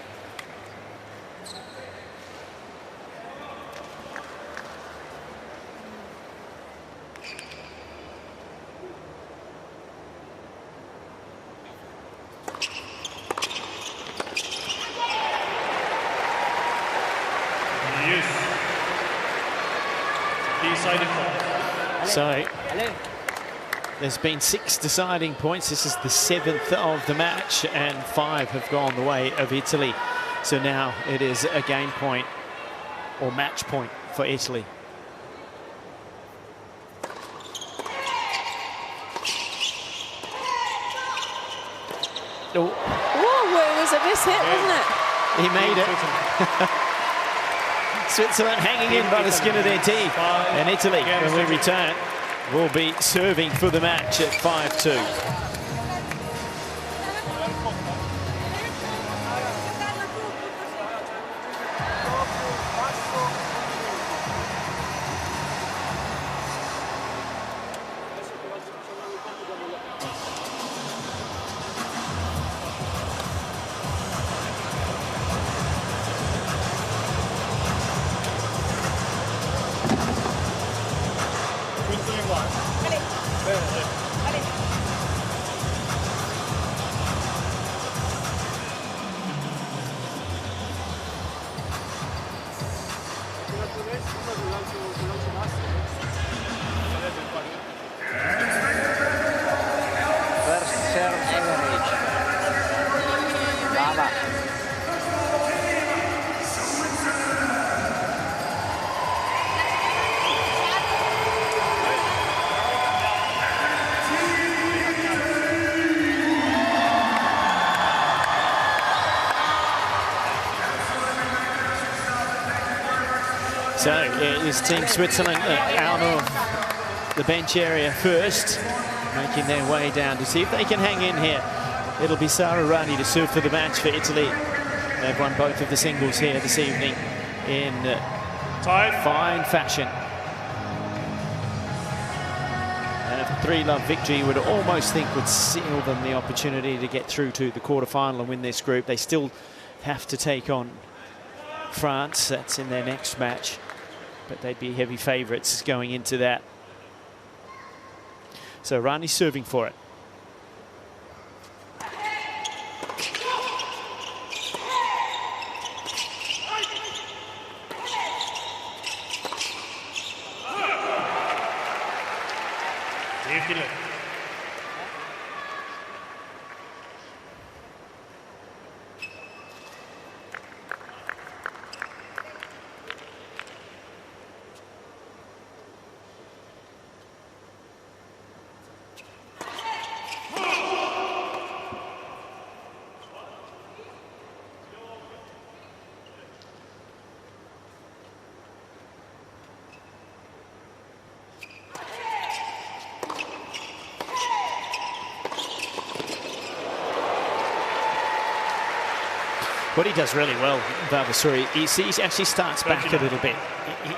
So there's been 6 deciding points. This is the 7th of the match, and 5 have gone the way of Italy. So now it is a game point or match point for Italy. Oh. Whoa, it was a miss hit, wasn't it? He made it. Switzerland hanging in by the skin of their teeth. And Italy, when we return, will be serving for the match at 5-2. So it is Team Switzerland out of the bench area first, making their way down to see if they can hang in here. It'll be Sara Rani to serve for the match for Italy. They've won both of the singles here this evening in fine fashion. And of 3-love victory, you would almost think would seal them the opportunity to get through to the quarterfinal and win this group. They still have to take on France. That's in their next match, but they'd be heavy favourites going into that. So Rani's serving for it. What he does really well, Vavasori, he actually starts back a little bit.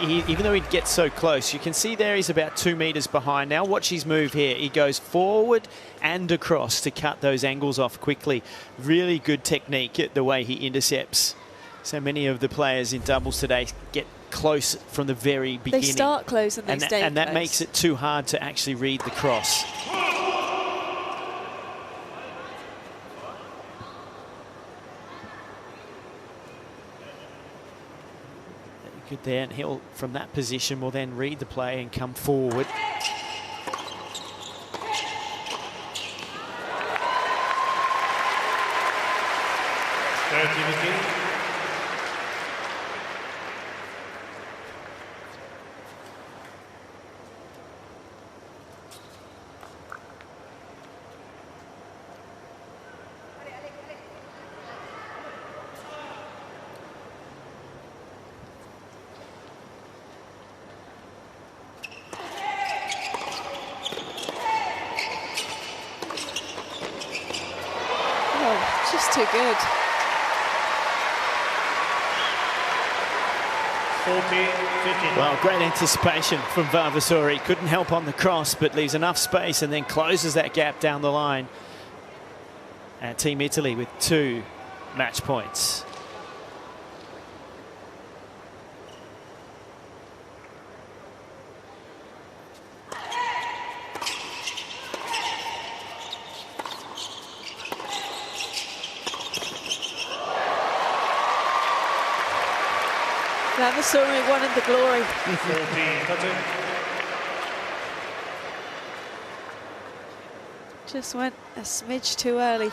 Even though he gets so close, you can see there he's about 2 meters behind. Now watch his move here. He goes forward and across to cut those angles off quickly. Really good technique at the way he intercepts. So many of the players in doubles today get close from the very beginning. They start close and they stay close. And that makes it too hard to actually read the cross. Good there, and he'll, from that position, will then read the play and come forward. Just too good. 14-15. Well, great anticipation from Vavasori. Couldn't help on the cross, but leaves enough space and then closes that gap down the line. And Team Italy with 2 match points. Vavasori wanted the glory. 14, Just went a smidge too early.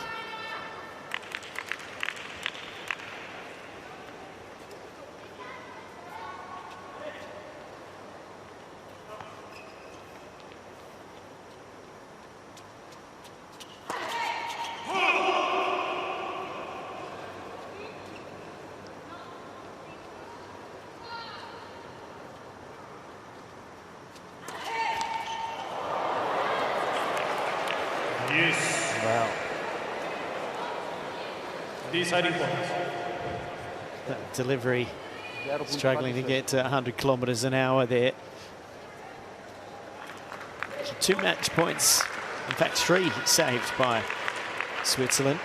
Yes. Wow. Deciding points. That delivery, struggling to get to 100 kilometres an hour there. 2 match points, in fact 3 saved by Switzerland.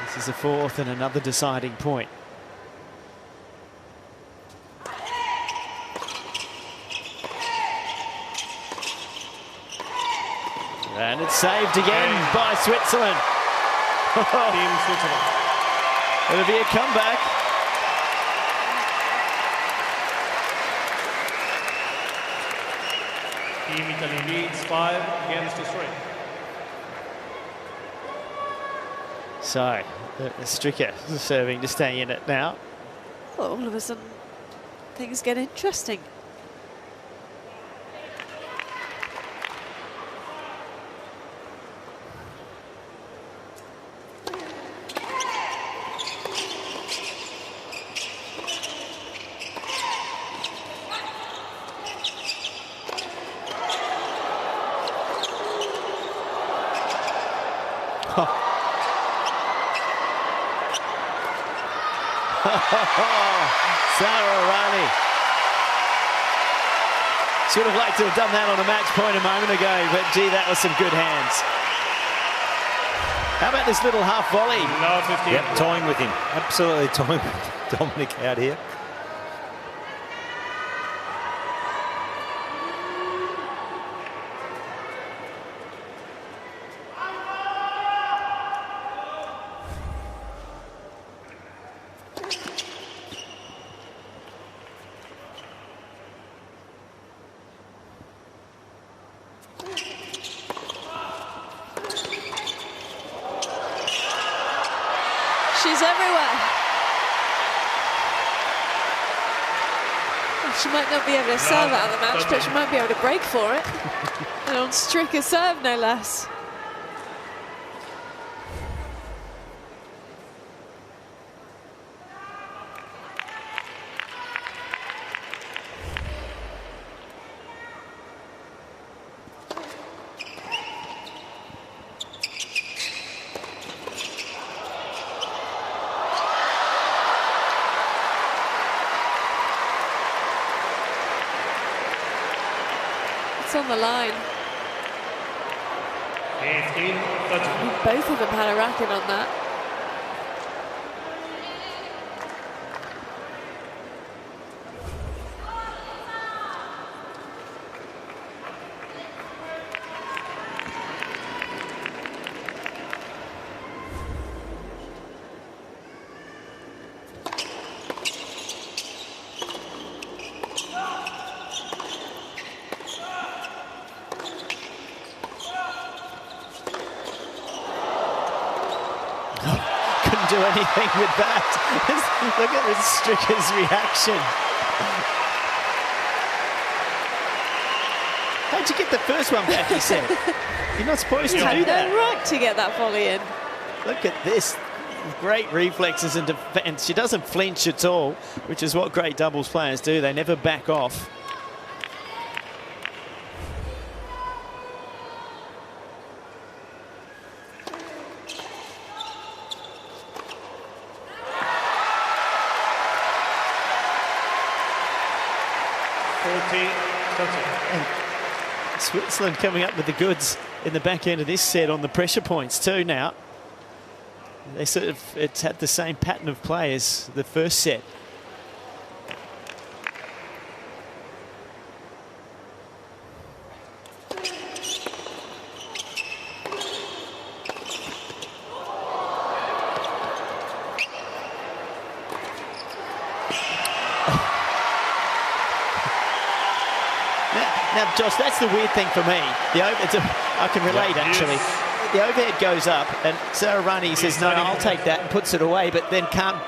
This is the 4th and another deciding point. And it's saved again by Switzerland. Team Switzerland. It'll be a comeback. Team Italy leads 5 against 3. So, Stricker serving to stay in it now. Well, all of a sudden, things get interesting. Sarah Rani. She would have liked to have done that on a match point a moment ago, but gee, that was some good hands. How about this little half volley? Yep, toying with him. Absolutely toying with Dominic out here. She's everywhere. Well, she might not be able to serve out of the match, but she might be able to break for it. And on Stricker serve, no less. On the line. Both of them had a racket on that. Do anything with that. Look at this Stricker's reaction. How'd you get the first one back, he said? You're not supposed to do that. No right to get that volley in. Look at this. Great reflexes and defense. She doesn't flinch at all, which is what great doubles players do. They never back off. And Switzerland coming up with the goods in the back end of this set on the pressure points too now. They sort of, it's had the same pattern of play as the first set. Now, Josh, that's the weird thing for me. I can relate, actually. The overhead goes up, and Sarah Rani says, no, I'll take that, and puts it away, but then can't